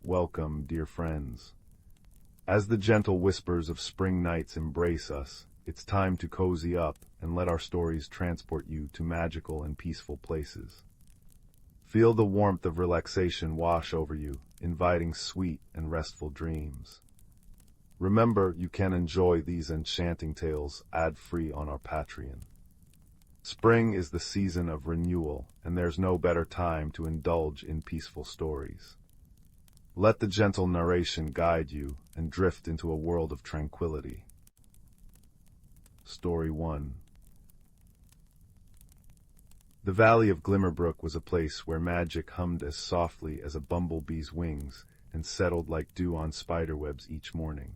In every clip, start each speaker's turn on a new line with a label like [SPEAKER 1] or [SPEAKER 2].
[SPEAKER 1] welcome, dear friends. As the gentle whispers of spring nights embrace us, it's time to cozy up and let our stories transport you to magical and peaceful places. Feel the warmth of relaxation wash over you, inviting sweet and restful dreams. Remember, you can enjoy these enchanting tales ad-free on our Patreon. Spring is the season of renewal, and there's no better time to indulge in peaceful stories. Let the gentle narration guide you and drift into a world of tranquility. Story 1. The valley of Glimmerbrook was a place where magic hummed as softly as a bumblebee's wings and settled like dew on spiderwebs each morning.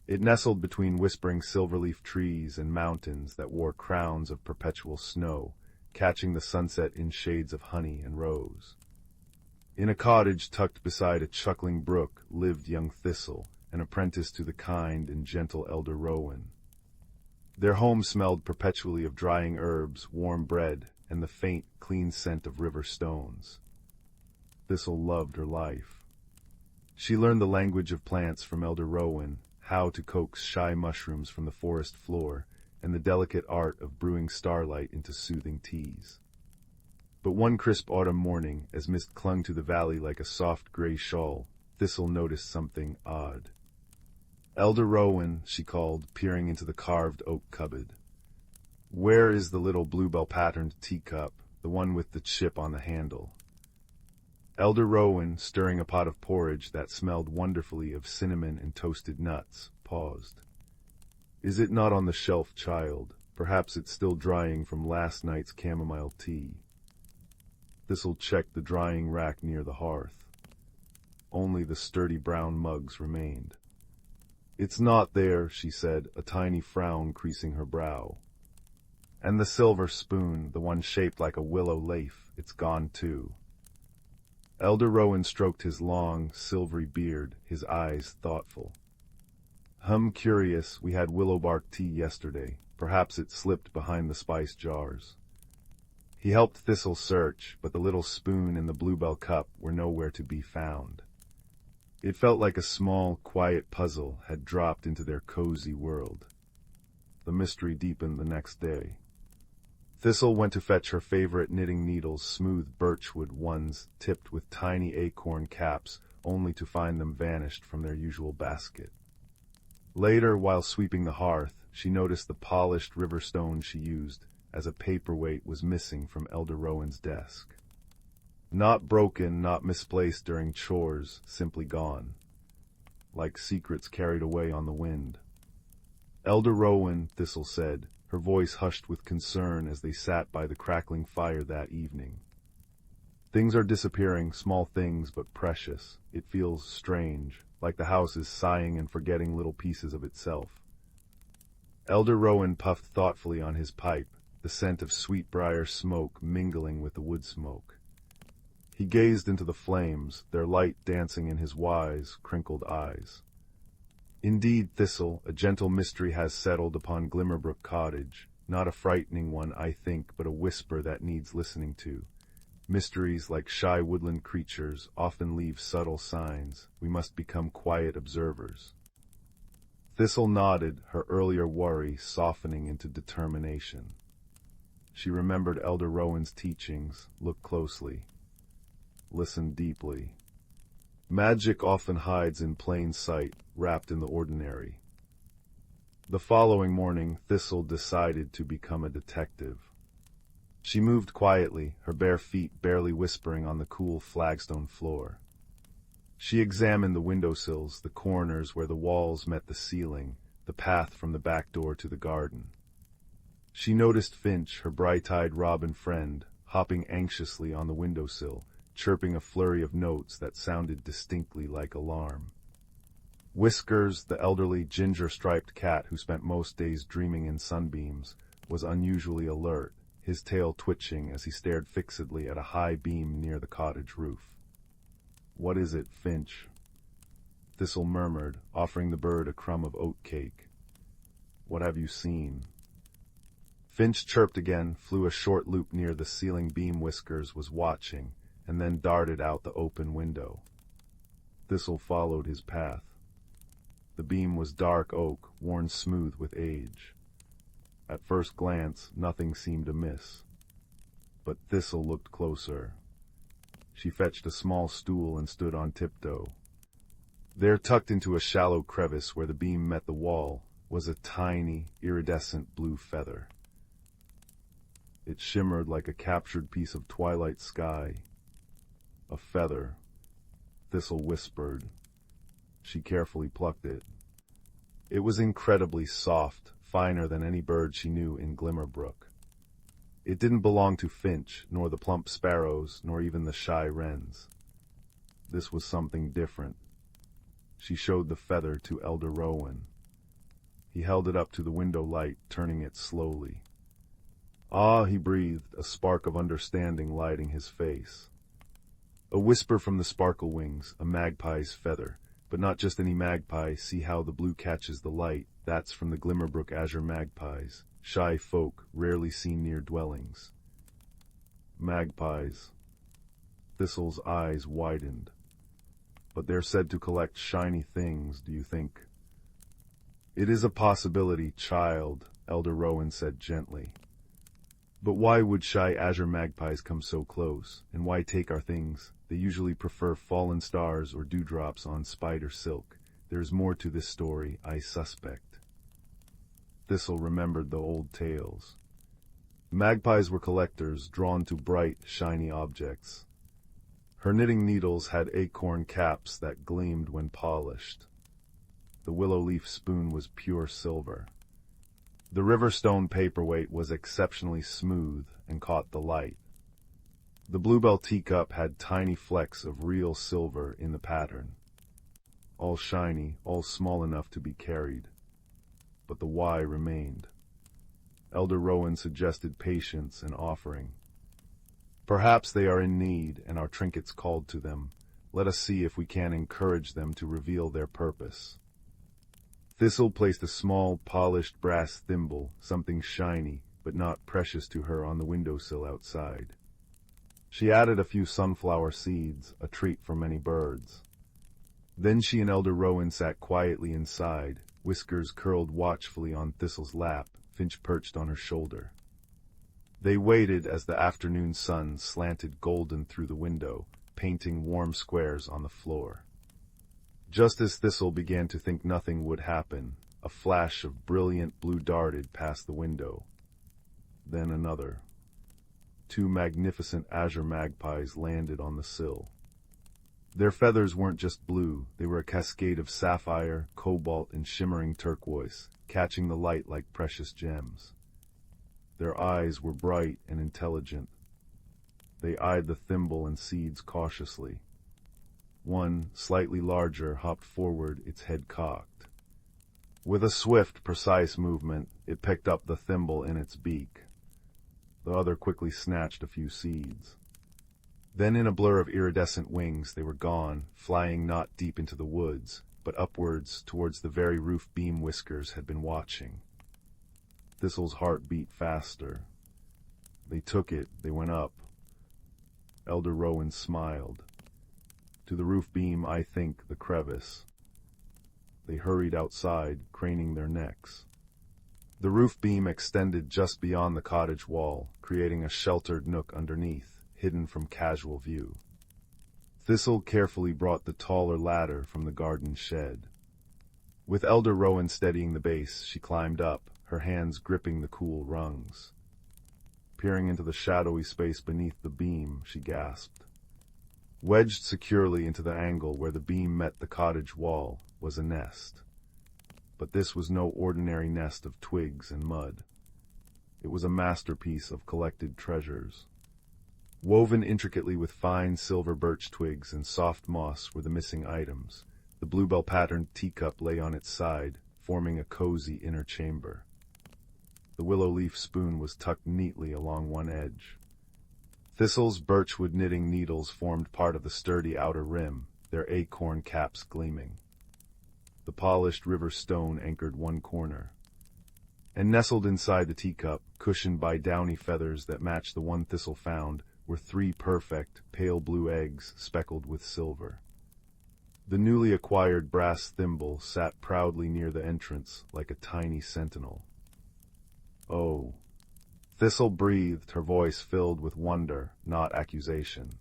[SPEAKER 1] It nestled between whispering silverleaf trees and mountains that wore crowns of perpetual snow, catching the sunset in shades of honey and rose. In a cottage tucked beside a chuckling brook lived young Thistle, an apprentice to the kind and gentle Elder Rowan. Their home smelled perpetually of drying herbs, warm bread, and the faint, clean scent of river stones. Thistle loved her life. She learned the language of plants from Elder Rowan, how to coax shy mushrooms from the forest floor, and the delicate art of brewing starlight into soothing teas. But one crisp autumn morning, as mist clung to the valley like a soft gray shawl, Thistle noticed something odd. "Elder Rowan," she called, peering into the carved oak cupboard. "Where is the little bluebell-patterned teacup, the one with the chip on the handle?" Elder Rowan, stirring a pot of porridge that smelled wonderfully of cinnamon and toasted nuts, paused. "Is it not on the shelf, child? Perhaps it's still drying from last night's chamomile tea." Thistle checked the drying rack near the hearth. Only the sturdy brown mugs remained. "It's not there," she said, a tiny frown creasing her brow. "And the silver spoon, the one shaped like a willow leaf, it's gone too." Elder Rowan stroked his long, silvery beard, his eyes thoughtful. Curious, we had willowbark tea yesterday. Perhaps it slipped behind the spice jars." He helped Thistle search, but the little spoon and the bluebell cup were nowhere to be found. It felt like a small, quiet puzzle had dropped into their cozy world. The mystery deepened the next day. Thistle went to fetch her favorite knitting needles, smooth birchwood ones tipped with tiny acorn caps, only to find them vanished from their usual basket. Later, while sweeping the hearth, she noticed the polished river stone she used as a paperweight was missing from Elder Rowan's desk. Not broken, not misplaced during chores, simply gone. Like secrets carried away on the wind. "Elder Rowan," Thistle said, her voice hushed with concern as they sat by the crackling fire that evening. "Things are disappearing, small things but precious. It feels strange, like the house is sighing and forgetting little pieces of itself." Elder Rowan puffed thoughtfully on his pipe, the scent of sweetbriar smoke mingling with the wood smoke. He gazed into the flames, their light dancing in his wise, crinkled eyes. "Indeed, Thistle, a gentle mystery has settled upon Glimmerbrook cottage, not a frightening one, I think, but a whisper that needs listening to. Mysteries, like shy woodland creatures, often leave subtle signs. We must become quiet observers." Thistle nodded, her earlier worry softening into determination. She remembered Elder Rowan's teachings, looked closely, listened deeply. Magic often hides in plain sight, wrapped in the ordinary. The following morning, Thistle decided to become a detective. She moved quietly, her bare feet barely whispering on the cool flagstone floor. She examined the windowsills, the corners where the walls met the ceiling, the path from the back door to the garden. She noticed Finch, her bright-eyed robin friend, hopping anxiously on the windowsill, chirping a flurry of notes that sounded distinctly like alarm. Whiskers, the elderly ginger-striped cat who spent most days dreaming in sunbeams, was unusually alert, his tail twitching as he stared fixedly at a high beam near the cottage roof. "What is it, Finch?" Thistle murmured, offering the bird a crumb of oat cake. "What have you seen?" Finch chirped again, flew a short loop near the ceiling beam. Whiskers was watching, and then darted out the open window. Thistle followed his path. The beam was dark oak, worn smooth with age. At first glance, nothing seemed amiss. But Thistle looked closer. She fetched a small stool and stood on tiptoe. There, tucked into a shallow crevice where the beam met the wall, was a tiny, iridescent blue feather. It shimmered like a captured piece of twilight sky. A feather, Thistle whispered. She carefully plucked it. It was incredibly soft, finer than any bird she knew in Glimmerbrook. It didn't belong to Finch, nor the plump sparrows, nor even the shy wrens. This was something different. She showed the feather to Elder Rowan. He held it up to the window light, turning it slowly. "Ah," he breathed, a spark of understanding lighting his face. A whisper from the sparkle wings, a magpie's feather. But not just any magpie, see how the blue catches the light. That's from the Glimmerbrook azure magpies, shy folk, rarely seen near dwellings. Magpies. Thistle's eyes widened. But they're said to collect shiny things, do you think? It is a possibility, child, Elder Rowan said gently. But why would shy azure magpies come so close, and why take our things? They usually prefer fallen stars or dewdrops on spider silk. There's more to this story, I suspect. Thistle remembered the old tales. Magpies were collectors, drawn to bright, shiny objects. Her knitting needles had acorn caps that gleamed when polished. The willow leaf spoon was pure silver. The river stone paperweight was exceptionally smooth and caught the light. The bluebell teacup had tiny flecks of real silver in the pattern. All shiny, all small enough to be carried. But the why remained. Elder Rowan suggested patience and offering. Perhaps they are in need and our trinkets called to them. Let us see if we can encourage them to reveal their purpose. Thistle placed a small, polished brass thimble, something shiny, but not precious to her, on the windowsill outside. She added a few sunflower seeds, a treat for many birds. Then she and Elder Rowan sat quietly inside, whiskers curled watchfully on Thistle's lap, Finch perched on her shoulder. They waited as the afternoon sun slanted golden through the window, painting warm squares on the floor. Just as Thistle began to think nothing would happen, a flash of brilliant blue darted past the window. Then another. 2 magnificent azure magpies landed on the sill. Their feathers weren't just blue, they were a cascade of sapphire, cobalt, and shimmering turquoise, catching the light like precious gems. Their eyes were bright and intelligent. They eyed the thimble and seeds cautiously. One, slightly larger, hopped forward, its head cocked. With a swift, precise movement, it picked up the thimble in its beak. The other quickly snatched a few seeds. Then in a blur of iridescent wings they were gone, flying not deep into the woods, but upwards towards the very roof beam Whiskers had been watching. Thistle's heart beat faster. They took it, they went up. Elder Rowan smiled. To the roof beam, I think, the crevice. They hurried outside, craning their necks. The roof beam extended just beyond the cottage wall, creating a sheltered nook underneath, hidden from casual view. Thistle carefully brought the taller ladder from the garden shed. With Elder Rowan steadying the base, she climbed up, her hands gripping the cool rungs. Peering into the shadowy space beneath the beam, she gasped. Wedged securely into the angle where the beam met the cottage wall was a nest. But this was no ordinary nest of twigs and mud. It was a masterpiece of collected treasures. Woven intricately with fine silver birch twigs and soft moss were the missing items. The bluebell-patterned teacup lay on its side, forming a cozy inner chamber. The willow leaf spoon was tucked neatly along one edge. Thistle's birchwood knitting needles formed part of the sturdy outer rim, their acorn caps gleaming. The polished river stone anchored one corner. And nestled inside the teacup, cushioned by downy feathers that matched the one Thistle found, were 3 perfect, pale blue eggs speckled with silver. The newly acquired brass thimble sat proudly near the entrance like a tiny sentinel. "Oh," Thistle breathed, her voice filled with wonder, not accusation.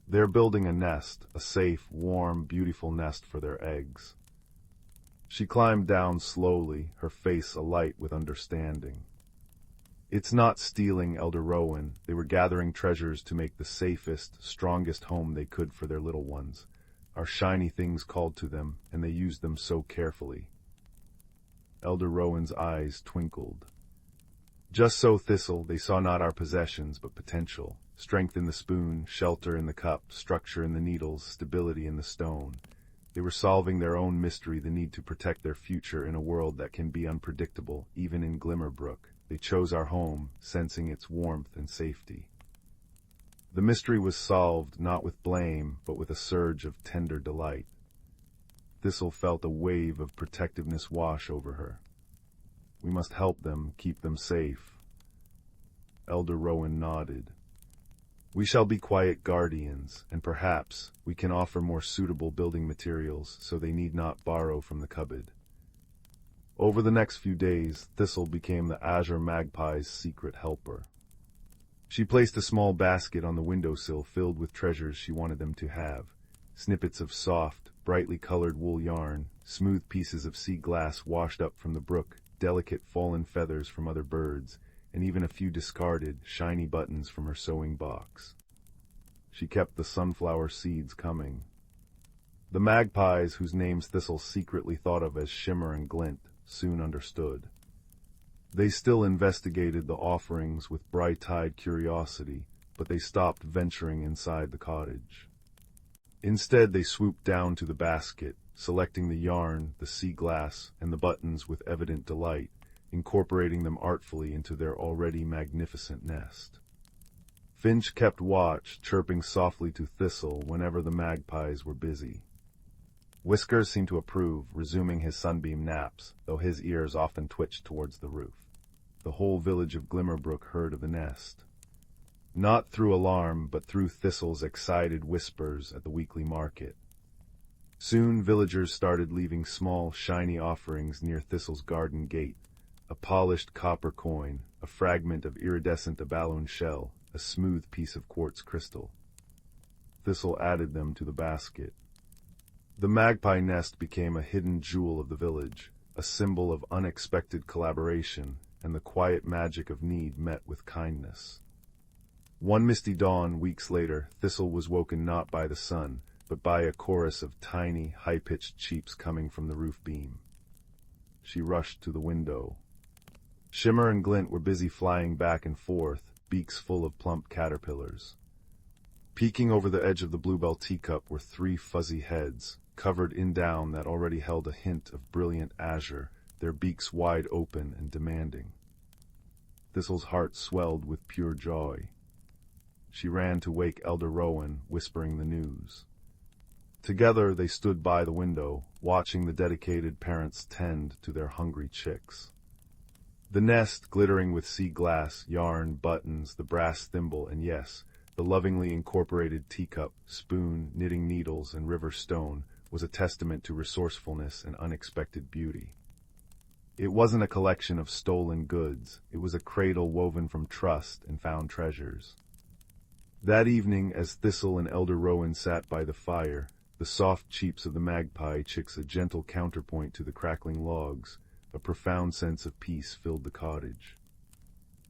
[SPEAKER 1] "They're building a nest, a safe, warm, beautiful nest for their eggs." She climbed down slowly, her face alight with understanding. "It's not stealing, Elder Rowan. They were gathering treasures to make the safest, strongest home they could for their little ones. Our shiny things called to them, and they used them so carefully." Elder Rowan's eyes twinkled. "Just so, Thistle, they saw not our possessions, but potential. Strength in the spoon, shelter in the cup, structure in the needles, stability in the stone. They were solving their own mystery, the need to protect their future in a world that can be unpredictable, even in Glimmerbrook. They chose our home, sensing its warmth and safety." The mystery was solved not with blame, but with a surge of tender delight. Thistle felt a wave of protectiveness wash over her. "We must help them, keep them safe." Elder Rowan nodded. "We shall be quiet guardians, and perhaps we can offer more suitable building materials so they need not borrow from the cupboard." Over the next few days, Thistle became the azure magpie's secret helper. She placed a small basket on the windowsill filled with treasures she wanted them to have. Snippets of soft, brightly colored wool yarn, smooth pieces of sea glass washed up from the brook, delicate fallen feathers from other birds, and even a few discarded, shiny buttons from her sewing box. She kept the sunflower seeds coming. The magpies, whose names Thistle secretly thought of as Shimmer and Glint, soon understood. They still investigated the offerings with bright-eyed curiosity, but they stopped venturing inside the cottage. Instead, they swooped down to the basket, selecting the yarn, the sea glass, and the buttons with evident delight, incorporating them artfully into their already magnificent nest. Finch kept watch, chirping softly to Thistle whenever the magpies were busy. Whiskers seemed to approve, resuming his sunbeam naps, though his ears often twitched towards the roof. The whole village of Glimmerbrook heard of the nest. Not through alarm, but through Thistle's excited whispers at the weekly market. Soon villagers started leaving small, shiny offerings near Thistle's garden gate. A polished copper coin, a fragment of iridescent abalone shell, a smooth piece of quartz crystal. Thistle added them to the basket. The magpie nest became a hidden jewel of the village, a symbol of unexpected collaboration and the quiet magic of need met with kindness. One misty dawn, weeks later, Thistle was woken not by the sun, but by a chorus of tiny, high-pitched cheeps coming from the roof beam. She rushed to the window. Shimmer and Glint were busy flying back and forth, beaks full of plump caterpillars. Peeking over the edge of the bluebell teacup were 3 fuzzy heads, covered in down that already held a hint of brilliant azure, their beaks wide open and demanding. Thistle's heart swelled with pure joy. She ran to wake Elder Rowan, whispering the news. Together they stood by the window, watching the dedicated parents tend to their hungry chicks. The nest, glittering with sea glass, yarn, buttons, the brass thimble, and yes, the lovingly incorporated teacup, spoon, knitting needles, and river stone, was a testament to resourcefulness and unexpected beauty. It wasn't a collection of stolen goods, it was a cradle woven from trust and found treasures. That evening, as Thistle and Elder Rowan sat by the fire, the soft cheeps of the magpie chicks a gentle counterpoint to the crackling logs, a profound sense of peace filled the cottage.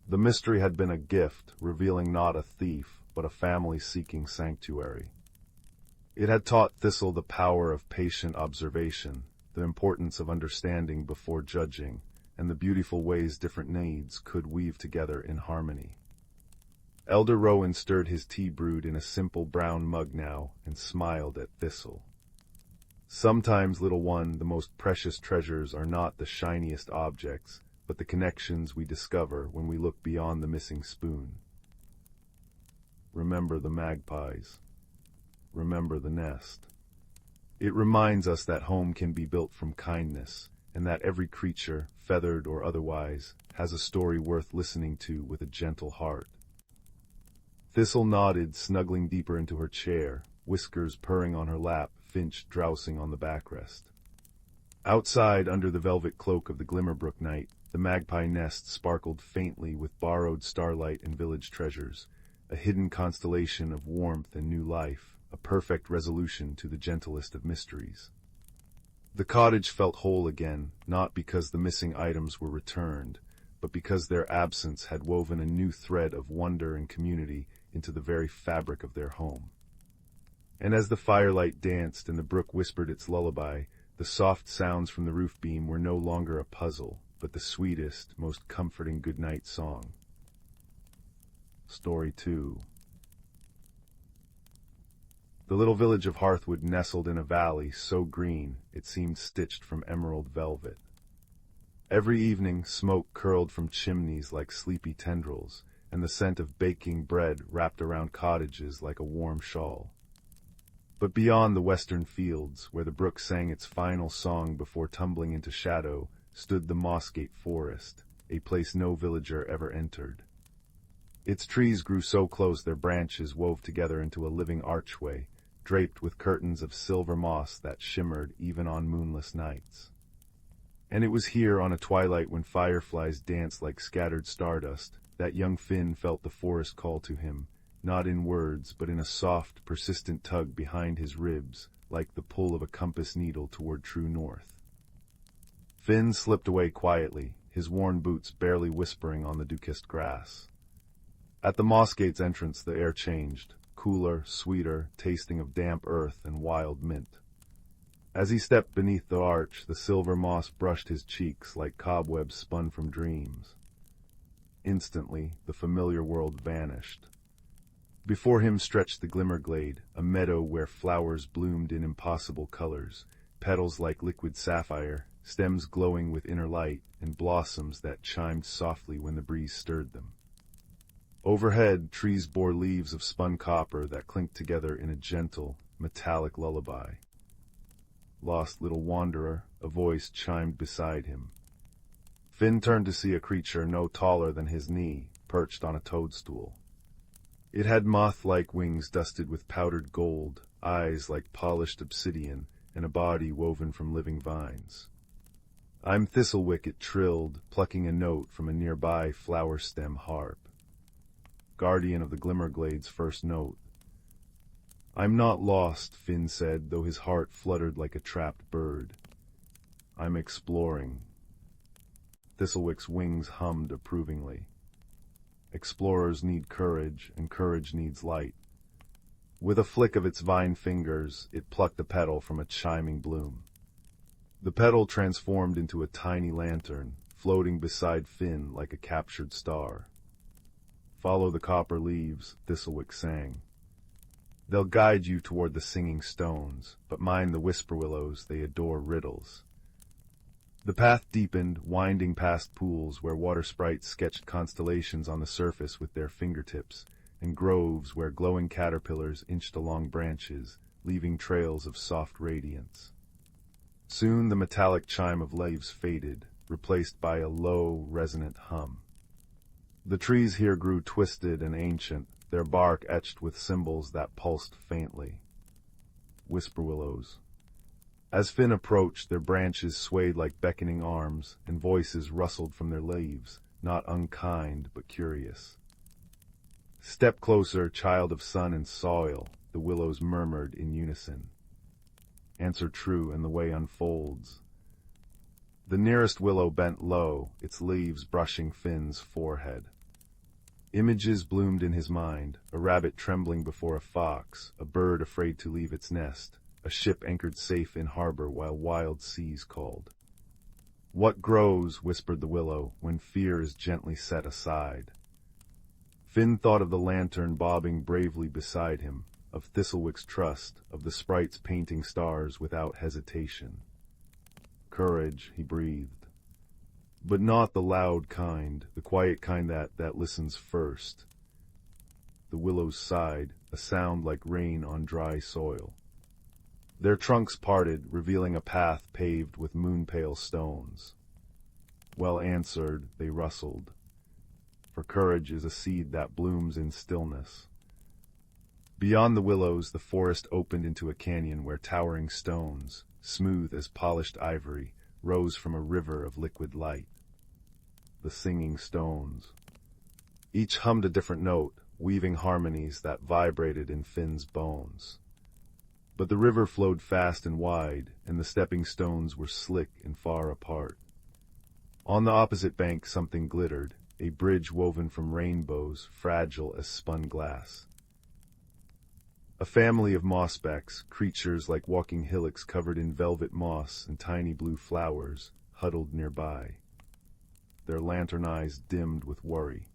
[SPEAKER 1] The mystery had been a gift, revealing not a thief, but a family seeking sanctuary. It had taught Thistle the power of patient observation, the importance of understanding before judging, and the beautiful ways different needs could weave together in harmony. Elder Rowan stirred his tea brewed in a simple brown mug now, and smiled at Thistle. Sometimes, little one, the most precious treasures are not the shiniest objects, but the connections we discover when we look beyond the missing spoon. Remember the magpies. Remember the nest. It reminds us that home can be built from kindness, and that every creature, feathered or otherwise, has a story worth listening to with a gentle heart. Thistle nodded, snuggling deeper into her chair, whiskers purring on her lap, Finch drowsing on the backrest. Outside, under the velvet cloak of the Glimmerbrook night, the magpie nest sparkled faintly with borrowed starlight and village treasures, a hidden constellation of warmth and new life, a perfect resolution to the gentlest of mysteries. The cottage felt whole again, not because the missing items were returned, but because their absence had woven a new thread of wonder and community into the very fabric of their home. And as the firelight danced and the brook whispered its lullaby, the soft sounds from the roof beam were no longer a puzzle, but the sweetest, most comforting goodnight song. Story 2. The little village of Hearthwood nestled in a valley so green it seemed stitched from emerald velvet. Every evening smoke curled from chimneys like sleepy tendrils, and the scent of baking bread wrapped around cottages like a warm shawl. But beyond the western fields, where the brook sang its final song before tumbling into shadow, stood the Mossgate Forest, a place no villager ever entered. Its trees grew so close their branches wove together into a living archway, draped with curtains of silver moss that shimmered even on moonless nights. And it was here on a twilight when fireflies danced like scattered stardust that young Finn felt the forest call to him, not in words but in a soft, persistent tug behind his ribs, like the pull of a compass needle toward true north. Finn slipped away quietly, his worn boots barely whispering on the dew-kissed grass. At the Mossgate's entrance the air changed, cooler, sweeter, tasting of damp earth and wild mint. As he stepped beneath the arch, the silver moss brushed his cheeks like cobwebs spun from dreams. Instantly, the familiar world vanished. Before him stretched the Glimmerglade, a meadow where flowers bloomed in impossible colors, petals like liquid sapphire, stems glowing with inner light, and blossoms that chimed softly when the breeze stirred them. Overhead, trees bore leaves of spun copper that clinked together in a gentle, metallic lullaby. Lost little wanderer, a voice chimed beside him. Finn turned to see a creature no taller than his knee, perched on a toadstool. It had moth-like wings dusted with powdered gold, eyes like polished obsidian, and a body woven from living vines. "I'm Thistlewick," it trilled, plucking a note from a nearby flower-stem harp. Guardian of the Glimmerglade's first note. "I'm not lost," Finn said, though his heart fluttered like a trapped bird. "I'm exploring." Thistlewick's wings hummed approvingly. Explorers need courage, and courage needs light. With a flick of its vine fingers, it plucked a petal from a chiming bloom. The petal transformed into a tiny lantern, floating beside Finn like a captured star. "Follow the copper leaves," Thistlewick sang. "They'll guide you toward the singing stones, but mind the whisper willows, they adore riddles." The path deepened, winding past pools where water sprites sketched constellations on the surface with their fingertips, and groves where glowing caterpillars inched along branches, leaving trails of soft radiance. Soon the metallic chime of leaves faded, replaced by a low, resonant hum. The trees here grew twisted and ancient, their bark etched with symbols that pulsed faintly. Whisper willows. As Finn approached, their branches swayed like beckoning arms, and voices rustled from their leaves, not unkind but curious. "Step closer, child of sun and soil," the willows murmured in unison. "Answer true, and the way unfolds." The nearest willow bent low, its leaves brushing Finn's forehead. Images bloomed in his mind, a rabbit trembling before a fox, a bird afraid to leave its nest, a ship anchored safe in harbor while wild seas called. "What grows," whispered the willow, "when fear is gently set aside?" Finn thought of the lantern bobbing bravely beside him, of Thistlewick's trust, of the sprites painting stars without hesitation. "Courage," he breathed. "But not the loud kind, the quiet kind that listens first." The willows sighed, a sound like rain on dry soil. Their trunks parted, revealing a path paved with moon-pale stones. Well answered, they rustled. For courage is a seed that blooms in stillness. Beyond the willows, the forest opened into a canyon where towering stones, smooth as polished ivory, rose from a river of liquid light. The singing stones. Each hummed a different note, weaving harmonies that vibrated in Finn's bones. But the river flowed fast and wide, and the stepping stones were slick and far apart. On the opposite bank something glittered, a bridge woven from rainbows, fragile as spun glass. A family of mossbacks, creatures like walking hillocks covered in velvet moss and tiny blue flowers, huddled nearby. Their lantern eyes dimmed with worry.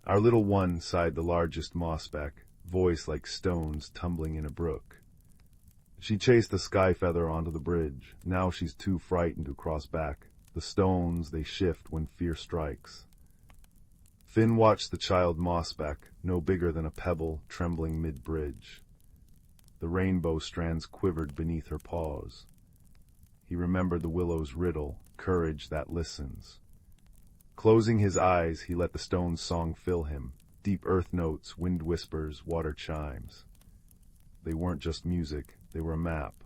[SPEAKER 1] "Our little one," sighed the largest mossback, voice like stones tumbling in a brook. "She chased the sky feather onto the bridge. Now she's too frightened to cross back. The stones, they shift when fear strikes." Finn watched the child mossback, no bigger than a pebble, trembling mid-bridge. The rainbow strands quivered beneath her paws. He remembered the willow's riddle, courage that listens. Closing his eyes, he let the stone's song fill him, deep earth notes, wind whispers, water chimes. They weren't just music, they were a map.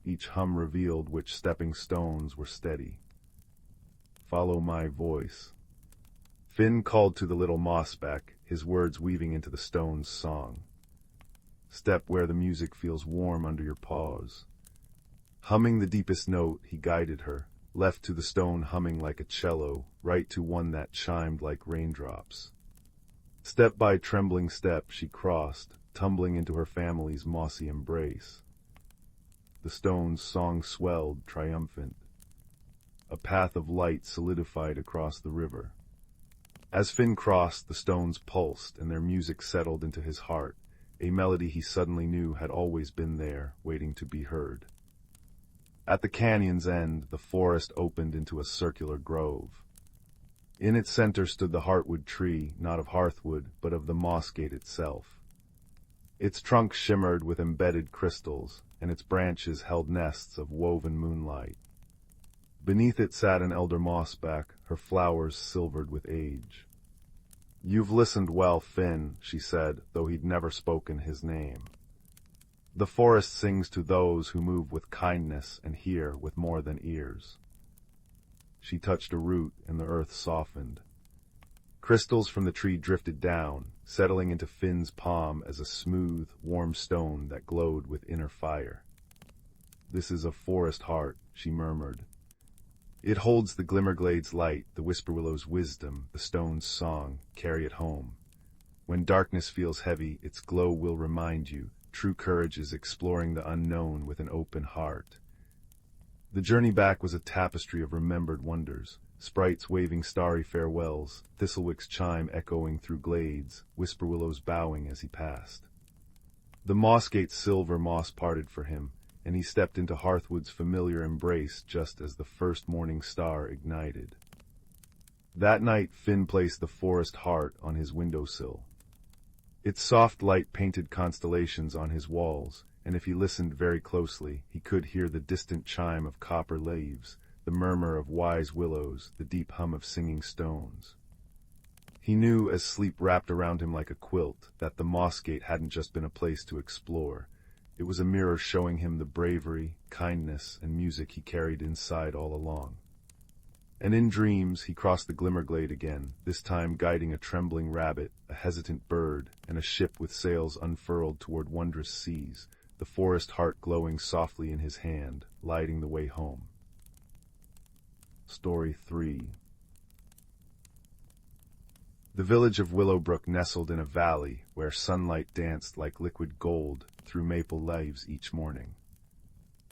[SPEAKER 1] Each hum revealed which stepping stones were steady. "Follow my voice." Finn called to the little mossback, his words weaving into the stone's song. "Step where the music feels warm under your paws." Humming the deepest note, he guided her, left to the stone humming like a cello, right to one that chimed like raindrops. Step by trembling step she crossed, tumbling into her family's mossy embrace. The stone's song swelled, triumphant. A path of light solidified across the river. As Finn crossed, the stones pulsed, and their music settled into his heart, a melody he suddenly knew had always been there, waiting to be heard. At the canyon's end, the forest opened into a circular grove. In its center stood the heartwood tree, not of hearthwood, but of the mossgate itself. Its trunk shimmered with embedded crystals, and its branches held nests of woven moonlight. Beneath it sat an elder mossback, her flowers silvered with age. "You've listened well, Finn," she said, though he'd never spoken his name. "The forest sings to those who move with kindness and hear with more than ears." She touched a root, and the earth softened. Crystals from the tree drifted down, settling into Finn's palm as a smooth, warm stone that glowed with inner fire. "This is a forest heart," she murmured. "It holds the Glimmerglade's light, the Whisperwillow's wisdom, the stone's song. Carry it home. When darkness feels heavy, its glow will remind you, true courage is exploring the unknown with an open heart." The journey back was a tapestry of remembered wonders, sprites waving starry farewells, Thistlewick's chime echoing through glades, Whisperwillows bowing as he passed. The mossgate's silver moss parted for him, and he stepped into Hearthwood's familiar embrace just as the first morning star ignited. That night Finn placed the forest heart on his windowsill. Its soft light painted constellations on his walls, and if he listened very closely, he could hear the distant chime of copper leaves, the murmur of wise willows, the deep hum of singing stones. He knew, as sleep wrapped around him like a quilt, that the mossgate hadn't just been a place to explore. It was a mirror showing him the bravery, kindness, and music he carried inside all along. And in dreams, he crossed the Glimmerglade again, this time guiding a trembling rabbit, a hesitant bird, and a ship with sails unfurled toward wondrous seas, the forest heart glowing softly in his hand, lighting the way home. Story 3. The village of Willowbrook nestled in a valley where sunlight danced like liquid gold through maple leaves each morning.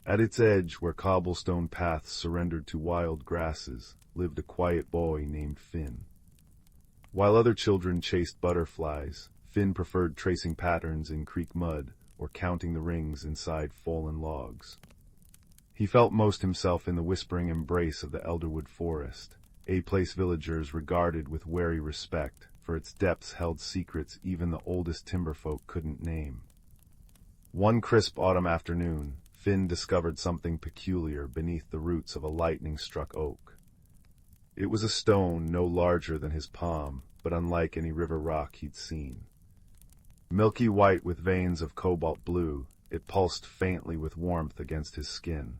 [SPEAKER 1] At its edge, where cobblestone paths surrendered to wild grasses, lived a quiet boy named Finn. While other children chased butterflies, Finn preferred tracing patterns in creek mud or counting the rings inside fallen logs. He felt most himself in the whispering embrace of the Elderwood forest, a place villagers regarded with wary respect, for its depths held secrets even the oldest timberfolk couldn't name. One crisp autumn afternoon, Finn discovered something peculiar beneath the roots of a lightning-struck oak. It was a stone no larger than his palm, but unlike any river rock he'd seen. Milky white with veins of cobalt blue, it pulsed faintly with warmth against his skin.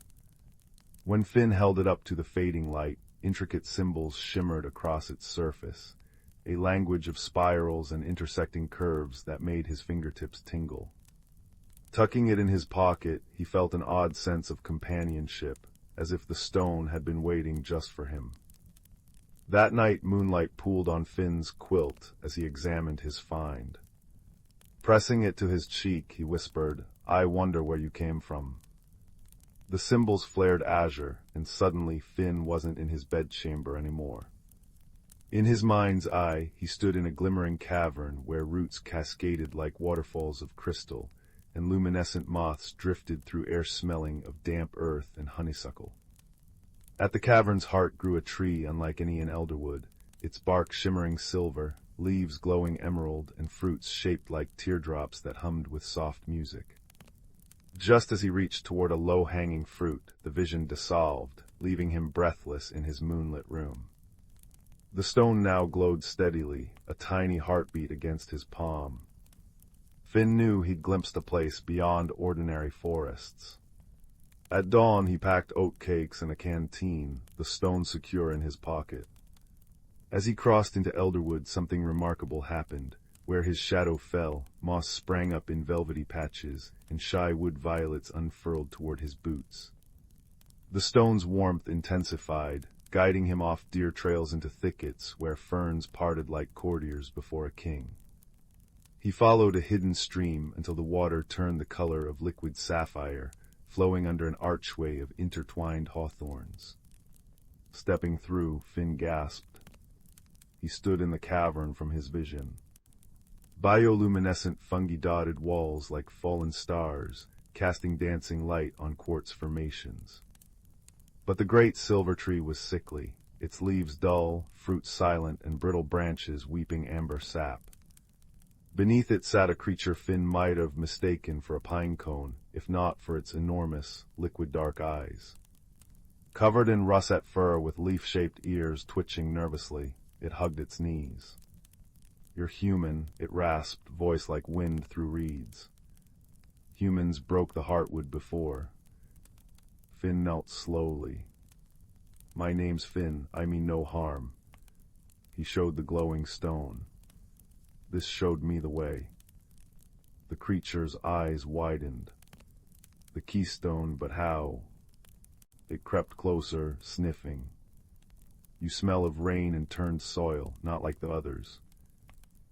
[SPEAKER 1] When Finn held it up to the fading light, intricate symbols shimmered across its surface, a language of spirals and intersecting curves that made his fingertips tingle. Tucking it in his pocket, he felt an odd sense of companionship, as if the stone had been waiting just for him. That night, moonlight pooled on Finn's quilt as he examined his find. Pressing it to his cheek, he whispered, "I wonder where you came from." The symbols flared azure, and suddenly Finn wasn't in his bedchamber anymore. In his mind's eye, he stood in a glimmering cavern where roots cascaded like waterfalls of crystal, and luminescent moths drifted through air smelling of damp earth and honeysuckle. At the cavern's heart grew a tree unlike any in Elderwood, its bark shimmering silver, leaves glowing emerald, and fruits shaped like teardrops that hummed with soft music. Just as he reached toward a low-hanging fruit, the vision dissolved, leaving him breathless in his moonlit room. The stone now glowed steadily, a tiny heartbeat against his palm. Finn knew he'd glimpsed a place beyond ordinary forests. At dawn, he packed oat cakes and a canteen, the stone secure in his pocket. As he crossed into Elderwood, something remarkable happened. Where his shadow fell, moss sprang up in velvety patches, and shy wood violets unfurled toward his boots. The stone's warmth intensified, guiding him off deer trails into thickets where ferns parted like courtiers before a king. He followed a hidden stream until the water turned the color of liquid sapphire, flowing under an archway of intertwined hawthorns. Stepping through, Finn gasped. He stood in the cavern from his vision. Bioluminescent fungi dotted walls like fallen stars, casting dancing light on quartz formations. But the great silver tree was sickly, its leaves dull, fruit silent, and brittle branches weeping amber sap. Beneath it sat a creature Finn might have mistaken for a pine cone, if not for its enormous, liquid dark eyes. Covered in russet fur with leaf-shaped ears twitching nervously, it hugged its knees. "You're human," it rasped, voice like wind through reeds. Humans broke the heartwood before. Finn knelt slowly. "My name's Finn, I mean no harm." He showed the glowing stone. "This showed me the way." The creature's eyes widened. "The keystone, but how?" It crept closer, sniffing. "You smell of rain and turned soil, not like the others."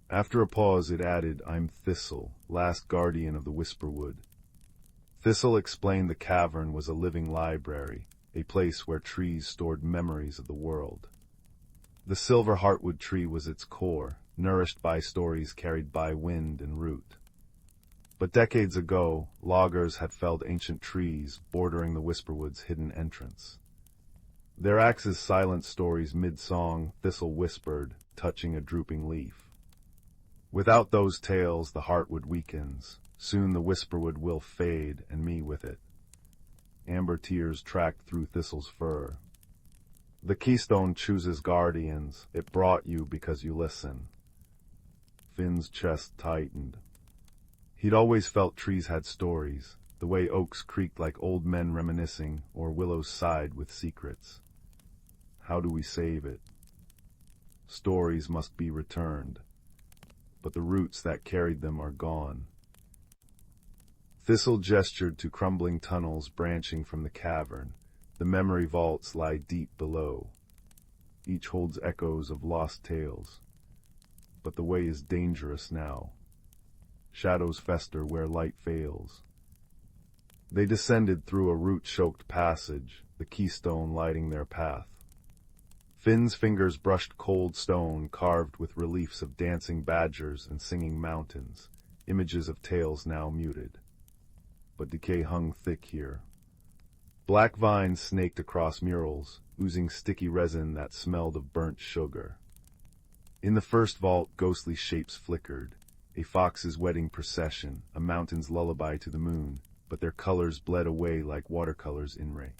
[SPEAKER 1] After a pause, it added, "I'm Thistle, last guardian of the Whisperwood." Thistle explained the cavern was a living library, a place where trees stored memories of the world. The silver heartwood tree was its core, nourished by stories carried by wind and root. But decades ago, loggers had felled ancient trees bordering the Whisperwood's hidden entrance. Their axes silent stories mid-song, Thistle whispered, touching a drooping leaf. "Without those tales, the heartwood weakens. Soon the Whisperwood will fade, and me with it." Amber tears tracked through Thistle's fur. "The keystone chooses guardians. It brought you because you listen." Finn's chest tightened. He'd always felt trees had stories, the way oaks creaked like old men reminiscing, or willows sighed with secrets. How do we save it? Stories must be returned, but the roots that carried them are gone. Thistle gestured to crumbling tunnels branching from the cavern. The memory vaults lie deep below. Each holds echoes of lost tales. But the way is dangerous now. Shadows fester where light fails. They descended through a root-choked passage, the keystone lighting their path. Finn's fingers brushed cold stone carved with reliefs of dancing badgers and singing mountains, images of tales now muted. But decay hung thick here. Black vines snaked across murals, oozing sticky resin that smelled of burnt sugar. In the first vault, ghostly shapes flickered, a fox's wedding procession, a mountain's lullaby to the moon, but their colors bled away like watercolors in rain.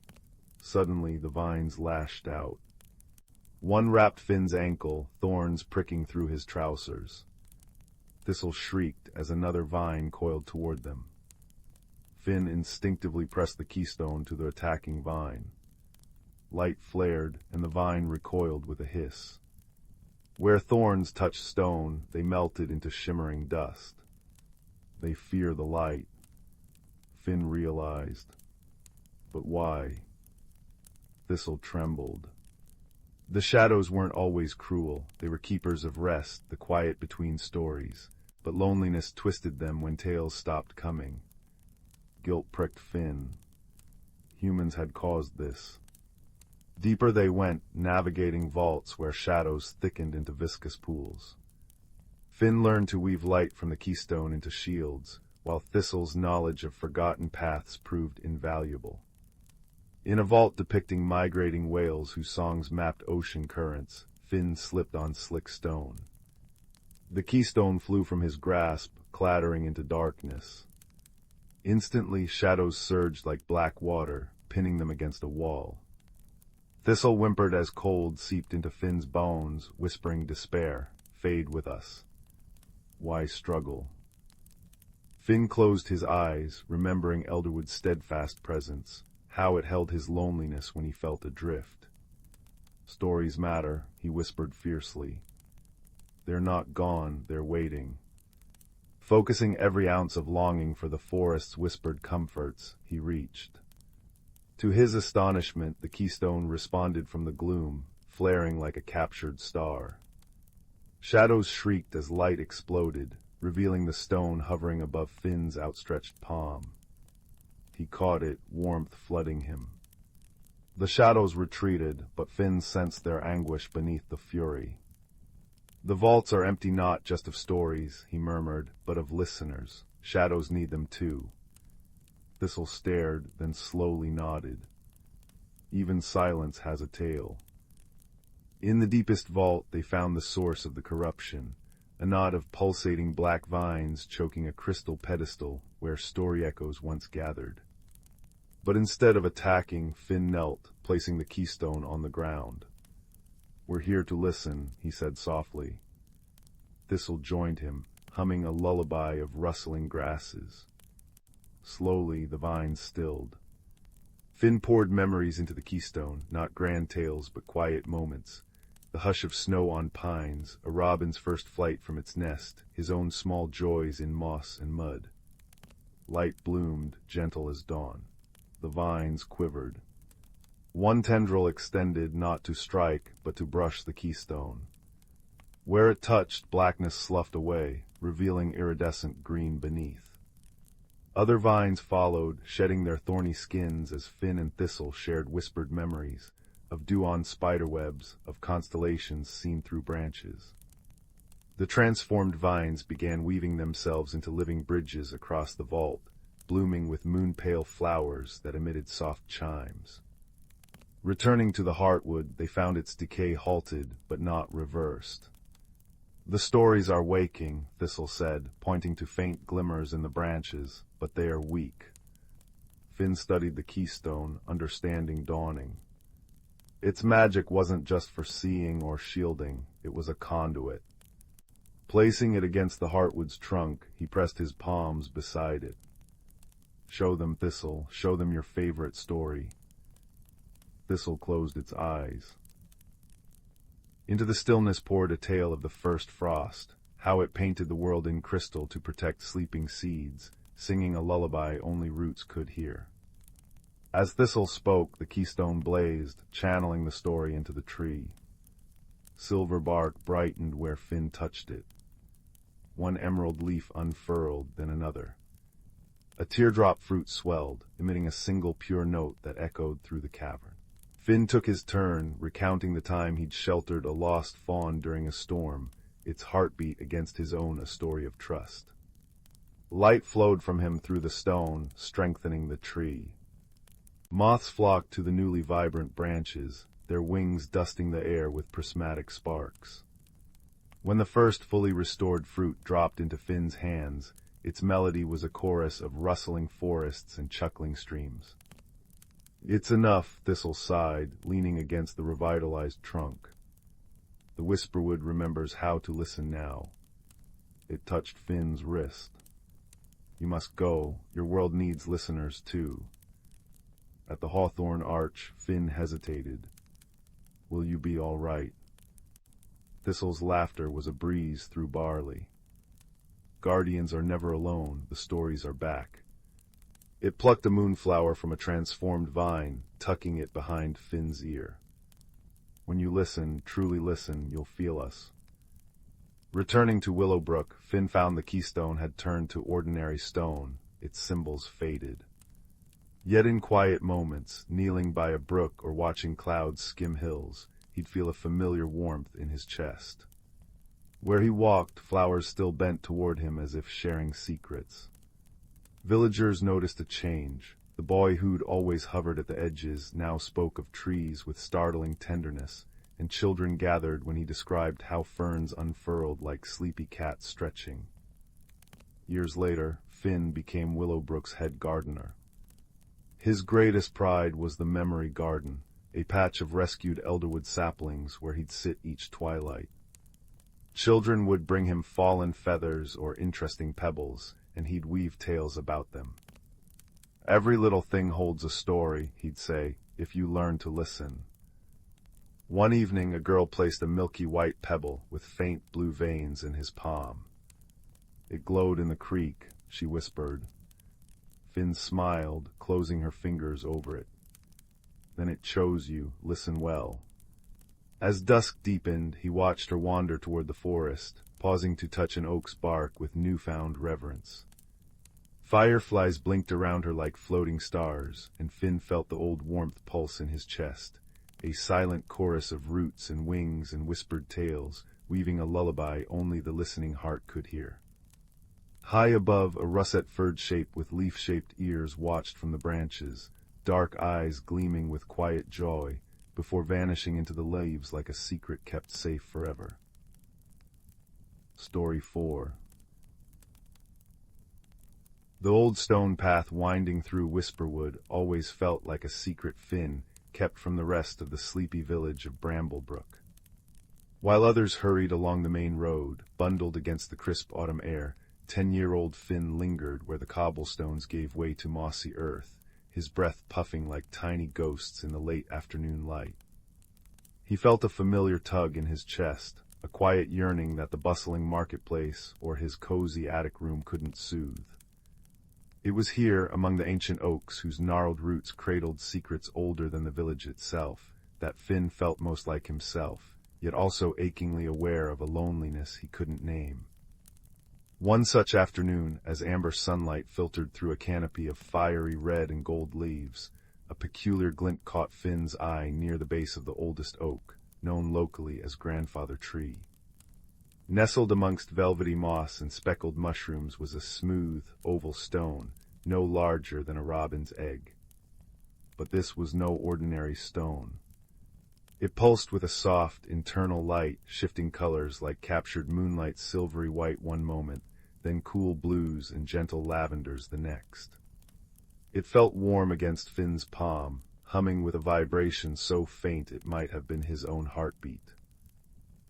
[SPEAKER 1] Suddenly, the vines lashed out. One wrapped Finn's ankle, thorns pricking through his trousers. Thistle shrieked as another vine coiled toward them. Finn instinctively pressed the keystone to the attacking vine. Light flared, and the vine recoiled with a hiss. Where thorns touched stone, they melted into shimmering dust. They fear the light, Finn realized. But why? Thistle trembled. The shadows weren't always cruel. They were keepers of rest, the quiet between stories. But loneliness twisted them when tales stopped coming. Guilt pricked Finn. Humans had caused this. Deeper they went, navigating vaults where shadows thickened into viscous pools. Finn learned to weave light from the keystone into shields, while Thistle's knowledge of forgotten paths proved invaluable. In a vault depicting migrating whales whose songs mapped ocean currents, Finn slipped on slick stone. The keystone flew from his grasp, clattering into darkness. Instantly, shadows surged like black water, pinning them against a wall. Thistle whimpered as cold seeped into Finn's bones, whispering despair, "Fade with us." Why struggle? Finn closed his eyes, remembering Elderwood's steadfast presence, how it held his loneliness when he felt adrift. "Stories matter," he whispered fiercely. "They're not gone, they're waiting." Focusing every ounce of longing for the forest's whispered comforts, he reached. To his astonishment, the keystone responded from the gloom, flaring like a captured star. Shadows shrieked as light exploded, revealing the stone hovering above Finn's outstretched palm. He caught it, warmth flooding him. The shadows retreated, but Finn sensed their anguish beneath the fury. "The vaults are empty not just of stories," he murmured, "but of listeners. Shadows need them too." Thistle stared, then slowly nodded. Even silence has a tale. In the deepest vault they found the source of the corruption, a knot of pulsating black vines choking a crystal pedestal where story echoes once gathered. But instead of attacking, Finn knelt, placing the keystone on the ground. "We're here to listen," he said softly. Thistle joined him, humming a lullaby of rustling grasses. Slowly, the vines stilled. Finn poured memories into the keystone, not grand tales, but quiet moments. The hush of snow on pines, a robin's first flight from its nest, his own small joys in moss and mud. Light bloomed, gentle as dawn. The vines quivered. One tendril extended not to strike, but to brush the keystone. Where it touched, blackness sloughed away, revealing iridescent green beneath. Other vines followed, shedding their thorny skins as Finn and Thistle shared whispered memories, of dew on spiderwebs, of constellations seen through branches. The transformed vines began weaving themselves into living bridges across the vault, blooming with moon-pale flowers that emitted soft chimes. Returning to the heartwood, they found its decay halted, but not reversed. "The stories are waking," Thistle said, pointing to faint glimmers in the branches, "but they are weak." Finn studied the keystone, understanding dawning. Its magic wasn't just for seeing or shielding, it was a conduit. Placing it against the heartwood's trunk, he pressed his palms beside it. "Show them, Thistle, show them your favorite story." Thistle closed its eyes. Into the stillness poured a tale of the first frost, how it painted the world in crystal to protect sleeping seeds, singing a lullaby only roots could hear. As Thistle spoke, the keystone blazed, channeling the story into the tree. Silver bark brightened where Finn touched it. One emerald leaf unfurled, then another. A teardrop fruit swelled, emitting a single pure note that echoed through the cavern. Finn took his turn, recounting the time he'd sheltered a lost fawn during a storm, its heartbeat against his own a story of trust. Light flowed from him through the stone, strengthening the tree. Moths flocked to the newly vibrant branches, their wings dusting the air with prismatic sparks. When the first fully restored fruit dropped into Finn's hands, its melody was a chorus of rustling forests and chuckling streams. "It's enough," Thistle sighed, leaning against the revitalized trunk. The whisperwood remembers how to listen now. It touched Finn's wrist. "You must go. Your world needs listeners, too." At the hawthorn arch, Finn hesitated. "Will you be all right?" Thistle's laughter was a breeze through barley. "Guardians are never alone, the stories are back." It plucked a moonflower from a transformed vine, tucking it behind Finn's ear. "When you listen, truly listen, you'll feel us." Returning to Willowbrook, Finn found the keystone had turned to ordinary stone, its symbols faded. Yet in quiet moments, kneeling by a brook or watching clouds skim hills, he'd feel a familiar warmth in his chest. Where he walked, flowers still bent toward him as if sharing secrets. Villagers noticed a change. The boy who'd always hovered at the edges now spoke of trees with startling tenderness, and children gathered when he described how ferns unfurled like sleepy cats stretching. Years later, Finn became Willowbrook's head gardener. His greatest pride was the memory garden, a patch of rescued elderwood saplings where he'd sit each twilight. Children would bring him fallen feathers or interesting pebbles, and he'd weave tales about them. "Every little thing holds a story," he'd say, "if you learn to listen." One evening, a girl placed a milky white pebble with faint blue veins in his palm. "It glowed in the creek," she whispered. Finn smiled, closing her fingers over it. "Then it chose you, listen well." As dusk deepened, he watched her wander toward the forest, pausing to touch an oak's bark with newfound reverence. Fireflies blinked around her like floating stars, and Finn felt the old warmth pulse in his chest, a silent chorus of roots and wings and whispered tales, weaving a lullaby only the listening heart could hear. High above, a russet-furred shape with leaf-shaped ears watched from the branches, dark eyes gleaming with quiet joy, before vanishing into the leaves like a secret kept safe forever. Story 4. The old stone path winding through Whisperwood always felt like a secret Finn kept from the rest of the sleepy village of Bramblebrook. While others hurried along the main road, bundled against the crisp autumn air, 10-year-old Finn lingered where the cobblestones gave way to mossy earth, his breath puffing like tiny ghosts in the late afternoon light. He felt a familiar tug in his chest, a quiet yearning that the bustling marketplace or his cozy attic room couldn't soothe. It was here, among the ancient oaks whose gnarled roots cradled secrets older than the village itself, that Finn felt most like himself, yet also achingly aware of a loneliness he couldn't name. One such afternoon, as amber sunlight filtered through a canopy of fiery red and gold leaves, a peculiar glint caught Finn's eye near the base of the oldest oak, known locally as Grandfather Tree. Nestled amongst velvety moss and speckled mushrooms was a smooth, oval stone, no larger than a robin's egg. But this was no ordinary stone. It pulsed with a soft, internal light, shifting colors like captured moonlight's silvery white one moment, then cool blues and gentle lavenders the next. It felt warm against Finn's palm, humming with a vibration so faint it might have been his own heartbeat.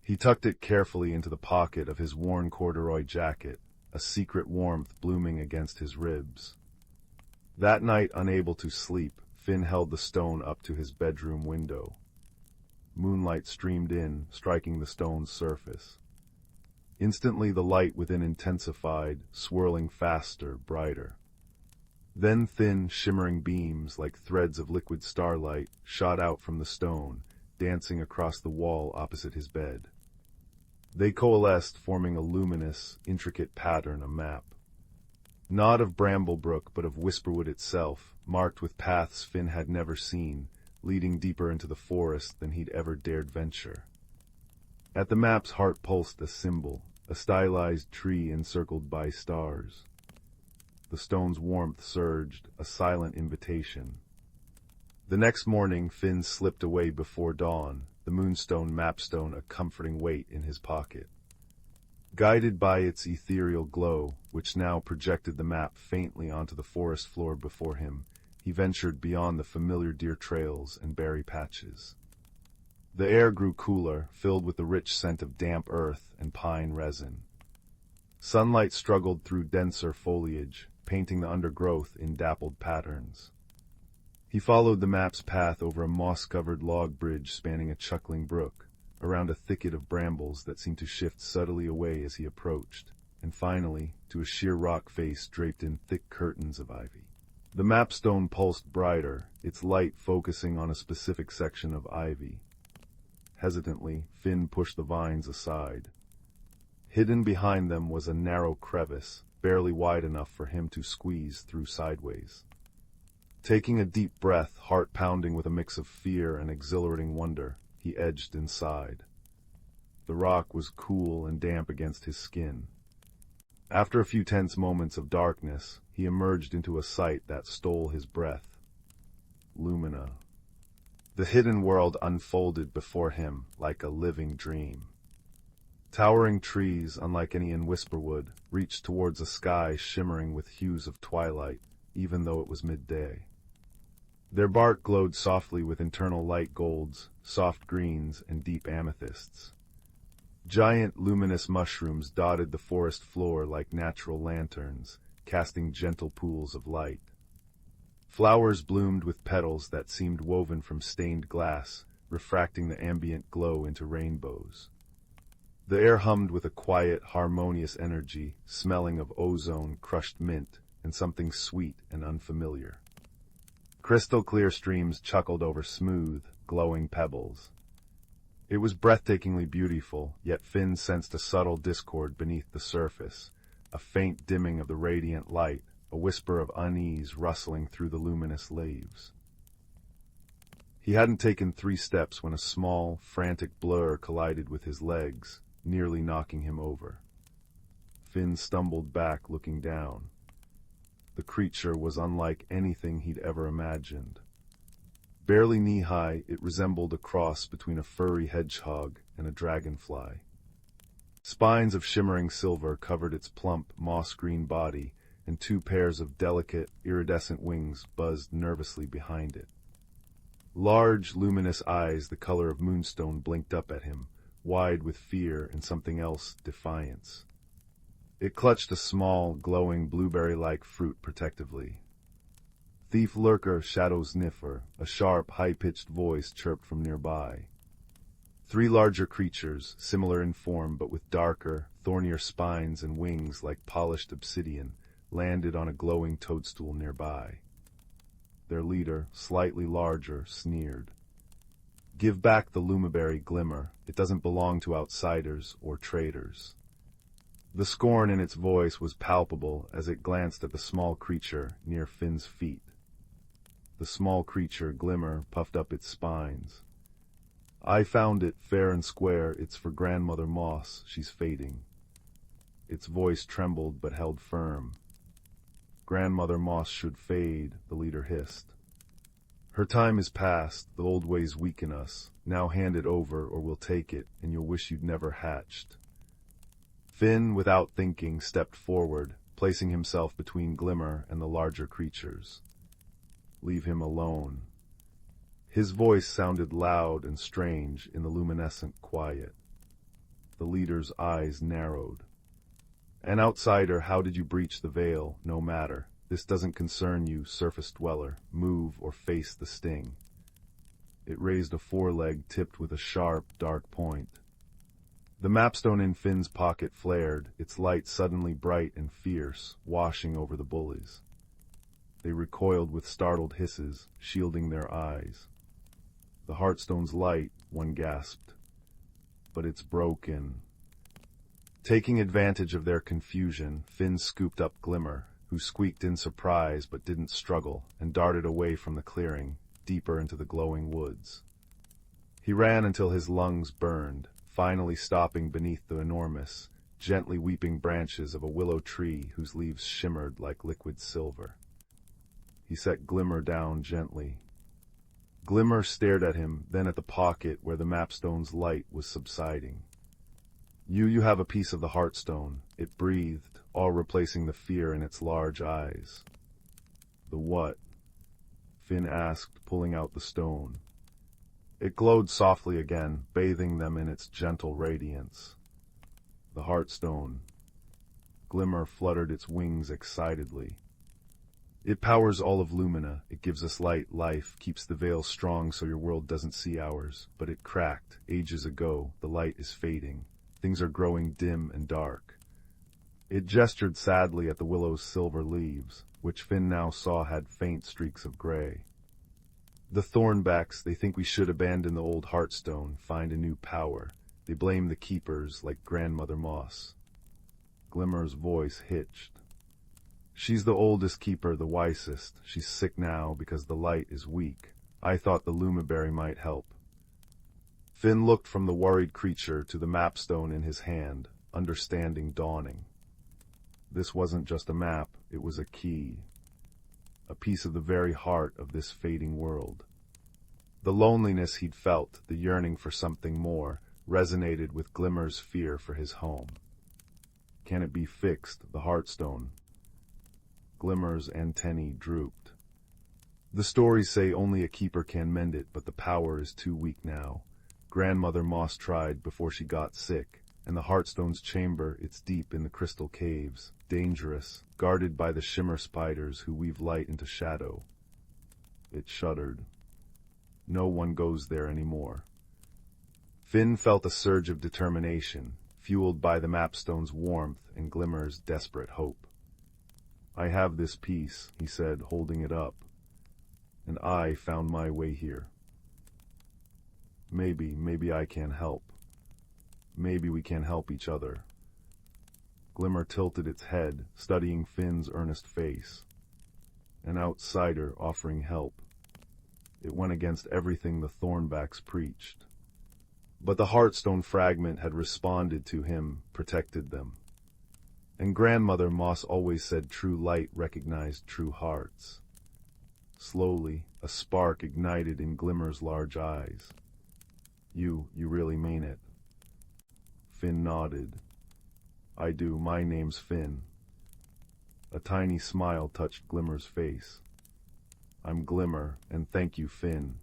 [SPEAKER 1] He tucked it carefully into the pocket of his worn corduroy jacket, a secret warmth blooming against his ribs. That night, unable to sleep, Finn held the stone up to his bedroom window. Moonlight streamed in, striking the stone's surface. Instantly the light within intensified, swirling faster, brighter. Then thin, shimmering beams, like threads of liquid starlight, shot out from the stone, dancing across the wall opposite his bed. They coalesced, forming a luminous, intricate pattern, a map. Not of Bramblebrook, but of Whisperwood itself, marked with paths Finn had never seen, leading deeper into the forest than he'd ever dared venture. At the map's heart pulsed a symbol, a stylized tree encircled by stars. The stone's warmth surged, a silent invitation. The next morning, Finn slipped away before dawn, the moonstone mapstone a comforting weight in his pocket. Guided by its ethereal glow, which now projected the map faintly onto the forest floor before him, he ventured beyond the familiar deer trails and berry patches. The air grew cooler, filled with the rich scent of damp earth and pine resin. Sunlight struggled through denser foliage, painting the undergrowth in dappled patterns. He followed the map's path over a moss-covered log bridge spanning a chuckling brook, around a thicket of brambles that seemed to shift subtly away as he approached, and finally, to a sheer rock face draped in thick curtains of ivy. The mapstone pulsed brighter, its light focusing on a specific section of ivy. Hesitantly, Finn pushed the vines aside. Hidden behind them was a narrow crevice, barely wide enough for him to squeeze through sideways. Taking a deep breath, heart pounding with a mix of fear and exhilarating wonder, he edged inside. The rock was cool and damp against his skin. After a few tense moments of darkness, he emerged into a sight that stole his breath. Lumina. The hidden world unfolded before him like a living dream. Towering trees, unlike any in Whisperwood, reached towards a sky shimmering with hues of twilight, even though it was midday. Their bark glowed softly with internal light golds, soft greens, and deep amethysts. Giant luminous mushrooms dotted the forest floor like natural lanterns, casting gentle pools of light. Flowers bloomed with petals that seemed woven from stained glass, refracting the ambient glow into rainbows. The air hummed with a quiet, harmonious energy, smelling of ozone, crushed mint, and something sweet and unfamiliar. Crystal-clear streams chuckled over smooth, glowing pebbles. It was breathtakingly beautiful, yet Finn sensed a subtle discord beneath the surface, a faint dimming of the radiant light, a whisper of unease rustling through the luminous leaves. He hadn't taken 3 steps when a small, frantic blur collided with his legs, nearly knocking him over. Finn stumbled back, looking down. The creature was unlike anything he'd ever imagined. Barely knee-high, it resembled a cross between a furry hedgehog and a dragonfly. Spines of shimmering silver covered its plump, moss-green body, and 2 pairs of delicate, iridescent wings buzzed nervously behind it. Large, luminous eyes the color of moonstone blinked up at him, wide with fear and something else, defiance. It clutched a small, glowing, blueberry-like fruit protectively. Thief lurker shadow sniffer, a sharp, high-pitched voice chirped from nearby. 3 larger creatures, similar in form but with darker, thornier spines and wings like polished obsidian, landed on a glowing toadstool nearby. Their leader, slightly larger, sneered. "Give back the lumeberry glimmer. It doesn't belong to outsiders or traitors." The scorn in its voice was palpable as it glanced at the small creature near Finn's feet. The small creature, Glimmer, puffed up its spines. "I found it fair and square. It's for Grandmother Moss. She's fading." Its voice trembled but held firm. "Grandmother Moss should fade," the leader hissed. "Her time is past. The old ways weaken us. Now hand it over or we'll take it, and you'll wish you'd never hatched." Finn, without thinking, stepped forward, placing himself between Glimmer and the larger creatures. "Leave him alone." His voice sounded loud and strange in the luminescent quiet. The leader's eyes narrowed. "An outsider, how did you breach the veil? No matter. This doesn't concern you, surface dweller. Move or face the sting." It raised a foreleg tipped with a sharp, dark point. The mapstone in Finn's pocket flared, its light suddenly bright and fierce, washing over the bullies. They recoiled with startled hisses, shielding their eyes. "The Heartstone's light," one gasped. "But it's broken." Taking advantage of their confusion, Finn scooped up Glimmer, who squeaked in surprise but didn't struggle, and darted away from the clearing, deeper into the glowing woods. He ran until his lungs burned, finally stopping beneath the enormous, gently weeping branches of a willow tree whose leaves shimmered like liquid silver. He set Glimmer down gently. Glimmer stared at him, then at the pocket where the mapstone's light was subsiding. You have a piece of the Heartstone," it breathed, all replacing the fear in its large eyes. "The what?" Finn asked, pulling out the stone. It glowed softly again, bathing them in its gentle radiance. "The Heartstone." Glimmer fluttered its wings excitedly. It powers all of Lumina. It gives us light, life, keeps the veil strong so your world doesn't see ours. But it cracked, ages ago. The light is fading. Things are growing dim and dark. It gestured sadly at the willow's silver leaves, which Finn now saw had faint streaks of gray. The Thornbacks, they think we should abandon the old Heartstone, find a new power. They blame the keepers, like Grandmother Moss. Glimmer's voice hitched. She's the oldest keeper, the wisest. She's sick now because the light is weak. I thought the Lumaberry might help. Finn looked from the worried creature to the mapstone in his hand, understanding dawning. This wasn't just a map, it was a key. A piece of the very heart of this fading world. The loneliness he'd felt, the yearning for something more, resonated with Glimmer's fear for his home. Can it be fixed, the Heartstone? Glimmer's antennae drooped. The stories say only a keeper can mend it, but the power is too weak now. Grandmother Moss tried before she got sick, and the Heartstone's chamber, it's deep in the crystal caves, dangerous, guarded by the shimmer spiders who weave light into shadow. It shuddered. No one goes there anymore. Finn felt a surge of determination, fueled by the mapstone's warmth and Glimmer's desperate hope. I have this piece, he said, holding it up, and I found my way here. Maybe I can help. Maybe we can help each other. Glimmer tilted its head, studying Finn's earnest face. An outsider offering help. It went against everything the Thornbacks preached. But the Heartstone fragment had responded to him, protected them. And Grandmother Moss always said true light recognized true hearts. Slowly, a spark ignited in Glimmer's large eyes. You really mean it? Finn nodded. I do, my name's Finn. A tiny smile touched Glimmer's face. I'm Glimmer, and thank you, Finn.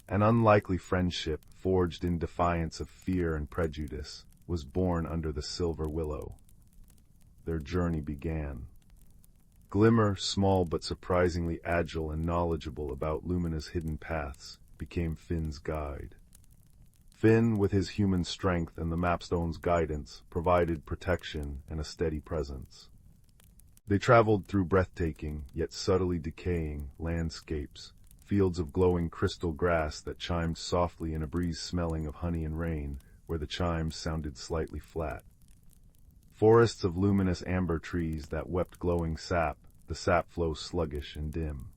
[SPEAKER 1] An unlikely friendship, forged in defiance of fear and prejudice, was born under the silver willow. Their journey began. Glimmer, small but surprisingly agile and knowledgeable about Lumina's hidden paths, became Finn's guide. Finn, with his human strength and the mapstone's guidance, provided protection and a steady presence. They traveled through breathtaking, yet subtly decaying, landscapes, fields of glowing crystal grass that chimed softly in a breeze smelling of honey and rain, where the chimes sounded slightly flat. Forests of luminous amber trees that wept glowing sap, the sap flow sluggish and dim.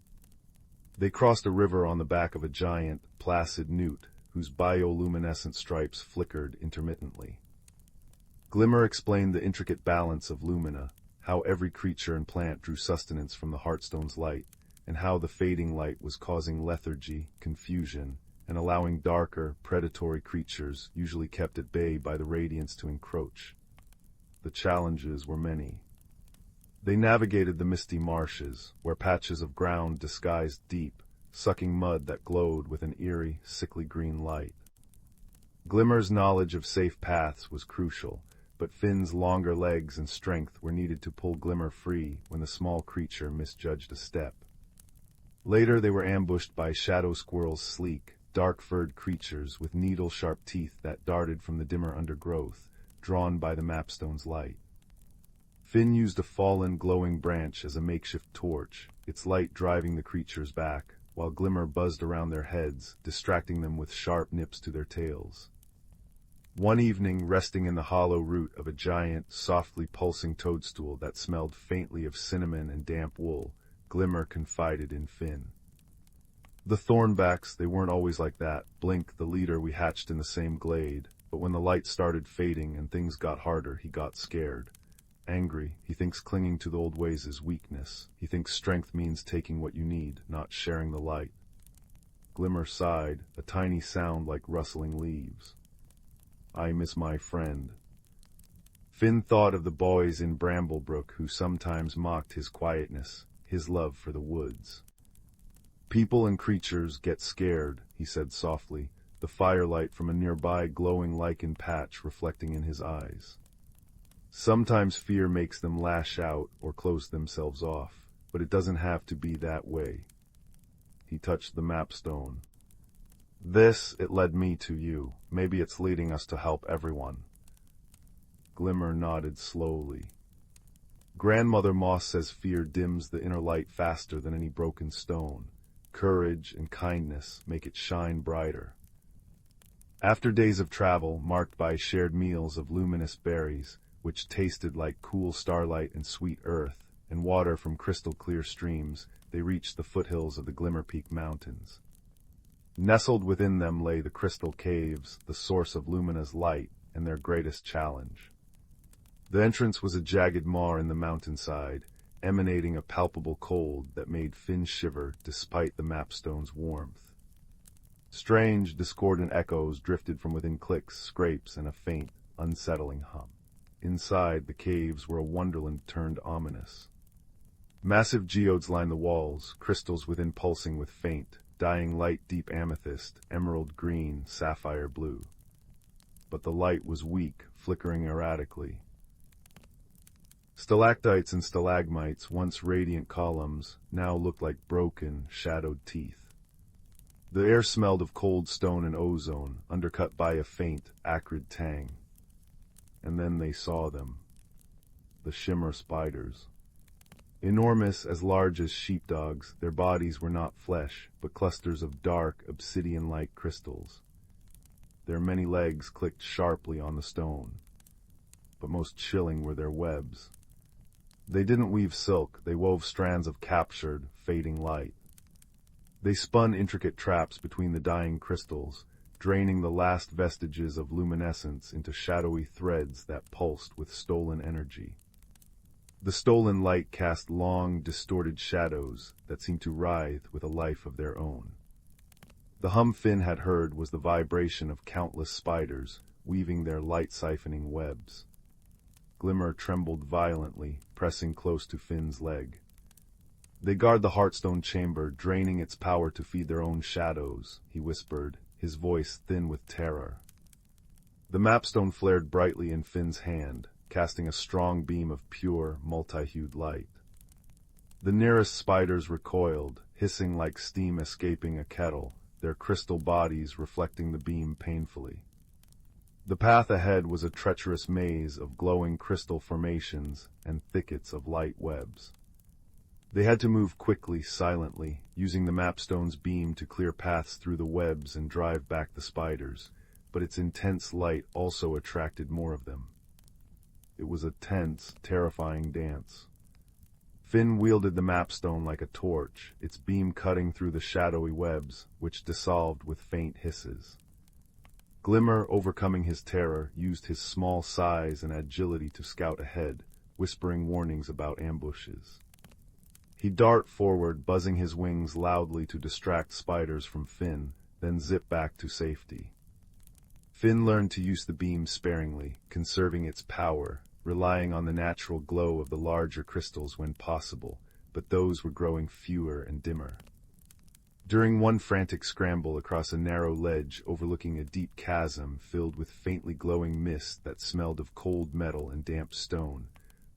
[SPEAKER 1] They crossed a river on the back of a giant, placid newt, whose bioluminescent stripes flickered intermittently. Glimmer explained the intricate balance of Lumina, how every creature and plant drew sustenance from the Heartstone's light, and how the fading light was causing lethargy, confusion, and allowing darker, predatory creatures, usually kept at bay by the radiance, to encroach. The challenges were many. They navigated the misty marshes, where patches of ground disguised deep, sucking mud that glowed with an eerie, sickly green light. Glimmer's knowledge of safe paths was crucial, but Finn's longer legs and strength were needed to pull Glimmer free when the small creature misjudged a step. Later they were ambushed by shadow squirrels, sleek, dark-furred creatures with needle-sharp teeth that darted from the dimmer undergrowth, drawn by the mapstone's light. Finn used a fallen, glowing branch as a makeshift torch, its light driving the creatures back, while Glimmer buzzed around their heads, distracting them with sharp nips to their tails. One evening, resting in the hollow root of a giant, softly pulsing toadstool that smelled faintly of cinnamon and damp wool, Glimmer confided in Finn. The Thornbacks, they weren't always like that. Blink, the leader, we hatched in the same glade, but when the light started fading and things got harder, he got scared. Angry, he thinks clinging to the old ways is weakness. He thinks strength means taking what you need, not sharing the light. Glimmer sighed, a tiny sound like rustling leaves. I miss my friend. Finn thought of the boys in Bramblebrook who sometimes mocked his quietness, his love for the woods. People and creatures get scared, he said softly, the firelight from a nearby glowing lichen patch reflecting in his eyes. Sometimes fear makes them lash out or close themselves off, but it doesn't have to be that way. He touched the mapstone. It led me to you. Maybe it's leading us to help everyone. Glimmer nodded slowly. Grandmother Moss says fear dims the inner light faster than any broken stone. Courage and kindness make it shine brighter. After days of travel, marked by shared meals of luminous berries, which tasted like cool starlight and sweet earth, and water from crystal-clear streams, they reached the foothills of the Glimmerpeak Mountains. Nestled within them lay the crystal caves, the source of Lumina's light, and their greatest challenge. The entrance was a jagged maw in the mountainside, emanating a palpable cold that made Finn shiver despite the mapstone's warmth. Strange, discordant echoes drifted from within clicks, scrapes, and a faint, unsettling hum. Inside, the caves were a wonderland turned ominous. Massive geodes lined the walls, crystals within pulsing with faint, dying light deep amethyst, emerald green, sapphire blue. But the light was weak, flickering erratically. Stalactites and stalagmites, once radiant columns, now looked like broken, shadowed teeth. The air smelled of cold stone and ozone, undercut by a faint, acrid tang. And then they saw them. The shimmer spiders. Enormous, as large as sheepdogs, their bodies were not flesh, but clusters of dark, obsidian-like crystals. Their many legs clicked sharply on the stone. But most chilling were their webs. They didn't weave silk, they wove strands of captured, fading light. They spun intricate traps between the dying crystals, draining the last vestiges of luminescence into shadowy threads that pulsed with stolen energy. The stolen light cast long, distorted shadows that seemed to writhe with a life of their own. The hum Finn had heard was the vibration of countless spiders, weaving their light-siphoning webs. Glimmer trembled violently, pressing close to Finn's leg. They guard the Heartstone chamber, draining its power to feed their own shadows, he whispered, his voice thin with terror. The mapstone flared brightly in Finn's hand, casting a strong beam of pure, multi-hued light. The nearest spiders recoiled, hissing like steam escaping a kettle, their crystal bodies reflecting the beam painfully. The path ahead was a treacherous maze of glowing crystal formations and thickets of light webs. They had to move quickly, silently, using the mapstone's beam to clear paths through the webs and drive back the spiders, but its intense light also attracted more of them. It was a tense, terrifying dance. Finn wielded the mapstone like a torch, its beam cutting through the shadowy webs, which dissolved with faint hisses. Glimmer, overcoming his terror, used his small size and agility to scout ahead, whispering warnings about ambushes. He'd dart forward, buzzing his wings loudly to distract spiders from Finn, then zip back to safety. Finn learned to use the beam sparingly, conserving its power, relying on the natural glow of the larger crystals when possible, but those were growing fewer and dimmer. During one frantic scramble across a narrow ledge overlooking a deep chasm filled with faintly glowing mist that smelled of cold metal and damp stone,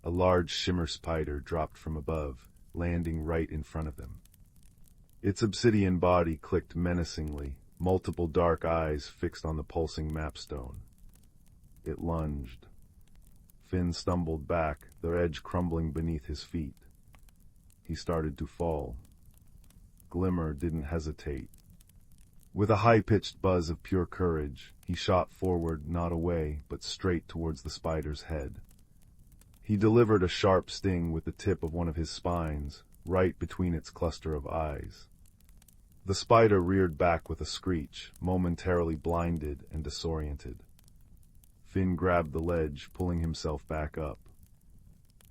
[SPEAKER 1] a large shimmer spider dropped from above, landing right in front of them. Its obsidian body clicked menacingly, multiple dark eyes fixed on the pulsing mapstone. It lunged. Finn stumbled back, the edge crumbling beneath his feet. He started to fall. Glimmer didn't hesitate. With a high-pitched buzz of pure courage, he shot forward, not away, but straight towards the spider's head. He delivered a sharp sting with the tip of one of his spines, right between its cluster of eyes. The spider reared back with a screech, momentarily blinded and disoriented. Finn grabbed the ledge, pulling himself back up.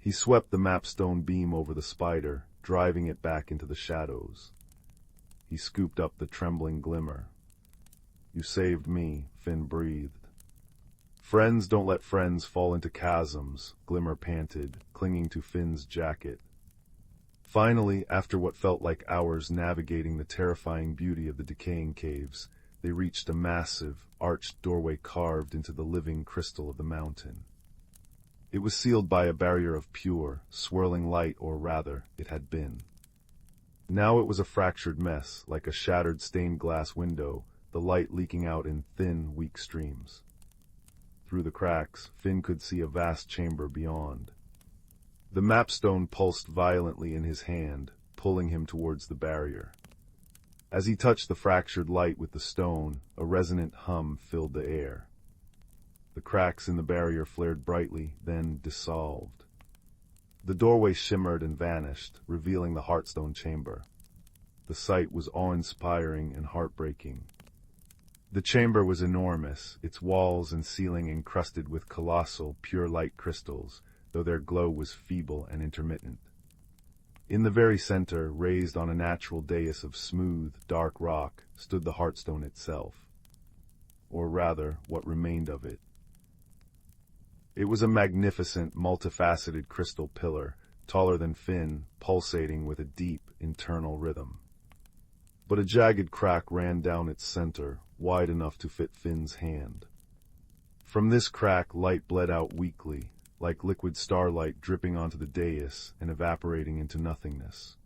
[SPEAKER 1] He swept the mapstone beam over the spider, driving it back into the shadows. He scooped up the trembling Glimmer. "You saved me," Finn breathed. "Friends don't let friends fall into chasms," Glimmer panted, clinging to Finn's jacket. Finally, after what felt like hours navigating the terrifying beauty of the decaying caves, they reached a massive, arched doorway carved into the living crystal of the mountain. It was sealed by a barrier of pure, swirling light, or rather, it had been. Now it was a fractured mess, like a shattered stained glass window, the light leaking out in thin, weak streams. Through the cracks, Finn could see a vast chamber beyond. The mapstone pulsed violently in his hand, pulling him towards the barrier. As he touched the fractured light with the stone, a resonant hum filled the air. The cracks in the barrier flared brightly, then dissolved. The doorway shimmered and vanished, revealing the Heartstone chamber. The sight was awe-inspiring and heartbreaking. The chamber was enormous, its walls and ceiling encrusted with colossal, pure light crystals, though their glow was feeble and intermittent. In the very center, raised on a natural dais of smooth, dark rock, stood the Heartstone itself. Or rather, what remained of it. It was a magnificent, multifaceted crystal pillar, taller than Finn, pulsating with a deep, internal rhythm. But a jagged crack ran down its center, wide enough to fit Finn's hand. From this crack, light bled out weakly, like liquid starlight dripping onto the dais and evaporating into nothingness.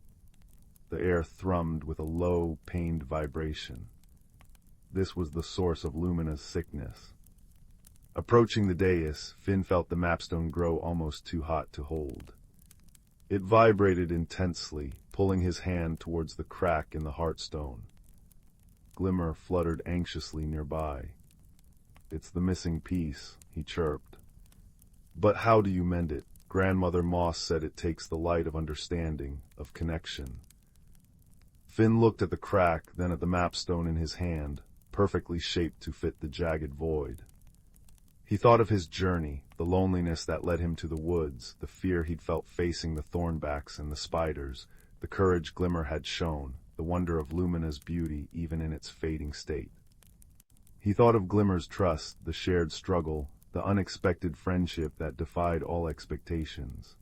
[SPEAKER 1] The air thrummed with a low, pained vibration. This was the source of Lumina's sickness. Approaching the dais, Finn felt the mapstone grow almost too hot to hold. It vibrated intensely, pulling his hand towards the crack in the Heartstone. Glimmer fluttered anxiously nearby. "It's the missing piece," he chirped. "But how do you mend it?" Grandmother Moss said it takes the light of understanding, of connection. Finn looked at the crack, then at the mapstone in his hand, perfectly shaped to fit the jagged void. He thought of his journey, the loneliness that led him to the woods, the fear he'd felt facing the thornbacks and the spiders, the courage Glimmer had shown, the wonder of Lumina's beauty even in its fading state. He thought of Glimmer's trust, the shared struggle, the unexpected friendship that defied all expectations.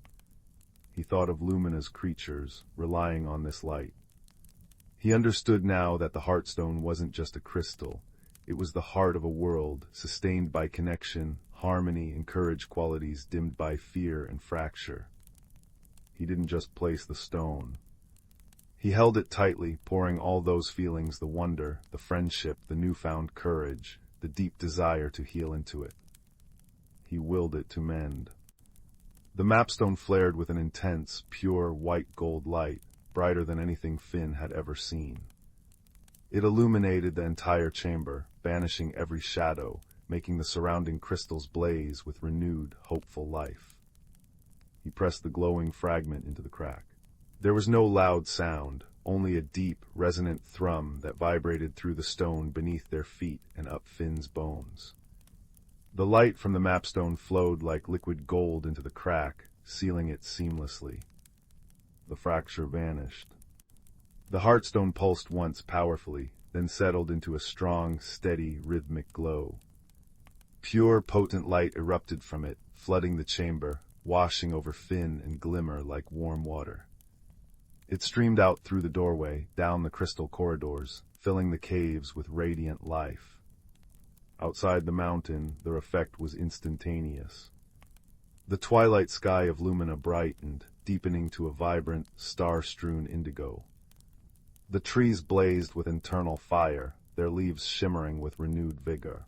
[SPEAKER 1] He thought of Lumina's creatures, relying on this light. He understood now that the Heartstone wasn't just a crystal. It was the heart of a world, sustained by connection, harmony, and courage, qualities dimmed by fear and fracture. He didn't just place the stone. He held it tightly, pouring all those feelings, the wonder, the friendship, the newfound courage, the deep desire to heal into it. He willed it to mend. The mapstone flared with an intense, pure, white gold light, brighter than anything Finn had ever seen. It illuminated the entire chamber, banishing every shadow, making the surrounding crystals blaze with renewed, hopeful life. He pressed the glowing fragment into the crack. There was no loud sound, only a deep, resonant thrum that vibrated through the stone beneath their feet and up Finn's bones. The light from the mapstone flowed like liquid gold into the crack, sealing it seamlessly. The fracture vanished. The Heartstone pulsed once powerfully, then settled into a strong, steady, rhythmic glow. Pure, potent light erupted from it, flooding the chamber, washing over Finn and Glimmer like warm water. It streamed out through the doorway, down the crystal corridors, filling the caves with radiant life. Outside the mountain, their effect was instantaneous. The twilight sky of Lumina brightened, deepening to a vibrant, star-strewn indigo. The trees blazed with internal fire, their leaves shimmering with renewed vigor.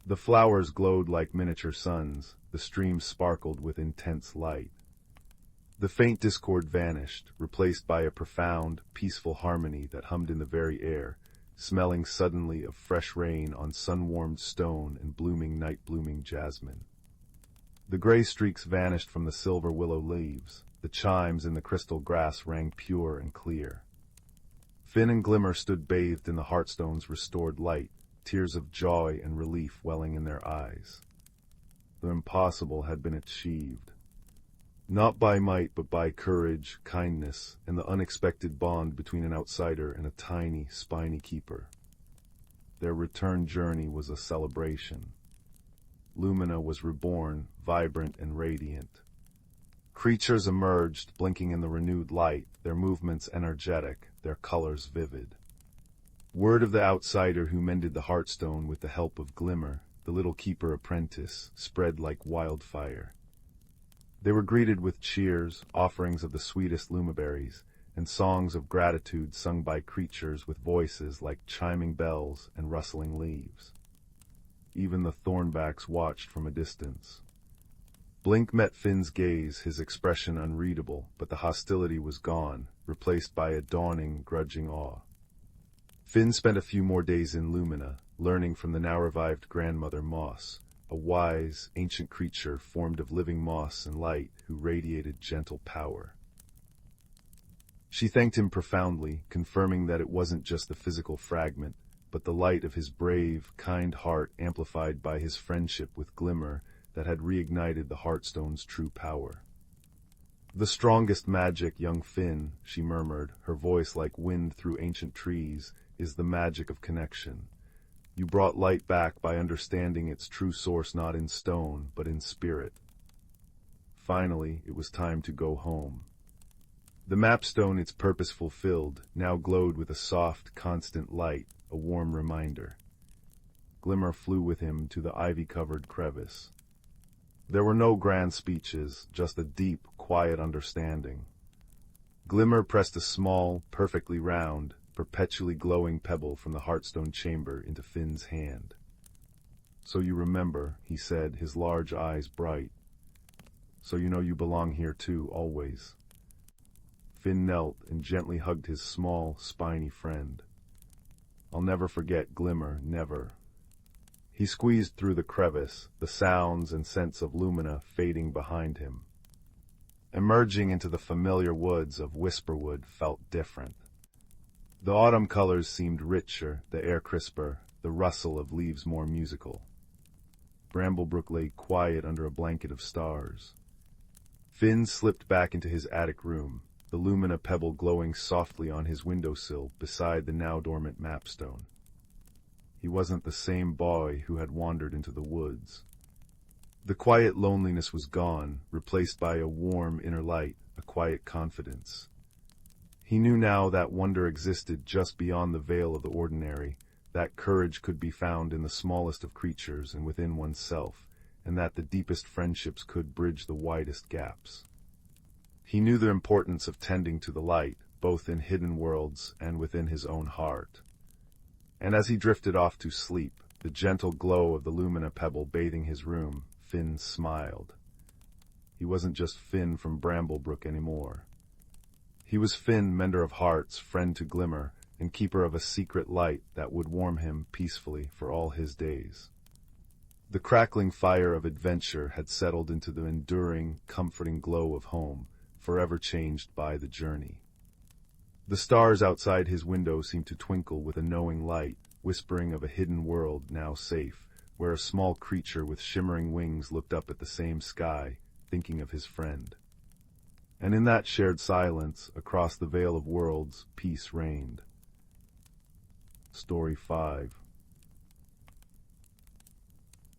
[SPEAKER 1] The flowers glowed like miniature suns, the streams sparkled with intense light. The faint discord vanished, replaced by a profound, peaceful harmony that hummed in the very air, smelling suddenly of fresh rain on sun-warmed stone and blooming night-blooming jasmine. The gray streaks vanished from the silver willow leaves, the chimes in the crystal grass rang pure and clear. Finn and Glimmer stood bathed in the Heartstone's restored light, tears of joy and relief welling in their eyes. The impossible had been achieved. Not by might, but by courage, kindness, and the unexpected bond between an outsider and a tiny, spiny keeper. Their return journey was a celebration. Lumina was reborn, vibrant and radiant. Creatures emerged, blinking in the renewed light, their movements energetic, their colors vivid. Word of the outsider who mended the Heartstone with the help of Glimmer, the little keeper apprentice, spread like wildfire. They were greeted with cheers, offerings of the sweetest lumeberries, and songs of gratitude sung by creatures with voices like chiming bells and rustling leaves. Even the thornbacks watched from a distance. Blink met Finn's gaze, his expression unreadable, but the hostility was gone, replaced by a dawning, grudging awe. Finn spent a few more days in Lumina, learning from the now-revived grandmother Moss, a wise, ancient creature formed of living moss and light who radiated gentle power. She thanked him profoundly, confirming that it wasn't just the physical fragment, but the light of his brave, kind heart amplified by his friendship with Glimmer that had reignited the Heartstone's true power. "The strongest magic, young Finn," she murmured, her voice like wind through ancient trees, "is the magic of connection. You brought light back by understanding its true source not in stone, but in spirit." Finally, it was time to go home. The mapstone, its purpose fulfilled, now glowed with a soft, constant light, a warm reminder. Glimmer flew with him to the ivy-covered crevice. There were no grand speeches, just a deep, quiet understanding. Glimmer pressed a small, perfectly round, perpetually glowing pebble from the Heartstone chamber into Finn's hand. "So you remember," he said, his large eyes bright. "So you know you belong here too, always." Finn knelt and gently hugged his small, spiny friend. "I'll never forget Glimmer, never." He squeezed through the crevice, the sounds and scents of Lumina fading behind him. Emerging into the familiar woods of Whisperwood felt different. The autumn colors seemed richer, the air crisper, the rustle of leaves more musical. Bramblebrook lay quiet under a blanket of stars. Finn slipped back into his attic room, the Lumina pebble glowing softly on his windowsill beside the now-dormant mapstone. He wasn't the same boy who had wandered into the woods. The quiet loneliness was gone, replaced by a warm inner light, a quiet confidence. He knew now that wonder existed just beyond the veil of the ordinary, that courage could be found in the smallest of creatures and within oneself, and that the deepest friendships could bridge the widest gaps. He knew the importance of tending to the light, both in hidden worlds and within his own heart. And as he drifted off to sleep, the gentle glow of the Lumina pebble bathing his room, Finn smiled. He wasn't just Finn from Bramblebrook anymore. He was Finn, mender of hearts, friend to Glimmer, and keeper of a secret light that would warm him peacefully for all his days. The crackling fire of adventure had settled into the enduring, comforting glow of home, forever changed by the journey. The stars outside his window seemed to twinkle with a knowing light, whispering of a hidden world now safe, where a small creature with shimmering wings looked up at the same sky, thinking of his friend. And in that shared silence, across the veil of worlds, peace reigned. Story 5.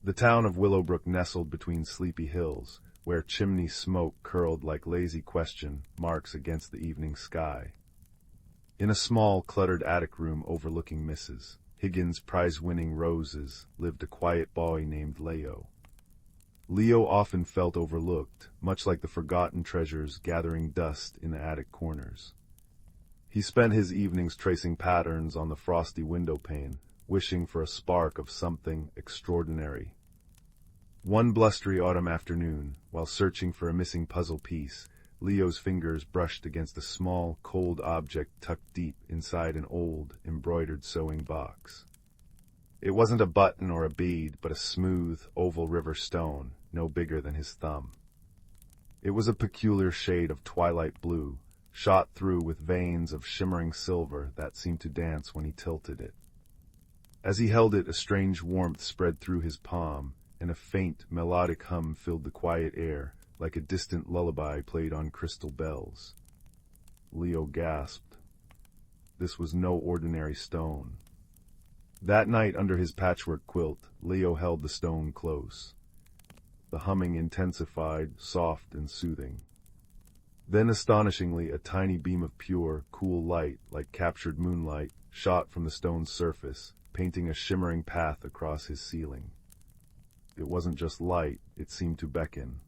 [SPEAKER 1] The town of Willowbrook nestled between sleepy hills, where chimney smoke curled like lazy question marks against the evening sky. In a small, cluttered attic room overlooking Mrs. Higgins' prize-winning roses lived a quiet boy named Leo. Leo often felt overlooked, much like the forgotten treasures gathering dust in the attic corners. He spent his evenings tracing patterns on the frosty windowpane, wishing for a spark of something extraordinary. One blustery autumn afternoon, while searching for a missing puzzle piece, Leo's fingers brushed against a small, cold object tucked deep inside an old, embroidered sewing box. It wasn't a button or a bead, but a smooth, oval river stone, no bigger than his thumb. It was a peculiar shade of twilight blue, shot through with veins of shimmering silver that seemed to dance when he tilted it. As he held it, a strange warmth spread through his palm, and a faint, melodic hum filled the quiet air, like a distant lullaby played on crystal bells. Leo gasped. This was no ordinary stone. That night, under his patchwork quilt, Leo held the stone close. The humming intensified, soft and soothing. Then, astonishingly, a tiny beam of pure, cool light, like captured moonlight, shot from the stone's surface, painting a shimmering path across his ceiling. It wasn't just light, it seemed to beckon.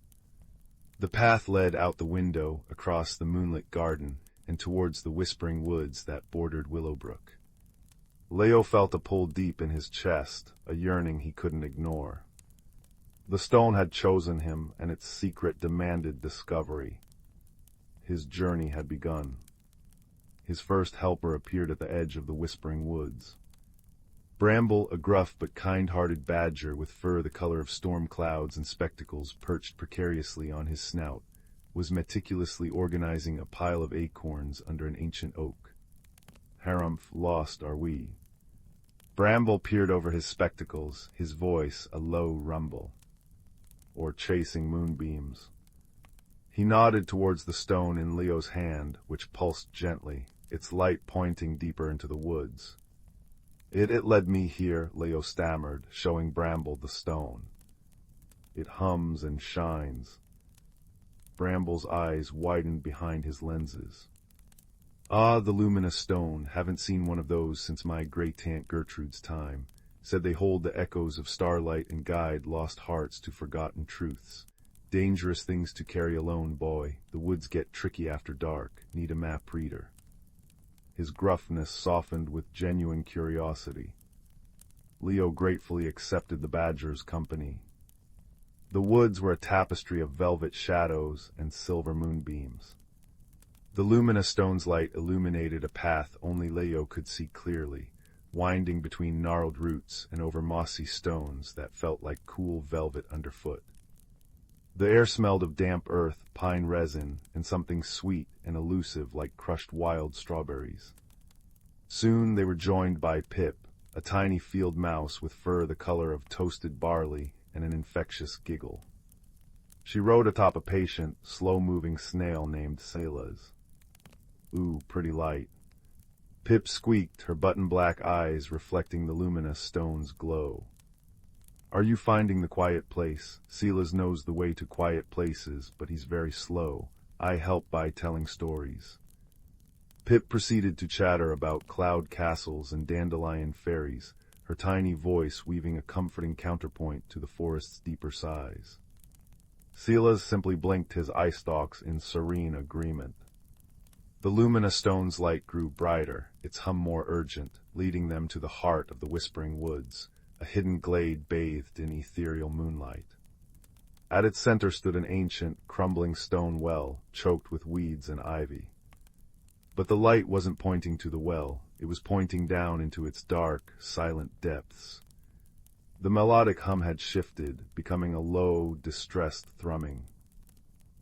[SPEAKER 1] The path led out the window, across the moonlit garden, and towards the whispering woods that bordered Willowbrook. Leo felt a pull deep in his chest, a yearning he couldn't ignore. The stone had chosen him, and its secret demanded discovery. His journey had begun. His first helper appeared at the edge of the whispering woods. Bramble, a gruff but kind-hearted badger with fur the color of storm clouds and spectacles perched precariously on his snout, was meticulously organizing a pile of acorns under an ancient oak. Harumph, lost are we. Bramble peered over his spectacles, his voice a low rumble. Or chasing moonbeams. He nodded towards the stone in Leo's hand, which pulsed gently, its light pointing deeper into the woods. It led me here, Leo stammered, showing Bramble the stone. It hums and shines. Bramble's eyes widened behind his lenses. Ah, the luminous stone, haven't seen one of those since my great-aunt Gertrude's time. Said they hold the echoes of starlight and guide lost hearts to forgotten truths. Dangerous things to carry alone, boy. The woods get tricky after dark. Need a map reader. His gruffness softened with genuine curiosity. Leo gratefully accepted the badger's company. The woods were a tapestry of velvet shadows and silver moonbeams. The luminous stone's light illuminated a path only Leo could see clearly, winding between gnarled roots and over mossy stones that felt like cool velvet underfoot. The air smelled of damp earth, pine resin, and something sweet and elusive like crushed wild strawberries. Soon they were joined by Pip, a tiny field mouse with fur the color of toasted barley and an infectious giggle. She rode atop a patient, slow-moving snail named Selah's. Ooh, pretty light. Pip squeaked, her button-black eyes reflecting the luminous stone's glow. Are you finding the quiet place? Silas knows the way to quiet places, but he's very slow. I help by telling stories. Pip proceeded to chatter about cloud castles and dandelion fairies, her tiny voice weaving a comforting counterpoint to the forest's deeper sighs. Silas simply blinked his eye stalks in serene agreement. The luminous stone's light grew brighter, its hum more urgent, leading them to the heart of the whispering woods, a hidden glade bathed in ethereal moonlight. At its center stood an ancient, crumbling stone well, choked with weeds and ivy. But the light wasn't pointing to the well, it was pointing down into its dark, silent depths. The melodic hum had shifted, becoming a low, distressed thrumming.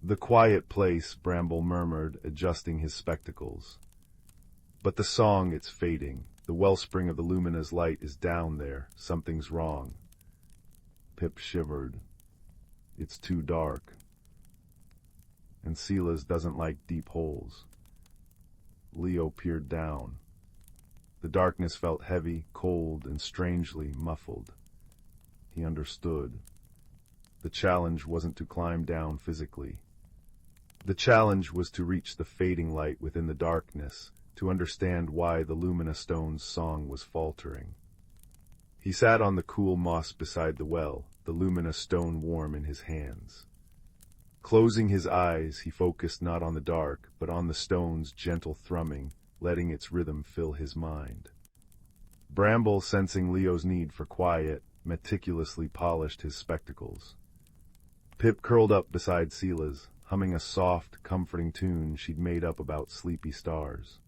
[SPEAKER 1] The quiet place, Bramble murmured, adjusting his spectacles. But the song, it's fading. The wellspring of the luminous light is down there. Something's wrong. Pip shivered. It's too dark. And Silas doesn't like deep holes. Leo peered down. The darkness felt heavy, cold, and strangely muffled. He understood. The challenge wasn't to climb down physically. The challenge was to reach the fading light within the darkness, to understand why the luminous stone's song was faltering. He sat on the cool moss beside the well, the luminous stone warm in his hands. Closing his eyes, he focused not on the dark, but on the stone's gentle thrumming, letting its rhythm fill his mind. Bramble, sensing Leo's need for quiet, meticulously polished his spectacles. Pip curled up beside Silas, humming a soft, comforting tune she'd made up about sleepy stars.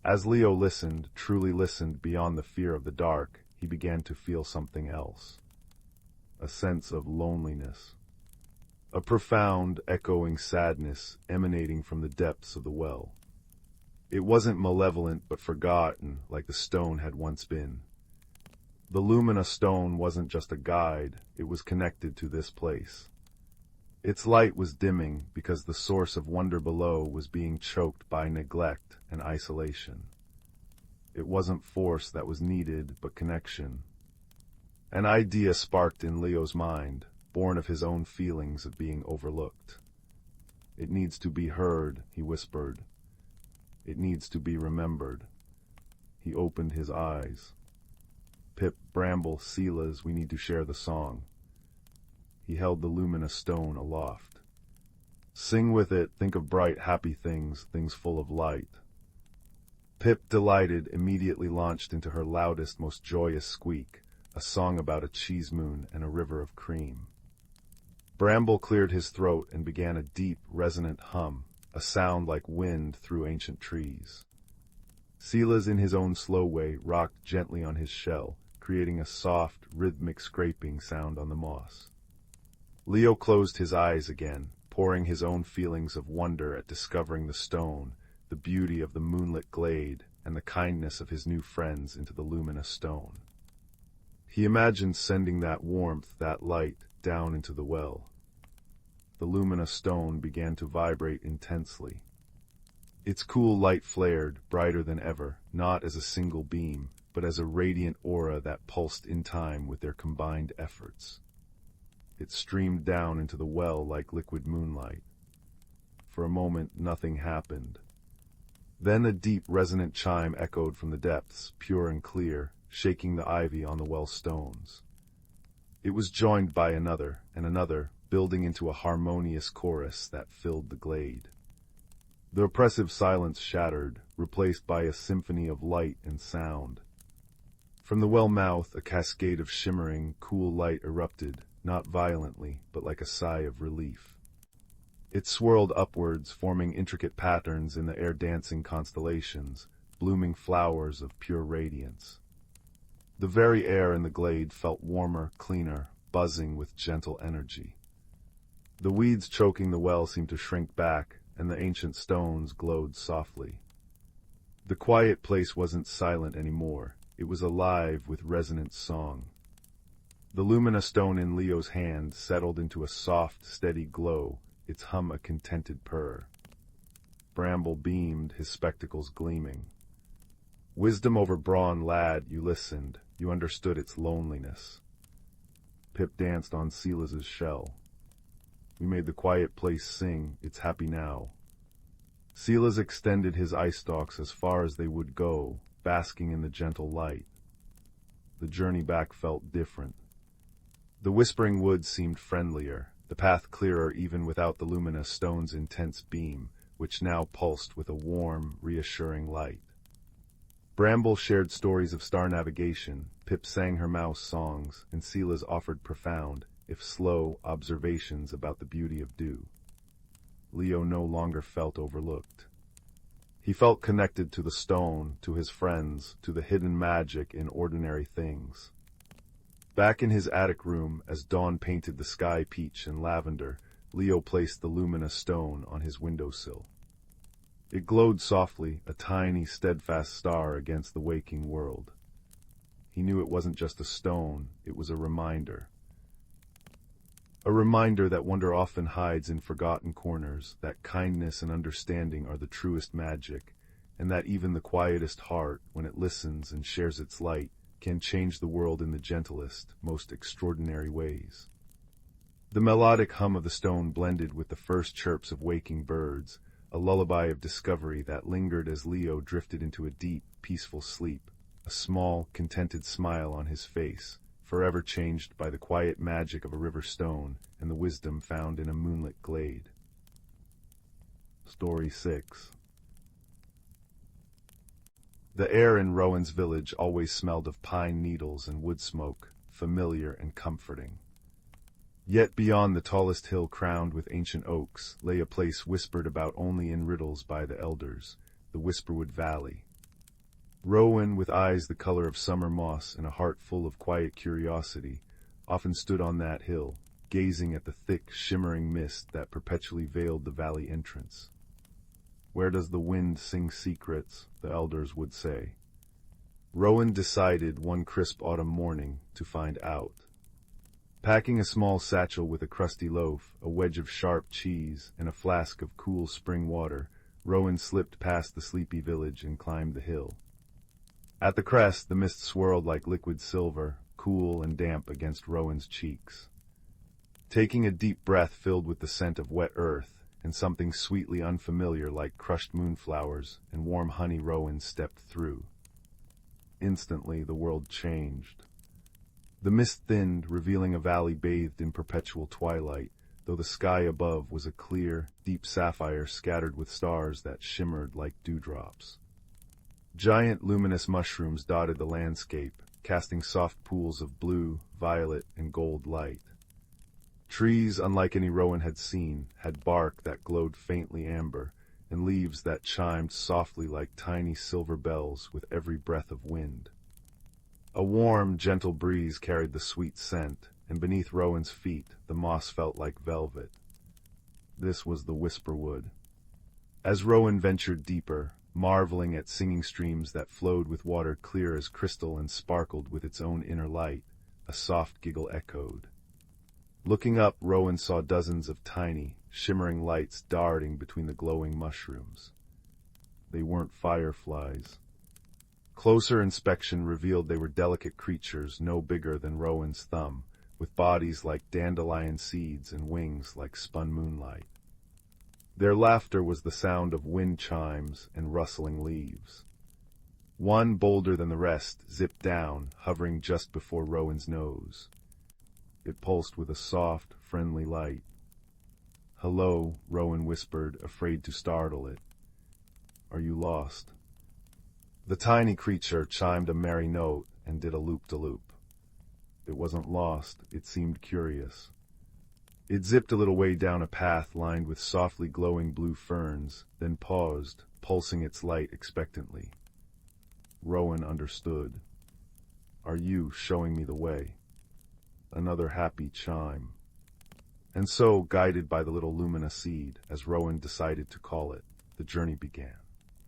[SPEAKER 1] As Leo listened, truly listened beyond the fear of the dark, he began to feel something else. A sense of loneliness. A profound, echoing sadness emanating from the depths of the well. It wasn't malevolent but forgotten, like the stone had once been. The luminous stone wasn't just a guide, it was connected to this place. Its light was dimming because the source of wonder below was being choked by neglect and isolation. It wasn't force that was needed, but connection. An idea sparked in Leo's mind, born of his own feelings of being overlooked. It needs to be heard, he whispered. It needs to be remembered. He opened his eyes. Pip, Bramble, Silas, we need to share the song. He held the luminous stone aloft. Sing with it, think of bright, happy things, things full of light. Pip, delighted, immediately launched into her loudest, most joyous squeak, a song about a cheese moon and a river of cream. Bramble cleared his throat and began a deep, resonant hum, a sound like wind through ancient trees. Silas, in his own slow way, rocked gently on his shell, creating a soft, rhythmic scraping sound on the moss. Leo closed his eyes again, pouring his own feelings of wonder at discovering the stone, the beauty of the moonlit glade, and the kindness of his new friends into the luminous stone. He imagined sending that warmth, that light, down into the well. The luminous stone began to vibrate intensely. Its cool light flared, brighter than ever, not as a single beam, but as a radiant aura that pulsed in time with their combined efforts. It streamed down into the well like liquid moonlight. For a moment, nothing happened. Then a deep, resonant chime echoed from the depths, pure and clear, shaking the ivy on the well stones. It was joined by another, and another, building into a harmonious chorus that filled the glade. The oppressive silence shattered, replaced by a symphony of light and sound. From the well mouth, a cascade of shimmering, cool light erupted, not violently, but like a sigh of relief. It swirled upwards, forming intricate patterns in the air-dancing constellations, blooming flowers of pure radiance. The very air in the glade felt warmer, cleaner, buzzing with gentle energy. The weeds choking the well seemed to shrink back, and the ancient stones glowed softly. The quiet place wasn't silent anymore. It was alive with resonant song. The luminous stone in Leo's hand settled into a soft, steady glow, its hum a contented purr. Bramble beamed, his spectacles gleaming. Wisdom over brawn, lad, you listened, you understood its loneliness. Pip danced on Silas's shell. We made the quiet place sing, it's happy now. Silas extended his eye stalks as far as they would go, basking in the gentle light. The journey back felt different. The whispering woods seemed friendlier, the path clearer even without the luminous stone's intense beam, which now pulsed with a warm, reassuring light. Bramble shared stories of star navigation, Pip sang her mouse songs, and Silas offered profound, if slow, observations about the beauty of dew. Leo no longer felt overlooked. He felt connected to the stone, to his friends, to the hidden magic in ordinary things. Back in his attic room, as dawn painted the sky peach and lavender, Leo placed the luminous stone on his windowsill. It glowed softly, a tiny, steadfast star against the waking world. He knew it wasn't just a stone, it was a reminder. A reminder that wonder often hides in forgotten corners, that kindness and understanding are the truest magic, and that even the quietest heart, when it listens and shares its light, can change the world in the gentlest, most extraordinary ways. The melodic hum of the stone blended with the first chirps of waking birds, a lullaby of discovery that lingered as Leo drifted into a deep, peaceful sleep, a small, contented smile on his face, forever changed by the quiet magic of a river stone and the wisdom found in a moonlit glade. Story 6. The air in Rowan's village always smelled of pine needles and wood smoke, familiar and comforting. Yet beyond the tallest hill crowned with ancient oaks lay a place whispered about only in riddles by the elders, the Whisperwood Valley. Rowan, with eyes the color of summer moss and a heart full of quiet curiosity, often stood on that hill, gazing at the thick, shimmering mist that perpetually veiled the valley entrance. Where does the wind sing secrets, the elders would say. Rowan decided one crisp autumn morning to find out. Packing a small satchel with a crusty loaf, a wedge of sharp cheese, and a flask of cool spring water, Rowan slipped past the sleepy village and climbed the hill. At the crest, the mist swirled like liquid silver, cool and damp against Rowan's cheeks. Taking a deep breath filled with the scent of wet earth, and something sweetly unfamiliar like crushed moonflowers and warm honey, Rowan stepped through. Instantly, the world changed. The mist thinned, revealing a valley bathed in perpetual twilight, though the sky above was a clear, deep sapphire scattered with stars that shimmered like dewdrops. Giant luminous mushrooms dotted the landscape, casting soft pools of blue, violet, and gold light. Trees, unlike any Rowan had seen, had bark that glowed faintly amber, and leaves that chimed softly like tiny silver bells with every breath of wind. A warm, gentle breeze carried the sweet scent, and beneath Rowan's feet the moss felt like velvet. This was the Whisperwood. As Rowan ventured deeper, marveling at singing streams that flowed with water clear as crystal and sparkled with its own inner light, a soft giggle echoed. Looking up, Rowan saw dozens of tiny, shimmering lights darting between the glowing mushrooms. They weren't fireflies. Closer inspection revealed they were delicate creatures no bigger than Rowan's thumb, with bodies like dandelion seeds and wings like spun moonlight. Their laughter was the sound of wind chimes and rustling leaves. One, bolder than the rest, zipped down, hovering just before Rowan's nose. It pulsed with a soft, friendly light. "Hello," Rowan whispered, afraid to startle it. "Are you lost?" The tiny creature chimed a merry note and did a loop-de-loop. It wasn't lost, it seemed curious. It zipped a little way down a path lined with softly glowing blue ferns, then paused, pulsing its light expectantly. Rowan understood. "Are you showing me the way?" Another happy chime. And so, guided by the little lumina seed, as Rowan decided to call it, the journey began.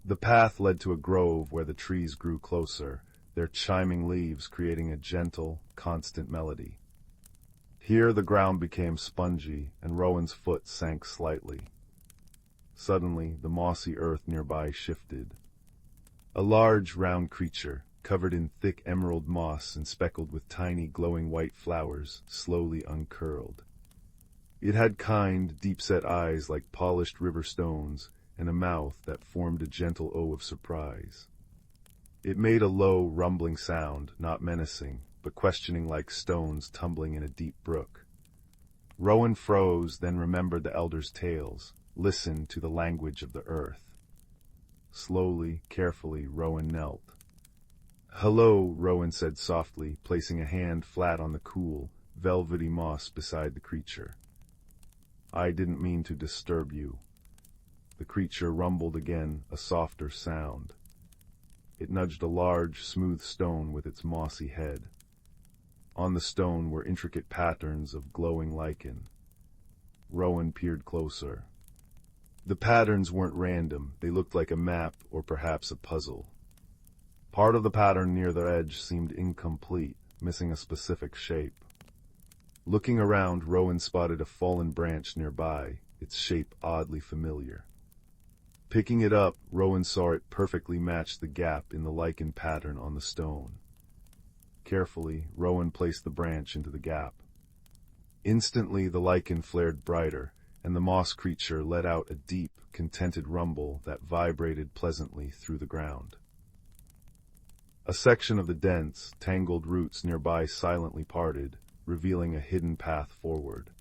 [SPEAKER 1] The path led to a grove where the trees grew closer, their chiming leaves creating a gentle, constant melody. Here the ground became spongy, and Rowan's foot sank slightly. Suddenly, the mossy earth nearby shifted. A large, round creature, covered in thick emerald moss and speckled with tiny, glowing white flowers, slowly uncurled. It had kind, deep-set eyes like polished river stones, and a mouth that formed a gentle O of surprise. It made a low, rumbling sound, not menacing, but questioning like stones tumbling in a deep brook. Rowan froze, then remembered the elders' tales, listened to the language of the earth. Slowly, carefully, Rowan knelt. "Hello," Rowan said softly, placing a hand flat on the cool, velvety moss beside the creature. "I didn't mean to disturb you." The creature rumbled again, a softer sound. It nudged a large, smooth stone with its mossy head. On the stone were intricate patterns of glowing lichen. Rowan peered closer. The patterns weren't random, they looked like a map or perhaps a puzzle. Part of the pattern near the edge seemed incomplete, missing a specific shape. Looking around, Rowan spotted a fallen branch nearby, its shape oddly familiar. Picking it up, Rowan saw it perfectly match the gap in the lichen pattern on the stone. Carefully, Rowan placed the branch into the gap. Instantly, the lichen flared brighter, and the moss creature let out a deep, contented rumble that vibrated pleasantly through the ground. A section of the dense, tangled roots nearby silently parted, revealing a hidden path forward.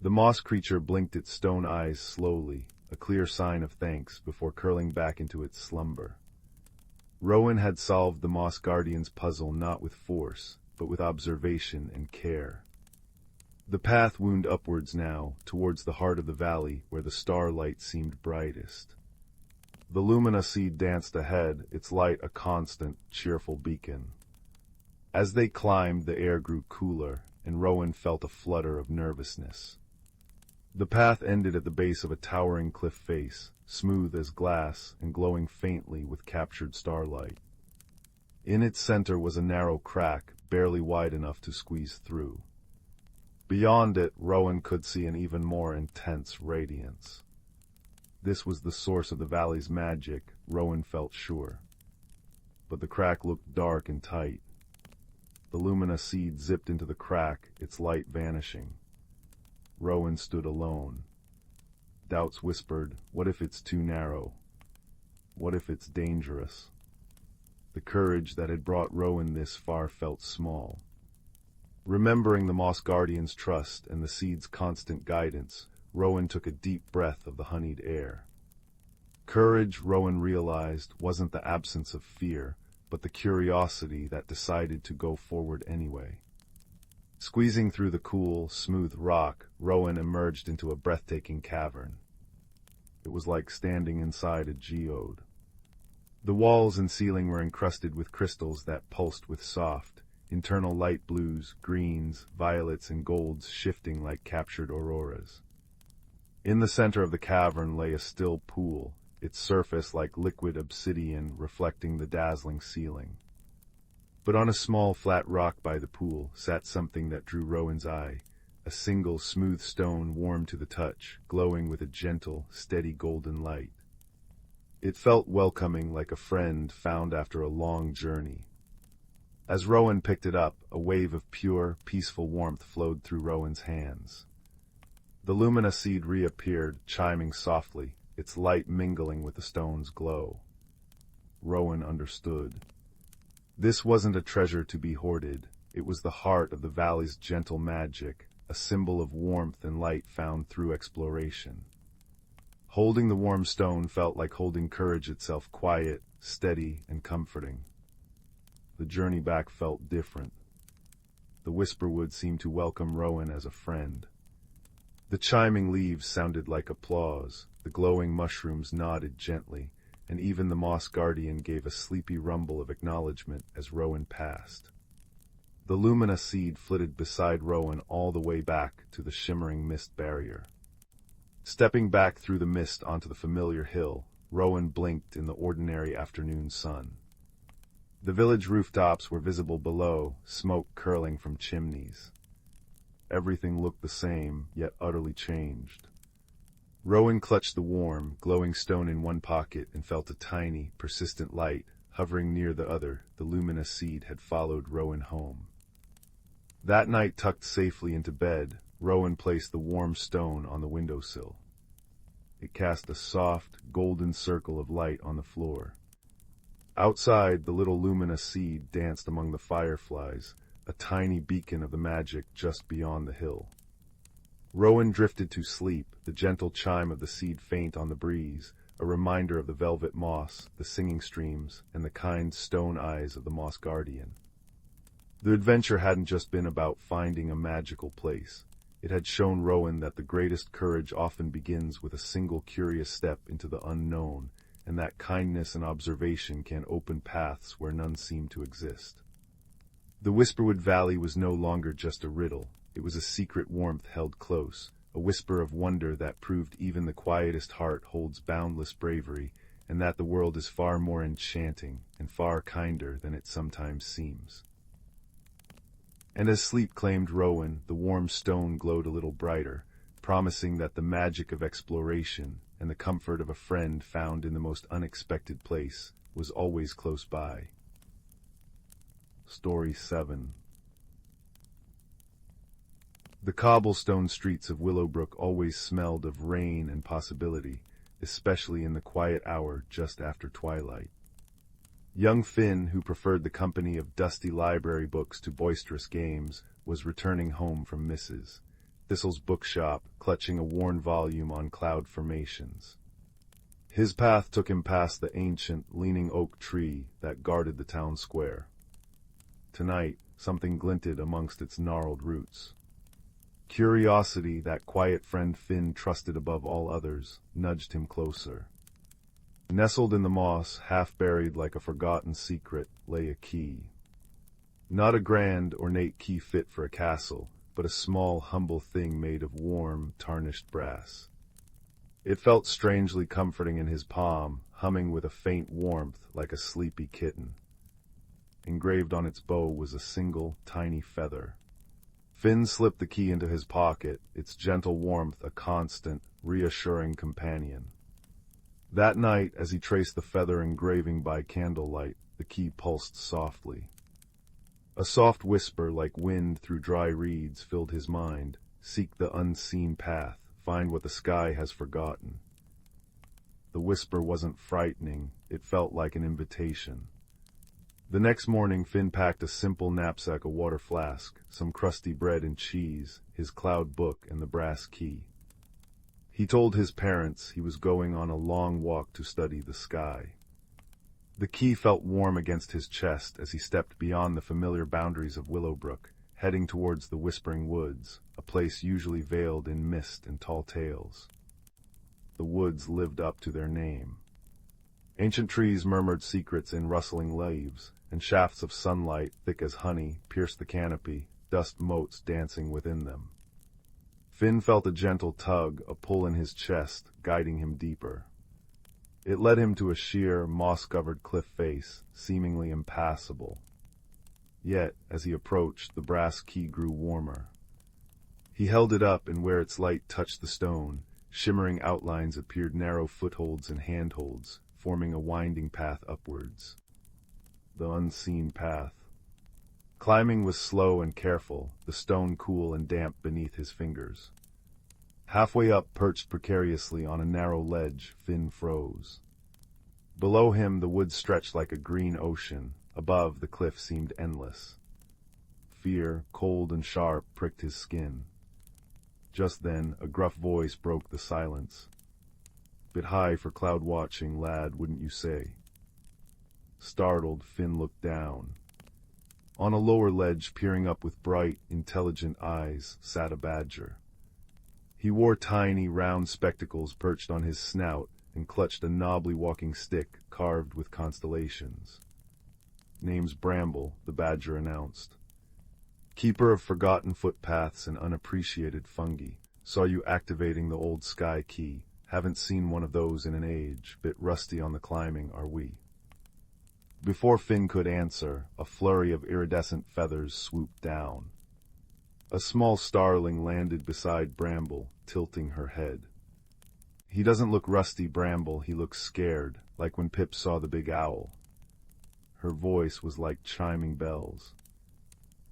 [SPEAKER 1] The moss creature blinked its stone eyes slowly, a clear sign of thanks before curling back into its slumber. Rowan had solved the Moss Guardian's puzzle not with force, but with observation and care. The path wound upwards now, towards the heart of the valley where the starlight seemed brightest. The lumina seed danced ahead, its light a constant, cheerful beacon. As they climbed, the air grew cooler, and Rowan felt a flutter of nervousness. The path ended at the base of a towering cliff face, smooth as glass and glowing faintly with captured starlight. In its center was a narrow crack, barely wide enough to squeeze through. Beyond it, Rowan could see an even more intense radiance. This was the source of the valley's magic, Rowan felt sure. But the crack looked dark and tight. The lumina seed zipped into the crack, its light vanishing. Rowan stood alone. Doubts whispered, what if it's too narrow? What if it's dangerous? The courage that had brought Rowan this far felt small. Remembering the Moss Guardian's trust and the seed's constant guidance, Rowan took a deep breath of the honeyed air. Courage, Rowan realized, wasn't the absence of fear, but the curiosity that decided to go forward anyway. Squeezing through the cool, smooth rock, Rowan emerged into a breathtaking cavern. It was like standing inside a geode. The walls and ceiling were encrusted with crystals that pulsed with soft, internal light blues, greens, violets, and golds shifting like captured auroras. In the center of the cavern lay a still pool, its surface like liquid obsidian reflecting the dazzling ceiling. But on a small flat rock by the pool sat something that drew Rowan's eye, a single smooth stone warm to the touch, glowing with a gentle, steady golden light. It felt welcoming, like a friend found after a long journey. As Rowan picked it up, a wave of pure, peaceful warmth flowed through Rowan's hands. The lumina seed reappeared, chiming softly, its light mingling with the stone's glow. Rowan understood. This wasn't a treasure to be hoarded. It was the heart of the valley's gentle magic, a symbol of warmth and light found through exploration. Holding the warm stone felt like holding courage itself, quiet, steady, and comforting. The journey back felt different. The whisperwood seemed to welcome Rowan as a friend. The chiming leaves sounded like applause, the glowing mushrooms nodded gently, and even the moss guardian gave a sleepy rumble of acknowledgement as Rowan passed. The lumina seed flitted beside Rowan all the way back to the shimmering mist barrier. Stepping back through the mist onto the familiar hill, Rowan blinked in the ordinary afternoon sun. The village rooftops were visible below, smoke curling from chimneys. Everything looked the same, yet utterly changed. Rowan clutched the warm, glowing stone in one pocket and felt a tiny, persistent light hovering near the other. The luminous seed had followed Rowan home. That night, tucked safely into bed, Rowan placed the warm stone on the windowsill. It cast a soft, golden circle of light on the floor. Outside, the little luminous seed danced among the fireflies, a tiny beacon of the magic just beyond the hill. Rowan drifted to sleep, the gentle chime of the seed faint on the breeze, a reminder of the velvet moss, the singing streams, and the kind stone eyes of the moss guardian. The adventure hadn't just been about finding a magical place. It had shown Rowan that the greatest courage often begins with a single curious step into the unknown, and that kindness and observation can open paths where none seem to exist. The Whisperwood Valley was no longer just a riddle. It was a secret warmth held close, a whisper of wonder that proved even the quietest heart holds boundless bravery, and that the world is far more enchanting and far kinder than it sometimes seems. And as sleep claimed Rowan, the warm stone glowed a little brighter, promising that the magic of exploration and the comfort of a friend found in the most unexpected place was always close by. Story 7. The cobblestone streets of Willowbrook always smelled of rain and possibility, especially in the quiet hour just after twilight. Young Finn, who preferred the company of dusty library books to boisterous games, was returning home from Mrs. Thistle's bookshop, clutching a worn volume on cloud formations. His path took him past the ancient, leaning oak tree that guarded the town square. Tonight, something glinted amongst its gnarled roots. Curiosity, that quiet friend Finn trusted above all others, nudged him closer. Nestled in the moss, half-buried like a forgotten secret, lay a key. Not a grand, ornate key fit for a castle, but a small, humble thing made of warm, tarnished brass. It felt strangely comforting in his palm, humming with a faint warmth like a sleepy kitten. Engraved on its bow was a single, tiny feather. Finn slipped the key into his pocket, its gentle warmth a constant, reassuring companion. That night, as he traced the feather engraving by candlelight, the key pulsed softly. A soft whisper like wind through dry reeds filled his mind. Seek the unseen path, find what the sky has forgotten. The whisper wasn't frightening, it felt like an invitation. The next morning, Finn packed a simple knapsack, a water flask, some crusty bread and cheese, his cloud book, and the brass key. He told his parents he was going on a long walk to study the sky. The key felt warm against his chest as he stepped beyond the familiar boundaries of Willowbrook, heading towards the Whispering Woods, a place usually veiled in mist and tall tales. The woods lived up to their name. Ancient trees murmured secrets in rustling leaves, and shafts of sunlight, thick as honey, pierced the canopy, dust motes dancing within them. Finn felt a gentle tug, a pull in his chest, guiding him deeper. It led him to a sheer, moss-covered cliff face, seemingly impassable. Yet, as he approached, the brass key grew warmer. He held it up, and where its light touched the stone, shimmering outlines appeared, narrow footholds and handholds, forming a winding path upwards. The unseen path. Climbing was slow and careful, the stone cool and damp beneath his fingers. Halfway up, perched precariously on a narrow ledge, Finn froze. Below him the woods stretched like a green ocean. Above, the cliff seemed endless. Fear, cold and sharp, pricked his skin. Just then, a gruff voice broke the silence. "Bit high for cloud watching, lad, wouldn't you say?" Startled, Finn looked down. On a lower ledge, peering up with bright, intelligent eyes, sat a badger. He wore tiny, round spectacles perched on his snout and clutched a knobbly walking stick carved with constellations. "Name's Bramble," the badger announced. "Keeper of forgotten footpaths and unappreciated fungi. Saw you activating the old sky key. Haven't seen one of those in an age. Bit rusty on the climbing, are we?" Before Finn could answer, a flurry of iridescent feathers swooped down. A small starling landed beside Bramble, tilting her head. "He doesn't look rusty, Bramble. He looks scared, like when Pip saw the big owl." Her voice was like chiming bells.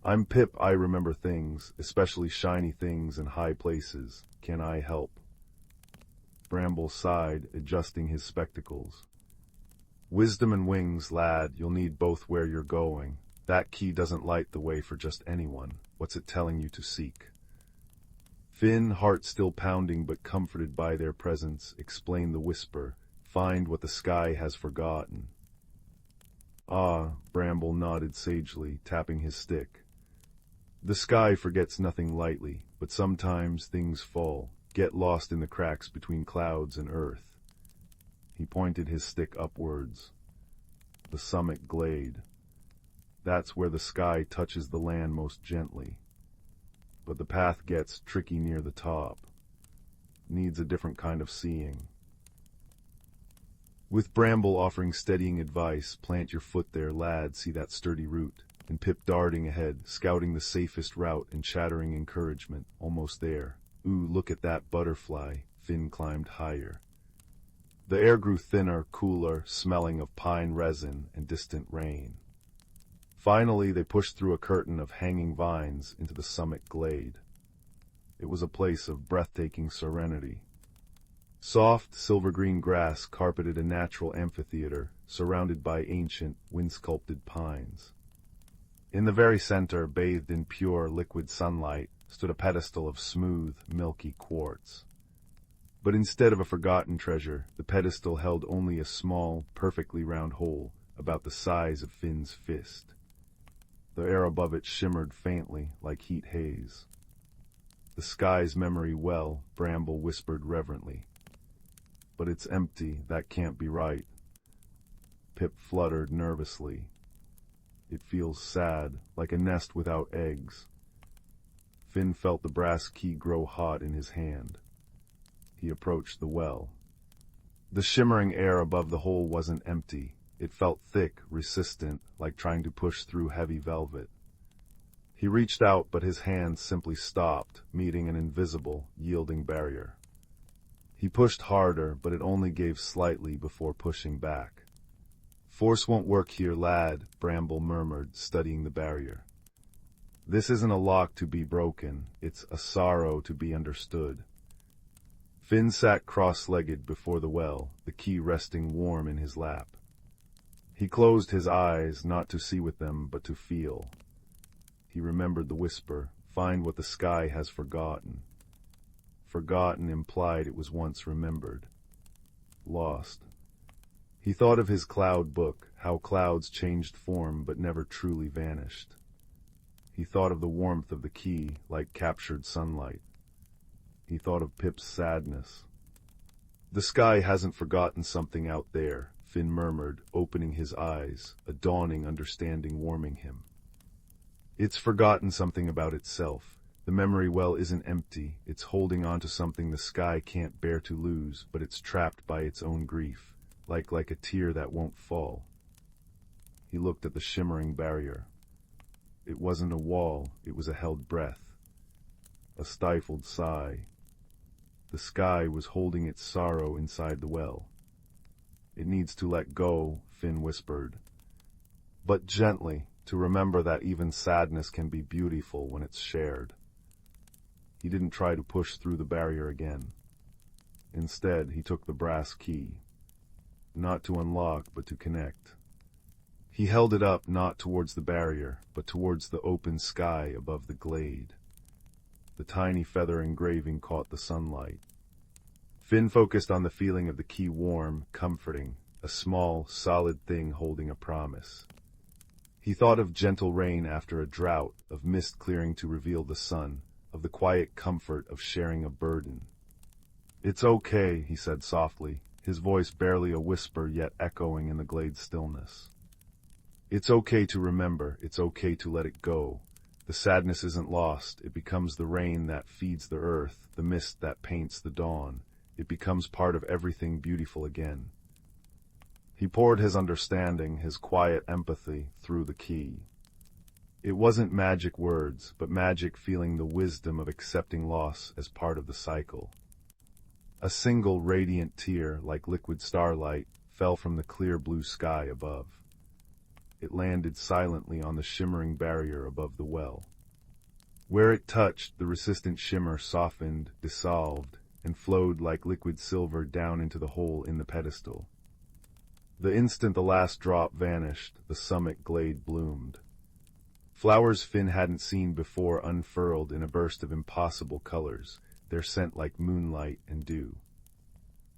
[SPEAKER 1] "I'm Pip. I remember things, especially shiny things and high places. Can I help?" Bramble sighed, adjusting his spectacles. "Wisdom and wings, lad. You'll need both where you're going. That key doesn't light the way for just anyone. What's it telling you to seek?" Finn, heart still pounding but comforted by their presence, explained the whisper. "Find what the sky has forgotten." "Ah," Bramble nodded sagely, tapping his stick. "The sky forgets nothing lightly, but sometimes things fall, get lost in the cracks between clouds and earth." He pointed his stick upwards. "The summit glade. That's where the sky touches the land most gently. But the path gets tricky near the top. Needs a different kind of seeing." With Bramble offering steadying advice, "Plant your foot there, lad, see that sturdy root," and Pip darting ahead, scouting the safest route and chattering encouragement, "Almost there. Ooh, look at that butterfly." Finn climbed higher. The air grew thinner, cooler, smelling of pine resin and distant rain. Finally, they pushed through a curtain of hanging vines into the summit glade. It was a place of breathtaking serenity. Soft, silver-green grass carpeted a natural amphitheater, surrounded by ancient, wind-sculpted pines. In the very center, bathed in pure, liquid sunlight, stood a pedestal of smooth, milky quartz. But instead of a forgotten treasure, the pedestal held only a small, perfectly round hole, about the size of Finn's fist. The air above it shimmered faintly, like heat haze. "The sky's memory well," Bramble whispered reverently. "But it's empty. That can't be right." Pip fluttered nervously. "It feels sad, like a nest without eggs." Finn felt the brass key grow hot in his hand. He approached the well. The shimmering air above the hole wasn't empty. It felt thick, resistant, like trying to push through heavy velvet. He reached out, but his hands simply stopped, meeting an invisible, yielding barrier. He pushed harder, but it only gave slightly before pushing back. "Force won't work here, lad," Bramble murmured, studying the barrier. "This isn't a lock to be broken. It's a sorrow to be understood." Finn sat cross-legged before the well, the key resting warm in his lap. He closed his eyes, not to see with them, but to feel. He remembered the whisper, "Find what the sky has forgotten." Forgotten implied it was once remembered. Lost. He thought of his cloud book, how clouds changed form but never truly vanished. He thought of the warmth of the key, like captured sunlight. He thought of Pip's sadness. "The sky hasn't forgotten something out there," Finn murmured, opening his eyes, a dawning understanding warming him. "It's forgotten something about itself. The memory well isn't empty, it's holding on to something the sky can't bear to lose, but it's trapped by its own grief, like a tear that won't fall." He looked at the shimmering barrier. It wasn't a wall, it was a held breath. A stifled sigh. The sky was holding its sorrow inside the well. "It needs to let go," Finn whispered. "But gently, to remember that even sadness can be beautiful when it's shared." He didn't try to push through the barrier again. Instead, he took the brass key. Not to unlock, but to connect. He held it up not towards the barrier, but towards the open sky above the glade. The tiny feather engraving caught the sunlight. Finn focused on the feeling of the key, warm, comforting, a small, solid thing holding a promise. He thought of gentle rain after a drought, of mist clearing to reveal the sun, of the quiet comfort of sharing a burden. "It's okay," he said softly, his voice barely a whisper yet echoing in the glade's stillness. "It's okay to remember, it's okay to let it go. The sadness isn't lost, it becomes the rain that feeds the earth, the mist that paints the dawn. It becomes part of everything beautiful again." He poured his understanding, his quiet empathy, through the key. It wasn't magic words, but magic feeling the wisdom of accepting loss as part of the cycle. A single radiant tear, like liquid starlight, fell from the clear blue sky above. It landed silently on the shimmering barrier above the well. Where it touched, the resistant shimmer softened, dissolved, and flowed like liquid silver down into the hole in the pedestal. The instant the last drop vanished, the summit glade bloomed. Flowers Finn hadn't seen before unfurled in a burst of impossible colors, their scent like moonlight and dew.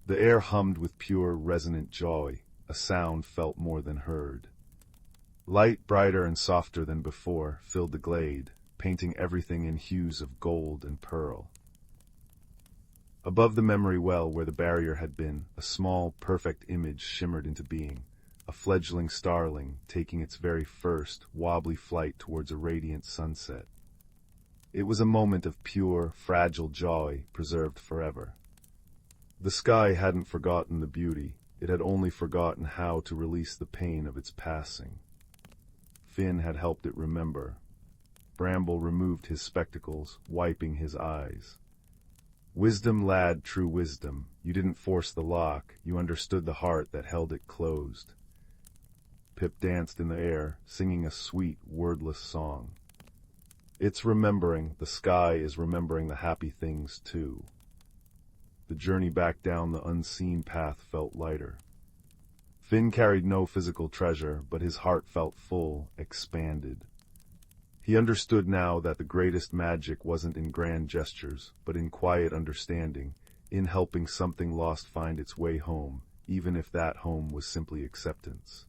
[SPEAKER 1] The air hummed with pure, resonant joy, a sound felt more than heard. Light, brighter and softer than before, filled the glade, painting everything in hues of gold and pearl. Above the memory well where the barrier had been, a small, perfect image shimmered into being, a fledgling starling taking its very first, wobbly flight towards a radiant sunset. It was a moment of pure, fragile joy, preserved forever. The sky hadn't forgotten the beauty, it had only forgotten how to release the pain of its passing. Finn had helped it remember. Bramble removed his spectacles, wiping his eyes. "Wisdom, lad, true wisdom. You didn't force the lock, you understood the heart that held it closed." Pip danced in the air, singing a sweet, wordless song. "It's remembering, the sky is remembering the happy things too." The journey back down the unseen path felt lighter. Finn carried no physical treasure, but his heart felt full, expanded. He understood now that the greatest magic wasn't in grand gestures, but in quiet understanding, in helping something lost find its way home, even if that home was simply acceptance.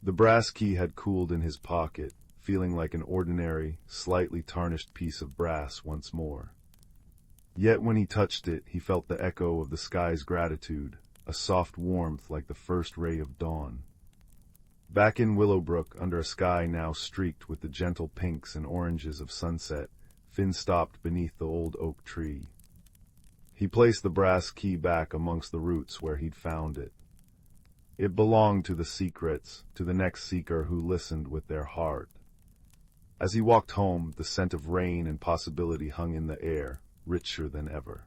[SPEAKER 1] The brass key had cooled in his pocket, feeling like an ordinary, slightly tarnished piece of brass once more. Yet when he touched it, he felt the echo of the sky's gratitude, a soft warmth like the first ray of dawn. Back in Willowbrook, under a sky now streaked with the gentle pinks and oranges of sunset, Finn stopped beneath the old oak tree. He placed the brass key back amongst the roots where he'd found it. It belonged to the secrets, to the next seeker who listened with their heart. As he walked home, the scent of rain and possibility hung in the air, richer than ever.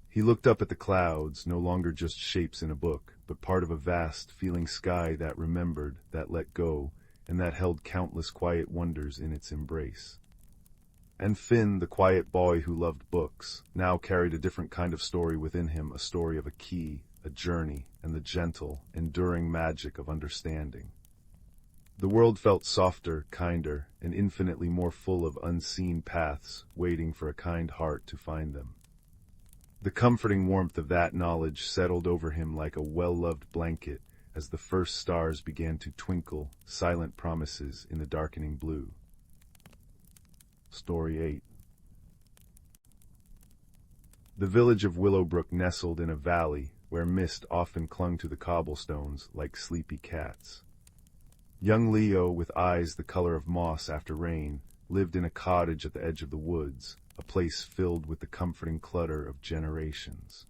[SPEAKER 1] He looked up at the clouds, no longer just shapes in a book, but part of a vast, feeling sky that remembered, that let go, and that held countless quiet wonders in its embrace. And Finn, the quiet boy who loved books, now carried a different kind of story within him, a story of a key, a journey, and the gentle, enduring magic of understanding. The world felt softer, kinder, and infinitely more full of unseen paths, waiting for a kind heart to find them. The comforting warmth of that knowledge settled over him like a well-loved blanket as the first stars began to twinkle, silent promises in the darkening blue. Story 8. The village of Willowbrook nestled in a valley where mist often clung to the cobblestones like sleepy cats. Young Leo, with eyes the color of moss after rain, lived in a cottage at the edge of the woods, a place filled with the comforting clutter of generations.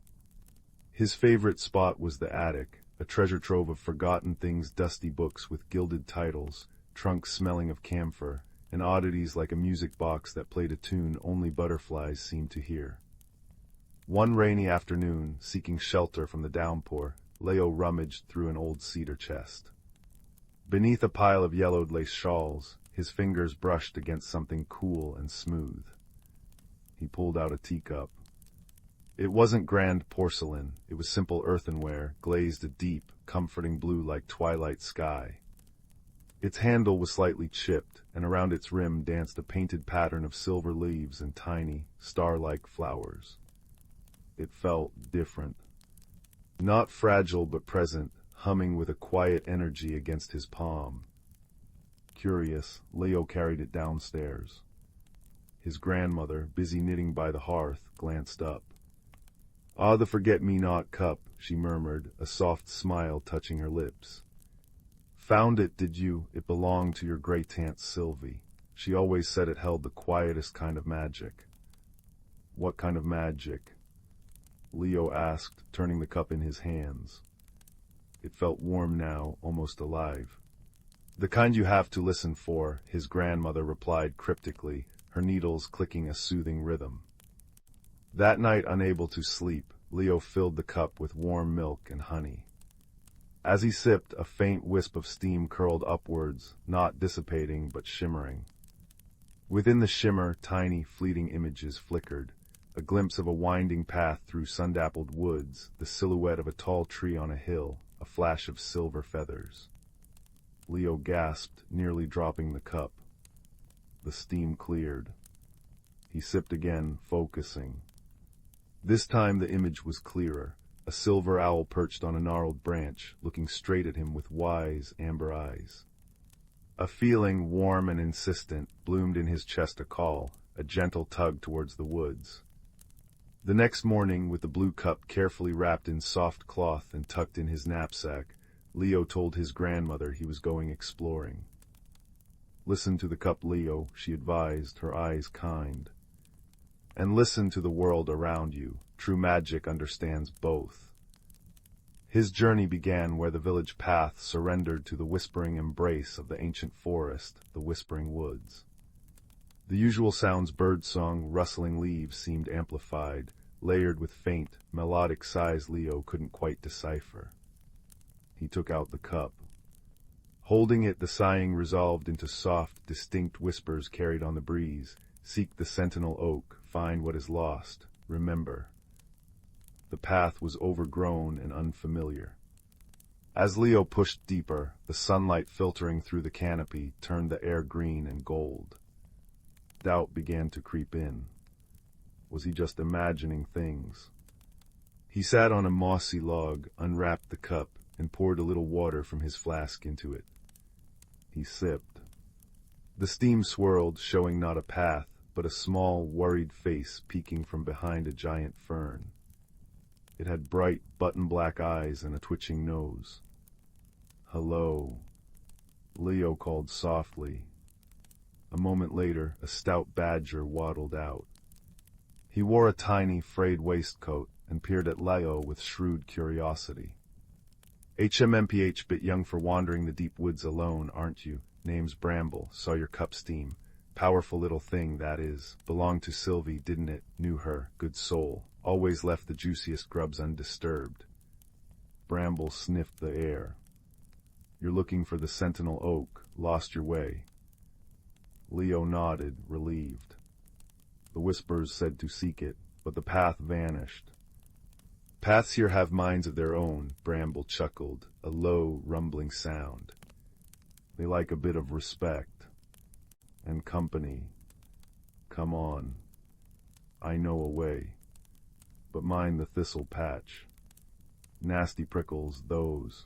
[SPEAKER 1] His favorite spot was the attic, a treasure trove of forgotten things, dusty books with gilded titles, trunks smelling of camphor, and oddities like a music box that played a tune only butterflies seemed to hear. One rainy afternoon, seeking shelter from the downpour, Leo rummaged through an old cedar chest. Beneath a pile of yellowed lace shawls, his fingers brushed against something cool and smooth. He pulled out a teacup. It wasn't grand porcelain, it was simple earthenware, glazed a deep, comforting blue like twilight sky. Its handle was slightly chipped, and around its rim danced a painted pattern of silver leaves and tiny, star-like flowers. It felt different. Not fragile but present, humming with a quiet energy against his palm. Curious, Leo carried it downstairs. His grandmother, busy knitting by the hearth, glanced up. "Ah, the forget-me-not cup," she murmured, a soft smile touching her lips. "Found it, did you? It belonged to your great-aunt Sylvie. She always said it held the quietest kind of magic." "What kind of magic?" Leo asked, turning the cup in his hands. It felt warm now, almost alive. "The kind you have to listen for," his grandmother replied cryptically, her needles clicking a soothing rhythm. That night, unable to sleep, Leo filled the cup with warm milk and honey. As he sipped, a faint wisp of steam curled upwards, not dissipating but shimmering. Within the shimmer, tiny, fleeting images flickered. A glimpse of a winding path through sun-dappled woods, the silhouette of a tall tree on a hill, a flash of silver feathers. Leo gasped, nearly dropping the cup. The steam cleared. He sipped again, focusing. This time the image was clearer, a silver owl perched on a gnarled branch, looking straight at him with wise, amber eyes. A feeling, warm and insistent, bloomed in his chest, a call, a gentle tug towards the woods. The next morning, with the blue cup carefully wrapped in soft cloth and tucked in his knapsack, Leo told his grandmother he was going exploring. "Listen to the cup, Leo," she advised, her eyes kind. "And listen to the world around you. True magic understands both." His journey began where the village path surrendered to the whispering embrace of the ancient forest, the whispering woods. The usual sounds, birdsong, rustling leaves, seemed amplified, layered with faint, melodic sighs Leo couldn't quite decipher. He took out the cup. Holding it, the sighing resolved into soft, distinct whispers carried on the breeze. "Seek the sentinel oak, find what is lost, remember." The path was overgrown and unfamiliar. As Leo pushed deeper, the sunlight filtering through the canopy turned the air green and gold. Doubt began to creep in. Was he just imagining things? He sat on a mossy log, unwrapped the cup, and poured a little water from his flask into it. He sipped. The steam swirled, showing not a path, but a small, worried face peeking from behind a giant fern. It had bright, button-black eyes and a twitching nose. "Hello," Leo called softly. A moment later, a stout badger waddled out. He wore a tiny, frayed waistcoat and peered at Leo with shrewd curiosity. "HMMPH, bit young for wandering the deep woods alone, aren't you? Name's Bramble, saw your cup steam. Powerful little thing, that is. Belonged to Sylvie, didn't it? Knew her, good soul. Always left the juiciest grubs undisturbed." Bramble sniffed the air. "You're looking for the sentinel oak, lost your way." Leo nodded, relieved. The whispers said to seek it, but the path vanished. Paths here have minds of their own, Bramble chuckled, a low, rumbling sound. They like a bit of respect. And company. Come on. I know a way. But mind the thistle patch. Nasty prickles, those.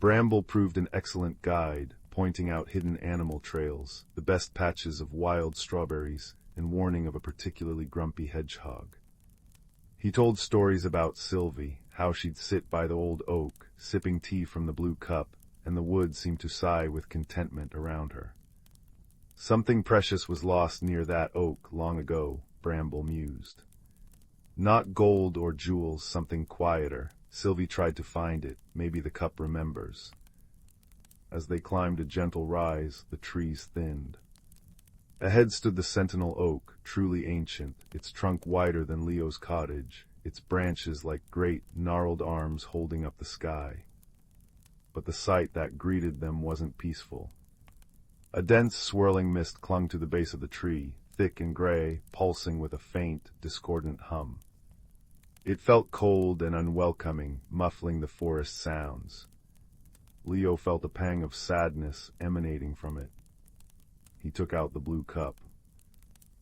[SPEAKER 1] Bramble proved an excellent guide, pointing out hidden animal trails, the best patches of wild strawberries, and warning of a particularly grumpy hedgehog. He told stories about Sylvie, how she'd sit by the old oak, sipping tea from the blue cup, and the woods seemed to sigh with contentment around her. Something precious was lost near that oak long ago, Bramble mused. Not gold or jewels, something quieter. Sylvie tried to find it, maybe the cup remembers. As they climbed a gentle rise, the trees thinned. Ahead stood the sentinel oak, truly ancient, its trunk wider than Leo's cottage, its branches like great, gnarled arms holding up the sky. But the sight that greeted them wasn't peaceful. A dense, swirling mist clung to the base of the tree, thick and gray, pulsing with a faint, discordant hum. It felt cold and unwelcoming, muffling the forest sounds. Leo felt a pang of sadness emanating from it. He took out the blue cup.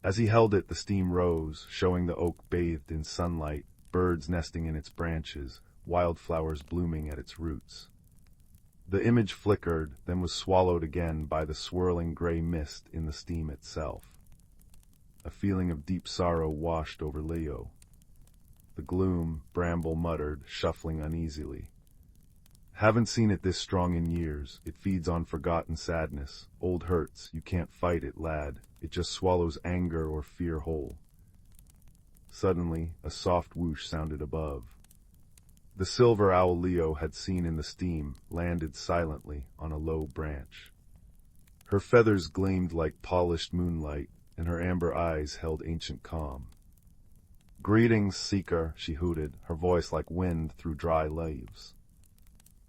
[SPEAKER 1] As he held it, the steam rose, showing the oak bathed in sunlight, birds nesting in its branches, wildflowers blooming at its roots. The image flickered, then was swallowed again by the swirling gray mist in the steam itself. A feeling of deep sorrow washed over Leo. The gloom, Bramble muttered, shuffling uneasily. Haven't seen it this strong in years. It feeds on forgotten sadness. Old hurts, you can't fight it, lad. It just swallows anger or fear whole. Suddenly, a soft whoosh sounded above. The silver owl Leo had seen in the steam landed silently on a low branch. Her feathers gleamed like polished moonlight, and her amber eyes held ancient calm. "Greetings, seeker," she hooted, her voice like wind through dry leaves.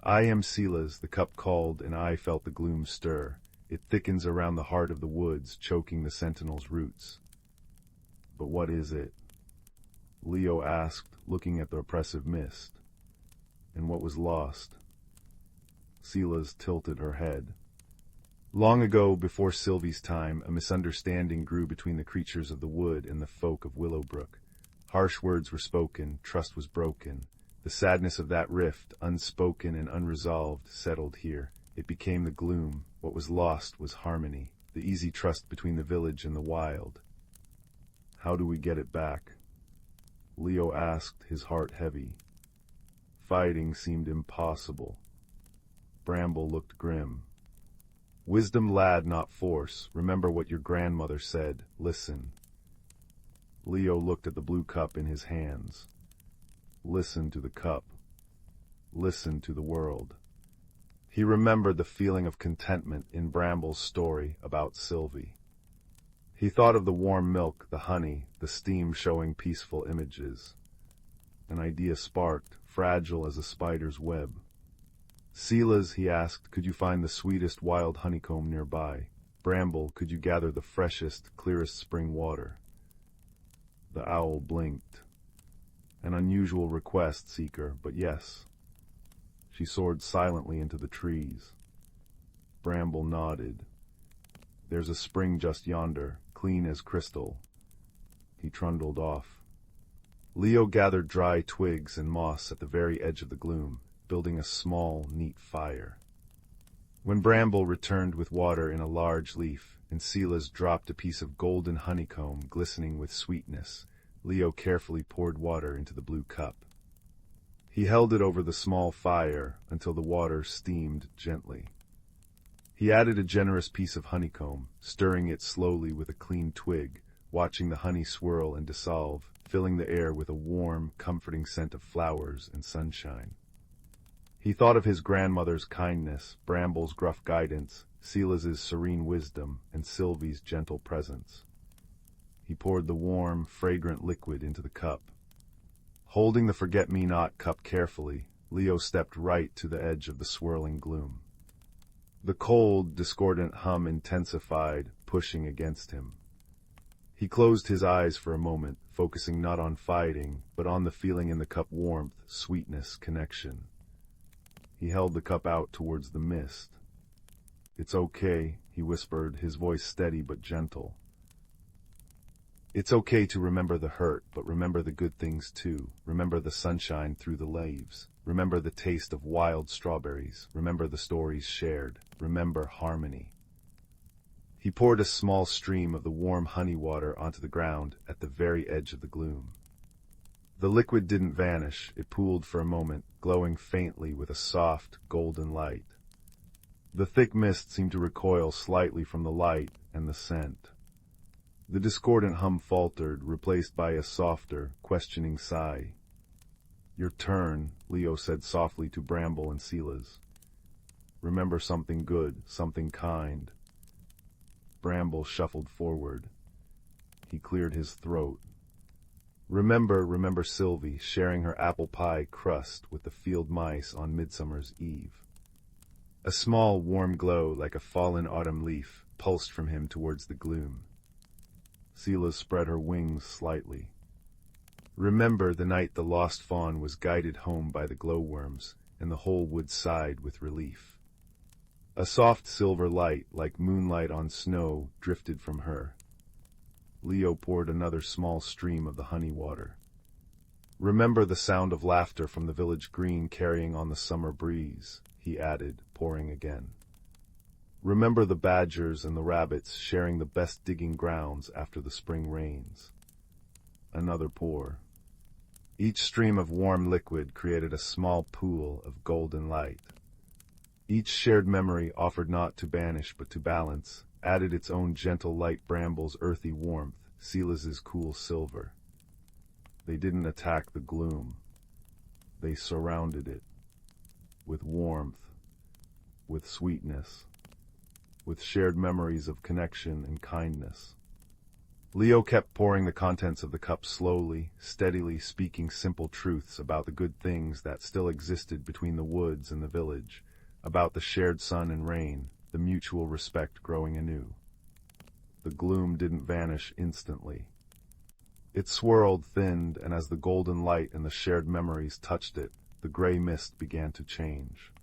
[SPEAKER 1] "I am Silas," the cup called, and I felt the gloom stir. It thickens around the heart of the woods, choking the sentinel's roots. "But what is it?" Leo asked, looking at the oppressive mist. "And what was lost?" Silas tilted her head. Long ago, before Sylvie's time, a misunderstanding grew between the creatures of the wood and the folk of Willowbrook. Harsh words were spoken, trust was broken. The sadness of that rift, unspoken and unresolved, settled here. It became the gloom. What was lost was harmony, the easy trust between the village and the wild. "How do we get it back?" Leo asked, his heart heavy. Fighting seemed impossible. Bramble looked grim. "Wisdom, lad, not force. Remember what your grandmother said. Listen." Leo looked at the blue cup in his hands. Listen to the cup. Listen to the world. He remembered the feeling of contentment in Bramble's story about Sylvie. He thought of the warm milk, the honey, the steam showing peaceful images. An idea sparked, fragile as a spider's web. "Silas," he asked, "could you find the sweetest wild honeycomb nearby? Bramble, could you gather the freshest, clearest spring water?" The owl blinked. "An unusual request, seeker, but yes." She soared silently into the trees. Bramble nodded. "There's a spring just yonder, clean as crystal." He trundled off. Leo gathered dry twigs and moss at the very edge of the gloom, building a small, neat fire. When Bramble returned with water in a large leaf, and Silas dropped a piece of golden honeycomb glistening with sweetness, Leo carefully poured water into the blue cup. He held it over the small fire until the water steamed gently. He added a generous piece of honeycomb, stirring it slowly with a clean twig, watching the honey swirl and dissolve, filling the air with a warm, comforting scent of flowers and sunshine. He thought of his grandmother's kindness, Bramble's gruff guidance, Silas's serene wisdom, and Sylvie's gentle presence. He poured the warm, fragrant liquid into the cup. Holding the forget-me-not cup carefully, Leo stepped right to the edge of the swirling gloom. The cold, discordant hum intensified, pushing against him. He closed his eyes for a moment, focusing not on fighting, but on the feeling in the cup: warmth, sweetness, connection. He held the cup out towards the mist. "It's okay," he whispered, his voice steady but gentle. "It's okay to remember the hurt, but remember the good things too. Remember the sunshine through the leaves. Remember the taste of wild strawberries. Remember the stories shared. Remember harmony." He poured a small stream of the warm honey water onto the ground at the very edge of the gloom. The liquid didn't vanish, it pooled for a moment, glowing faintly with a soft, golden light. The thick mist seemed to recoil slightly from the light and the scent. The discordant hum faltered, replaced by a softer, questioning sigh. "Your turn," Leo said softly to Bramble and Silas. "Remember something good, something kind." Bramble shuffled forward. He cleared his throat. Remember Sylvie sharing her apple pie crust with the field mice on Midsummer's Eve." A small, warm glow, like a fallen autumn leaf, pulsed from him towards the gloom. Silas spread her wings slightly. "Remember the night the lost fawn was guided home by the glowworms, and the whole wood sighed with relief. A soft silver light, like moonlight on snow, drifted from her." Leo poured another small stream of the honey water. "Remember the sound of laughter from the village green carrying on the summer breeze," he added, pouring again. "Remember the badgers and the rabbits sharing the best digging grounds after the spring rains." Another pour. Each stream of warm liquid created a small pool of golden light. Each shared memory offered not to banish but to balance, added its own gentle light: Bramble's earthy warmth, Silas's cool silver. They didn't attack the gloom. They surrounded it. With warmth, with sweetness, with shared memories of connection and kindness. Leo kept pouring the contents of the cup slowly, steadily, speaking simple truths about the good things that still existed between the woods and the village, about the shared sun and rain, the mutual respect growing anew. The gloom didn't vanish instantly. It swirled, thinned, and as the golden light and the shared memories touched it, the gray mist began to change.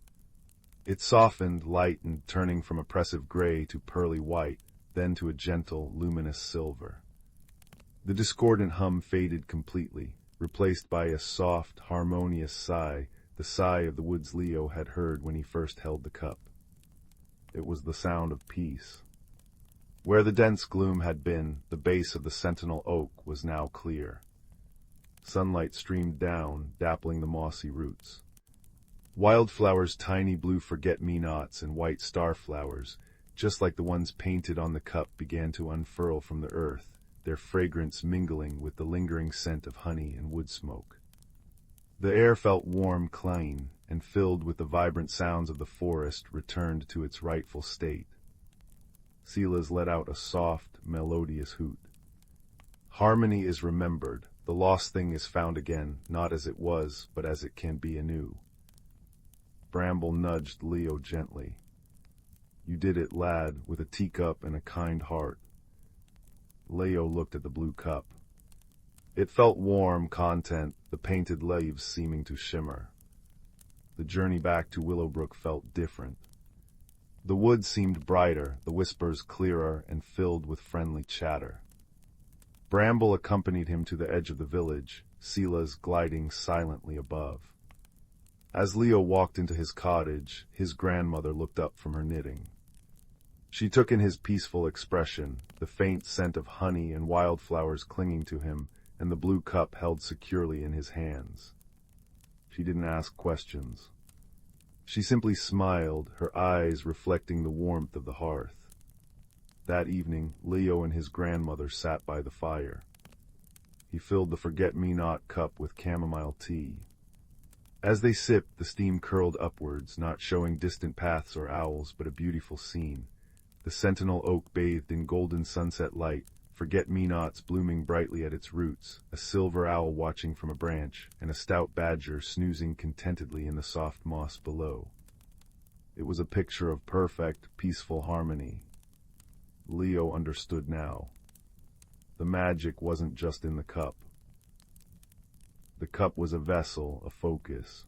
[SPEAKER 1] It softened, lightened, turning from oppressive gray to pearly white, then to a gentle, luminous silver. The discordant hum faded completely, replaced by a soft, harmonious sigh, the sigh of the woods Leo had heard when he first held the cup. It was the sound of peace. Where the dense gloom had been, the base of the sentinel oak was now clear. Sunlight streamed down, dappling the mossy roots. Wildflowers, tiny blue forget-me-nots and white starflowers, just like the ones painted on the cup, began to unfurl from the earth, their fragrance mingling with the lingering scent of honey and wood smoke. The air felt warm, clean, and filled with the vibrant sounds of the forest returned to its rightful state. Silas let out a soft, melodious hoot. Harmony is remembered, the lost thing is found again, not as it was, but as it can be anew. Bramble nudged Leo gently. "You did it, lad, with a teacup and a kind heart." Leo looked at the blue cup. It felt warm, content, the painted leaves seeming to shimmer. The journey back to Willowbrook felt different. The woods seemed brighter, the whispers clearer and filled with friendly chatter. Bramble accompanied him to the edge of the village, Silas gliding silently above. As Leo walked into his cottage, his grandmother looked up from her knitting. She took in his peaceful expression, the faint scent of honey and wildflowers clinging to him, and the blue cup held securely in his hands. She didn't ask questions. She simply smiled, her eyes reflecting the warmth of the hearth. That evening, Leo and his grandmother sat by the fire. He filled the forget-me-not cup with chamomile tea. As they sipped, the steam curled upwards, not showing distant paths or owls, but a beautiful scene. The sentinel oak bathed in golden sunset light, forget-me-nots blooming brightly at its roots, a silver owl watching from a branch, and a stout badger snoozing contentedly in the soft moss below. It was a picture of perfect, peaceful harmony. Leo understood now. the magic wasn't just in the cup. The cup was a vessel, a focus.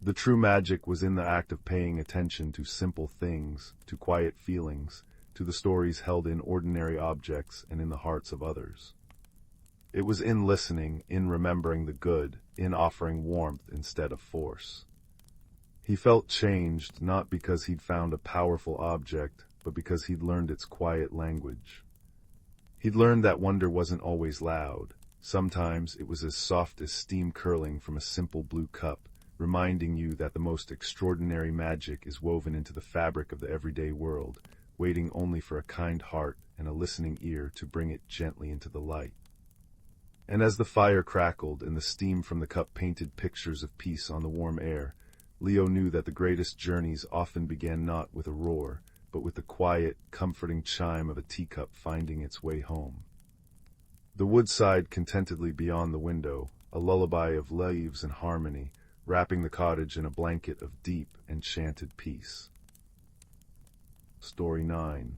[SPEAKER 1] The true magic was in the act of paying attention to simple things, to quiet feelings, to the stories held in ordinary objects and in the hearts of others. It was in listening, in remembering the good, in offering warmth instead of force. He felt changed, not because he'd found a powerful object, but because he'd learned its quiet language. He'd learned that wonder wasn't always loud. Sometimes it was as soft as steam curling from a simple blue cup, reminding you that the most extraordinary magic is woven into the fabric of the everyday world, waiting only for a kind heart and a listening ear to bring it gently into the light. And as the fire crackled and the steam from the cup painted pictures of peace on the warm air, Leo knew that the greatest journeys often began not with a roar, but with the quiet, comforting chime of a teacup finding its way home. The wood sighed contentedly beyond the window, a lullaby of leaves and harmony, wrapping the cottage in a blanket of deep, enchanted peace. Story 9.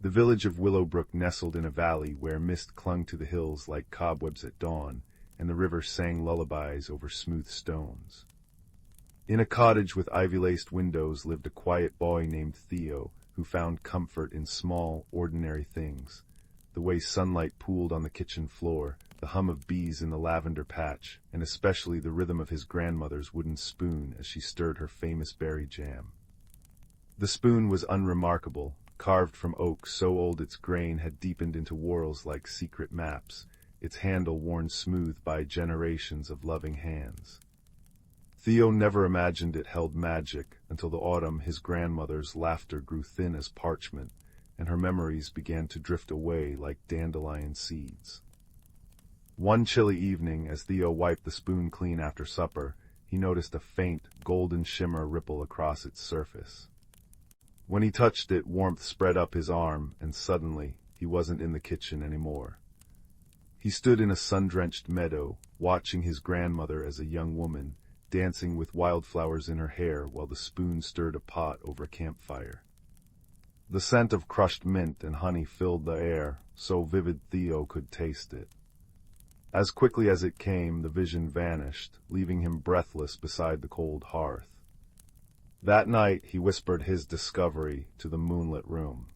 [SPEAKER 1] The village of Willowbrook nestled in a valley where mist clung to the hills like cobwebs at dawn, and the river sang lullabies over smooth stones. In a cottage with ivy-laced windows lived a quiet boy named Theo, who found comfort in small, ordinary things. The way sunlight pooled on the kitchen floor, the hum of bees in the lavender patch, and especially the rhythm of his grandmother's wooden spoon as she stirred her famous berry jam. The spoon was unremarkable, carved from oak so old its grain had deepened into whorls like secret maps, its handle worn smooth by generations of loving hands. Theo never imagined it held magic until the autumn his grandmother's laughter grew thin as parchment, and her memories began to drift away like dandelion seeds. One chilly evening, as Theo wiped the spoon clean after supper, he noticed a faint, golden shimmer ripple across its surface. When he touched it, warmth spread up his arm, and suddenly, he wasn't in the kitchen anymore. He stood in a sun-drenched meadow, watching his grandmother as a young woman, dancing with wildflowers in her hair while the spoon stirred a pot over a campfire. The scent of crushed mint and honey filled the air, so vivid Theo could taste it. As quickly as it came, the vision vanished, leaving him breathless beside the cold hearth. That night, he whispered his discovery to the moonlit room.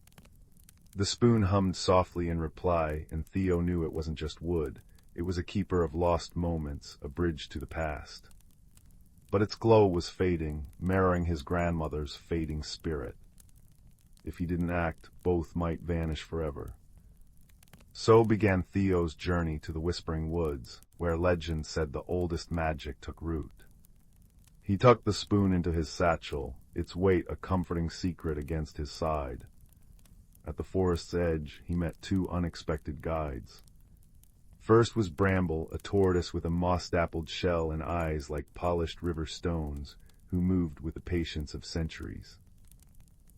[SPEAKER 1] The spoon hummed softly in reply, and Theo knew it wasn't just wood. It was a keeper of lost moments, a bridge to the past. But its glow was fading, mirroring his grandmother's fading spirit. If he didn't act, both might vanish forever. So began Theo's journey to the Whispering Woods, where legend said the oldest magic took root. He tucked the spoon into his satchel, its weight a comforting secret against his side. At the forest's edge, he met two unexpected guides. First was Bramble, a tortoise with a moss-dappled shell and eyes like polished river stones, who moved with the patience of centuries.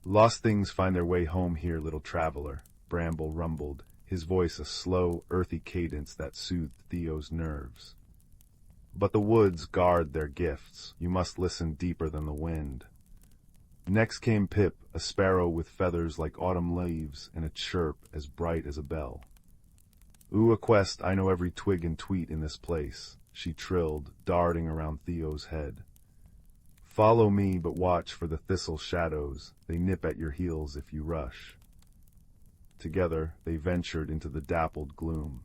[SPEAKER 1] "Lost things find their way home here, little traveler," Bramble rumbled, his voice a slow, earthy cadence that soothed Theo's nerves. "But the woods guard their gifts. You must listen deeper than the wind." Next came Pip, a sparrow with feathers like autumn leaves and a chirp as bright as a bell. "Ooh, a quest, I know every twig and tweet in this place," she trilled, darting around Theo's head. "Follow me, but watch for the thistle shadows. They nip at your heels if you rush." Together, they ventured into the dappled gloom.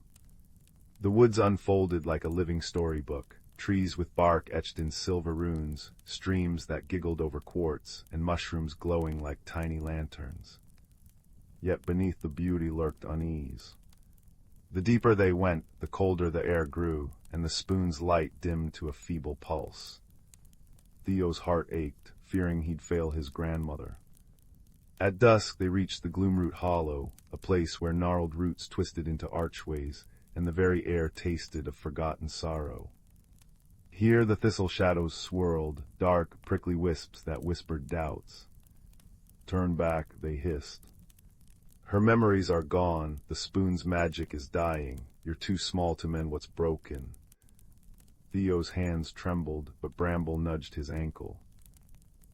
[SPEAKER 1] The woods unfolded like a living storybook, trees with bark etched in silver runes, streams that giggled over quartz, and mushrooms glowing like tiny lanterns. Yet beneath the beauty lurked unease. The deeper they went, the colder the air grew, and the spoon's light dimmed to a feeble pulse. Theo's heart ached, fearing he'd fail his grandmother. At dusk they reached the Gloomroot Hollow, a place where gnarled roots twisted into archways, and the very air tasted of forgotten sorrow. Here the thistle shadows swirled, dark, prickly wisps that whispered doubts. "Turn back," they hissed. "Her memories are gone, the spoon's magic is dying, you're too small to mend what's broken." Theo's hands trembled, but Bramble nudged his ankle.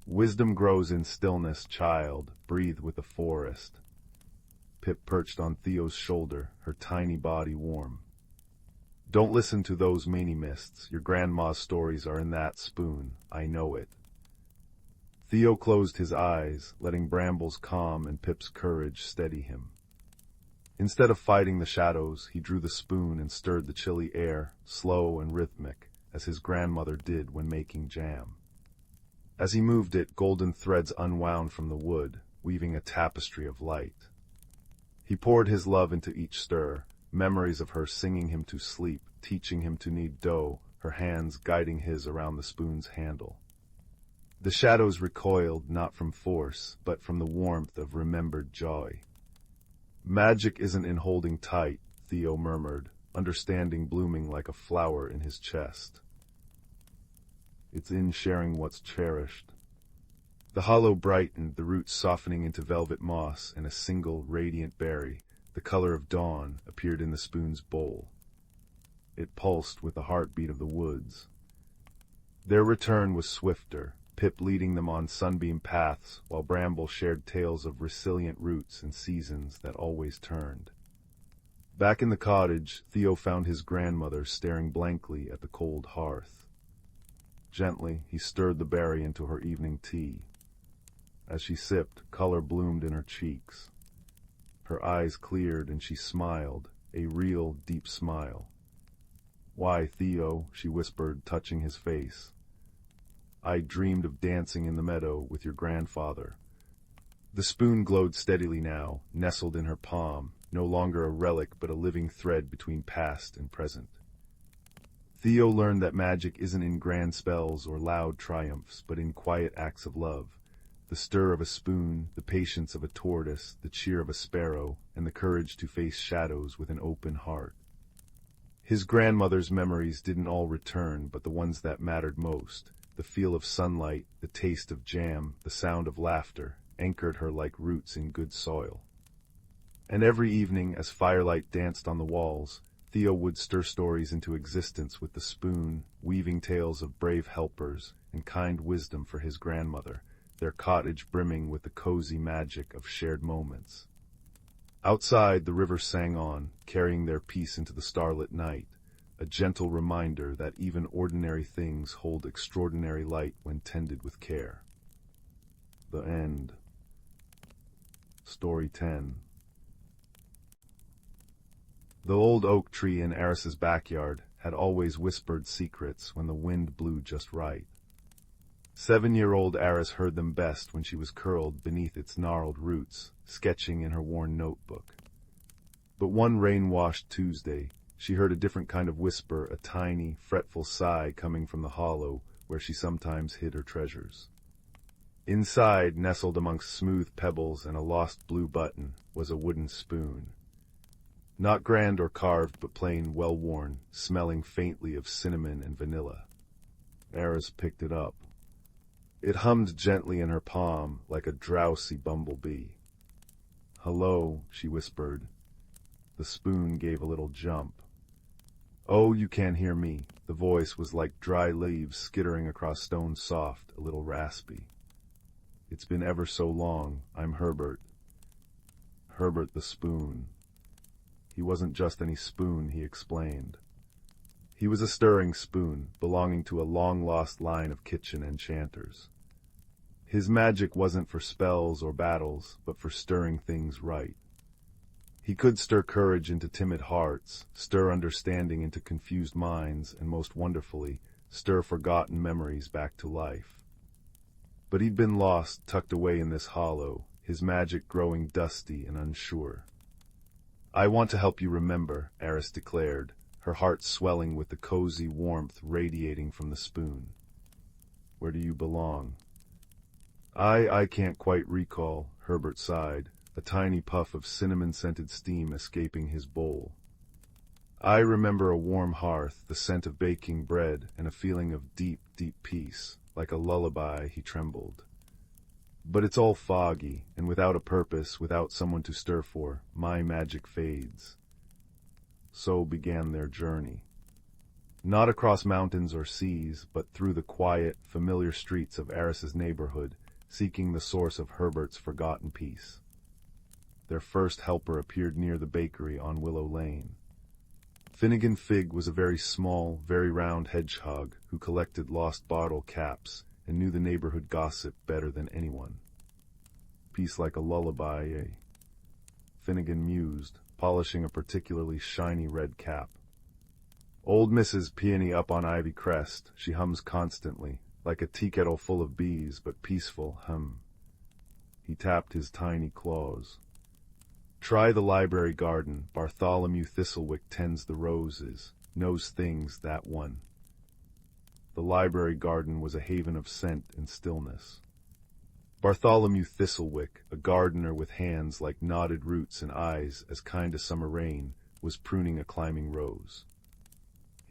[SPEAKER 1] "Wisdom grows in stillness, child, breathe with the forest." Pip perched on Theo's shoulder, her tiny body warm. "Don't listen to those many mists. Your grandma's stories are in that spoon. I know it." Theo closed his eyes, letting Bramble's calm and Pip's courage steady him. Instead of fighting the shadows, he drew the spoon and stirred the chilly air, slow and rhythmic, as his grandmother did when making jam. As he moved it, golden threads unwound from the wood, weaving a tapestry of light. He poured his love into each stir, memories of her singing him to sleep, teaching him to knead dough, her hands guiding his around the spoon's handle. The shadows recoiled not from force, but from the warmth of remembered joy. "Magic isn't in holding tight," Theo murmured, understanding blooming like a flower in his chest. "It's in sharing what's cherished." The hollow brightened, the roots softening into velvet moss, and a single radiant berry, the color of dawn, appeared in the spoon's bowl. It pulsed with the heartbeat of the woods. Their return was swifter, Pip leading them on sunbeam paths, while Bramble shared tales of resilient roots and seasons that always turned. Back in the cottage, Theo found his grandmother staring blankly at the cold hearth. Gently, he stirred the berry into her evening tea. As she sipped, color bloomed in her cheeks. Her eyes cleared and she smiled, a real, deep smile. "Why, Theo," she whispered, touching his face. "I dreamed of dancing in the meadow with your grandfather." The spoon glowed steadily now, nestled in her palm, no longer a relic but a living thread between past and present. Theo learned that magic isn't in grand spells or loud triumphs, but in quiet acts of love. The stir of a spoon, the patience of a tortoise, the cheer of a sparrow, and the courage to face shadows with an open heart. His grandmother's memories didn't all return, but the ones that mattered most. The feel of sunlight, the taste of jam, the sound of laughter, anchored her like roots in good soil. And every evening, as firelight danced on the walls, Theo would stir stories into existence with the spoon, weaving tales of brave helpers and kind wisdom for his grandmother, their cottage brimming with the cozy magic of shared moments. Outside, the river sang on, carrying their peace into the starlit night, a gentle reminder that even ordinary things hold extraordinary light when tended with care. The end. Story 10. The old oak tree in Eris's backyard had always whispered secrets when the wind blew just right. 7-year-old Eris heard them best when she was curled beneath its gnarled roots, sketching in her worn notebook. But one rain-washed Tuesday, she heard a different kind of whisper, a tiny, fretful sigh coming from the hollow where she sometimes hid her treasures. Inside, nestled amongst smooth pebbles and a lost blue button, was a wooden spoon. Not grand or carved, but plain, well-worn, smelling faintly of cinnamon and vanilla. Eris picked it up. It hummed gently in her palm like a drowsy bumblebee. "Hello," she whispered. The spoon gave a little jump. "Oh, you can't hear me." The voice was like dry leaves skittering across stone soft, a little raspy. "It's been ever so long. I'm Herbert." Herbert the spoon. He wasn't just any spoon, he explained. He was a stirring spoon, belonging to a long-lost line of kitchen enchanters. His magic wasn't for spells or battles, but for stirring things right. He could stir courage into timid hearts, stir understanding into confused minds, and most wonderfully, stir forgotten memories back to life. But he'd been lost, tucked away in this hollow, his magic growing dusty and unsure. "I want to help you remember," Eris declared, her heart swelling with the cozy warmth radiating from the spoon. "Where do you belong?" I can't quite recall," Herbert sighed, a tiny puff of cinnamon-scented steam escaping his bowl. "I remember a warm hearth, the scent of baking bread, and a feeling of deep, deep peace. Like a lullaby," he trembled. "But it's all foggy, and without a purpose, without someone to stir for, my magic fades." So began their journey. Not across mountains or seas, but through the quiet, familiar streets of Eris's neighborhood, seeking the source of Herbert's forgotten peace. their first helper appeared near the bakery on Willow Lane. Finnegan Fig was a very small, very round hedgehog who collected lost bottle caps and knew the neighborhood gossip better than anyone. Peace like a lullaby, eh? Finnegan mused, polishing a particularly shiny red cap. Old Mrs. Peony up on Ivy Crest, she hums constantly, like a tea kettle full of bees, but peaceful, hum. He tapped his tiny claws. Try the library garden, Bartholomew Thistlewick tends the roses, knows things, that one. The library garden was a haven of scent and stillness. Bartholomew Thistlewick, a gardener with hands like knotted roots and eyes as kind as summer rain, was pruning a climbing rose.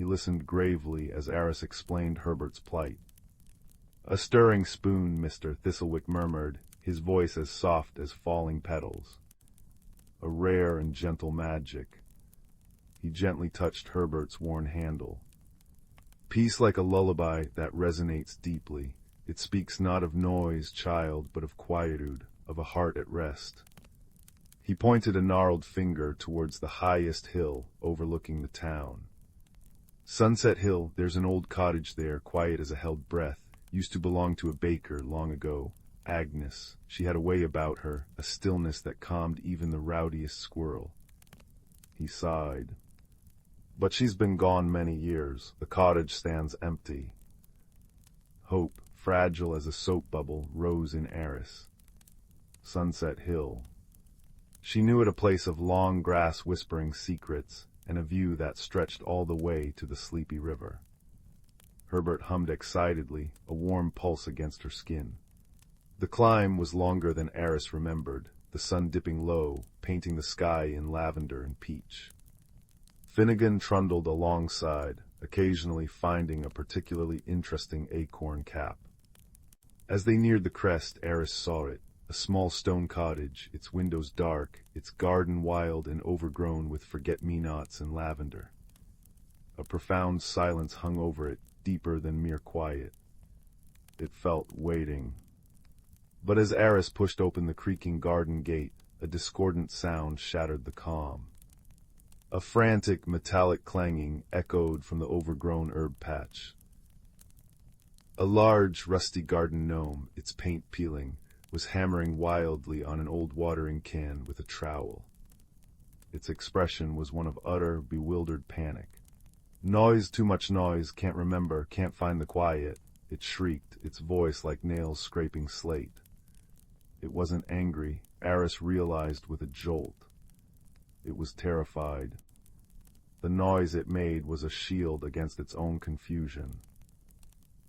[SPEAKER 1] He listened gravely as Eris explained Herbert's plight. A stirring spoon, Mr. Thistlewick murmured, his voice as soft as falling petals. A rare and gentle magic. He gently touched Herbert's worn handle. Peace like a lullaby that resonates deeply. It speaks not of noise, child, but of quietude, of a heart at rest. He pointed a gnarled finger towards the highest hill overlooking the town. Sunset Hill, there's an old cottage there, quiet as a held breath, used to belong to a baker long ago. Agnes, she had a way about her, a stillness that calmed even the rowdiest squirrel. He sighed. But she's been gone many years. The cottage stands empty. Hope, fragile as a soap bubble, rose in Eris. Sunset Hill. She knew it a place of long grass whispering secrets, and a view that stretched all the way to the sleepy river. Herbert hummed excitedly, a warm pulse against her skin. The climb was longer than Eris remembered, the sun dipping low, painting the sky in lavender and peach. Finnegan trundled alongside, occasionally finding a particularly interesting acorn cap. As they neared the crest, Eris saw it, a small stone cottage, its windows dark, its garden wild and overgrown with forget-me-nots and lavender. A profound silence hung over it, deeper than mere quiet. It felt waiting. But as Eris pushed open the creaking garden gate, a discordant sound shattered the calm. A frantic, metallic clanging echoed from the overgrown herb patch. A large, rusty garden gnome, its paint peeling, was hammering wildly on an old watering can with a trowel. Its expression was one of utter, bewildered panic. Noise, too much noise, can't remember, can't find the quiet, it shrieked, its voice like nails scraping slate. It wasn't angry, Eris realized with a jolt. It was terrified. The noise it made was a shield against its own confusion.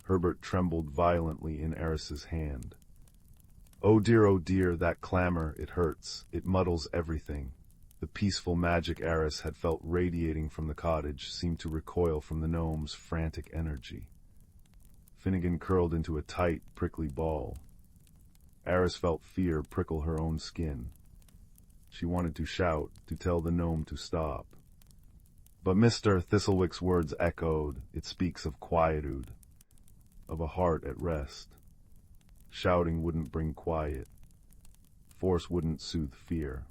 [SPEAKER 1] Herbert trembled violently in Eris's hand. Oh dear, that clamor, it hurts, it muddles everything. The peaceful magic Eris had felt radiating from the cottage seemed to recoil from the gnome's frantic energy. Finnegan curled into a tight, prickly ball. Eris felt fear prickle her own skin. She wanted to shout, to tell the gnome to stop. But Mr. Thistlewick's words echoed. It speaks of quietude, of a heart at rest. Shouting wouldn't bring quiet. Force wouldn't soothe fear.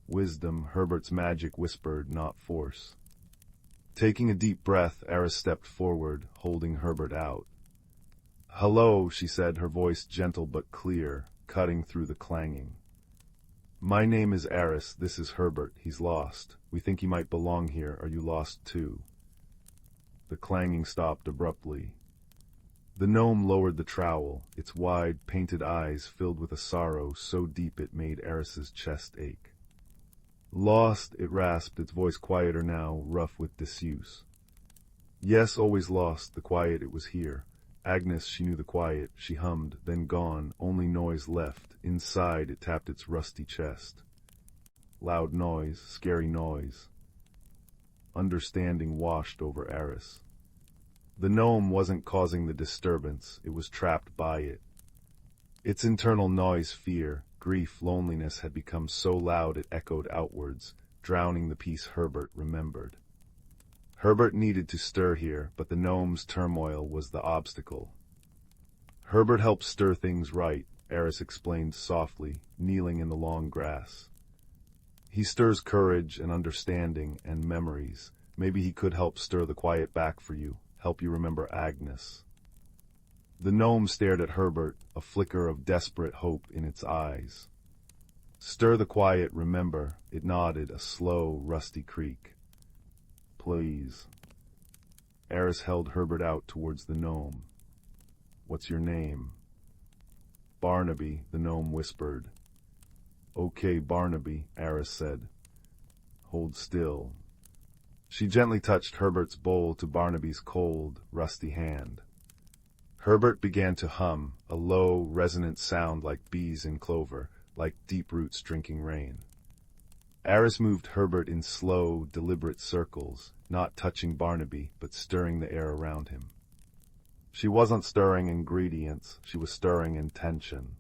[SPEAKER 1] Wisdom, Herbert's magic whispered, not force. Taking a deep breath, Eris stepped forward, holding Herbert out. Hello, she said, her voice gentle but clear, cutting through the clanging. My name is Eris, this is Herbert, he's lost. We think he might belong here, are you lost too? The clanging stopped abruptly. The gnome lowered the trowel, its wide, painted eyes filled with a sorrow so deep it made Eris's chest ache. Lost, it rasped, its voice quieter now, rough with disuse. Yes, always lost, the quiet, it was here. Agnes, she knew the quiet, she hummed, then gone, only noise left. Inside, it tapped its rusty chest. Loud noise, scary noise. Understanding washed over Eris. The gnome wasn't causing the disturbance, it was trapped by it. Its internal noise, fear, grief, loneliness had become so loud it echoed outwards, drowning the peace Herbert remembered. Herbert needed to stir here, but the gnome's turmoil was the obstacle. Herbert helped stir things right, Eris explained softly, kneeling in the long grass. He stirs courage and understanding and memories. Maybe he could help stir the quiet back for you, help you remember Agnes. The gnome stared at Herbert, a flicker of desperate hope in its eyes. Stir the quiet, remember, it nodded, a slow, rusty creak. Please. Eris held Herbert out towards the gnome. What's your name? Barnaby, the gnome whispered. Okay, Barnaby, Eris said. Hold still. She gently touched Herbert's bowl to Barnaby's cold, rusty hand. Herbert began to hum, a low, resonant sound like bees in clover, like deep roots drinking rain. Eris moved Herbert in slow, deliberate circles, not touching Barnaby, but stirring the air around him. She wasn't stirring ingredients, she was stirring intention.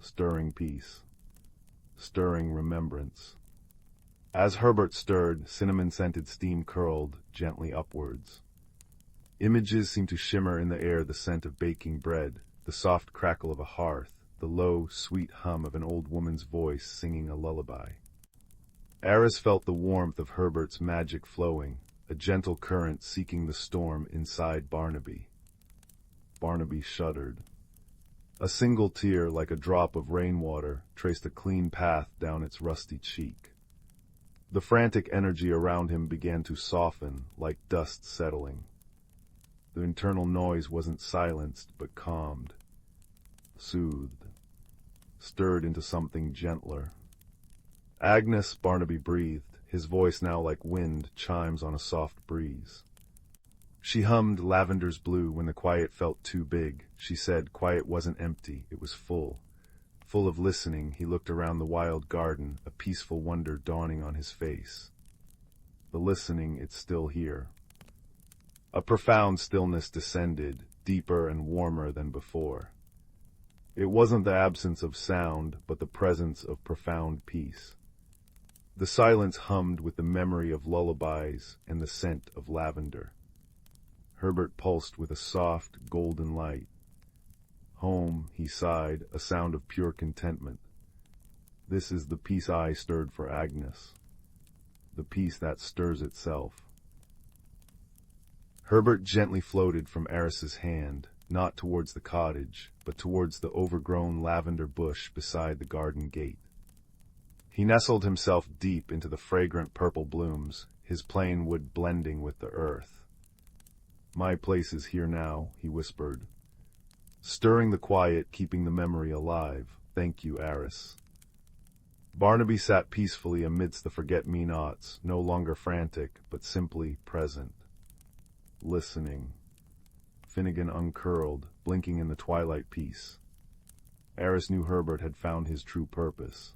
[SPEAKER 1] Stirring peace. Stirring remembrance. As Herbert stirred, cinnamon-scented steam curled gently upwards. Images seemed to shimmer in the air, the scent of baking bread, the soft crackle of a hearth, the low, sweet hum of an old woman's voice singing a lullaby. Eris felt the warmth of Herbert's magic flowing, a gentle current seeking the storm inside Barnaby. Barnaby shuddered. A single tear, like a drop of rainwater, traced a clean path down its rusty cheek. The frantic energy around him began to soften, like dust settling. The internal noise wasn't silenced, but calmed, soothed, stirred into something gentler. Agnes, Barnaby breathed, his voice now like wind chimes on a soft breeze. She hummed Lavender's Blue when the quiet felt too big. She said quiet wasn't empty, it was full. Full of listening, he looked around the wild garden, a peaceful wonder dawning on his face. The listening, it's still here. A profound stillness descended, deeper and warmer than before. It wasn't the absence of sound, but the presence of profound peace. The silence hummed with the memory of lullabies and the scent of lavender. Herbert pulsed with a soft, golden light. Home, he sighed, a sound of pure contentment. This is the peace I stirred for Agnes. The peace that stirs itself. Herbert gently floated from Eris's hand, not towards the cottage, but towards the overgrown lavender bush beside the garden gate. He nestled himself deep into the fragrant purple blooms, his plain wood blending with the earth. My place is here now, he whispered. Stirring the quiet, keeping the memory alive. Thank you, Eris. Barnaby sat peacefully amidst the forget-me-nots, no longer frantic, but simply present. Listening. Finnegan uncurled, blinking in the twilight peace. Eris knew Herbert had found his true purpose.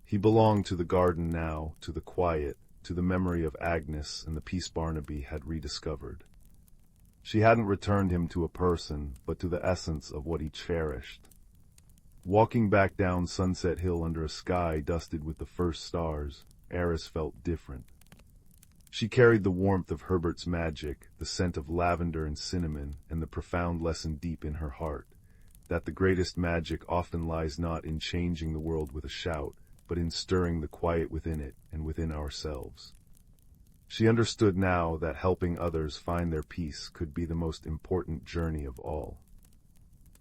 [SPEAKER 1] He belonged to the garden now, to the quiet, to the memory of Agnes and the peace Barnaby had rediscovered. She hadn't returned him to a person, but to the essence of what he cherished. Walking back down Sunset Hill under a sky dusted with the first stars, Eris felt different. She carried the warmth of Herbert's magic, the scent of lavender and cinnamon, and the profound lesson deep in her heart, that the greatest magic often lies not in changing the world with a shout, but in stirring the quiet within it and within ourselves. She understood now that helping others find their peace could be the most important journey of all.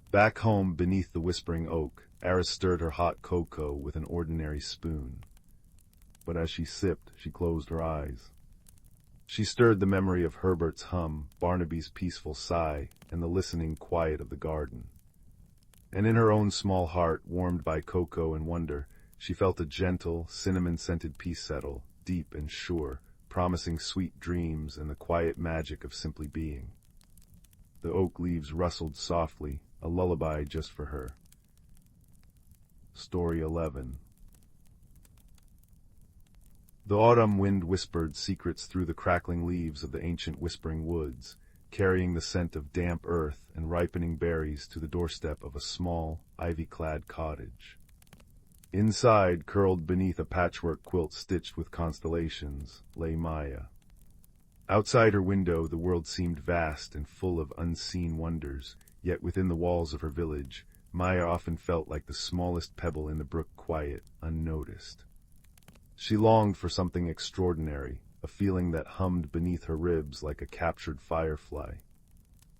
[SPEAKER 1] Back home, beneath the whispering oak, Eris stirred her hot cocoa with an ordinary spoon. But as she sipped, she closed her eyes. She stirred the memory of Herbert's hum, Barnaby's peaceful sigh, and the listening quiet of the garden. And in her own small heart, warmed by cocoa and wonder, she felt a gentle, cinnamon-scented peace settle, deep and sure, promising sweet dreams and the quiet magic of simply being. The oak leaves rustled softly, a lullaby just for her. Story 11. The autumn wind whispered secrets through the crackling leaves of the ancient whispering woods, carrying the scent of damp earth and ripening berries to the doorstep of a small, ivy-clad cottage. Inside, curled beneath a patchwork quilt stitched with constellations, lay Maya. Outside her window, the world seemed vast and full of unseen wonders, yet within the walls of her village, Maya often felt like the smallest pebble in the brook, quiet, unnoticed. She longed for something extraordinary, a feeling that hummed beneath her ribs like a captured firefly.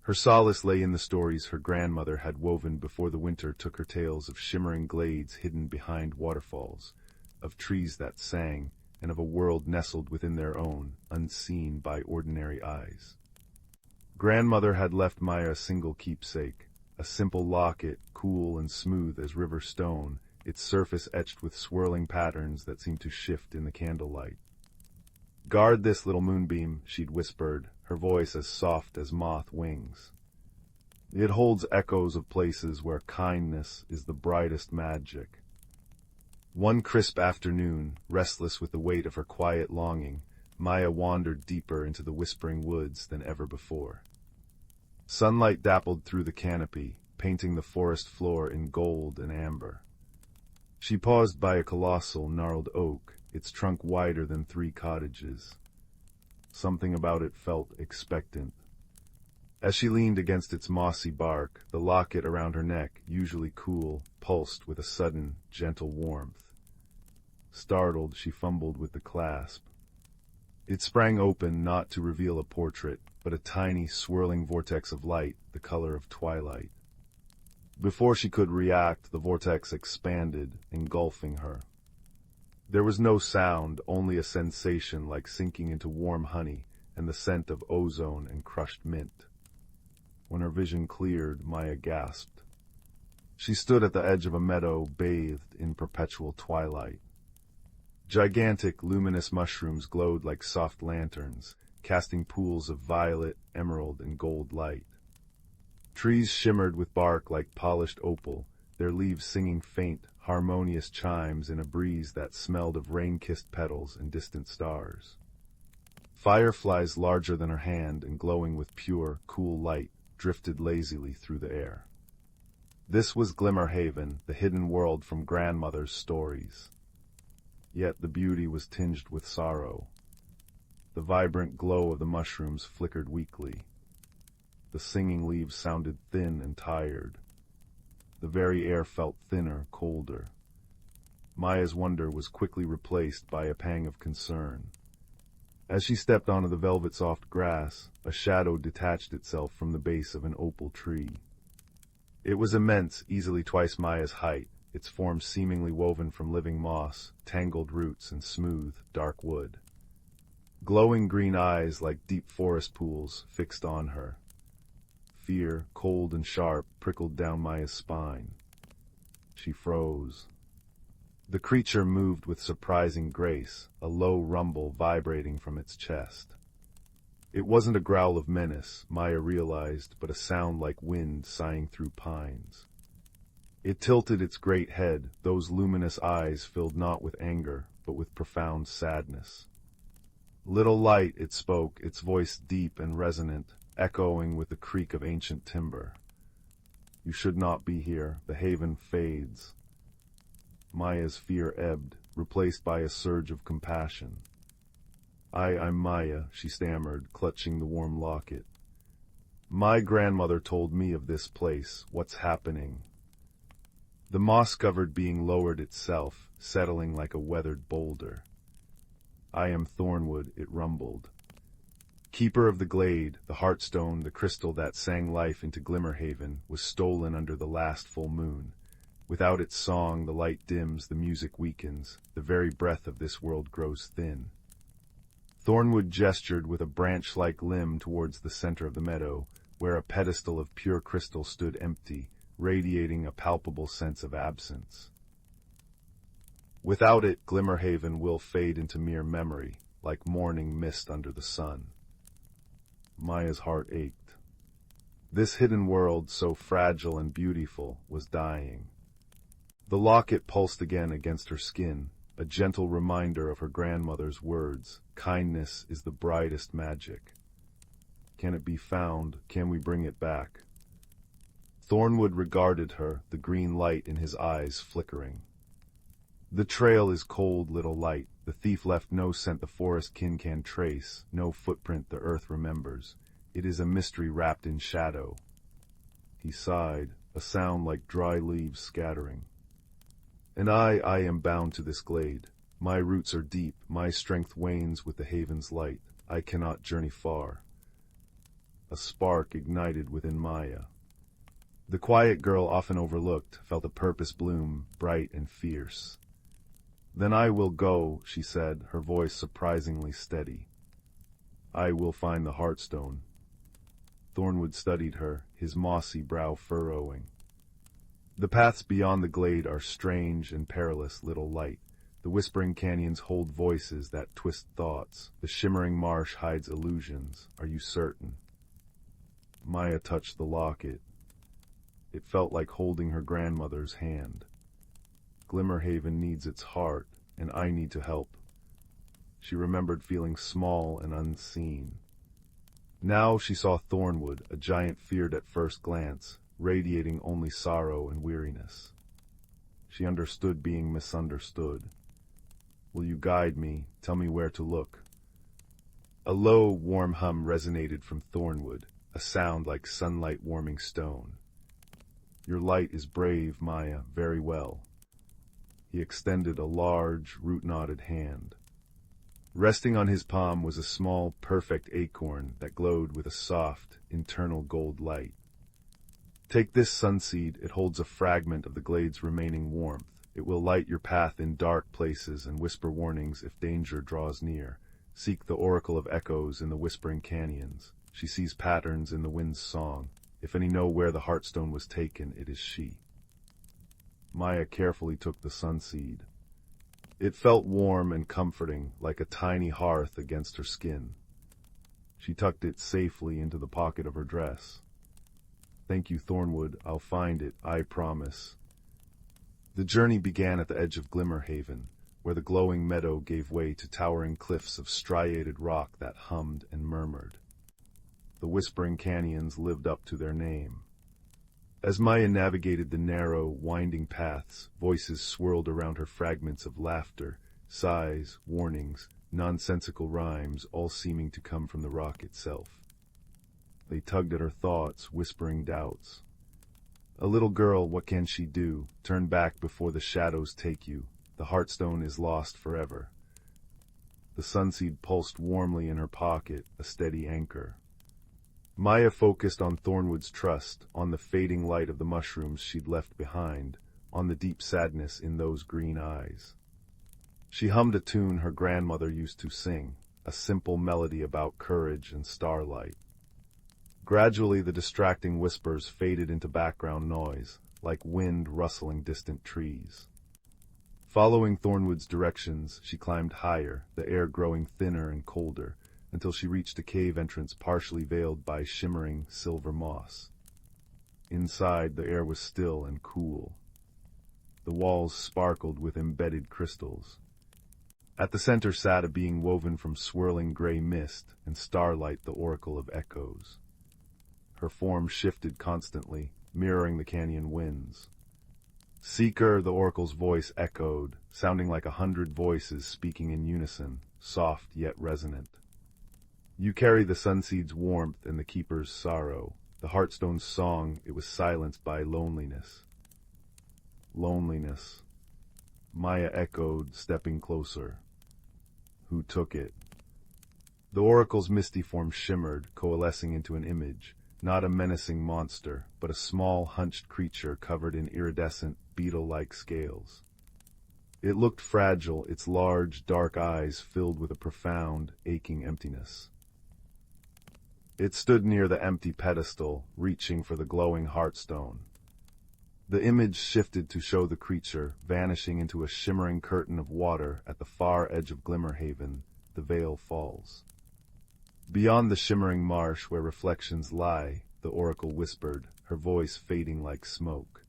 [SPEAKER 1] Her solace lay in the stories her grandmother had woven before the winter took her tales of shimmering glades hidden behind waterfalls, of trees that sang, and of a world nestled within their own, unseen by ordinary eyes. Grandmother had left Maya a single keepsake, a simple locket, cool and smooth as river stone, its surface etched with swirling patterns that seemed to shift in the candlelight. "Guard this, little moonbeam," she'd whispered, her voice as soft as moth wings. "It holds echoes of places where kindness is the brightest magic." One crisp afternoon, restless with the weight of her quiet longing, Maya wandered deeper into the whispering woods than ever before. Sunlight dappled through the canopy, painting the forest floor in gold and amber. She paused by a colossal, gnarled oak, its trunk wider than 3 cottages. Something about it felt expectant. As she leaned against its mossy bark, the locket around her neck, usually cool, pulsed with a sudden, gentle warmth. Startled, she fumbled with the clasp. It sprang open not to reveal a portrait, but a tiny, swirling vortex of light, the color of twilight. Before she could react, the vortex expanded, engulfing her. There was no sound, only a sensation like sinking into warm honey and the scent of ozone and crushed mint. When her vision cleared, Maya gasped. She stood at the edge of a meadow bathed in perpetual twilight. Gigantic, luminous mushrooms glowed like soft lanterns, casting pools of violet, emerald, and gold light. Trees shimmered with bark like polished opal, their leaves singing faint, harmonious chimes in a breeze that smelled of rain-kissed petals and distant stars. Fireflies larger than her hand and glowing with pure, cool light drifted lazily through the air. This was Glimmerhaven, the hidden world from grandmother's stories. Yet the beauty was tinged with sorrow. The vibrant glow of the mushrooms flickered weakly. The singing leaves sounded thin and tired. The very air felt thinner, colder. Maya's wonder was quickly replaced by a pang of concern. As she stepped onto the velvet-soft grass, a shadow detached itself from the base of an opal tree. It was immense, easily twice Maya's height, its form seemingly woven from living moss, tangled roots, and smooth, dark wood. Glowing green eyes like deep forest pools fixed on her. Fear, cold and sharp, prickled down Maya's spine. She froze. The creature moved with surprising grace, a low rumble vibrating from its chest. It wasn't a growl of menace, Maya realized, but a sound like wind sighing through pines. It tilted its great head, those luminous eyes filled not with anger, but with profound sadness. "Little light," it spoke, its voice deep and resonant, echoing with the creak of ancient timber. "You should not be here. The haven fades." Maya's fear ebbed, replaced by a surge of compassion. I'm Maya," she stammered, clutching the warm locket. "My grandmother told me of this place, what's happening." The moss-covered being lowered itself, settling like a weathered boulder. "I am Thornwood," it rumbled. Keeper of the glade, the heartstone, the crystal that sang life into Glimmerhaven, was stolen under the last full moon. Without its song, the light dims, the music weakens, the very breath of this world grows thin. Thornwood gestured with a branch-like limb towards the center of the meadow, where a pedestal of pure crystal stood empty, radiating a palpable sense of absence. Without it, Glimmerhaven will fade into mere memory, like morning mist under the sun. Maya's heart ached. This hidden world, so fragile and beautiful, was dying. The locket pulsed again against her skin, a gentle reminder of her grandmother's words, "Kindness is the brightest magic." Can it be found? Can we bring it back? Thornwood regarded her, the green light in his eyes flickering. "The trail is cold, little light. The thief left no scent the forest kin can trace, no footprint the earth remembers. It is a mystery wrapped in shadow." He sighed, a sound like dry leaves scattering. "And I am bound to this glade. My roots are deep, my strength wanes with the haven's light. I cannot journey far. A spark ignited within Maya. The quiet girl, often overlooked, felt a purpose bloom, bright and fierce. "Then I will go," she said, her voice surprisingly steady. "I will find the Heartstone." Thornwood studied her, his mossy brow furrowing. "The paths beyond the glade are strange and perilous, little light. The whispering canyons hold voices that twist thoughts. The shimmering marsh hides illusions. Are you certain?" Maya touched the locket. It felt like holding her grandmother's hand. Glimmerhaven needs its heart, and I need to help. She remembered feeling small and unseen. Now she saw Thornwood, a giant feared at first glance, radiating only sorrow and weariness. She understood being misunderstood. "Will you guide me? Tell me where to look." A low, warm hum resonated from Thornwood, a sound like sunlight warming stone. "Your light is brave, Maya, very well." He extended a large, root-knotted hand. Resting on his palm was a small, perfect acorn that glowed with a soft, internal gold light. "Take this sunseed, it holds a fragment of the glade's remaining warmth. It will light your path in dark places and whisper warnings if danger draws near. Seek the Oracle of Echoes in the whispering canyons. She sees patterns in the wind's song. If any know where the Heartstone was taken, it is she." Maya carefully took the sunseed. It felt warm and comforting, like a tiny hearth against her skin. She tucked it safely into the pocket of her dress. "Thank you, Thornwood. I'll find it, I promise." The journey began at the edge of Glimmerhaven, where the glowing meadow gave way to towering cliffs of striated rock that hummed and murmured. The whispering canyons lived up to their name. As Maya navigated the narrow, winding paths, voices swirled around her, fragments of laughter, sighs, warnings, nonsensical rhymes, all seeming to come from the rock itself. They tugged at her thoughts, whispering doubts. "A little girl, what can she do? Turn back before the shadows take you. The Heartstone is lost forever." The sunseed pulsed warmly in her pocket, a steady anchor. Maya focused on Thornwood's trust, on the fading light of the mushrooms she'd left behind, on the deep sadness in those green eyes. She hummed a tune her grandmother used to sing, a simple melody about courage and starlight. Gradually the distracting whispers faded into background noise, like wind rustling distant trees. Following Thornwood's directions, she climbed higher, the air growing thinner and colder, until she reached a cave entrance partially veiled by shimmering silver moss. Inside, the air was still and cool. The walls sparkled with embedded crystals. At the center sat a being woven from swirling gray mist and starlight, the Oracle of Echoes. Her form shifted constantly, mirroring the canyon winds. "Seeker," the Oracle's voice echoed, sounding like 100 voices speaking in unison, soft yet resonant. "You carry the sunseed's warmth and the keeper's sorrow. The Heartstone's song, it was silenced by loneliness." "Loneliness," Maya echoed, stepping closer. "Who took it?" The Oracle's misty form shimmered, coalescing into an image, not a menacing monster, but a small, hunched creature covered in iridescent, beetle-like scales. It looked fragile, its large, dark eyes filled with a profound, aching emptiness. It stood near the empty pedestal, reaching for the glowing Heartstone. The image shifted to show the creature, vanishing into a shimmering curtain of water at the far edge of Glimmerhaven. The veil falls. "Beyond the shimmering marsh where reflections lie," the Oracle whispered, her voice fading like smoke.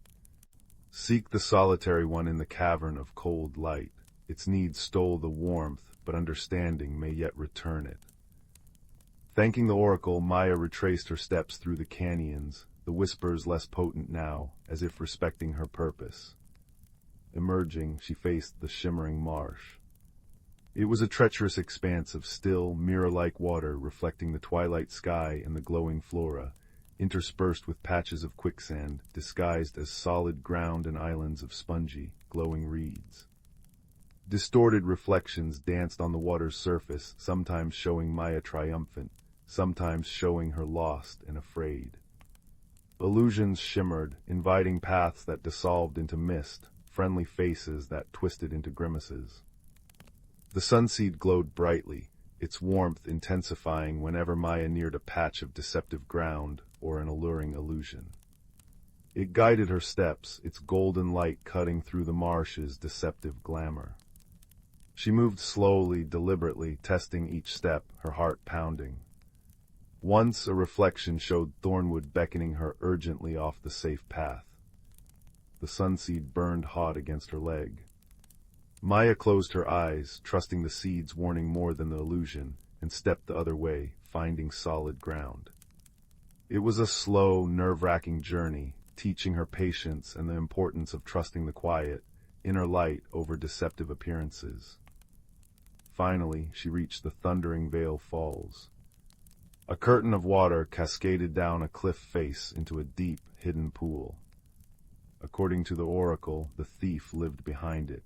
[SPEAKER 1] "Seek the solitary one in the cavern of cold light. Its needs stole the warmth, but understanding may yet return it." Thanking the Oracle, Maya retraced her steps through the canyons, the whispers less potent now, as if respecting her purpose. Emerging, she faced the shimmering marsh. It was a treacherous expanse of still, mirror-like water reflecting the twilight sky and the glowing flora, interspersed with patches of quicksand, disguised as solid ground and islands of spongy, glowing reeds. Distorted reflections danced on the water's surface, sometimes showing Maya triumphant, sometimes showing her lost and afraid. Illusions shimmered, inviting paths that dissolved into mist, friendly faces that twisted into grimaces. The sunseed glowed brightly, its warmth intensifying whenever Maya neared a patch of deceptive ground or an alluring illusion. It guided her steps, its golden light cutting through the marsh's deceptive glamour. She moved slowly, deliberately, testing each step, her heart pounding. Once a reflection showed Thornwood beckoning her urgently off the safe path. The sunseed burned hot against her leg. Maya closed her eyes, trusting the seed's warning more than the illusion, and stepped the other way, finding solid ground. It was a slow, nerve-wracking journey, teaching her patience and the importance of trusting the quiet, inner light over deceptive appearances. Finally, she reached the thundering Vale Falls. A curtain of water cascaded down a cliff face into a deep, hidden pool. According to the oracle, the thief lived behind it.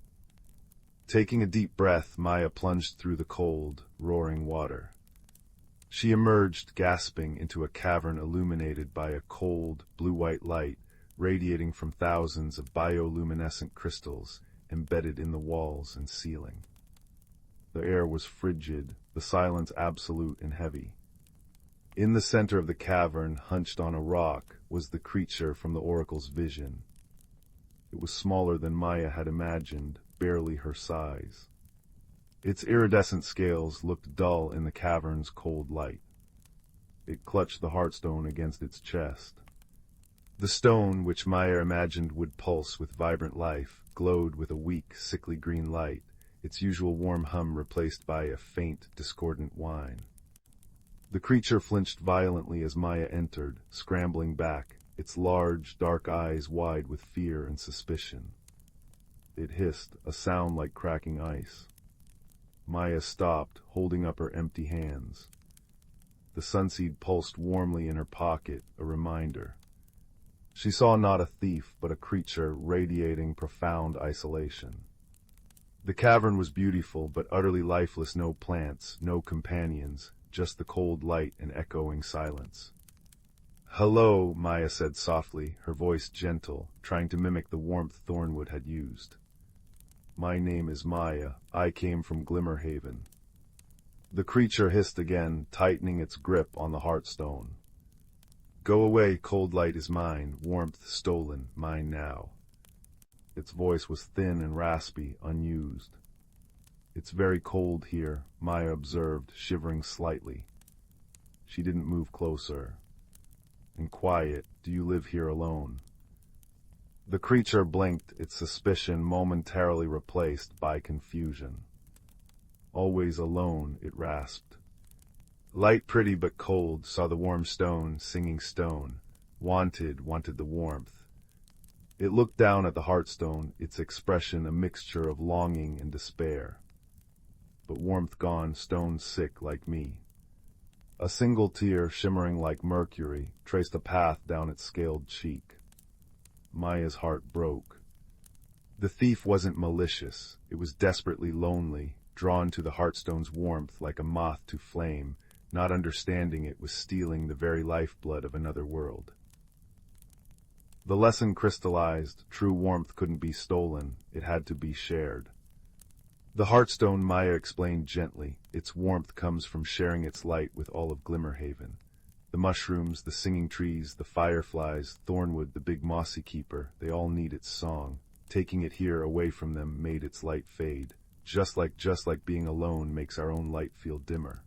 [SPEAKER 1] Taking a deep breath, Maya plunged through the cold, roaring water. She emerged, gasping, into a cavern illuminated by a cold, blue-white light radiating from thousands of bioluminescent crystals embedded in the walls and ceiling. The air was frigid, the silence absolute and heavy. In the center of the cavern, hunched on a rock, was the creature from the oracle's vision. It was smaller than Maya had imagined, barely her size. Its iridescent scales looked dull in the cavern's cold light. It clutched the heartstone against its chest. The stone, which Maya imagined would pulse with vibrant life, glowed with a weak, sickly green light, its usual warm hum replaced by a faint, discordant whine. The creature flinched violently as Maya entered, scrambling back, its large, dark eyes wide with fear and suspicion. It hissed, a sound like cracking ice. Maya stopped, holding up her empty hands. The sunseed pulsed warmly in her pocket, a reminder. She saw not a thief, but a creature radiating profound isolation. The cavern was beautiful, but utterly lifeless, no plants, no companions, just the cold light and echoing silence. "Hello," Maya said softly, her voice gentle, trying to mimic the warmth Thornwood had used. "My name is Maya. I came from Glimmerhaven." The creature hissed again, tightening its grip on the heartstone. "Go away, cold light is mine, warmth stolen, mine now." Its voice was thin and raspy, unused. "It's very cold here," Maya observed, shivering slightly. She didn't move closer. "And quiet, do you live here alone?" The creature blinked, its suspicion momentarily replaced by confusion. "Always alone," it rasped. "Light pretty but cold, saw the warm stone, singing stone. Wanted the warmth." It looked down at the heartstone, its expression a mixture of longing and despair. "But warmth gone, stone sick like me." A single tear, shimmering like mercury, traced a path down its scaled cheek. Maya's heart broke. The thief wasn't malicious, it was desperately lonely, drawn to the heartstone's warmth like a moth to flame, not understanding it was stealing the very lifeblood of another world. The lesson crystallized, true warmth couldn't be stolen, it had to be shared. The heartstone, Maya explained gently, its warmth comes from sharing its light with all of Glimmerhaven. The mushrooms, the singing trees, the fireflies, Thornwood, the big mossy keeper, they all need its song. Taking it here away from them made its light fade, just like being alone makes our own light feel dimmer.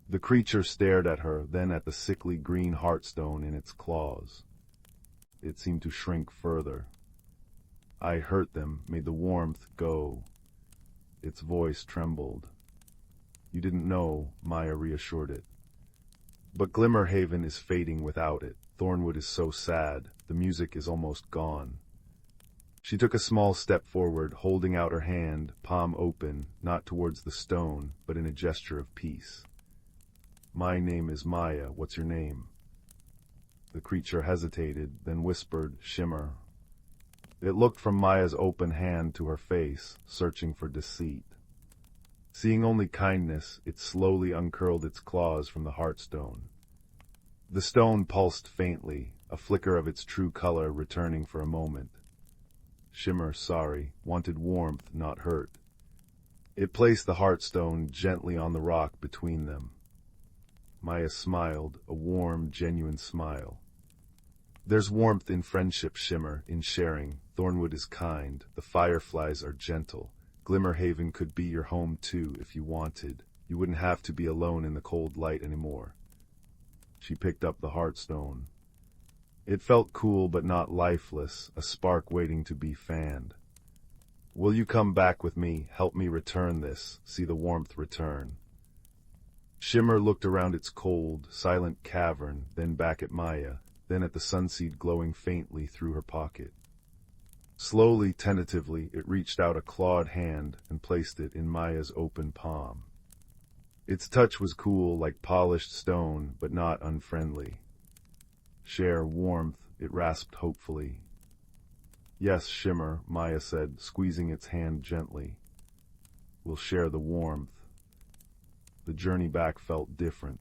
[SPEAKER 1] The creature stared at her, then at the sickly green heartstone in its claws. It seemed to shrink further. "I hurt them, made the warmth go." Its voice trembled. "You didn't know," Maya reassured it. "But Glimmerhaven is fading without it. Thornwood is so sad. The music is almost gone." She took a small step forward, holding out her hand, palm open, not towards the stone, but in a gesture of peace. "My name is Maya. What's your name?" The creature hesitated, then whispered, "Shimmer." It looked from Maya's open hand to her face, searching for deceit. Seeing only kindness, it slowly uncurled its claws from the heartstone. The stone pulsed faintly, a flicker of its true color returning for a moment. Shimmer, sorry, wanted warmth, not hurt. It placed the heartstone gently on the rock between them. Maya smiled, a warm, genuine smile. There's warmth in friendship, Shimmer, in sharing. Thornwood is kind, the fireflies are gentle. Glimmerhaven could be your home too if you wanted. You wouldn't have to be alone in the cold light anymore. She picked up the heartstone. It felt cool but not lifeless, a spark waiting to be fanned. Will you come back with me, help me return this, see the warmth return? Shimmer looked around its cold, silent cavern, then back at Maya, then at the sunseed glowing faintly through her pocket. Slowly, tentatively, it reached out a clawed hand and placed it in Maya's open palm. Its touch was cool, like polished stone, but not unfriendly. Share warmth, it rasped hopefully. Yes, Shimmer, Maya said, squeezing its hand gently. We'll share the warmth. The journey back felt different.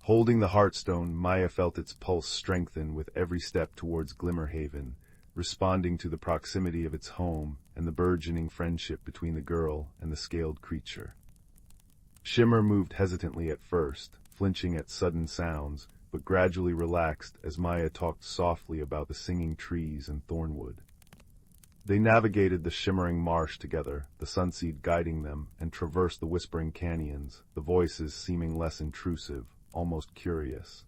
[SPEAKER 1] Holding the heartstone, Maya felt its pulse strengthen with every step towards Glimmerhaven, responding to the proximity of its home and the burgeoning friendship between the girl and the scaled creature. Shimmer moved hesitantly at first, flinching at sudden sounds, but gradually relaxed as Maya talked softly about the singing trees and thornwood. They navigated the shimmering marsh together, the sunseed guiding them, and traversed the whispering canyons, the voices seeming less intrusive, almost curious.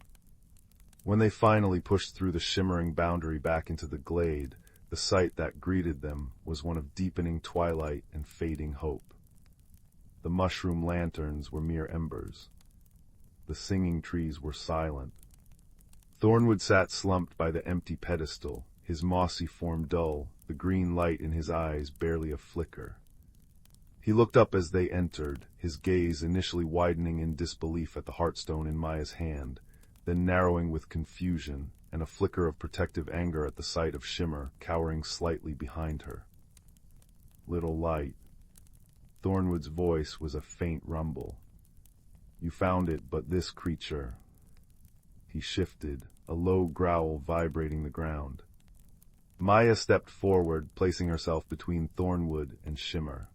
[SPEAKER 1] When they finally pushed through the shimmering boundary back into the glade, the sight that greeted them was one of deepening twilight and fading hope. The mushroom lanterns were mere embers. The singing trees were silent. Thornwood sat slumped by the empty pedestal, his mossy form dull, the green light in his eyes barely a flicker. He looked up as they entered, his gaze initially widening in disbelief at the heartstone in Maya's hand, then narrowing with confusion and a flicker of protective anger at the sight of Shimmer cowering slightly behind her. Little light. Thornwood's voice was a faint rumble. You found it, but this creature... He shifted, a low growl vibrating the ground. Maya stepped forward, placing herself between Thornwood and Shimmer.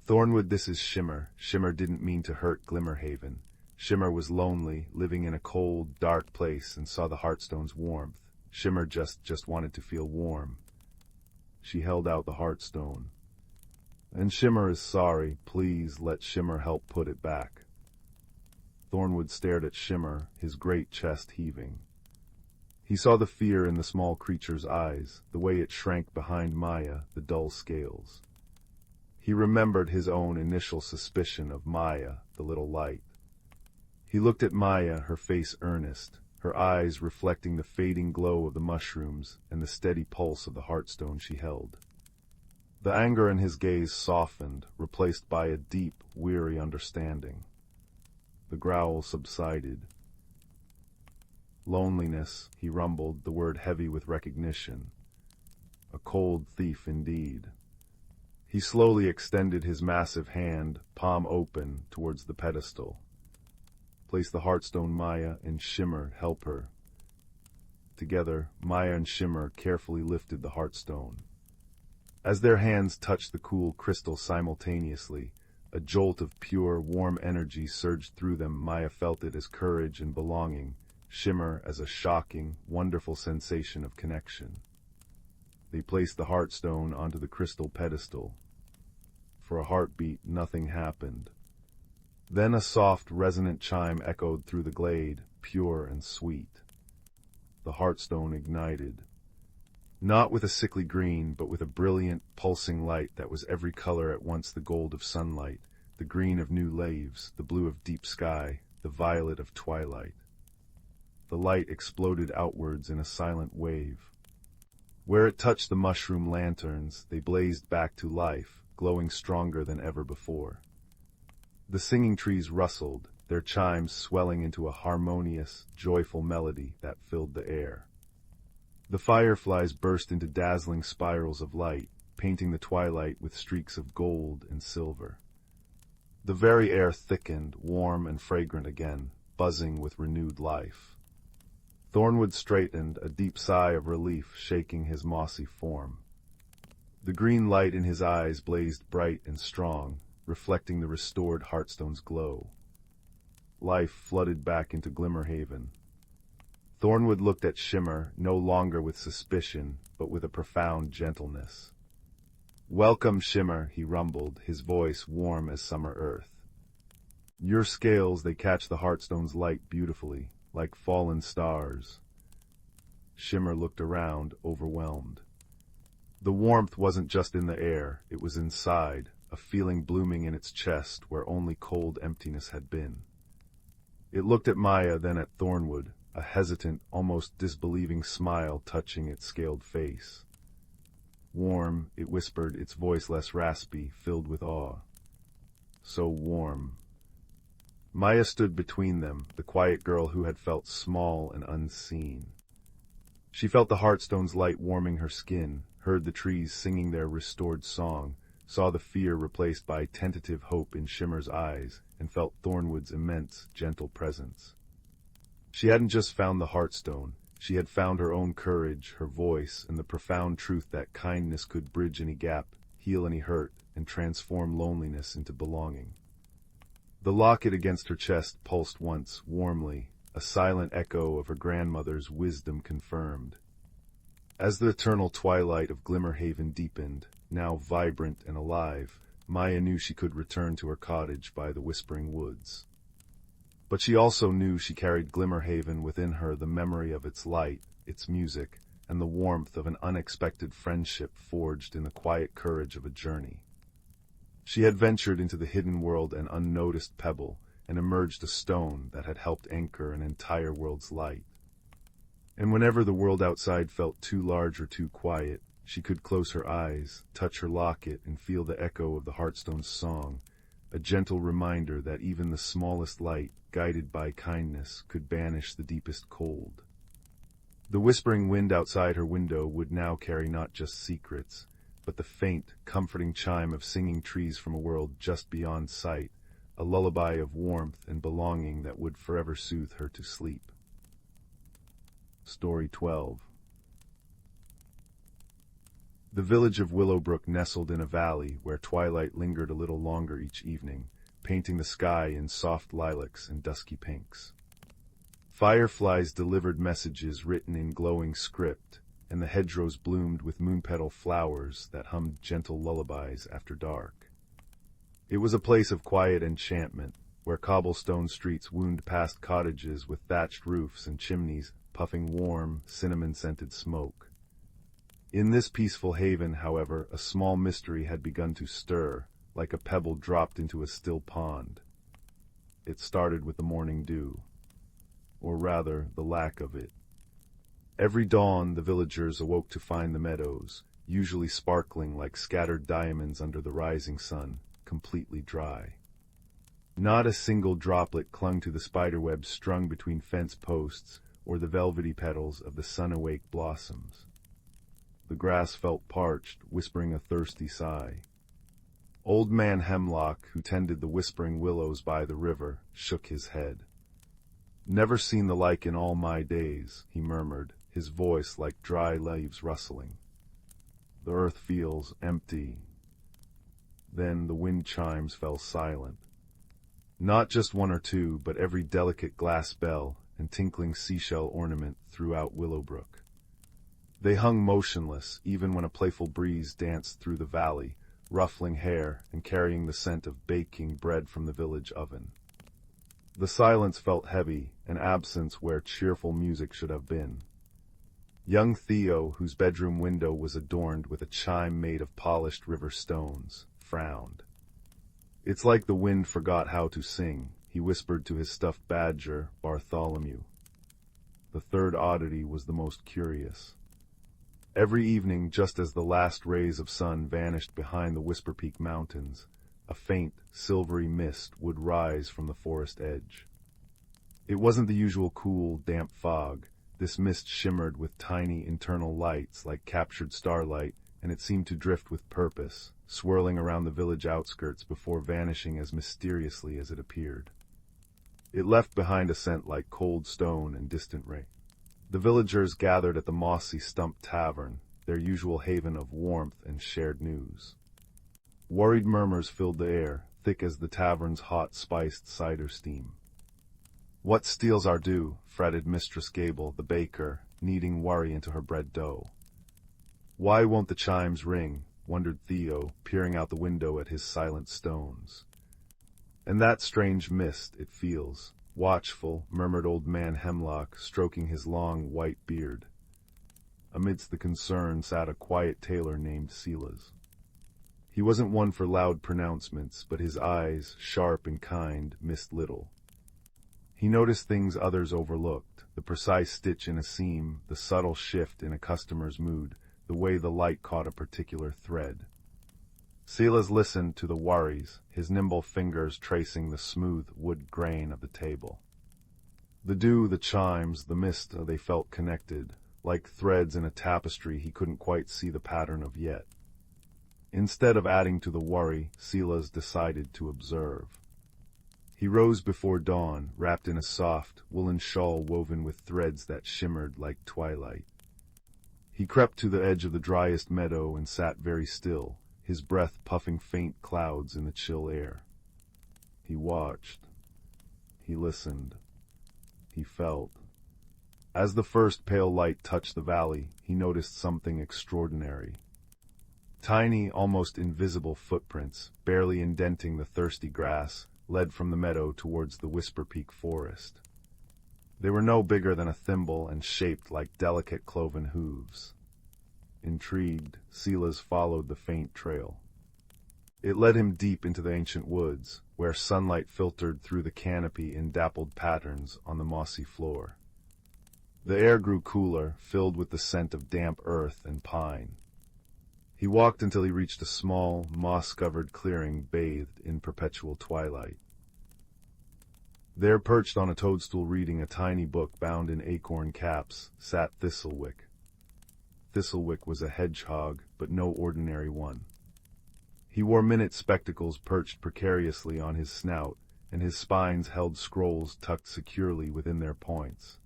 [SPEAKER 1] Thornwood, this is Shimmer. Shimmer didn't mean to hurt Glimmerhaven. Shimmer was lonely, living in a cold, dark place, and saw the heartstone's warmth. Shimmer just wanted to feel warm. She held out the heartstone. And Shimmer is sorry. Please let Shimmer help put it back. Thornwood stared at Shimmer, his great chest heaving. He saw the fear in the small creature's eyes, the way it shrank behind Maya, the dull scales. He remembered his own initial suspicion of Maya, the little light. He looked at Maya, her face earnest, her eyes reflecting the fading glow of the mushrooms and the steady pulse of the heartstone she held. The anger in his gaze softened, replaced by a deep, weary understanding. The growl subsided. Loneliness, he rumbled, the word heavy with recognition. A cold thief indeed. He slowly extended his massive hand, palm open, towards the pedestal. Place the heartstone, Maya, and Shimmer, help her. Together, Maya and Shimmer carefully lifted the heartstone. As their hands touched the cool crystal simultaneously, a jolt of pure, warm energy surged through them. Maya felt it as courage and belonging, Shimmer as a shocking, wonderful sensation of connection. They placed the heartstone onto the crystal pedestal. For a heartbeat, nothing happened. Then a soft, resonant chime echoed through the glade, pure and sweet. The heartstone ignited. Not with a sickly green, but with a brilliant, pulsing light that was every color at once: the gold of sunlight, the green of new leaves, the blue of deep sky, the violet of twilight. The light exploded outwards in a silent wave. Where it touched the mushroom lanterns, they blazed back to life, glowing stronger than ever before. The singing trees rustled, their chimes swelling into a harmonious, joyful melody that filled the air. The fireflies burst into dazzling spirals of light, painting the twilight with streaks of gold and silver. The very air thickened, warm and fragrant again, buzzing with renewed life. Thornwood straightened, a deep sigh of relief shaking his mossy form. The green light in his eyes blazed bright and strong, reflecting the restored Heartstone's glow. Life flooded back into Glimmerhaven. Thornwood looked at Shimmer, no longer with suspicion, but with a profound gentleness. "Welcome, Shimmer," he rumbled, his voice warm as summer earth. "Your scales, they catch the Heartstone's light beautifully, like fallen stars." Shimmer looked around, overwhelmed. The warmth wasn't just in the air, it was inside, a feeling blooming in its chest where only cold emptiness had been. It looked at Maya, then at Thornwood, a hesitant, almost disbelieving smile touching its scaled face. "Warm," it whispered, its voice less raspy, filled with awe. "So warm." Maya stood between them, the quiet girl who had felt small and unseen. She felt the Heartstone's light warming her skin, heard the trees singing their restored song, saw the fear replaced by tentative hope in Shimmer's eyes, and felt Thornwood's immense, gentle presence. She hadn't just found the Heartstone, she had found her own courage, her voice, and the profound truth that kindness could bridge any gap, heal any hurt, and transform loneliness into belonging. The locket against her chest pulsed once, warmly, a silent echo of her grandmother's wisdom confirmed. As the eternal twilight of Glimmerhaven deepened, now vibrant and alive, Maya knew she could return to her cottage by the Whispering Woods. But she also knew she carried Glimmerhaven within her, the memory of its light, its music, and the warmth of an unexpected friendship forged in the quiet courage of a journey. She had ventured into the hidden world an unnoticed pebble, and emerged a stone that had helped anchor an entire world's light. And whenever the world outside felt too large or too quiet, she could close her eyes, touch her locket, and feel the echo of the Heartstone's song, a gentle reminder that even the smallest light, guided by kindness, could banish the deepest cold. The whispering wind outside her window would now carry not just secrets, but the faint, comforting chime of singing trees from a world just beyond sight, a lullaby of warmth and belonging that would forever soothe her to sleep. Story 12. The village of Willowbrook nestled in a valley where twilight lingered a little longer each evening, painting the sky in soft lilacs and dusky pinks. Fireflies delivered messages written in glowing script, and the hedgerows bloomed with moonpetal flowers that hummed gentle lullabies after dark. It was a place of quiet enchantment, where cobblestone streets wound past cottages with thatched roofs and chimneys puffing warm, cinnamon-scented smoke. In this peaceful haven, however, a small mystery had begun to stir, like a pebble dropped into a still pond. It started with the morning dew, or rather, the lack of it. Every dawn the villagers awoke to find the meadows, usually sparkling like scattered diamonds under the rising sun, completely dry. Not a single droplet clung to the spiderwebs strung between fence posts or the velvety petals of the sun-awake blossoms. The grass felt parched, whispering a thirsty sigh. Old Man Hemlock, who tended the whispering willows by the river, shook his head. "Never seen the like in all my days," he murmured, his voice like dry leaves rustling. "The earth feels empty." Then the wind chimes fell silent. Not just one or two, but every delicate glass bell and tinkling seashell ornament throughout Willowbrook. They hung motionless, even when a playful breeze danced through the valley, ruffling hair and carrying the scent of baking bread from the village oven. The silence felt heavy, an absence where cheerful music should have been. Young Theo, whose bedroom window was adorned with a chime made of polished river stones, frowned. "It's like the wind forgot how to sing," he whispered to his stuffed badger, Bartholomew. The third oddity was the most curious. Every evening, just as the last rays of sun vanished behind the Whisper Peak Mountains, a faint, silvery mist would rise from the forest edge. It wasn't the usual cool, damp fog, This mist shimmered with tiny internal lights like captured starlight, and it seemed to drift with purpose, swirling around the village outskirts before vanishing as mysteriously as it appeared. It left behind a scent like cold stone and distant rain. The villagers gathered at the mossy stump tavern, their usual haven of warmth and shared news. Worried murmurs filled the air, thick as the tavern's hot spiced cider steam. "What steals our due?" fretted Mistress Gable, the baker, kneading worry into her bread dough. "Why won't the chimes ring?" wondered Theo, peering out the window at his silent stones. "And that strange mist, it feels watchful," murmured old man Hemlock, stroking his long white beard. Amidst the concern sat a quiet tailor named Silas. He wasn't one for loud pronouncements, but his eyes, sharp and kind, missed little. He noticed things others overlooked, the precise stitch in a seam, the subtle shift in a customer's mood, the way the light caught a particular thread. Silas listened to the worries, his nimble fingers tracing the smooth wood grain of the table. The dew, the chimes, the mist, they felt connected, like threads in a tapestry he couldn't quite see the pattern of yet. Instead of adding to the worry, Silas decided to observe. He rose before dawn, wrapped in a soft, woolen shawl woven with threads that shimmered like twilight. He crept to the edge of the driest meadow and sat very still, his breath puffing faint clouds in the chill air. He watched. He listened. He felt. As the first pale light touched the valley, he noticed something extraordinary. Tiny, almost invisible footprints, barely indenting the thirsty grass, led from the meadow towards the Whisper Peak forest. They were no bigger than a thimble and shaped like delicate cloven hooves. Intrigued, Silas followed the faint trail. It led him deep into the ancient woods, where sunlight filtered through the canopy in dappled patterns on the mossy floor. The air grew cooler, filled with the scent of damp earth and pine. He walked until he reached a small, moss-covered clearing bathed in perpetual twilight. There, perched on a toadstool reading a tiny book bound in acorn caps, sat Thistlewick. Thistlewick was a hedgehog, but no ordinary one. He wore minute spectacles perched precariously on his snout, and his spines held scrolls tucked securely within their points.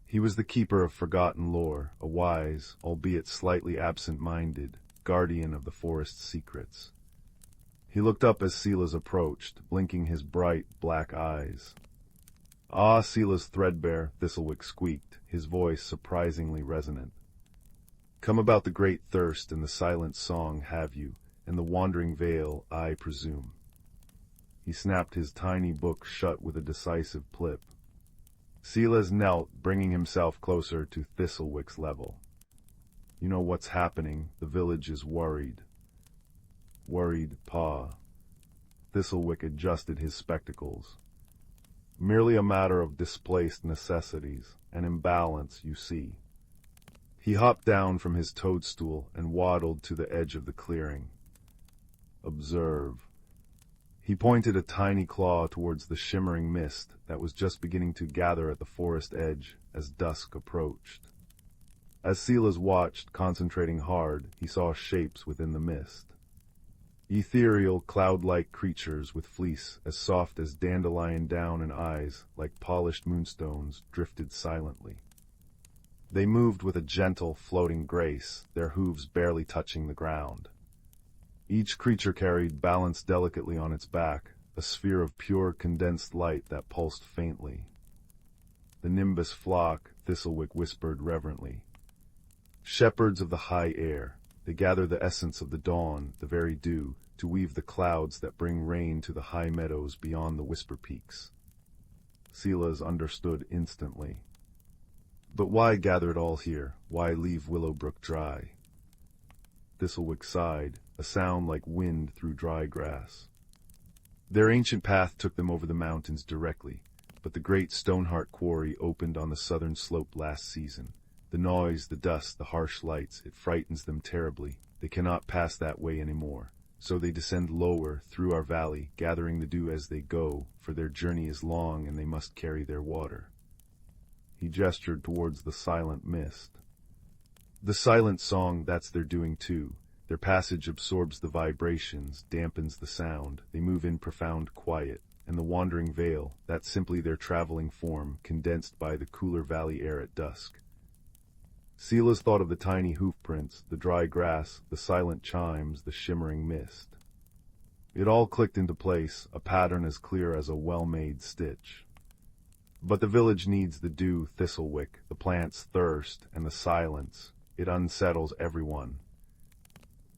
[SPEAKER 1] He was the keeper of forgotten lore, a wise, albeit slightly absent-minded, guardian of the forest's secrets. He looked up as Silas approached, blinking his bright, black eyes. "Ah, Silas Threadbare," Thistlewick squeaked, his voice surprisingly resonant. "Come about the great thirst and the silent song, have you, and the wandering vale, I presume." He snapped his tiny book shut with a decisive plip. Silas knelt, bringing himself closer to Thistlewick's level. "You know what's happening. The village is worried." "Worried, Pa." Thistlewick adjusted his spectacles. "Merely a matter of displaced necessities, an imbalance, you see." He hopped down from his toadstool and waddled to the edge of the clearing. "Observe." He pointed a tiny claw towards the shimmering mist that was just beginning to gather at the forest edge as dusk approached. As Silas watched, concentrating hard, he saw shapes within the mist. Ethereal, cloud-like creatures with fleece as soft as dandelion down and eyes, like polished moonstones, drifted silently. They moved with a gentle, floating grace, their hooves barely touching the ground. Each creature carried, balanced delicately on its back, a sphere of pure, condensed light that pulsed faintly. "The Nimbus flock," Thistlewick whispered reverently. "Shepherds of the high air, they gather the essence of the dawn, the very dew, to weave the clouds that bring rain to the high meadows beyond the Whisper Peaks." Silas understood instantly. But why gather it all here? Why leave Willowbrook dry? Thistlewick sighed, a sound like wind through dry grass. Their ancient path took them over the mountains directly, but the great Stoneheart quarry opened on the southern slope last season. The noise, the dust, the harsh lights, it frightens them terribly. They cannot pass that way any more. So they descend lower, through our valley, gathering the dew as they go, for their journey is long and they must carry their water. He gestured towards the silent mist. The silent song, that's their doing too. Their passage absorbs the vibrations, dampens the sound. They move in profound quiet. And the wandering veil, that's simply their traveling form, condensed by the cooler valley air at dusk. Silas thought of the tiny hoofprints, the dry grass, the silent chimes, the shimmering mist. It all clicked into place, a pattern as clear as a well-made stitch. But the village needs the dew, Thistlewick, the plant's thirst, and the silence. It unsettles everyone.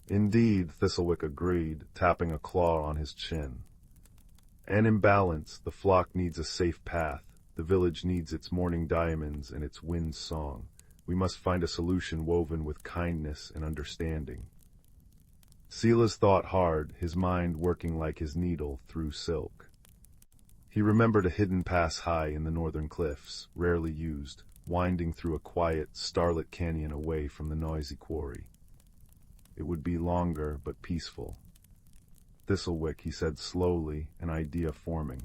[SPEAKER 1] Indeed, Thistlewick agreed, tapping a claw on his chin. And in balance, the flock needs a safe path. The village needs its morning diamonds and its wind's song. We must find a solution woven with kindness and understanding. Silas thought hard, his mind working like his needle through silk. He remembered a hidden pass high in the northern cliffs, rarely used, winding through a quiet, starlit canyon away from the noisy quarry. It would be longer, but peaceful. Thistlewick, he said slowly, an idea forming.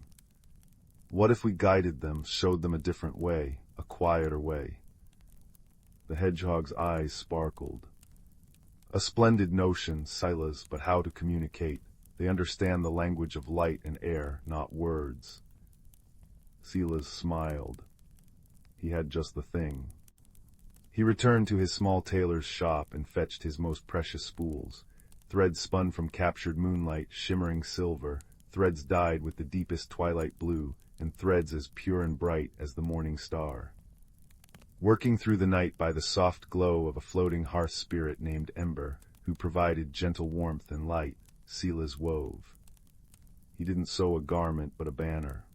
[SPEAKER 1] What if we guided them, showed them a different way, a quieter way? The hedgehog's eyes sparkled. A splendid notion, Silas, but how to communicate? They understand the language of light and air, not words. Silas smiled. He had just the thing. He returned to his small tailor's shop and fetched his most precious spools. Threads spun from captured moonlight, shimmering silver, threads dyed with the deepest twilight blue, and threads as pure and bright as the morning star. Working through the night by the soft glow of a floating hearth spirit named Ember, who provided gentle warmth and light, Silas wove. He didn't sew a garment but a banner,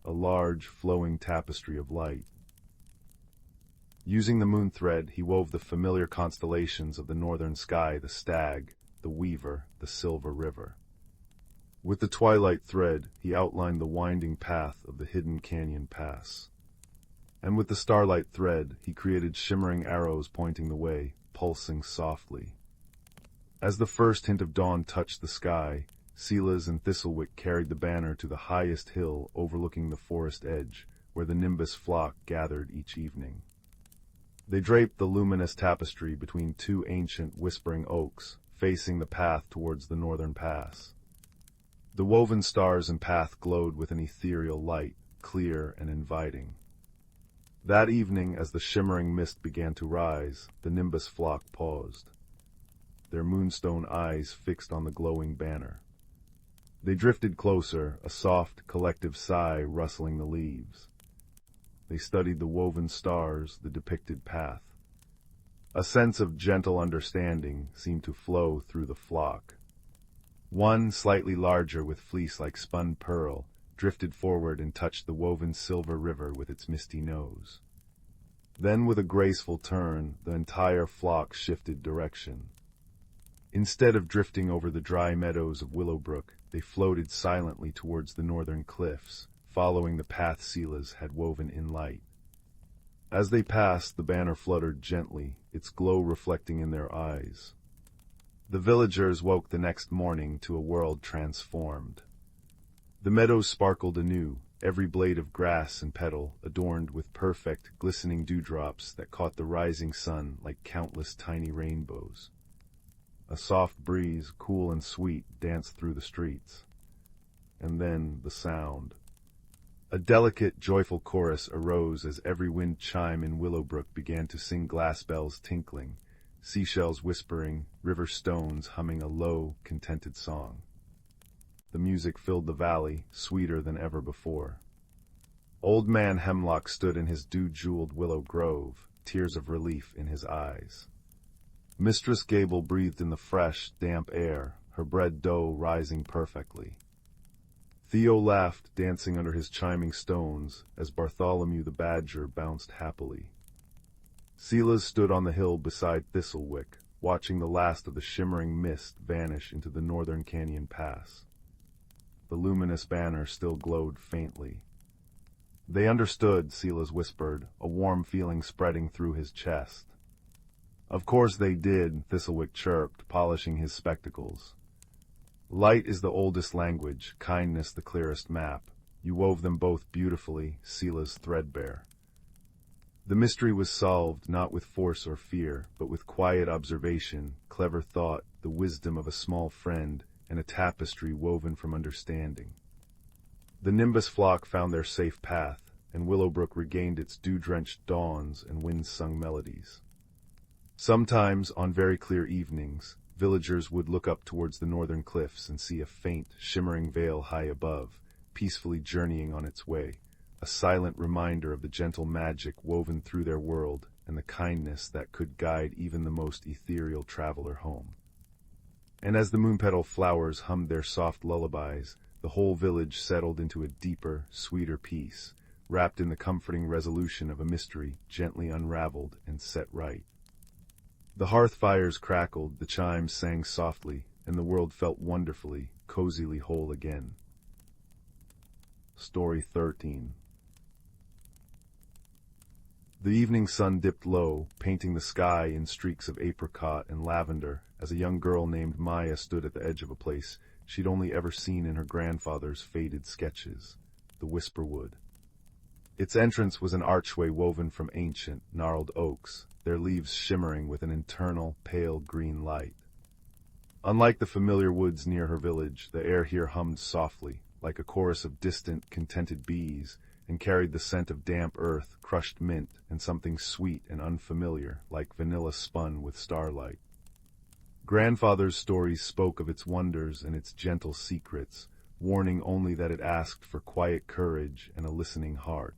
[SPEAKER 1] a large, flowing tapestry of light. Using the moon thread, he wove the familiar constellations of the northern sky, the stag, the weaver, the silver river. With the twilight thread, he outlined the winding path of the hidden canyon pass. And with the starlight thread, he created shimmering arrows pointing the way, pulsing softly. As the first hint of dawn touched the sky, Silas and Thistlewick carried the banner to the highest hill overlooking the forest edge, where the nimbus flock gathered each evening. They draped the luminous tapestry between two ancient whispering oaks, facing the path towards the northern pass. The woven stars and path glowed with an ethereal light, clear and inviting. That evening, as the shimmering mist began to rise, the nimbus flock paused, their moonstone eyes fixed on the glowing banner. They drifted closer, a soft, collective sigh rustling the leaves. They studied the woven stars, the depicted path. A sense of gentle understanding seemed to flow through the flock. One, slightly larger with fleece like spun pearl, drifted forward and touched the woven silver river with its misty nose. Then, with a graceful turn, the entire flock shifted direction. Instead of drifting over the dry meadows of Willowbrook, they floated silently towards the northern cliffs, following the path Silas had woven in light. As they passed, the banner fluttered gently, its glow reflecting in their eyes. The villagers woke the next morning to a world transformed. The meadows sparkled anew, every blade of grass and petal adorned with perfect, glistening dewdrops that caught the rising sun like countless tiny rainbows. A soft breeze, cool and sweet, danced through the streets. And then the sound. A delicate, joyful chorus arose as every wind chime in Willowbrook began to sing, glass bells tinkling, seashells whispering, river stones humming a low, contented song. The music filled the valley, sweeter than ever before. Old Man Hemlock stood in his dew-jeweled willow grove, tears of relief in his eyes. Mistress Gable breathed in the fresh, damp air, her bread dough rising perfectly. Theo laughed, dancing under his chiming stones, as Bartholomew the badger bounced happily. Silas stood on the hill beside Thistlewick, watching the last of the shimmering mist vanish into the northern canyon pass. The luminous banner still glowed faintly. They understood, Silas whispered, a warm feeling spreading through his chest. Of course they did, Thistlewick chirped, polishing his spectacles. Light is the oldest language, kindness the clearest map. You wove them both beautifully, Silas threadbare. The mystery was solved not with force or fear, but with quiet observation, clever thought, the wisdom of a small friend, and a tapestry woven from understanding. The Nimbus flock found their safe path, and Willowbrook regained its dew-drenched dawns and wind-sung melodies. Sometimes, on very clear evenings, villagers would look up towards the northern cliffs and see a faint, shimmering veil high above, peacefully journeying on its way, a silent reminder of the gentle magic woven through their world and the kindness that could guide even the most ethereal traveler home. And as the moonpetal flowers hummed their soft lullabies, the whole village settled into a deeper, sweeter peace, wrapped in the comforting resolution of a mystery gently unraveled and set right. The hearth fires crackled, the chimes sang softly, and the world felt wonderfully, cozily whole again. Story 13. The evening sun dipped low, painting the sky in streaks of apricot and lavender, as a young girl named Maya stood at the edge of a place she'd only ever seen in her grandfather's faded sketches, the Whisperwood. Its entrance was an archway woven from ancient, gnarled oaks, their leaves shimmering with an eternal, pale green light. Unlike the familiar woods near her village, the air here hummed softly, like a chorus of distant, contented bees, and carried the scent of damp earth, crushed mint, and something sweet and unfamiliar, like vanilla spun with starlight. Grandfather's stories spoke of its wonders and its gentle secrets, warning only that it asked for quiet courage and a listening heart.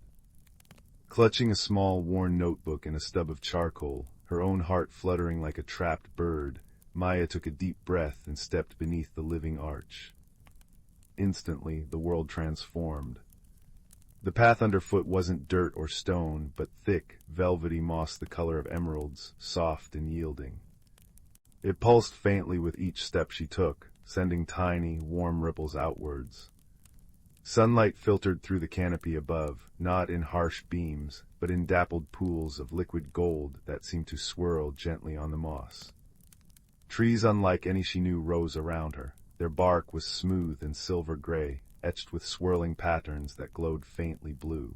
[SPEAKER 1] Clutching a small, worn notebook and a stub of charcoal, her own heart fluttering like a trapped bird, Maya took a deep breath and stepped beneath the living arch. Instantly, the world transformed. The path underfoot wasn't dirt or stone, but thick, velvety moss the color of emeralds, soft and yielding. It pulsed faintly with each step she took, sending tiny, warm ripples outwards. Sunlight filtered through the canopy above, not in harsh beams, but in dappled pools of liquid gold that seemed to swirl gently on the moss. Trees unlike any she knew rose around her. Their bark was smooth and silver-gray, etched with swirling patterns that glowed faintly blue.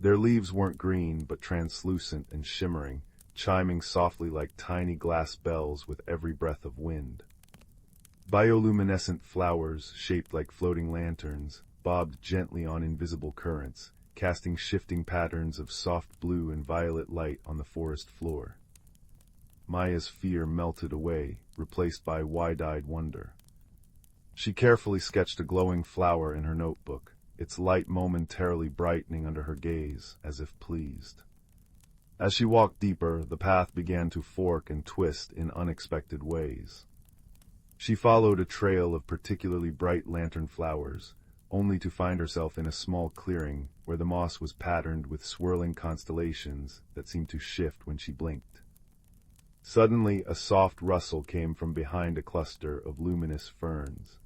[SPEAKER 1] Their leaves weren't green, but translucent and shimmering, chiming softly like tiny glass bells with every breath of wind. Bioluminescent flowers, shaped like floating lanterns, bobbed gently on invisible currents, casting shifting patterns of soft blue and violet light on the forest floor. Maya's fear melted away, replaced by wide-eyed wonder. She carefully sketched a glowing flower in her notebook, its light momentarily brightening under her gaze, as if pleased. As she walked deeper, the path began to fork and twist in unexpected ways. She followed a trail of particularly bright lantern flowers, only to find herself in a small clearing where the moss was patterned with swirling constellations that seemed to shift when she blinked. Suddenly, a soft rustle came from behind a cluster of luminous ferns.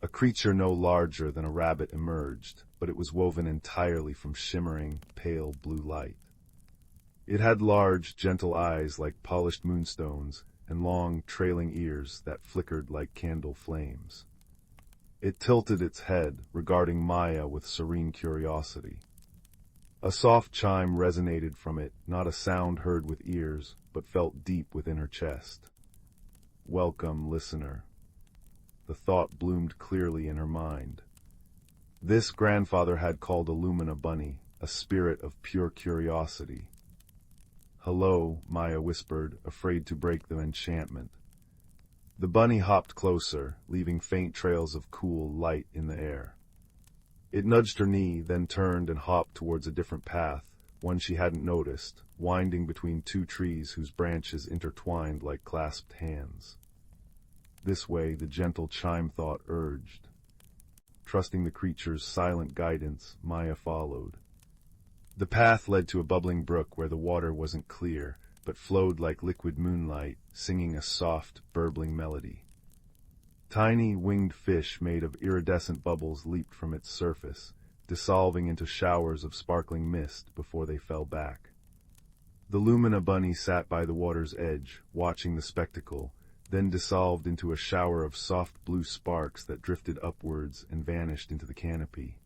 [SPEAKER 1] A creature no larger than a rabbit emerged, but it was woven entirely from shimmering, pale blue light. It had large, gentle eyes like polished moonstones, and long, trailing ears that flickered like candle flames. It tilted its head, regarding Maya with serene curiosity. A soft chime resonated from it, not a sound heard with ears, but felt deep within her chest. Welcome, listener. The thought bloomed clearly in her mind. This grandfather had called a Lumina bunny, a spirit of pure curiosity. Hello, Maya whispered, afraid to break the enchantment. The bunny hopped closer, leaving faint trails of cool light in the air. It nudged her knee, then turned and hopped towards a different path, one she hadn't noticed, winding between two trees whose branches intertwined like clasped hands. This way, the gentle chime thought urged. Trusting the creature's silent guidance, Maya followed. The path led to a bubbling brook where the water wasn't clear, but flowed like liquid moonlight, singing a soft, burbling melody. Tiny, winged fish made of iridescent bubbles leaped from its surface, dissolving into showers of sparkling mist before they fell back. The Lumina bunny sat by the water's edge, watching the spectacle, then dissolved into a shower of soft blue sparks that drifted upwards and vanished into the canopy.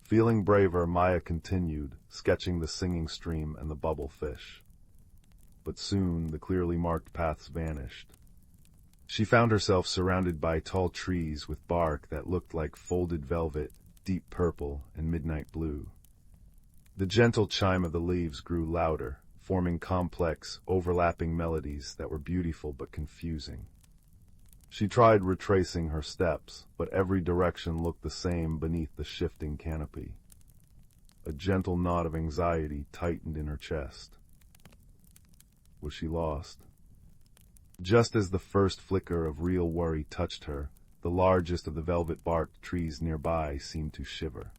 [SPEAKER 1] Feeling braver, Maya continued, sketching the singing stream and the bubble fish. But soon the clearly marked paths vanished. She found herself surrounded by tall trees with bark that looked like folded velvet, deep purple and midnight blue. The gentle chime of the leaves grew louder, forming complex, overlapping melodies that were beautiful but confusing. She tried retracing her steps, but every direction looked the same beneath the shifting canopy. A gentle knot of anxiety tightened in her chest. Was she lost? Just as the first flicker of real worry touched her, the largest of the velvet-barked trees nearby seemed to shiver.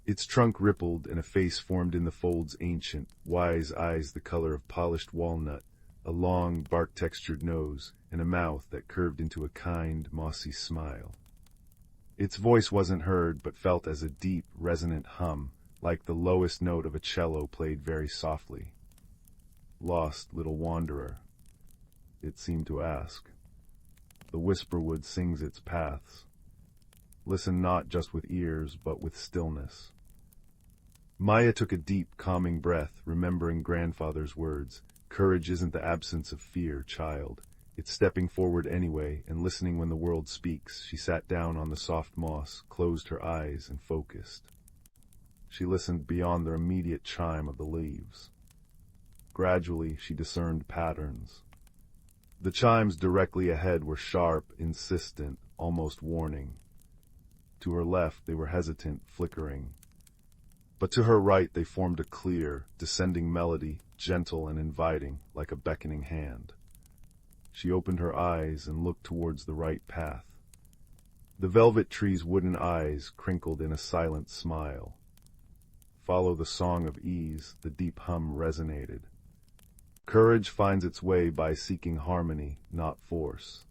[SPEAKER 1] Its trunk rippled and a face formed in the folds, ancient, wise eyes the color of polished walnut, a long, bark-textured nose, and a mouth that curved into a kind, mossy smile. Its voice wasn't heard but felt as a deep, resonant hum, like the lowest note of a cello played very softly. "Lost, little wanderer," it seemed to ask. "The whisperwood sings its paths. Listen not just with ears, but with stillness." Maya took a deep, calming breath, remembering grandfather's words. Courage isn't the absence of fear, child. It's stepping forward anyway, and listening when the world speaks. She sat down on the soft moss, closed her eyes, and focused. She listened beyond the immediate chime of the leaves. Gradually, she discerned patterns. The chimes directly ahead were sharp, insistent, almost warning. To her left, they were hesitant, flickering. But to her right, they formed a clear, descending melody, gentle and inviting, like a beckoning hand. She opened her eyes and looked towards the right path. The velvet tree's wooden eyes crinkled in a silent smile. Follow the song of ease, the deep hum resonated. Courage finds its way by seeking harmony, not force.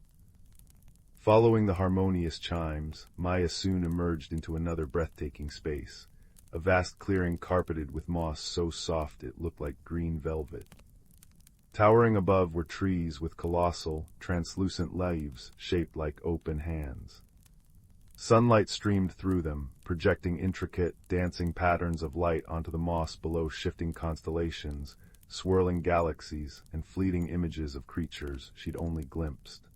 [SPEAKER 1] Following the harmonious chimes, Maya soon emerged into another breathtaking space, a vast clearing carpeted with moss so soft it looked like green velvet. Towering above were trees with colossal, translucent leaves shaped like open hands. Sunlight streamed through them, projecting intricate, dancing patterns of light onto the moss below, shifting constellations, swirling galaxies, and fleeting images of creatures she'd only glimpsed.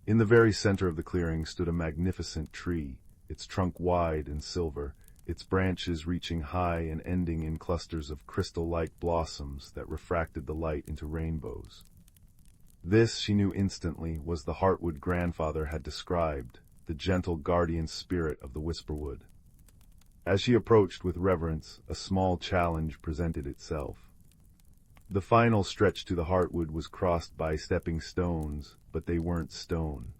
[SPEAKER 1] In the very center of the clearing stood a magnificent tree, its trunk wide and silver, its branches reaching high and ending in clusters of crystal-like blossoms that refracted the light into rainbows. This, she knew instantly, was the heartwood grandfather had described, the gentle guardian spirit of the whisperwood. As she approached with reverence, a small challenge presented itself. The final stretch to the heartwood was crossed by stepping stones, but they weren't stone.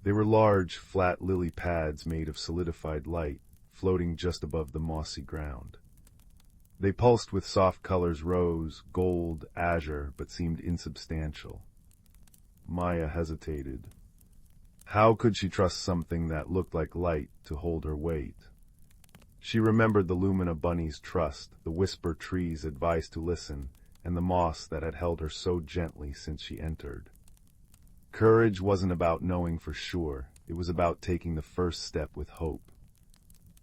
[SPEAKER 1] They were large, flat lily pads made of solidified light, floating just above the mossy ground. They pulsed with soft colors: rose, gold, azure, but seemed insubstantial. Maya hesitated. How could she trust something that looked like light to hold her weight? She remembered the Lumina Bunny's trust, the whisper tree's advice to listen, and the moss that had held her so gently since she entered. Courage wasn't about knowing for sure, it was about taking the first step with hope.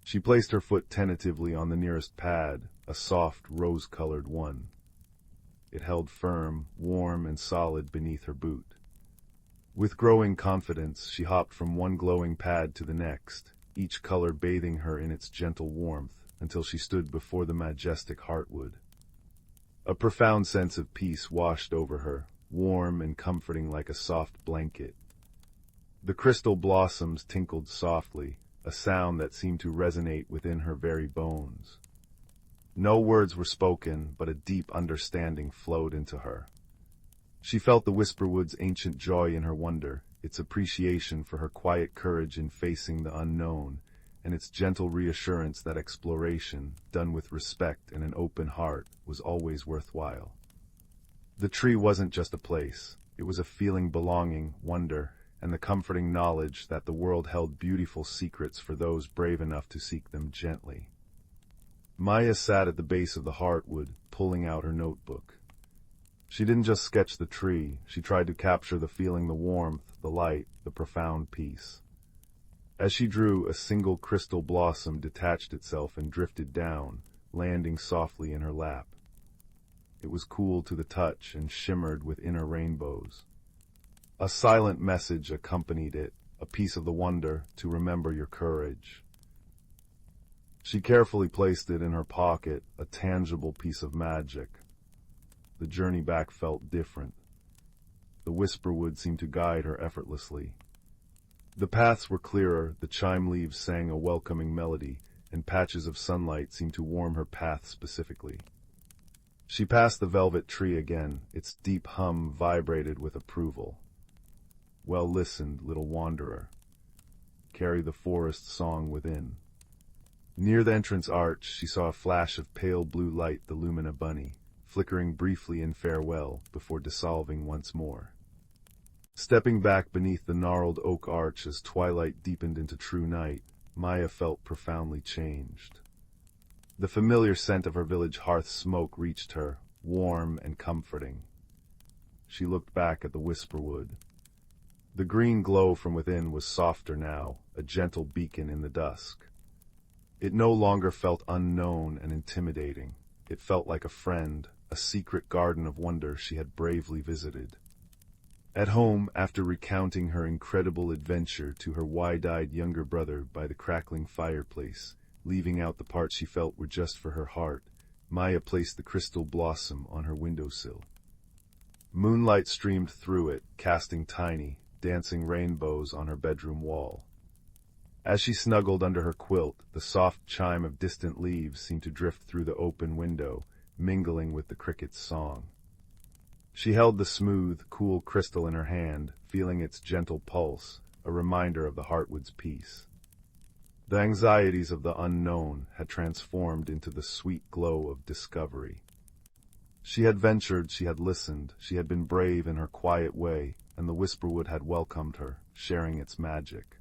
[SPEAKER 1] She placed her foot tentatively on the nearest pad, a soft, rose-colored one. It held firm, warm, and solid beneath her boot. With growing confidence, she hopped from one glowing pad to the next, each color bathing her in its gentle warmth, until she stood before the majestic heartwood. A profound sense of peace washed over her, warm and comforting like a soft blanket. The crystal blossoms tinkled softly, a sound that seemed to resonate within her very bones. No words were spoken, but a deep understanding flowed into her. She felt the whisperwood's ancient joy in her wonder, its appreciation for her quiet courage in facing the unknown, and its gentle reassurance that exploration, done with respect and an open heart, was always worthwhile. The tree wasn't just a place, it was a feeling belonging, wonder, and the comforting knowledge that the world held beautiful secrets for those brave enough to seek them gently. Maya sat at the base of the heartwood, pulling out her notebook. She didn't just sketch the tree, she tried to capture the feeling, the warmth, the light, the profound peace. As she drew, a single crystal blossom detached itself and drifted down, landing softly in her lap. It was cool to the touch and shimmered with inner rainbows. A silent message accompanied it, a piece of the wonder to remember your courage. She carefully placed it in her pocket, a tangible piece of magic. The journey back felt different. The whisperwood seemed to guide her effortlessly. The paths were clearer, the chime leaves sang a welcoming melody, and patches of sunlight seemed to warm her path specifically. She passed the velvet tree again, its deep hum vibrated with approval. Well listened, little wanderer. Carry the forest song within. Near the entrance arch, she saw a flash of pale blue light, the Lumina bunny, flickering briefly in farewell before dissolving once more. Stepping back beneath the gnarled oak arch as twilight deepened into true night, Maya felt profoundly changed. The familiar scent of her village hearth smoke reached her, warm and comforting. She looked back at the whisperwood. The green glow from within was softer now, a gentle beacon in the dusk. It no longer felt unknown and intimidating. It felt like a friend, a secret garden of wonder she had bravely visited. At home, after recounting her incredible adventure to her wide-eyed younger brother by the crackling fireplace, leaving out the parts she felt were just for her heart, Maya placed the crystal blossom on her windowsill. Moonlight streamed through it, casting tiny, dancing rainbows on her bedroom wall. As she snuggled under her quilt, the soft chime of distant leaves seemed to drift through the open window, mingling with the cricket's song. She held the smooth, cool crystal in her hand, feeling its gentle pulse, a reminder of the heartwood's peace. The anxieties of the unknown had transformed into the sweet glow of discovery. She had ventured, she had listened, she had been brave in her quiet way, and the whisperwood had welcomed her, sharing its magic.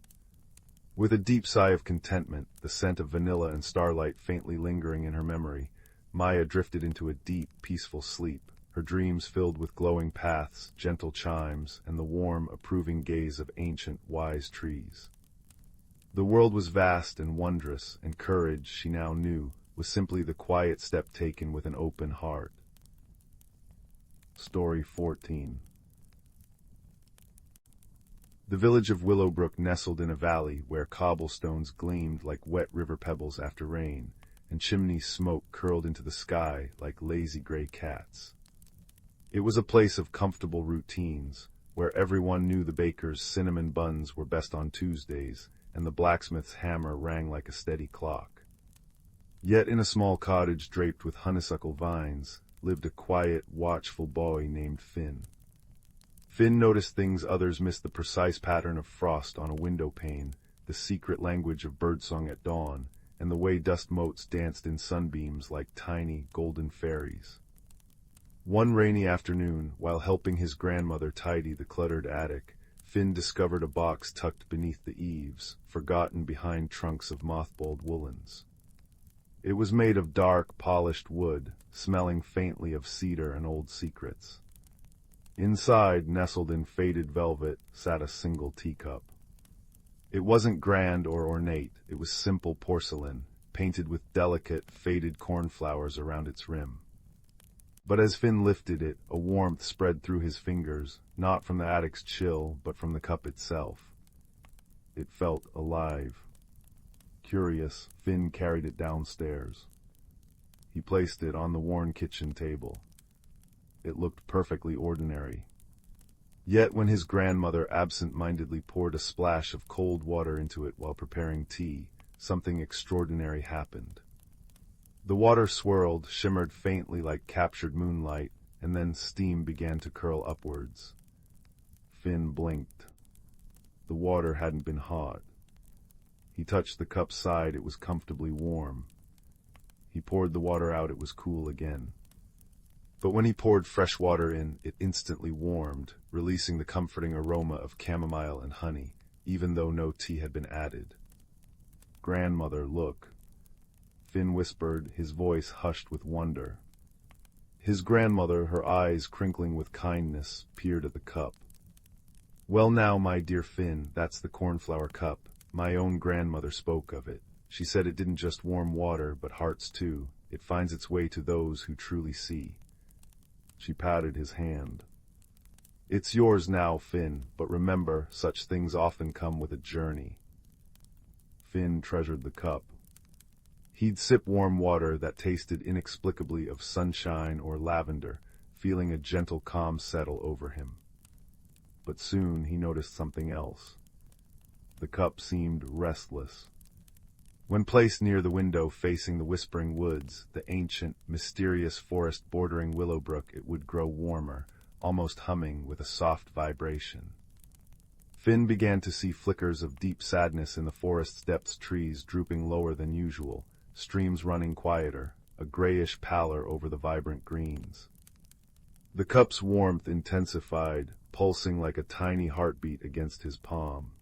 [SPEAKER 1] With a deep sigh of contentment, the scent of vanilla and starlight faintly lingering in her memory, Maya drifted into a deep, peaceful sleep, her dreams filled with glowing paths, gentle chimes, and the warm, approving gaze of ancient, wise trees. The world was vast and wondrous, and courage, she now knew, was simply the quiet step taken with an open heart. Story 14. The village of Willowbrook nestled in a valley where cobblestones gleamed like wet river pebbles after rain, and chimney smoke curled into the sky like lazy gray cats. It was a place of comfortable routines, where everyone knew the baker's cinnamon buns were best on Tuesdays, and the blacksmith's hammer rang like a steady clock. Yet in a small cottage draped with honeysuckle vines lived a quiet, watchful boy named Finn. Finn noticed things others missed: the precise pattern of frost on a window pane, the secret language of birdsong at dawn, and the way dust motes danced in sunbeams like tiny, golden fairies. One rainy afternoon, while helping his grandmother tidy the cluttered attic, Finn discovered a box tucked beneath the eaves, forgotten behind trunks of mothballed woolens. It was made of dark, polished wood, smelling faintly of cedar and old secrets. Inside, nestled in faded velvet, sat a single teacup. It wasn't grand or ornate, it was simple porcelain, painted with delicate, faded cornflowers around its rim. But as Finn lifted it, a warmth spread through his fingers, not from the attic's chill, but from the cup itself. It felt alive. Curious, Finn carried it downstairs. He placed it on the worn kitchen table. It looked perfectly ordinary. Yet when his grandmother absent-mindedly poured a splash of cold water into it while preparing tea, something extraordinary happened. The water swirled, shimmered faintly like captured moonlight, and then steam began to curl upwards. Finn blinked. The water hadn't been hot. He touched the cup's side, it was comfortably warm. He poured the water out, it was cool again. But when he poured fresh water in, it instantly warmed, releasing the comforting aroma of chamomile and honey, even though no tea had been added. "Grandmother, look," Finn whispered, his voice hushed with wonder. His grandmother, her eyes crinkling with kindness, peered at the cup. "Well now, my dear Finn, that's the cornflower cup. My own grandmother spoke of it. She said it didn't just warm water, but hearts too. It finds its way to those who truly see. She patted his hand. It's yours now, Finn, but remember, such things often come with a journey. Finn treasured the cup. He'd sip warm water that tasted inexplicably of sunshine or lavender, feeling a gentle calm settle over him. But soon he noticed something else. The cup seemed restless. When placed near the window facing the whispering woods, the ancient, mysterious forest bordering Willowbrook, it would grow warmer, almost humming with a soft vibration. Finn began to see flickers of deep sadness in the forest's depths, trees drooping lower than usual, streams running quieter, a grayish pallor over the vibrant greens. The cup's warmth intensified, pulsing like a tiny heartbeat against his palm.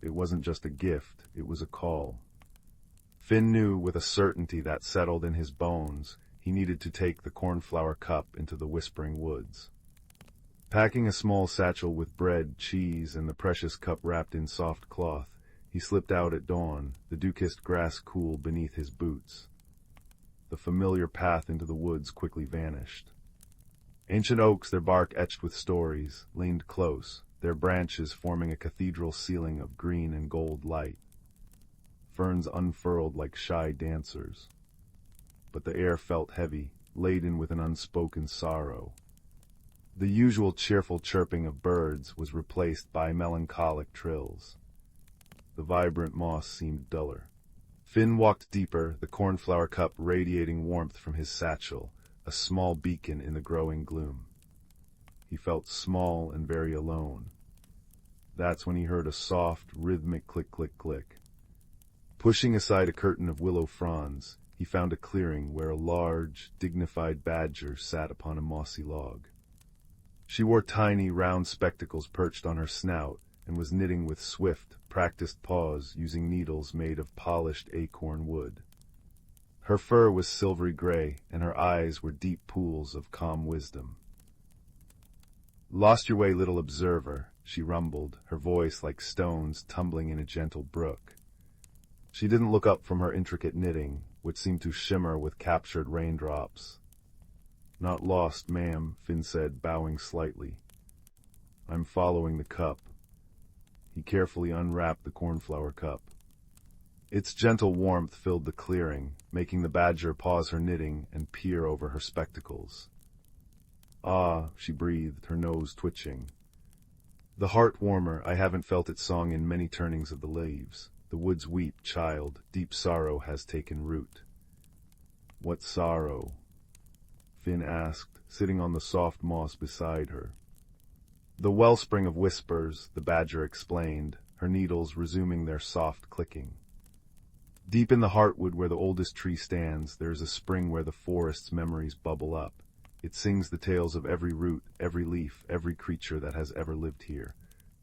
[SPEAKER 1] It wasn't just a gift, it was a call. Finn knew with a certainty that settled in his bones he needed to take the cornflower cup into the whispering woods. Packing a small satchel with bread, cheese, and the precious cup wrapped in soft cloth, he slipped out at dawn, the dew-kissed grass cool beneath his boots. The familiar path into the woods quickly vanished. Ancient oaks, their bark etched with stories, leaned close, their branches forming a cathedral ceiling of green and gold light. Ferns unfurled like shy dancers. But the air felt heavy, laden with an unspoken sorrow. The usual cheerful chirping of birds was replaced by melancholic trills. The vibrant moss seemed duller. Finn walked deeper, the cornflower cup radiating warmth from his satchel, a small beacon in the growing gloom. He felt small and very alone. That's when he heard a soft, rhythmic click-click-click. Pushing aside a curtain of willow fronds, he found a clearing where a large, dignified badger sat upon a mossy log. She wore tiny, round spectacles perched on her snout and was knitting with swift, practiced paws using needles made of polished acorn wood. Her fur was silvery gray, and her eyes were deep pools of calm wisdom. "Lost your way, little observer," she rumbled, her voice like stones tumbling in a gentle brook. She didn't look up from her intricate knitting, which seemed to shimmer with captured raindrops. "Not lost, ma'am," Finn said, bowing slightly. "I'm following the cup." He carefully unwrapped the cornflower cup. Its gentle warmth filled the clearing, making the badger pause her knitting and peer over her spectacles. "Ah," she breathed, her nose twitching. "The heart warmer, I haven't felt its song in many turnings of the leaves. The woods weep, child, deep sorrow has taken root." "What sorrow?" Finn asked, sitting on the soft moss beside her. "The wellspring of whispers," the badger explained, her needles resuming their soft clicking. "Deep in the heartwood where the oldest tree stands, there is a spring where the forest's memories bubble up. It sings the tales of every root, every leaf, every creature that has ever lived here.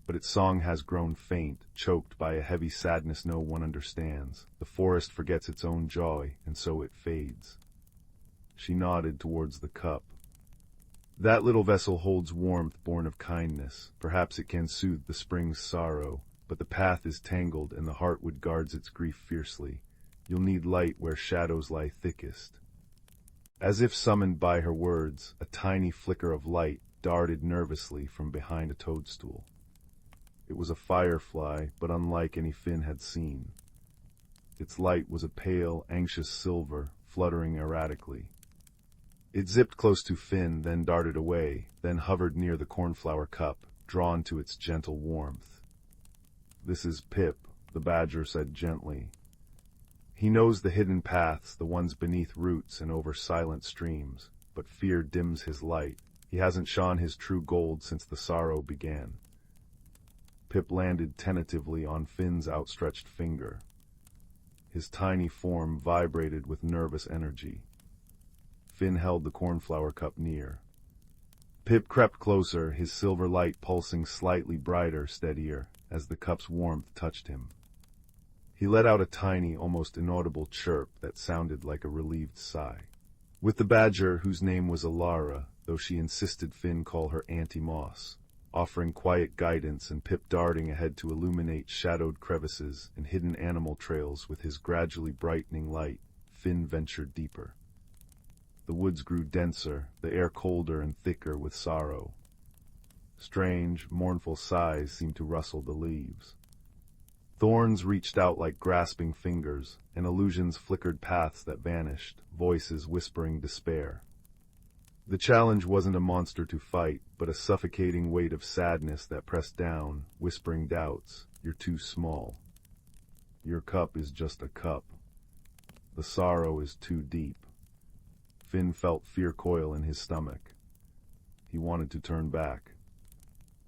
[SPEAKER 1] But its song has grown faint, choked by a heavy sadness no one understands. The forest forgets its own joy, and so it fades." She nodded towards the cup. "That little vessel holds warmth born of kindness. Perhaps it can soothe the spring's sorrow, but the path is tangled and the heartwood guards its grief fiercely. You'll need light where shadows lie thickest." As if summoned by her words, a tiny flicker of light darted nervously from behind a toadstool. It was a firefly, but unlike any Finn had seen. Its light was a pale, anxious silver, fluttering erratically. It zipped close to Finn, then darted away, then hovered near the cornflower cup, drawn to its gentle warmth. "This is Pip," the badger said gently. "He knows the hidden paths, the ones beneath roots and over silent streams, but fear dims his light. He hasn't shone his true gold since the sorrow began." Pip landed tentatively on Finn's outstretched finger. His tiny form vibrated with nervous energy. Finn held the cornflower cup near. Pip crept closer, his silver light pulsing slightly brighter, steadier, as the cup's warmth touched him. He let out a tiny, almost inaudible chirp that sounded like a relieved sigh. With the badger, whose name was Alara, though she insisted Finn call her Auntie Moss, offering quiet guidance, and Pip darting ahead to illuminate shadowed crevices and hidden animal trails with his gradually brightening light. Finn ventured deeper. The woods grew denser, the air colder and thicker with sorrow. Strange, mournful sighs seemed to rustle the leaves. Thorns reached out like grasping fingers, and illusions flickered paths that vanished, voices whispering despair. The challenge wasn't a monster to fight, but a suffocating weight of sadness that pressed down, whispering doubts. You're too small. Your cup is just a cup. The sorrow is too deep. Finn felt fear coil in his stomach. He wanted to turn back.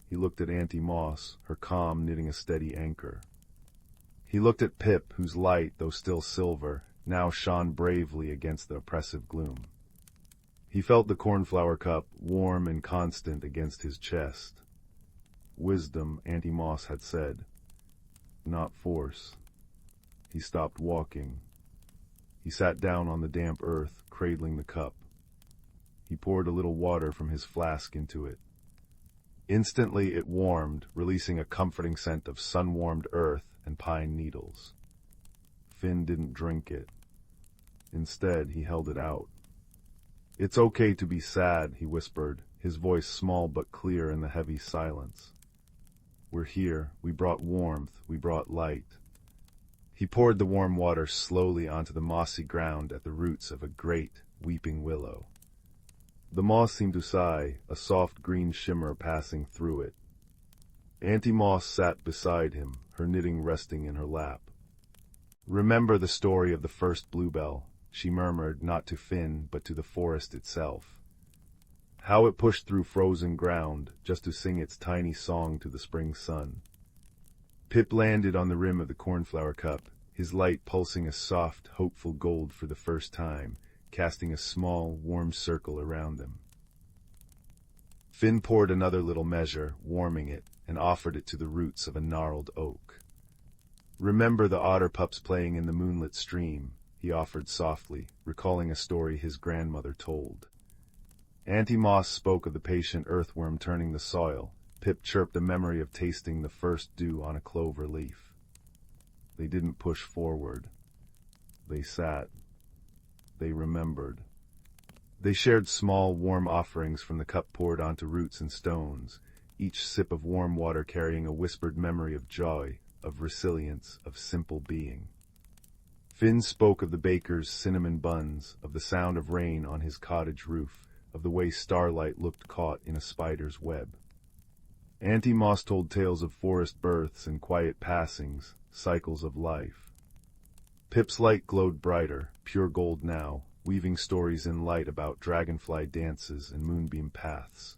[SPEAKER 1] He looked at Auntie Moss, her calm knitting a steady anchor. He looked at Pip, whose light, though still silver, now shone bravely against the oppressive gloom. He felt the cornflower cup, warm and constant, against his chest. Wisdom, Auntie Moss had said, not force. He stopped walking. He sat down on the damp earth, cradling the cup. He poured a little water from his flask into it. Instantly it warmed, releasing a comforting scent of sun-warmed earth and pine needles. Finn didn't drink it. Instead, he held it out. It's okay to be sad, he whispered, his voice small but clear in the heavy silence. We're here. We brought warmth. We brought light. He poured the warm water slowly onto the mossy ground at the roots of a great, weeping willow. The moss seemed to sigh, a soft green shimmer passing through it. Auntie Moss sat beside him, her knitting resting in her lap. Remember the story of the first bluebell, she murmured, not to Finn, but to the forest itself. How it pushed through frozen ground, just to sing its tiny song to the spring sun. Pip landed on the rim of the cornflower cup, his light pulsing a soft, hopeful gold for the first time, casting a small, warm circle around them. Finn poured another little measure, warming it, and offered it to the roots of a gnarled oak. Remember the otter pups playing in the moonlit stream, he offered softly, recalling a story his grandmother told. Auntie Moss spoke of the patient earthworm turning the soil. Pip chirped a memory of tasting the first dew on a clover leaf. They didn't push forward. They sat. They remembered. They shared small, warm offerings from the cup poured onto roots and stones, each sip of warm water carrying a whispered memory of joy, of resilience, of simple being. Finn spoke of the baker's cinnamon buns, of the sound of rain on his cottage roof, of the way starlight looked caught in a spider's web. Auntie Moss told tales of forest births and quiet passings, cycles of life. Pip's light glowed brighter, pure gold now, weaving stories in light about dragonfly dances and moonbeam paths.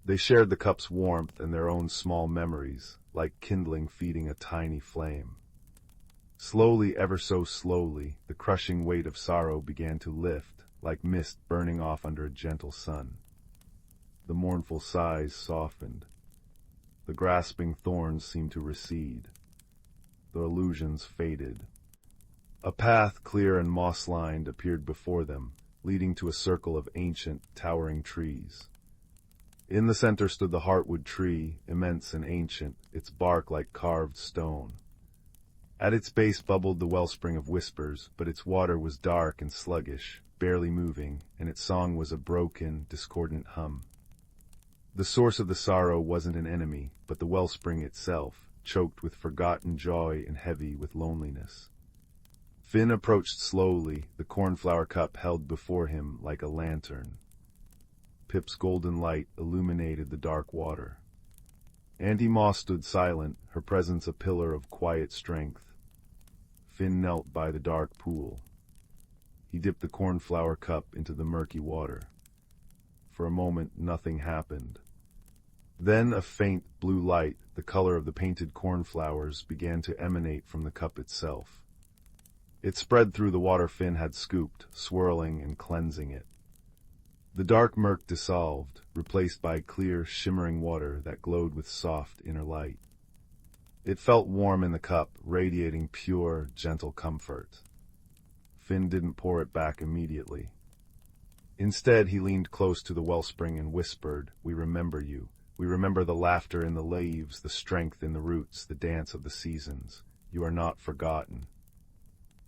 [SPEAKER 1] They shared the cup's warmth and their own small memories, like kindling feeding a tiny flame. Slowly, ever so slowly, the crushing weight of sorrow began to lift, like mist burning off under a gentle sun. The mournful sighs softened. The grasping thorns seemed to recede. The illusions faded. A path, clear and moss-lined, appeared before them, leading to a circle of ancient, towering trees. In the center stood the heartwood tree, immense and ancient, its bark like carved stone. At its base bubbled the wellspring of whispers, but its water was dark and sluggish, barely moving, and its song was a broken, discordant hum. The source of the sorrow wasn't an enemy, but the wellspring itself, choked with forgotten joy and heavy with loneliness. Finn approached slowly, the cornflower cup held before him like a lantern. Pip's golden light illuminated the dark water. Auntie Moss stood silent, her presence a pillar of quiet strength. Finn knelt by the dark pool. He dipped the cornflower cup into the murky water. For a moment, nothing happened. Then a faint blue light, the color of the painted cornflowers, began to emanate from the cup itself. It spread through the water Finn had scooped, swirling and cleansing it. The dark murk dissolved, replaced by clear, shimmering water that glowed with soft inner light. It felt warm in the cup, radiating pure, gentle comfort. Finn didn't pour it back immediately. Instead, he leaned close to the wellspring and whispered, "We remember you. We remember the laughter in the leaves, the strength in the roots, the dance of the seasons. You are not forgotten.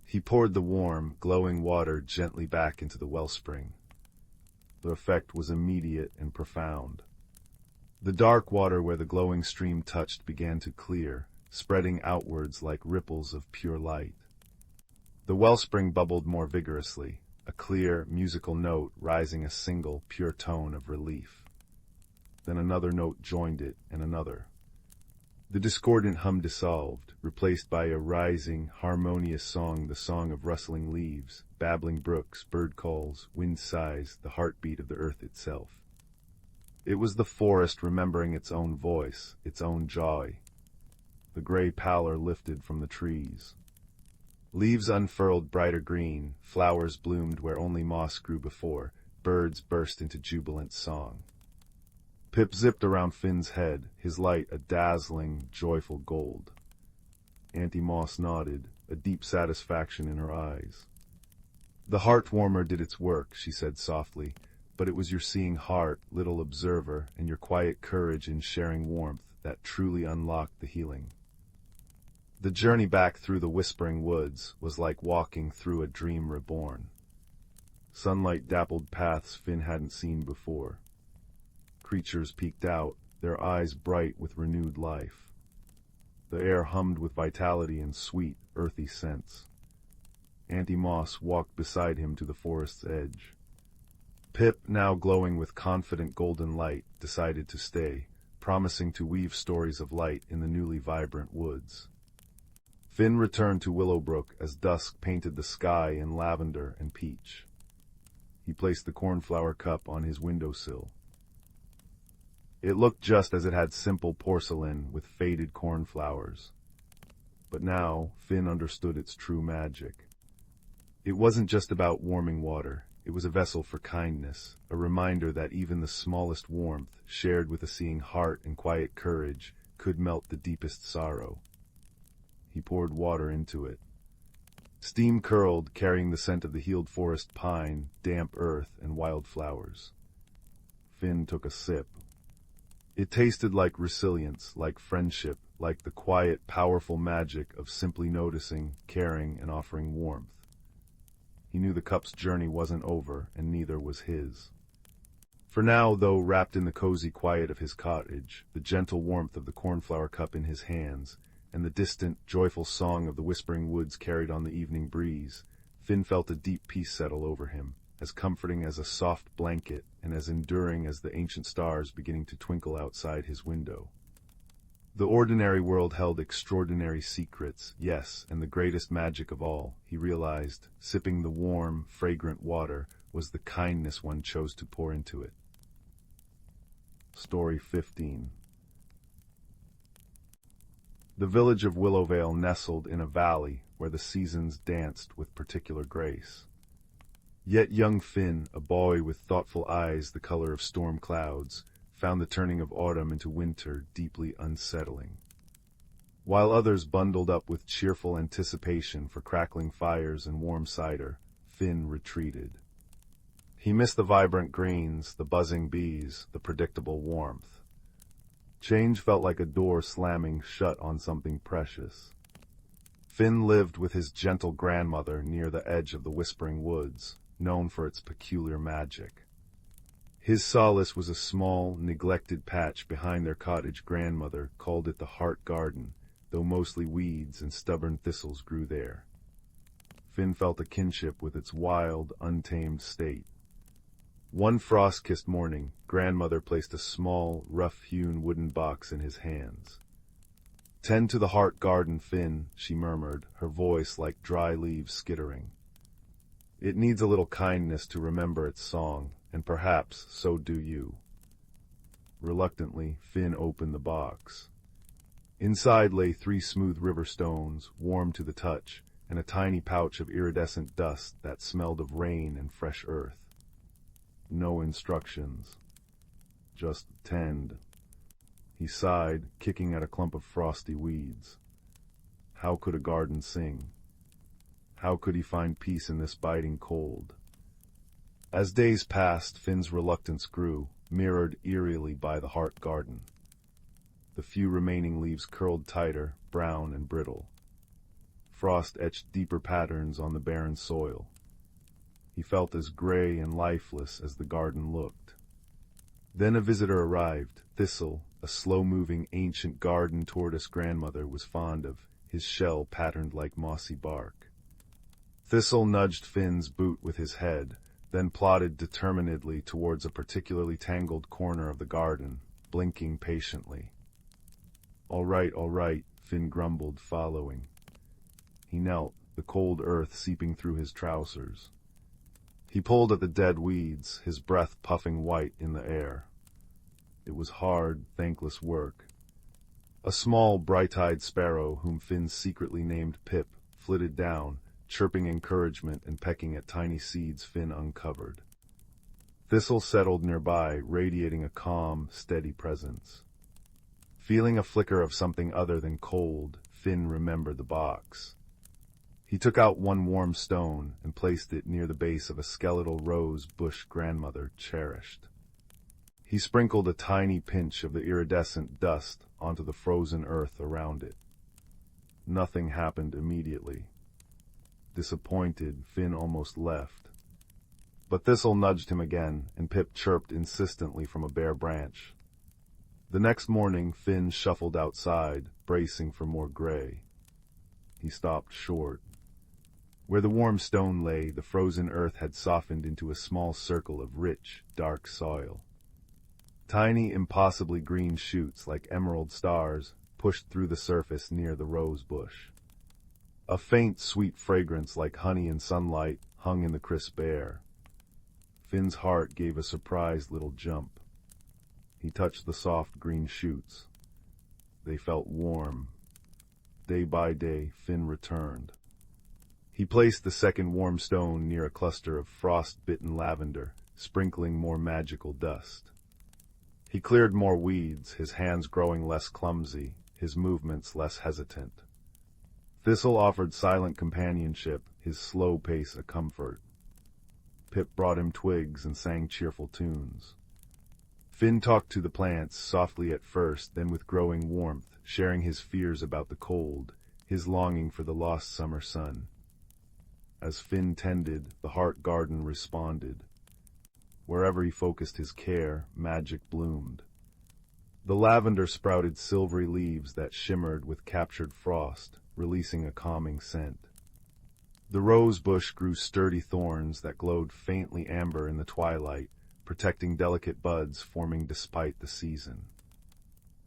[SPEAKER 1] He poured the warm, glowing water gently back into the wellspring. The effect was immediate and profound. The dark water where the glowing stream touched began to clear, spreading outwards like ripples of pure light. The wellspring bubbled more vigorously, a clear, musical note rising a single, pure tone of relief. Then another note joined it, and another. The discordant hum dissolved, replaced by a rising, harmonious song, the song of rustling leaves, babbling brooks, bird calls, wind sighs, the heartbeat of the earth itself. It was the forest remembering its own voice, its own joy. The gray pallor lifted from the trees. Leaves unfurled brighter green, flowers bloomed where only moss grew before, birds burst into jubilant song. Pip zipped around Finn's head, his light a dazzling, joyful gold. Auntie Moss nodded, a deep satisfaction in her eyes. The heart-warmer did its work, she said softly, but it was your seeing heart, little observer, and your quiet courage in sharing warmth that truly unlocked the healing. The journey back through the whispering woods was like walking through a dream reborn. Sunlight dappled paths Finn hadn't seen before. Creatures peeked out, their eyes bright with renewed life. The air hummed with vitality and sweet, earthy scents. Auntie Moss walked beside him to the forest's edge. Pip, now glowing with confident golden light, decided to stay, promising to weave stories of light in the newly vibrant woods. Finn returned to Willowbrook as dusk painted the sky in lavender and peach. He placed the cornflower cup on his windowsill. It looked just as it had, simple porcelain with faded cornflowers. But now Finn understood its true magic. It wasn't just about warming water. It was a vessel for kindness, a reminder that even the smallest warmth, shared with a seeing heart and quiet courage, could melt the deepest sorrow. He poured water into it. Steam curled, carrying the scent of the healed forest pine, damp earth, and wildflowers. Finn took a sip. It tasted like resilience, like friendship, like the quiet, powerful magic of simply noticing, caring, and offering warmth. He knew the cup's journey wasn't over, and neither was his. For now, though wrapped in the cozy quiet of his cottage, the gentle warmth of the cornflower cup in his hands, and the distant, joyful song of the whispering woods carried on the evening breeze, Finn felt a deep peace settle over him, as comforting as a soft blanket and as enduring as the ancient stars beginning to twinkle outside his window. The ordinary world held extraordinary secrets, yes, and the greatest magic of all, he realized, sipping the warm, fragrant water, was the kindness one chose to pour into it. Story 15. The village of Willowvale nestled in a valley where the seasons danced with particular grace. Yet young Finn, a boy with thoughtful eyes the color of storm clouds, found the turning of autumn into winter deeply unsettling. While others bundled up with cheerful anticipation for crackling fires and warm cider, Finn retreated. He missed the vibrant greens, the buzzing bees, the predictable warmth. Change felt like a door slamming shut on something precious. Finn lived with his gentle grandmother near the edge of the whispering woods, known for its peculiar magic. His solace was a small, neglected patch behind their cottage. Grandmother called it the Heart Garden, though mostly weeds and stubborn thistles grew there. Finn felt a kinship with its wild, untamed state. One frost-kissed morning, Grandmother placed a small, rough-hewn wooden box in his hands. "Tend to the Heart Garden, Finn," she murmured, her voice like dry leaves skittering. "It needs a little kindness to remember its song, and perhaps so do you." Reluctantly, Finn opened the box. Inside lay 3 smooth river stones, warm to the touch, and a tiny pouch of iridescent dust that smelled of rain and fresh earth. No instructions. Just tend. He sighed, kicking at a clump of frosty weeds. How could a garden sing? How could he find peace in this biting cold? As days passed, Finn's reluctance grew, mirrored eerily by the heart garden. The few remaining leaves curled tighter, brown and brittle. Frost etched deeper patterns on the barren soil. He felt as gray and lifeless as the garden looked. Then a visitor arrived, Thistle, a slow-moving ancient garden tortoise grandmother was fond of, his shell patterned like mossy bark. Thistle nudged Finn's boot with his head, then plodded determinedly towards a particularly tangled corner of the garden, blinking patiently. All right, Finn grumbled, following. He knelt, the cold earth seeping through his trousers. He pulled at the dead weeds, his breath puffing white in the air. It was hard, thankless work. A small, bright-eyed sparrow, whom Finn secretly named Pip, flitted down, chirping encouragement and pecking at tiny seeds Finn uncovered. Thistle settled nearby, radiating a calm, steady presence. Feeling a flicker of something other than cold, Finn remembered the box. He took out one warm stone and placed it near the base of a skeletal rose bush grandmother cherished. He sprinkled a tiny pinch of the iridescent dust onto the frozen earth around it. Nothing happened immediately. Disappointed, Finn almost left. But Thistle nudged him again, and Pip chirped insistently from a bare branch. The next morning, Finn shuffled outside, bracing for more gray. He stopped short. Where the warm stone lay, the frozen earth had softened into a small circle of rich, dark soil. Tiny, impossibly green shoots like emerald stars pushed through the surface near the rose bush. A faint, sweet fragrance like honey and sunlight hung in the crisp air. Finn's heart gave a surprised little jump. He touched the soft green shoots. They felt warm. Day by day, Finn returned. He placed the second warm stone near a cluster of frost-bitten lavender, sprinkling more magical dust. He cleared more weeds, his hands growing less clumsy, his movements less hesitant. Thistle offered silent companionship, his slow pace a comfort. Pip brought him twigs and sang cheerful tunes. Finn talked to the plants, softly at first, then with growing warmth, sharing his fears about the cold, his longing for the lost summer sun. As Finn tended, the heart garden responded. Wherever he focused his care, magic bloomed. The lavender sprouted silvery leaves that shimmered with captured frost, releasing a calming scent. The rose bush grew sturdy thorns that glowed faintly amber in the twilight, protecting delicate buds forming despite the season.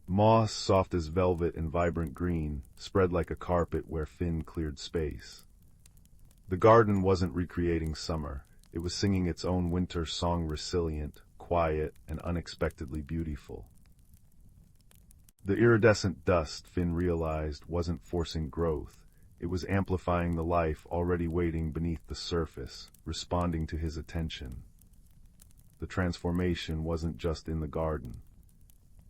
[SPEAKER 1] Moss, soft as velvet and vibrant green, spread like a carpet where Finn cleared space. The garden wasn't recreating summer. It was singing its own winter song, resilient, quiet, and unexpectedly beautiful. The iridescent dust, Finn realized, wasn't forcing growth. It was amplifying the life already waiting beneath the surface, responding to his attention. The transformation wasn't just in the garden.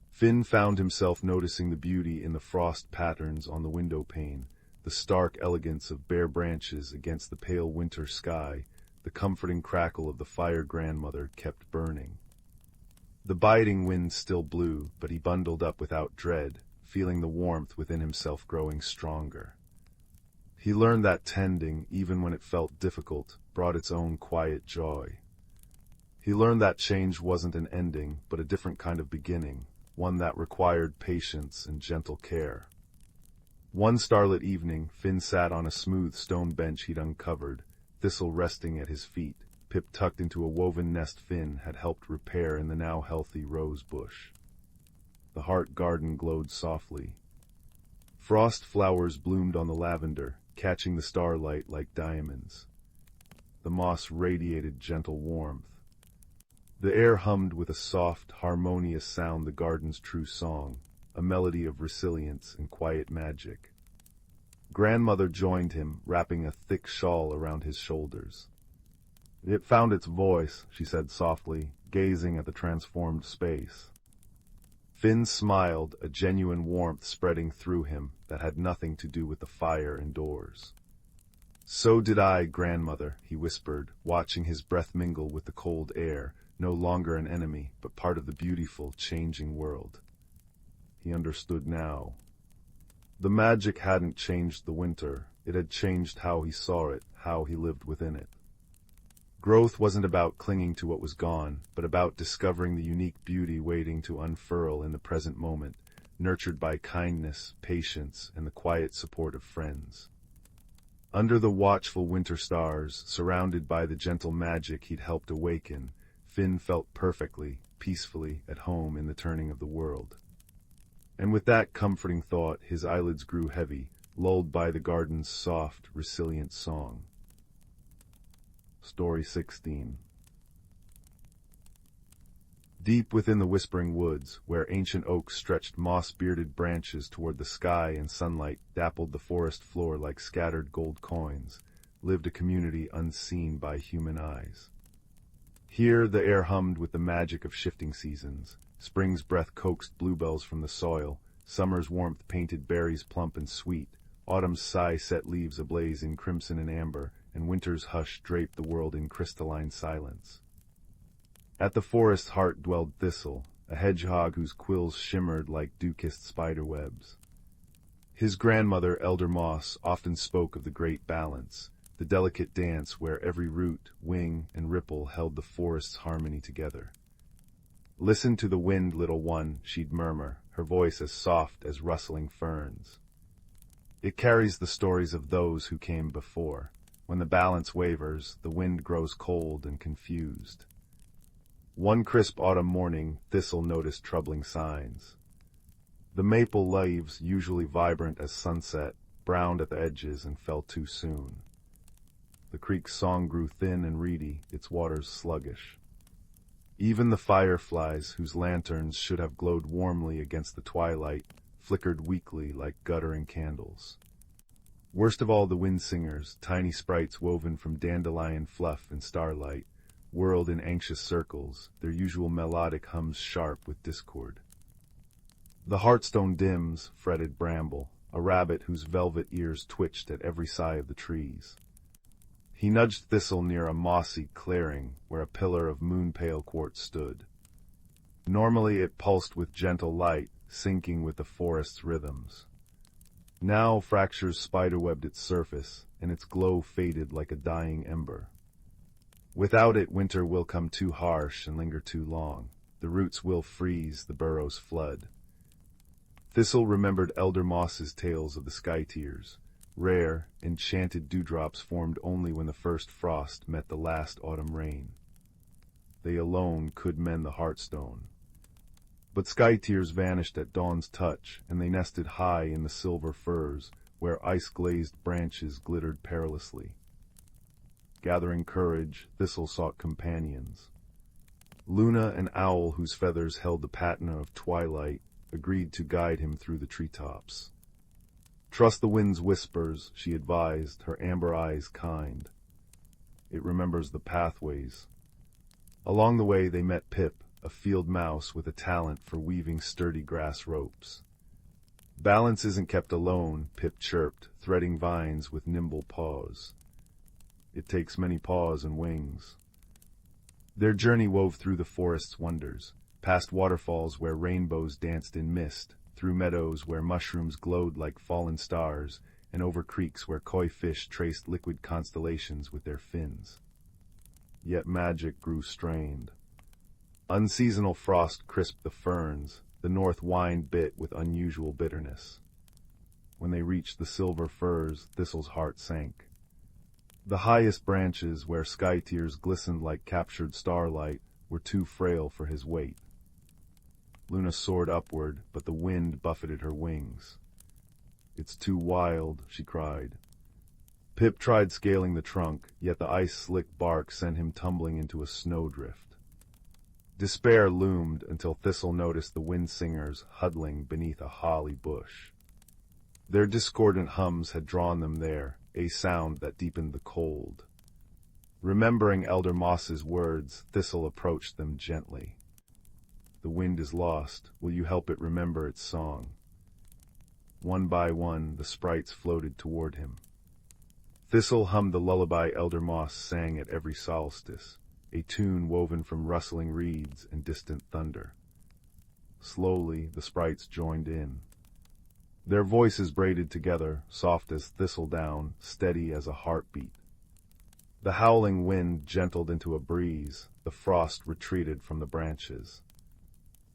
[SPEAKER 1] Finn found himself noticing the beauty in the frost patterns on the window pane, the stark elegance of bare branches against the pale winter sky, the comforting crackle of the fire grandmother kept burning. The biting wind still blew, but he bundled up without dread, feeling the warmth within himself growing stronger. He learned that tending, even when it felt difficult, brought its own quiet joy. He learned that change wasn't an ending, but a different kind of beginning, one that required patience and gentle care. One starlit evening, Finn sat on a smooth stone bench he'd uncovered, Thistle resting at his feet, Pip tucked into a woven nest Finn had helped repair in the now healthy rose bush. The heart garden glowed softly. Frost flowers bloomed on the lavender, catching the starlight like diamonds. The moss radiated gentle warmth. The air hummed with a soft, harmonious sound, the garden's true song, a melody of resilience and quiet magic. Grandmother joined him, wrapping a thick shawl around his shoulders. "It found its voice," she said softly, gazing at the transformed space. Finn smiled, a genuine warmth spreading through him that had nothing to do with the fire indoors. "So did I, grandmother," he whispered, watching his breath mingle with the cold air, no longer an enemy, but part of the beautiful, changing world. He understood now. The magic hadn't changed the winter, it had changed how he saw it, how he lived within it. Growth wasn't about clinging to what was gone, but about discovering the unique beauty waiting to unfurl in the present moment, nurtured by kindness, patience, and the quiet support of friends. Under the watchful winter stars, surrounded by the gentle magic he'd helped awaken, Finn felt perfectly, peacefully at home in the turning of the world. And with that comforting thought, his eyelids grew heavy, lulled by the garden's soft, resilient song. Story 16. Deep within the whispering woods, where ancient oaks stretched moss-bearded branches toward the sky and sunlight dappled the forest floor like scattered gold coins, lived a community unseen by human eyes. Here the air hummed with the magic of shifting seasons. Spring's breath coaxed bluebells from the soil, summer's warmth painted berries plump and sweet, autumn's sigh set leaves ablaze in crimson and amber, and winter's hush draped the world in crystalline silence. At the forest's heart dwelled Thistle, a hedgehog whose quills shimmered like dew-kissed spider-webs. His grandmother, Elder Moss, often spoke of the great balance, the delicate dance where every root, wing, and ripple held the forest's harmony together. "Listen to the wind, little one," she'd murmur, her voice as soft as rustling ferns. "It carries the stories of those who came before. When the balance wavers, the wind grows cold and confused." One crisp autumn morning, Thistle noticed troubling signs. The maple leaves, usually vibrant as sunset, browned at the edges and fell too soon. The creek's song grew thin and reedy, its waters sluggish. Even the fireflies, whose lanterns should have glowed warmly against the twilight, flickered weakly like guttering candles. Worst of all, the wind singers, tiny sprites woven from dandelion fluff and starlight, whirled in anxious circles, their usual melodic hums sharp with discord. "The hearthstone dims," fretted Bramble, a rabbit whose velvet ears twitched at every sigh of the trees. He nudged Thistle near a mossy clearing where a pillar of moon-pale quartz stood. Normally it pulsed with gentle light, syncing with the forest's rhythms. Now fractures spiderwebbed its surface, and its glow faded like a dying ember. Without it, winter will come too harsh and linger too long. The roots will freeze, the burrows flood. Thistle remembered Elder Moss's tales of the sky tears. Rare, enchanted dewdrops formed only when the first frost met the last autumn rain. They alone could mend the hearthstone. But sky tears vanished at dawn's touch, and they nested high in the silver firs, where ice-glazed branches glittered perilously. Gathering courage, Thistle sought companions. Luna, an owl whose feathers held the patina of twilight, agreed to guide him through the treetops. "Trust the wind's whispers," she advised, her amber eyes kind. "It remembers the pathways." Along the way they met Pip, a field mouse with a talent for weaving sturdy grass ropes. "Balance isn't kept alone," Pip chirped, threading vines with nimble paws. "It takes many paws and wings." Their journey wove through the forest's wonders, past waterfalls where rainbows danced in mist, through meadows where mushrooms glowed like fallen stars, and over creeks where koi fish traced liquid constellations with their fins. Yet magic grew strained. Unseasonal frost crisped the ferns, the north wind bit with unusual bitterness. When they reached the silver firs, Thistle's heart sank. The highest branches, where sky tears glistened like captured starlight, were too frail for his weight. Luna soared upward, but the wind buffeted her wings. "It's too wild," she cried. Pip tried scaling the trunk, yet the ice-slick bark sent him tumbling into a snowdrift. Despair loomed until Thistle noticed the wind singers huddling beneath a holly bush. Their discordant hums had drawn them there, a sound that deepened the cold. Remembering Elder Moss's words, Thistle approached them gently. "The wind is lost. Will you help it remember its song?" One by one, the sprites floated toward him. Thistle hummed the lullaby Elder Moss sang at every solstice. a tune woven from rustling reeds and distant thunder. Slowly, the sprites joined in. Their voices braided together, soft as thistle down, steady as a heartbeat. The howling wind gentled into a breeze, the frost retreated from the branches.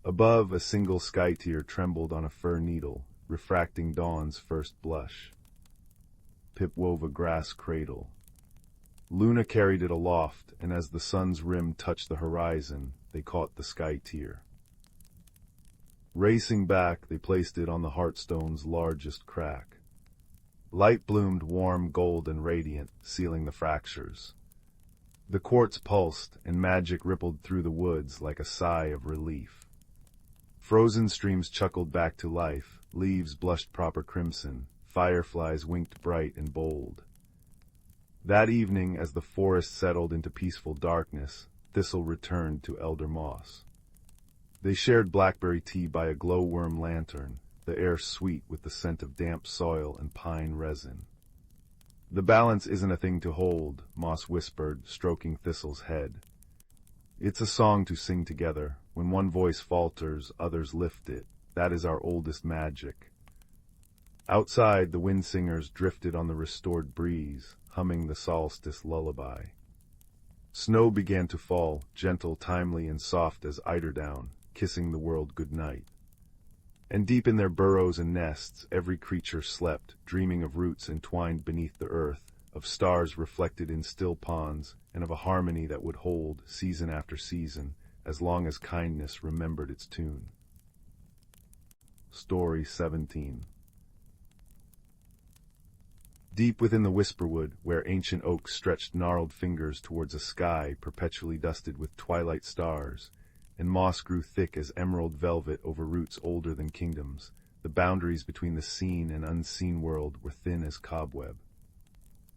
[SPEAKER 1] Above, a single sky tear trembled on a fir needle, refracting dawn's first blush. Pip wove a grass cradle. Luna carried it aloft, and as the sun's rim touched the horizon, they caught the sky tear. Racing back, they placed it on the heartstone's largest crack. Light bloomed warm, gold, and radiant, sealing the fractures. The quartz pulsed, and magic rippled through the woods like a sigh of relief. Frozen streams chuckled back to life, leaves blushed proper crimson, fireflies winked bright and bold. That evening, as the forest settled into peaceful darkness, Thistle returned to Elder Moss. They shared blackberry tea by a glowworm lantern, the air sweet with the scent of damp soil and pine resin. "The balance isn't a thing to hold," Moss whispered, stroking Thistle's head. "It's a song to sing together. When one voice falters, others lift it. That is our oldest magic." Outside, the wind singers drifted on the restored breeze, humming the solstice lullaby. Snow began to fall, gentle, timely, and soft as eiderdown, kissing the world goodnight. And deep in their burrows and nests, every creature slept, dreaming of roots entwined beneath the earth, of stars reflected in still ponds, and of a harmony that would hold, season after season, as long as kindness remembered its tune. Story 17. Deep within the whisperwood, where ancient oaks stretched gnarled fingers towards a sky perpetually dusted with twilight stars, and moss grew thick as emerald velvet over roots older than kingdoms, the boundaries between the seen and unseen world were thin as cobweb.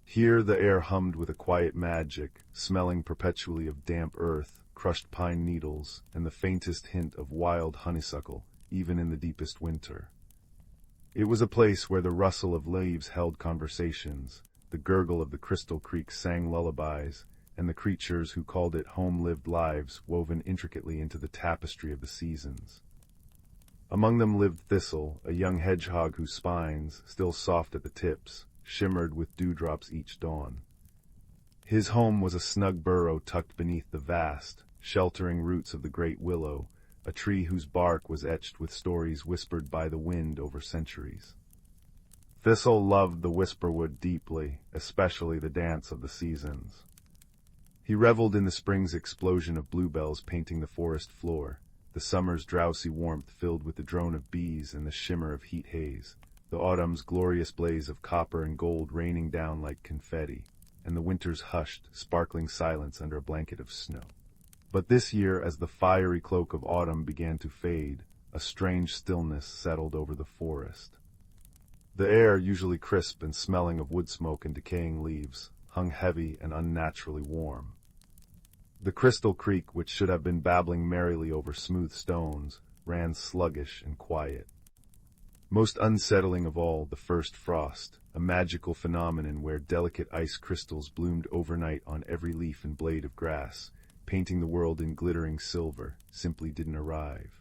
[SPEAKER 1] Here the air hummed with a quiet magic, smelling perpetually of damp earth, crushed pine needles, and the faintest hint of wild honeysuckle, even in the deepest winter. It was a place where the rustle of leaves held conversations, the gurgle of the crystal creek sang lullabies, and the creatures who called it home lived lives woven intricately into the tapestry of the seasons. Among them lived Thistle, a young hedgehog whose spines, still soft at the tips, shimmered with dewdrops each dawn. His home was a snug burrow tucked beneath the vast, sheltering roots of the great willow, a tree whose bark was etched with stories whispered by the wind over centuries. Thistle loved the whisperwood deeply, especially the dance of the seasons. He reveled in the spring's explosion of bluebells painting the forest floor, the summer's drowsy warmth filled with the drone of bees and the shimmer of heat haze, the autumn's glorious blaze of copper and gold raining down like confetti, and the winter's hushed, sparkling silence under a blanket of snow. But this year, as the fiery cloak of autumn began to fade, a strange stillness settled over the forest. The air, usually crisp and smelling of wood smoke and decaying leaves, hung heavy and unnaturally warm. The crystal creek, which should have been babbling merrily over smooth stones, ran sluggish and quiet. Most unsettling of all, the first frost, a magical phenomenon where delicate ice crystals bloomed overnight on every leaf and blade of grass, painting the world in glittering silver, simply didn't arrive.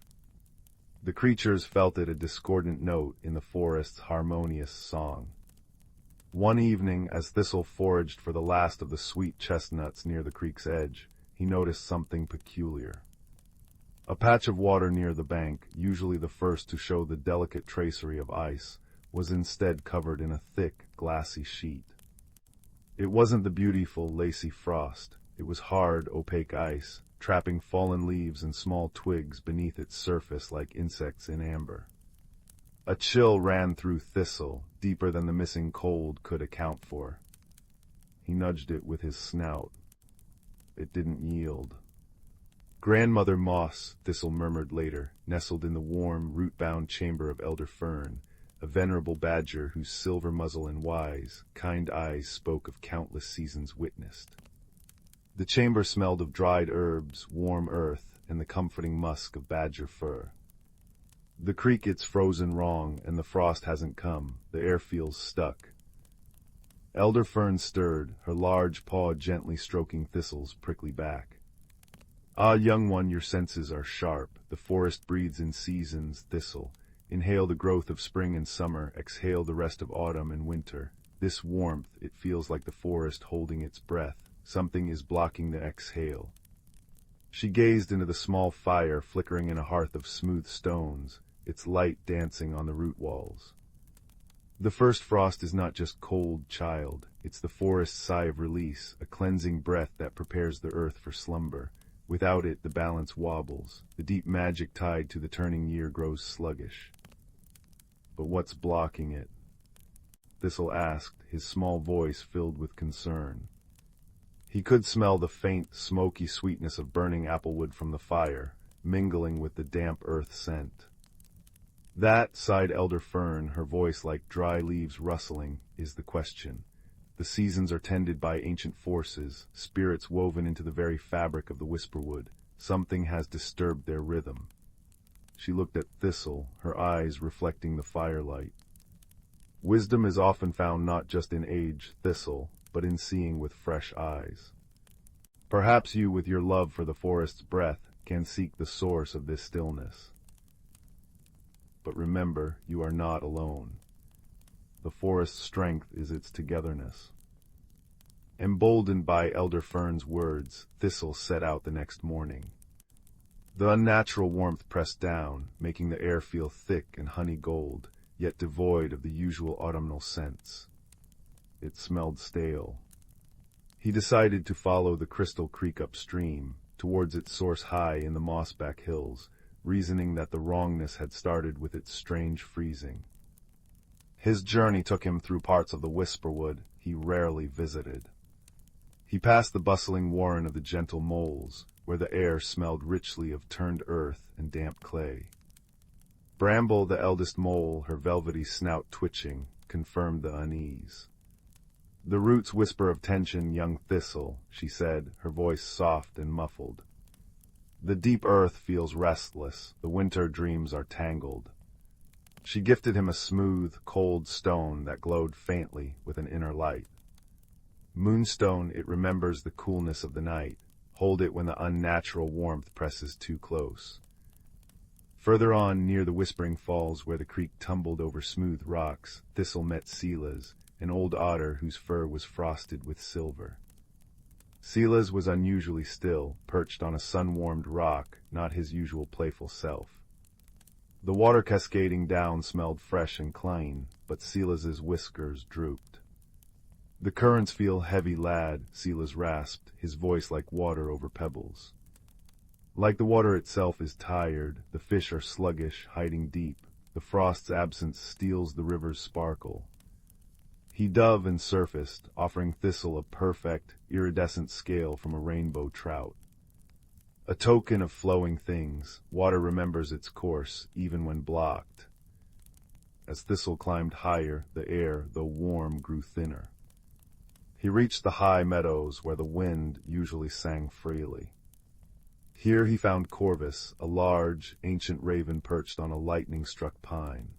[SPEAKER 1] The creatures felt it a discordant note in the forest's harmonious song. One evening, as Thistle foraged for the last of the sweet chestnuts near the creek's edge, he noticed something peculiar. A patch of water near the bank, usually the first to show the delicate tracery of ice, was instead covered in a thick, glassy sheet. It wasn't the beautiful, lacy frost. It was hard, opaque ice, trapping fallen leaves and small twigs beneath its surface like insects in amber. A chill ran through Thistle, deeper than the missing cold could account for. He nudged it with his snout. It didn't yield. "Grandmother Moss," Thistle murmured later, nestled in the warm, root-bound chamber of Elder Fern, a venerable badger whose silver muzzle and wise, kind eyes spoke of countless seasons witnessed. The chamber smelled of dried herbs, warm earth, and the comforting musk of badger fur. "The creek it's frozen wrong, and the frost hasn't come. The air feels stuck." Elder Fern stirred, her large paw gently stroking Thistle's prickly back. Ah, young one, your senses are sharp. The forest breathes in seasons, Thistle. Inhale the growth of spring and summer, exhale the rest of autumn and winter. This warmth, it feels like the forest holding its breath. Something is blocking the exhale. She gazed into the small fire flickering in a hearth of smooth stones, its light dancing on the root walls. The first frost is not just cold, child. It's the forest's sigh of release, a cleansing breath that prepares the earth for slumber. Without it, the balance wobbles. The deep magic tied to the turning year grows sluggish. But what's blocking it? Thistle asked, his small voice filled with concern. He could smell the faint, smoky sweetness of burning applewood from the fire, mingling with the damp earth scent. That, sighed Elder Fern, her voice like dry leaves rustling, is the question. The seasons are tended by ancient forces, spirits woven into the very fabric of the whisperwood. Something has disturbed their rhythm. She looked at Thistle, her eyes reflecting the firelight. Wisdom is often found not just in age, Thistle, but in seeing with fresh eyes. Perhaps you, with your love for the forest's breath, can seek the source of this stillness. But remember, you are not alone. The forest's strength is its togetherness. Emboldened by Elder Fern's words, Thistle set out the next morning. The unnatural warmth pressed down, making the air feel thick and honey gold, yet devoid of the usual autumnal scents. It smelled stale. He decided to follow the Crystal Creek upstream, towards its source high in the mossback hills, reasoning that the wrongness had started with its strange freezing. His journey took him through parts of the whisperwood he rarely visited. He passed the bustling warren of the gentle moles, where the air smelled richly of turned earth and damp clay. Bramble, the eldest mole, her velvety snout twitching, confirmed the unease. The roots whisper of tension, young Thistle, she said, her voice soft and muffled. The deep earth feels restless, the winter dreams are tangled. She gifted him a smooth, cold stone that glowed faintly with an inner light. Moonstone, it remembers the coolness of the night. Hold it when the unnatural warmth presses too close. Further on, near the Whispering Falls, where the creek tumbled over smooth rocks, Thistle met Silas, an old otter whose fur was frosted with silver. Silas was unusually still, perched on a sun-warmed rock, not his usual playful self. The water cascading down smelled fresh and clean, but Silas's whiskers drooped. "The currents feel heavy, lad," Silas rasped, his voice like water over pebbles. Like the water itself is tired, the fish are sluggish, hiding deep. The frost's absence steals the river's sparkle. He dove and surfaced, offering Thistle a perfect, iridescent scale from a rainbow trout. A token of flowing things, water remembers its course, even when blocked. As Thistle climbed higher, the air, though warm, grew thinner. He reached the high meadows where the wind usually sang freely. Here he found Corvus, a large, ancient raven perched on a lightning-struck pine.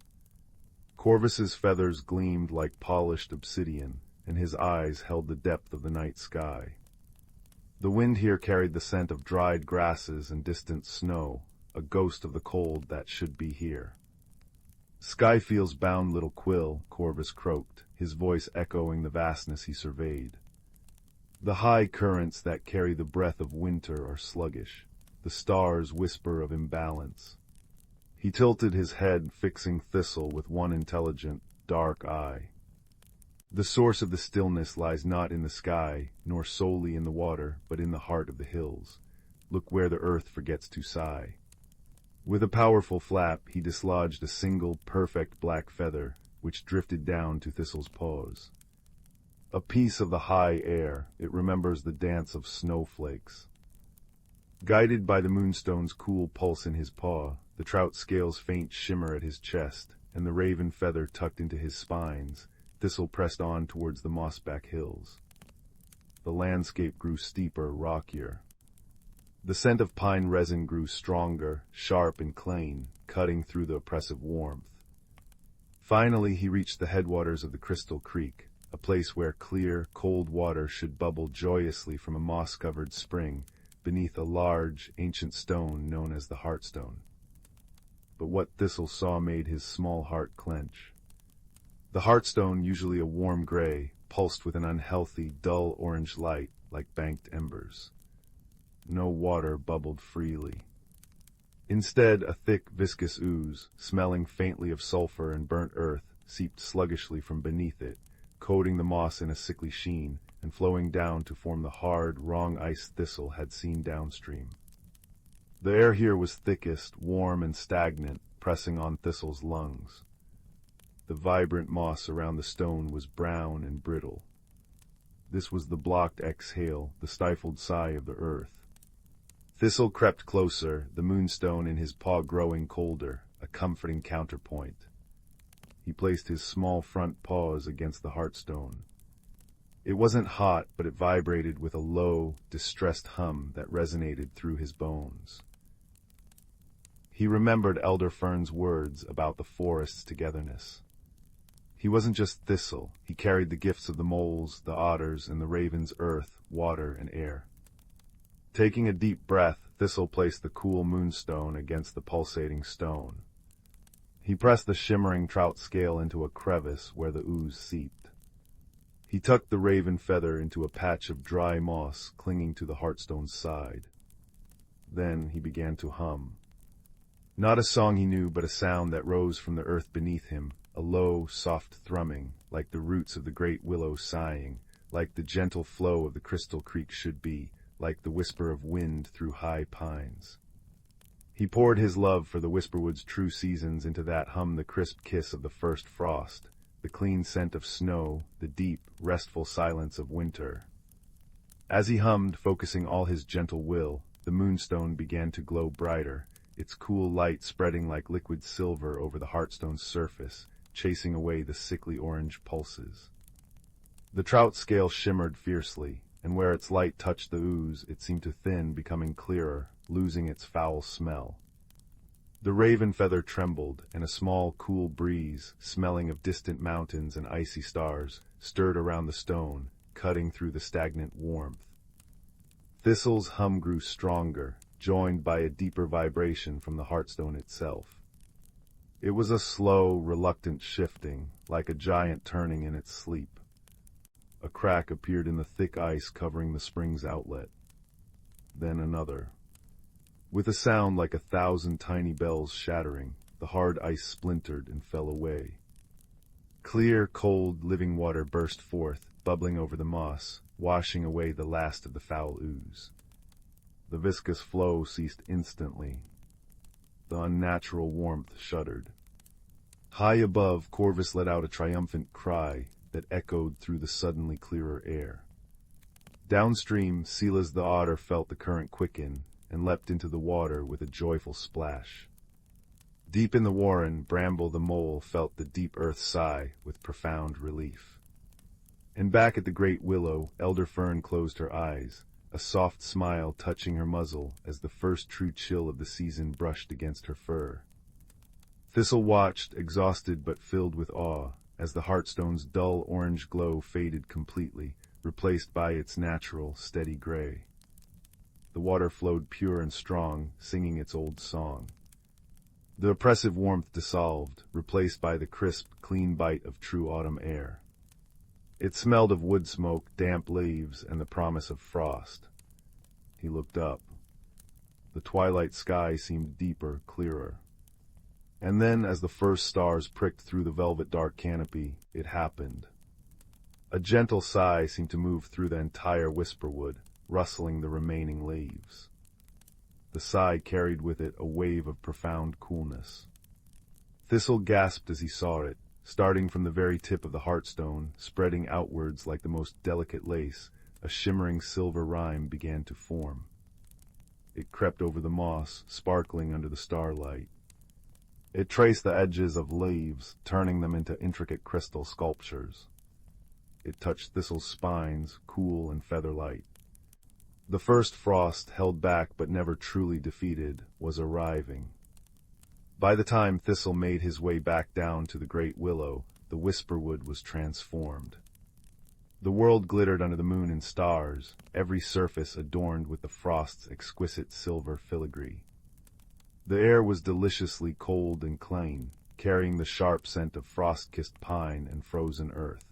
[SPEAKER 1] Corvus's feathers gleamed like polished obsidian, and his eyes held the depth of the night sky. The wind here carried the scent of dried grasses and distant snow, a ghost of the cold that should be here. "Skyfield's bound little quill," Corvus croaked, his voice echoing the vastness he surveyed. The high currents that carry the breath of winter are sluggish. The stars whisper of imbalance. He tilted his head, fixing Thistle with one intelligent, dark eye. "The source of the stillness lies not in the sky, nor solely in the water, but in the heart of the hills. Look where the earth forgets to sigh." With a powerful flap, he dislodged a single, perfect black feather, which drifted down to Thistle's paws. A piece of the high air, it remembers the dance of snowflakes. Guided by the moonstone's cool pulse in his paw, the trout scales faint shimmer at his chest, and the raven feather tucked into his spines, Thistle pressed on towards the mossback hills. The landscape grew steeper, rockier. The scent of pine resin grew stronger, sharp and clean, cutting through the oppressive warmth. Finally he reached the headwaters of the Crystal Creek, a place where clear, cold water should bubble joyously from a moss-covered spring, beneath a large, ancient stone known as the Heartstone. But what Thistle saw made his small heart clench. The Heartstone, usually a warm gray, pulsed with an unhealthy, dull orange light like banked embers. No water bubbled freely. Instead, a thick, viscous ooze, smelling faintly of sulfur and burnt earth, seeped sluggishly from beneath it, coating the moss in a sickly sheen, and flowing down to form the hard, wrong-iced Thistle had seen downstream. The air here was thickest, warm and stagnant, pressing on Thistle's lungs. The vibrant moss around the stone was brown and brittle. This was the blocked exhale, the stifled sigh of the earth. Thistle crept closer, the moonstone in his paw growing colder, a comforting counterpoint. He placed his small front paws against the Heartstone. It wasn't hot, but it vibrated with a low, distressed hum that resonated through his bones. He remembered Elder Fern's words about the forest's togetherness. He wasn't just Thistle, he carried the gifts of the moles, the otters, and the ravens' earth, water, and air. Taking a deep breath, Thistle placed the cool moonstone against the pulsating stone. He pressed the shimmering trout scale into a crevice where the ooze seeped. He tucked the raven feather into a patch of dry moss clinging to the Heartstone's side. Then he began to hum. Not a song he knew, but a sound that rose from the earth beneath him, a low, soft thrumming, like the roots of the great willow sighing, like the gentle flow of the crystal creek should be, like the whisper of wind through high pines. He poured his love for the Whisperwood's true seasons into that hum, the crisp kiss of the first frost, the clean scent of snow, the deep, restful silence of winter. As he hummed, focusing all his gentle will, the moonstone began to glow brighter, its cool light spreading like liquid silver over the Heartstone's surface, chasing away the sickly orange pulses. The trout scale shimmered fiercely, and where its light touched the ooze, it seemed to thin, becoming clearer, losing its foul smell. The raven feather trembled, and a small, cool breeze, smelling of distant mountains and icy stars, stirred around the stone, cutting through the stagnant warmth. Thistle's hum grew stronger, joined by a deeper vibration from the Heartstone itself. It was a slow, reluctant shifting, like a giant turning in its sleep. A crack appeared in the thick ice covering the spring's outlet. Then another. With a sound like 1,000 tiny bells shattering, the hard ice splintered and fell away. Clear, cold, living water burst forth, bubbling over the moss, washing away the last of the foul ooze. The viscous flow ceased instantly. The unnatural warmth shuddered. High above, Corvus let out a triumphant cry that echoed through the suddenly clearer air. Downstream, Silas the otter felt the current quicken and leapt into the water with a joyful splash. Deep in the warren, Bramble the mole felt the deep earth sigh with profound relief. And back at the great willow, Elder Fern closed her eyes, a soft smile touching her muzzle as the first true chill of the season brushed against her fur. Thistle watched, exhausted but filled with awe, as the Heartstone's dull orange glow faded completely, replaced by its natural, steady gray. The water flowed pure and strong, singing its old song. The oppressive warmth dissolved, replaced by the crisp, clean bite of true autumn air. It smelled of wood smoke, damp leaves, and the promise of frost. He looked up. The twilight sky seemed deeper, clearer. And then, as the first stars pricked through the velvet dark canopy, it happened. A gentle sigh seemed to move through the entire Whisperwood, rustling the remaining leaves. The sigh carried with it a wave of profound coolness. Thistle gasped as he saw it, starting from the very tip of the Heartstone, spreading outwards like the most delicate lace, a shimmering silver rime began to form. It crept over the moss, sparkling under the starlight. It traced the edges of leaves, turning them into intricate crystal sculptures. It touched Thistle's spines, cool and feather-light. The first frost, held back but never truly defeated, was arriving. By the time Thistle made his way back down to the great willow, the Whisperwood was transformed. The world glittered under the moon and stars, every surface adorned with the frost's exquisite silver filigree. The air was deliciously cold and clean, carrying the sharp scent of frost-kissed pine and frozen earth.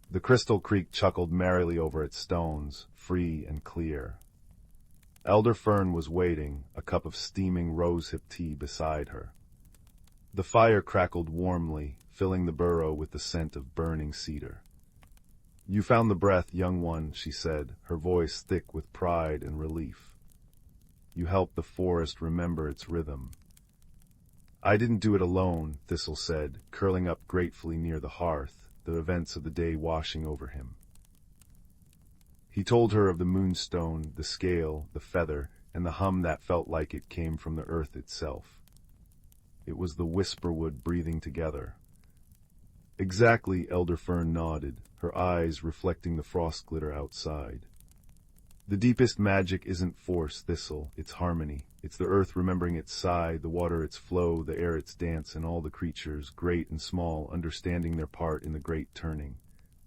[SPEAKER 1] The crystal creek chuckled merrily over its stones, free and clear. Elder Fern was waiting, a cup of steaming rosehip tea beside her. The fire crackled warmly, filling the burrow with the scent of burning cedar. "You found the breath, young one," she said, her voice thick with pride and relief. "You helped the forest remember its rhythm." "I didn't do it alone," Thistle said, curling up gratefully near the hearth, the events of the day washing over him. He told her of the moonstone, the scale, the feather, and the hum that felt like it came from the earth itself. It was the whisperwood breathing together. "Exactly," Elder Fern nodded, her eyes reflecting the frost glitter outside. "The deepest magic isn't force, Thistle, it's harmony. It's the earth remembering its sigh, the water its flow, the air its dance, and all the creatures, great and small, understanding their part in the great turning.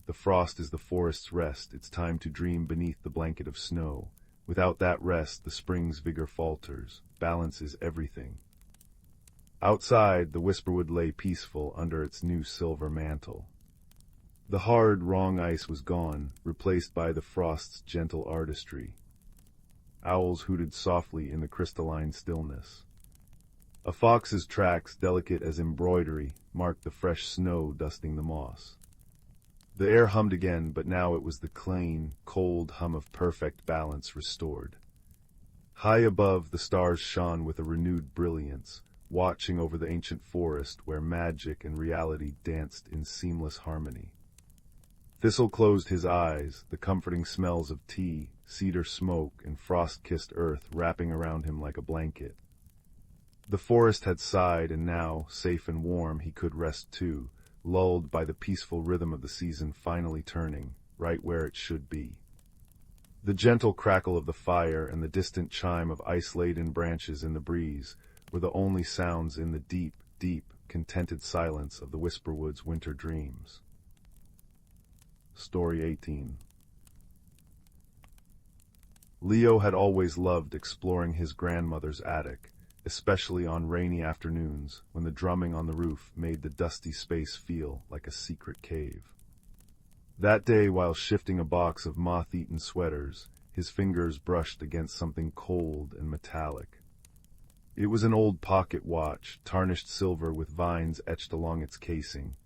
[SPEAKER 1] The frost is the forest's rest, it's time to dream beneath the blanket of snow. Without that rest, the spring's vigor falters. Balance is everything." Outside, the whisperwood lay peaceful under its new silver mantle. The hard, wrong ice was gone, replaced by the frost's gentle artistry. Owls hooted softly in the crystalline stillness. A fox's tracks, delicate as embroidery, marked the fresh snow dusting the moss. The air hummed again, but now it was the clean, cold hum of perfect balance restored. High above, the stars shone with a renewed brilliance, watching over the ancient forest where magic and reality danced in seamless harmony. Thistle closed his eyes, the comforting smells of tea, cedar smoke, and frost-kissed earth wrapping around him like a blanket. The forest had sighed, and now, safe and warm, he could rest too, lulled by the peaceful rhythm of the season finally turning, right where it should be. The gentle crackle of the fire and the distant chime of ice-laden branches in the breeze were the only sounds in the deep, deep, contented silence of the whisperwood's winter dreams. Story 18. Leo had always loved exploring his grandmother's attic, especially on rainy afternoons when the drumming on the roof made the dusty space feel like a secret cave. That day, while shifting a box of moth-eaten sweaters, his fingers brushed against something cold and metallic. It was an old pocket watch, tarnished silver with vines etched along its casing,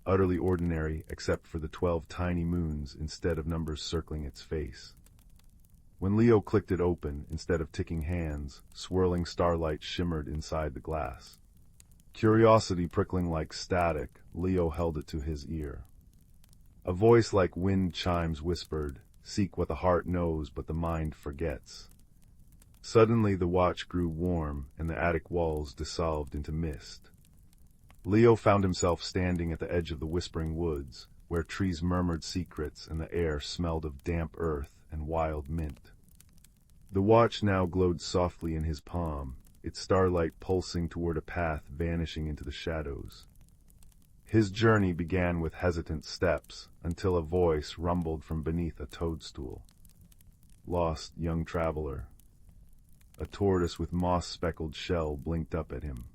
[SPEAKER 1] utterly ordinary except for the 12 tiny moons instead of numbers circling its face. When Leo clicked it open, instead of ticking hands, swirling starlight shimmered inside the glass. Curiosity prickling like static, Leo held it to his ear. A voice like wind chimes whispered, "Seek what the heart knows but the mind forgets." Suddenly the watch grew warm, and the attic walls dissolved into mist. Leo found himself standing at the edge of the whispering woods, where trees murmured secrets and the air smelled of damp earth and wild mint. The watch now glowed softly in his palm, its starlight pulsing toward a path vanishing into the shadows. His journey began with hesitant steps, until a voice rumbled from beneath a toadstool. "Lost, young traveler." A tortoise with moss-speckled shell blinked up at him.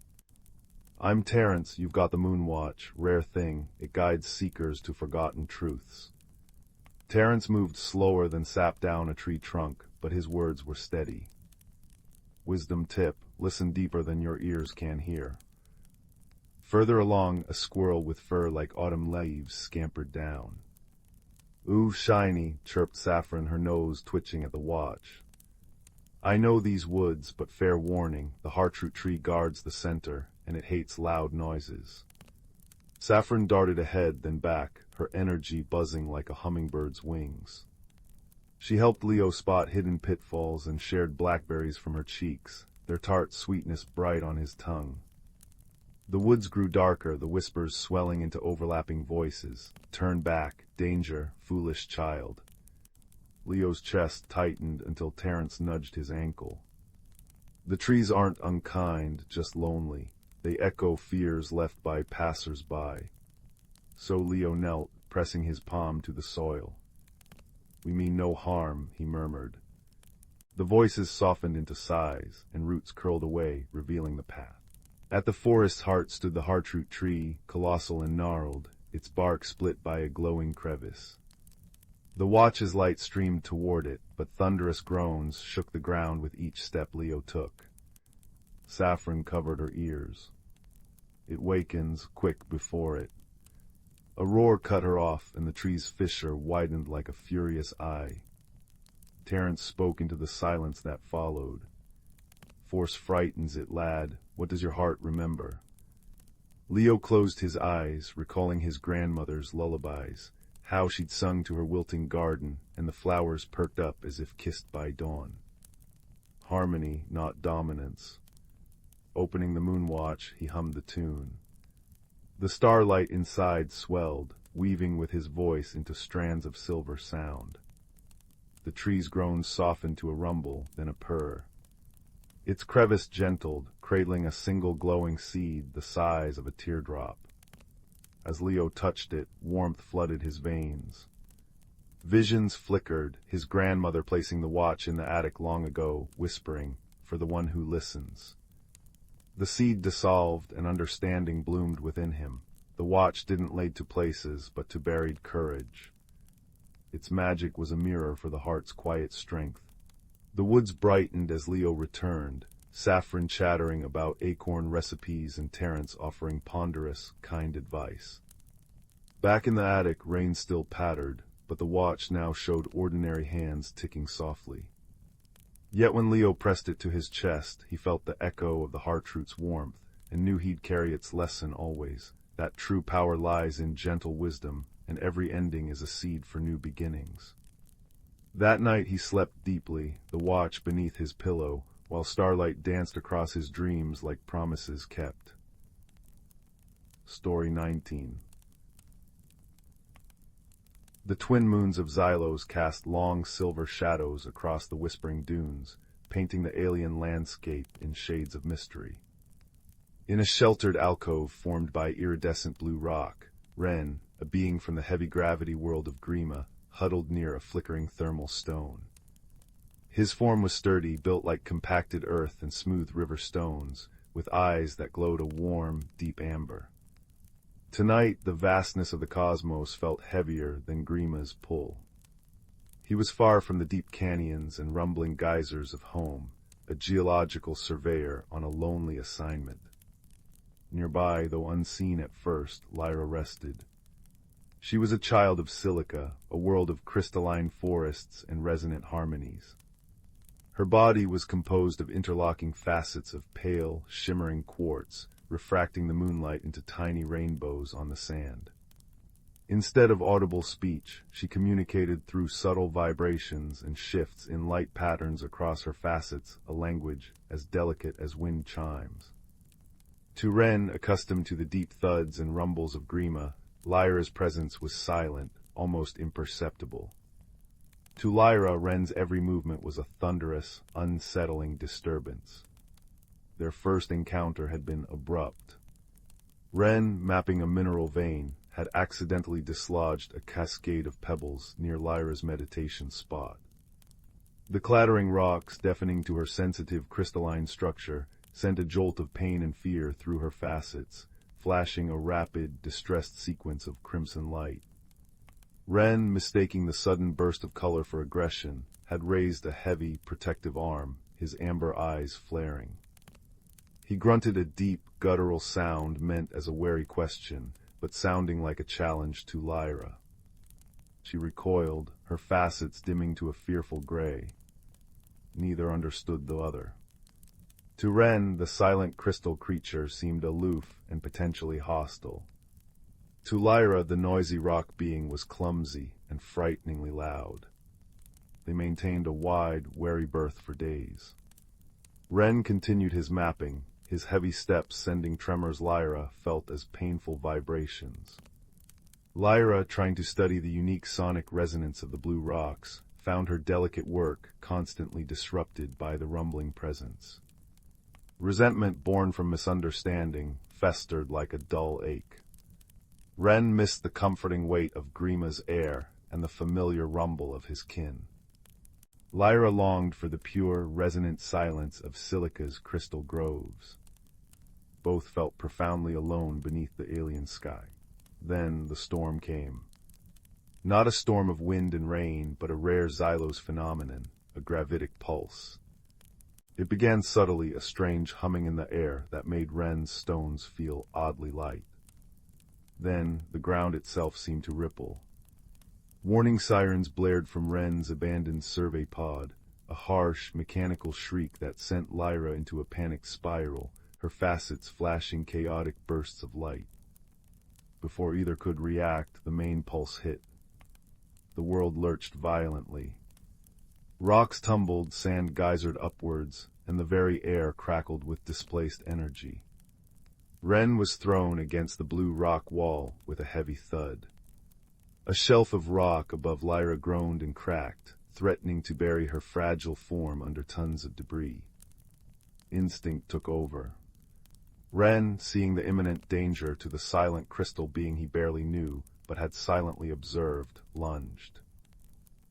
[SPEAKER 1] "I'm Terrence, you've got the moon watch, rare thing, it guides seekers to forgotten truths." Terrence moved slower than sap down a tree trunk, but his words were steady. "Wisdom tip, listen deeper than your ears can hear." Further along, a squirrel with fur like autumn leaves scampered down. "Ooh, shiny," chirped Saffron, her nose twitching at the watch. "I know these woods, but fair warning, the heartroot tree guards the center, and it hates loud noises." Saffron darted ahead, then back, her energy buzzing like a hummingbird's wings. She helped Leo spot hidden pitfalls and shared blackberries from her cheeks, their tart sweetness bright on his tongue. The woods grew darker, the whispers swelling into overlapping voices. "Turn back, danger, foolish child." Leo's chest tightened until Terrence nudged his ankle. The trees aren't unkind, just lonely. They echo fears left by passers-by. So Leo knelt, pressing his palm to the soil. "We mean no harm," he murmured. The voices softened into sighs, and roots curled away, revealing the path. At the forest's heart stood the heartroot tree, colossal and gnarled, its bark split by a glowing crevice. The watch's light streamed toward it, but thunderous groans shook the ground with each step Leo took. Saffron covered her ears. It wakens, quick before it. A roar cut her off, and the tree's fissure widened like a furious eye. Terence spoke into the silence that followed. "Force frightens it, lad. What does your heart remember?" Leo closed his eyes, recalling his grandmother's lullabies, how she'd sung to her wilting garden, and the flowers perked up as if kissed by dawn. Harmony, not dominance. Opening the moonwatch, he hummed the tune. The starlight inside swelled, weaving with his voice into strands of silver sound. The tree's groans softened to a rumble, then a purr. Its crevice gentled, cradling a single glowing seed the size of a teardrop. As Leo touched it, warmth flooded his veins. Visions flickered, his grandmother placing the watch in the attic long ago, whispering, "For the one who listens." The seed dissolved, and understanding bloomed within him. The watch didn't lead to places, but to buried courage. Its magic was a mirror for the heart's quiet strength. The woods brightened as Leo returned, Saffron chattering about acorn recipes and Terence offering ponderous, kind advice. Back in the attic, rain still pattered, but the watch now showed ordinary hands ticking softly. Yet when Leo pressed it to his chest, he felt the echo of the heartroot's warmth, and knew he'd carry its lesson always, that true power lies in gentle wisdom, and every ending is a seed for new beginnings. That night he slept deeply, the watch beneath his pillow, while starlight danced across his dreams like promises kept. Story 19. The twin moons of Xylos cast long silver shadows across the whispering dunes, painting the alien landscape in shades of mystery. In a sheltered alcove formed by iridescent blue rock, Ren, a being from the heavy gravity world of Grima, huddled near a flickering thermal stone. His form was sturdy, built like compacted earth and smooth river stones, with eyes that glowed a warm, deep amber. Tonight, the vastness of the cosmos felt heavier than Grima's pull. He was far from the deep canyons and rumbling geysers of home, a geological surveyor on a lonely assignment. Nearby, though unseen at first, Lyra rested. She was a child of silica, a world of crystalline forests and resonant harmonies. Her body was composed of interlocking facets of pale, shimmering quartz, refracting the moonlight into tiny rainbows on the sand. Instead of audible speech, she communicated through subtle vibrations and shifts in light patterns across her facets, a language as delicate as wind chimes. To Ren, accustomed to the deep thuds and rumbles of Grima, Lyra's presence was silent, almost imperceptible. To Lyra, Ren's every movement was a thunderous, unsettling disturbance. Their first encounter had been abrupt. Ren, mapping a mineral vein, had accidentally dislodged a cascade of pebbles near Lyra's meditation spot. The clattering rocks, deafening to her sensitive crystalline structure, sent a jolt of pain and fear through her facets, flashing a rapid, distressed sequence of crimson light. Ren, mistaking the sudden burst of color for aggression, had raised a heavy, protective arm, his amber eyes flaring. He grunted a deep, guttural sound meant as a wary question, but sounding like a challenge to Lyra. She recoiled, her facets dimming to a fearful gray. Neither understood the other. To Ren, the silent crystal creature seemed aloof and potentially hostile. To Lyra, the noisy rock being was clumsy and frighteningly loud. They maintained a wide, wary berth for days. Ren continued his mapping, his heavy steps sending tremors Lyra felt as painful vibrations. Lyra, trying to study the unique sonic resonance of the blue rocks, found her delicate work constantly disrupted by the rumbling presence. Resentment born from misunderstanding festered like a dull ache. Wren missed the comforting weight of Grima's air and the familiar rumble of his kin. Lyra longed for the pure, resonant silence of Silica's crystal groves. Both felt profoundly alone beneath the alien sky. Then the storm came. Not a storm of wind and rain, but a rare Xylos phenomenon, a gravitic pulse. It began subtly, a strange humming in the air that made Wren's stones feel oddly light. Then the ground itself seemed to ripple. Warning sirens blared from Wren's abandoned survey pod, a harsh, mechanical shriek that sent Lyra into a panicked spiral, her facets flashing chaotic bursts of light. Before either could react, the main pulse hit. The world lurched violently. Rocks tumbled, sand geysered upwards, and the very air crackled with displaced energy. Wren was thrown against the blue rock wall with a heavy thud. A shelf of rock above Lyra groaned and cracked, threatening to bury her fragile form under tons of debris. Instinct took over. Wren, seeing the imminent danger to the silent crystal being he barely knew, but had silently observed, lunged.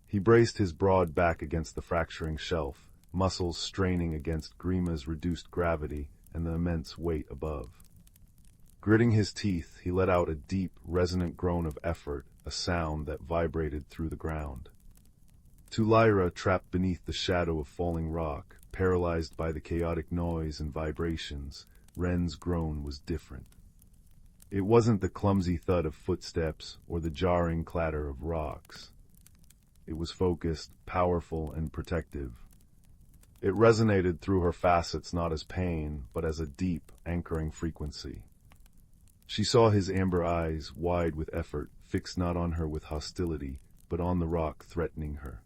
[SPEAKER 1] He braced his broad back against the fracturing shelf, muscles straining against Grima's reduced gravity and the immense weight above. Gritting his teeth, he let out a deep, resonant groan of effort, a sound that vibrated through the ground. To Lyra, trapped beneath the shadow of falling rock, paralyzed by the chaotic noise and vibrations, Wren's groan was different. It wasn't the clumsy thud of footsteps or the jarring clatter of rocks. It was focused, powerful, and protective. It resonated through her facets not as pain, but as a deep, anchoring frequency. She saw his amber eyes, wide with effort, fixed not on her with hostility, but on the rock threatening her.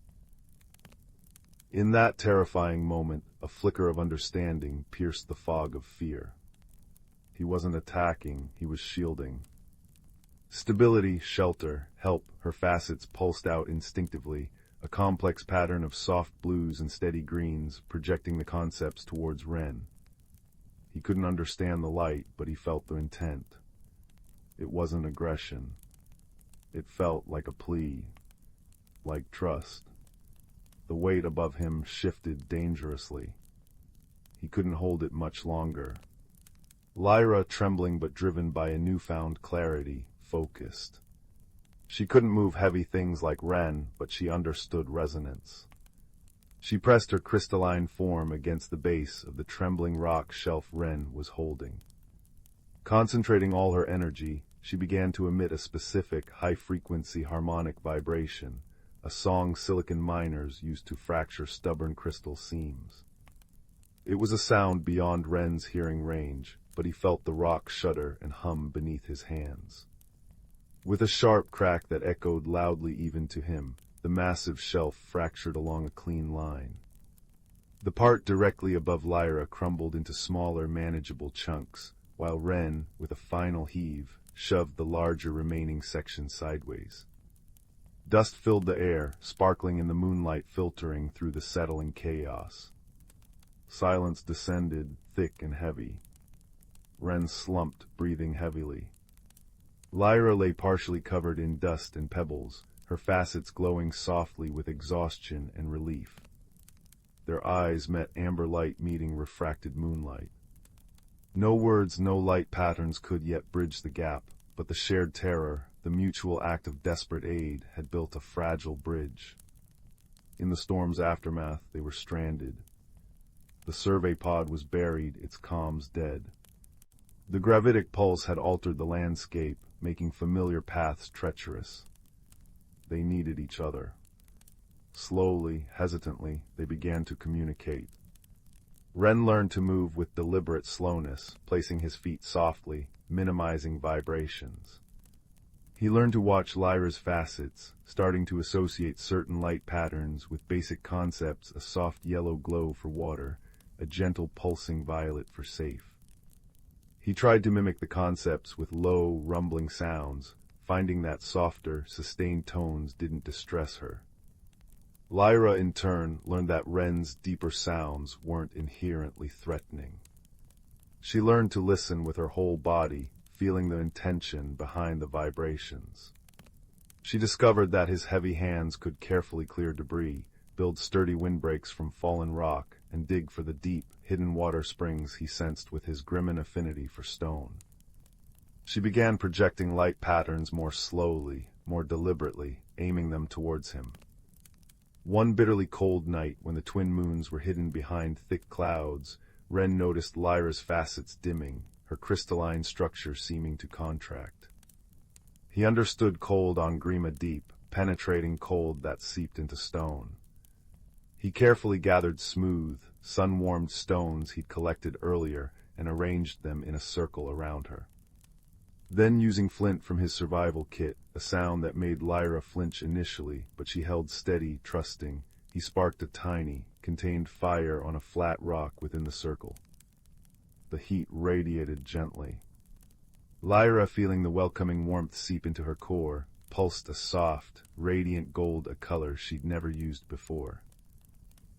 [SPEAKER 1] In that terrifying moment, a flicker of understanding pierced the fog of fear. He wasn't attacking, he was shielding. Stability, shelter, help, her facets pulsed out instinctively, a complex pattern of soft blues and steady greens, projecting the concepts towards Wren. He couldn't understand the light, but he felt the intent. It wasn't aggression. It felt like a plea, like trust. The weight above him shifted dangerously. He couldn't hold it much longer. Lyra, trembling but driven by a newfound clarity, focused. She couldn't move heavy things like Wren, but she understood resonance. She pressed her crystalline form against the base of the trembling rock shelf Wren was holding. Concentrating all her energy, she began to emit a specific, high-frequency harmonic vibration, a song silicon miners used to fracture stubborn crystal seams. It was a sound beyond Wren's hearing range, but he felt the rock shudder and hum beneath his hands. With a sharp crack that echoed loudly even to him, the massive shelf fractured along a clean line. The part directly above Lyra crumbled into smaller, manageable chunks, while Wren, with a final heave, shoved the larger remaining section sideways. Dust filled the air, sparkling in the moonlight filtering through the settling chaos. Silence descended, thick and heavy. Wren slumped, breathing heavily. Lyra lay partially covered in dust and pebbles, her facets glowing softly with exhaustion and relief. Their eyes met amber light meeting refracted moonlight. No words, no light patterns could yet bridge the gap, but the shared terror, the mutual act of desperate aid, had built a fragile bridge. In the storm's aftermath, they were stranded. The survey pod was buried, its comms dead. The gravitic pulse had altered the landscape, making familiar paths treacherous. They needed each other. Slowly, hesitantly, they began to communicate. Wren learned to move with deliberate slowness, placing his feet softly, minimizing vibrations. He learned to watch Lyra's facets, starting to associate certain light patterns with basic concepts: a soft yellow glow for water, a gentle pulsing violet for safe. He tried to mimic the concepts with low, rumbling sounds, finding that softer, sustained tones didn't distress her. Lyra, in turn, learned that Wren's deeper sounds weren't inherently threatening. She learned to listen with her whole body, feeling the intention behind the vibrations. She discovered that his heavy hands could carefully clear debris, build sturdy windbreaks from fallen rock, and dig for the deep, hidden water springs he sensed with his Grimman affinity for stone. She began projecting light patterns more slowly, more deliberately, aiming them towards him. One bitterly cold night, when the twin moons were hidden behind thick clouds, Wren noticed Lyra's facets dimming, her crystalline structure seeming to contract. He understood cold on Grima deep, penetrating cold that seeped into stone. He carefully gathered smooth, sun-warmed stones he'd collected earlier and arranged them in a circle around her. Then, using flint from his survival kit, a sound that made Lyra flinch initially, but she held steady, trusting, he sparked a tiny, contained fire on a flat rock within the circle. The heat radiated gently. Lyra, feeling the welcoming warmth seep into her core, pulsed a soft, radiant gold, a color she'd never used before.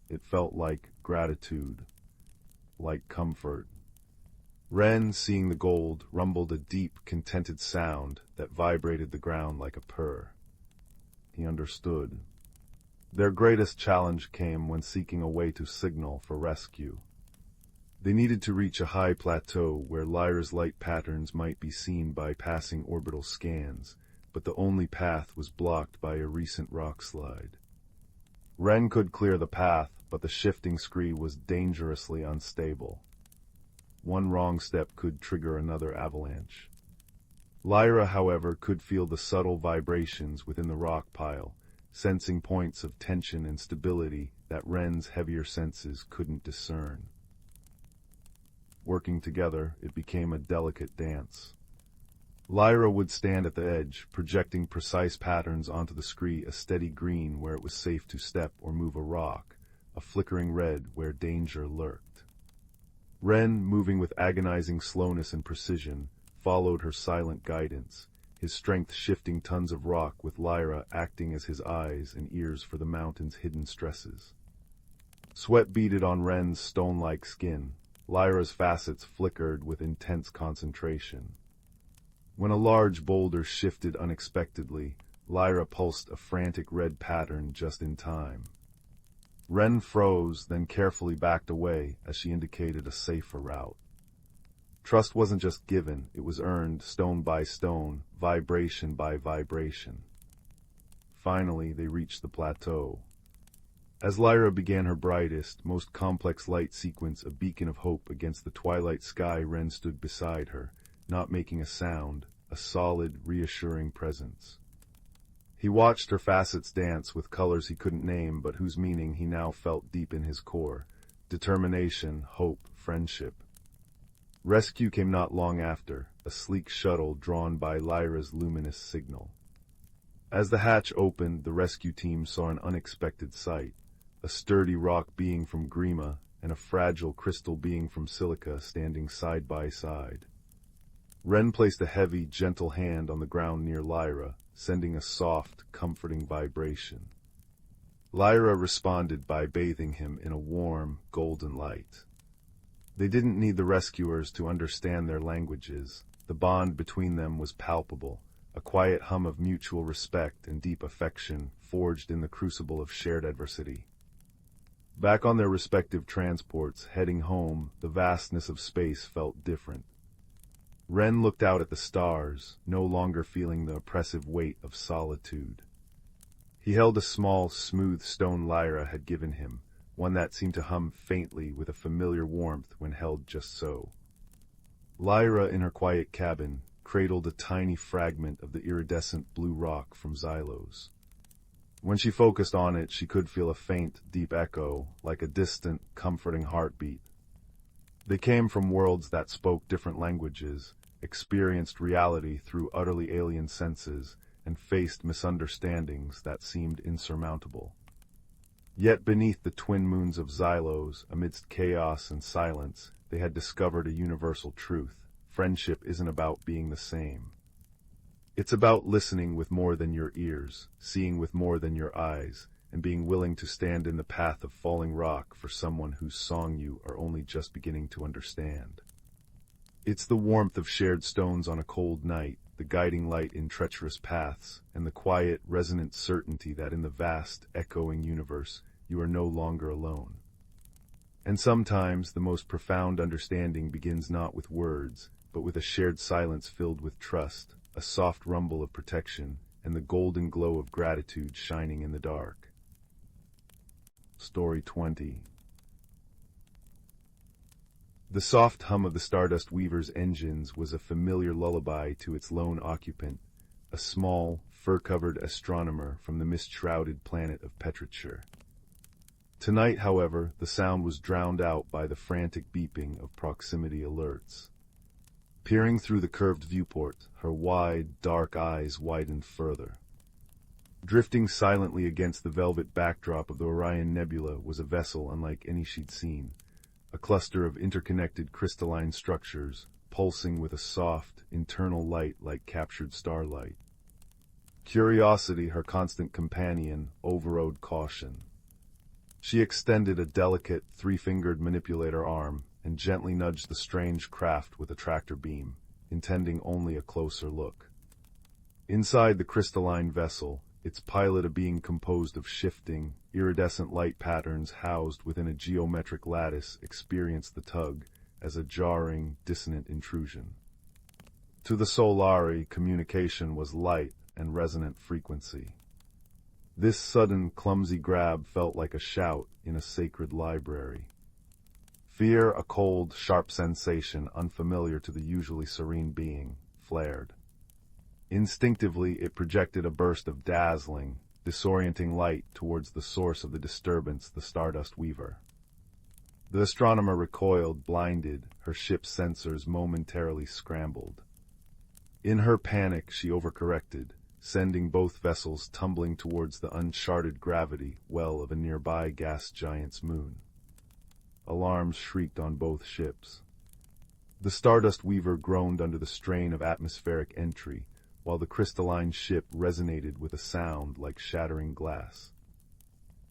[SPEAKER 1] It felt like gratitude, like comfort. Wren, seeing the gold, rumbled a deep, contented sound that vibrated the ground like a purr. He understood. Their greatest challenge came when seeking a way to signal for rescue. They needed to reach a high plateau where Lyra's light patterns might be seen by passing orbital scans, but the only path was blocked by a recent rock slide. Wren could clear the path, but the shifting scree was dangerously unstable. One wrong step could trigger another avalanche. Lyra, however, could feel the subtle vibrations within the rock pile, sensing points of tension and stability that Wren's heavier senses couldn't discern. Working together, it became a delicate dance. Lyra would stand at the edge, projecting precise patterns onto the scree, a steady green where it was safe to step or move a rock, a flickering red where danger lurked. Wren, moving with agonizing slowness and precision, followed her silent guidance, his strength shifting tons of rock with Lyra acting as his eyes and ears for the mountain's hidden stresses. Sweat beaded on Wren's stone-like skin. Lyra's facets flickered with intense concentration. When a large boulder shifted unexpectedly, Lyra pulsed a frantic red pattern just in time. Wren froze, then carefully backed away as she indicated a safer route. Trust wasn't just given, it was earned stone by stone, vibration by vibration. Finally, they reached the plateau. As Lyra began her brightest, most complex light sequence, a beacon of hope against the twilight sky, Wren stood beside her, not making a sound, a solid, reassuring presence. He watched her facets dance with colors he couldn't name but whose meaning he now felt deep in his core. Determination, hope, friendship. Rescue came not long after, a sleek shuttle drawn by Lyra's luminous signal. As the hatch opened, the rescue team saw an unexpected sight. A sturdy rock being from Grima and a fragile crystal being from Silica standing side by side. Wren placed a heavy, gentle hand on the ground near Lyra, sending a soft, comforting vibration. Lyra responded by bathing him in a warm, golden light. They didn't need the rescuers to understand their languages. The bond between them was palpable, a quiet hum of mutual respect and deep affection forged in the crucible of shared adversity. Back on their respective transports, heading home, the vastness of space felt different. Wren looked out at the stars, no longer feeling the oppressive weight of solitude. He held a small, smooth stone Lyra had given him, one that seemed to hum faintly with a familiar warmth when held just so. Lyra, in her quiet cabin, cradled a tiny fragment of the iridescent blue rock from Xylos. When she focused on it, she could feel a faint, deep echo, like a distant, comforting heartbeat. They came from worlds that spoke different languages, experienced reality through utterly alien senses, and faced misunderstandings that seemed insurmountable. Yet beneath the twin moons of Xylos, amidst chaos and silence, they had discovered a universal truth. Friendship isn't about being the same. It's about listening with more than your ears, seeing with more than your eyes, and being willing to stand in the path of falling rock for someone whose song you are only just beginning to understand. It's the warmth of shared stones on a cold night, the guiding light in treacherous paths, and the quiet, resonant certainty that in the vast, echoing universe, you are no longer alone. And sometimes the most profound understanding begins not with words, but with a shared silence filled with trust, a soft rumble of protection, and the golden glow of gratitude shining in the dark. Story 20. The soft hum of the Stardust Weaver's engines was a familiar lullaby to its lone occupant, a small, fur-covered astronomer from the mist-shrouded planet of Petriture. Tonight, however, the sound was drowned out by the frantic beeping of proximity alerts. Peering through the curved viewport, her wide, dark eyes widened further. Drifting silently against the velvet backdrop of the Orion Nebula was a vessel unlike any she'd seen, a cluster of interconnected crystalline structures, pulsing with a soft, internal light like captured starlight. Curiosity, her constant companion, overrode caution. She extended a delicate, three-fingered manipulator arm and gently nudged the strange craft with a tractor beam, intending only a closer look. Inside the crystalline vessel, its pilot a being composed of shifting, iridescent light patterns housed within a geometric lattice experienced the tug as a jarring, dissonant intrusion. To the Solari, communication was light and resonant frequency. This sudden, clumsy grab felt like a shout in a sacred library. Fear, a cold, sharp sensation unfamiliar to the usually serene being, flared. Instinctively, it projected a burst of dazzling, disorienting light towards the source of the disturbance, the Stardust Weaver. The astronomer recoiled, blinded, her ship's sensors momentarily scrambled. In her panic, she overcorrected, sending both vessels tumbling towards the uncharted gravity well of a nearby gas giant's moon. Alarms shrieked on both ships. The Stardust Weaver groaned under the strain of atmospheric entry, while the crystalline ship resonated with a sound like shattering glass.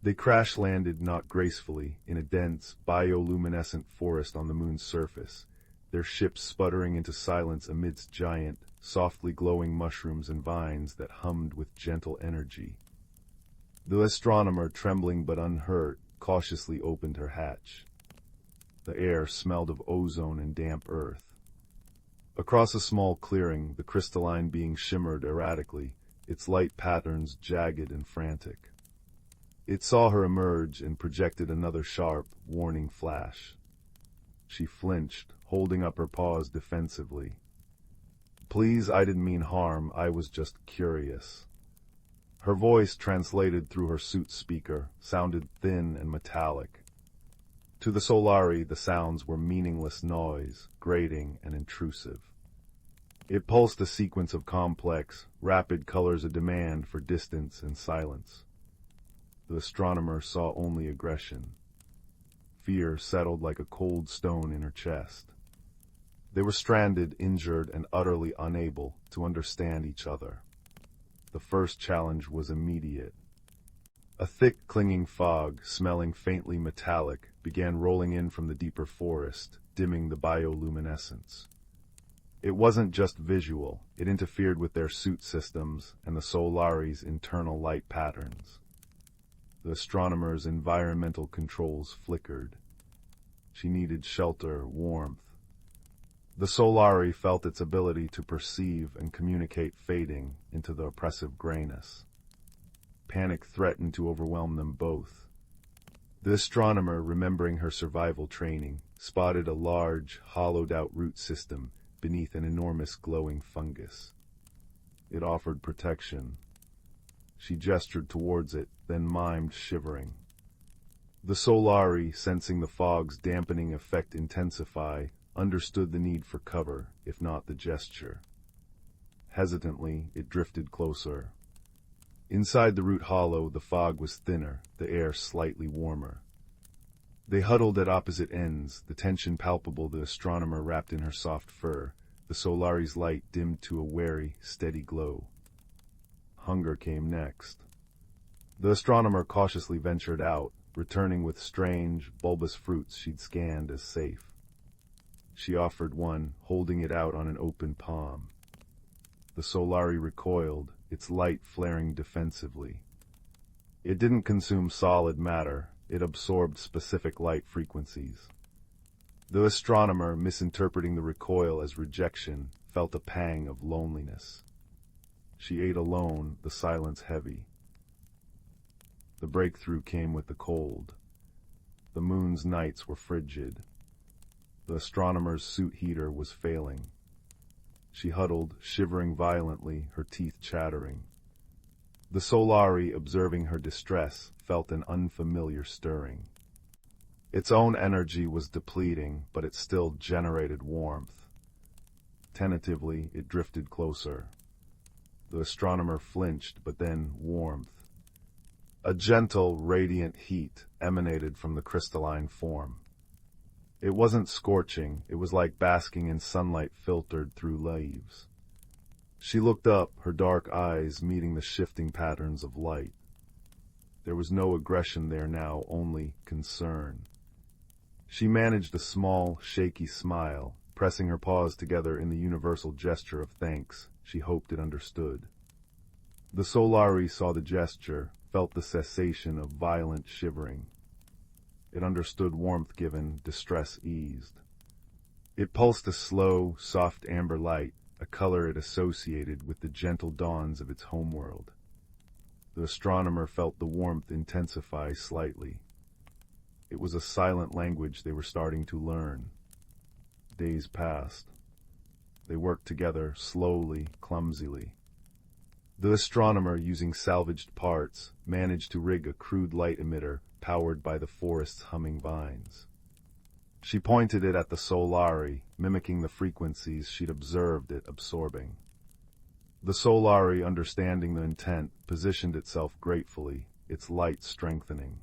[SPEAKER 1] They crash-landed not gracefully in a dense, bioluminescent forest on the moon's surface, their ship sputtering into silence amidst giant, softly glowing mushrooms and vines that hummed with gentle energy. The astronomer, trembling but unhurt, cautiously opened her hatch. The air smelled of ozone and damp earth. Across a small clearing, the crystalline being shimmered erratically, its light patterns jagged and frantic. It saw her emerge and projected another sharp, warning flash. She flinched, holding up her paws defensively. "Please, I didn't mean harm, I was just curious." Her voice, translated through her suit speaker, sounded thin and metallic. To the Solari, the sounds were meaningless noise, grating and intrusive. It pulsed a sequence of complex, rapid colors, a demand for distance and silence. The astronomer saw only aggression. Fear settled like a cold stone in her chest. They were stranded, injured, and utterly unable to understand each other. The first challenge was immediate. A thick, clinging fog, smelling faintly metallic, began rolling in from the deeper forest, dimming the bioluminescence. It wasn't just visual, it interfered with their suit systems and the Solari's internal light patterns. The astronomer's environmental controls flickered. She needed shelter, warmth. The Solari felt its ability to perceive and communicate fading into the oppressive grayness. Panic threatened to overwhelm them both. The astronomer, remembering her survival training, spotted a large, hollowed-out root system beneath an enormous glowing fungus. It offered protection. She gestured towards it, then mimed, shivering. The Solari, sensing the fog's dampening effect intensify, understood the need for cover, if not the gesture. Hesitantly, it drifted closer. Inside the root hollow, the fog was thinner, the air slightly warmer. They huddled at opposite ends, the tension palpable, the astronomer wrapped in her soft fur, the Solari's light dimmed to a wary, steady glow. Hunger came next. The astronomer cautiously ventured out, returning with strange, bulbous fruits she'd scanned as safe. she offered one, holding it out on an open palm. The Solari recoiled, its light flaring defensively. It didn't consume solid matter, it absorbed specific light frequencies. The astronomer, misinterpreting the recoil as rejection, felt a pang of loneliness. She ate alone, the silence heavy. The breakthrough came with the cold. The moon's nights were frigid. The astronomer's suit heater was failing. She huddled, shivering violently, her teeth chattering. The Solari, observing her distress, felt an unfamiliar stirring. Its own energy was depleting, but it still generated warmth. Tentatively, it drifted closer. The astronomer flinched, but then warmth. A gentle, radiant heat emanated from the crystalline form. It wasn't scorching, it was like basking in sunlight filtered through leaves. She looked up, her dark eyes meeting the shifting patterns of light. There was no aggression there now, only concern. She managed a small, shaky smile, pressing her paws together in the universal gesture of thanks. She hoped it understood. The Solari saw the gesture, felt the cessation of violent shivering. It understood warmth given, distress eased. It pulsed a slow, soft amber light, a color it associated with the gentle dawns of its homeworld. The astronomer felt the warmth intensify slightly. It was a silent language they were starting to learn. Days passed. They worked together, slowly, clumsily. The astronomer, using salvaged parts, managed to rig a crude light emitter powered by the forest's humming vines. She pointed it at the Solari, mimicking the frequencies she'd observed it absorbing. The Solari, understanding the intent, positioned itself gratefully, its light strengthening.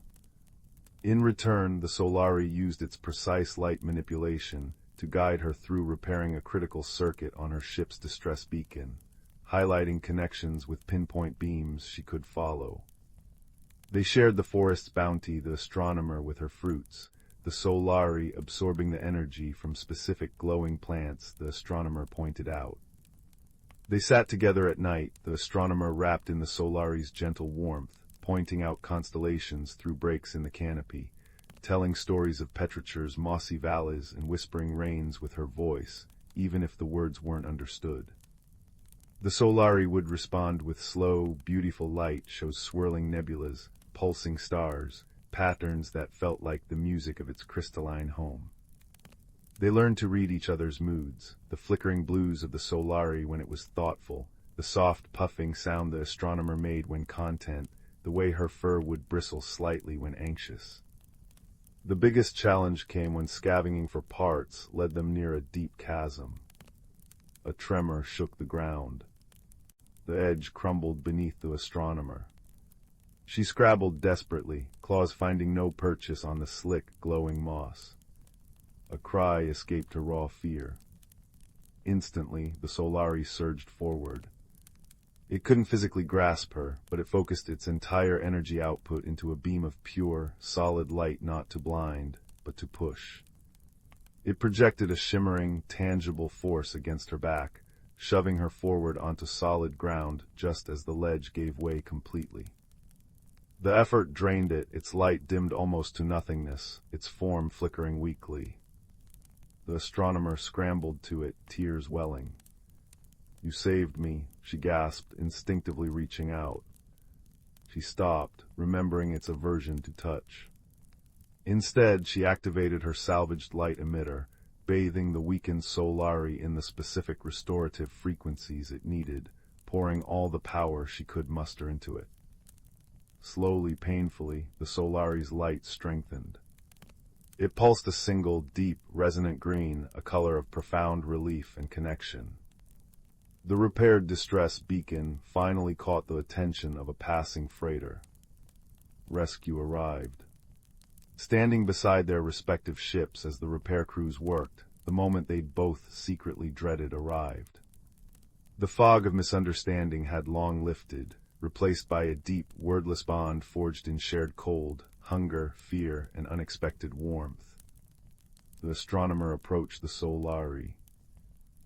[SPEAKER 1] In return, the Solari used its precise light manipulation to guide her through repairing a critical circuit on her ship's distress beacon, highlighting connections with pinpoint beams she could follow. They shared the forest's bounty, the astronomer with her fruits, the Solari absorbing the energy from specific glowing plants the astronomer pointed out. They sat together at night, the astronomer wrapped in the Solari's gentle warmth, pointing out constellations through breaks in the canopy, telling stories of Petrature's mossy valleys and whispering rains with her voice, even if the words weren't understood. The Solari would respond with slow, beautiful light, shows swirling nebulas, pulsing stars, patterns that felt like the music of its crystalline home. They learned to read each other's moods, the flickering blues of the Solari when it was thoughtful, the soft puffing sound the astronomer made when content, the way her fur would bristle slightly when anxious. The biggest challenge came when scavenging for parts led them near a deep chasm. A tremor shook the ground. The edge crumbled beneath the astronomer. She scrabbled desperately, claws finding no purchase on the slick, glowing moss. A cry escaped her raw fear. Instantly, the Solari surged forward. It couldn't physically grasp her, but it focused its entire energy output into a beam of pure, solid light not to blind, but to push. It projected a shimmering, tangible force against her back, shoving her forward onto solid ground just as the ledge gave way completely. The effort drained it, its light dimmed almost to nothingness, its form flickering weakly. The astronomer scrambled to it, tears welling. "You saved me," she gasped, instinctively reaching out. She stopped, remembering its aversion to touch. Instead, she activated her salvaged light emitter, bathing the weakened Solari in the specific restorative frequencies it needed, pouring all the power she could muster into it. Slowly, painfully, the Solari's light strengthened. It pulsed a single, deep, resonant green, a color of profound relief and connection. The repaired distress beacon finally caught the attention of a passing freighter. Rescue arrived. Standing beside their respective ships as the repair crews worked, the moment they'd both secretly dreaded arrived. The fog of misunderstanding had long lifted, replaced by a deep, wordless bond forged in shared cold, hunger, fear, and unexpected warmth. The astronomer approached the Solari.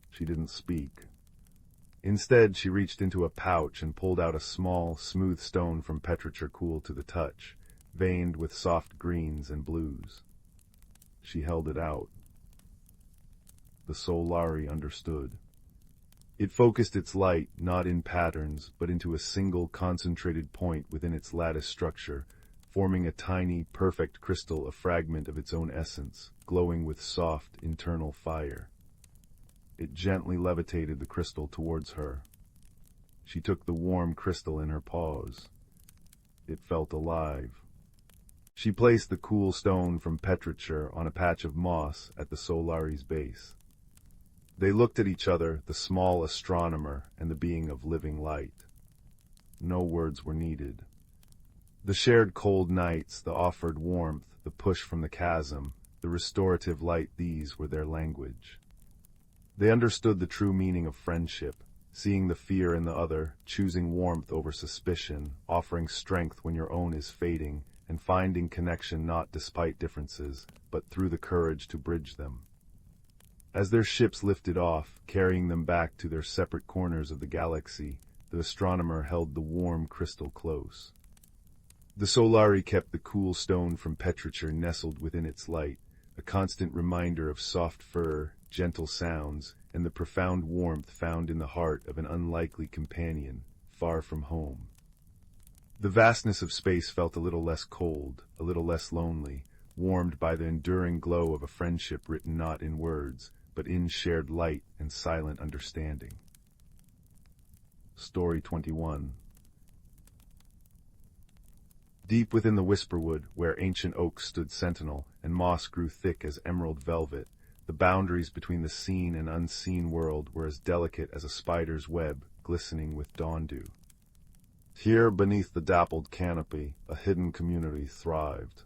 [SPEAKER 1] She didn't speak. Instead, she reached into a pouch and pulled out a small, smooth stone from petrichor cool to the touch, veined with soft greens and blues. She held it out. The Solari understood. It focused its light not in patterns, but into a single concentrated point within its lattice structure, forming a tiny, perfect crystal, a fragment of its own essence, glowing with soft, internal fire. It gently levitated the crystal towards her. She took the warm crystal in her paws. It felt alive. She placed the cool stone from petrichor on a patch of moss at the Solari's base. They looked at each other, the small astronomer and the being of living light. No words were needed. The shared cold nights, the offered warmth, the push from the chasm, the restorative light, these were their language. They understood the true meaning of friendship, seeing the fear in the other, choosing warmth over suspicion, offering strength when your own is fading, and finding connection not despite differences, but through the courage to bridge them. As their ships lifted off, carrying them back to their separate corners of the galaxy, the astronomer held the warm crystal close. The Solari kept the cool stone from petrichor nestled within its light, a constant reminder of soft fur, gentle sounds, and the profound warmth found in the heart of an unlikely companion, far from home. The vastness of space felt a little less cold, a little less lonely, warmed by the enduring glow of a friendship written not in words, but in shared light and silent understanding. Story 21. Deep within the Whisperwood, where ancient oaks stood sentinel, and moss grew thick as emerald velvet, the boundaries between the seen and unseen world were as delicate as a spider's web, glistening with dawn dew. Here, beneath the dappled canopy, a hidden community thrived.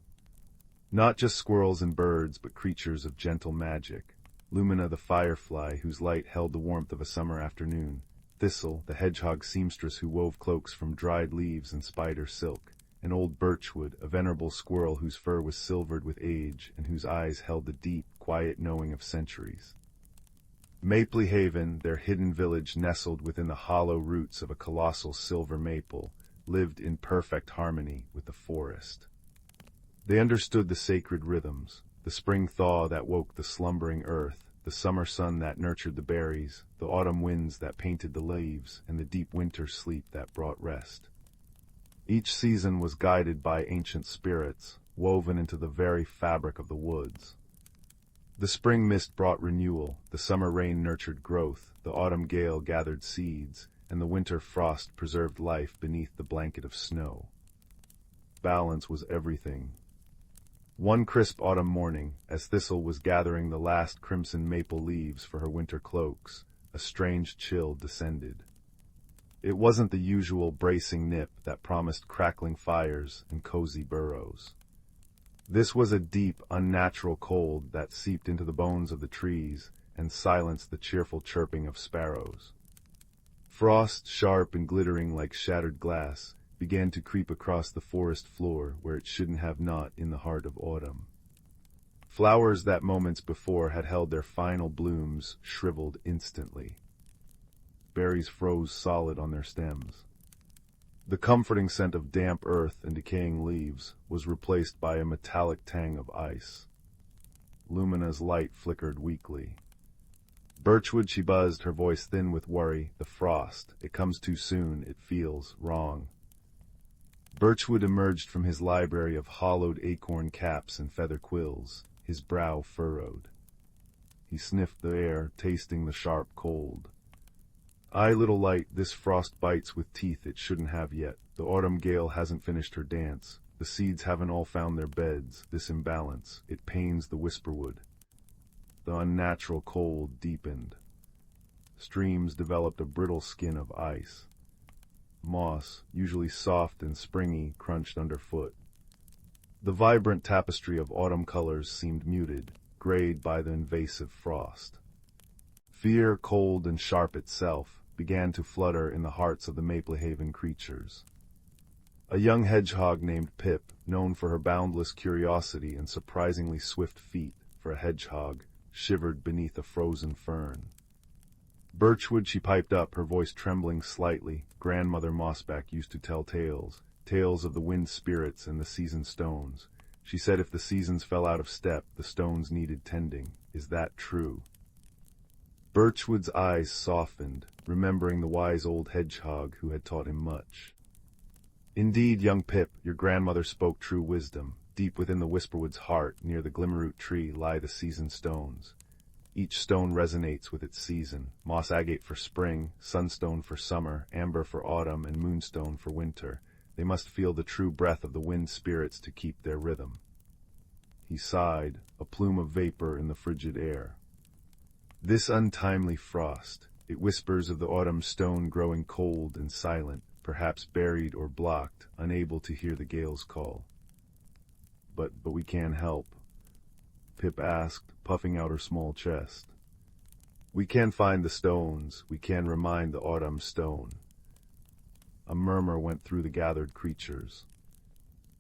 [SPEAKER 1] Not just squirrels and birds, but creatures of gentle magic. Lumina the firefly, whose light held the warmth of a summer afternoon. Thistle, the hedgehog seamstress who wove cloaks from dried leaves and spider silk. And old Birchwood, a venerable squirrel whose fur was silvered with age and whose eyes held the deep, quiet knowing of centuries. Mapley Haven, their hidden village nestled within the hollow roots of a colossal silver maple, lived in perfect harmony with the forest. They understood the sacred rhythms, the spring thaw that woke the slumbering earth, the summer sun that nurtured the berries, the autumn winds that painted the leaves, and the deep winter sleep that brought rest. Each season was guided by ancient spirits, woven into the very fabric of the woods. The spring mist brought renewal, the summer rain nurtured growth, the autumn gale gathered seeds, and the winter frost preserved life beneath the blanket of snow. Balance was everything. One crisp autumn morning, as Thistle was gathering the last crimson maple leaves for her winter cloaks, a strange chill descended. It wasn't the usual bracing nip that promised crackling fires and cozy burrows. This was a deep, unnatural cold that seeped into the bones of the trees and silenced the cheerful chirping of sparrows. Frost, sharp and glittering like shattered glass, began to creep across the forest floor where it shouldn't have not in the heart of autumn. Flowers that moments before had held their final blooms shriveled instantly. Berries froze solid on their stems. The comforting scent of damp earth and decaying leaves was replaced by a metallic tang of ice. Lumina's light flickered weakly. Birchwood, she buzzed, her voice thin with worry. The frost. It comes too soon. It feels wrong. Birchwood emerged from his library of hollowed acorn caps and feather quills, his brow furrowed. He sniffed the air, tasting the sharp cold. "Aye, little light, this frost bites with teeth it shouldn't have yet. The autumn gale hasn't finished her dance. The seeds haven't all found their beds. This imbalance, it pains the Whisperwood." The unnatural cold deepened. Streams developed a brittle skin of ice. Moss, usually soft and springy, crunched underfoot. The vibrant tapestry of autumn colors seemed muted, grayed by the invasive frost. Fear, cold and sharp itself, began to flutter in the hearts of the Maplehaven creatures. A young hedgehog named Pip, known for her boundless curiosity and surprisingly swift feet, for a hedgehog, shivered beneath a frozen fern. Birchwood, she piped up, her voice trembling slightly. Grandmother Mossback used to tell tales, tales of the wind spirits and the season stones. She said if the seasons fell out of step, the stones needed tending. Is that true? Birchwood's eyes softened, remembering the wise old hedgehog who had taught him much. Indeed, young Pip, your grandmother spoke true wisdom. Deep within the Whisperwood's heart, near the Glimmerroot tree, lie the season stones. Each stone resonates with its season, moss agate for spring, sunstone for summer, amber for autumn, and moonstone for winter. They must feel the true breath of the wind spirits to keep their rhythm. He sighed, a plume of vapor in the frigid air. This untimely frost, it whispers of the autumn stone growing cold and silent, perhaps buried or blocked, unable to hear the gale's call. But we can't help, Pip asked, puffing out her small chest. We can find the stones, we can remind the autumn stone. A murmur went through the gathered creatures.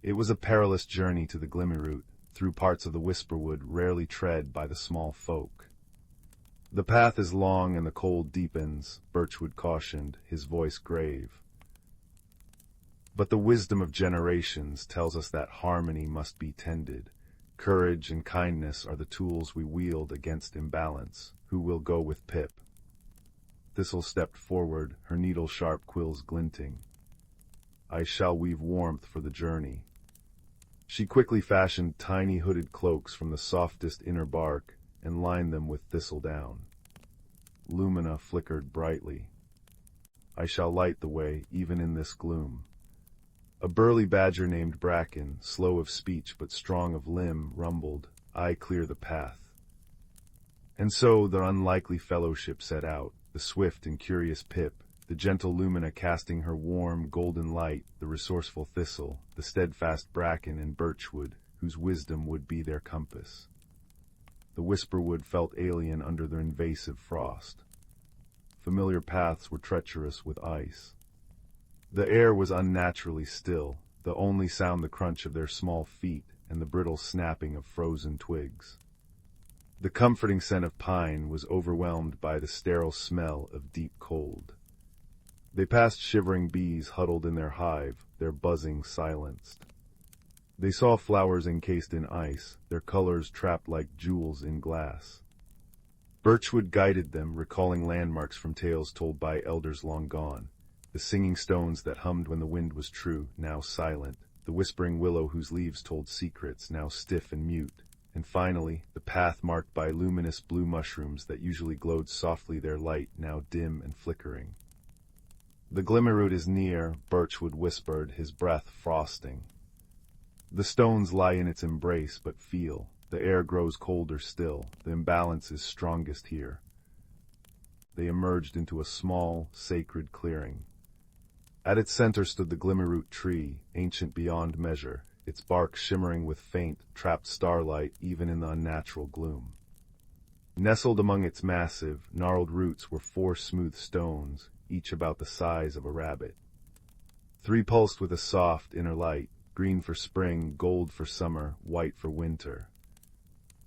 [SPEAKER 1] It was a perilous journey to the Glimmerroot, through parts of the Whisperwood rarely tread by the small folk. The path is long and the cold deepens, Birchwood cautioned, his voice grave. But the wisdom of generations tells us that harmony must be tended. Courage and kindness are the tools we wield against imbalance. Who will go with Pip? Thistle stepped forward, her needle-sharp quills glinting. I shall weave warmth for the journey. She quickly fashioned tiny hooded cloaks from the softest inner bark and lined them with thistle down. Lumina flickered brightly. I shall light the way, even in this gloom. A burly badger named Bracken, slow of speech but strong of limb, rumbled, I clear the path. And so the unlikely fellowship set out, the swift and curious Pip, the gentle Lumina casting her warm, golden light, the resourceful Thistle, the steadfast Bracken and Birchwood, whose wisdom would be their compass. The Whisperwood felt alien under the invasive frost. Familiar paths were treacherous with ice. The air was unnaturally still, the only sound the crunch of their small feet and the brittle snapping of frozen twigs. The comforting scent of pine was overwhelmed by the sterile smell of deep cold. They passed shivering bees huddled in their hive, their buzzing silenced. They saw flowers encased in ice, their colors trapped like jewels in glass. Birchwood guided them, recalling landmarks from tales told by elders long gone. The singing stones that hummed when the wind was true, now silent. The whispering willow whose leaves told secrets, now stiff and mute. And finally, the path marked by luminous blue mushrooms that usually glowed softly, their light now dim and flickering. The Glimmerroot is near, Birchwood whispered, his breath frosting. The stones lie in its embrace, but feel. The air grows colder still. The imbalance is strongest here. They emerged into a small, sacred clearing. At its center stood the Glimmerroot tree, ancient beyond measure, its bark shimmering with faint, trapped starlight even in the unnatural gloom. Nestled among its massive, gnarled roots were 4 smooth stones, each about the size of a rabbit. 3 pulsed with a soft inner light, green for spring, gold for summer, white for winter.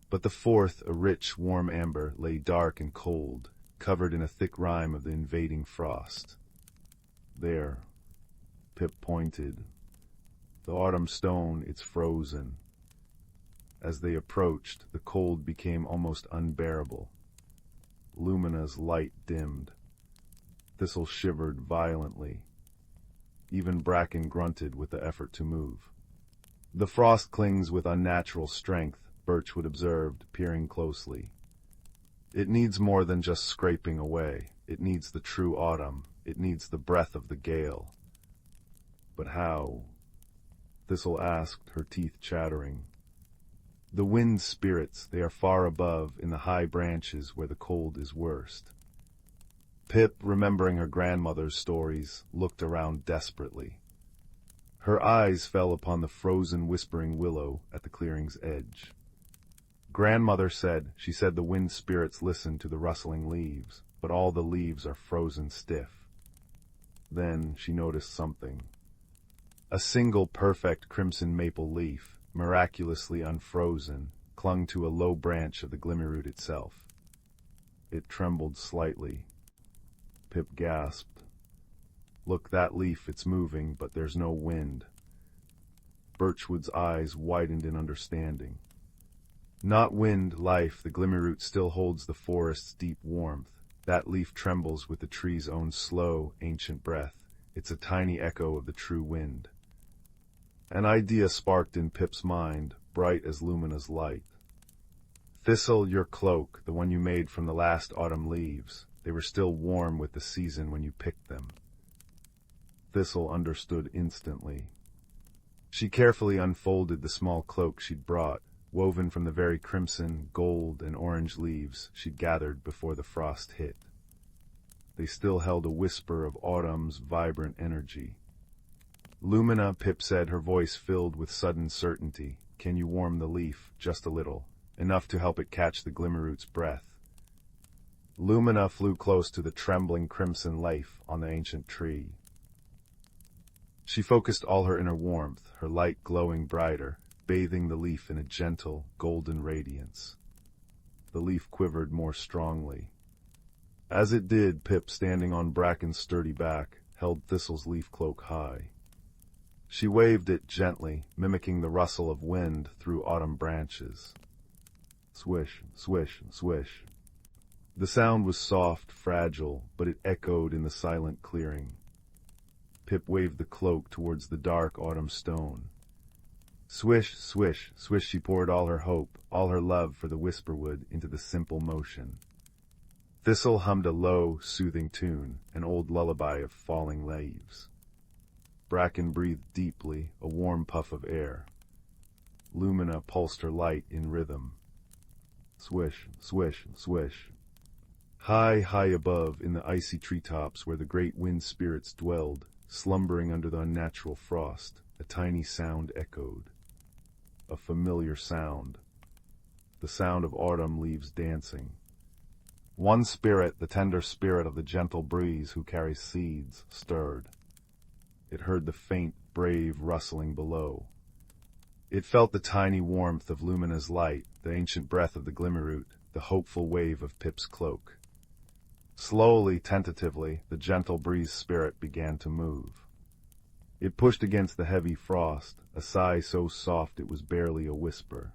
[SPEAKER 1] But the 4th, a rich, warm amber, lay dark and cold, covered in a thick rime of the invading frost. There, Pip pointed. The autumn stone, it's frozen. As they approached, the cold became almost unbearable. Lumina's light dimmed. Thistle shivered violently. Even Bracken grunted with the effort to move. The frost clings with unnatural strength, Birchwood observed, peering closely. It needs more than just scraping away. It needs the true autumn. It needs the breath of the gale. But how? Thistle asked, her teeth chattering. The wind spirits, they are far above, in the high branches where the cold is worst. Pip, remembering her grandmother's stories, looked around desperately. Her eyes fell upon the frozen whispering willow at the clearing's edge. Grandmother said, she said the wind spirits listen to the rustling leaves, but all the leaves are frozen stiff. Then she noticed something. A single perfect crimson maple leaf, miraculously unfrozen, clung to a low branch of the glimmerroot itself. It trembled slightly. Pip gasped. "Look, that leaf, it's moving, but there's no wind." Birchwood's eyes widened in understanding. "Not wind, life, the glimmerroot still holds the forest's deep warmth. That leaf trembles with the tree's own slow, ancient breath. It's a tiny echo of the true wind." An idea sparked in Pip's mind, bright as Lumina's light. "Thistle, your cloak, the one you made from the last autumn leaves, they were still warm with the season when you picked them." Thistle understood instantly. She carefully unfolded the small cloak she'd brought, woven from the very crimson, gold, and orange leaves she'd gathered before the frost hit. They still held a whisper of autumn's vibrant energy. "Lumina," Pip said, her voice filled with sudden certainty, "can you warm the leaf, just a little, enough to help it catch the glimmerroot's breath?" Lumina flew close to the trembling crimson leaf on the ancient tree. She focused all her inner warmth, her light glowing brighter, bathing the leaf in a gentle, golden radiance. The leaf quivered more strongly. As it did, Pip, standing on Bracken's sturdy back, held Thistle's leaf cloak high. She waved it gently, mimicking the rustle of wind through autumn branches. Swish, swish, swish. The sound was soft, fragile, but it echoed in the silent clearing. Pip waved the cloak towards the dark autumn stone. Swish, swish, swish, she poured all her hope, all her love for the whisperwood into the simple motion. Thistle hummed a low, soothing tune, an old lullaby of falling leaves. Bracken breathed deeply, a warm puff of air. Lumina pulsed her light in rhythm. Swish, swish, swish. High, high above, in the icy treetops where the great wind spirits dwelled, slumbering under the unnatural frost, a tiny sound echoed. A familiar sound. The sound of autumn leaves dancing. One spirit, the tender spirit of the gentle breeze who carries seeds, stirred. It heard the faint, brave rustling below. It felt the tiny warmth of Lumina's light, the ancient breath of the glimmerroot, the hopeful wave of Pip's cloak. Slowly, tentatively, the gentle breeze spirit began to move. It pushed against the heavy frost, a sigh so soft it was barely a whisper.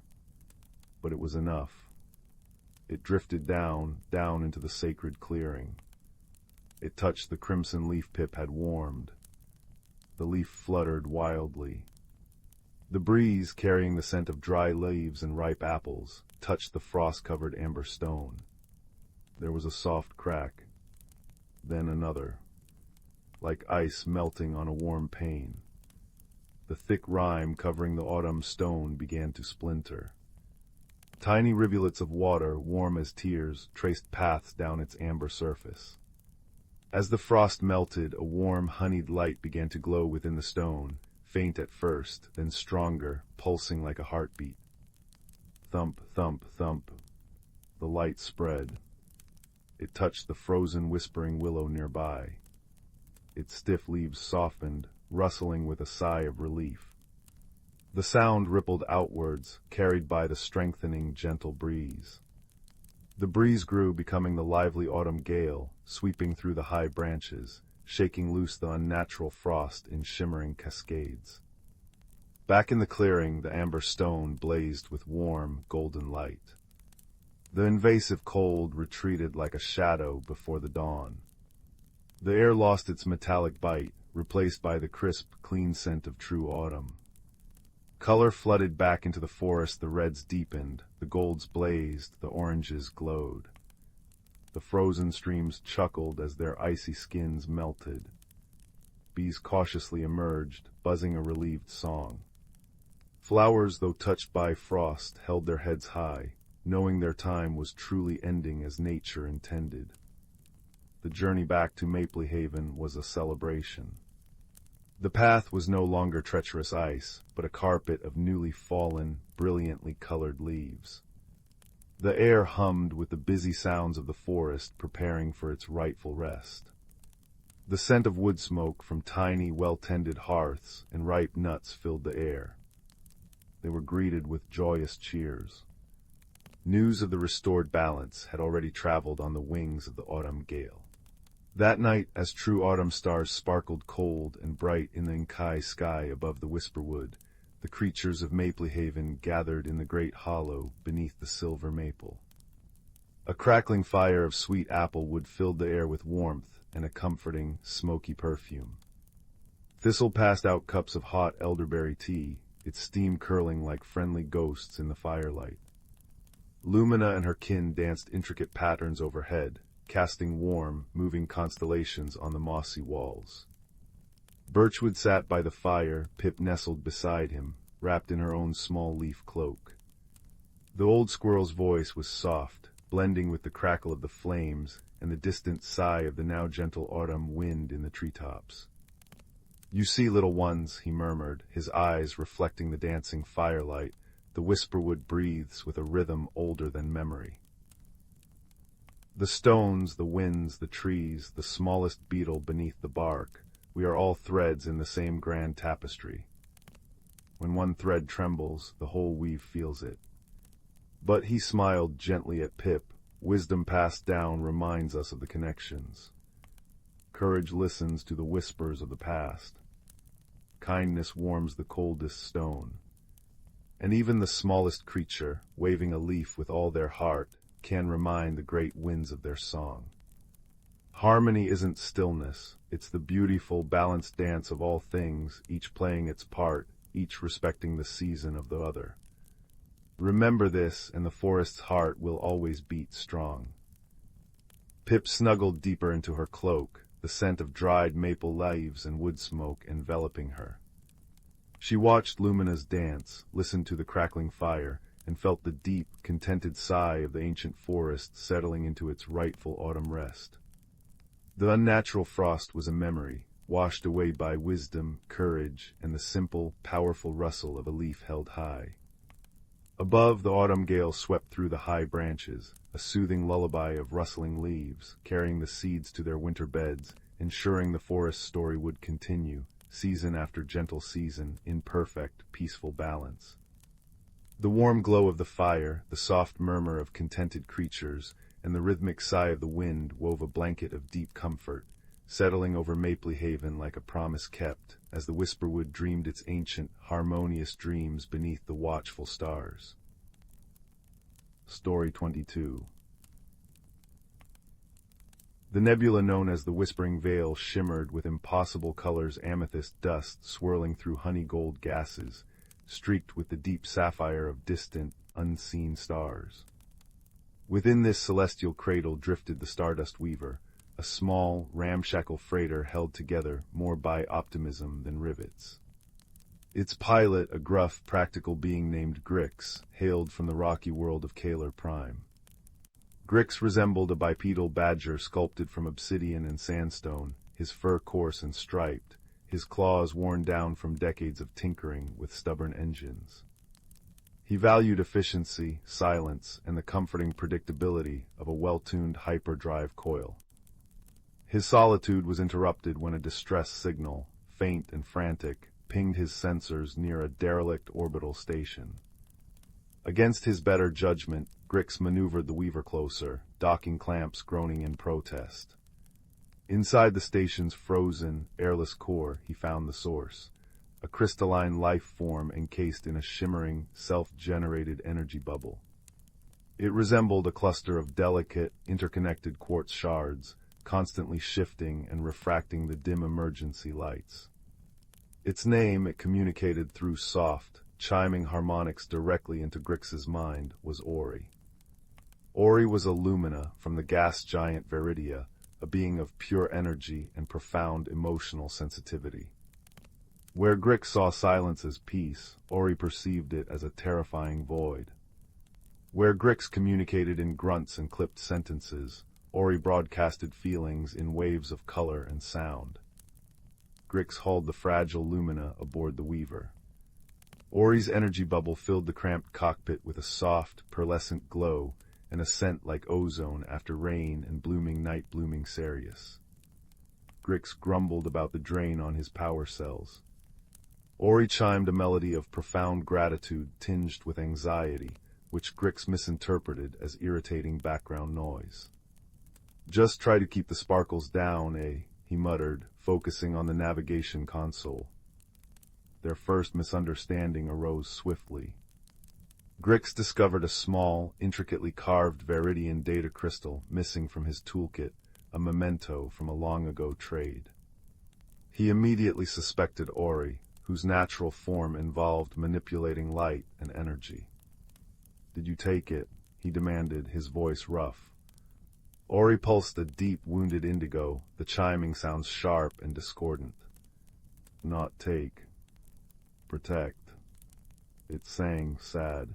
[SPEAKER 1] But it was enough. It drifted down, down into the sacred clearing. It touched the crimson leaf Pip had warmed. The leaf fluttered wildly. The breeze, carrying the scent of dry leaves and ripe apples, touched the frost-covered amber stone. There was a soft crack, then another, like ice melting on a warm pane. The thick rime covering the autumn stone began to splinter. Tiny rivulets of water, warm as tears, traced paths down its amber surface. As the frost melted, a warm, honeyed light began to glow within the stone, faint at first, then stronger, pulsing like a heartbeat. Thump, thump, thump. The light spread. It touched the frozen, whispering willow nearby. Its stiff leaves softened, rustling with a sigh of relief. The sound rippled outwards, carried by the strengthening, gentle breeze. The breeze grew, becoming the lively autumn gale, sweeping through the high branches, shaking loose the unnatural frost in shimmering cascades. Back in the clearing, the amber stone blazed with warm, golden light. The invasive cold retreated like a shadow before the dawn. The air lost its metallic bite, replaced by the crisp, clean scent of true autumn. Color flooded back into the forest, the reds deepened, the golds blazed, the oranges glowed. The frozen streams chuckled as their icy skins melted. Bees cautiously emerged, buzzing a relieved song. Flowers, though touched by frost, held their heads high, knowing their time was truly ending as nature intended. The journey back to Mapley Haven was a celebration. The path was no longer treacherous ice, but a carpet of newly fallen, brilliantly colored leaves. The air hummed with the busy sounds of the forest preparing for its rightful rest. The scent of wood smoke from tiny, well-tended hearths and ripe nuts filled the air. They were greeted with joyous cheers. News of the restored balance had already traveled on the wings of the autumn gale. That night, as true autumn stars sparkled cold and bright in the Inkai sky above the Whisperwood, the creatures of Maplehaven gathered in the great hollow beneath the silver maple. A crackling fire of sweet apple wood filled the air with warmth and a comforting, smoky perfume. Thistle passed out cups of hot elderberry tea, its steam curling like friendly ghosts in the firelight. Lumina and her kin danced intricate patterns overhead, casting warm, moving constellations on the mossy walls. Birchwood sat by the fire, Pip nestled beside him, wrapped in her own small leaf cloak. The old squirrel's voice was soft, blending with the crackle of the flames and the distant sigh of the now gentle autumn wind in the treetops. "You see, little ones," he murmured, his eyes reflecting the dancing firelight, "the Whisperwood breathes with a rhythm older than memory. The stones, the winds, the trees, the smallest beetle beneath the bark, we are all threads in the same grand tapestry. When one thread trembles, the whole weave feels it." But he smiled gently at Pip. Wisdom passed down reminds us of the connections. Courage listens to the whispers of the past. Kindness warms the coldest stone. And even the smallest creature, waving a leaf with all their heart, can remind the great winds of their song. Harmony isn't stillness, it's the beautiful, balanced dance of all things, each playing its part, each respecting the season of the other. Remember this, and the forest's heart will always beat strong. Pip snuggled deeper into her cloak, the scent of dried maple leaves and wood smoke enveloping her. She watched Lumina's dance, listened to the crackling fire, and felt the deep, contented sigh of the ancient forest settling into its rightful autumn rest. The unnatural frost was a memory, washed away by wisdom, courage, and the simple, powerful rustle of a leaf held high. Above, the autumn gale swept through the high branches, a soothing lullaby of rustling leaves, carrying the seeds to their winter beds, ensuring the forest story would continue, season after gentle season, in perfect, peaceful balance. The warm glow of the fire, the soft murmur of contented creatures, and the rhythmic sigh of the wind wove a blanket of deep comfort, settling over Maplehaven like a promise kept, as the Whisperwood dreamed its ancient, harmonious dreams beneath the watchful stars. Story 22. The nebula known as the Whispering Veil shimmered with impossible colors, amethyst dust swirling through honey-gold gases, streaked with the deep sapphire of distant, unseen stars. Within this celestial cradle drifted the Stardust Weaver, a small, ramshackle freighter held together more by optimism than rivets. Its pilot, a gruff, practical being named Grix, hailed from the rocky world of Kalar Prime. Grix resembled a bipedal badger sculpted from obsidian and sandstone, his fur coarse and striped, his claws worn down from decades of tinkering with stubborn engines. He valued efficiency, silence, and the comforting predictability of a well-tuned hyperdrive coil. His solitude was interrupted when a distress signal, faint and frantic, pinged his sensors near a derelict orbital station. Against his better judgment, Grix maneuvered the Weaver closer, docking clamps groaning in protest. Inside the station's frozen, airless core, he found the source, a crystalline life form encased in a shimmering, self-generated energy bubble. It resembled a cluster of delicate, interconnected quartz shards, constantly shifting and refracting the dim emergency lights. Its name, it communicated through soft, chiming harmonics directly into Grix's mind, was Ori. Ori was a Lumina from the gas giant Veridia, a being of pure energy and profound emotional sensitivity. Where Grix saw silence as peace, Ori perceived it as a terrifying void. Where Grix communicated in grunts and clipped sentences, Ori broadcasted feelings in waves of color and sound. Grix hauled the fragile Lumina aboard the Weaver. Ori's energy bubble filled the cramped cockpit with a soft, pearlescent glow and a scent like ozone after rain and blooming night-blooming cereus. Grix grumbled about the drain on his power cells. Ori chimed a melody of profound gratitude tinged with anxiety, which Grix misinterpreted as irritating background noise. "Just try to keep the sparkles down, eh?" he muttered, focusing on the navigation console. Their first misunderstanding arose swiftly. Grix discovered a small, intricately carved Viridian data crystal missing from his toolkit, a memento from a long-ago trade. He immediately suspected Ori, whose natural form involved manipulating light and energy. "Did you take it?" he demanded, his voice rough. Ori pulsed a deep, wounded indigo, the chiming sounds sharp and discordant. "Not take. Protect," it sang, sad.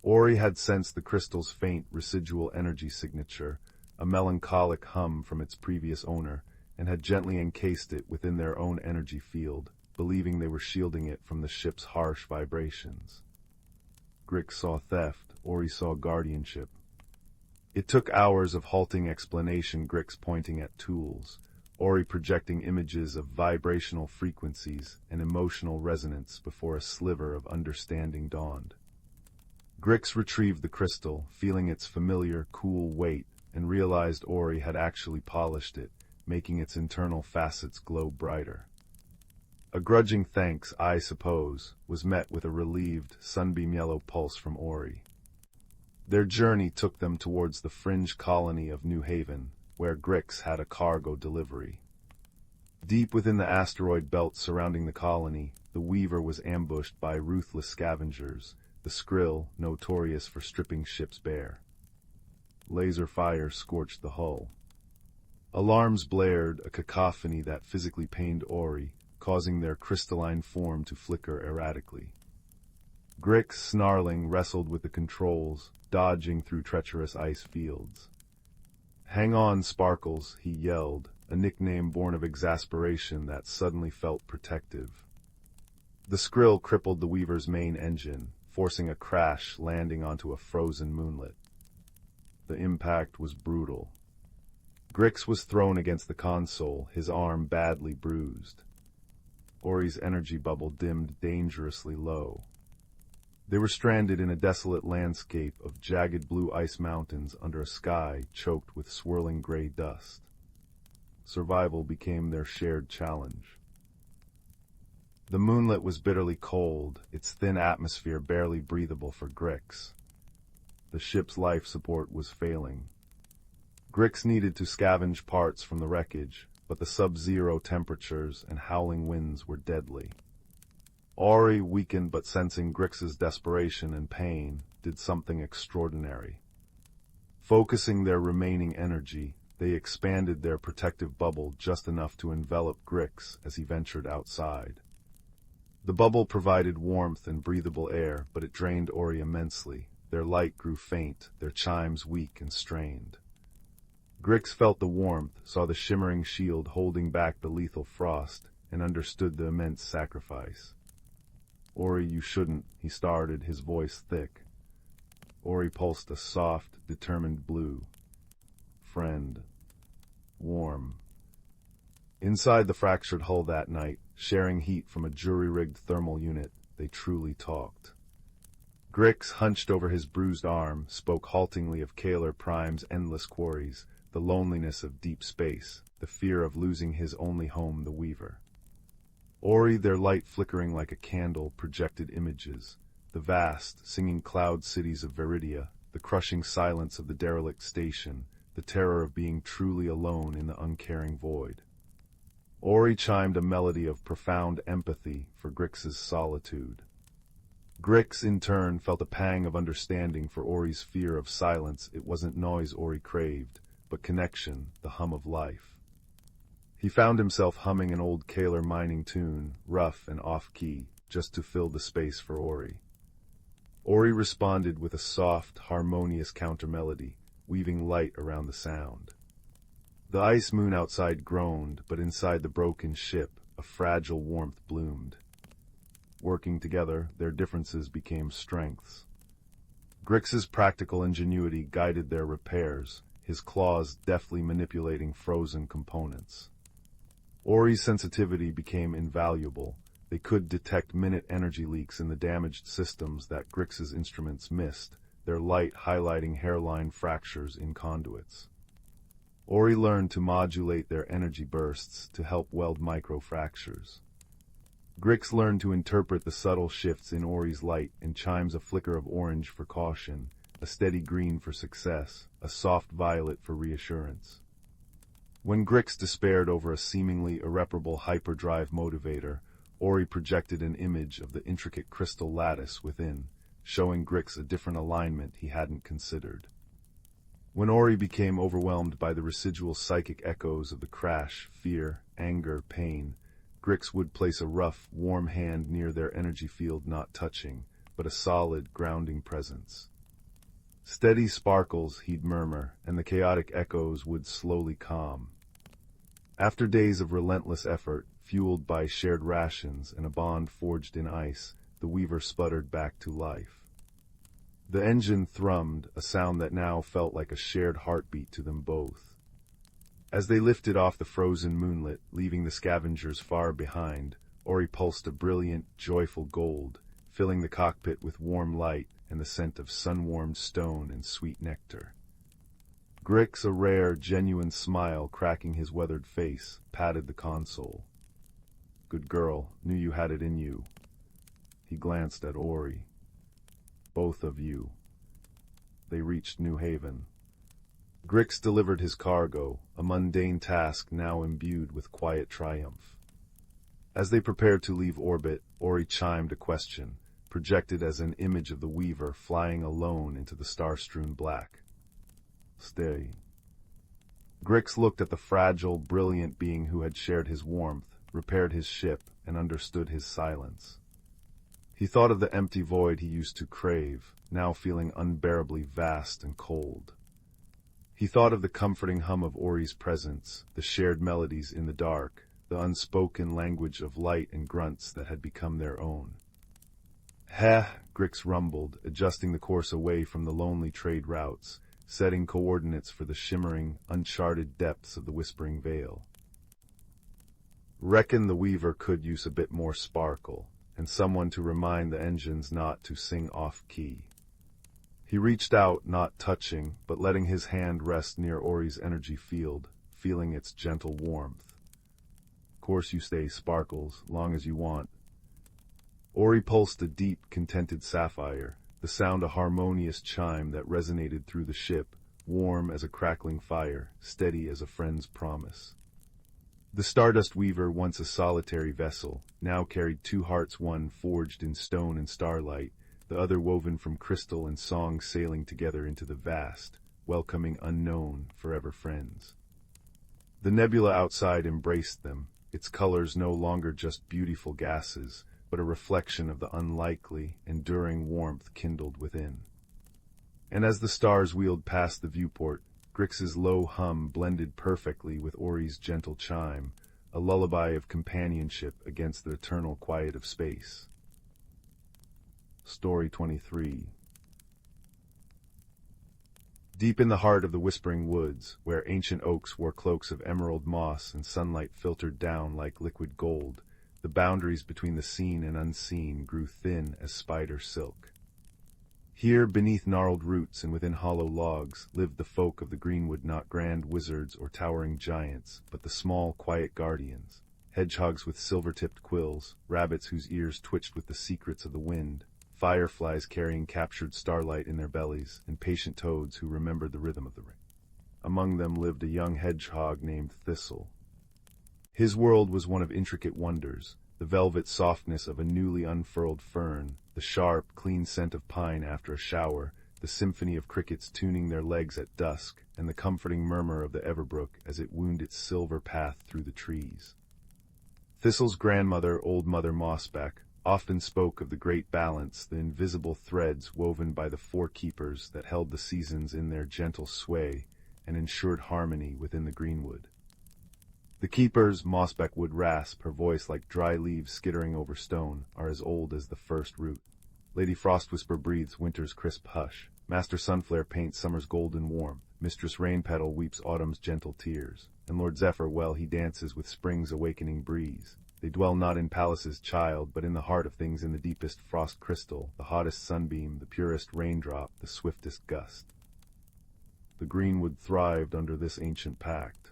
[SPEAKER 1] Ori had sensed the crystal's faint residual energy signature, a melancholic hum from its previous owner, and had gently encased it within their own energy field, believing they were shielding it from the ship's harsh vibrations. Grix saw theft, Ori saw guardianship. It took hours of halting explanation, Grix pointing at tools, Ori projecting images of vibrational frequencies and emotional resonance before a sliver of understanding dawned. Grix retrieved the crystal, feeling its familiar, cool weight, and realized Ori had actually polished it, making its internal facets glow brighter. A grudging thanks, I suppose, was met with a relieved, sunbeam-yellow pulse from Ori. Their journey took them towards the fringe colony of New Haven, where Grix had a cargo delivery. Deep within the asteroid belt surrounding the colony, the Weaver was ambushed by ruthless scavengers, the Skrill, notorious for stripping ships bare. Laser fire scorched the hull. Alarms blared, a cacophony that physically pained Ori, causing their crystalline form to flicker erratically. Grix, snarling, wrestled with the controls, dodging through treacherous ice fields. "Hang on, Sparkles," he yelled, a nickname born of exasperation that suddenly felt protective. The Skrill crippled the Weaver's main engine, forcing a crash, landing onto a frozen moonlet. The impact was brutal. Grix was thrown against the console, his arm badly bruised. Ori's energy bubble dimmed dangerously low. They were stranded in a desolate landscape of jagged blue ice mountains under a sky choked with swirling gray dust. Survival became their shared challenge. The moonlet was bitterly cold, its thin atmosphere barely breathable for Grix. The ship's life support was failing. Grix needed to scavenge parts from the wreckage, but the sub-zero temperatures and howling winds were deadly. Ori, weakened but sensing Grix's desperation and pain, did something extraordinary. Focusing their remaining energy, they expanded their protective bubble just enough to envelop Grix as he ventured outside. The bubble provided warmth and breathable air, but it drained Ori immensely. Their light grew faint, their chimes weak and strained. Grix felt the warmth, saw the shimmering shield holding back the lethal frost, and understood the immense sacrifice. "Ori, you shouldn't," he started, his voice thick. Ori pulsed a soft, determined blue. "Friend. Warm." Inside the fractured hull that night, sharing heat from a jury-rigged thermal unit, they truly talked. Grix, hunched over his bruised arm, spoke haltingly of Kaler Prime's endless quarries, the loneliness of deep space, the fear of losing his only home, the Weaver. Ori, their light flickering like a candle, projected images, the vast, singing cloud cities of Viridia, the crushing silence of the derelict station, the terror of being truly alone in the uncaring void. Ori chimed a melody of profound empathy for Grix's solitude. Grix, in turn, felt a pang of understanding for Ori's fear of silence. It wasn't noise Ori craved, but connection, the hum of life. He found himself humming an old Kaler mining tune, rough and off-key, just to fill the space for Ori. Ori responded with a soft, harmonious counter-melody, weaving light around the sound. The ice moon outside groaned, but inside the broken ship, a fragile warmth bloomed. Working together, their differences became strengths. Grix's practical ingenuity guided their repairs, his claws deftly manipulating frozen components. Ori's sensitivity became invaluable. They could detect minute energy leaks in the damaged systems that Grix's instruments missed, their light highlighting hairline fractures in conduits. Ori learned to modulate their energy bursts to help weld microfractures. Grix learned to interpret the subtle shifts in Ori's light and chimes, a flicker of orange for caution, a steady green for success, a soft violet for reassurance. When Grix despaired over a seemingly irreparable hyperdrive motivator, Ori projected an image of the intricate crystal lattice within, showing Grix a different alignment he hadn't considered. When Ori became overwhelmed by the residual psychic echoes of the crash, fear, anger, pain, Grix would place a rough, warm hand near their energy field, not touching, but a solid, grounding presence. Steady sparkles, he'd murmur, and the chaotic echoes would slowly calm. After days of relentless effort, fueled by shared rations and a bond forged in ice, the weaver sputtered back to life. The engine thrummed, a sound that now felt like a shared heartbeat to them both. As they lifted off the frozen moonlit, leaving the scavengers far behind, Ori pulsed a brilliant, joyful gold, filling the cockpit with warm light and the scent of sun-warmed stone and sweet nectar. Grix, a rare, genuine smile cracking his weathered face, patted the console. "Good girl, knew you had it in you." He glanced at Ori. "Both of you." They reached New Haven. Grix delivered his cargo, a mundane task now imbued with quiet triumph. As they prepared to leave orbit, Ori chimed a question, projected as an image of the weaver flying alone into the star-strewn black. "Stay." Grix looked at the fragile, brilliant being who had shared his warmth, repaired his ship, and understood his silence. He thought of the empty void he used to crave, now feeling unbearably vast and cold. He thought of the comforting hum of Ori's presence, the shared melodies in the dark, the unspoken language of light and grunts that had become their own. "Heh," Grix rumbled, adjusting the course away from the lonely trade routes, setting coordinates for the shimmering, uncharted depths of the Whispering Vale. "Reckon the weaver could use a bit more sparkle, and someone to remind the engines not to sing off-key." He reached out, not touching, but letting his hand rest near Ori's energy field, feeling its gentle warmth. "Course you stay, Sparkles, long as you want." Ori pulsed a deep, contented sapphire, the sound a harmonious chime that resonated through the ship, warm as a crackling fire, steady as a friend's promise. The Stardust Weaver, once a solitary vessel, now carried two hearts, one forged in stone and starlight, the other woven from crystal and song, sailing together into the vast, welcoming unknown, forever friends. The nebula outside embraced them, its colors no longer just beautiful gases, but a reflection of the unlikely, enduring warmth kindled within. And as the stars wheeled past the viewport, Grix's low hum blended perfectly with Ori's gentle chime, a lullaby of companionship against the eternal quiet of space. Story 23. Deep in the heart of the Whispering Woods, where ancient oaks wore cloaks of emerald moss and sunlight filtered down like liquid gold, the boundaries between the seen and unseen grew thin as spider silk. Here, beneath gnarled roots and within hollow logs, lived the folk of the greenwood, not grand wizards or towering giants, but the small, quiet guardians, hedgehogs with silver-tipped quills, rabbits whose ears twitched with the secrets of the wind, fireflies carrying captured starlight in their bellies, and patient toads who remembered the rhythm of the ring. Among them lived a young hedgehog named Thistle. His world was one of intricate wonders, the velvet softness of a newly unfurled fern, the sharp, clean scent of pine after a shower, the symphony of crickets tuning their legs at dusk, and the comforting murmur of the Everbrook as it wound its silver path through the trees. Thistle's grandmother, Old Mother Mossback, often spoke of the great balance, the invisible threads woven by the four keepers that held the seasons in their gentle sway and ensured harmony within the greenwood. The keepers, Mossback would rasp, her voice like dry leaves skittering over stone, are as old as the first root. Lady Frostwhisper breathes winter's crisp hush. Master Sunflare paints summer's golden warmth. Mistress Rainpetal weeps autumn's gentle tears. And Lord Zephyr, well, he dances with spring's awakening breeze. They dwell not in palaces, child, but in the heart of things, in the deepest frost crystal, the hottest sunbeam, the purest raindrop, the swiftest gust. The greenwood thrived under this ancient pact.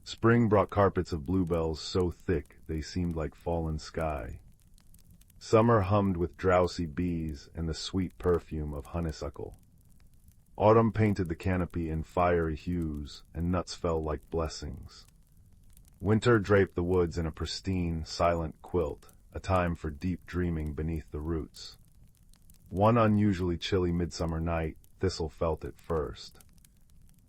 [SPEAKER 1] Spring brought carpets of bluebells so thick they seemed like fallen sky. Summer hummed with drowsy bees and the sweet perfume of honeysuckle. Autumn painted the canopy in fiery hues, and nuts fell like blessings. Winter draped the woods in a pristine, silent quilt, a time for deep dreaming beneath the roots. One unusually chilly midsummer night, Thistle felt it first.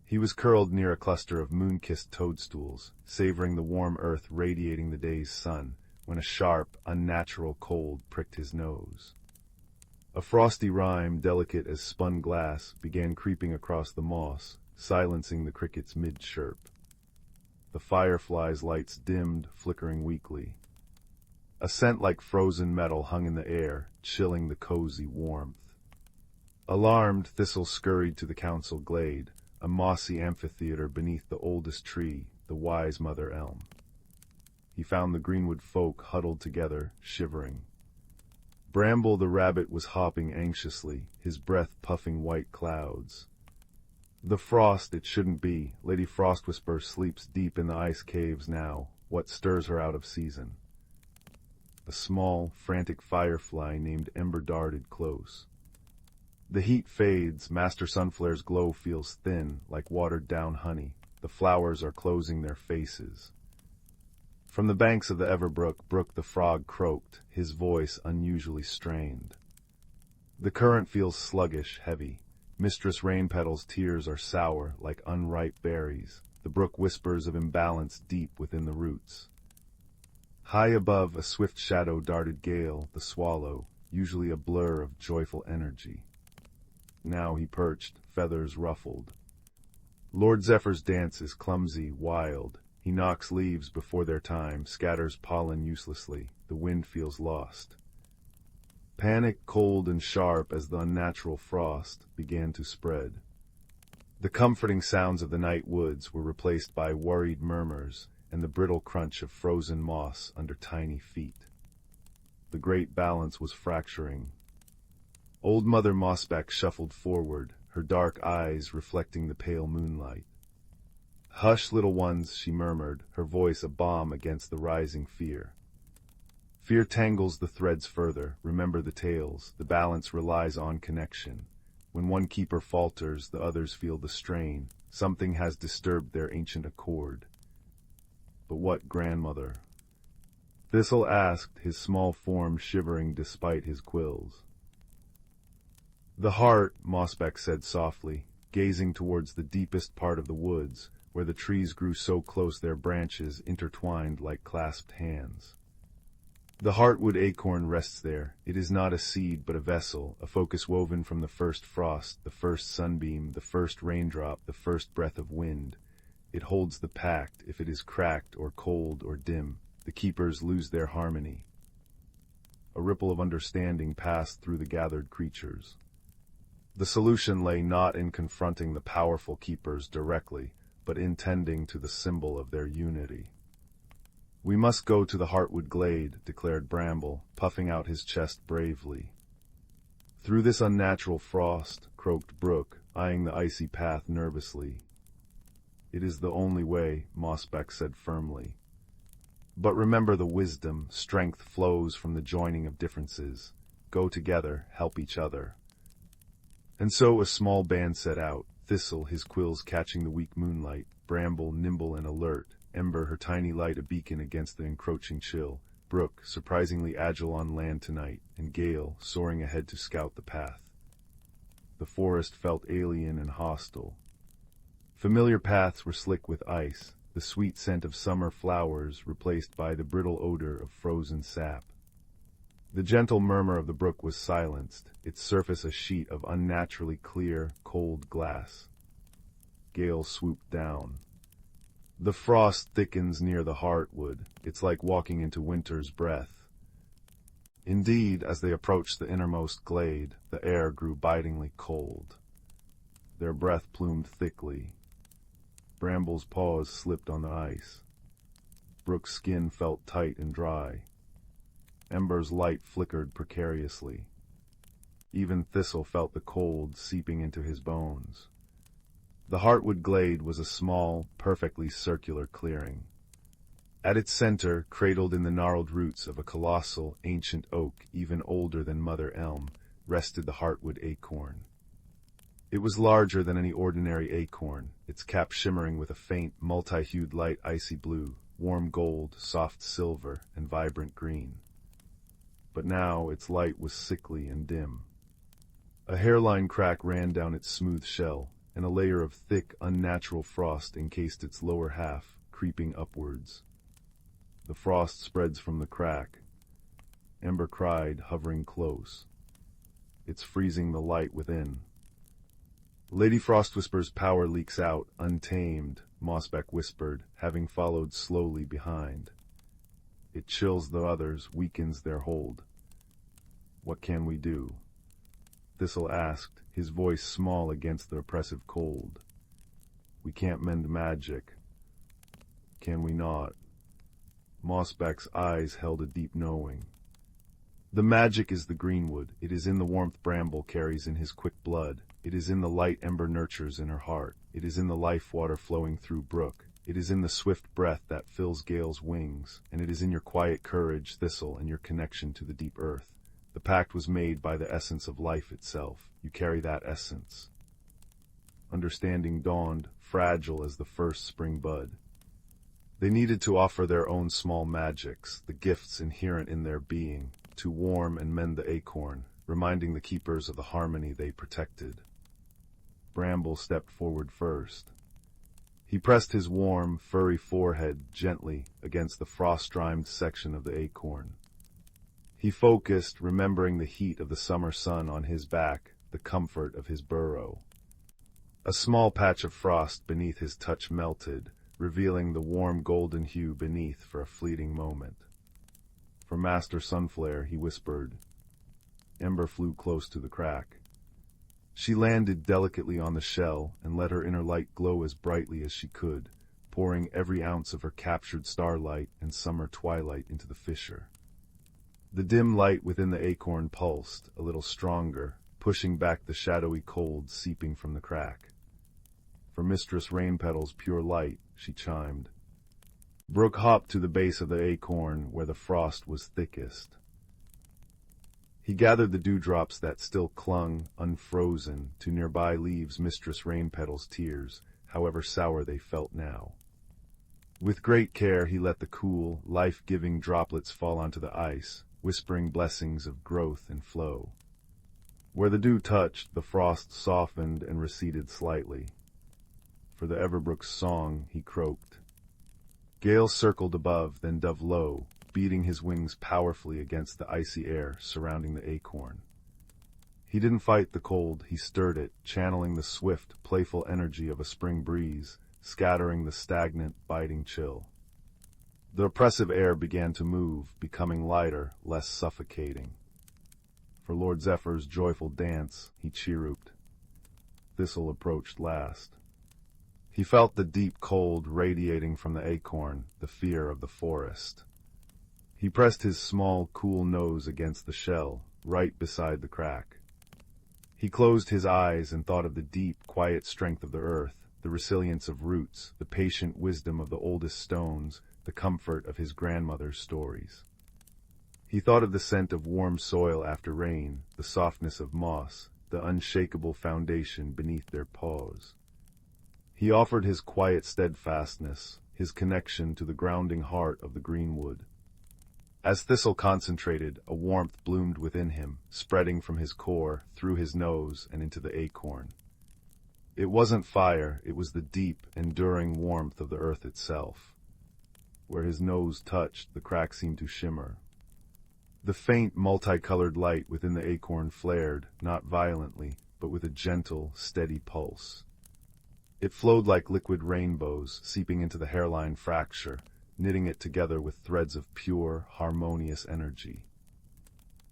[SPEAKER 1] He was curled near a cluster of moon-kissed toadstools, savoring the warm earth radiating the day's sun, when a sharp, unnatural cold pricked his nose. A frosty rime, delicate as spun glass, began creeping across the moss, silencing the cricket's mid-chirp. The firefly's lights dimmed, flickering weakly. A scent like frozen metal hung in the air, chilling the cozy warmth. Alarmed, Thistle scurried to the council glade, a mossy amphitheater beneath the oldest tree, the wise mother elm. He found the greenwood folk huddled together, shivering. Bramble the rabbit was hopping anxiously, his breath puffing white clouds. The frost, it shouldn't be. Lady Frostwhisper sleeps deep in the ice caves now. What stirs her out of season? A small, frantic firefly named Ember darted close. The heat fades, Master Sunflare's glow feels thin, like watered-down honey. The flowers are closing their faces. From the banks of the Everbrook, Brook the frog croaked, his voice unusually strained. The current feels sluggish, heavy. Mistress Rainpetal's tears are sour, like unripe berries. The brook whispers of imbalance deep within the roots. High above, a swift shadow darted Gale, the swallow, usually a blur of joyful energy. Now he perched, feathers ruffled. Lord Zephyr's dance is clumsy, wild. He knocks leaves before their time, scatters pollen uselessly. The wind feels lost. Panic, cold and sharp as the unnatural frost, began to spread. The comforting sounds of the night woods were replaced by worried murmurs and the brittle crunch of frozen moss under tiny feet. The great balance was fracturing. Old Mother Mossback shuffled forward, her dark eyes reflecting the pale moonlight. "Hush, little ones," she murmured, her voice a balm against the rising fear. Fear tangles the threads further. Remember the tales. The balance relies on connection. When one keeper falters, the others feel the strain. Something has disturbed their ancient accord. But what, grandmother? Thistle asked, his small form shivering despite his quills. The heart, Mossback said softly, gazing towards the deepest part of the woods, where the trees grew so close their branches intertwined like clasped hands. The heartwood acorn rests there. It is not a seed, but a vessel, a focus woven from the first frost, the first sunbeam, the first raindrop, the first breath of wind. It holds the pact. If it is cracked or cold or dim, the keepers lose their harmony. A ripple of understanding passed through the gathered creatures. The solution lay not in confronting the powerful keepers directly, but in tending to the symbol of their unity. "We must go to the Heartwood Glade," declared Bramble, puffing out his chest bravely. "Through this unnatural frost," croaked Brook, eyeing the icy path nervously. "It is the only way," Mossback said firmly. "But remember the wisdom, strength flows from the joining of differences. Go together, help each other." And so a small band set out, Thistle, his quills catching the weak moonlight, Bramble nimble and alert, Ember, her tiny light a beacon against the encroaching chill, Brook, surprisingly agile on land tonight, and Gale, soaring ahead to scout the path. The forest felt alien and hostile. Familiar paths were slick with ice, the sweet scent of summer flowers replaced by the brittle odor of frozen sap. The gentle murmur of the brook was silenced, its surface a sheet of unnaturally clear, cold glass. Gale swooped down. The frost thickens near the heartwood. It's like walking into winter's breath. Indeed, as they approached the innermost glade, the air grew bitingly cold. Their breath plumed thickly. Bramble's paws slipped on the ice. Brook's skin felt tight and dry. Ember's light flickered precariously. Even Thistle felt the cold seeping into his bones. The Heartwood glade was a small, perfectly circular clearing. At its center, cradled in the gnarled roots of a colossal, ancient oak even older than Mother Elm, rested the Heartwood acorn. It was larger than any ordinary acorn, its cap shimmering with a faint, multi-hued light icy blue, warm gold, soft silver, and vibrant green. But now its light was sickly and dim. A hairline crack ran down its smooth shell, and a layer of thick, unnatural frost encased its lower half, creeping upwards. The frost spreads from the crack. Ember cried, hovering close. It's freezing the light within. Lady Frostwhisper's power leaks out, untamed, Mossback whispered, having followed slowly behind. It chills the others, weakens their hold. What can we do? Thistle asked, his voice small against the oppressive cold. We can't mend magic. Can we not? Mossback's eyes held a deep knowing. The magic is the greenwood. It is in the warmth Bramble carries in his quick blood. It is in the light Ember nurtures in her heart. It is in the life water flowing through Brook. It is in the swift breath that fills Gale's wings. And it is in your quiet courage, Thistle, and your connection to the deep earth. The pact was made by the essence of life itself. You carry that essence. Understanding dawned, fragile as the first spring bud. They needed to offer their own small magics, the gifts inherent in their being, to warm and mend the acorn, reminding the keepers of the harmony they protected. Bramble stepped forward first. He pressed his warm, furry forehead gently against the frost-rimed section of the acorn. He focused, remembering the heat of the summer sun on his back, the comfort of his burrow. A small patch of frost beneath his touch melted, revealing the warm golden hue beneath for a fleeting moment. For Master Sunflare, he whispered. Ember flew close to the crack. She landed delicately on the shell and let her inner light glow as brightly as she could, pouring every ounce of her captured starlight and summer twilight into the fissure. The dim light within the acorn pulsed, a little stronger, pushing back the shadowy cold seeping from the crack. For Mistress Rainpetal's pure light, she chimed. Brook hopped to the base of the acorn where the frost was thickest. He gathered the dewdrops that still clung, unfrozen, to nearby leaves Mistress Rainpetal's tears, however sour they felt now. With great care he let the cool, life-giving droplets fall onto the ice, whispering blessings of growth and flow. Where the dew touched, the frost softened and receded slightly. For the Everbrook's song, he croaked. Gale circled above, then dove low, beating his wings powerfully against the icy air surrounding the acorn. He didn't fight the cold, he stirred it, channeling the swift, playful energy of a spring breeze, scattering the stagnant, biting chill. The oppressive air began to move, becoming lighter, less suffocating. For Lord Zephyr's joyful dance, he chirruped. Thistle approached last. He felt the deep cold radiating from the acorn, the fear of the forest. He pressed his small, cool nose against the shell, right beside the crack. He closed his eyes and thought of the deep, quiet strength of the earth, the resilience of roots, the patient wisdom of the oldest stones, the comfort of his grandmother's stories. He thought of the scent of warm soil after rain, the softness of moss, the unshakable foundation beneath their paws. He offered his quiet steadfastness, his connection to the grounding heart of the greenwood. As Thistle concentrated, a warmth bloomed within him, spreading from his core, through his nose, and into the acorn. It wasn't fire, it was the deep, enduring warmth of the earth itself. Where his nose touched, the crack seemed to shimmer. The faint, multicolored light within the acorn flared, not violently, but with a gentle, steady pulse. It flowed like liquid rainbows, seeping into the hairline fracture, knitting it together with threads of pure, harmonious energy.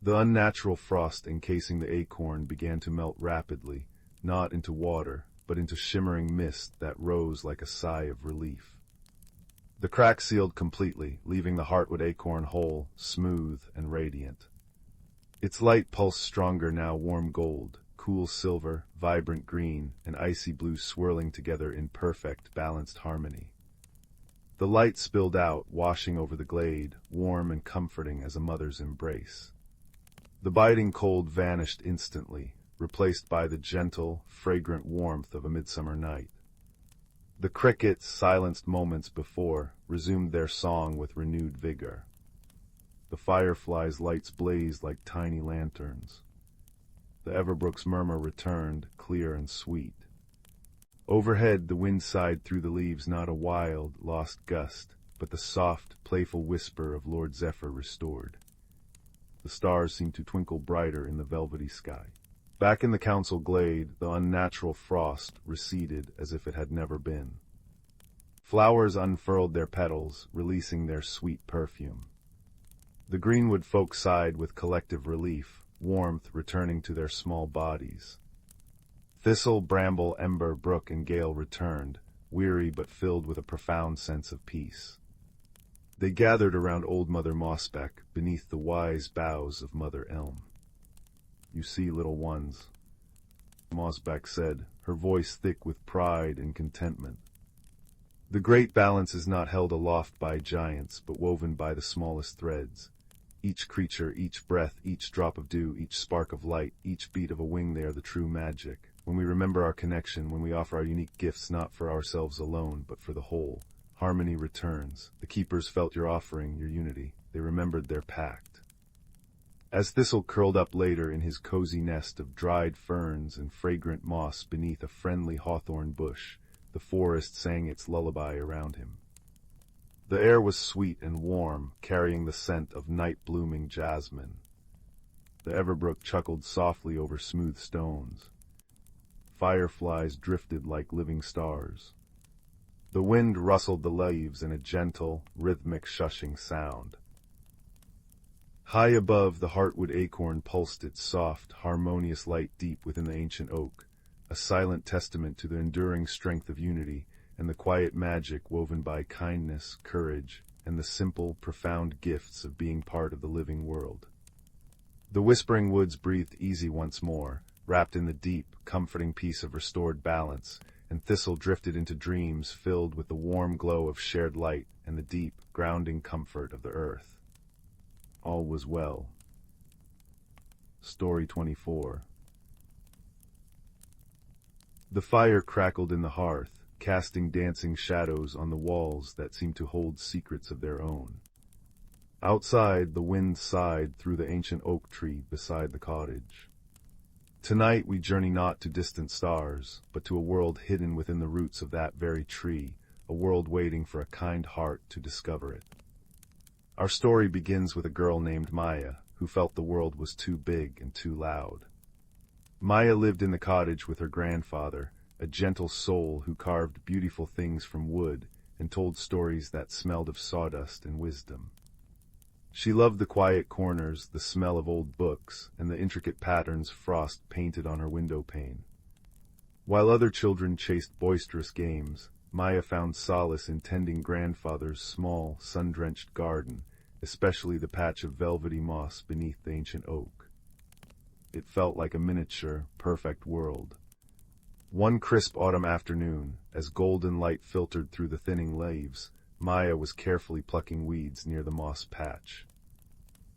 [SPEAKER 1] The unnatural frost encasing the acorn began to melt rapidly, not into water, but into shimmering mist that rose like a sigh of relief. The crack sealed completely, leaving the heartwood acorn whole, smooth, and radiant. Its light pulsed stronger now, warm gold, cool silver, vibrant green, and icy blue swirling together in perfect, balanced harmony. The light spilled out, washing over the glade, warm and comforting as a mother's embrace. The biting cold vanished instantly, replaced by the gentle, fragrant warmth of a midsummer night. The crickets, silenced moments before, resumed their song with renewed vigor. The fireflies' lights blazed like tiny lanterns. The Everbrook's murmur returned, clear and sweet. Overhead, the wind sighed through the leaves, not a wild, lost gust, but the soft, playful whisper of Lord Zephyr restored. The stars seemed to twinkle brighter in the velvety sky. Back in the council glade, the unnatural frost receded as if it had never been. Flowers unfurled their petals, releasing their sweet perfume. The greenwood folk sighed with collective relief, warmth returning to their small bodies. Thistle, bramble, ember, brook, and gale returned, weary but filled with a profound sense of peace. They gathered around old Mother Mossbeck beneath the wise boughs of Mother Elm. "You see, little ones," Mossbeck said, her voice thick with pride and contentment. "The great balance is not held aloft by giants, but woven by the smallest threads. Each creature, each breath, each drop of dew, each spark of light, each beat of a wing, they are the true magic. When we remember our connection, when we offer our unique gifts not for ourselves alone, but for the whole, harmony returns. The keepers felt your offering, your unity. They remembered their pact." As Thistle curled up later in his cozy nest of dried ferns and fragrant moss beneath a friendly hawthorn bush, the forest sang its lullaby around him. The air was sweet and warm, carrying the scent of night-blooming jasmine. The Everbrook chuckled softly over smooth stones. Fireflies drifted like living stars. The wind rustled the leaves in a gentle, rhythmic shushing sound. High above, the heartwood acorn pulsed its soft, harmonious light deep within the ancient oak, a silent testament to the enduring strength of unity and the quiet magic woven by kindness, courage, and the simple, profound gifts of being part of the living world. The whispering woods breathed easy once more, wrapped in the deep, comforting peace of restored balance, and Thistle drifted into dreams filled with the warm glow of shared light and the deep, grounding comfort of the earth. All was well. Story 24. The fire crackled in the hearth, casting dancing shadows on the walls that seemed to hold secrets of their own. Outside, the wind sighed through the ancient oak tree beside the cottage. Tonight we journey not to distant stars, but to a world hidden within the roots of that very tree, a world waiting for a kind heart to discover it. Our story begins with a girl named Maya, who felt the world was too big and too loud. Maya lived in the cottage with her grandfather, a gentle soul who carved beautiful things from wood and told stories that smelled of sawdust and wisdom. She loved the quiet corners, the smell of old books, and the intricate patterns frost painted on her window pane. While other children chased boisterous games, Maya found solace in tending grandfather's small, sun-drenched garden, especially the patch of velvety moss beneath the ancient oak. It felt like a miniature, perfect world. One crisp autumn afternoon, as golden light filtered through the thinning leaves, Maya was carefully plucking weeds near the moss patch.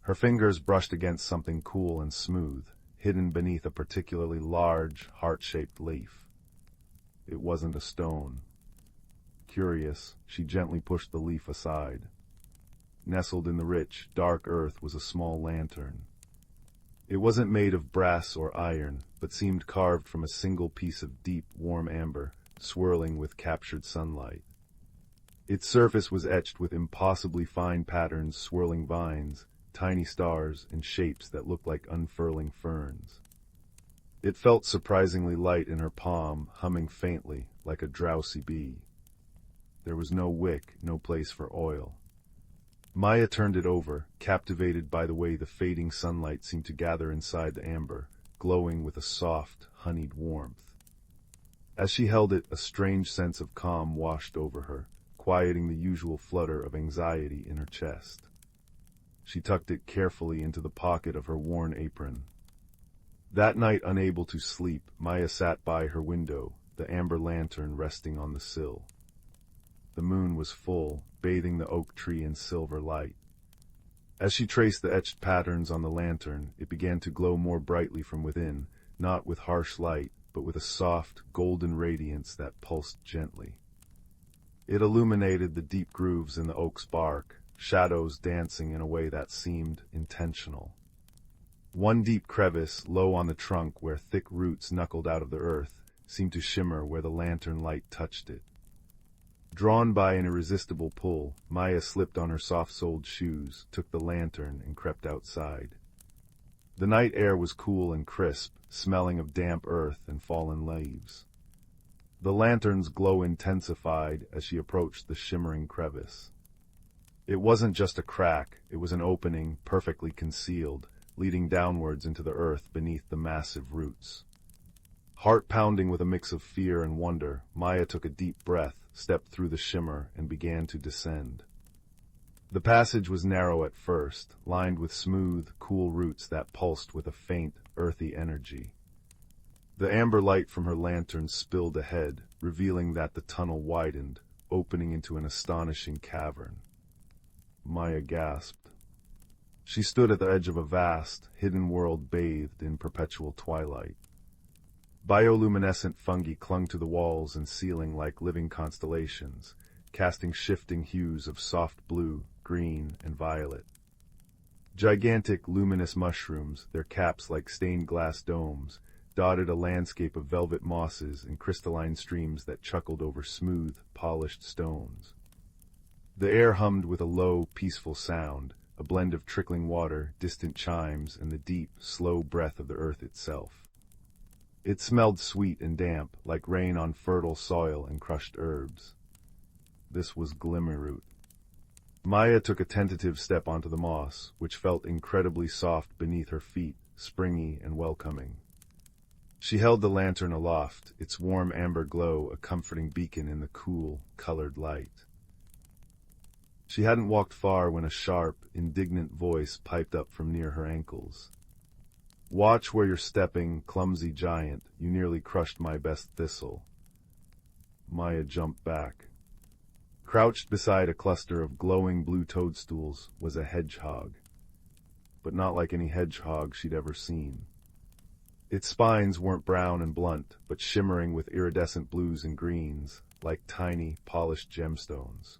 [SPEAKER 1] Her fingers brushed against something cool and smooth, hidden beneath a particularly large, heart-shaped leaf. It wasn't a stone. Curious, she gently pushed the leaf aside. Nestled in the rich, dark earth was a small lantern. It wasn't made of brass or iron, but seemed carved from a single piece of deep, warm amber, swirling with captured sunlight. Its surface was etched with impossibly fine patterns, swirling vines, tiny stars, and shapes that looked like unfurling ferns. It felt surprisingly light in her palm, humming faintly, like a drowsy bee. There was no wick, no place for oil. Maya turned it over, captivated by the way the fading sunlight seemed to gather inside the amber, glowing with a soft, honeyed warmth. As she held it, a strange sense of calm washed over her, quieting the usual flutter of anxiety in her chest. She tucked it carefully into the pocket of her worn apron. That night, unable to sleep, Maya sat by her window, the amber lantern resting on the sill. The moon was full, bathing the oak tree in silver light. As she traced the etched patterns on the lantern, it began to glow more brightly from within, not with harsh light, but with a soft, golden radiance that pulsed gently. It illuminated the deep grooves in the oak's bark, shadows dancing in a way that seemed intentional. One deep crevice, low on the trunk where thick roots knuckled out of the earth, seemed to shimmer where the lantern light touched it. Drawn by an irresistible pull, Maya slipped on her soft-soled shoes, took the lantern, and crept outside. The night air was cool and crisp, smelling of damp earth and fallen leaves. The lantern's glow intensified as she approached the shimmering crevice. It wasn't just a crack, it was an opening, perfectly concealed, leading downwards into the earth beneath the massive roots. Heart pounding with a mix of fear and wonder, Maya took a deep breath, stepped through the shimmer, and began to descend. The passage was narrow at first, lined with smooth, cool roots that pulsed with a faint, earthy energy. The amber light from her lantern spilled ahead, revealing that the tunnel widened, opening into an astonishing cavern. Maya gasped. She stood at the edge of a vast, hidden world bathed in perpetual twilight. Bioluminescent fungi clung to the walls and ceiling like living constellations, casting shifting hues of soft blue, green, and violet. Gigantic, luminous mushrooms, their caps like stained glass domes, dotted a landscape of velvet mosses and crystalline streams that chuckled over smooth, polished stones. The air hummed with a low, peaceful sound, a blend of trickling water, distant chimes, and the deep, slow breath of the earth itself. It smelled sweet and damp, like rain on fertile soil and crushed herbs. This was Glimmerbrook. Maya took a tentative step onto the moss, which felt incredibly soft beneath her feet, springy and welcoming. She held the lantern aloft, its warm amber glow a comforting beacon in the cool, colored light. She hadn't walked far when a sharp, indignant voice piped up from near her ankles. "Watch where you're stepping, clumsy giant. You nearly crushed my best thistle." Maya jumped back. Crouched beside a cluster of glowing blue toadstools was a hedgehog. But not like any hedgehog she'd ever seen. Its spines weren't brown and blunt, but shimmering with iridescent blues and greens, like tiny, polished gemstones.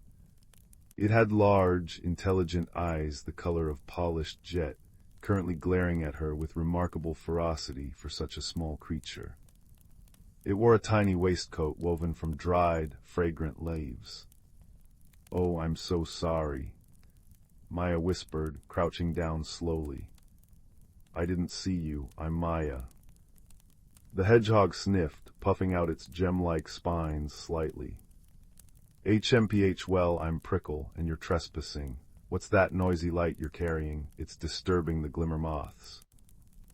[SPEAKER 1] It had large, intelligent eyes the color of polished jet, currently glaring at her with remarkable ferocity for such a small creature. It wore a tiny waistcoat woven from dried, fragrant leaves. "Oh, I'm so sorry," Maya whispered, crouching down slowly. "I didn't see you. I'm Maya." The hedgehog sniffed, puffing out its gem-like spines slightly. "HMPH, well, I'm Prickle, and you're trespassing. What's that noisy light you're carrying? It's disturbing the glimmer moths."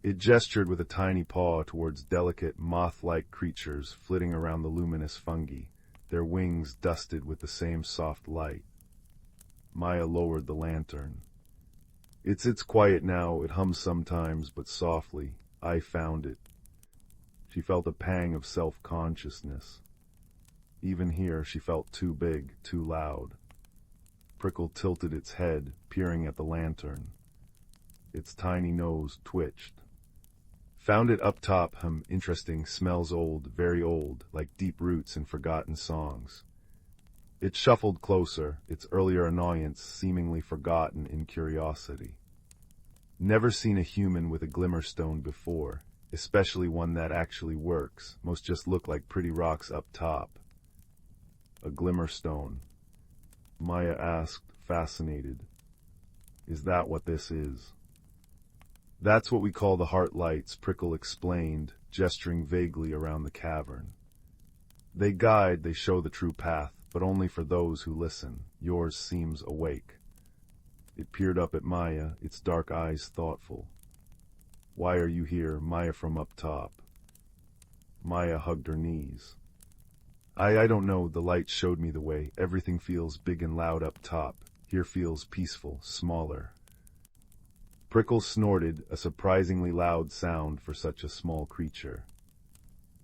[SPEAKER 1] It gestured with a tiny paw towards delicate, moth-like creatures flitting around the luminous fungi, their wings dusted with the same soft light. Maya lowered the lantern. It's quiet now, it hums sometimes, but softly. I found it." She felt a pang of self-consciousness. Even here, she felt too big, too loud. Prickle tilted its head, peering at the lantern. Its tiny nose twitched. "Found it up top, interesting, smells old, very old, like deep roots and forgotten songs." It shuffled closer, its earlier annoyance seemingly forgotten in curiosity. Never seen a human with a glimmerstone before, especially one that actually works. Most just look like pretty rocks up top. "A glimmerstone?" Maya asked, fascinated. "Is that what this is?" "That's what we call the heart lights," Prickle explained, gesturing vaguely around the cavern. "They guide, they show the true path, but only for those who listen. Yours seems awake." It peered up at Maya, its dark eyes thoughtful. "Why are you here?" Maya from up top. Maya hugged her knees. I don't know, the light showed me the way. Everything feels big and loud up top. Here feels peaceful, smaller. Prickle snorted, a surprisingly loud sound for such a small creature.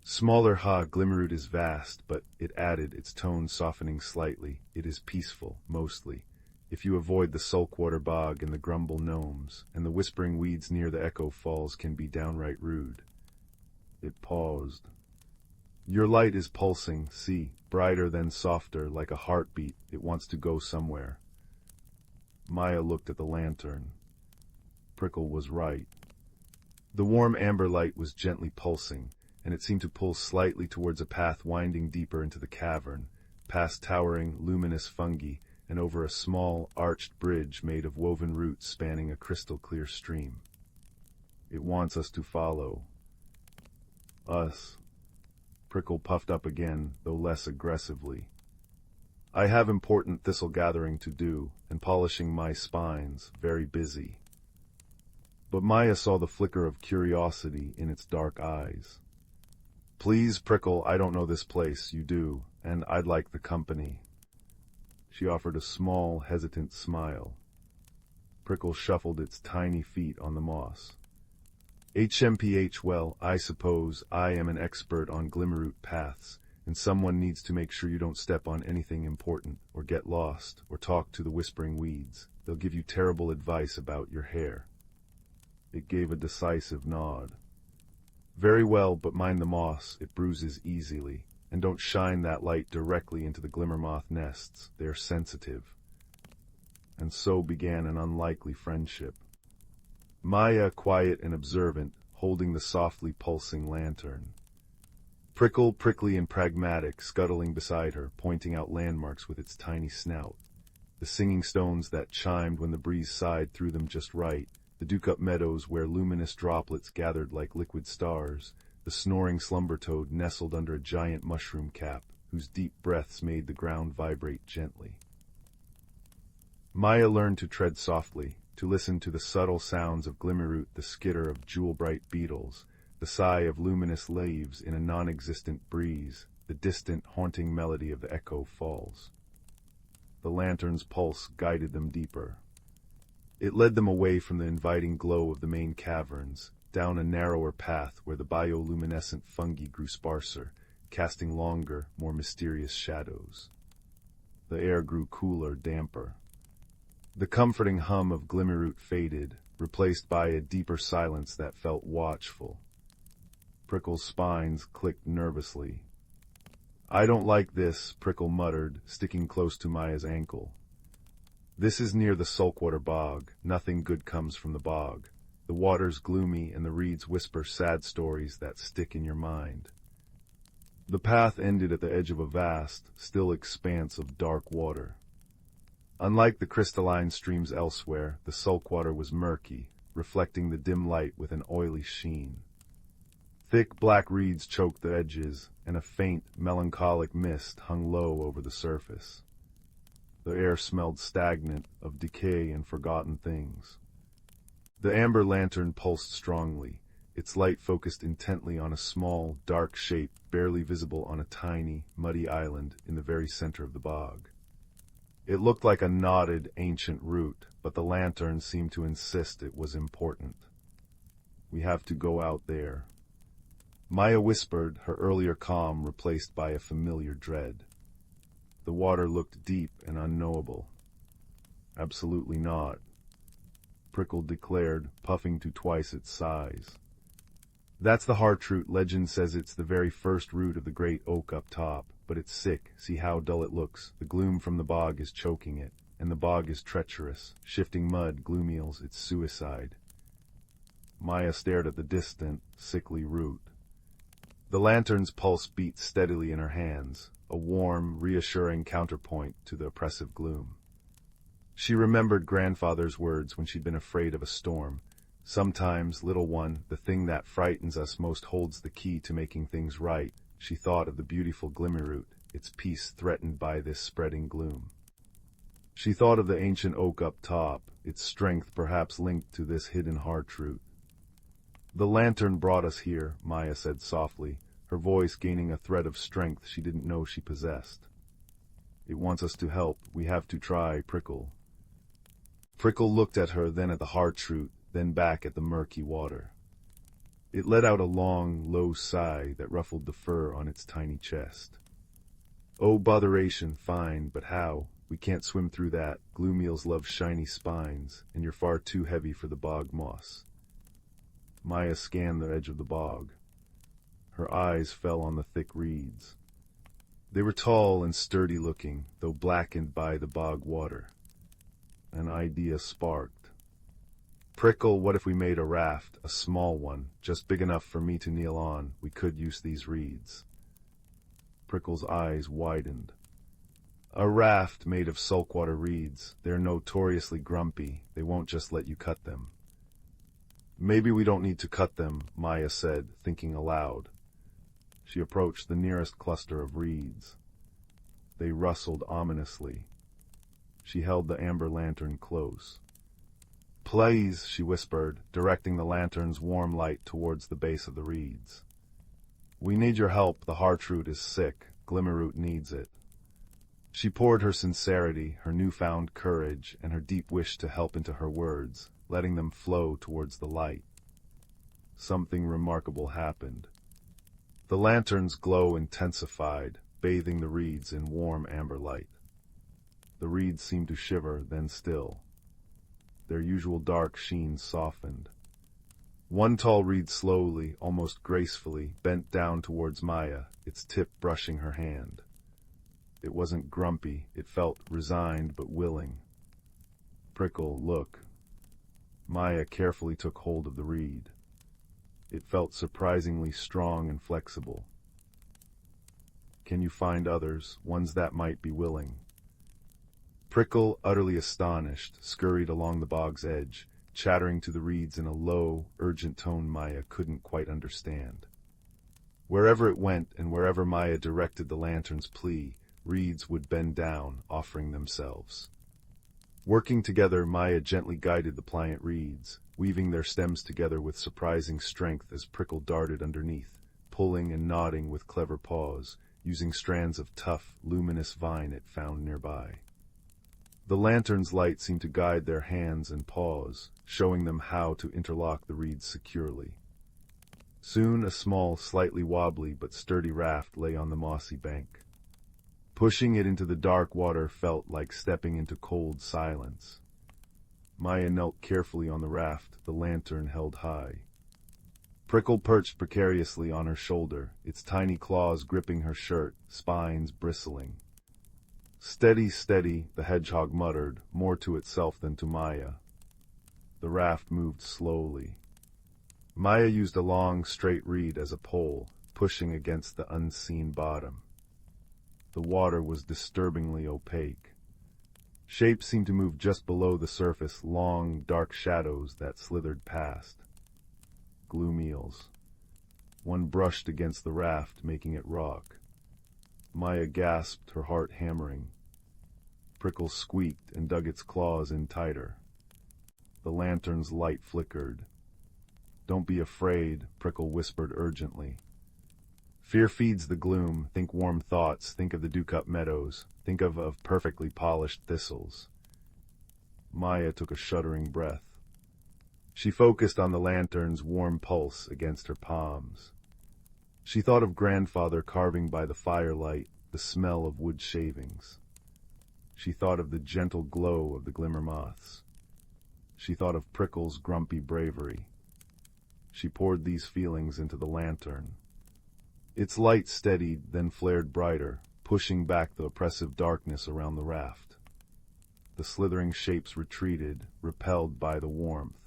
[SPEAKER 1] Smaller, Glimmerroot is vast, but it added, its tone softening slightly. It is peaceful, mostly. If you avoid the Sulkwater Bog and the Grumble Gnomes, and the whispering weeds near the Echo Falls can be downright rude. It paused. Your light is pulsing, see, brighter than softer, like a heartbeat. It wants to go somewhere. Maya looked at the lantern. Prickle was right. The warm amber light was gently pulsing, and it seemed to pull slightly towards a path winding deeper into the cavern, past towering, luminous fungi, and over a small, arched bridge made of woven roots spanning a crystal-clear stream. It wants us to follow. Us. Prickle puffed up again, though less aggressively. I have important thistle gathering to do, and polishing my spines, very busy. But Maya saw the flicker of curiosity in its dark eyes. Please, Prickle, I don't know this place, you do, and I'd like the company. She offered a small, hesitant smile. Prickle shuffled its tiny feet on the moss. HMPH, well, I suppose I am an expert on Glimmerroot paths, and someone needs to make sure you don't step on anything important, or get lost, or talk to the whispering weeds. They'll give you terrible advice about your hair. It gave a decisive nod. Very well, but mind the moss, it bruises easily, and don't shine that light directly into the glimmermoth nests, they're sensitive. And so began an unlikely friendship. Maya, quiet and observant, holding the softly pulsing lantern. Prickle, prickly and pragmatic, scuttling beside her, pointing out landmarks with its tiny snout. The singing stones that chimed when the breeze sighed through them just right, the Teacup meadows where luminous droplets gathered like liquid stars, the snoring slumber toad nestled under a giant mushroom cap, whose deep breaths made the ground vibrate gently. Maya learned to tread softly, to listen to the subtle sounds of Glimmerroot, the skitter of jewel-bright beetles, the sigh of luminous leaves in a non-existent breeze, the distant, haunting melody of the Echo Falls. The lantern's pulse guided them deeper. It led them away from the inviting glow of the main caverns, down a narrower path where the bioluminescent fungi grew sparser, casting longer, more mysterious shadows. The air grew cooler, damper. The comforting hum of Glimmerroot faded, replaced by a deeper silence that felt watchful. Prickle's spines clicked nervously. I don't like this, Prickle muttered, sticking close to Maya's ankle. This is near the Sulkwater Bog. Nothing good comes from the bog. The water's gloomy and the reeds whisper sad stories that stick in your mind. The path ended at the edge of a vast, still expanse of dark water. Unlike the crystalline streams elsewhere, the Sulkwater was murky, reflecting the dim light with an oily sheen. Thick black reeds choked the edges, and a faint, melancholic mist hung low over the surface. The air smelled stagnant, of decay and forgotten things. The amber lantern pulsed strongly, its light focused intently on a small, dark shape barely visible on a tiny, muddy island in the very center of the bog. It looked like a knotted, ancient root, but the lantern seemed to insist it was important. We have to go out there. Maya whispered, her earlier calm replaced by a familiar dread. The water looked deep and unknowable. Absolutely not, Prickle declared, puffing to twice its size. That's the heartroot. Legend says it's the very first root of the great oak up top, but it's sick. See how dull it looks. The gloom from the bog is choking it, and the bog is treacherous. Shifting mud gloomiels its suicide. Maya stared at the distant, sickly root. The lantern's pulse beat steadily in her hands, a warm, reassuring counterpoint to the oppressive gloom. She remembered grandfather's words when she'd been afraid of a storm. Sometimes, little one, the thing that frightens us most holds the key to making things right. She thought of the beautiful Glimmerroot, its peace threatened by this spreading gloom. She thought of the ancient oak up top, its strength perhaps linked to this hidden heartroot. The lantern brought us here, Maya said softly, her voice gaining a thread of strength she didn't know she possessed. "It wants us to help. We have to try, Prickle." Prickle looked at her, then at the heartroot, then back at the murky water. It let out a long, low sigh that ruffled the fur on its tiny chest. "Oh, botheration, fine, but how? We can't swim through that. Gloomeals love shiny spines, and you're far too heavy for the bog moss." Maya scanned the edge of the bog. Her eyes fell on the thick reeds. They were tall and sturdy-looking, though blackened by the bog water. An idea sparked. "Prickle, what if we made a raft, a small one, just big enough for me to kneel on? We could use these reeds." Prickle's eyes widened. "A raft made of saltwater reeds. They're notoriously grumpy. They won't just let you cut them." "Maybe we don't need to cut them," Maya said, thinking aloud. She approached the nearest cluster of reeds. They rustled ominously. She held the amber lantern close. "Please," she whispered, directing the lantern's warm light towards the base of the reeds. "We need your help. The heartroot is sick. Glimmerbrook needs it." She poured her sincerity, her newfound courage, and her deep wish to help into her words, letting them flow towards the light. Something remarkable happened. The lantern's glow intensified, bathing the reeds in warm amber light. The reeds seemed to shiver, then still. Their usual dark sheen softened. One tall reed slowly, almost gracefully, bent down towards Maya, its tip brushing her hand. It wasn't grumpy, it felt resigned but willing. "Prickle, look." Maya carefully took hold of the reed. It felt surprisingly strong and flexible. "Can you find others, ones that might be willing?" Prickle, utterly astonished, scurried along the bog's edge, chattering to the reeds in a low, urgent tone Maya couldn't quite understand. Wherever it went and wherever Maya directed the lantern's plea, reeds would bend down, offering themselves. Working together, Maya gently guided the pliant reeds, weaving their stems together with surprising strength as Prickle darted underneath, pulling and nodding with clever paws, using strands of tough, luminous vine it found nearby. The lantern's light seemed to guide their hands and paws, showing them how to interlock the reeds securely. Soon a small, slightly wobbly but sturdy raft lay on the mossy bank. Pushing it into the dark water felt like stepping into cold silence. Maya knelt carefully on the raft, the lantern held high. Prickle perched precariously on her shoulder, its tiny claws gripping her shirt, spines bristling. "Steady, steady," the hedgehog muttered, more to itself than to Maya. The raft moved slowly. Maya used a long, straight reed as a pole, pushing against the unseen bottom. The water was disturbingly opaque. Shapes seemed to move just below the surface, long, dark shadows that slithered past. Gloomeals. One brushed against the raft, making it rock. Maya gasped, her heart hammering. Prickle squeaked and dug its claws in tighter. The lantern's light flickered. "Don't be afraid," Prickle whispered urgently. "Fear feeds the gloom. Think warm thoughts. Think of the Teacup meadows. Think of perfectly polished thistles." Maya took a shuddering breath. She focused on the lantern's warm pulse against her palms. She thought of grandfather carving by the firelight, the smell of wood shavings. She thought of the gentle glow of the glimmer moths. She thought of Prickle's grumpy bravery. She poured these feelings into the lantern. Its light steadied, then flared brighter, pushing back the oppressive darkness around the raft. The slithering shapes retreated, repelled by the warmth.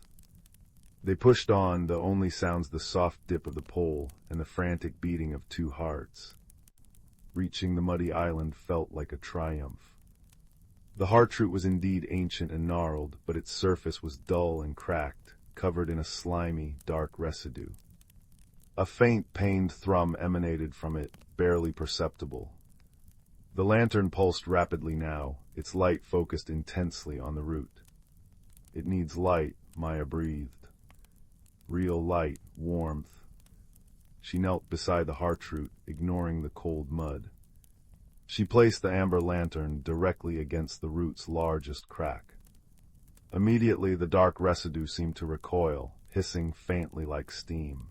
[SPEAKER 1] They pushed on, the only sounds the soft dip of the pole and the frantic beating of two hearts. Reaching the muddy island felt like a triumph. The heartroot was indeed ancient and gnarled, but its surface was dull and cracked, covered in a slimy, dark residue. A faint, pained thrum emanated from it, barely perceptible. The lantern pulsed rapidly now, its light focused intensely on the root. "It needs light," Maya breathed. "Real light, warmth." she knelt beside the heartroot, ignoring the cold mud. She placed the amber lantern directly against the root's largest crack. Immediately the dark residue seemed to recoil, hissing faintly like steam.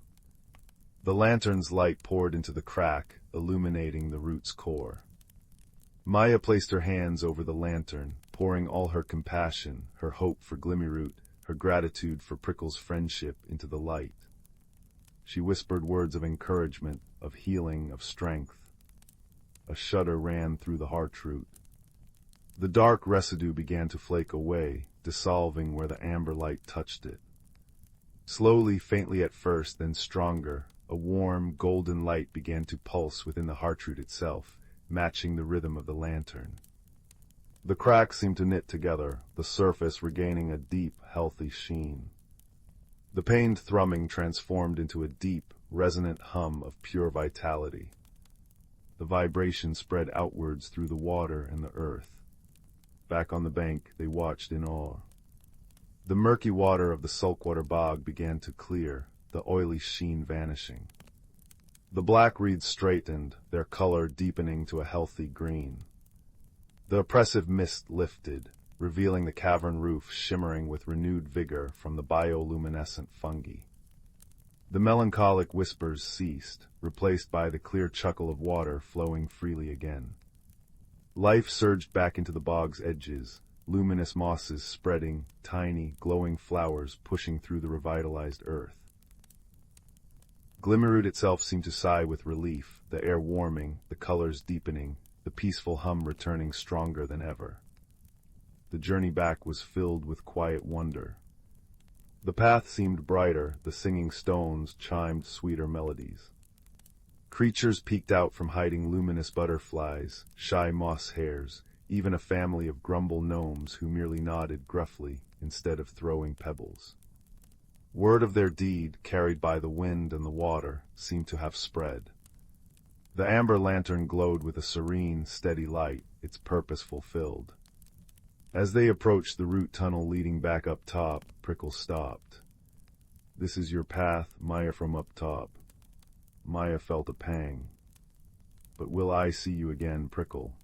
[SPEAKER 1] The lantern's light poured into the crack, illuminating the root's core. Maya placed her hands over the lantern, pouring all her compassion, her hope for Glimmeroot, her gratitude for Prickle's friendship into the light. She whispered words of encouragement, of healing, of strength. A shudder ran through the heartroot. The dark residue began to flake away, dissolving where the amber light touched it. Slowly, faintly at first, then stronger, a warm, golden light began to pulse within the heartroot itself, matching the rhythm of the lantern. The cracks seemed to knit together, the surface regaining a deep, healthy sheen. The pained thrumming transformed into a deep, resonant hum of pure vitality. The vibration spread outwards through the water and the earth. Back on the bank, they watched in awe. The murky water of the saltwater bog began to clear, the oily sheen vanishing. The black reeds straightened, their color deepening to a healthy green. The oppressive mist lifted, revealing the cavern roof shimmering with renewed vigor from the bioluminescent fungi. The melancholic whispers ceased, replaced by the clear chuckle of water flowing freely again. Life surged back into the bog's edges, luminous mosses spreading, tiny, glowing flowers pushing through the revitalized earth. Glimmeroot itself seemed to sigh with relief, the air warming, the colors deepening, the peaceful hum returning stronger than ever. The journey back was filled with quiet wonder. The path seemed brighter, the singing stones chimed sweeter melodies. Creatures peeked out from hiding luminous butterflies, shy moss hares, even a family of grumble gnomes who merely nodded gruffly instead of throwing pebbles. Word of their deed, carried by the wind and the water, seemed to have spread. The amber lantern glowed with a serene, steady light, its purpose fulfilled. As they approached the root tunnel leading back up top, Prickle stopped. "This is your path, Maya, from up top." Maya felt a pang. "But will I see you again, Prickle?"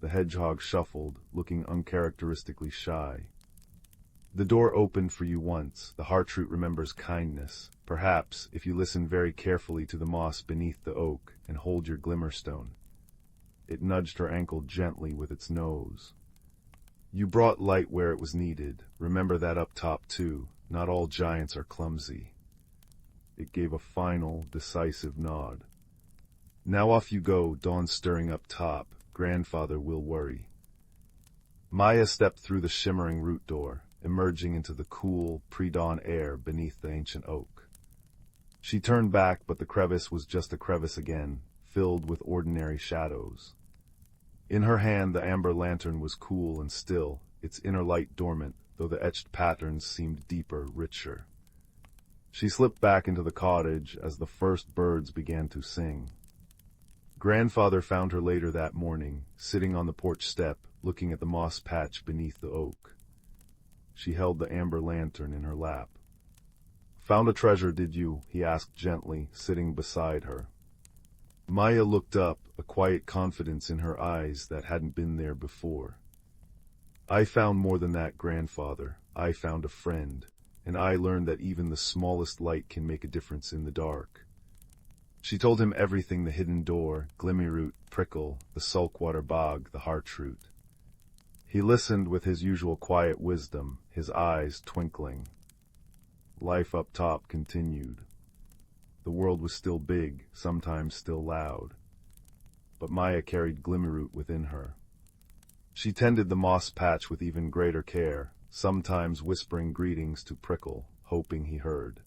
[SPEAKER 1] The hedgehog shuffled, looking uncharacteristically shy. "The door opened for you once. The heartroot remembers kindness. Perhaps, if you listen very carefully to the moss beneath the oak and hold your glimmerstone." It nudged her ankle gently with its nose. "You brought light where it was needed. Remember that up top, too. Not all giants are clumsy." It gave a final, decisive nod. "Now off you go, dawn stirring up top. Grandfather will worry." Maya stepped through the shimmering root door, emerging into the cool, pre-dawn air beneath the ancient oak. She turned back, but the crevice was just a crevice again, filled with ordinary shadows. In her hand the amber lantern was cool and still, its inner light dormant, though the etched patterns seemed deeper, richer. She slipped back into the cottage as the first birds began to sing. Grandfather found her later that morning, sitting on the porch step, looking at the moss patch beneath the oak. She held the amber lantern in her lap. "Found a treasure, did you?" he asked gently, sitting beside her. Maya looked up, a quiet confidence in her eyes that hadn't been there before. "I found more than that, Grandfather. I found a friend, and I learned that even the smallest light can make a difference in the dark." She told him everything: the hidden door, Glimmeroot, Prickle, the saltwater bog, the heartroot. He listened with his usual quiet wisdom, his eyes twinkling. Life up top continued. The world was still big, sometimes still loud. But Maya carried Glimmeroot within her. She tended the moss patch with even greater care, sometimes whispering greetings to Prickle, hoping he heard.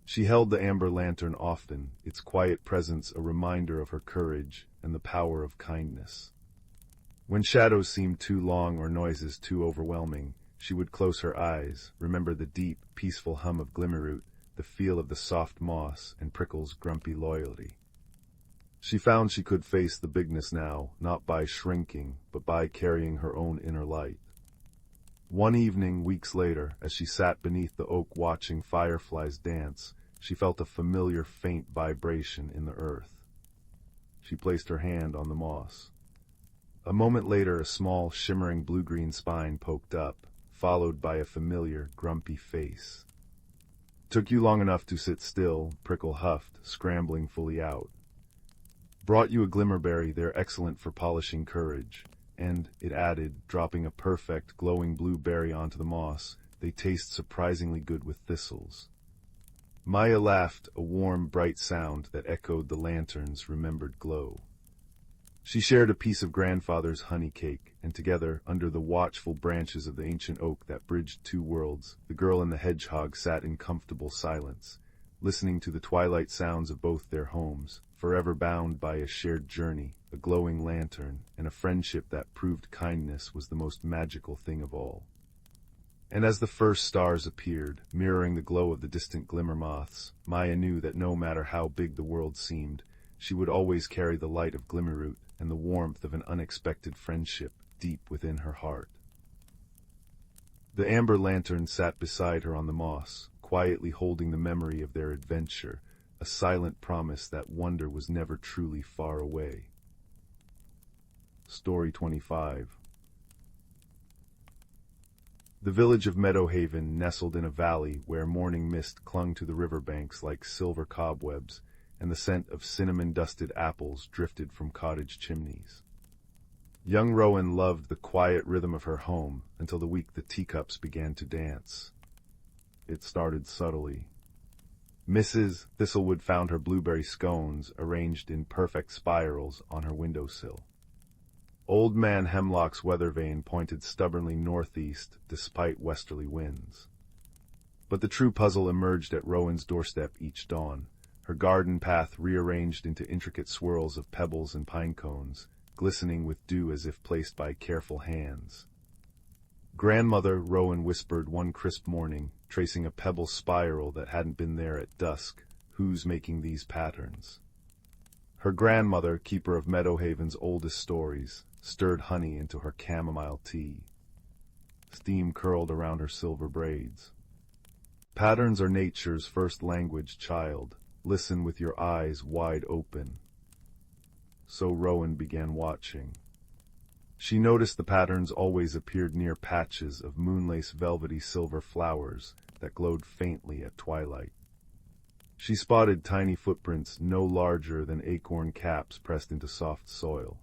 [SPEAKER 1] She held the amber lantern often, its quiet presence a reminder of her courage and the power of kindness. When shadows seemed too long or noises too overwhelming, she would close her eyes, remember the deep, peaceful hum of Glimmeroot, the feel of the soft moss, and Prickle's grumpy loyalty. She found she could face the bigness now, not by shrinking, but by carrying her own inner light. One evening, weeks later, as she sat beneath the oak watching fireflies dance, she felt a familiar faint vibration in the earth. She placed her hand on the moss. A moment later, a small, shimmering blue-green spine poked up, followed by a familiar, grumpy face. "Took you long enough to sit still," Prickle huffed, scrambling fully out. "Brought you a glimmerberry, they're excellent for polishing courage." And, it added, dropping a perfect, glowing blue berry onto the moss, "they taste surprisingly good with thistles." Maya laughed, a warm, bright sound that echoed the lantern's remembered glow. She shared a piece of grandfather's honey cake, and together, under the watchful branches of the ancient oak that bridged two worlds, the girl and the hedgehog sat in comfortable silence, listening to the twilight sounds of both their homes, forever bound by a shared journey, a glowing lantern, and a friendship that proved kindness was the most magical thing of all. And as the first stars appeared, mirroring the glow of the distant glimmer moths, Maya knew that no matter how big the world seemed, she would always carry the light of Glimmerroot and the warmth of an unexpected friendship deep within her heart. The amber lantern sat beside her on the moss, quietly holding the memory of their adventure, a silent promise that wonder was never truly far away. Story 25. The village of Meadowhaven nestled in a valley where morning mist clung to the riverbanks like silver cobwebs, and the scent of cinnamon-dusted apples drifted from cottage chimneys. Young Rowan loved the quiet rhythm of her home until the week the teacups began to dance. It started subtly. Mrs. Thistlewood found her blueberry scones arranged in perfect spirals on her windowsill. Old Man Hemlock's weather vane pointed stubbornly northeast despite westerly winds. But the true puzzle emerged at Rowan's doorstep each dawn, her garden path rearranged into intricate swirls of pebbles and pine cones, glistening with dew as if placed by careful hands. "Grandmother," Rowan whispered one crisp morning, tracing a pebble spiral that hadn't been there at dusk, "who's making these patterns?" Her grandmother, keeper of Meadowhaven's oldest stories, stirred honey into her chamomile tea. Steam curled around her silver braids. "Patterns are nature's first language, child. Listen with your eyes wide open." So Rowan began watching. She noticed the patterns always appeared near patches of moonlace velvety silver flowers that glowed faintly at twilight. She spotted tiny footprints no larger than acorn caps pressed into soft soil.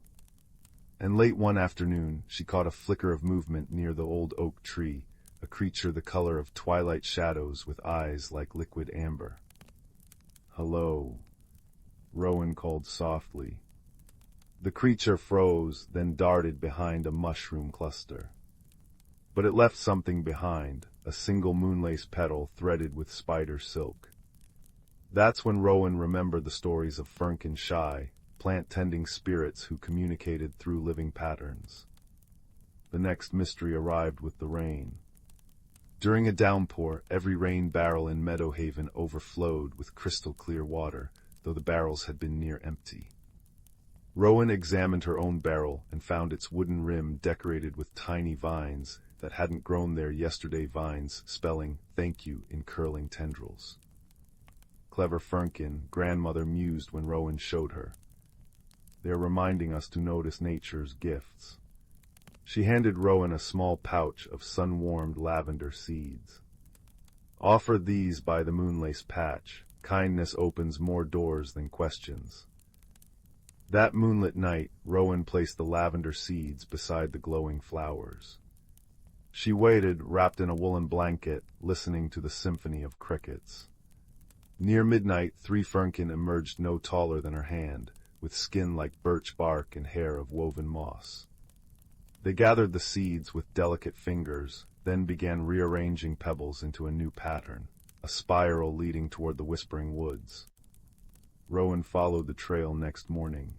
[SPEAKER 1] And late one afternoon, she caught a flicker of movement near the old oak tree, a creature the color of twilight shadows with eyes like liquid amber. "Hello," Rowan called softly. The creature froze, then darted behind a mushroom cluster. But it left something behind, a single moonlace petal threaded with spider silk. That's when Rowan remembered the stories of Fernk and Shy, plant-tending spirits who communicated through living patterns. The next mystery arrived with the rain. During a downpour, every rain barrel in Meadowhaven overflowed with crystal-clear water, though the barrels had been near empty. Rowan examined her own barrel and found its wooden rim decorated with tiny vines that hadn't grown there yesterday, vines spelling "thank you" in curling tendrils. "Clever Fernkin," grandmother mused when Rowan showed her. "They're reminding us to notice nature's gifts." She handed Rowan a small pouch of sun-warmed lavender seeds. "Offer these by the moonlace patch. Kindness opens more doors than questions." That moonlit night, Rowan placed the lavender seeds beside the glowing flowers. She waited, wrapped in a woolen blanket, listening to the symphony of crickets. Near midnight, 3 Fernkin emerged no taller than her hand, with skin like birch bark and hair of woven moss. They gathered the seeds with delicate fingers, then began rearranging pebbles into a new pattern, a spiral leading toward the whispering woods. Rowan followed the trail next morning.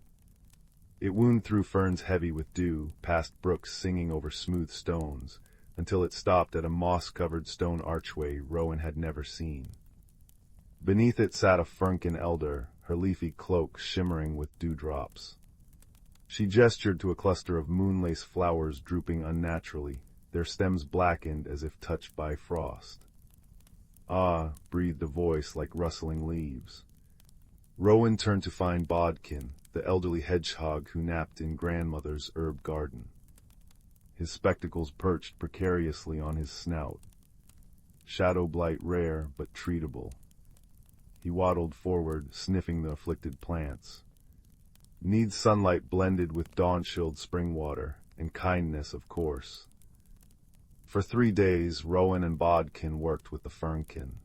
[SPEAKER 1] It wound through ferns heavy with dew, past brooks singing over smooth stones, until it stopped at a moss-covered stone archway Rowan had never seen. Beneath it sat a Fernkin elder, her leafy cloak shimmering with dewdrops. She gestured to a cluster of moonlace flowers drooping unnaturally, their stems blackened as if touched by frost. Ah, breathed a voice like rustling leaves. Rowan turned to find Bodkin, the elderly hedgehog who napped in grandmother's herb garden. His spectacles perched precariously on his snout. Shadow blight rare, but treatable. He waddled forward, sniffing the afflicted plants. Needs sunlight blended with dawn-chilled spring water, and kindness, of course. For 3 days, Rowan and Bodkin worked with the fernkin.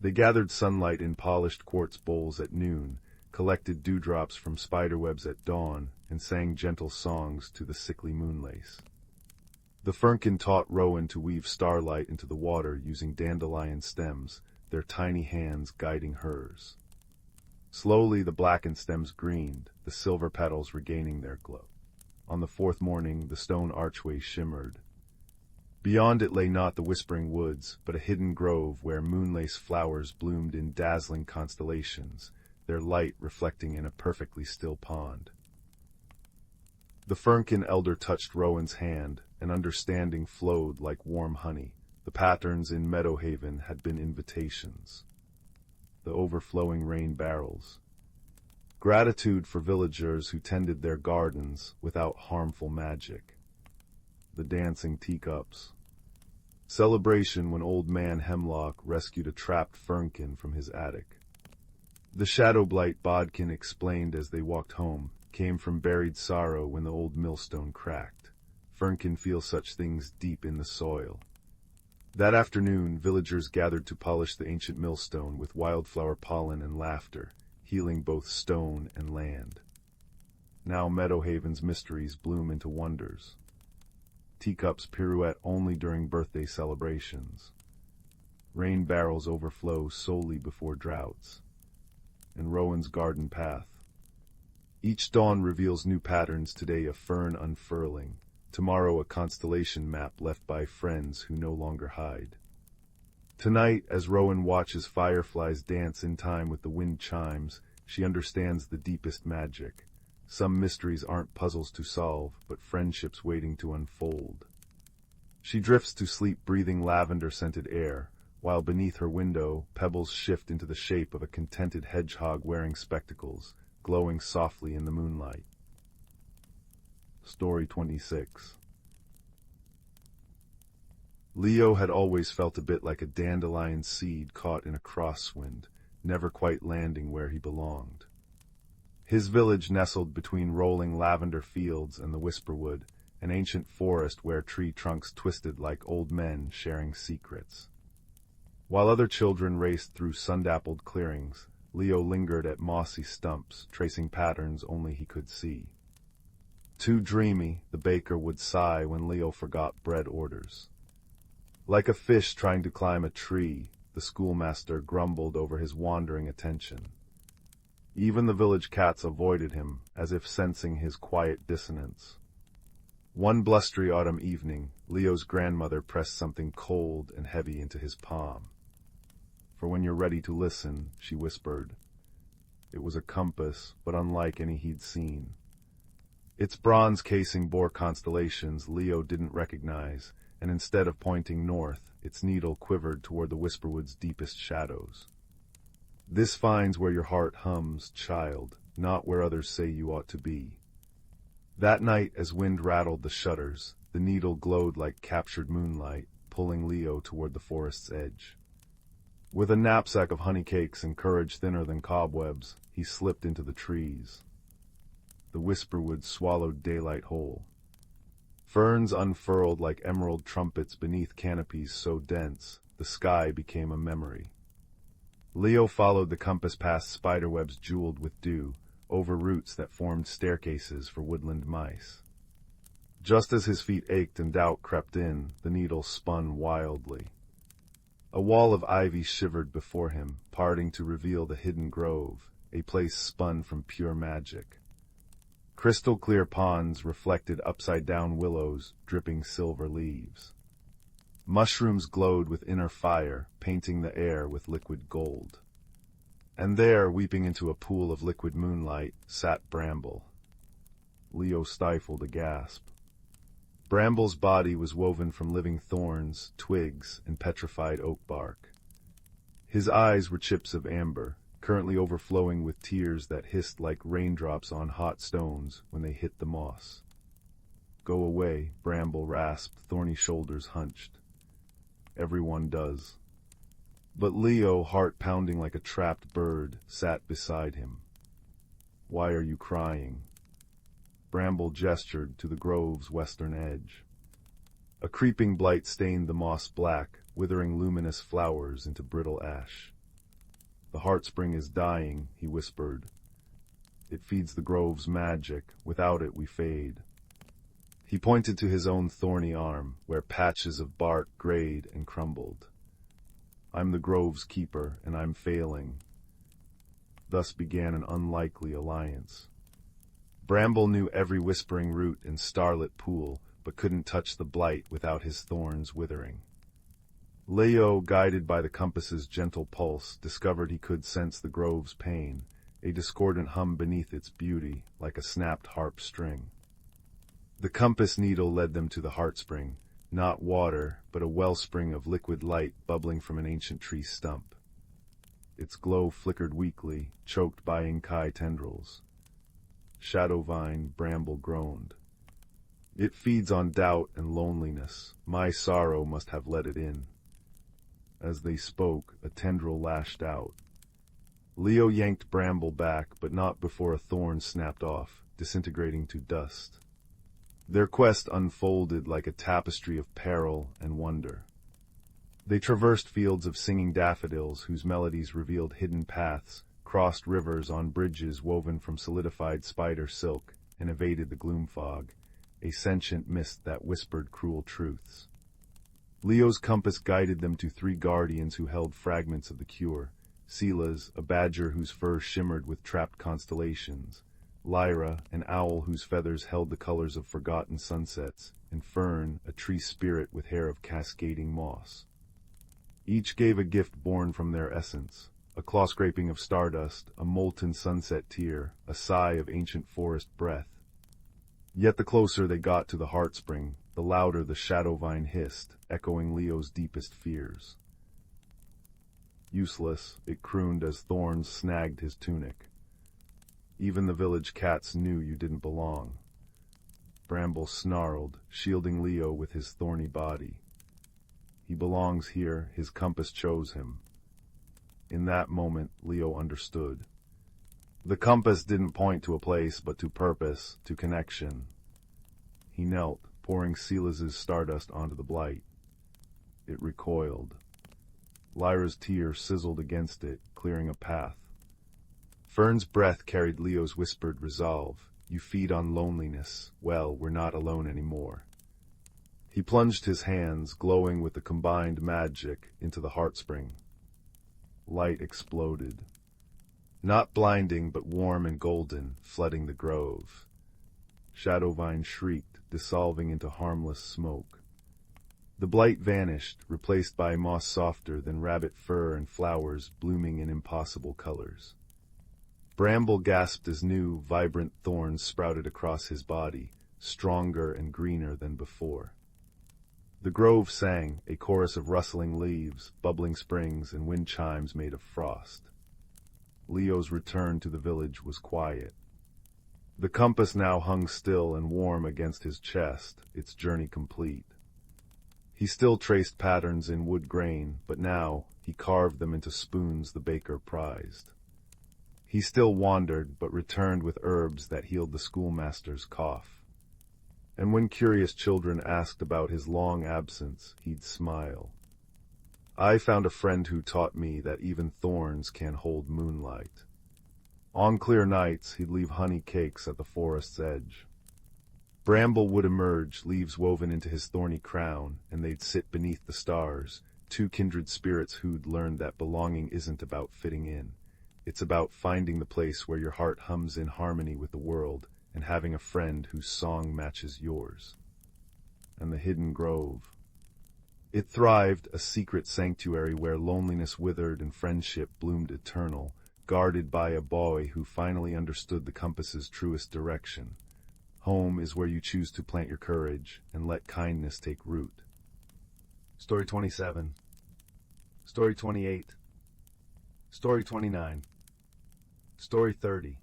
[SPEAKER 1] They gathered sunlight in polished quartz bowls at noon, collected dewdrops from spiderwebs at dawn, and sang gentle songs to the sickly moonlace. The fernkin taught Rowan to weave starlight into the water using dandelion stems, their tiny hands guiding hers. Slowly the blackened stems greened, the silver petals regaining their glow. On the 4th morning, the stone archway shimmered. Beyond it lay not the whispering woods, but a hidden grove where moonlace flowers bloomed in dazzling constellations, their light reflecting in a perfectly still pond. The fernkin elder touched Rowan's hand, and understanding flowed like warm honey. The patterns in Meadowhaven had been invitations. The overflowing rain barrels. Gratitude for villagers who tended their gardens without harmful magic. The dancing teacups. Celebration when Old Man Hemlock rescued a trapped fernkin from his attic. The shadow blight Bodkin explained as they walked home came from buried sorrow when the old millstone cracked. Fernkin feel such things deep in the soil. That afternoon, villagers gathered to polish the ancient millstone with wildflower pollen and laughter, healing both stone and land. Now Meadowhaven's mysteries bloom into wonders. Teacups pirouette only during birthday celebrations. Rain barrels overflow solely before droughts. And Rowan's garden path. Each dawn reveals new patterns, today a fern unfurling, tomorrow a constellation map left by friends who no longer hide. Tonight, as Rowan watches fireflies dance in time with the wind chimes, she understands the deepest magic. Some mysteries aren't puzzles to solve, but friendships waiting to unfold. She drifts to sleep breathing lavender-scented air, while beneath her window, pebbles shift into the shape of a contented hedgehog wearing spectacles, glowing softly in the moonlight. Story 26. Leo had always felt a bit like a dandelion seed caught in a crosswind, never quite landing where he belonged. His village nestled between rolling lavender fields and the whisperwood, an ancient forest where tree trunks twisted like old men sharing secrets. While other children raced through sun-dappled clearings, Leo lingered at mossy stumps, tracing patterns only he could see. Too dreamy, the baker would sigh when Leo forgot bread orders. Like a fish trying to climb a tree, the schoolmaster grumbled over his wandering attention. Even the village cats avoided him, as if sensing his quiet dissonance. One blustery autumn evening, Leo's grandmother pressed something cold and heavy into his palm. "For when you're ready to listen," she whispered. It was a compass, but unlike any he'd seen. Its bronze casing bore constellations Leo didn't recognize, and instead of pointing north, its needle quivered toward the whisperwood's deepest shadows. "This finds where your heart hums, child, not where others say you ought to be." That night, as wind rattled the shutters, the needle glowed like captured moonlight, pulling Leo toward the forest's edge. With a knapsack of honey cakes and courage thinner than cobwebs, he slipped into the trees. The whisperwood swallowed daylight whole. Ferns unfurled like emerald trumpets beneath canopies so dense, the sky became a memory. Leo followed the compass past spiderwebs jeweled with dew, over roots that formed staircases for woodland mice. Just as his feet ached and doubt crept in, the needle spun wildly. A wall of ivy shivered before him, parting to reveal the hidden grove, a place spun from pure magic. Crystal-clear ponds reflected upside-down willows, dripping silver leaves. Mushrooms glowed with inner fire, painting the air with liquid gold. And there, weeping into a pool of liquid moonlight, sat Bramble. Leo stifled a gasp. Bramble's body was woven from living thorns, twigs, and petrified oak bark. His eyes were chips of amber, currently overflowing with tears that hissed like raindrops on hot stones when they hit the moss. "Go away," Bramble rasped, thorny shoulders hunched. "Everyone does." But Leo, heart pounding like a trapped bird, sat beside him. "Why are you crying?" Bramble gestured to the grove's western edge. A creeping blight stained the moss black, withering luminous flowers into brittle ash. "The heart spring is dying," he whispered. "It feeds the grove's magic. Without it we fade." He pointed to his own thorny arm, where patches of bark grayed and crumbled. "I'm the grove's keeper, and I'm failing." Thus began an unlikely alliance. Bramble knew every whispering root and starlit pool, but couldn't touch the blight without his thorns withering. Leo, guided by the compass's gentle pulse, discovered he could sense the grove's pain, a discordant hum beneath its beauty, like a snapped harp string. The compass needle led them to the heartspring, not water, but a wellspring of liquid light bubbling from an ancient tree stump. Its glow flickered weakly, choked by inkai tendrils. Shadowvine, Bramble groaned. "It feeds on doubt and loneliness. My sorrow must have let it in." As they spoke, a tendril lashed out. Leo yanked Bramble back, but not before a thorn snapped off, disintegrating to dust. Their quest unfolded like a tapestry of peril and wonder. They traversed fields of singing daffodils whose melodies revealed hidden paths, crossed rivers on bridges woven from solidified spider silk, and evaded the gloom fog, a sentient mist that whispered cruel truths. Leo's compass guided them to 3 guardians who held fragments of the cure: Silas, a badger whose fur shimmered with trapped constellations; Lyra, an owl whose feathers held the colors of forgotten sunsets; and Fern, a tree spirit with hair of cascading moss. Each gave a gift born from their essence: a claw-scraping of stardust, a molten sunset tear, a sigh of ancient forest breath. Yet the closer they got to the heartspring, the louder the shadowvine hissed, echoing Leo's deepest fears. "Useless," it crooned as thorns snagged his tunic. "Even the village cats knew you didn't belong." Bramble snarled, shielding Leo with his thorny body. "He belongs here. His compass chose him." In that moment, Leo understood. The compass didn't point to a place, but to purpose, to connection. He knelt, pouring Silas's stardust onto the blight. It recoiled. Lyra's tear sizzled against it, clearing a path. Fern's breath carried Leo's whispered resolve. "You feed on loneliness. Well, we're not alone anymore." He plunged his hands, glowing with the combined magic, into the heartspring. Light exploded. Not blinding, but warm and golden, flooding the grove. Shadowvine shrieked, dissolving into harmless smoke. The blight vanished, replaced by moss softer than rabbit fur and flowers blooming in impossible colors. Bramble gasped as new, vibrant thorns sprouted across his body, stronger and greener than before. The grove sang, a chorus of rustling leaves, bubbling springs, and wind chimes made of frost. Leo's return to the village was quiet. The compass now hung still and warm against his chest, its journey complete. He still traced patterns in wood grain, but now he carved them into spoons the baker prized. He still wandered, but returned with herbs that healed the schoolmaster's cough. And when curious children asked about his long absence, he'd smile. "I found a friend who taught me that even thorns can hold moonlight." On clear nights, he'd leave honey cakes at the forest's edge. Bramble would emerge, leaves woven into his thorny crown, and they'd sit beneath the stars, 2 kindred spirits who'd learned that belonging isn't about fitting in. It's about finding the place where your heart hums in harmony with the world, and having a friend whose song matches yours. And the hidden grove. It thrived, a secret sanctuary where loneliness withered and friendship bloomed eternal, guarded by a boy who finally understood the compass's truest direction. Home is where you choose to plant your courage and let kindness take root. Story 27. Story 28. Story 29. Story 30.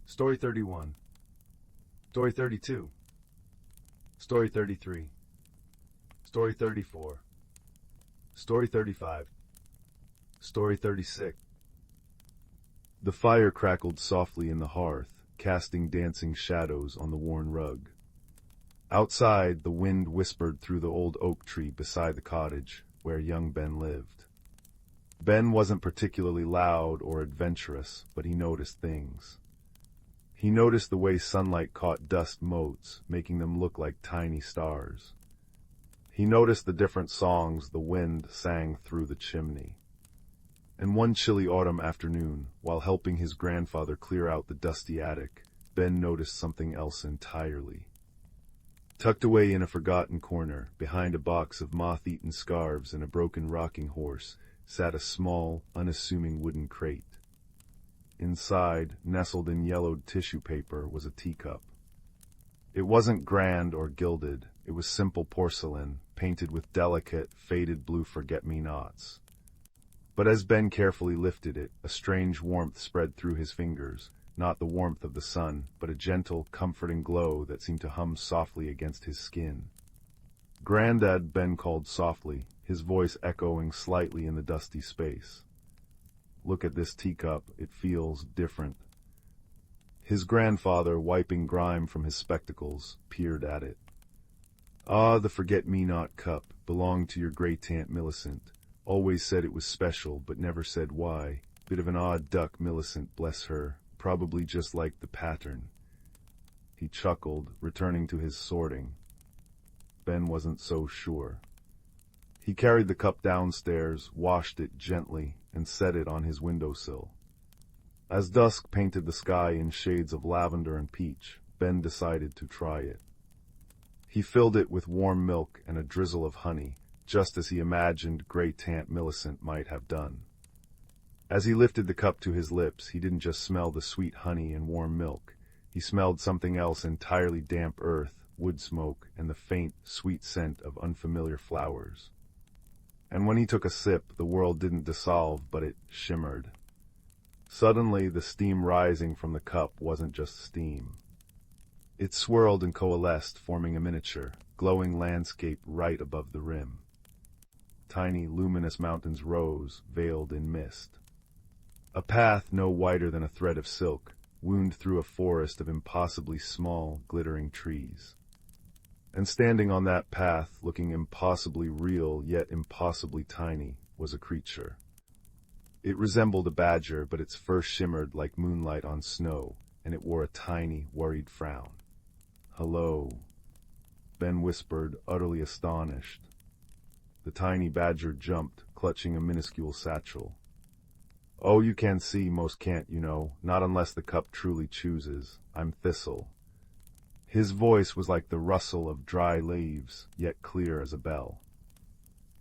[SPEAKER 1] Story 31. Story 32. Story 33. Story 34. Story 35. Story 36. The fire crackled softly in the hearth, casting dancing shadows on the worn rug. Outside, the wind whispered through the old oak tree beside the cottage, where young Ben lived. Ben wasn't particularly loud or adventurous, but he noticed things. He noticed the way sunlight caught dust motes, making them look like tiny stars. He noticed the different songs the wind sang through the chimney. And one chilly autumn afternoon, while helping his grandfather clear out the dusty attic, Ben noticed something else entirely. Tucked away in a forgotten corner, behind a box of moth-eaten scarves and a broken rocking horse, sat a small, unassuming wooden crate. Inside, nestled in yellowed tissue paper, was a teacup. It wasn't grand or gilded. It was simple porcelain, painted with delicate, faded blue forget-me-nots. But as Ben carefully lifted it, a strange warmth spread through his fingers, not the warmth of the sun, but a gentle, comforting glow that seemed to hum softly against his skin. "Granddad," Ben called softly, his voice echoing slightly in the dusty space. "Look at this teacup, it feels different." His grandfather, wiping grime from his spectacles, peered at it. "Ah, the forget-me-not cup, belonged to your great-aunt Millicent. Always said it was special, but never said why. Bit of an odd duck, Millicent, bless her. Probably just like the pattern." He chuckled, returning to his sorting. Ben wasn't so sure. He carried the cup downstairs, washed it gently, and set it on his windowsill. As dusk painted the sky in shades of lavender and peach, Ben decided to try it. He filled it with warm milk and a drizzle of honey, just as he imagined great-aunt Millicent might have done. As he lifted the cup to his lips, he didn't just smell the sweet honey and warm milk. He smelled something else entirely: damp earth, wood smoke, and the faint, sweet scent of unfamiliar flowers. And when he took a sip, the world didn't dissolve, but it shimmered. Suddenly, the steam rising from the cup wasn't just steam. It swirled and coalesced, forming a miniature, glowing landscape right above the rim. Tiny, luminous mountains rose, veiled in mist. A path no wider than a thread of silk wound through a forest of impossibly small, glittering trees. And standing on that path, looking impossibly real yet impossibly tiny, was a creature. It resembled a badger, but its fur shimmered like moonlight on snow, and it wore a tiny, worried frown. "Hello," Ben whispered, utterly astonished. The tiny badger jumped, clutching a minuscule satchel. "Oh, you can see, most can't, you know, not unless the cup truly chooses. I'm Thistle." His voice was like the rustle of dry leaves, yet clear as a bell.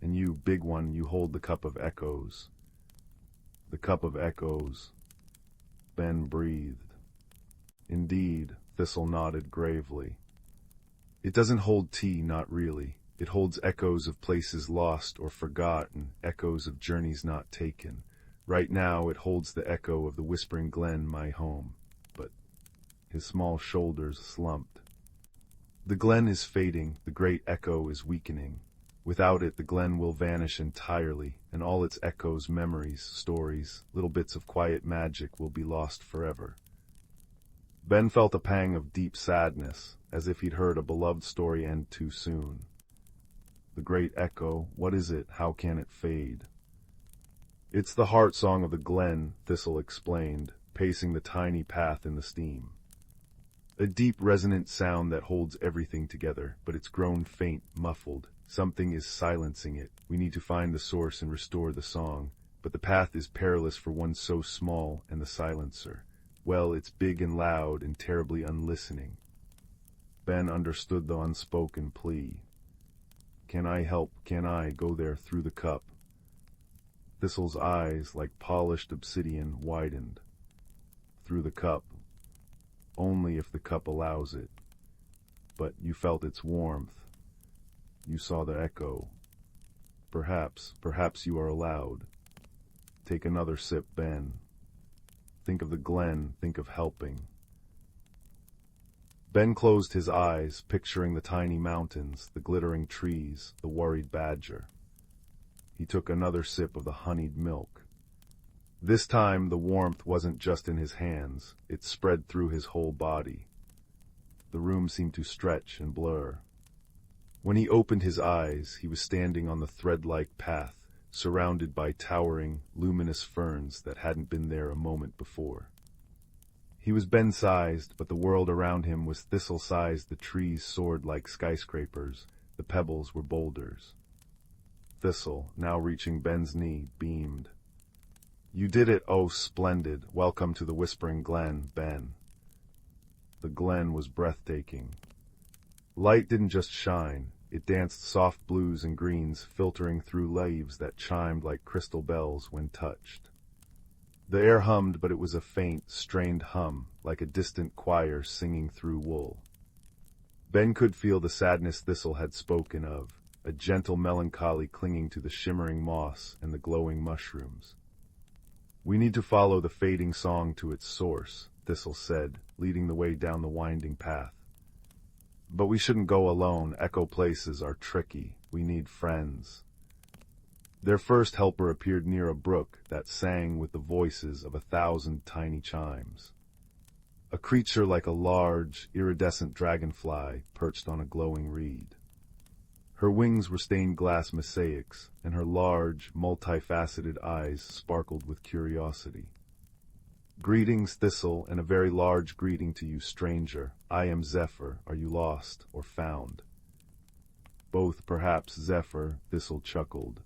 [SPEAKER 1] "And you, big one, you hold the cup of echoes." "The cup of echoes," Ben breathed. "Indeed," Thistle nodded gravely. "It doesn't hold tea, not really. It holds echoes of places lost or forgotten, echoes of journeys not taken. Right now it holds the echo of the Whispering Glen, my home. But—" his small shoulders slumped. "The glen is fading, the great echo is weakening. Without it, the glen will vanish entirely, and all its echoes, memories, stories, little bits of quiet magic will be lost forever." Ben felt a pang of deep sadness, as if he'd heard a beloved story end too soon. "The great echo, what is it? How can it fade?" "It's the heart song of the glen," Thistle explained, pacing the tiny path in the steam. "A deep, resonant sound that holds everything together, but it's grown faint, muffled. Something is silencing it. We need to find the source and restore the song. But the path is perilous for one so small, and the silencer, well, it's big and loud and terribly unlistening." Ben understood the unspoken plea. "Can I help? Can I go there through the cup?" Thistle's eyes, like polished obsidian, widened. "Through the cup. Only if the cup allows it. But you felt its warmth. You saw the echo. Perhaps you are allowed." Take another sip, Ben. Think of the glen, think of helping. Ben closed his eyes, picturing the tiny mountains, the glittering trees, the worried badger. He took another sip of the honeyed milk. This time the warmth wasn't just in his hands, it spread through his whole body. The room seemed to stretch and blur. When he opened his eyes, he was standing on the thread-like path, surrounded by towering, luminous ferns that hadn't been there a moment before. He was Ben-sized, but the world around him was Thistle-sized. The trees soared like skyscrapers, the pebbles were boulders. Thistle, now reaching Ben's knee, beamed. "You did it, oh splendid. Welcome to the Whispering Glen, Ben." The glen was breathtaking. Light didn't just shine, it danced soft blues and greens, filtering through leaves that chimed like crystal bells when touched. The air hummed, but it was a faint, strained hum, like a distant choir singing through wool. Ben could feel the sadness Thistle had spoken of, a gentle melancholy clinging to the shimmering moss and the glowing mushrooms. "We need to follow the fading song to its source," Thistle said, leading the way down the winding path. "But we shouldn't go alone. Echo places are tricky. We need friends." Their first helper appeared near a brook that sang with the voices of 1,000 tiny chimes. A creature like a large, iridescent dragonfly perched on a glowing reed. Her wings were stained glass mosaics, and her large, multifaceted eyes sparkled with curiosity. "Greetings, Thistle, and a very large greeting to you, stranger. I am Zephyr. Are you lost or found?" "Both, perhaps, Zephyr," Thistle chuckled.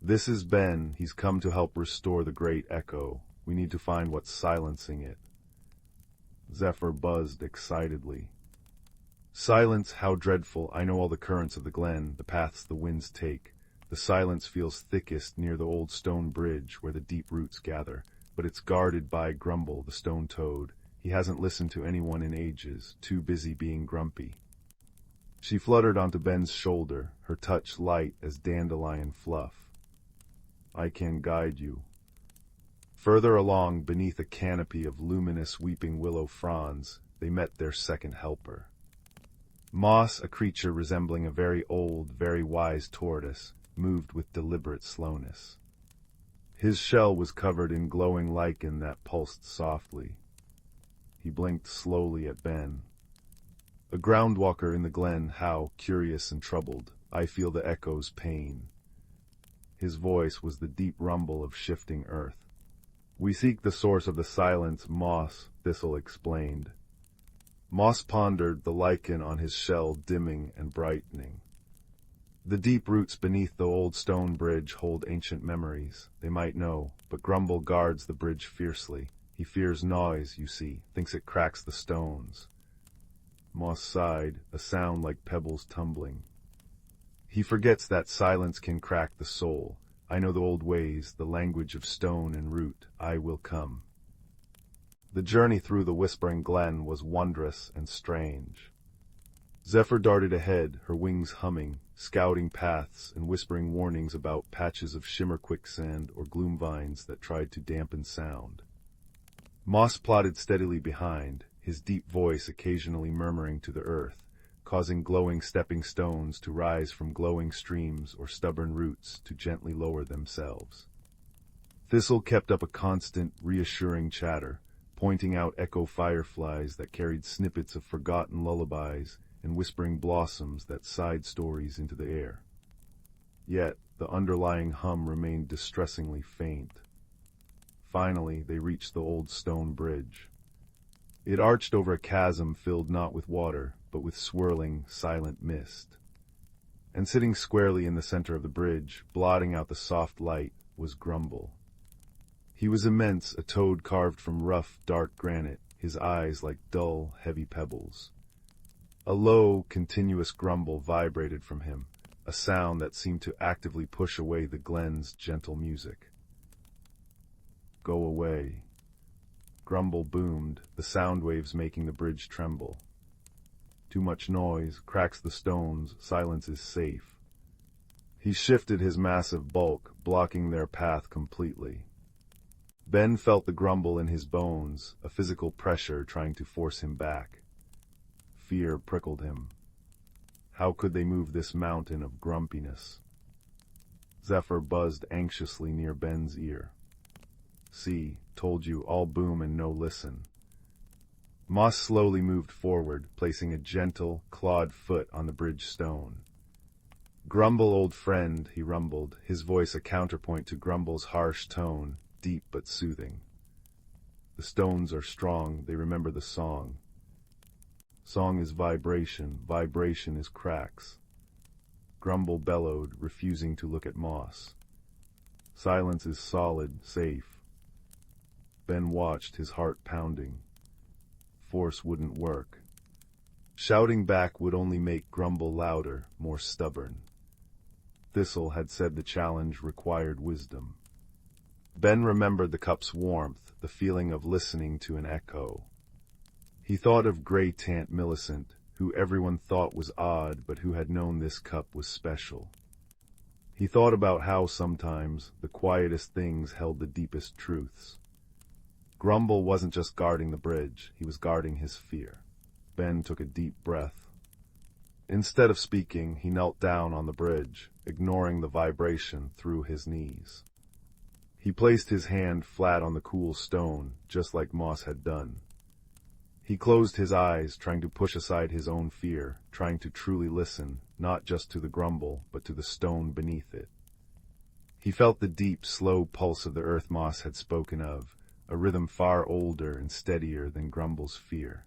[SPEAKER 1] "This is Ben. He's come to help restore the great echo. We need to find what's silencing it." Zephyr buzzed excitedly. "Silence, how dreadful. I know all the currents of the glen, the paths the winds take. The silence feels thickest near the old stone bridge where the deep roots gather, but it's guarded by Grumble, the stone toad. He hasn't listened to anyone in ages, too busy being grumpy." She fluttered onto Ben's shoulder, her touch light as dandelion fluff. "I can guide you." Further along, beneath a canopy of luminous weeping willow fronds, they met their second helper. Moss, a creature resembling a very old, very wise tortoise, moved with deliberate slowness. His shell was covered in glowing lichen that pulsed softly. He blinked slowly at Ben. "A groundwalker in the glen, how curious and troubled. I feel the echo's pain." His voice was the deep rumble of shifting earth. "We seek the source of the silence, Moss," Thistle explained. Moss pondered, the lichen on his shell dimming and brightening. "The deep roots beneath the old stone bridge hold ancient memories. They might know, but Grumble guards the bridge fiercely. He fears noise, you see, thinks it cracks the stones." Moss sighed, a sound like pebbles tumbling. "He forgets that silence can crack the soul. I know the old ways, the language of stone and root. I will come." The journey through the Whispering Glen was wondrous and strange. Zephyr darted ahead, her wings humming, scouting paths and whispering warnings about patches of shimmer quicksand or gloom vines that tried to dampen sound. Moss plodded steadily behind, his deep voice occasionally murmuring to the earth, causing glowing stepping stones to rise from glowing streams or stubborn roots to gently lower themselves. Thistle kept up a constant, reassuring chatter, pointing out echo fireflies that carried snippets of forgotten lullabies and whispering blossoms that sighed stories into the air. Yet the underlying hum remained distressingly faint. Finally, they reached the old stone bridge. It arched over a chasm filled not with water, but with swirling, silent mist. And sitting squarely in the center of the bridge, blotting out the soft light, was Grumble. He was immense, a toad carved from rough, dark granite, his eyes like dull, heavy pebbles. A low, continuous grumble vibrated from him, a sound that seemed to actively push away the glen's gentle music. "Go away." Grumble boomed, the sound waves making the bridge tremble. "Too much noise, cracks the stones, silence is safe." He shifted his massive bulk, blocking their path completely. Ben felt the grumble in his bones, a physical pressure trying to force him back. Fear prickled him. How could they move this mountain of grumpiness? Zephyr buzzed anxiously near Ben's ear. See, told you, all boom and no listen. Moss slowly moved forward, placing a gentle, clawed foot on the bridge stone. Grumble, old friend, he rumbled, his voice a counterpoint to Grumble's harsh tone, deep but soothing. The stones are strong, they remember the song. Song is vibration, vibration is cracks. Grumble bellowed, refusing to look at Moss. Silence is solid, safe. Ben watched, his heart pounding. Force wouldn't work. Shouting back would only make Grumble louder, more stubborn. Thistle had said the challenge required wisdom. Ben remembered the cup's warmth, the feeling of listening to an echo. He thought of Grey Tant Millicent, who everyone thought was odd but who had known this cup was special. He thought about how sometimes the quietest things held the deepest truths. Grumble wasn't just guarding the bridge, he was guarding his fear. Ben took a deep breath. Instead of speaking, he knelt down on the bridge, ignoring the vibration through his knees. He placed his hand flat on the cool stone, just like Moss had done. He closed his eyes, trying to push aside his own fear, trying to truly listen, not just to the grumble, but to the stone beneath it. He felt the deep, slow pulse of the earth Moss had spoken of, a rhythm far older and steadier than Grumble's fear.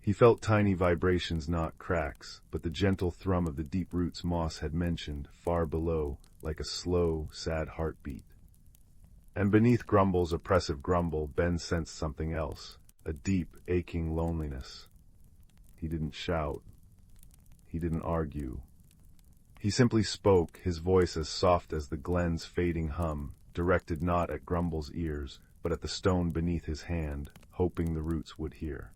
[SPEAKER 1] He felt tiny vibrations, not cracks, but the gentle thrum of the deep roots Moss had mentioned, far below, like a slow, sad heartbeat. And beneath Grumble's oppressive grumble, Ben sensed something else, a deep, aching loneliness. He didn't shout. He didn't argue. He simply spoke, his voice as soft as the glen's fading hum, directed not at Grumble's ears, but at the stone beneath his hand, hoping the roots would hear.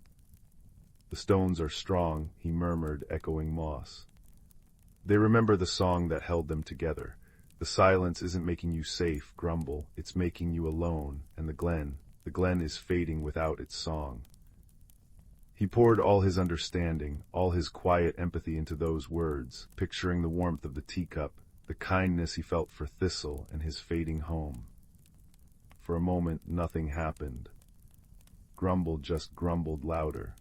[SPEAKER 1] The stones are strong, he murmured, echoing Moss. They remember the song that held them together. The silence isn't making you safe, Grumble, it's making you alone, and the glen is fading without its song. He poured all his understanding, all his quiet empathy into those words, picturing the warmth of the teacup, the kindness he felt for Thistle and his fading home. For a moment, nothing happened. Grumble just grumbled louder.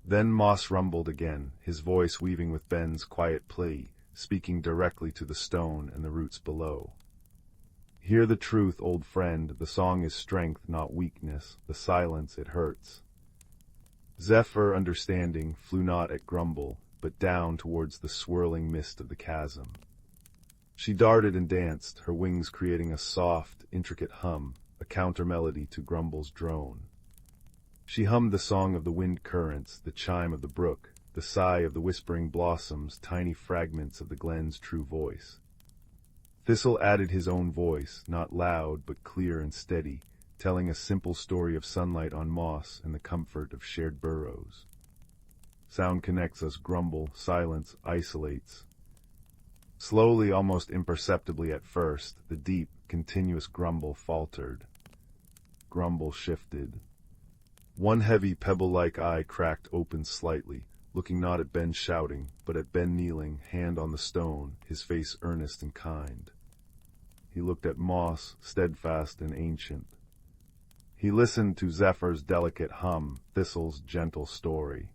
[SPEAKER 1] Then Moss rumbled again, his voice weaving with Ben's quiet plea, speaking directly to the stone and the roots below. Hear the truth, old friend, the song is strength, not weakness, the silence, it hurts. Zephyr, understanding, flew not at Grumble, but down towards the swirling mist of the chasm. She darted and danced, her wings creating a soft, intricate hum, a counter-melody to Grumble's drone. She hummed the song of the wind currents, the chime of the brook, the sigh of the whispering blossoms, tiny fragments of the glen's true voice. Thistle added his own voice, not loud but clear and steady, telling a simple story of sunlight on moss and the comfort of shared burrows. Sound connects us, Grumble, silence isolates. Slowly, almost imperceptibly at first, the deep, continuous grumble faltered. Grumble shifted. One heavy pebble-like eye cracked open slightly, looking not at Ben shouting, but at Ben kneeling, hand on the stone, his face earnest and kind. He looked at Moss, steadfast and ancient. He listened to Zephyr's delicate hum, Thistle's gentle story.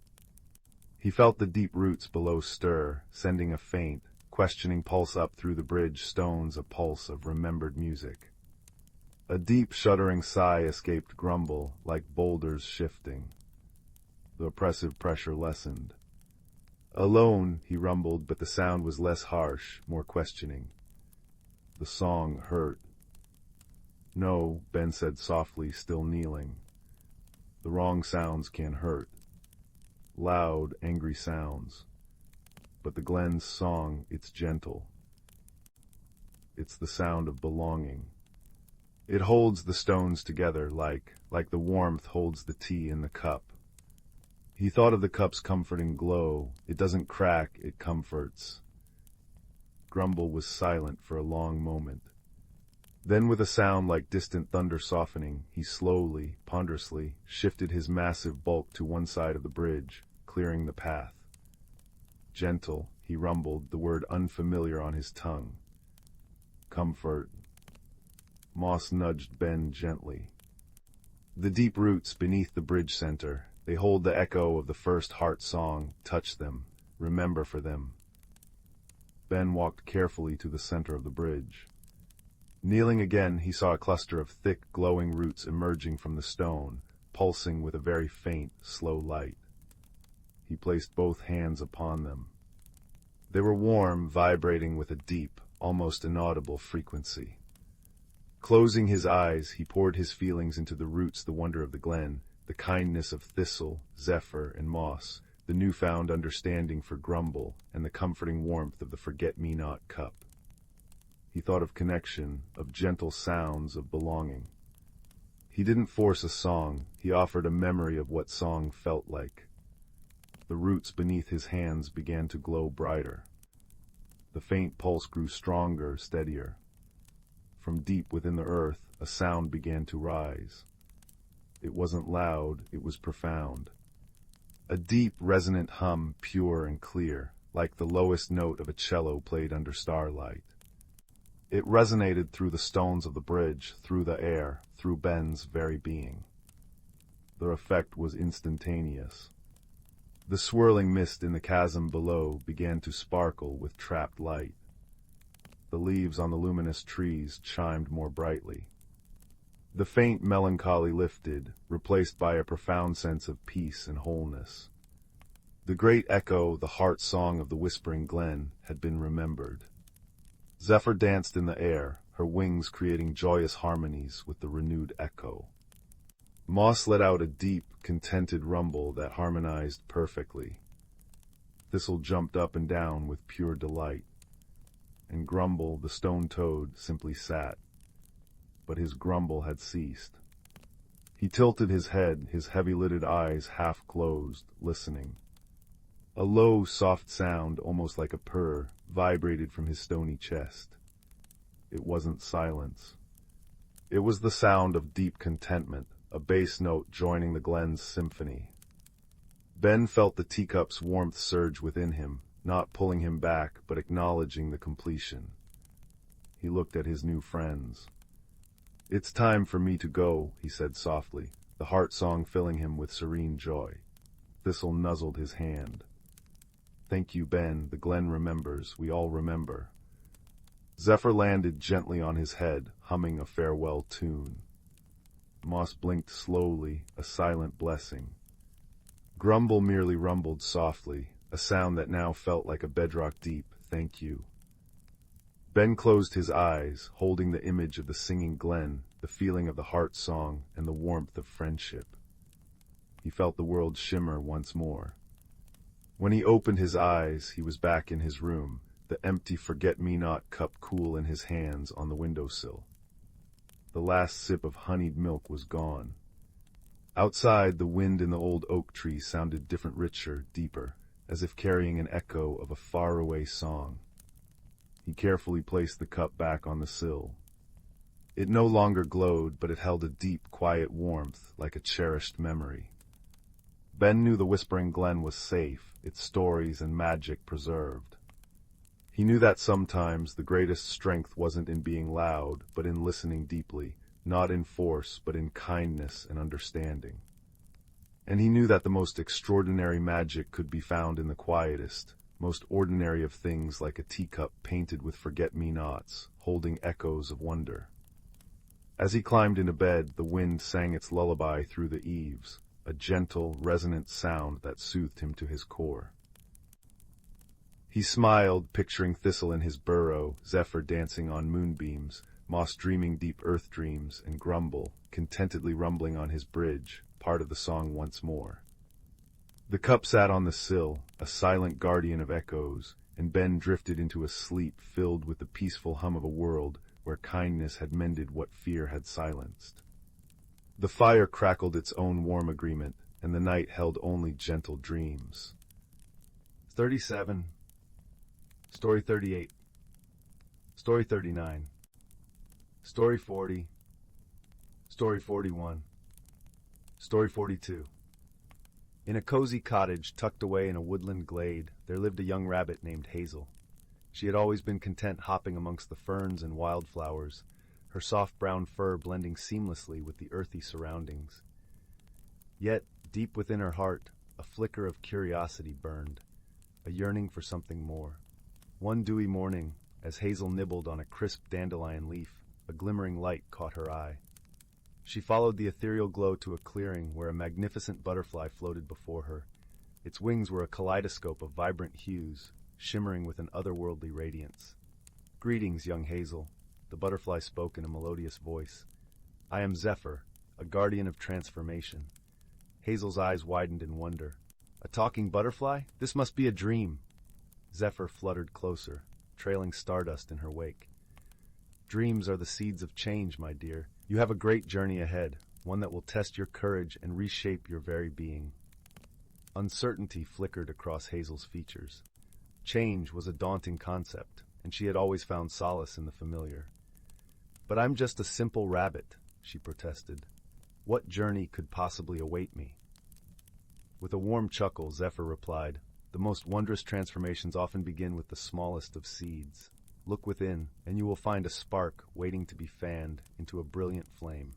[SPEAKER 1] He felt the deep roots below stir, sending a faint, questioning pulse up through the bridge stones, a pulse of remembered music. A deep, shuddering sigh escaped Grumble, like boulders shifting. The oppressive pressure lessened. Alone, he rumbled, but the sound was less harsh, more questioning. The song hurt. No, Ben said softly, still kneeling. The wrong sounds can hurt. Loud, angry sounds. But the glen's song, it's gentle. It's the sound of belonging. It holds the stones together like the warmth holds the tea in the cup. He thought of the cup's comforting glow. It doesn't crack, it comforts. Grumble was silent for a long moment. Then with a sound like distant thunder softening, he slowly, ponderously, shifted his massive bulk to one side of the bridge, clearing the path. Gentle, he rumbled, the word unfamiliar on his tongue. Comfort. Moss nudged Ben gently. The deep roots beneath the bridge center, they hold the echo of the first heart song, touch them, remember for them. Ben walked carefully to the center of the bridge. Kneeling again, he saw a cluster of thick, glowing roots emerging from the stone, pulsing with a very faint, slow light. He placed both hands upon them. They were warm, vibrating with a deep, almost inaudible frequency. Closing his eyes, he poured his feelings into the roots, the wonder of the glen, the kindness of Thistle, Zephyr, and Moss, the newfound understanding for Grumble, and the comforting warmth of the forget-me-not cup. He thought of connection, of gentle sounds, of belonging. He didn't force a song, he offered a memory of what song felt like. The roots beneath his hands began to glow brighter. The faint pulse grew stronger, steadier. From deep within the earth, a sound began to rise. It wasn't loud, it was profound. A deep, resonant hum, pure and clear, like the lowest note of a cello played under starlight. It resonated through the stones of the bridge, through the air, through Ben's very being. The effect was instantaneous. The swirling mist in the chasm below began to sparkle with trapped light. The leaves on the luminous trees chimed more brightly. The faint melancholy lifted, replaced by a profound sense of peace and wholeness. The great echo, the heart song of the whispering glen, had been remembered. Zephyr danced in the air, her wings creating joyous harmonies with the renewed echo. Moss let out a deep, contented rumble that harmonized perfectly. Thistle jumped up and down with pure delight. And Grumble, the stone toad, simply sat. But his grumble had ceased. He tilted his head, his heavy-lidded eyes half closed, listening. A low, soft sound, almost like a purr, vibrated from his stony chest. It wasn't silence. It was the sound of deep contentment, a bass note joining the glen's symphony. Ben felt the teacup's warmth surge within him, not pulling him back, but acknowledging the completion. He looked at his new friends. "It's time for me to go," he said softly, the heart song filling him with serene joy. Thistle nuzzled his hand. "Thank you, Ben, the glen remembers, we all remember." Zephyr landed gently on his head, humming a farewell tune. Moss blinked slowly, a silent blessing. Grumble merely rumbled softly, a sound that now felt like a bedrock deep, "Thank you." Ben closed his eyes, holding the image of the singing glen, the feeling of the heart song, and the warmth of friendship. He felt the world shimmer once more. When he opened his eyes, he was back in his room, the empty forget-me-not cup cool in his hands on the windowsill. The last sip of honeyed milk was gone. Outside, the wind in the old oak tree sounded different, richer, deeper, as if carrying an echo of a faraway song. He carefully placed the cup back on the sill. It no longer glowed, but it held a deep, quiet warmth, like a cherished memory. Ben knew the Whispering Glen was safe, its stories and magic preserved. He knew that sometimes the greatest strength wasn't in being loud, but in listening deeply, not in force, but in kindness and understanding. And he knew that the most extraordinary magic could be found in the quietest, most ordinary of things, like a teacup painted with forget-me-nots, holding echoes of wonder. As he climbed into bed, the wind sang its lullaby through the eaves, a gentle, resonant sound that soothed him to his core. He smiled, picturing Thistle in his burrow, Zephyr dancing on moonbeams, Moss dreaming deep earth dreams, and Grumble, contentedly rumbling on his bridge, part of the song once more. The cup sat on the sill, a silent guardian of echoes, and Ben drifted into a sleep filled with the peaceful hum of a world where kindness had mended what fear had silenced. The fire crackled its own warm agreement, and the night held only gentle dreams. 37. Story 38. Story 39. Story 40. Story 41. Story 42. In a cozy cottage tucked away in a woodland glade, there lived a young rabbit named Hazel. She had always been content hopping amongst the ferns and wildflowers, her soft brown fur blending seamlessly with the earthy surroundings. Yet, deep within her heart, a flicker of curiosity burned, a yearning for something more. One dewy morning, as Hazel nibbled on a crisp dandelion leaf, a glimmering light caught her eye. She followed the ethereal glow to a clearing where a magnificent butterfly floated before her. Its wings were a kaleidoscope of vibrant hues, shimmering with an otherworldly radiance. "Greetings, young Hazel," the butterfly spoke in a melodious voice. "I am Zephyr, a guardian of transformation." Hazel's eyes widened in wonder. "A talking butterfly? This must be a dream." Zephyr fluttered closer, trailing stardust in her wake. "Dreams are the seeds of change, my dear. You have a great journey ahead, one that will test your courage and reshape your very being." Uncertainty flickered across Hazel's features. Change was a daunting concept, and she had always found solace in the familiar. "But I'm just a simple rabbit," she protested. "What journey could possibly await me?" With a warm chuckle, Zephyr replied, "The most wondrous transformations often begin with the smallest of seeds. Look within, and you will find a spark waiting to be fanned into a brilliant flame."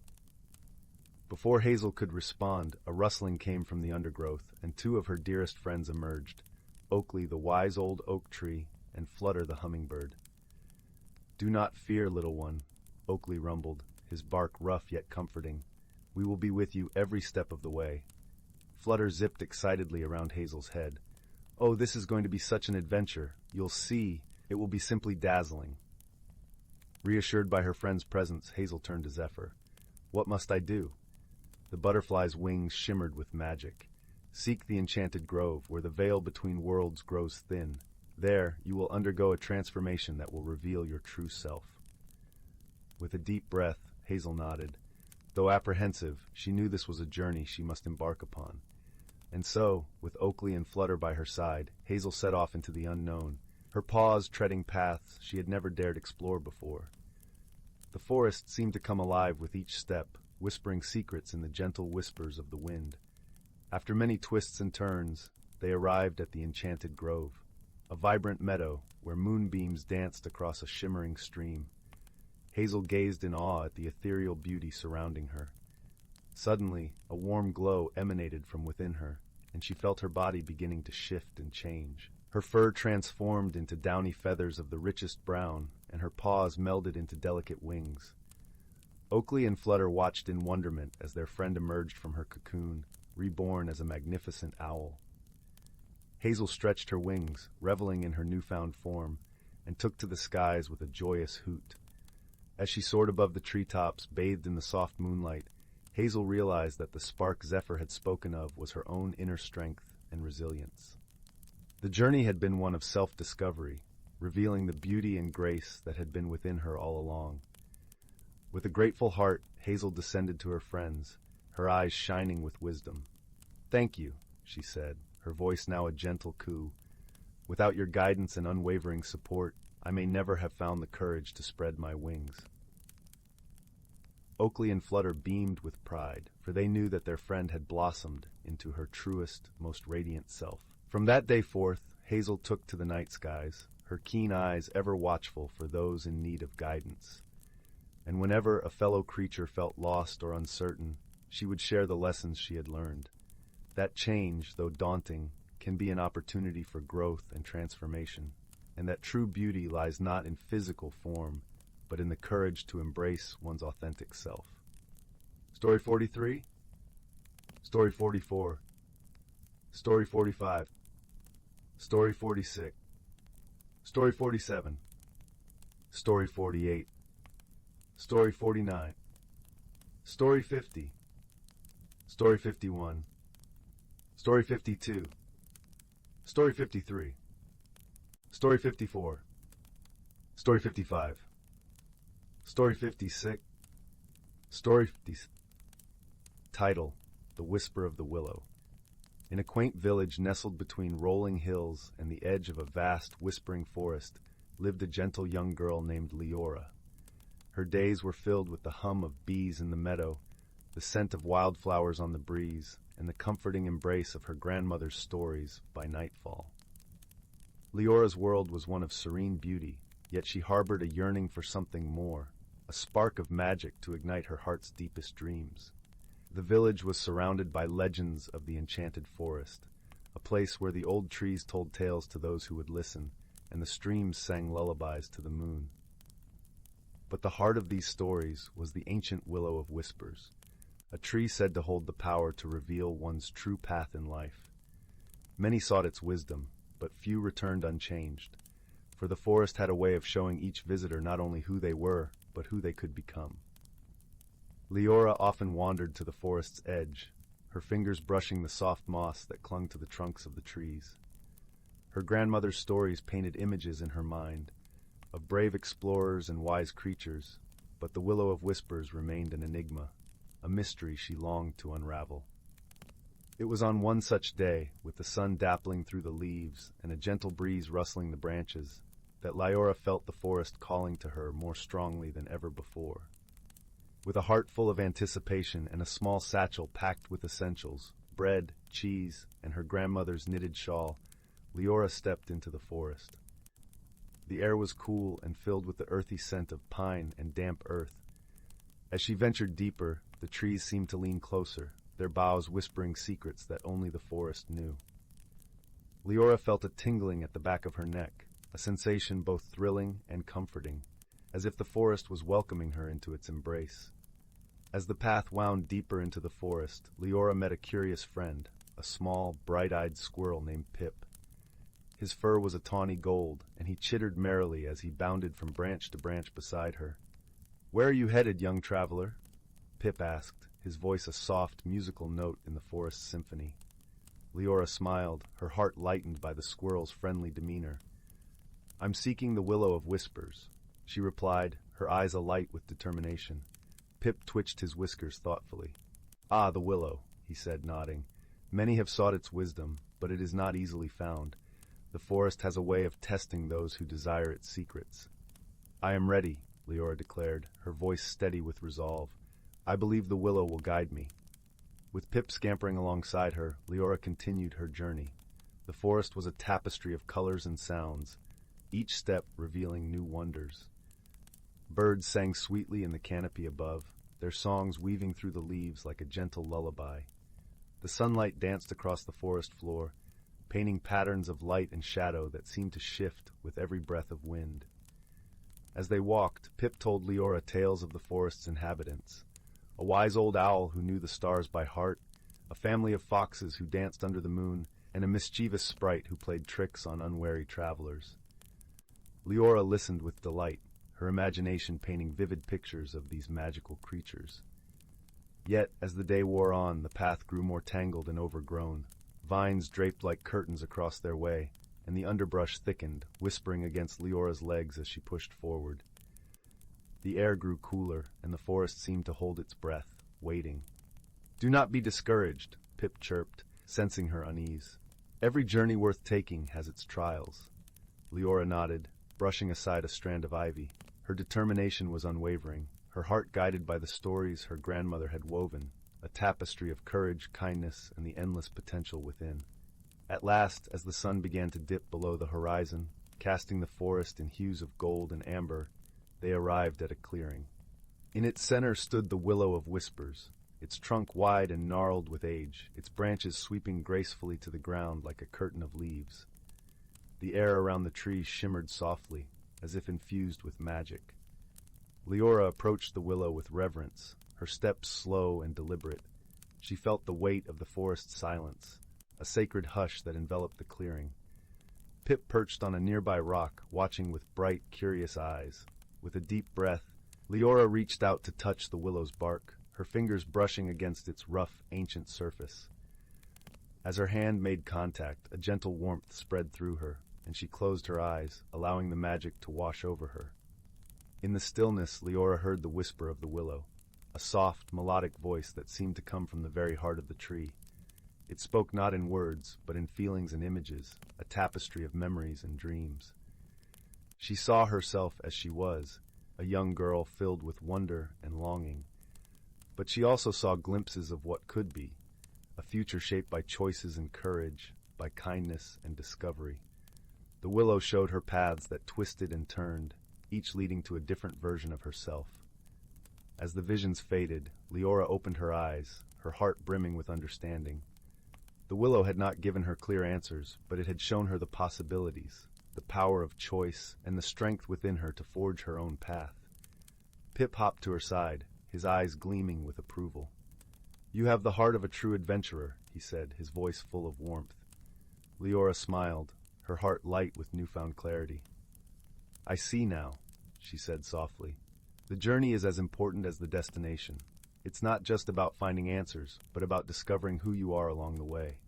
[SPEAKER 1] Before Hazel could respond, a rustling came from the undergrowth, and two of her dearest friends emerged, Oakley the wise old oak tree, and Flutter the hummingbird. "Do not fear, little one," Oakley rumbled, his bark rough yet comforting. "We will be with you every step of the way." Flutter zipped excitedly around Hazel's head. "Oh, this is going to be such an adventure. You'll see. It will be simply dazzling." Reassured by her friend's presence, Hazel turned to Zephyr. "What must I do?" The butterfly's wings shimmered with magic. "Seek the enchanted grove, where the veil between worlds grows thin. There, you will undergo a transformation that will reveal your true self." With a deep breath, Hazel nodded. Though apprehensive, she knew this was a journey she must embark upon. And so, with Oakley and Flutter by her side, Hazel set off into the unknown, her paws treading paths she had never dared explore before. The forest seemed to come alive with each step, whispering secrets in the gentle whispers of the wind. After many twists and turns, they arrived at the Enchanted Grove, a vibrant meadow where moonbeams danced across a shimmering stream. Hazel gazed in awe at the ethereal beauty surrounding her. Suddenly, a warm glow emanated from within her, and she felt her body beginning to shift and change. Her fur transformed into downy feathers of the richest brown, and her paws melded into delicate wings. Oakley and Flutter watched in wonderment as their friend emerged from her cocoon, reborn as a magnificent owl. Hazel stretched her wings, reveling in her newfound form, and took to the skies with a joyous hoot. As she soared above the treetops, bathed in the soft moonlight, Hazel realized that the spark Zephyr had spoken of was her own inner strength and resilience. The journey had been one of self-discovery, revealing the beauty and grace that had been within her all along. With a grateful heart, Hazel descended to her friends, her eyes shining with wisdom. "Thank you," she said, her voice now a gentle coo. "Without your guidance and unwavering support, I may never have found the courage to spread my wings." Oakley and Flutter beamed with pride, for they knew that their friend had blossomed into her truest, most radiant self. From that day forth, Hazel took to the night skies, her keen eyes ever watchful for those in need of guidance. And whenever a fellow creature felt lost or uncertain, she would share the lessons she had learned. That change, though daunting, can be an opportunity for growth and transformation, and that true beauty lies not in physical form, but in the courage to embrace one's authentic self. Story 43, Story 44, Story 45, Story 46, Story 47, Story 48, Story 49, Story 50, Story 51, Story 52, Story 53, Story 54, Story 55, Story 56, Story 50. Title: The Whisper of the Willow. In a quaint village nestled between rolling hills and the edge of a vast, whispering forest, lived a gentle young girl named Leora. Her days were filled with the hum of bees in the meadow, the scent of wildflowers on the breeze, and the comforting embrace of her grandmother's stories by nightfall. Leora's world was one of serene beauty, yet she harbored a yearning for something more, a spark of magic to ignite her heart's deepest dreams. The village was surrounded by legends of the enchanted forest, a place where the old trees told tales to those who would listen, and the streams sang lullabies to the moon. But the heart of these stories was the ancient Willow of Whispers, a tree said to hold the power to reveal one's true path in life. Many sought its wisdom, but few returned unchanged, for the forest had a way of showing each visitor not only who they were, but who they could become. Leora often wandered to the forest's edge, her fingers brushing the soft moss that clung to the trunks of the trees. Her grandmother's stories painted images in her mind, of brave explorers and wise creatures, but the Willow of Whispers remained an enigma, a mystery she longed to unravel. It was on one such day, with the sun dappling through the leaves and a gentle breeze rustling the branches, that Leora felt the forest calling to her more strongly than ever before. With a heart full of anticipation and a small satchel packed with essentials, bread, cheese, and her grandmother's knitted shawl, Leora stepped into the forest. The air was cool and filled with the earthy scent of pine and damp earth. As she ventured deeper, the trees seemed to lean closer, their boughs whispering secrets that only the forest knew. Leora felt a tingling at the back of her neck, a sensation both thrilling and comforting, as if the forest was welcoming her into its embrace. As the path wound deeper into the forest, Leora met a curious friend, a small, bright-eyed squirrel named Pip. His fur was a tawny gold, and he chittered merrily as he bounded from branch to branch beside her. "Where are you headed, young traveler?" Pip asked, his voice a soft, musical note in the forest's symphony. Leora smiled, her heart lightened by the squirrel's friendly demeanor. "I'm seeking the Willow of Whispers," she replied, her eyes alight with determination. Pip twitched his whiskers thoughtfully. "Ah, the willow," he said, nodding. "Many have sought its wisdom, but it is not easily found. The forest has a way of testing those who desire its secrets." "I am ready," Leora declared, her voice steady with resolve. "I believe the willow will guide me." With Pip scampering alongside her, Leora continued her journey. The forest was a tapestry of colors and sounds, each step revealing new wonders. Birds sang sweetly in the canopy above, their songs weaving through the leaves like a gentle lullaby. The sunlight danced across the forest floor, painting patterns of light and shadow that seemed to shift with every breath of wind. As they walked, Pip told Leora tales of the forest's inhabitants. A wise old owl who knew the stars by heart, a family of foxes who danced under the moon, and a mischievous sprite who played tricks on unwary travelers. Leora listened with delight, her imagination painting vivid pictures of these magical creatures. Yet, as the day wore on, the path grew more tangled and overgrown. Vines draped like curtains across their way, and the underbrush thickened, whispering against Leora's legs as she pushed forward. The air grew cooler, and the forest seemed to hold its breath, waiting. "Do not be discouraged," Pip chirped, sensing her unease. "Every journey worth taking has its trials." Leora nodded, brushing aside a strand of ivy. Her determination was unwavering, her heart guided by the stories her grandmother had woven, a tapestry of courage, kindness, and the endless potential within. At last, as the sun began to dip below the horizon, casting the forest in hues of gold and amber, they arrived at a clearing. In its center stood the Willow of Whispers, its trunk wide and gnarled with age, its branches sweeping gracefully to the ground like a curtain of leaves. The air around the tree shimmered softly, as if infused with magic. Leora approached the willow with reverence, her steps slow and deliberate. She felt the weight of the forest's silence, a sacred hush that enveloped the clearing. Pip perched on a nearby rock, watching with bright, curious eyes. With a deep breath, Leora reached out to touch the willow's bark, her fingers brushing against its rough, ancient surface. As her hand made contact, a gentle warmth spread through her, and she closed her eyes, allowing the magic to wash over her. In the stillness, Leora heard the whisper of the willow, a soft, melodic voice that seemed to come from the very heart of the tree. It spoke not in words, but in feelings and images, a tapestry of memories and dreams. She saw herself as she was, a young girl filled with wonder and longing. But she also saw glimpses of what could be, a future shaped by choices and courage, by kindness and discovery. The willow showed her paths that twisted and turned, each leading to a different version of herself. As the visions faded, Leora opened her eyes, her heart brimming with understanding. The willow had not given her clear answers, but it had shown her the possibilities, the power of choice, and the strength within her to forge her own path. Pip hopped to her side, his eyes gleaming with approval. "You have the heart of a true adventurer," he said, his voice full of warmth. Leora smiled, her heart light with newfound clarity. "I see now," she said softly. "The journey is as important as the destination. It's not just about finding answers, but about discovering who you are along the way."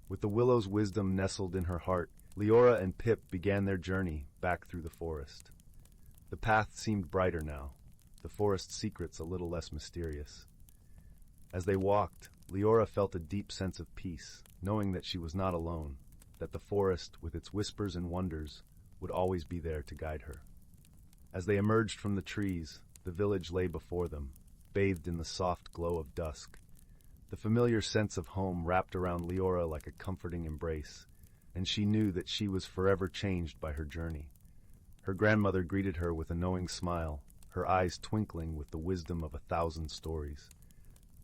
[SPEAKER 1] With the willow's wisdom nestled in her heart, Leora and Pip began their journey back through the forest. The path seemed brighter now, the forest's secrets a little less mysterious. As they walked, Leora felt a deep sense of peace, knowing that she was not alone, that the forest, with its whispers and wonders, would always be there to guide her. As they emerged from the trees, the village lay before them, bathed in the soft glow of dusk. The familiar sense of home wrapped around Leora like a comforting embrace, and she knew that she was forever changed by her journey. Her grandmother greeted her with a knowing smile, her eyes twinkling with the wisdom of 1,000 stories.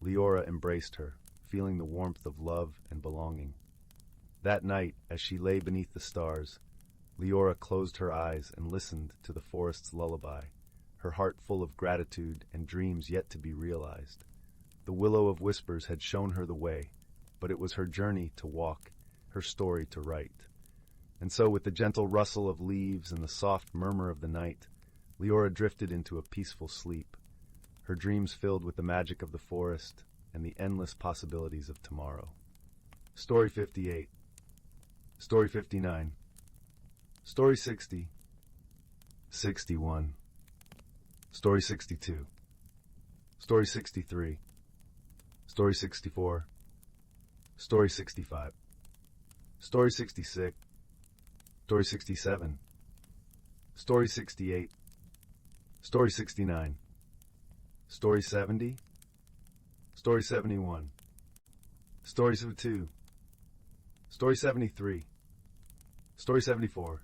[SPEAKER 1] Leora embraced her, feeling the warmth of love and belonging. That night, as she lay beneath the stars, Leora closed her eyes and listened to the forest's lullaby, her heart full of gratitude and dreams yet to be realized. The Willow of Whispers had shown her the way, but it was her journey to walk, her story to write. And so, with the gentle rustle of leaves and the soft murmur of the night, Leora drifted into a peaceful sleep, her dreams filled with the magic of the forest and the endless possibilities of tomorrow. Story 58. Story 59. Story 60. 61. Story 62. Story 63. Story 64. Story 65. Story 66. Story 67. Story 68. Story 69. Story 70. Story 71. Story 72. Story 73. Story 74.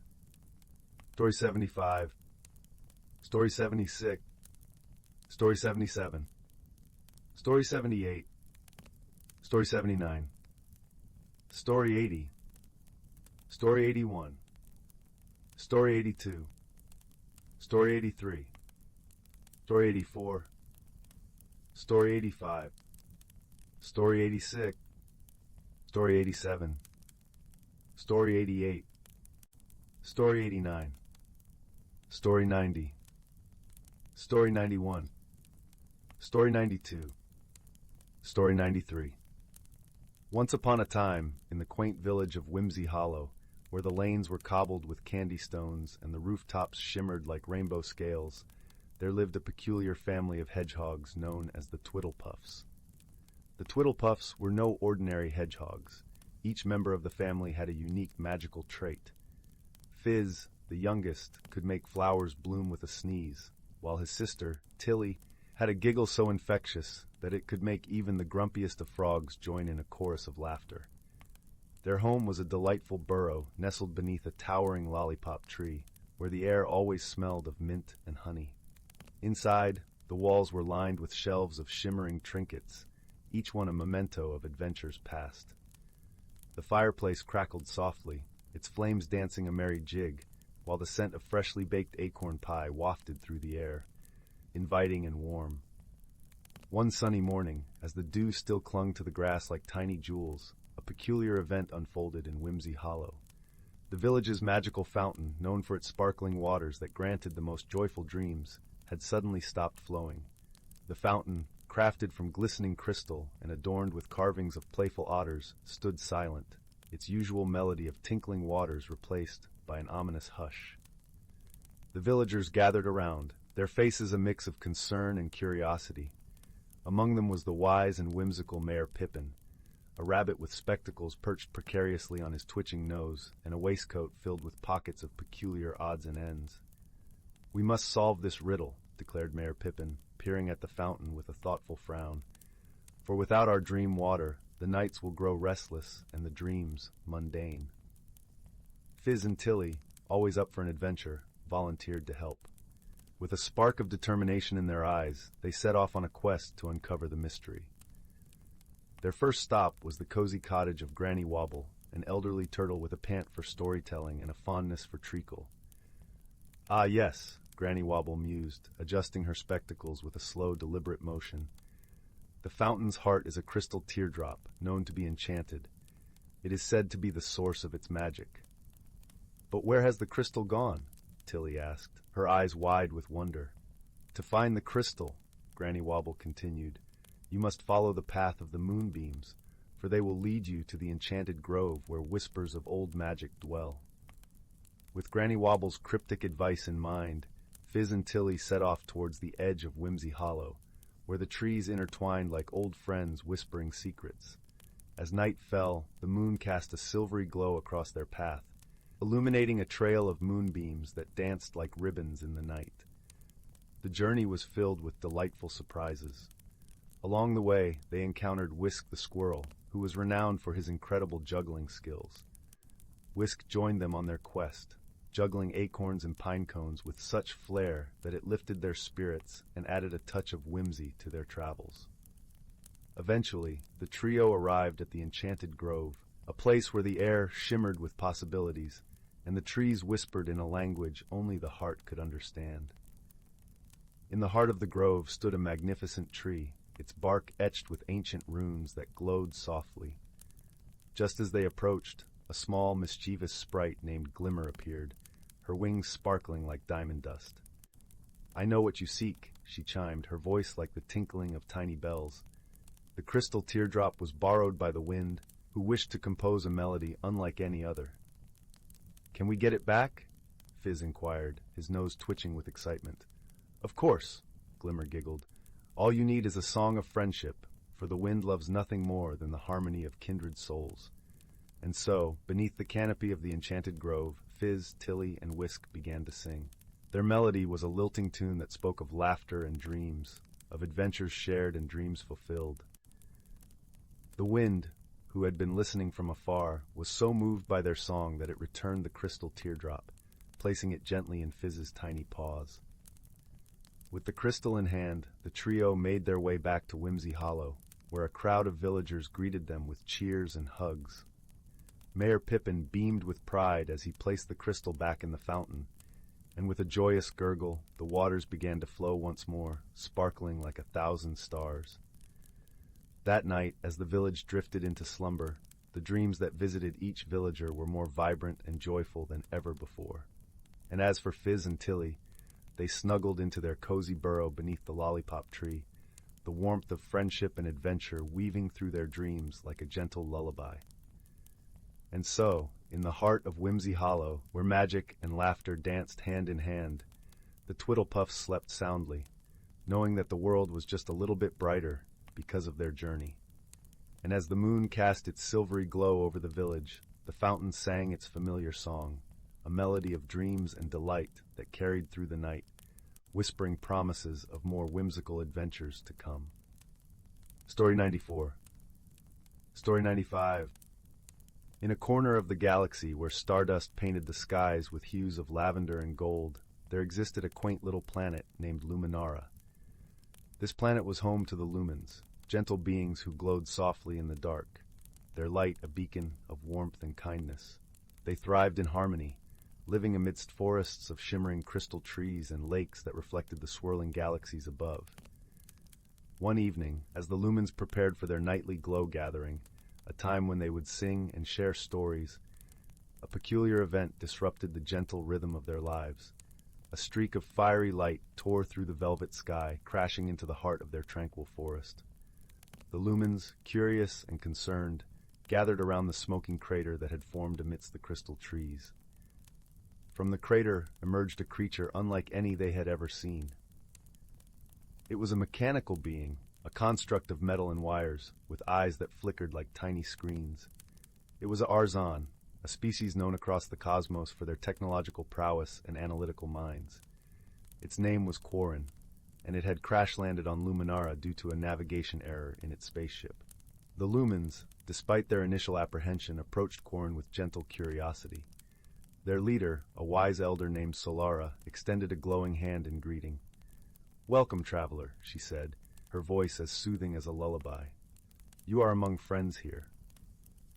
[SPEAKER 1] Story 75. Story 76. Story 77. Story 78. Story 79. Story 80. Story 81. Story 82. Story 83. Story 84. Story 85. Story 86. Story 87. Story 88. Story 89. Story 90. Story 91. Story 92. Story 93. Once upon a time, in the quaint village of Whimsy Hollow, where the lanes were cobbled with candy stones and the rooftops shimmered like rainbow scales, there lived a peculiar family of hedgehogs known as the Twiddlepuffs. The Twiddlepuffs were no ordinary hedgehogs. Each member of the family had a unique magical trait. Fizz, the youngest, could make flowers bloom with a sneeze, while his sister, Tilly, had a giggle so infectious that it could make even the grumpiest of frogs join in a chorus of laughter. Their home was a delightful burrow nestled beneath a towering lollipop tree, where the air always smelled of mint and honey. Inside, the walls were lined with shelves of shimmering trinkets, each one a memento of adventures past. The fireplace crackled softly, its flames dancing a merry jig, while the scent of freshly baked acorn pie wafted through the air, inviting and warm. One sunny morning, as the dew still clung to the grass like tiny jewels, a peculiar event unfolded in Whimsy Hollow. The village's magical fountain, known for its sparkling waters that granted the most joyful dreams, had suddenly stopped flowing. The fountain, crafted from glistening crystal and adorned with carvings of playful otters, stood silent, its usual melody of tinkling waters replaced by an ominous hush. The villagers gathered around, their faces a mix of concern and curiosity. Among them was the wise and whimsical Mayor Pippin, a rabbit with spectacles perched precariously on his twitching nose, and a waistcoat filled with pockets of peculiar odds and ends. "We must solve this riddle," declared Mayor Pippin, peering at the fountain with a thoughtful frown. "For without our dream water, the nights will grow restless and the dreams mundane." Fizz and Tilly, always up for an adventure, volunteered to help. With a spark of determination in their eyes, they set off on a quest to uncover the mystery. Their first stop was the cozy cottage of Granny Wobble, an elderly turtle with a pant for storytelling and a fondness for treacle. "Ah, yes," Granny Wobble mused, adjusting her spectacles with a slow, deliberate motion. "The fountain's heart is a crystal teardrop, known to be enchanted. It is said to be the source of its magic." "But where has the crystal gone?" Tilly asked, her eyes wide with wonder. "To find the crystal," Granny Wobble continued, "you must follow the path of the moonbeams, for they will lead you to the enchanted grove where whispers of old magic dwell." With Granny Wobble's cryptic advice in mind, Fizz and Tilly set off towards the edge of Whimsy Hollow, where the trees intertwined like old friends whispering secrets. As night fell, the moon cast a silvery glow across their path, illuminating a trail of moonbeams that danced like ribbons in the night. The journey was filled with delightful surprises. Along the way, they encountered Whisk the squirrel, who was renowned for his incredible juggling skills. Whisk joined them on their quest, juggling acorns and pine cones with such flair that it lifted their spirits and added a touch of whimsy to their travels. Eventually, the trio arrived at the Enchanted Grove, a place where the air shimmered with possibilities, and the trees whispered in a language only the heart could understand. In the heart of the grove stood a magnificent tree, its bark etched with ancient runes that glowed softly. Just as they approached, a small, mischievous sprite named Glimmer appeared, her wings sparkling like diamond dust. "I know what you seek," she chimed, her voice like the tinkling of tiny bells. The crystal teardrop was borrowed by the wind, who wished to compose a melody unlike any other. "Can we get it back?" Fizz inquired, his nose twitching with excitement. "Of course," Glimmer giggled. "All you need is a song of friendship, for the wind loves nothing more than the harmony of kindred souls." And so, beneath the canopy of the Enchanted Grove, Fizz, Tilly, and Whisk began to sing. Their melody was a lilting tune that spoke of laughter and dreams, of adventures shared and dreams fulfilled. The wind, who had been listening from afar, was so moved by their song that it returned the crystal teardrop, placing it gently in Fizz's tiny paws. With the crystal in hand, the trio made their way back to Whimsy Hollow, where a crowd of villagers greeted them with cheers and hugs. Mayor Pippin beamed with pride as he placed the crystal back in the fountain, and with a joyous gurgle, the waters began to flow once more, sparkling like 1,000 stars. That night, as the village drifted into slumber, the dreams that visited each villager were more vibrant and joyful than ever before. And as for Fizz and Tilly, they snuggled into their cozy burrow beneath the lollipop tree, the warmth of friendship and adventure weaving through their dreams like a gentle lullaby. And so, in the heart of Whimsy Hollow, where magic and laughter danced hand in hand, the Twiddlepuffs slept soundly, knowing that the world was just a little bit brighter because of their journey. And as the moon cast its silvery glow over the village, the fountain sang its familiar song, a melody of dreams and delight that carried through the night, whispering promises of more whimsical adventures to come. Story 94. Story 95. In a corner of the galaxy where stardust painted the skies with hues of lavender and gold, there existed a quaint little planet named Luminara. This planet was home to the lumens, gentle beings who glowed softly in the dark, their light a beacon of warmth and kindness. They thrived in harmony, living amidst forests of shimmering crystal trees and lakes that reflected the swirling galaxies above. One evening, as the lumens prepared for their nightly glow gathering, a time when they would sing and share stories, a peculiar event disrupted the gentle rhythm of their lives. A streak of fiery light tore through the velvet sky, crashing into the heart of their tranquil forest. The lumens, curious and concerned, gathered around the smoking crater that had formed amidst the crystal trees. From the crater emerged a creature unlike any they had ever seen. It was a mechanical being, a construct of metal and wires, with eyes that flickered like tiny screens. It was a Arzan, a species known across the cosmos for their technological prowess and analytical minds. Its name was Quarren, and it had crash-landed on Luminara due to a navigation error in its spaceship. The Lumens, despite their initial apprehension, approached Quarren with gentle curiosity. Their leader, a wise elder named Solara, extended a glowing hand in greeting. "Welcome, traveler," she said, her voice as soothing as a lullaby. "You are among friends here."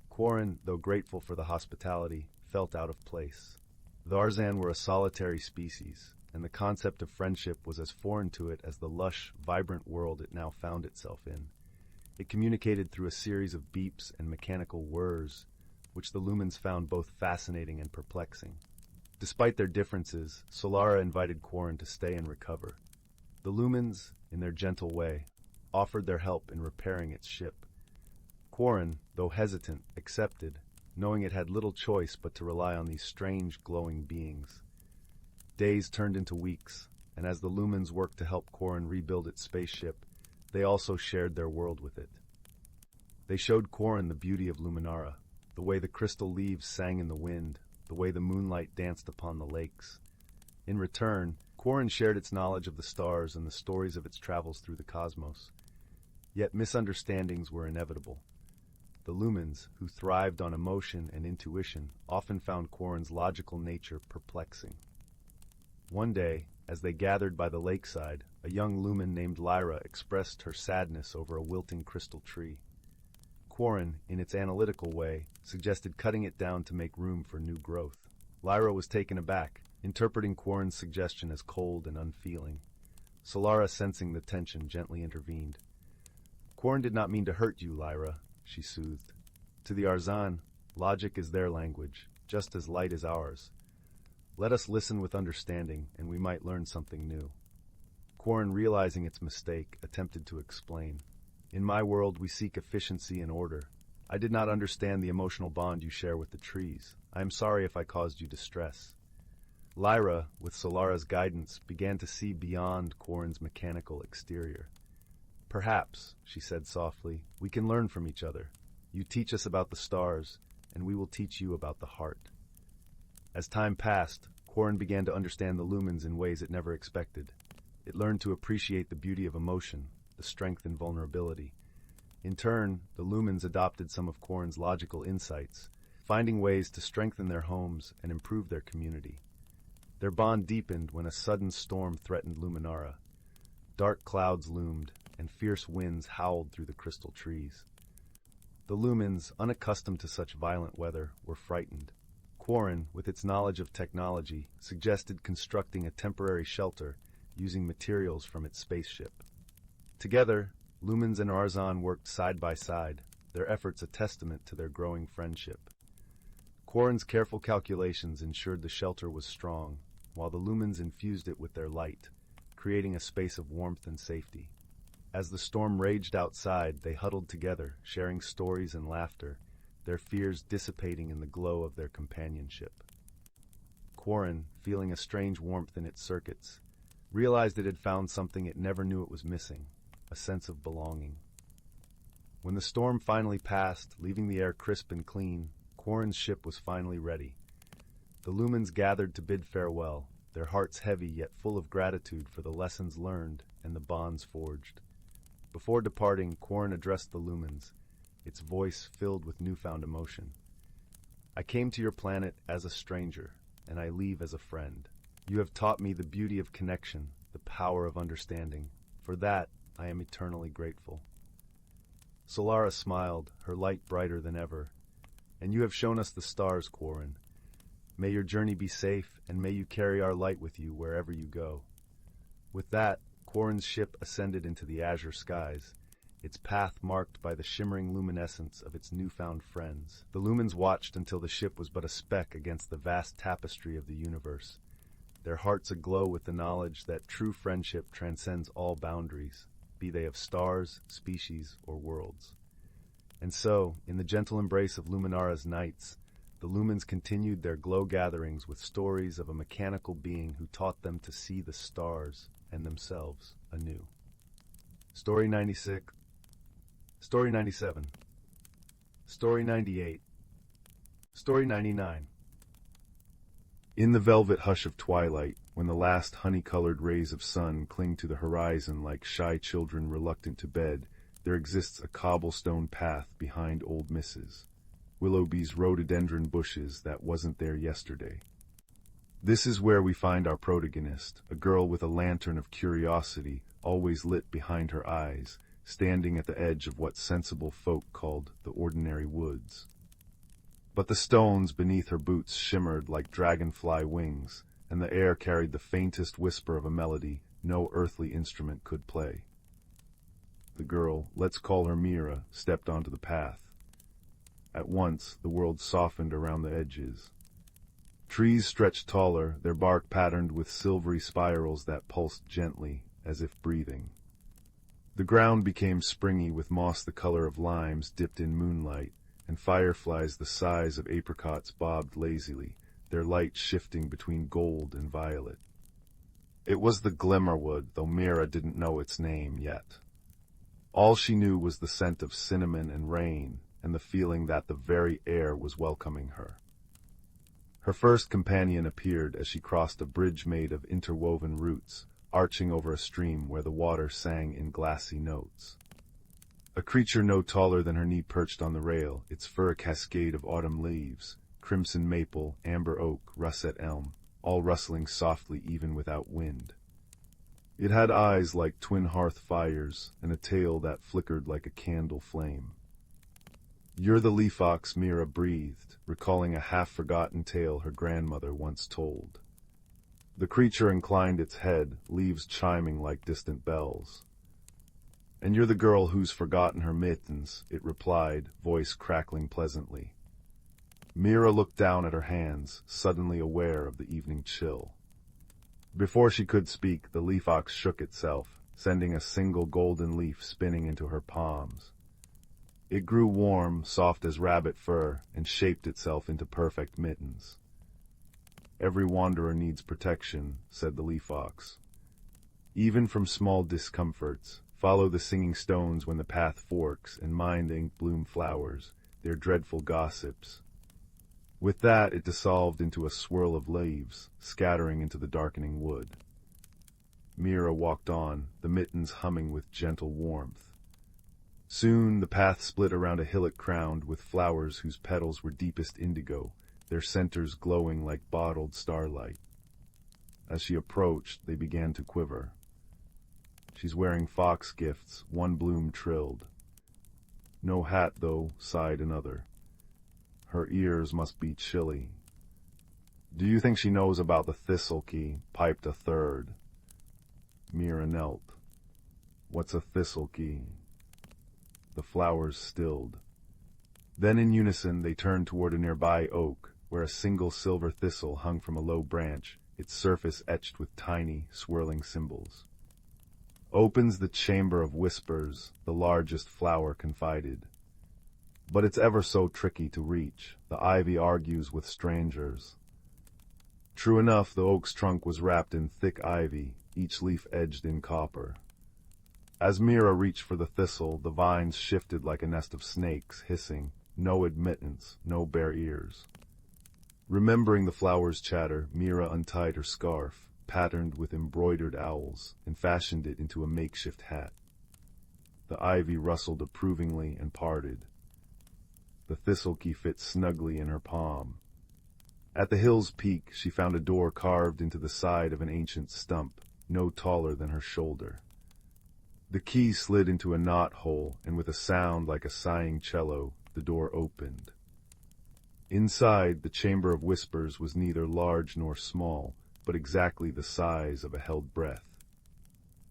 [SPEAKER 1] Quarren, though grateful for the hospitality, felt out of place. The Arzan were a solitary species, and the concept of friendship was as foreign to it as the lush, vibrant world it now found itself in. It communicated through a series of beeps and mechanical whirs, which the Lumens found both fascinating and perplexing. Despite their differences, Solara invited Quarren to stay and recover. The Lumens, in their gentle way, offered their help in repairing its ship. Quarren, though hesitant, accepted, knowing it had little choice but to rely on these strange, glowing beings. Days turned into weeks, and as the Lumens worked to help Quarren rebuild its spaceship, they also shared their world with it. They showed Quarren the beauty of Luminara, the way the crystal leaves sang in the wind, the way the moonlight danced upon the lakes. In return, Quarren shared its knowledge of the stars and the stories of its travels through the cosmos. Yet misunderstandings were inevitable. The Lumens, who thrived on emotion and intuition, often found Quarren's logical nature perplexing. One day, as they gathered by the lakeside, a young Lumen named Lyra expressed her sadness over a wilting crystal tree. Quarren, in its analytical way, suggested cutting it down to make room for new growth. Lyra was taken aback, interpreting Quarren's suggestion as cold and unfeeling. Solara, sensing the tension, gently intervened. "Quarren did not mean to hurt you, Lyra," she soothed. "To the Arzan, logic is their language, just as light is ours. Let us listen with understanding, and we might learn something new." Quarren, realizing its mistake, attempted to explain. "In my world, we seek efficiency and order. I did not understand the emotional bond you share with the trees. I am sorry if I caused you distress." Lyra, with Solara's guidance, began to see beyond Quarren's mechanical exterior. "Perhaps," she said softly, "we can learn from each other. You teach us about the stars, and we will teach you about the heart." As time passed, Quarren began to understand the Lumens in ways it never expected. It learned to appreciate the beauty of emotion, the strength and vulnerability. In turn, the Lumens adopted some of Quarren's logical insights, finding ways to strengthen their homes and improve their community. Their bond deepened when a sudden storm threatened Luminara. Dark clouds loomed, and fierce winds howled through the crystal trees. The Lumens, unaccustomed to such violent weather, were frightened. Quarren, with its knowledge of technology, suggested constructing a temporary shelter using materials from its spaceship. Together, Lumens and Arzan worked side by side, their efforts a testament to their growing friendship. Quarren's careful calculations ensured the shelter was strong, while the Lumens infused it with their light, creating a space of warmth and safety. As the storm raged outside, they huddled together, sharing stories and laughter, their fears dissipating in the glow of their companionship. Quarren, feeling a strange warmth in its circuits, realized it had found something it never knew it was missing, a sense of belonging. When the storm finally passed, leaving the air crisp and clean, Quarren's ship was finally ready. The Lumens gathered to bid farewell, their hearts heavy yet full of gratitude for the lessons learned and the bonds forged. Before departing, Quarren addressed the Lumens, its voice filled with newfound emotion. "I came to your planet as a stranger, and I leave as a friend. You have taught me the beauty of connection, the power of understanding. For that, I am eternally grateful." Solara smiled, her light brighter than ever. "And you have shown us the stars, Quarren. May your journey be safe, and may you carry our light with you wherever you go." With that, Quarren's ship ascended into the azure skies, its path marked by the shimmering luminescence of its newfound friends. The Lumens watched until the ship was but a speck against the vast tapestry of the universe, their hearts aglow with the knowledge that true friendship transcends all boundaries, be they of stars, species, or worlds. And so, in the gentle embrace of Luminara's nights, the Lumens continued their glow gatherings with stories of a mechanical being who taught them to see the stars and themselves anew. Story 96. Story 97. Story 98. Story 99. In the velvet hush of twilight, when the last honey-colored rays of sun cling to the horizon like shy children reluctant to bed, there exists a cobblestone path behind old Mrs. Willoughby's rhododendron bushes that wasn't there yesterday. This is where we find our protagonist, a girl with a lantern of curiosity always lit behind her eyes, standing at the edge of what sensible folk called the ordinary woods. But the stones beneath her boots shimmered like dragonfly wings, and the air carried the faintest whisper of a melody no earthly instrument could play. The girl, let's call her Mira, stepped onto the path. At once, the world softened around the edges. Trees stretched taller, their bark patterned with silvery spirals that pulsed gently, as if breathing. The ground became springy with moss the color of limes dipped in moonlight, and fireflies the size of apricots bobbed lazily, their light shifting between gold and violet. It was the Glimmerwood, though Mira didn't know its name yet. All she knew was the scent of cinnamon and rain, and the feeling that the very air was welcoming her. Her first companion appeared as she crossed a bridge made of interwoven roots, arching over a stream where the water sang in glassy notes. A creature no taller than her knee perched on the rail, its fur a cascade of autumn leaves, crimson maple, amber oak, russet elm, all rustling softly even without wind. It had eyes like twin hearth fires, and a tail that flickered like a candle flame. "You're the leaf ox," Mira breathed, recalling a half-forgotten tale her grandmother once told. The creature inclined its head, leaves chiming like distant bells. "And you're the girl who's forgotten her mittens," it replied, voice crackling pleasantly. Mira looked down at her hands, suddenly aware of the evening chill. Before she could speak, the leaf ox shook itself, sending a single golden leaf spinning into her palms. It grew warm, soft as rabbit fur, and shaped itself into perfect mittens. "Every wanderer needs protection," said the leaf ox. "Even from small discomforts, follow the singing stones when the path forks, and mind the ink-bloom flowers, their dreadful gossips." With that, it dissolved into a swirl of leaves, scattering into the darkening wood. Mira walked on, the mittens humming with gentle warmth. Soon the path split around a hillock crowned with flowers whose petals were deepest indigo, their centers glowing like bottled starlight. As she approached, they began to quiver. "She's wearing fox gifts," one bloom trilled. "No hat, though," sighed another. "Her ears must be chilly." "Do you think she knows about the thistle key?" piped a third. Mira knelt. "What's a thistle key?" The flowers stilled. Then in unison they turned toward a nearby oak, where a single silver thistle hung from a low branch, its surface etched with tiny, swirling symbols. "Opens the chamber of whispers," the largest flower confided. "But it's ever so tricky to reach. The ivy argues with strangers." True enough, the oak's trunk was wrapped in thick ivy, each leaf edged in copper. As Mira reached for the thistle, the vines shifted like a nest of snakes, hissing, "No admittance, no bare ears." Remembering the flower's chatter, Mira untied her scarf, patterned with embroidered owls, and fashioned it into a makeshift hat. The ivy rustled approvingly and parted. The thistle key fit snugly in her palm. At the hill's peak, she found a door carved into the side of an ancient stump, no taller than her shoulder. The key slid into a knot-hole, and with a sound like a sighing cello, the door opened. Inside, the chamber of whispers was neither large nor small, but exactly the size of a held breath.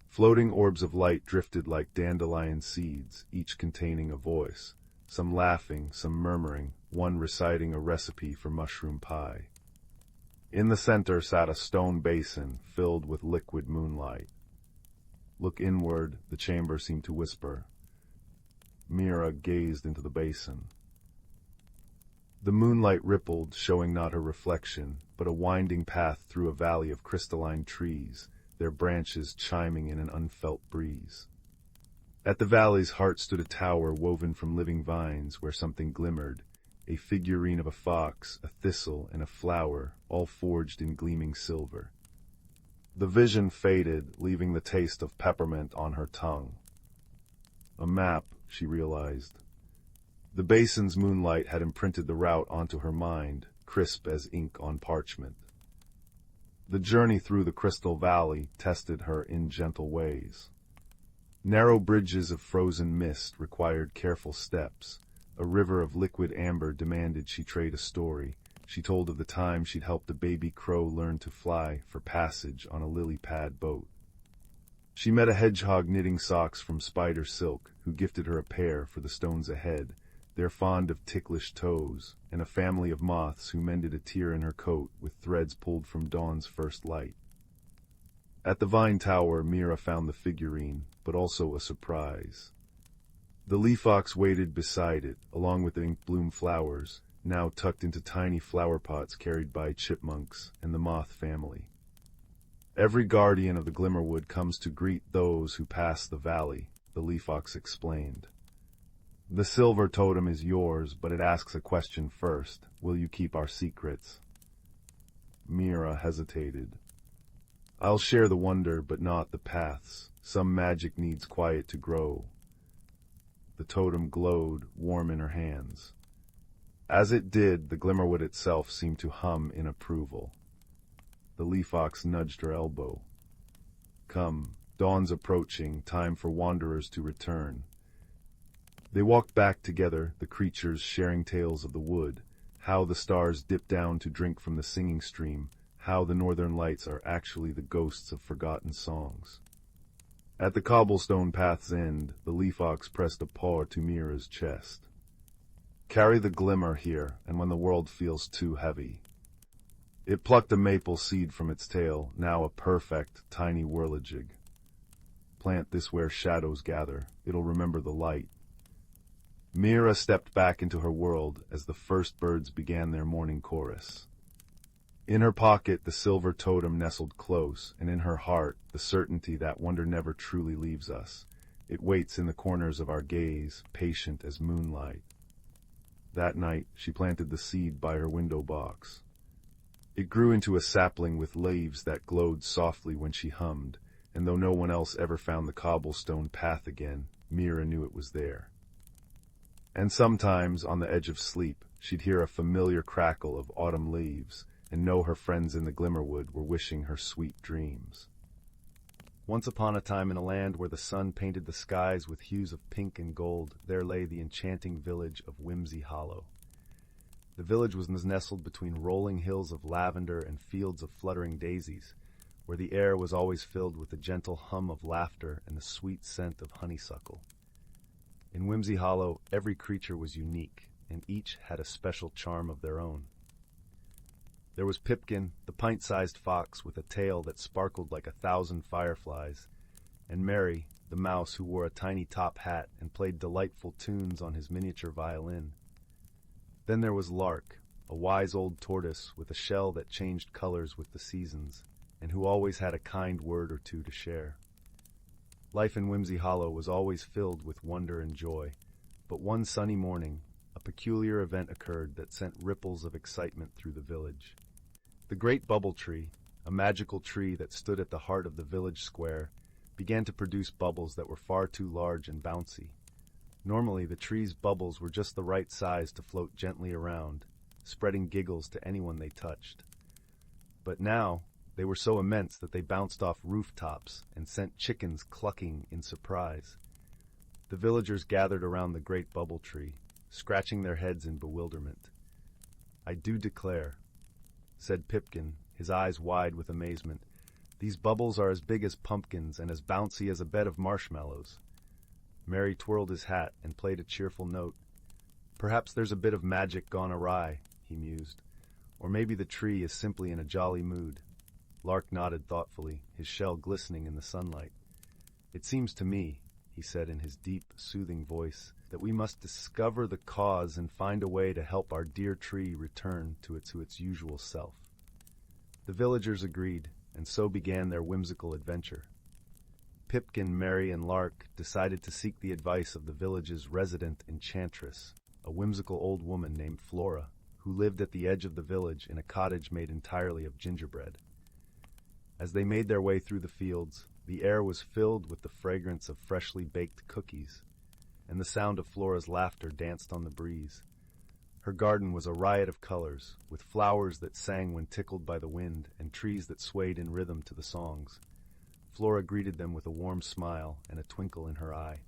[SPEAKER 1] Floating orbs of light drifted like dandelion seeds, each containing a voice, some laughing, some murmuring, one reciting a recipe for mushroom pie. In the center sat a stone basin filled with liquid moonlight. "Look inward," the chamber seemed to whisper. Mira gazed into the basin. The moonlight rippled, showing not her reflection, but a winding path through a valley of crystalline trees, their branches chiming in an unfelt breeze. At the valley's heart stood a tower woven from living vines where something glimmered, a figurine of a fox, a thistle, and a flower, all forged in gleaming silver. The vision faded, leaving the taste of peppermint on her tongue. A map, she realized. The basin's moonlight had imprinted the route onto her mind, crisp as ink on parchment. The journey through the Crystal Valley tested her in gentle ways. Narrow bridges of frozen mist required careful steps. A river of liquid amber demanded she trade a story. She told of the time she'd helped a baby crow learn to fly for passage on a lily pad boat. She met a hedgehog knitting socks from spider silk, who gifted her a pair for the stones ahead. They're fond of ticklish toes, and a family of moths who mended a tear in her coat with threads pulled from dawn's first light. At the vine tower, Mira found the figurine, but also a surprise. The leaf ox waited beside it, along with the ink bloom flowers, now tucked into tiny flower pots carried by chipmunks and the moth family. Every guardian of the Glimmerwood comes to greet those who pass the valley, the leaf ox explained. The silver totem is yours, but it asks a question first. Will you keep our secrets? Mira hesitated. I'll share the wonder, but not the paths. Some magic needs quiet to grow. The totem glowed, warm in her hands. As it did, the Glimmerwood itself seemed to hum in approval. The leaf ox nudged her elbow. Come, dawn's approaching, time for wanderers to return. They walked back together, the creatures sharing tales of the wood, how the stars dip down to drink from the singing stream, how the northern lights are actually the ghosts of forgotten songs. At the cobblestone path's end, the leaf ox pressed a paw to Mira's chest. Carry the glimmer here, and when the world feels too heavy. It plucked a maple seed from its tail, now a perfect, tiny whirligig. Plant this where shadows gather. It'll remember the light. Mira stepped back into her world as the first birds began their morning chorus. In her pocket, the silver totem nestled close, and in her heart, the certainty that wonder never truly leaves us. It waits in the corners of our gaze, patient as moonlight. That night, she planted the seed by her window box. It grew into a sapling with leaves that glowed softly when she hummed, and though no one else ever found the cobblestone path again, Mira knew it was there. And sometimes, on the edge of sleep, she'd hear a familiar crackle of autumn leaves, and know her friends in the Glimmerwood were wishing her sweet dreams. Once upon a time, in a land where the sun painted the skies with hues of pink and gold, there lay the enchanting village of Whimsy Hollow. The village was nestled between rolling hills of lavender and fields of fluttering daisies, where the air was always filled with the gentle hum of laughter and the sweet scent of honeysuckle. In Whimsy Hollow, every creature was unique, and each had a special charm of their own. There was Pipkin, the pint-sized fox with a tail that sparkled like 1,000 fireflies, and Mary, the mouse who wore a tiny top hat and played delightful tunes on his miniature violin. Then there was Lark, a wise old tortoise with a shell that changed colors with the seasons, and who always had a kind word or two to share. Life in Whimsy Hollow was always filled with wonder and joy, but one sunny morning, a peculiar event occurred that sent ripples of excitement through the village. The great bubble tree, a magical tree that stood at the heart of the village square, began to produce bubbles that were far too large and bouncy. Normally, the tree's bubbles were just the right size to float gently around, spreading giggles to anyone they touched. But now, they were so immense that they bounced off rooftops and sent chickens clucking in surprise. The villagers gathered around the great bubble tree, scratching their heads in bewilderment. "I do declare," said Pipkin, his eyes wide with amazement, "these bubbles are as big as pumpkins and as bouncy as a bed of marshmallows." Mary twirled his hat and played a cheerful note. "Perhaps there's a bit of magic gone awry," he mused. "Or maybe the tree is simply in a jolly mood." Lark nodded thoughtfully, his shell glistening in the sunlight. "It seems to me," he said in his deep, soothing voice, "that we must discover the cause and find a way to help our dear tree return to its usual self." The villagers agreed, and so began their whimsical adventure. Pipkin, Mary, and Lark decided to seek the advice of the village's resident enchantress, a whimsical old woman named Flora, who lived at the edge of the village in a cottage made entirely of gingerbread. As they made their way through the fields, the air was filled with the fragrance of freshly baked cookies, and the sound of Flora's laughter danced on the breeze. Her garden was a riot of colors, with flowers that sang when tickled by the wind and trees that swayed in rhythm to the songs. Flora greeted them with a warm smile and a twinkle in her eye.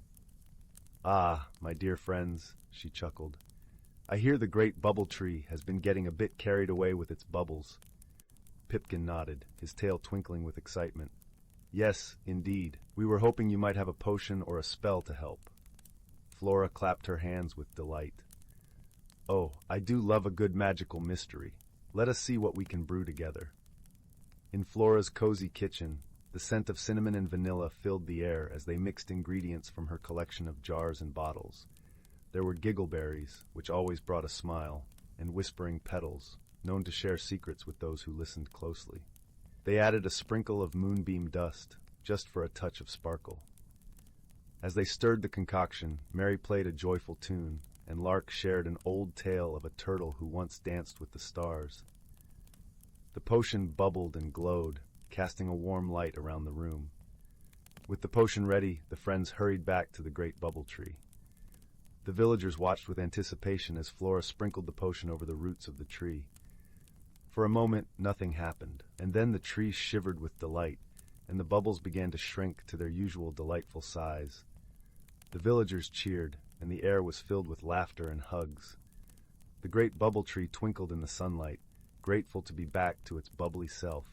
[SPEAKER 1] "Ah, my dear friends," she chuckled. "I hear the great bubble tree has been getting a bit carried away with its bubbles." Pipkin nodded, his tail twinkling with excitement. "Yes, indeed. We were hoping you might have a potion or a spell to help." Flora clapped her hands with delight. "Oh, I do love a good magical mystery. Let us see what we can brew together." In Flora's cozy kitchen, the scent of cinnamon and vanilla filled the air as they mixed ingredients from her collection of jars and bottles. There were giggleberries, which always brought a smile, and whispering petals, known to share secrets with those who listened closely. They added a sprinkle of moonbeam dust, just for a touch of sparkle. As they stirred the concoction, Mary played a joyful tune, and Lark shared an old tale of a turtle who once danced with the stars. The potion bubbled and glowed, casting a warm light around the room. With the potion ready, the friends hurried back to the great bubble tree. The villagers watched with anticipation as Flora sprinkled the potion over the roots of the tree. For a moment, nothing happened, and then the tree shivered with delight, and the bubbles began to shrink to their usual delightful size. The villagers cheered, and the air was filled with laughter and hugs. The great bubble tree twinkled in the sunlight, grateful to be back to its bubbly self.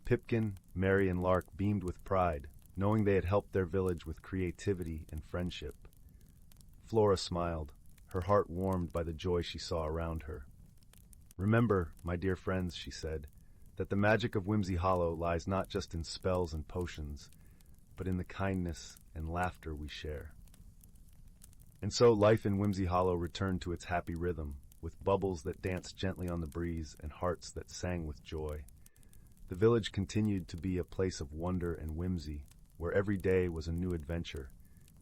[SPEAKER 1] Pipkin, Mary, and Lark beamed with pride, knowing they had helped their village with creativity and friendship. Flora smiled, her heart warmed by the joy she saw around her. "Remember, my dear friends," she said, "that the magic of Whimsy Hollow lies not just in spells and potions, but in the kindness and laughter we share." And so life in Whimsy Hollow returned to its happy rhythm, with bubbles that danced gently on the breeze and hearts that sang with joy. The village continued to be a place of wonder and whimsy, where every day was a new adventure,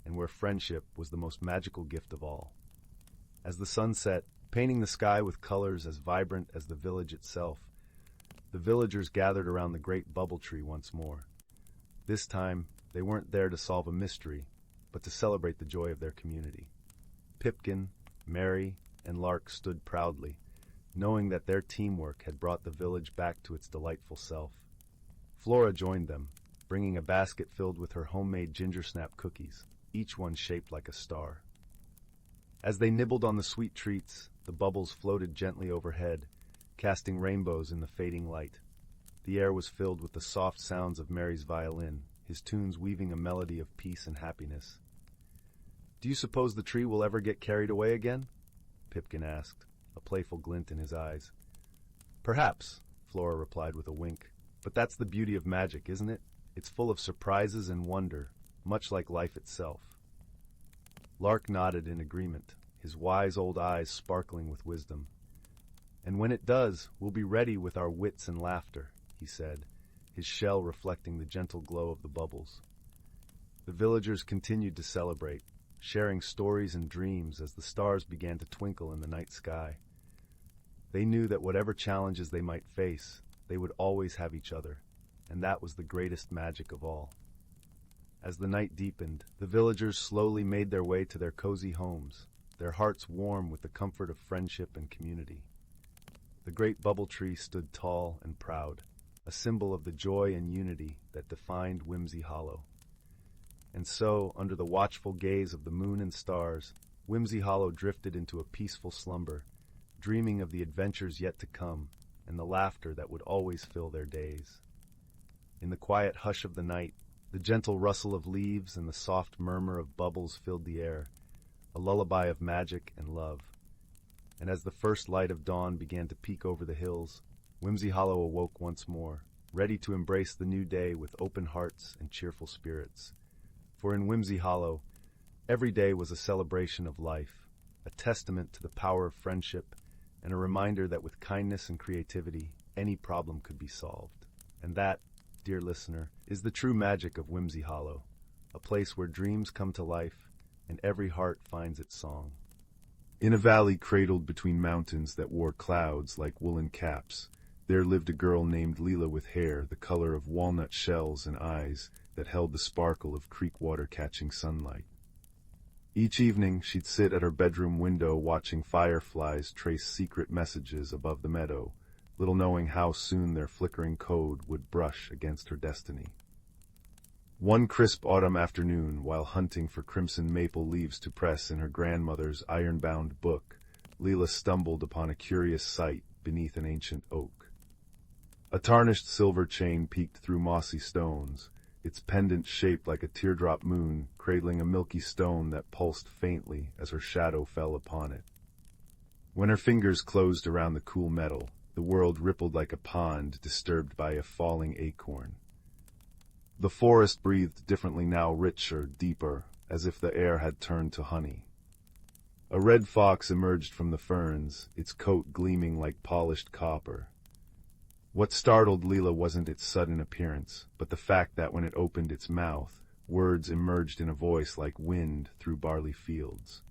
[SPEAKER 1] and where friendship was the most magical gift of all. As the sun set, painting the sky with colors as vibrant as the village itself, the villagers gathered around the great bubble tree once more. This time, they weren't there to solve a mystery, but to celebrate the joy of their community. Pipkin, Mary, and Lark stood proudly, knowing that their teamwork had brought the village back to its delightful self. Flora joined them, bringing a basket filled with her homemade gingersnap cookies, each one shaped like a star. As they nibbled on the sweet treats, the bubbles floated gently overhead, casting rainbows in the fading light. The air was filled with the soft sounds of Mary's violin, his tunes weaving a melody of peace and happiness. "Do you suppose the tree will ever get carried away again?" Pipkin asked, a playful glint in his eyes. "Perhaps," Flora replied with a wink. "But that's the beauty of magic, isn't it? It's full of surprises and wonder, much like life itself." Lark nodded in agreement, his wise old eyes sparkling with wisdom. "And when it does, we'll be ready with our wits and laughter," he said, his shell reflecting the gentle glow of the bubbles. The villagers continued to celebrate, sharing stories and dreams as the stars began to twinkle in the night sky. They knew that whatever challenges they might face, they would always have each other, and that was the greatest magic of all. As the night deepened, the villagers slowly made their way to their cozy homes, their hearts warm with the comfort of friendship and community. The great bubble tree stood tall and proud, a symbol of the joy and unity that defined Whimsy Hollow. And so, under the watchful gaze of the moon and stars, Whimsy Hollow drifted into a peaceful slumber, dreaming of the adventures yet to come and the laughter that would always fill their days. In the quiet hush of the night, the gentle rustle of leaves and the soft murmur of bubbles filled the air, a lullaby of magic and love. And as the first light of dawn began to peek over the hills, Whimsy Hollow awoke once more, ready to embrace the new day with open hearts and cheerful spirits. For in Whimsy Hollow, every day was a celebration of life, a testament to the power of friendship, and a reminder that with kindness and creativity, any problem could be solved. And that, dear listener, is the true magic of Whimsy Hollow, a place where dreams come to life and every heart finds its song. In a valley cradled between mountains that wore clouds like woolen caps, there lived a girl named Leela with hair the color of walnut shells and eyes that held the sparkle of creek water catching sunlight. Each evening she'd sit at her bedroom window watching fireflies trace secret messages above the meadow, little knowing how soon their flickering code would brush against her destiny. One crisp autumn afternoon, while hunting for crimson maple leaves to press in her grandmother's iron-bound book, Leela stumbled upon a curious sight beneath an ancient oak. A tarnished silver chain peeked through mossy stones, its pendant shaped like a teardrop moon, cradling a milky stone that pulsed faintly as her shadow fell upon it. When her fingers closed around the cool metal, the world rippled like a pond disturbed by a falling acorn. The forest breathed differently now, richer, deeper, as if the air had turned to honey. A red fox emerged from the ferns, its coat gleaming like polished copper. What startled Leela wasn't its sudden appearance, but the fact that when it opened its mouth, words emerged in a voice like wind through barley fields.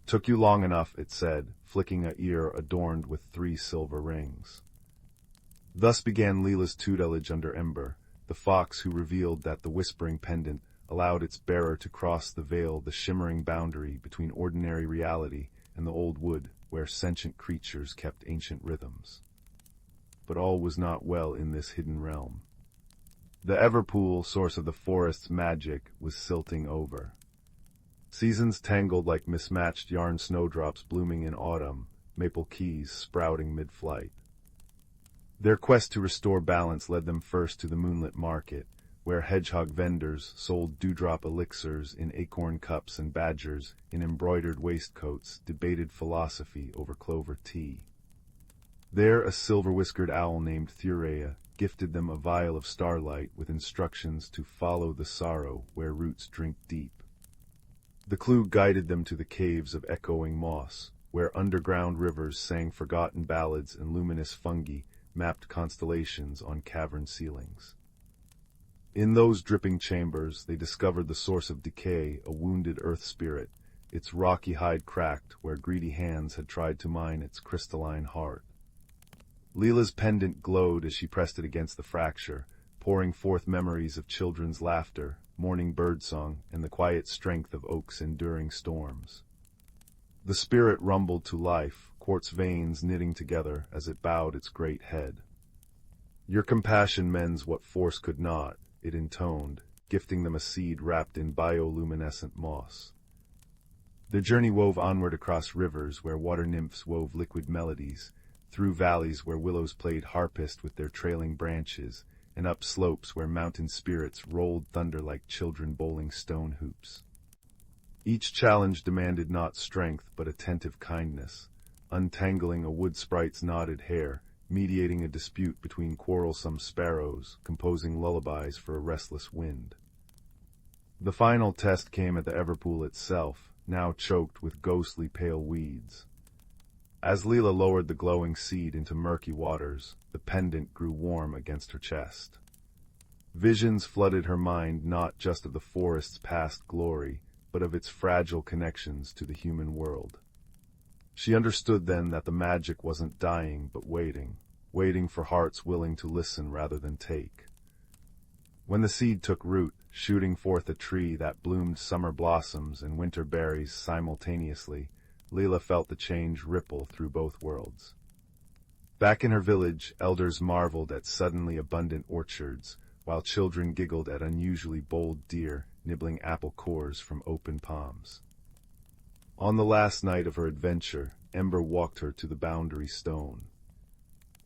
[SPEAKER 1] "Took you long enough," it said, flicking a ear adorned with 3 silver rings. Thus began Leela's tutelage under Ember, the fox who revealed that the whispering pendant allowed its bearer to cross the veil, the shimmering boundary between ordinary reality and the old wood where sentient creatures kept ancient rhythms. But all was not well in this hidden realm. The Everpool, source of the forest's magic, was silting over. Seasons tangled like mismatched yarn snowdrops blooming in autumn, maple keys sprouting mid-flight. Their quest to restore balance led them first to the moonlit market, where hedgehog vendors sold dewdrop elixirs in acorn cups and badgers in embroidered waistcoats debated philosophy over clover tea. There a silver-whiskered owl named Thurea gifted them a vial of starlight with instructions to follow the sorrow where roots drink deep. The clue guided them to the caves of echoing moss, where underground rivers sang forgotten ballads and luminous fungi mapped constellations on cavern ceilings. In those dripping chambers they discovered the source of decay, a wounded earth spirit, its rocky hide cracked where greedy hands had tried to mine its crystalline heart. Leela's pendant glowed as she pressed it against the fracture, pouring forth memories of children's laughter, morning birdsong, and the quiet strength of oaks enduring storms. The spirit rumbled to life, quartz veins knitting together as it bowed its great head. "Your compassion mends what force could not," it intoned, gifting them a seed wrapped in bioluminescent moss. Their journey wove onward across rivers where water nymphs wove liquid melodies, through valleys where willows played harpist with their trailing branches, and up slopes where mountain spirits rolled thunder like children bowling stone hoops. Each challenge demanded not strength but attentive kindness, untangling a wood sprite's knotted hair, mediating a dispute between quarrelsome sparrows, composing lullabies for a restless wind. The final test came at the Everpool itself, now choked with ghostly pale weeds. As Leela lowered the glowing seed into murky waters, the pendant grew warm against her chest. Visions flooded her mind not just of the forest's past glory, but of its fragile connections to the human world. She understood then that the magic wasn't dying but waiting for hearts willing to listen rather than take. When the seed took root, shooting forth a tree that bloomed summer blossoms and winter berries simultaneously, Leela felt the change ripple through both worlds. Back in her village, elders marveled at suddenly abundant orchards, while children giggled at unusually bold deer nibbling apple cores from open palms. On the last night of her adventure, Ember walked her to the boundary stone.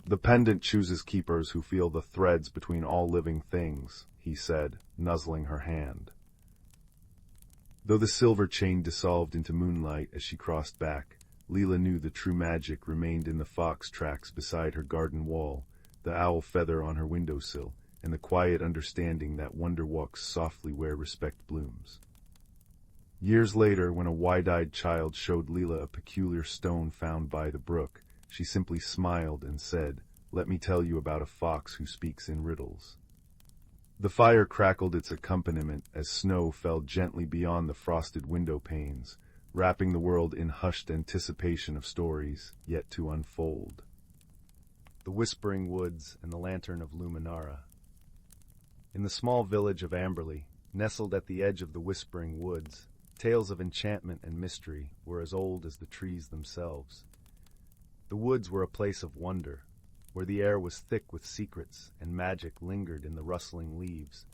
[SPEAKER 1] "The pendant chooses keepers who feel the threads between all living things," he said, nuzzling her hand. Though the silver chain dissolved into moonlight as she crossed back, Leela knew the true magic remained in the fox tracks beside her garden wall, the owl feather on her windowsill, and the quiet understanding that wonder walks softly where respect blooms. Years later, when a wide-eyed child showed Leela a peculiar stone found by the brook, she simply smiled and said, "Let me tell you about a fox who speaks in riddles." The fire crackled its accompaniment as snow fell gently beyond the frosted window panes, wrapping the world in hushed anticipation of stories yet to unfold. The Whispering Woods and the Lantern of Luminara. In the small village of Amberley, nestled at the edge of the Whispering Woods, tales of enchantment and mystery were as old as the trees themselves. The woods were a place of wonder, where the air was thick with secrets and magic lingered in the rustling leaves.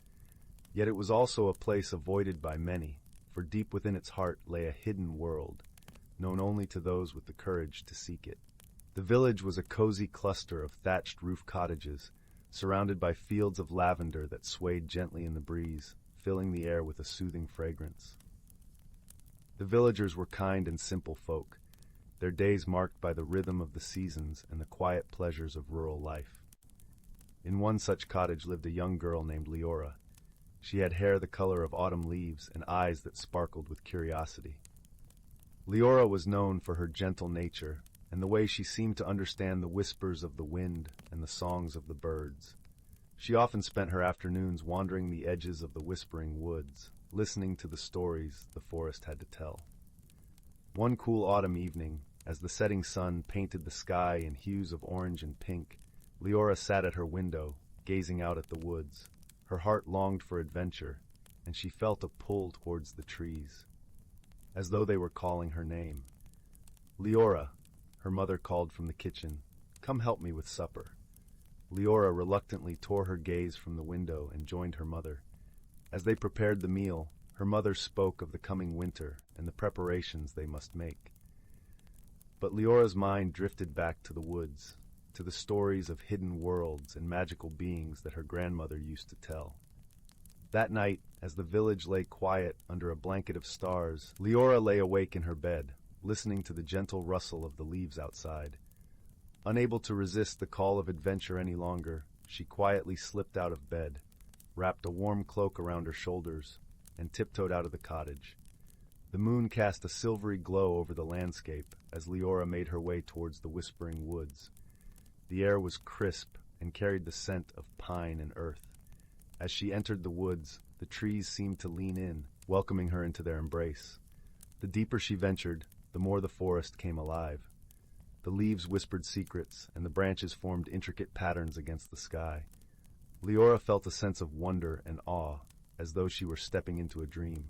[SPEAKER 1] Yet it was also a place avoided by many, for deep within its heart lay a hidden world, known only to those with the courage to seek it. The village was a cozy cluster of thatched roof cottages, surrounded by fields of lavender that swayed gently in the breeze, filling the air with a soothing fragrance. The villagers were kind and simple folk, their days marked by the rhythm of the seasons and the quiet pleasures of rural life. In one such cottage lived a young girl named Leora. She had hair the color of autumn leaves and eyes that sparkled with curiosity. Leora was known for her gentle nature and the way she seemed to understand the whispers of the wind and the songs of the birds. She often spent her afternoons wandering the edges of the Whispering Woods, listening to the stories the forest had to tell. One cool autumn evening, as the setting sun painted the sky in hues of orange and pink, Leora sat at her window, gazing out at the woods. Her heart longed for adventure, and she felt a pull towards the trees, as though they were calling her name. "Leora," her mother called from the kitchen, "come help me with supper." Leora reluctantly tore her gaze from the window and joined her mother. As they prepared the meal, her mother spoke of the coming winter and the preparations they must make. But Leora's mind drifted back to the woods, to the stories of hidden worlds and magical beings that her grandmother used to tell. That night, as the village lay quiet under a blanket of stars, Leora lay awake in her bed, listening to the gentle rustle of the leaves outside. Unable to resist the call of adventure any longer, she quietly slipped out of bed, wrapped a warm cloak around her shoulders, and tiptoed out of the cottage. The moon cast a silvery glow over the landscape as Leora made her way towards the Whispering Woods. The air was crisp and carried the scent of pine and earth. As she entered the woods, the trees seemed to lean in, welcoming her into their embrace. The deeper she ventured, the more the forest came alive. The leaves whispered secrets, and the branches formed intricate patterns against the sky. Leora felt a sense of wonder and awe, as though she were stepping into a dream.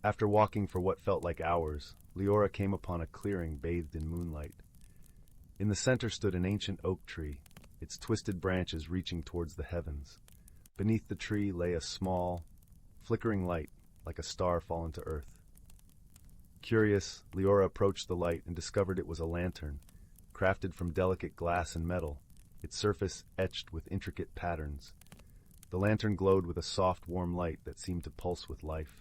[SPEAKER 1] After walking for what felt like hours, Leora came upon a clearing bathed in moonlight. In the center stood an ancient oak tree, its twisted branches reaching towards the heavens. Beneath the tree lay a small, flickering light, like a star fallen to earth. Curious, Leora approached the light and discovered it was a lantern, crafted from delicate glass and metal, its surface etched with intricate patterns. The lantern glowed with a soft, warm light that seemed to pulse with life.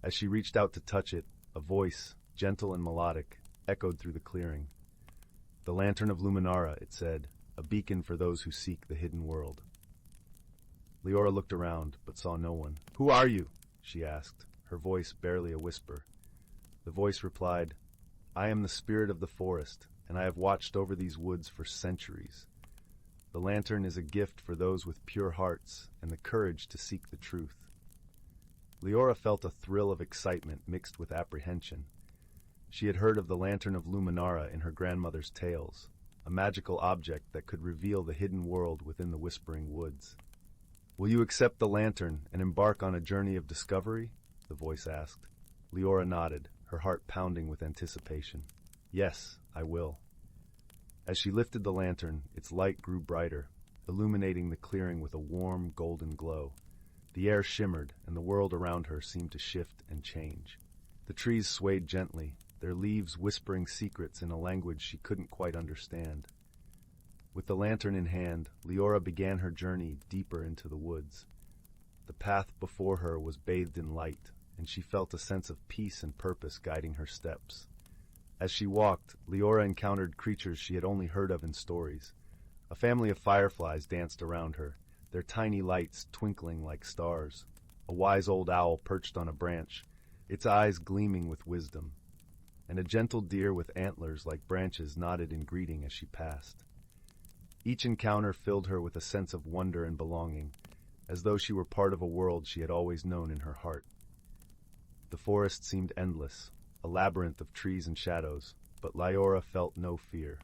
[SPEAKER 1] As she reached out to touch it, a voice, gentle and melodic, echoed through the clearing. "The Lantern of Luminara," it said, "a beacon for those who seek the hidden world." Leora looked around, but saw no one. "Who are you?" she asked, her voice barely a whisper. The voice replied, "I am the spirit of the forest, and I have watched over these woods for centuries. The lantern is a gift for those with pure hearts and the courage to seek the truth." Leora felt a thrill of excitement mixed with apprehension. She had heard of the Lantern of Luminara in her grandmother's tales, a magical object that could reveal the hidden world within the Whispering Woods. "Will you accept the lantern and embark on a journey of discovery?" the voice asked. Leora nodded, her heart pounding with anticipation. "Yes, I will." As she lifted the lantern, its light grew brighter, illuminating the clearing with a warm, golden glow. The air shimmered, and the world around her seemed to shift and change. The trees swayed gently, their leaves whispering secrets in a language she couldn't quite understand. With the lantern in hand, Leora began her journey deeper into the woods. The path before her was bathed in light, and she felt a sense of peace and purpose guiding her steps. As she walked, Leora encountered creatures she had only heard of in stories. A family of fireflies danced around her, their tiny lights twinkling like stars. A wise old owl perched on a branch, its eyes gleaming with wisdom. And a gentle deer with antlers like branches nodded in greeting as she passed. Each encounter filled her with a sense of wonder and belonging, as though she were part of a world she had always known in her heart. The forest seemed endless, a labyrinth of trees and shadows, but Lyora felt no fear.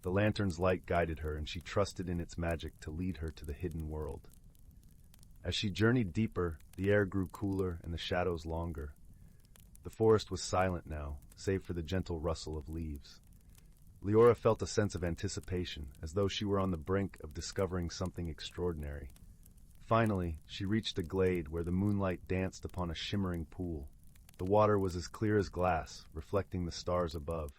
[SPEAKER 1] The lantern's light guided her, and she trusted in its magic to lead her to the hidden world. As she journeyed deeper, the air grew cooler and the shadows longer. The forest was silent now, save for the gentle rustle of leaves. Lyora felt a sense of anticipation, as though she were on the brink of discovering something extraordinary. Finally, she reached a glade where the moonlight danced upon a shimmering pool. The water was as clear as glass, reflecting the stars above.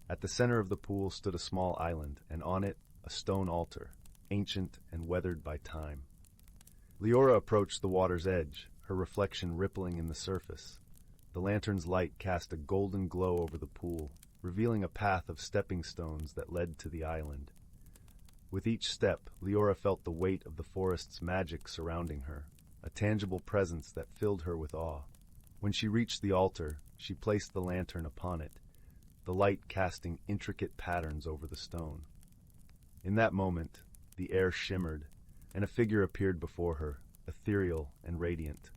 [SPEAKER 1] At the center of the pool stood a small island, and on it, a stone altar, ancient and weathered by time. Lyora approached the water's edge, her reflection rippling in the surface. The lantern's light cast a golden glow over the pool, revealing a path of stepping stones that led to the island. With each step, Lyora felt the weight of the forest's magic surrounding her, a tangible presence that filled her with awe. When she reached the altar, she placed the lantern upon it, the light casting intricate patterns over the stone. In that moment, the air shimmered, and a figure appeared before her, ethereal and radiant.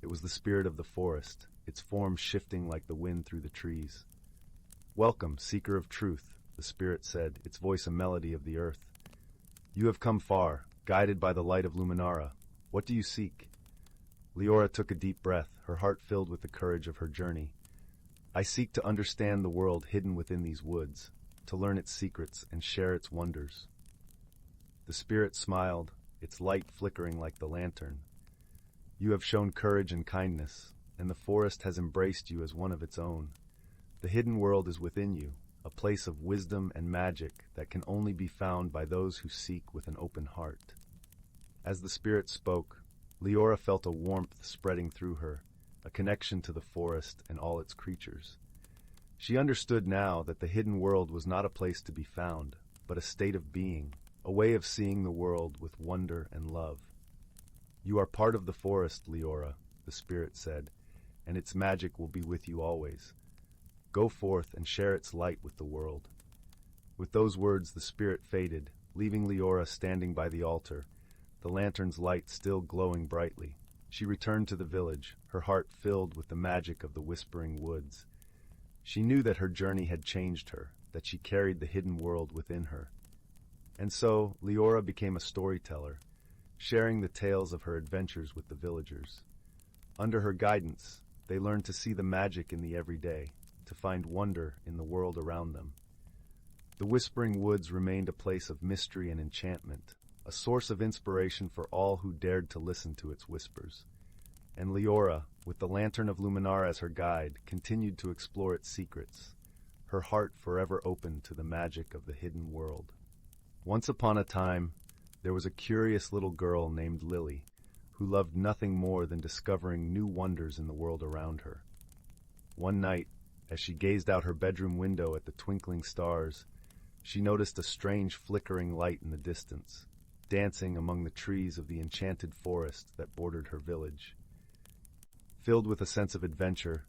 [SPEAKER 1] It was the spirit of the forest, its form shifting like the wind through the trees. "Welcome, seeker of truth," the spirit said, its voice a melody of the earth. "You have come far, guided by the light of Luminara. What do you seek?" Lyora took a deep breath, her heart filled with the courage of her journey. "I seek to understand the world hidden within these woods, to learn its secrets and share its wonders." The spirit smiled, its light flickering like the lantern. "You have shown courage and kindness, and the forest has embraced you as one of its own. The hidden world is within you, a place of wisdom and magic that can only be found by those who seek with an open heart." As the spirit spoke, Lyora felt a warmth spreading through her, a connection to the forest and all its creatures. She understood now that the hidden world was not a place to be found, but a state of being, a way of seeing the world with wonder and love. "You are part of the forest, Lyora," the spirit said, "and its magic will be with you always. Go forth and share its light with the world." With those words the spirit faded, leaving Lyora standing by the altar, the lantern's light still glowing brightly. She returned to the village, her heart filled with the magic of the whispering woods. She knew that her journey had changed her, that she carried the hidden world within her. And so, Lyora became a storyteller, sharing the tales of her adventures with the villagers. Under her guidance, they learned to see the magic in the everyday, to find wonder in the world around them. The Whispering Woods remained a place of mystery and enchantment, a source of inspiration for all who dared to listen to its whispers. And Lyora, with the Lantern of Luminara as her guide, continued to explore its secrets, her heart forever open to the magic of the hidden world. Once upon a time, there was a curious little girl named Lily, who loved nothing more than discovering new wonders in the world around her. One night, as she gazed out her bedroom window at the twinkling stars, she noticed a strange flickering light in the distance, dancing among the trees of the enchanted forest that bordered her village. Filled with a sense of adventure,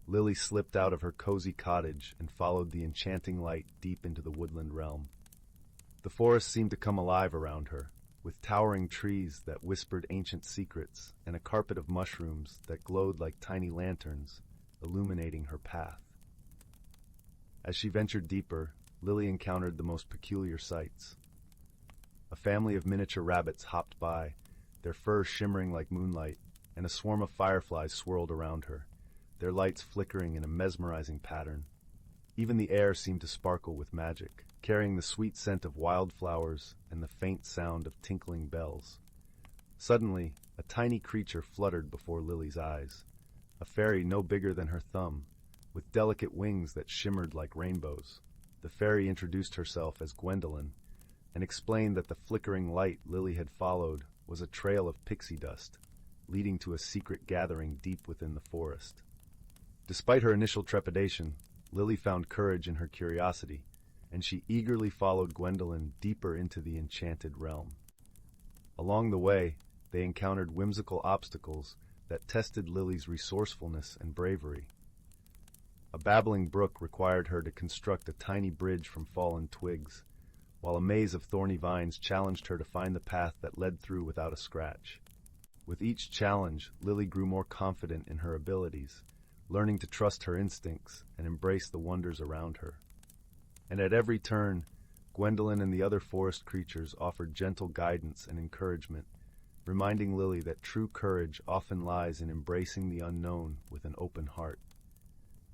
[SPEAKER 1] Lily slipped out of her cozy cottage and followed the enchanting light deep into the woodland realm. The forest seemed to come alive around her, with towering trees that whispered ancient secrets and a carpet of mushrooms that glowed like tiny lanterns, illuminating her path. As she ventured deeper, Lily encountered the most peculiar sights. A family of miniature rabbits hopped by, their fur shimmering like moonlight, and a swarm of fireflies swirled around her, their lights flickering in a mesmerizing pattern. Even the air seemed to sparkle with magic, carrying the sweet scent of wildflowers and the faint sound of tinkling bells. Suddenly, a tiny creature fluttered before Lily's eyes, a fairy no bigger than her thumb, with delicate wings that shimmered like rainbows. The fairy introduced herself as Gwendolyn, and explained that the flickering light Lily had followed was a trail of pixie dust, leading to a secret gathering deep within the forest. Despite her initial trepidation, Lily found courage in her curiosity, and she eagerly followed Gwendolyn deeper into the enchanted realm. Along the way, they encountered whimsical obstacles that tested Lily's resourcefulness and bravery. A babbling brook required her to construct a tiny bridge from fallen twigs, while a maze of thorny vines challenged her to find the path that led through without a scratch. With each challenge, Lily grew more confident in her abilities, learning to trust her instincts and embrace the wonders around her. And at every turn, Gwendolyn and the other forest creatures offered gentle guidance and encouragement, reminding Lily that true courage often lies in embracing the unknown with an open heart.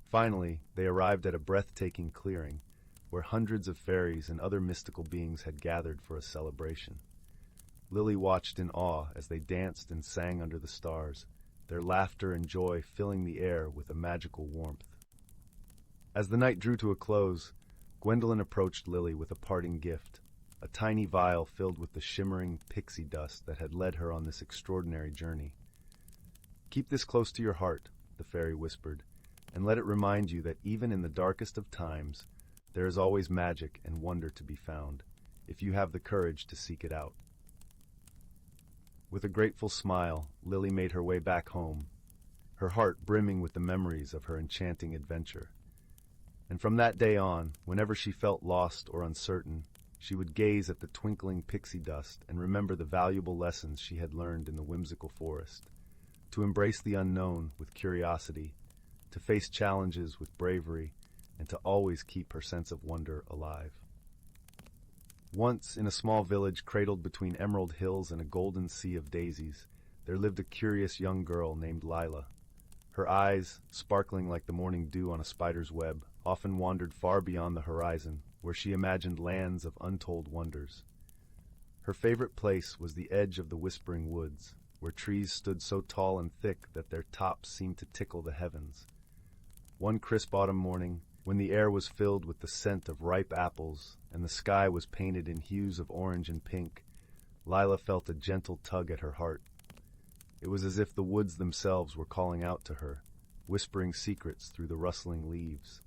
[SPEAKER 1] Finally, they arrived at a breathtaking clearing, where hundreds of fairies and other mystical beings had gathered for a celebration. Lily watched in awe as they danced and sang under the stars, their laughter and joy filling the air with a magical warmth. As the night drew to a close, Gwendolyn approached Lily with a parting gift, a tiny vial filled with the shimmering pixie dust that had led her on this extraordinary journey. "Keep this close to your heart," the fairy whispered, "and let it remind you that even in the darkest of times, there is always magic and wonder to be found, if you have the courage to seek it out." With a grateful smile, Lily made her way back home, her heart brimming with the memories of her enchanting adventure. And from that day on, whenever she felt lost or uncertain, she would gaze at the twinkling pixie dust and remember the valuable lessons she had learned in the whimsical forest, to embrace the unknown with curiosity, to face challenges with bravery, and to always keep her sense of wonder alive. Once, in a small village cradled between emerald hills and a golden sea of daisies, there lived a curious young girl named Lila. Her eyes, sparkling like the morning dew on a spider's web, often wandered far beyond the horizon, where she imagined lands of untold wonders. Her favorite place was the edge of the whispering woods, where trees stood so tall and thick that their tops seemed to tickle the heavens. One crisp autumn morning, when the air was filled with the scent of ripe apples and the sky was painted in hues of orange and pink, Lila felt a gentle tug at her heart. It was as if the woods themselves were calling out to her, whispering secrets through the rustling leaves.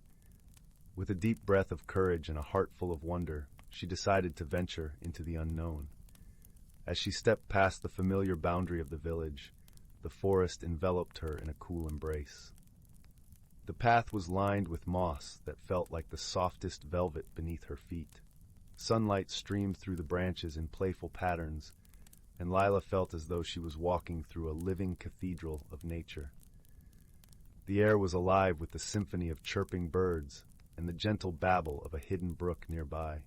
[SPEAKER 1] With a deep breath of courage and a heart full of wonder, she decided to venture into the unknown. As she stepped past the familiar boundary of the village, the forest enveloped her in a cool embrace. The path was lined with moss that felt like the softest velvet beneath her feet. Sunlight streamed through the branches in playful patterns, and Lila felt as though she was walking through a living cathedral of nature. The air was alive with the symphony of chirping birds and the gentle babble of a hidden brook nearby.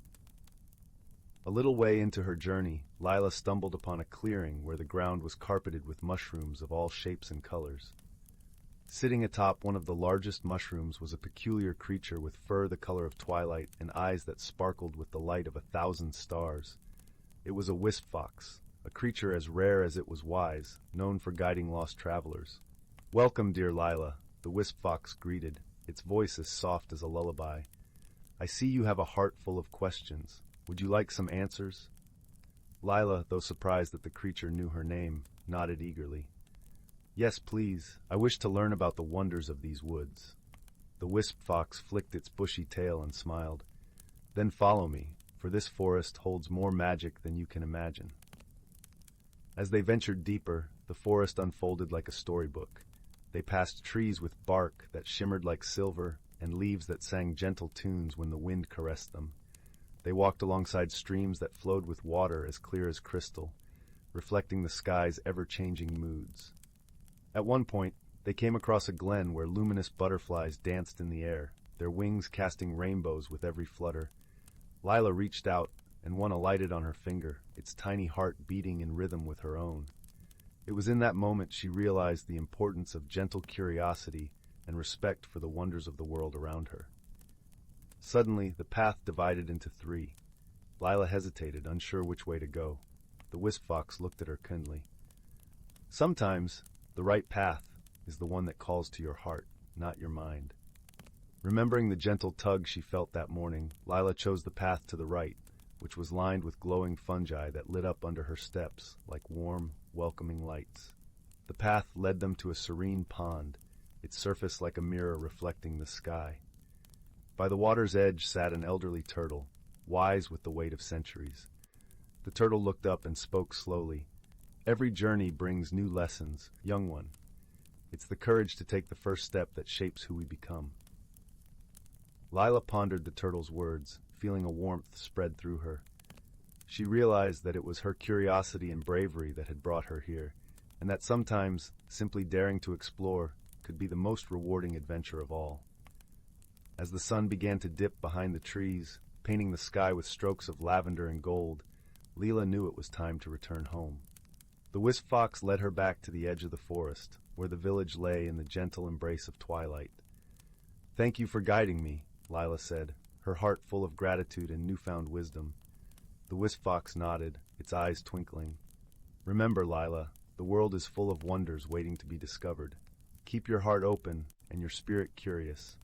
[SPEAKER 1] A little way into her journey, Lila stumbled upon a clearing where the ground was carpeted with mushrooms of all shapes and colors. Sitting atop one of the largest mushrooms was a peculiar creature with fur the color of twilight and eyes that sparkled with the light of 1,000 stars. It was a wisp fox, a creature as rare as it was wise, known for guiding lost travelers. "Welcome, dear Lila," the wisp fox greeted, its voice as soft as a lullaby. "I see you have a heart full of questions. Would you like some answers?" Lila, though surprised that the creature knew her name, nodded eagerly. "Yes, please. I wish to learn about the wonders of these woods." The wisp fox flicked its bushy tail and smiled. "Then follow me, for this forest holds more magic than you can imagine." As they ventured deeper, the forest unfolded like a storybook. They passed trees with bark that shimmered like silver and leaves that sang gentle tunes when the wind caressed them. They walked alongside streams that flowed with water as clear as crystal, reflecting the sky's ever-changing moods. At one point, they came across a glen where luminous butterflies danced in the air, their wings casting rainbows with every flutter. Lila reached out, and one alighted on her finger, its tiny heart beating in rhythm with her own. It was in that moment she realized the importance of gentle curiosity and respect for the wonders of the world around her. Suddenly, the path divided into three. Lila hesitated, unsure which way to go. The wisp fox looked at her kindly. "Sometimes, the right path is the one that calls to your heart, not your mind." Remembering the gentle tug she felt that morning, Lila chose the path to the right, which was lined with glowing fungi that lit up under her steps like warm, welcoming lights. The path led them to a serene pond, its surface like a mirror reflecting the sky. By the water's edge sat an elderly turtle, wise with the weight of centuries. The turtle looked up and spoke slowly. "Every journey brings new lessons, young one. It's the courage to take the first step that shapes who we become." Lila pondered the turtle's words, feeling a warmth spread through her. She realized that it was her curiosity and bravery that had brought her here, and that sometimes simply daring to explore could be the most rewarding adventure of all. As the sun began to dip behind the trees, painting the sky with strokes of lavender and gold, Leela knew it was time to return home. The wisp fox led her back to the edge of the forest, where the village lay in the gentle embrace of twilight. "Thank you for guiding me," Lila said, her heart full of gratitude and newfound wisdom. The wisp fox nodded, its eyes twinkling. "Remember, Lila, the world is full of wonders waiting to be discovered. Keep your heart open and your spirit curious."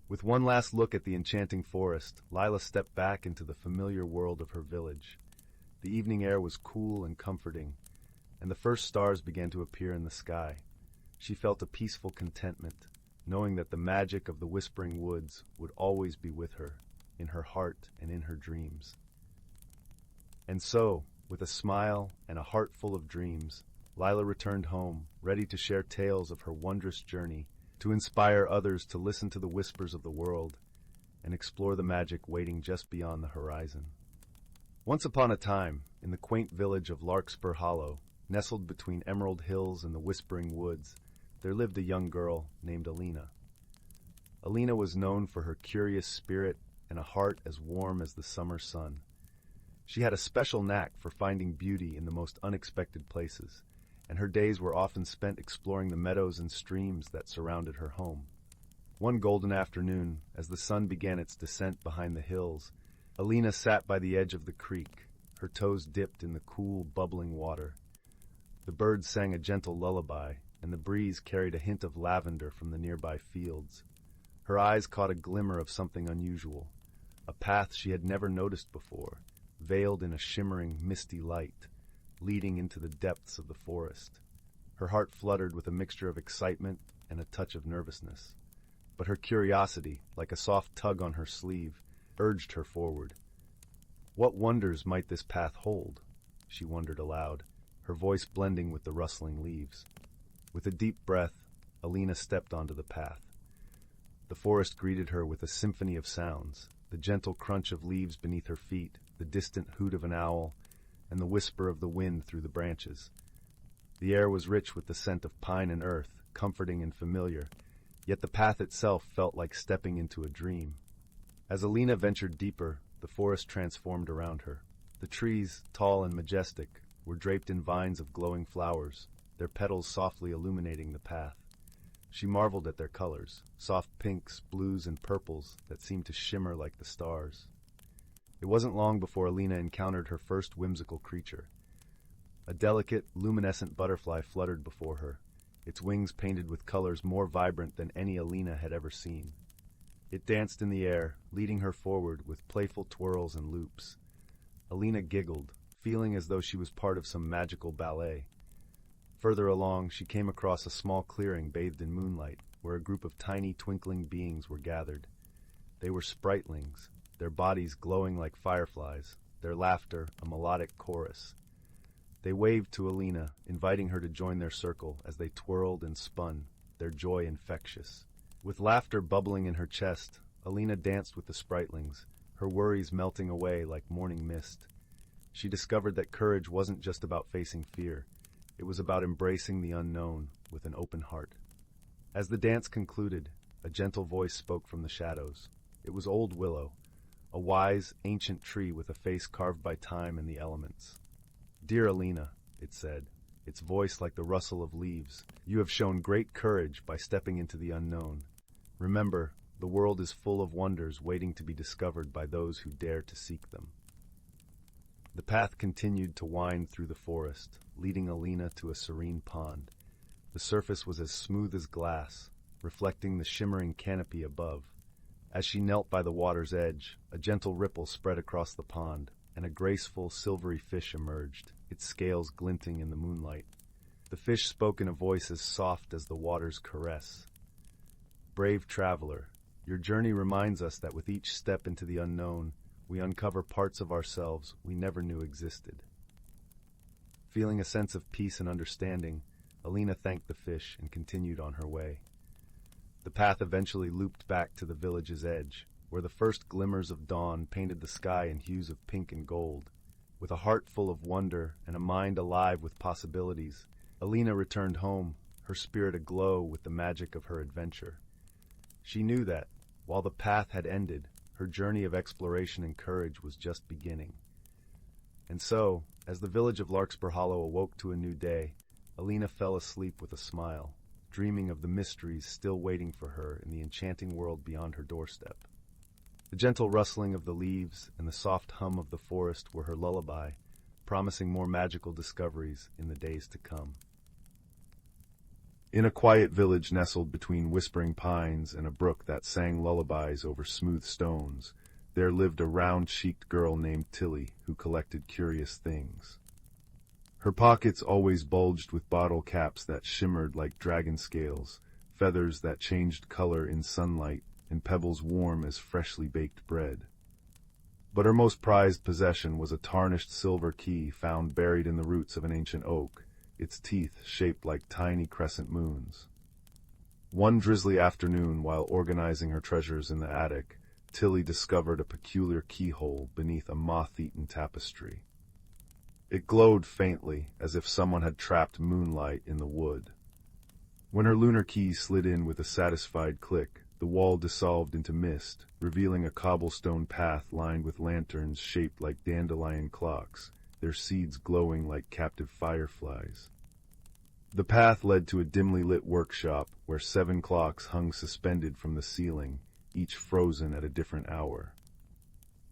[SPEAKER 1] With one last look at the enchanting forest, Lila stepped back into the familiar world of her village. The evening air was cool and comforting, and the first stars began to appear in the sky. She felt a peaceful contentment, knowing that the magic of the whispering woods would always be with her, in her heart and in her dreams. And so, with a smile and a heart full of dreams, Lila returned home, ready to share tales of her wondrous journey, to inspire others to listen to the whispers of the world and explore the magic waiting just beyond the horizon. Once upon a time, in the quaint village of Larkspur Hollow, nestled between emerald hills and the whispering woods, there lived a young girl named Alina. Alina was known for her curious spirit and a heart as warm as the summer sun. She had a special knack for finding beauty in the most unexpected places, and her days were often spent exploring the meadows and streams that surrounded her home. One golden afternoon, as the sun began its descent behind the hills, Alina sat by the edge of the creek, her toes dipped in the cool, bubbling water. The birds sang a gentle lullaby, and the breeze carried a hint of lavender from the nearby fields. Her eyes caught a glimmer of something unusual, a path she had never noticed before, veiled in a shimmering, misty light, leading into the depths of the forest. Her heart fluttered with a mixture of excitement and a touch of nervousness. But her curiosity, like a soft tug on her sleeve, urged her forward. What wonders might this path hold? She wondered aloud, her voice blending with the rustling leaves. With a deep breath, Alina stepped onto the path. The forest greeted her with a symphony of sounds, the gentle crunch of leaves beneath her feet, the distant hoot of an owl, and the whisper of the wind through the branches. The air was rich with the scent of pine and earth, comforting and familiar, yet the path itself felt like stepping into a dream. As Alina ventured deeper, the forest transformed around her. The trees, tall and majestic, were draped in vines of glowing flowers, their petals softly illuminating the path. She marveled at their colors, soft pinks, blues, and purples that seemed to shimmer like the stars. It wasn't long before Alina encountered her first whimsical creature. A delicate, luminescent butterfly fluttered before her, its wings painted with colors more vibrant than any Alina had ever seen. It danced in the air, leading her forward with playful twirls and loops. Alina giggled, feeling as though she was part of some magical ballet. Further along, she came across a small clearing bathed in moonlight, where a group of tiny, twinkling beings were gathered. They were spritlings, their bodies glowing like fireflies, their laughter a melodic chorus. They waved to Alina, inviting her to join their circle as they twirled and spun, their joy infectious. With laughter bubbling in her chest, Alina danced with the spritlings, her worries melting away like morning mist. She discovered that courage wasn't just about facing fear. It was about embracing the unknown with an open heart. As the dance concluded, a gentle voice spoke from the shadows. It was Old Willow, a wise, ancient tree with a face carved by time and the elements. "Dear Alina," it said, its voice like the rustle of leaves, "you have shown great courage by stepping into the unknown. Remember, the world is full of wonders waiting to be discovered by those who dare to seek them." The path continued to wind through the forest, leading Alina to a serene pond. The surface was as smooth as glass, reflecting the shimmering canopy above. As she knelt by the water's edge, a gentle ripple spread across the pond, and a graceful, silvery fish emerged, its scales glinting in the moonlight. The fish spoke in a voice as soft as the water's caress. "Brave traveler, your journey reminds us that with each step into the unknown, we uncover parts of ourselves we never knew existed." Feeling a sense of peace and understanding, Alina thanked the fish and continued on her way. The path eventually looped back to the village's edge, where the first glimmers of dawn painted the sky in hues of pink and gold. With a heart full of wonder and a mind alive with possibilities, Alina returned home, her spirit aglow with the magic of her adventure. She knew that, while the path had ended, her journey of exploration and courage was just beginning. And so, as the village of Larkspur Hollow awoke to a new day, Alina fell asleep with a smile, dreaming of the mysteries still waiting for her in the enchanting world beyond her doorstep. The gentle rustling of the leaves and the soft hum of the forest were her lullaby, promising more magical discoveries in the days to come. In a quiet village nestled between whispering pines and a brook that sang lullabies over smooth stones, there lived a round-cheeked girl named Tilly who collected curious things. Her pockets always bulged with bottle caps that shimmered like dragon scales, feathers that changed color in sunlight, and pebbles warm as freshly baked bread. But her most prized possession was a tarnished silver key found buried in the roots of an ancient oak, its teeth shaped like tiny crescent moons. One drizzly afternoon, while organizing her treasures in the attic, Tilly discovered a peculiar keyhole beneath a moth-eaten tapestry. It glowed faintly, as if someone had trapped moonlight in the wood. When her lunar key slid in with a satisfied click, the wall dissolved into mist, revealing a cobblestone path lined with lanterns shaped like dandelion clocks, their seeds glowing like captive fireflies. The path led to a dimly lit workshop where 7 clocks hung suspended from the ceiling, each frozen at a different hour.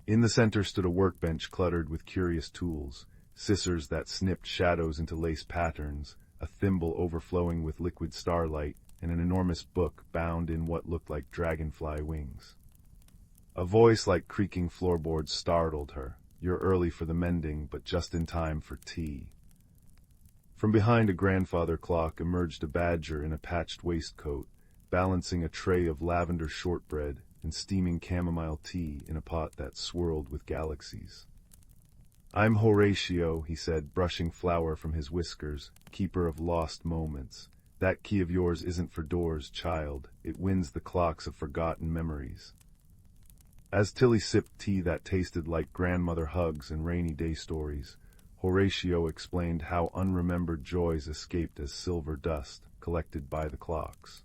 [SPEAKER 1] In the center stood a workbench cluttered with curious tools, scissors that snipped shadows into lace patterns, a thimble overflowing with liquid starlight, and an enormous book bound in what looked like dragonfly wings. A voice like creaking floorboards startled her. "You're early for the mending, but just in time for tea." From behind a grandfather clock emerged a badger in a patched waistcoat, balancing a tray of lavender shortbread and steaming chamomile tea in a pot that swirled with galaxies. "I'm Horatio," he said, brushing flour from his whiskers, "keeper of lost moments. That key of yours isn't for doors, child. It wins the clocks of forgotten memories." As Tilly sipped tea that tasted like grandmother hugs and rainy day stories, Horatio explained how unremembered joys escaped as silver dust collected by the clocks.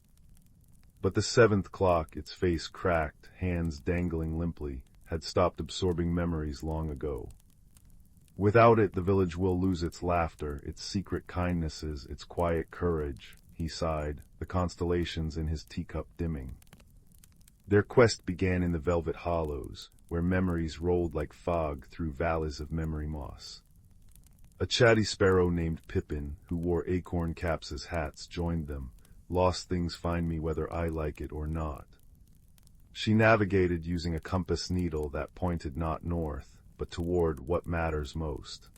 [SPEAKER 1] But the 7th clock, its face cracked, hands dangling limply, had stopped absorbing memories long ago. "Without it, the village will lose its laughter, its secret kindnesses, its quiet courage," he sighed, the constellations in his teacup dimming. Their quest began in the velvet hollows, where memories rolled like fog through valleys of memory moss. A chatty sparrow named Pippin, who wore acorn caps as hats, joined them. "Lost things find me whether I like it or not." She navigated using a compass needle that pointed not north, but toward what matters most.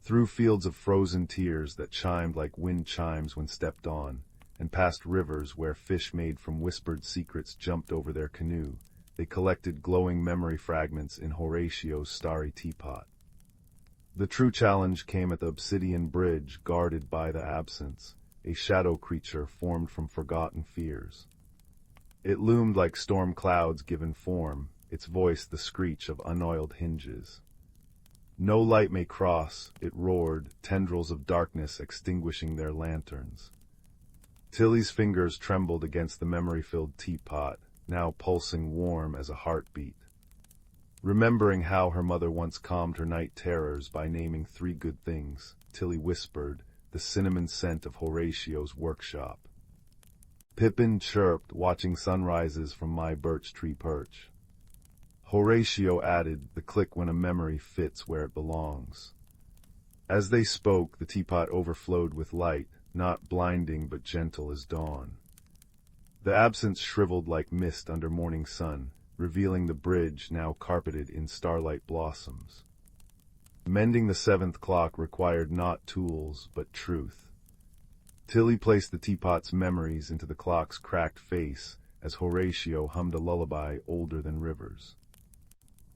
[SPEAKER 1] Through fields of frozen tears that chimed like wind chimes when stepped on, and past rivers where fish made from whispered secrets jumped over their canoe, they collected glowing memory fragments in Horatio's starry teapot. The true challenge came at the obsidian bridge guarded by the absence, a shadow creature formed from forgotten fears. It loomed like storm clouds given form, its voice the screech of unoiled hinges. "No light may cross," it roared, tendrils of darkness extinguishing their lanterns. Tilly's fingers trembled against the memory-filled teapot, now pulsing warm as a heartbeat. Remembering how her mother once calmed her night terrors by naming 3 good things, Tilly whispered, the cinnamon scent of Horatio's workshop. Pippin chirped, watching sunrises from my birch tree perch. Horatio added, the click when a memory fits where it belongs. As they spoke, the teapot overflowed with light, not blinding but gentle as dawn. The absence shriveled like mist under morning sun, revealing the bridge now carpeted in starlight blossoms. Mending the 7th clock required not tools, but truth. Tilly placed the teapot's memories into the clock's cracked face as Horatio hummed a lullaby older than rivers.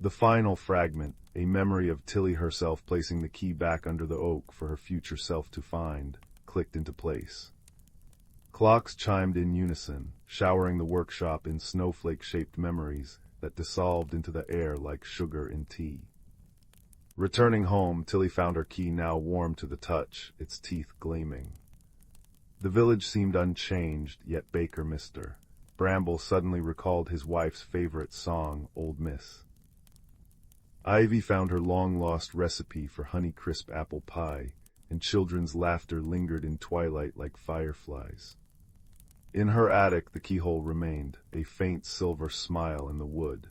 [SPEAKER 1] The final fragment, a memory of Tilly herself placing the key back under the oak for her future self to find, clicked into place. Clocks chimed in unison, showering the workshop in snowflake-shaped memories that dissolved into the air like sugar in tea. Returning home, Tilly found her key now warm to the touch, its teeth gleaming. The village seemed unchanged, yet Baker missed her. Bramble suddenly recalled his wife's favorite song, Old Miss. Ivy found her long-lost recipe for Honeycrisp apple pie, and children's laughter lingered in twilight like fireflies. In her attic the keyhole remained, a faint silver smile in the wood.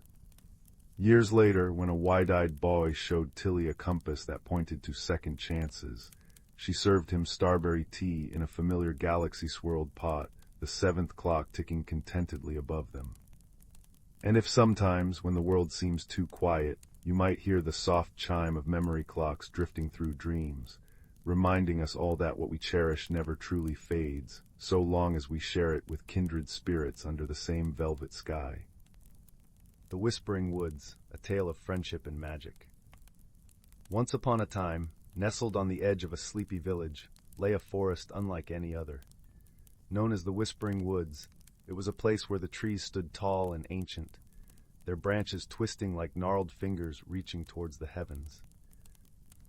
[SPEAKER 1] Years later, when a wide-eyed boy showed Tilly a compass that pointed to second chances, she served him starberry tea in a familiar galaxy-swirled pot, the seventh clock ticking contentedly above them. And if sometimes, when the world seems too quiet, you might hear the soft chime of memory clocks drifting through dreams, reminding us all that what we cherish never truly fades, so long as we share it with kindred spirits under the same velvet sky. The Whispering Woods, a tale of friendship and magic. Once upon a time, nestled on the edge of a sleepy village, lay a forest unlike any other. Known as the Whispering Woods, it was a place where the trees stood tall and ancient, their branches twisting like gnarled fingers reaching towards the heavens.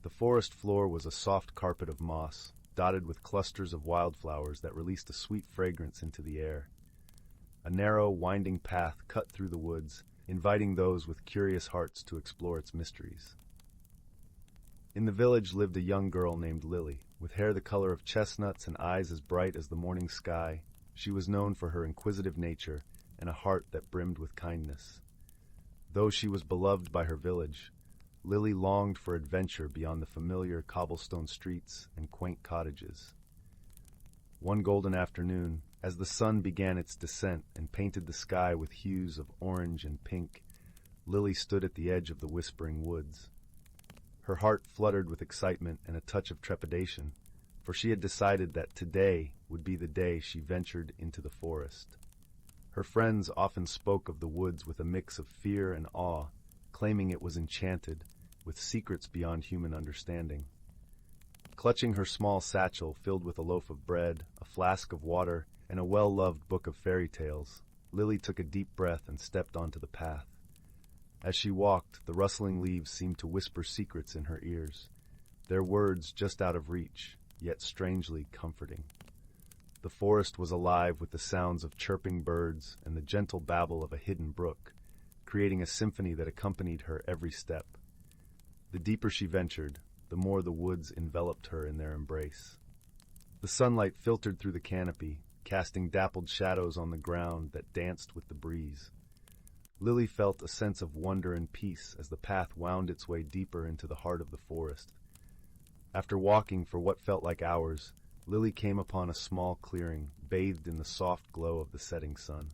[SPEAKER 1] The forest floor was a soft carpet of moss, dotted with clusters of wildflowers that released a sweet fragrance into the air. A narrow, winding path cut through the woods, inviting those with curious hearts to explore its mysteries. In the village lived a young girl named Lily. With hair the color of chestnuts and eyes as bright as the morning sky, she was known for her inquisitive nature and a heart that brimmed with kindness. Though she was beloved by her village, Lily longed for adventure beyond the familiar cobblestone streets and quaint cottages. One golden afternoon, as the sun began its descent and painted the sky with hues of orange and pink, Lily stood at the edge of the Whispering Woods. Her heart fluttered with excitement and a touch of trepidation, for she had decided that today would be the day she ventured into the forest. Her friends often spoke of the woods with a mix of fear and awe, claiming it was enchanted, with secrets beyond human understanding. Clutching her small satchel filled with a loaf of bread, a flask of water, and a well-loved book of fairy tales, Lily took a deep breath and stepped onto the path. As she walked, the rustling leaves seemed to whisper secrets in her ears, their words just out of reach, yet strangely comforting. The forest was alive with the sounds of chirping birds and the gentle babble of a hidden brook, creating a symphony that accompanied her every step. The deeper she ventured, the more the woods enveloped her in their embrace. The sunlight filtered through the canopy, casting dappled shadows on the ground that danced with the breeze. Lily felt a sense of wonder and peace as the path wound its way deeper into the heart of the forest. After walking for what felt like hours, Lily came upon a small clearing, bathed in the soft glow of the setting sun.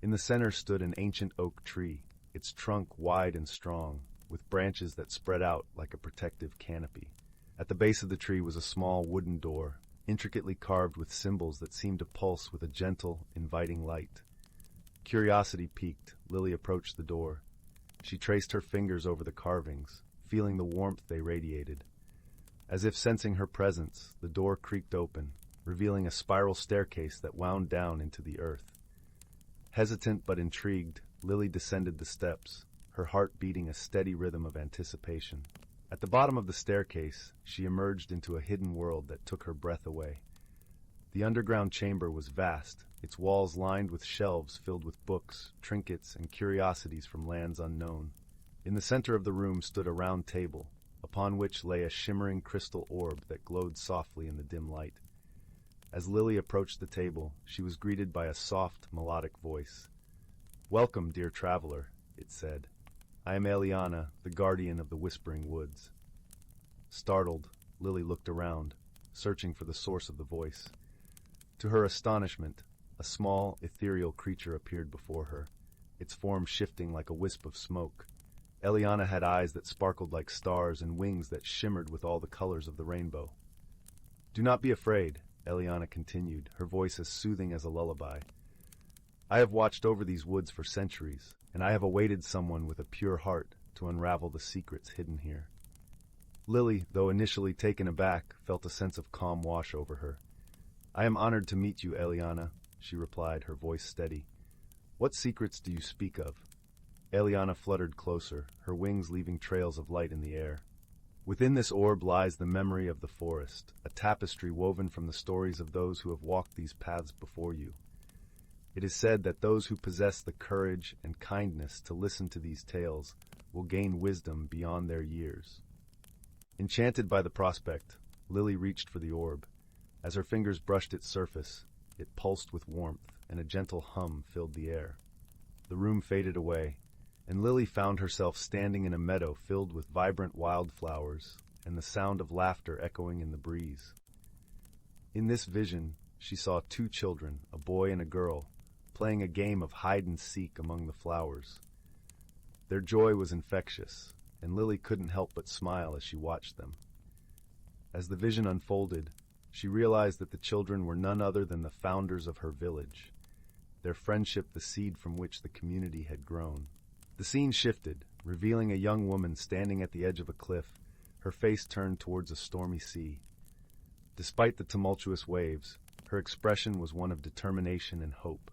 [SPEAKER 1] In the center stood an ancient oak tree, its trunk wide and strong, with branches that spread out like a protective canopy. At the base of the tree was a small wooden door, intricately carved with symbols that seemed to pulse with a gentle, inviting light. Curiosity piqued, Lily approached the door. She traced her fingers over the carvings, feeling the warmth they radiated. As if sensing her presence, the door creaked open, revealing a spiral staircase that wound down into the earth. Hesitant but intrigued, Lily descended the steps, her heart beating a steady rhythm of anticipation. At the bottom of the staircase, she emerged into a hidden world that took her breath away. The underground chamber was vast, its walls lined with shelves filled with books, trinkets, and curiosities from lands unknown. In the center of the room stood a round table, upon which lay a shimmering crystal orb that glowed softly in the dim light. As Lily approached the table, she was greeted by a soft, melodic voice. "Welcome, dear traveler," it said. "I am Eliana, the guardian of the Whispering Woods." Startled, Lily looked around, searching for the source of the voice. To her astonishment, a small, ethereal creature appeared before her, its form shifting like a wisp of smoke. Eliana had eyes that sparkled like stars and wings that shimmered with all the colors of the rainbow. "Do not be afraid," Eliana continued, her voice as soothing as a lullaby. "I have watched over these woods for centuries, and I have awaited someone with a pure heart to unravel the secrets hidden here." Lily, though initially taken aback, felt a sense of calm wash over her. "I am honored to meet you, Eliana," she replied, her voice steady. "What secrets do you speak of?" Eliana fluttered closer, her wings leaving trails of light in the air. Within this orb lies the memory of the forest, a tapestry woven from the stories of those who have walked these paths before you. It is said that those who possess the courage and kindness to listen to these tales will gain wisdom beyond their years. Enchanted by the prospect, Lily reached for the orb. As her fingers brushed its surface, it pulsed with warmth, and a gentle hum filled the air. The room faded away, and Lily found herself standing in a meadow filled with vibrant wildflowers and the sound of laughter echoing in the breeze. In this vision, she saw two children, a boy and a girl, playing a game of hide-and-seek among the flowers. Their joy was infectious, and Lily couldn't help but smile as she watched them. As the vision unfolded, she realized that the children were none other than the founders of her village, their friendship the seed from which the community had grown. The scene shifted, revealing a young woman standing at the edge of a cliff, her face turned towards a stormy sea. Despite the tumultuous waves, her expression was one of determination and hope.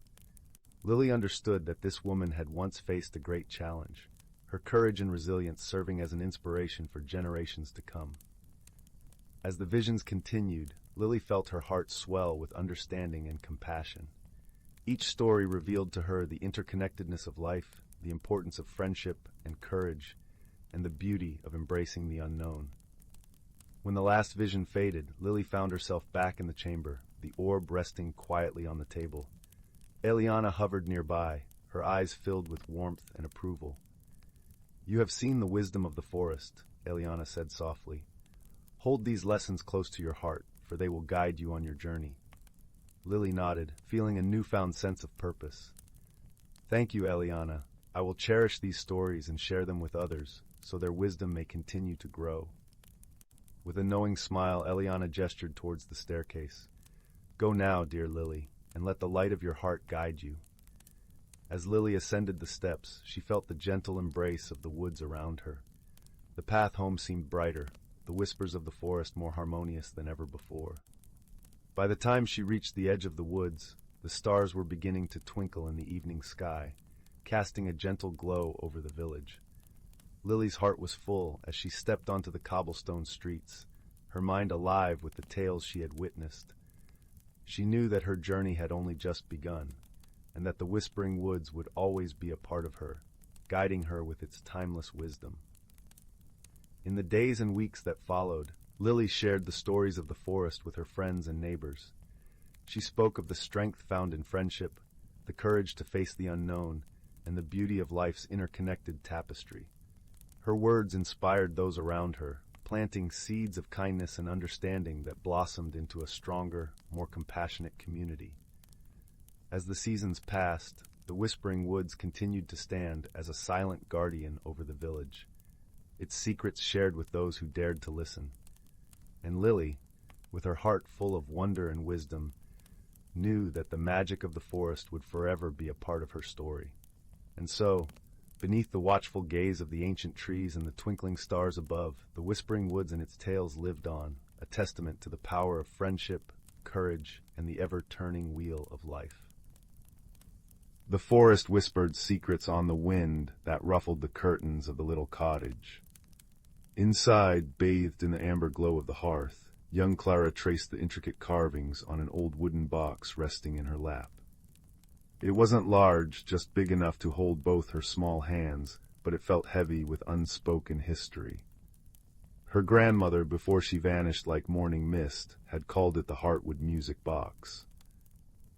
[SPEAKER 1] Lily understood that this woman had once faced a great challenge, her courage and resilience serving as an inspiration for generations to come. As the visions continued, Lily felt her heart swell with understanding and compassion. Each story revealed to her the interconnectedness of life, the importance of friendship and courage, and the beauty of embracing the unknown. When the last vision faded, Lily found herself back in the chamber, the orb resting quietly on the table. Eliana hovered nearby, her eyes filled with warmth and approval. "You have seen the wisdom of the forest," Eliana said softly. "Hold these lessons close to your heart, for they will guide you on your journey." Lily nodded, feeling a newfound sense of purpose. "Thank you, Eliana. I will cherish these stories and share them with others, so their wisdom may continue to grow." With a knowing smile, Eliana gestured towards the staircase. "Go now, dear Lily, and let the light of your heart guide you." As Lily ascended the steps, she felt the gentle embrace of the woods around her. The path home seemed brighter, the whispers of the forest more harmonious than ever before. By the time she reached the edge of the woods, the stars were beginning to twinkle in the evening sky, casting a gentle glow over the village. Lily's heart was full as she stepped onto the cobblestone streets, her mind alive with the tales she had witnessed. She knew that her journey had only just begun, and that the Whispering Woods would always be a part of her, guiding her with its timeless wisdom. In the days and weeks that followed, Lily shared the stories of the forest with her friends and neighbors. She spoke of the strength found in friendship, the courage to face the unknown, and the beauty of life's interconnected tapestry. Her words inspired those around her, planting seeds of kindness and understanding that blossomed into a stronger, more compassionate community. As the seasons passed, the Whispering Woods continued to stand as a silent guardian over the village, its secrets shared with those who dared to listen. And Lily, with her heart full of wonder and wisdom, knew that the magic of the forest would forever be a part of her story. And so, beneath the watchful gaze of the ancient trees and the twinkling stars above, the Whispering Woods and its tales lived on, a testament to the power of friendship, courage, and the ever-turning wheel of life. The forest whispered secrets on the wind that ruffled the curtains of the little cottage. Inside, bathed in the amber glow of the hearth, young Clara traced the intricate carvings on an old wooden box resting in her lap. It wasn't large, just big enough to hold both her small hands, but it felt heavy with unspoken history. Her grandmother, before she vanished like morning mist, had called it the Heartwood Music Box.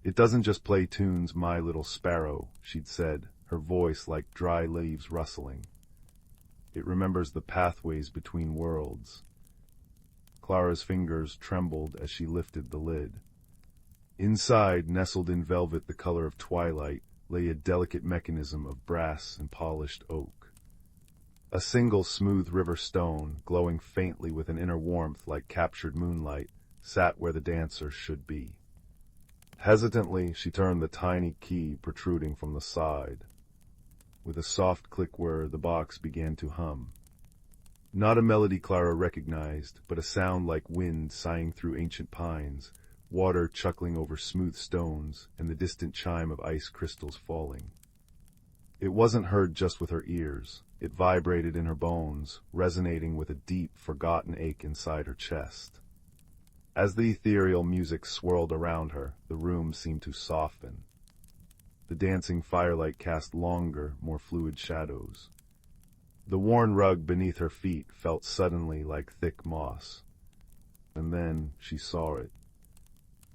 [SPEAKER 1] "It doesn't just play tunes, my little sparrow," she'd said, her voice like dry leaves rustling. "It remembers the pathways between worlds." Clara's fingers trembled as she lifted the lid. Inside, nestled in velvet the color of twilight, lay a delicate mechanism of brass and polished oak. A single smooth river stone, glowing faintly with an inner warmth like captured moonlight, sat where the dancer should be. Hesitantly, she turned the tiny key protruding from the side. With a soft click whir, the box began to hum. Not a melody Clara recognized, but a sound like wind sighing through ancient pines, water chuckling over smooth stones, and the distant chime of ice crystals falling. It wasn't heard just with her ears. It vibrated in her bones, resonating with a deep, forgotten ache inside her chest. As the ethereal music swirled around her, the room seemed to soften. The dancing firelight cast longer, more fluid shadows. The worn rug beneath her feet felt suddenly like thick moss. And then she saw it.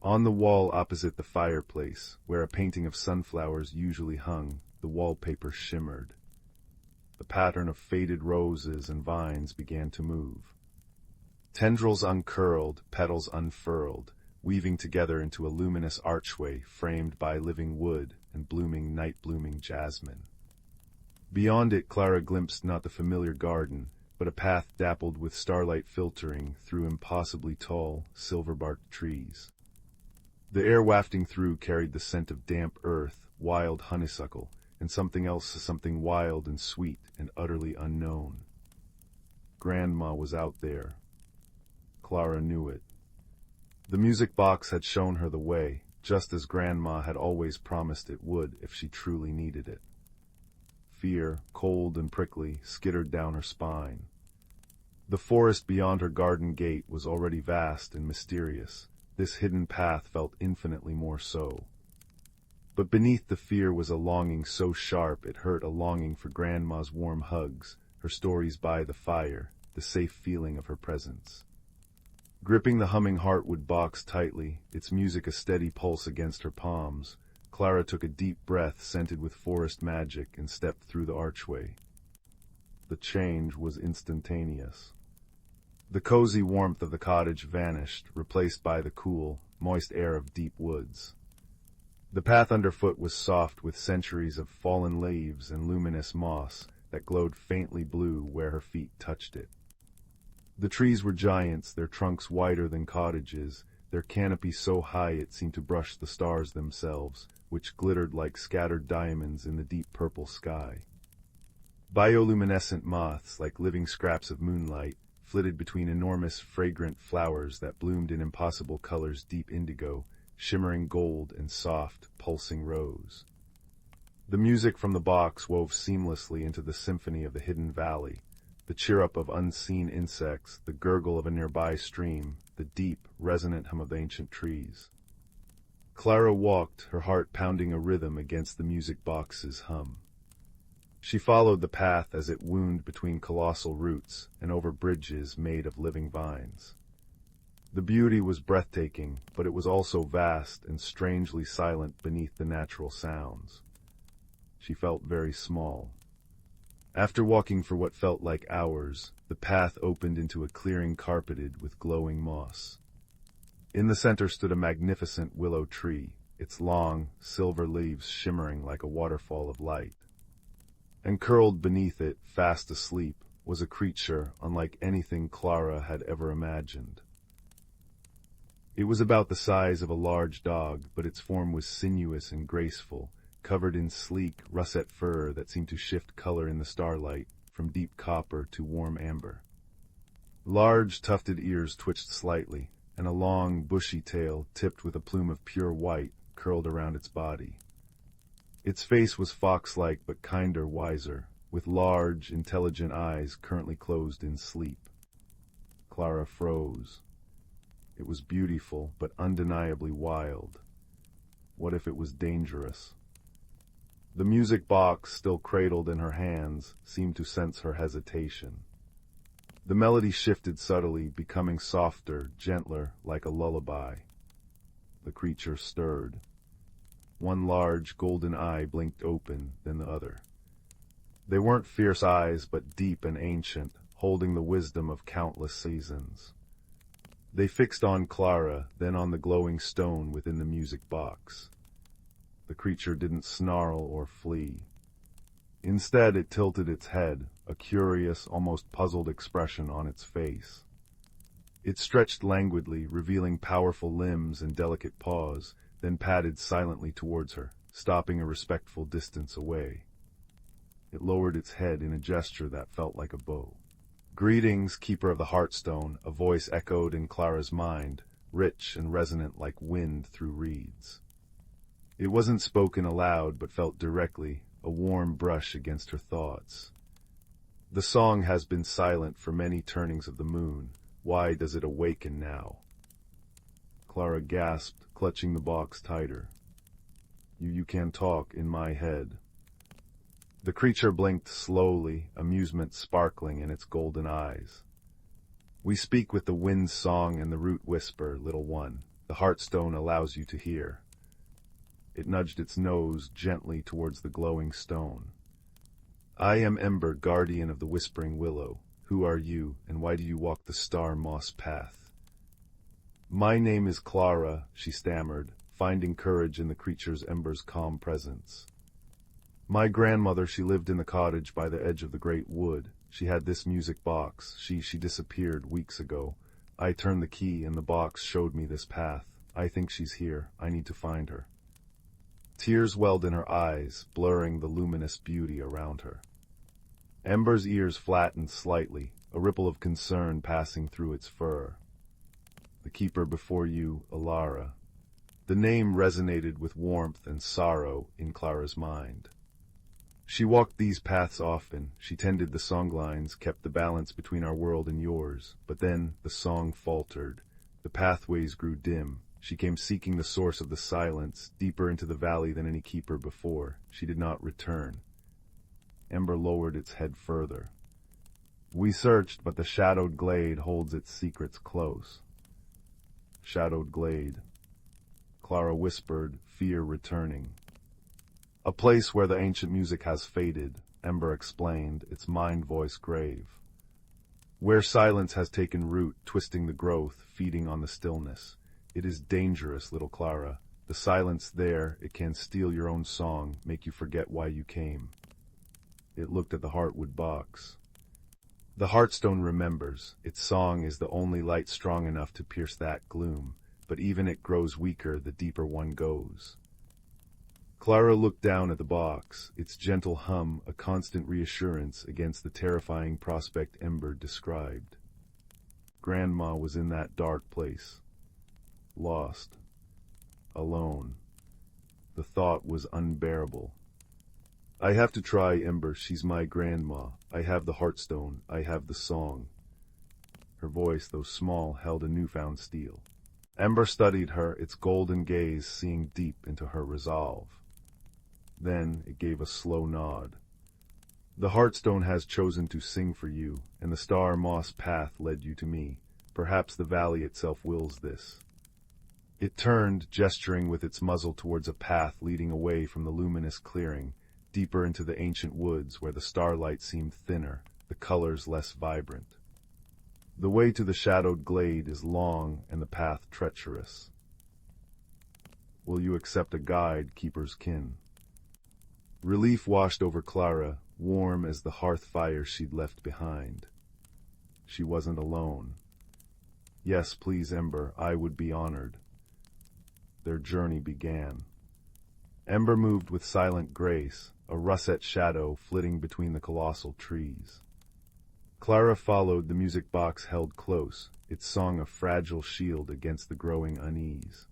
[SPEAKER 1] On the wall opposite the fireplace, where a painting of sunflowers usually hung, the wallpaper shimmered. The pattern of faded roses and vines began to move. Tendrils uncurled, petals unfurled, weaving together into a luminous archway framed by living wood and blooming night-blooming jasmine. Beyond it, Clara glimpsed not the familiar garden, but a path dappled with starlight filtering through impossibly tall, silver-barked trees. The air wafting through carried the scent of damp earth, wild honeysuckle, and something wild and sweet and utterly unknown. Grandma was out there. Clara knew it. The music box had shown her the way, just as Grandma had always promised it would if she truly needed it. Fear, cold and prickly, skittered down her spine. The forest beyond her garden gate was already vast and mysterious. This hidden path felt infinitely more so. But beneath the fear was a longing so sharp it hurt, a longing for Grandma's warm hugs, her stories by the fire, the safe feeling of her presence. Gripping the humming heartwood box tightly, its music a steady pulse against her palms, Clara took a deep breath scented with forest magic and stepped through the archway. The change was instantaneous. The cozy warmth of the cottage vanished, replaced by the cool, moist air of deep woods. The path underfoot was soft with centuries of fallen leaves and luminous moss that glowed faintly blue where her feet touched it. The trees were giants, their trunks wider than cottages, their canopy so high it seemed to brush the stars themselves, which glittered like scattered diamonds in the deep purple sky. Bioluminescent moths, like living scraps of moonlight, flitted between enormous, fragrant flowers that bloomed in impossible colors, deep indigo, shimmering gold, and soft, pulsing rose. The music from the box wove seamlessly into the symphony of the hidden valley, the chirrup of unseen insects, the gurgle of a nearby stream, the deep, resonant hum of the ancient trees. Clara walked, her heart pounding a rhythm against the music box's hum. She followed the path as it wound between colossal roots and over bridges made of living vines. The beauty was breathtaking, but it was also vast and strangely silent beneath the natural sounds. She felt very small. After walking for what felt like hours, the path opened into a clearing carpeted with glowing moss. In the center stood a magnificent willow tree, its long, silver leaves shimmering like a waterfall of light. And curled beneath it, fast asleep, was a creature unlike anything Clara had ever imagined. It was about the size of a large dog, but its form was sinuous and graceful, covered in sleek, russet fur that seemed to shift color in the starlight, from deep copper to warm amber. Large, tufted ears twitched slightly, and a long, bushy tail, tipped with a plume of pure white, curled around its body. Its face was fox-like but kinder, wiser, with large, intelligent eyes currently closed in sleep. Clara froze. It was beautiful, but undeniably wild. What if it was dangerous? The music box, still cradled in her hands, seemed to sense her hesitation. The melody shifted subtly, becoming softer, gentler, like a lullaby. The creature stirred. One large, golden eye blinked open, then the other. They weren't fierce eyes, but deep and ancient, holding the wisdom of countless seasons. They fixed on Clara, then on the glowing stone within the music box. The creature didn't snarl or flee. Instead, it tilted its head, a curious, almost puzzled expression on its face. It stretched languidly, revealing powerful limbs and delicate paws, then padded silently towards her, stopping a respectful distance away. It lowered its head in a gesture that felt like a bow. "Greetings, Keeper of the Heartstone," a voice echoed in Clara's mind, rich and resonant like wind through reeds. It wasn't spoken aloud, but felt directly, a warm brush against her thoughts. The song has been silent for many turnings of the moon. Why does it awaken now? Clara gasped, clutching the box tighter. You can talk in my head. The creature blinked slowly, amusement sparkling in its golden eyes. We speak with the wind's song and the root whisper, little one. The heartstone allows you to hear. It nudged its nose gently towards the glowing stone. I am Ember, guardian of the whispering willow. Who are you, and why do you walk the star moss path? My name is Clara, she stammered, finding courage in the creature's Ember's calm presence. My grandmother, she lived in the cottage by the edge of the great wood. She had this music box. She disappeared weeks ago. I turned the key and the box showed me this path. I think she's here. I need to find her. Tears welled in her eyes, blurring the luminous beauty around her. Ember's ears flattened slightly, a ripple of concern passing through its fur. The keeper before you, Alara. The name resonated with warmth and sorrow in Clara's mind. She walked these paths often. She tended the songlines, kept the balance between our world and yours. But then the song faltered. The pathways grew dim. She came seeking the source of the silence, deeper into the valley than any keeper before. She did not return. Ember lowered its head further. We searched, but the shadowed glade holds its secrets close. Shadowed glade. Clara whispered, fear returning. A place where the ancient music has faded, Ember explained, its mind voice grave. Where silence has taken root, twisting the growth, feeding on the stillness. It is dangerous, little Clara. The silence there, it can steal your own song, make you forget why you came. It looked at the heartwood box. The heartstone remembers. Its song is the only light strong enough to pierce that gloom, but even it grows weaker the deeper one goes. Clara looked down at the box, its gentle hum a constant reassurance against the terrifying prospect Ember described. Grandma was in that dark place. Lost. Alone. The thought was unbearable. I have to try, Ember. She's my grandma. I have the heartstone. I have the song. Her voice, though small, held a newfound steel. Ember studied her, its golden gaze seeing deep into her resolve. Then it gave a slow nod. The heartstone has chosen to sing for you, and the star moss path led you to me. Perhaps the valley itself wills this. It turned, gesturing with its muzzle towards a path leading away from the luminous clearing, deeper into the ancient woods where the starlight seemed thinner, the colors less vibrant. The way to the shadowed glade is long and the path treacherous. Will you accept a guide, keeper's kin? Relief washed over Clara, warm as the hearth fire she'd left behind. She wasn't alone. Yes, please, Ember, I would be honored. Their journey began. Ember moved with silent grace, a russet shadow flitting between the colossal trees. Clara followed, the music box held close, its song a fragile shield against the growing unease.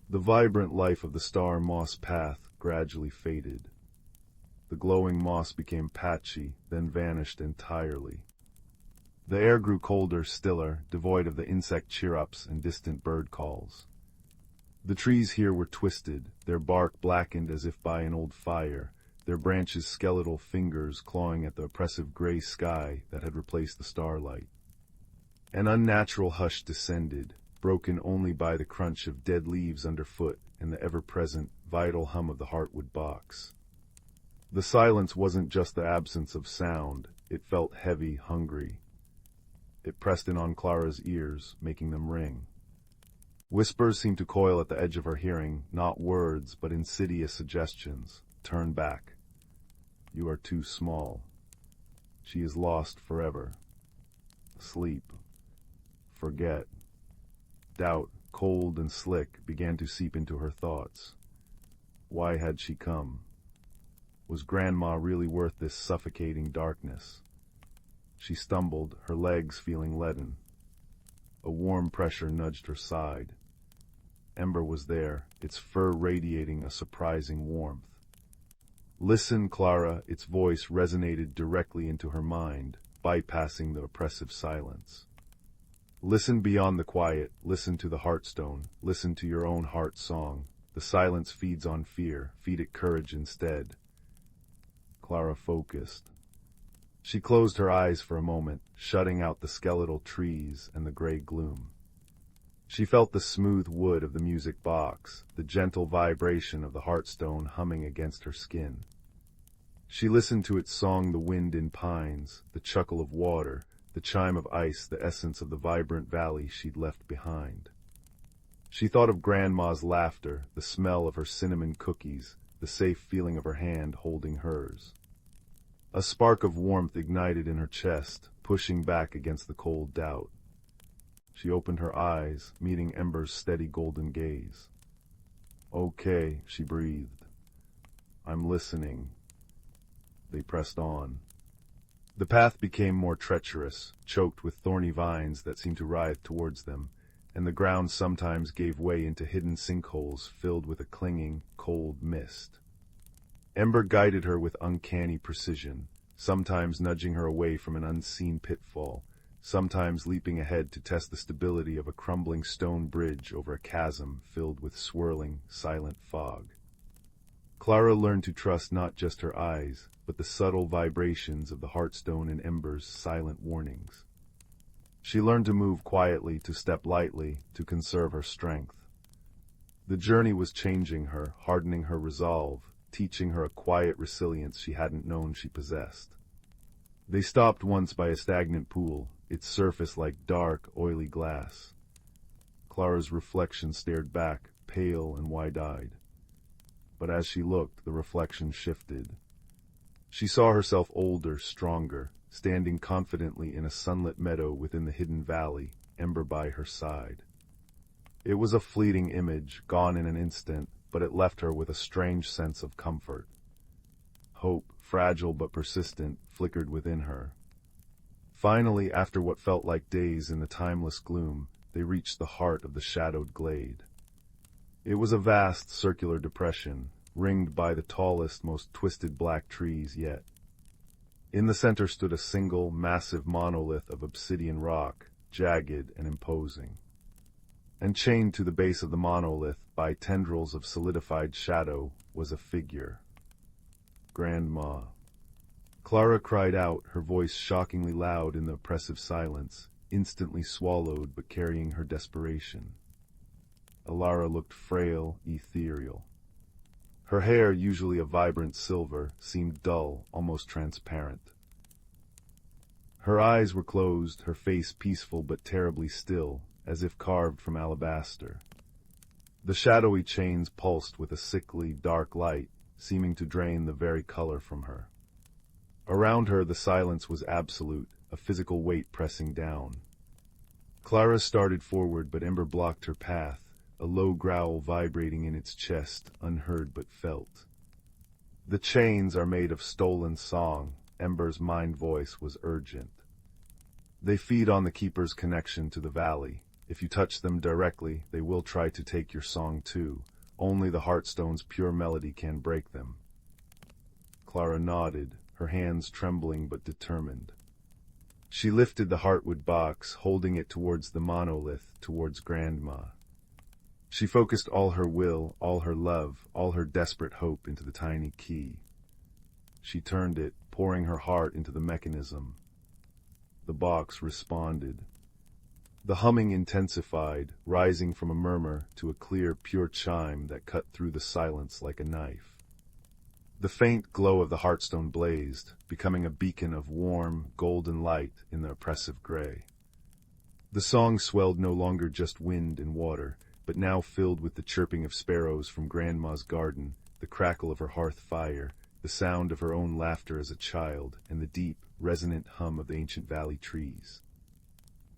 [SPEAKER 1] The vibrant life of the star moss path gradually faded. The glowing moss became patchy, then vanished entirely. The air grew colder, stiller, devoid of the insect cheer-ups and distant bird calls. The trees here were twisted, their bark blackened as if by an old fire, their branches skeletal fingers clawing at the oppressive gray sky that had replaced the starlight. An unnatural hush descended, broken only by the crunch of dead leaves underfoot and the ever-present, vital hum of the heartwood box. The silence wasn't just the absence of sound, it felt heavy, hungry. It pressed in on Clara's ears, making them ring. Whispers seemed to coil at the edge of her hearing, not words, but insidious suggestions. Turn back. You are too small. She is lost forever. Sleep. Forget. Doubt, cold and slick, began to seep into her thoughts. Why had she come? Was Grandma really worth this suffocating darkness? She stumbled, her legs feeling leaden. A warm pressure nudged her side. Ember was there, its fur radiating a surprising warmth. Listen, Clara, its voice resonated directly into her mind, bypassing the oppressive silence. Listen beyond the quiet, listen to the heartstone, listen to your own heart song. The silence feeds on fear, feed it courage instead. Clara focused. She closed her eyes for a moment, shutting out the skeletal trees and the gray gloom. She felt the smooth wood of the music box, the gentle vibration of the heartstone humming against her skin. She listened to its song, the wind in pines, the chuckle of water, the chime of ice, the essence of the vibrant valley she'd left behind. She thought of Grandma's laughter, the smell of her cinnamon cookies, the safe feeling of her hand holding hers. A spark of warmth ignited in her chest, pushing back against the cold doubt. She opened her eyes, meeting Ember's steady golden gaze. "Okay," she breathed. "I'm listening." They pressed on. The path became more treacherous, choked with thorny vines that seemed to writhe towards them, and the ground sometimes gave way into hidden sinkholes filled with a clinging, cold mist. Ember guided her with uncanny precision, sometimes nudging her away from an unseen pitfall, sometimes leaping ahead to test the stability of a crumbling stone bridge over a chasm filled with swirling, silent fog. Clara learned to trust not just her eyes, but the subtle vibrations of the heartstone in Ember's silent warnings. She learned to move quietly, to step lightly, to conserve her strength. The journey was changing her, hardening her resolve, teaching her a quiet resilience she hadn't known she possessed. They stopped once by a stagnant pool, its surface like dark, oily glass. Clara's reflection stared back, pale and wide-eyed. But as she looked, the reflection shifted. She saw herself older, stronger, standing confidently in a sunlit meadow within the hidden valley, Ember by her side. It was a fleeting image, gone in an instant, but it left her with a strange sense of comfort. Hope, fragile but persistent, flickered within her. Finally, after what felt like days in the timeless gloom, they reached the heart of the shadowed glade. It was a vast circular depression, ringed by the tallest, most twisted black trees yet. In the center stood a single, massive monolith of obsidian rock, jagged and imposing. And chained to the base of the monolith by tendrils of solidified shadow was a figure. Grandma. Clara cried out, her voice shockingly loud in the oppressive silence, instantly swallowed but carrying her desperation. Alara looked frail, ethereal. Her hair, usually a vibrant silver, seemed dull, almost transparent. Her eyes were closed, her face peaceful but terribly still, as if carved from alabaster. The shadowy chains pulsed with a sickly, dark light, seeming to drain the very color from her. Around her the silence was absolute, a physical weight pressing down. Clara started forward, but Ember blocked her path, a low growl vibrating in its chest, unheard but felt. "The chains are made of stolen song," Ember's mind voice was urgent. "They feed on the keeper's connection to the valley. If you touch them directly, they will try to take your song too. Only the Heartstone's pure melody can break them." Clara nodded, her hands trembling but determined. She lifted the heartwood box, holding it towards the monolith, towards Grandma. She focused all her will, all her love, all her desperate hope into the tiny key. She turned it, pouring her heart into the mechanism. The box responded. The humming intensified, rising from a murmur to a clear, pure chime that cut through the silence like a knife. The faint glow of the heartstone blazed, becoming a beacon of warm, golden light in the oppressive gray. The song swelled no longer just wind and water, but now filled with the chirping of sparrows from Grandma's garden, the crackle of her hearth fire, the sound of her own laughter as a child, and the deep, resonant hum of the ancient valley trees.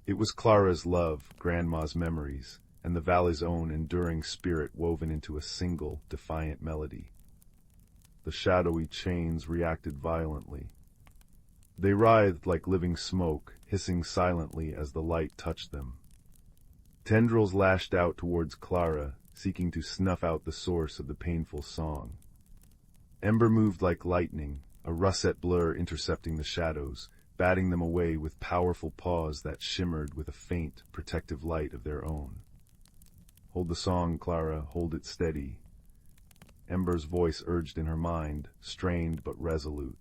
[SPEAKER 1] It was Clara's love, Grandma's memories, and the valley's own enduring spirit woven into a single, defiant melody. The shadowy chains reacted violently. They writhed like living smoke, hissing silently as the light touched them. Tendrils lashed out towards Clara, seeking to snuff out the source of the painful song. Ember moved like lightning, a russet blur intercepting the shadows, batting them away with powerful paws that shimmered with a faint, protective light of their own. "Hold the song, Clara, hold it steady." Ember's voice urged in her mind, strained but resolute.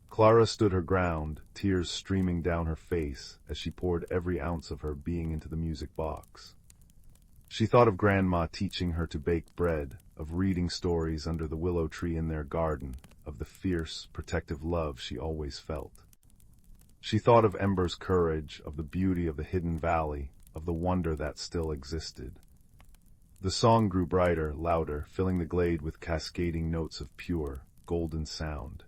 [SPEAKER 1] Clara stood her ground, tears streaming down her face as she poured every ounce of her being into the music box. She thought of Grandma teaching her to bake bread, of reading stories under the willow tree in their garden, of the fierce, protective love she always felt. She thought of Ember's courage, of the beauty of the hidden valley, of the wonder that still existed. The song grew brighter, louder, filling the glade with cascading notes of pure, golden sound.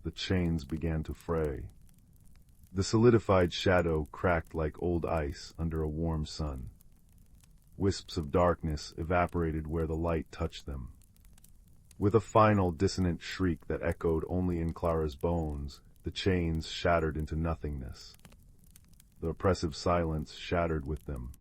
[SPEAKER 1] The chains began to fray. The solidified shadow cracked like old ice under a warm sun. Wisps of darkness evaporated where the light touched them. With a final dissonant shriek that echoed only in Clara's bones, the chains shattered into nothingness. The oppressive silence shattered with them.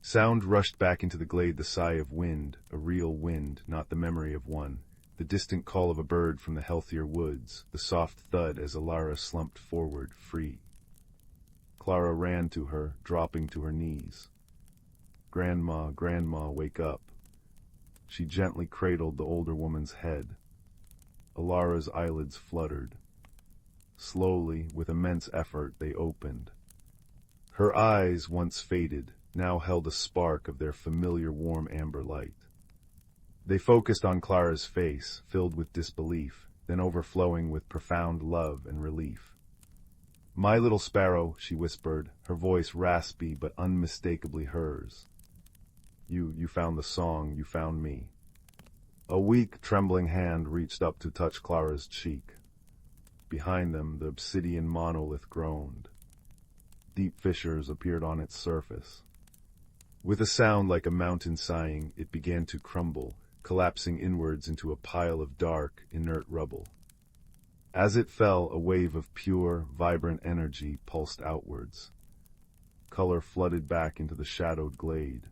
[SPEAKER 1] Sound rushed back into the glade, the sigh of wind, a real wind, not the memory of one, the distant call of a bird from the healthier woods, the soft thud as Alara slumped forward, free. Clara ran to her, dropping to her knees. "Grandma, Grandma, wake up." She gently cradled the older woman's head. Alara's eyelids fluttered. Slowly, with immense effort, they opened. Her eyes, once faded, now held a spark of their familiar warm amber light. They focused on Clara's face, filled with disbelief, then overflowing with profound love and relief. "My little sparrow," she whispered, her voice raspy but unmistakably hers. You found the song, you found me." A weak, trembling hand reached up to touch Clara's cheek. Behind them, the obsidian monolith groaned. Deep fissures appeared on its surface. With a sound like a mountain sighing, it began to crumble, collapsing inwards into a pile of dark, inert rubble. As it fell, a wave of pure, vibrant energy pulsed outwards. Color flooded back into the shadowed glade.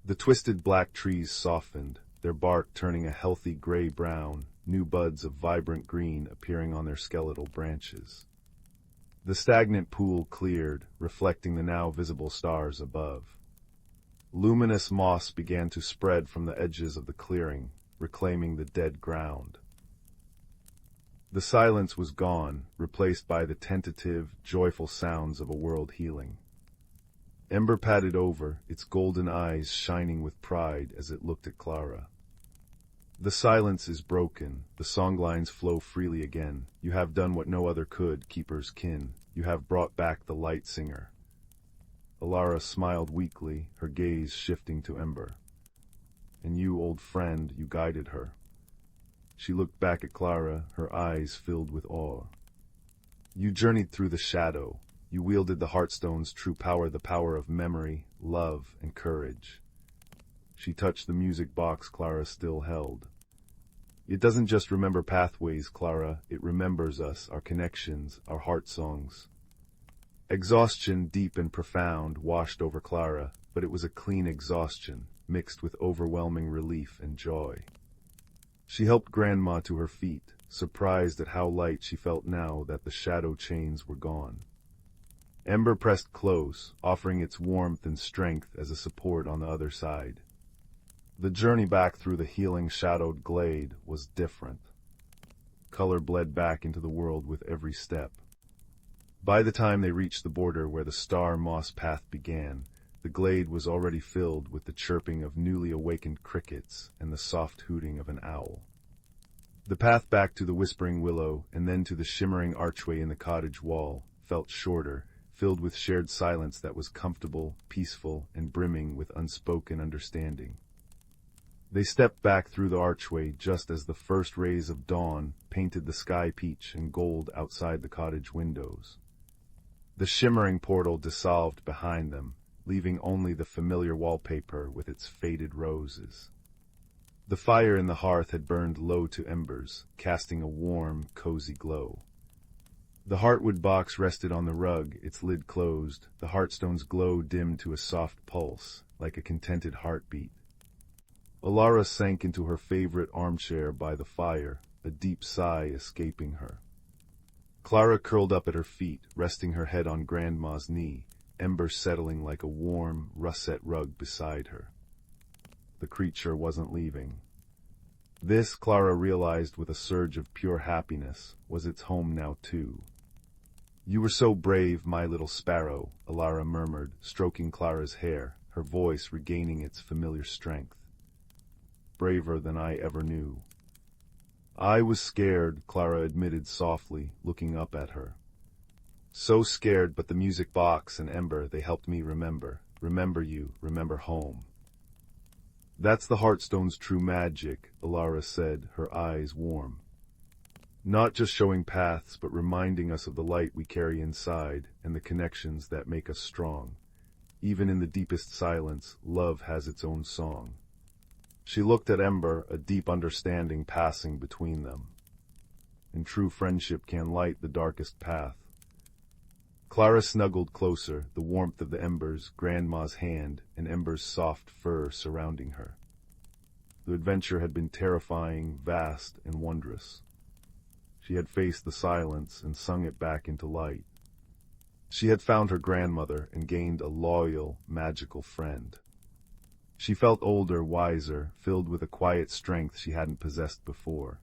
[SPEAKER 1] The twisted black trees softened, their bark turning a healthy gray-brown, new buds of vibrant green appearing on their skeletal branches. The stagnant pool cleared, reflecting the now visible stars above. Luminous moss began to spread from the edges of the clearing, reclaiming the dead ground. The silence was gone, replaced by the tentative, joyful sounds of a world healing. Ember padded over, its golden eyes shining with pride as it looked at Clara. "The silence is broken, the songlines flow freely again. You have done what no other could, keeper's kin. You have brought back the light singer." Alara smiled weakly, her gaze shifting to Ember. "And you, old friend, you guided her." She looked back at Clara, her eyes filled with awe. "You journeyed through the shadow. You wielded the Heartstone's true power, the power of memory, love, and courage." She touched the music box Clara still held. "It doesn't just remember pathways, Clara. It remembers us, our connections, our heart songs." Exhaustion, deep and profound, washed over Clara, but it was a clean exhaustion, mixed with overwhelming relief and joy. She helped Grandma to her feet, surprised at how light she felt now that the shadow chains were gone. Ember pressed close, offering its warmth and strength as a support on the other side. The journey back through the healing shadowed glade was different. Color bled back into the world with every step. By the time they reached the border where the star moss path began, the glade was already filled with the chirping of newly awakened crickets and the soft hooting of an owl. The path back to the whispering willow and then to the shimmering archway in the cottage wall felt shorter, filled with shared silence that was comfortable, peaceful, and brimming with unspoken understanding. They stepped back through the archway just as the first rays of dawn painted the sky peach and gold outside the cottage windows. The shimmering portal dissolved behind them, leaving only the familiar wallpaper with its faded roses. The fire in the hearth had burned low to embers, casting a warm, cozy glow. The heartwood box rested on the rug, its lid closed, the Heartstone's glow dimmed to a soft pulse, like a contented heartbeat. Alara sank into her favorite armchair by the fire, a deep sigh escaping her. Clara curled up at her feet, resting her head on Grandma's knee, embers settling like a warm, russet rug beside her. The creature wasn't leaving. This, Clara realized with a surge of pure happiness, was its home now too. "You were so brave, my little sparrow," Alara murmured, stroking Clara's hair, her voice regaining its familiar strength. "Braver than I ever knew." "I was scared," Clara admitted softly, looking up at her. "So scared, but the music box and ember, they helped me remember. Remember you, remember home." "That's the Heartstone's true magic," Alara said, her eyes warm. "Not just showing paths, but reminding us of the light we carry inside and the connections that make us strong. Even in the deepest silence, love has its own song." She looked at Ember, a deep understanding passing between them. "And true friendship can light the darkest path." Clara snuggled closer, the warmth of the embers, Grandma's hand, and Ember's soft fur surrounding her. The adventure had been terrifying, vast, and wondrous. She had faced the silence and sung it back into light. She had found her grandmother and gained a loyal, magical friend. She felt older, wiser, filled with a quiet strength she hadn't possessed before.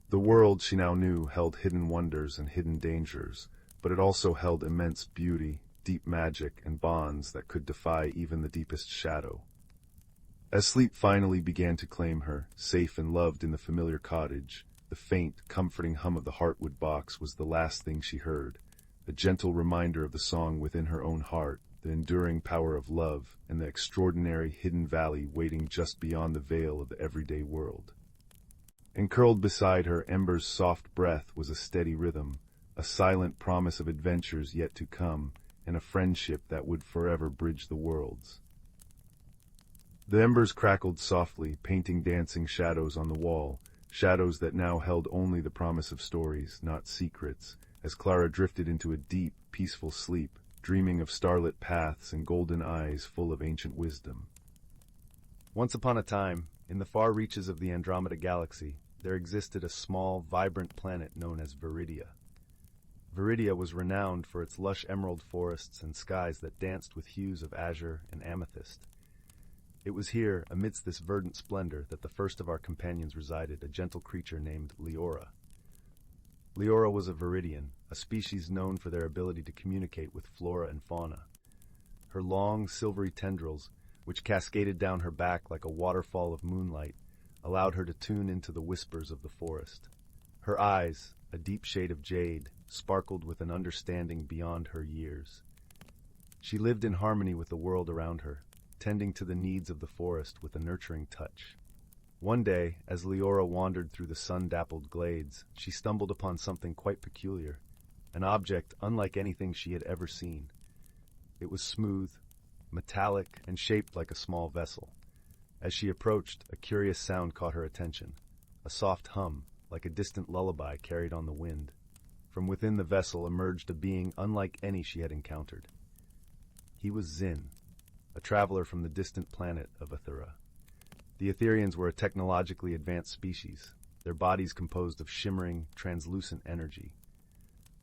[SPEAKER 1] The world, she now knew, held hidden wonders and hidden dangers, but it also held immense beauty, deep magic, and bonds that could defy even the deepest shadow. As sleep finally began to claim her, safe and loved in the familiar cottage, the faint, comforting hum of the heartwood box was the last thing she heard, a gentle reminder of the song within her own heart, the enduring power of love, and the extraordinary hidden valley waiting just beyond the veil of the everyday world. And curled beside her, Ember's soft breath was a steady rhythm, a silent promise of adventures yet to come, and a friendship that would forever bridge the worlds. The embers crackled softly, painting dancing shadows on the wall, shadows that now held only the promise of stories, not secrets, as Clara drifted into a deep, peaceful sleep, dreaming of starlit paths and golden eyes full of ancient wisdom. Once upon a time, in the far reaches of the Andromeda Galaxy, there existed a small, vibrant planet known as Viridia. Viridia was renowned for its lush emerald forests and skies that danced with hues of azure and amethyst. It was here, amidst this verdant splendor, that the first of our companions resided, a gentle creature named Leora. Leora was a Viridian, a species known for their ability to communicate with flora and fauna. Her long, silvery tendrils, which cascaded down her back like a waterfall of moonlight, allowed her to tune into the whispers of the forest. Her eyes, a deep shade of jade, sparkled with an understanding beyond her years. She lived in harmony with the world around her, tending to the needs of the forest with a nurturing touch. One day, as Leora wandered through the sun-dappled glades, she stumbled upon something quite peculiar, an object unlike anything she had ever seen. It was smooth, metallic, and shaped like a small vessel. As she approached, a curious sound caught her attention, a soft hum, like a distant lullaby carried on the wind. From within the vessel emerged a being unlike any she had encountered. He was Zin, a traveler from the distant planet of Athura. The Etherians were a technologically advanced species, their bodies composed of shimmering, translucent energy.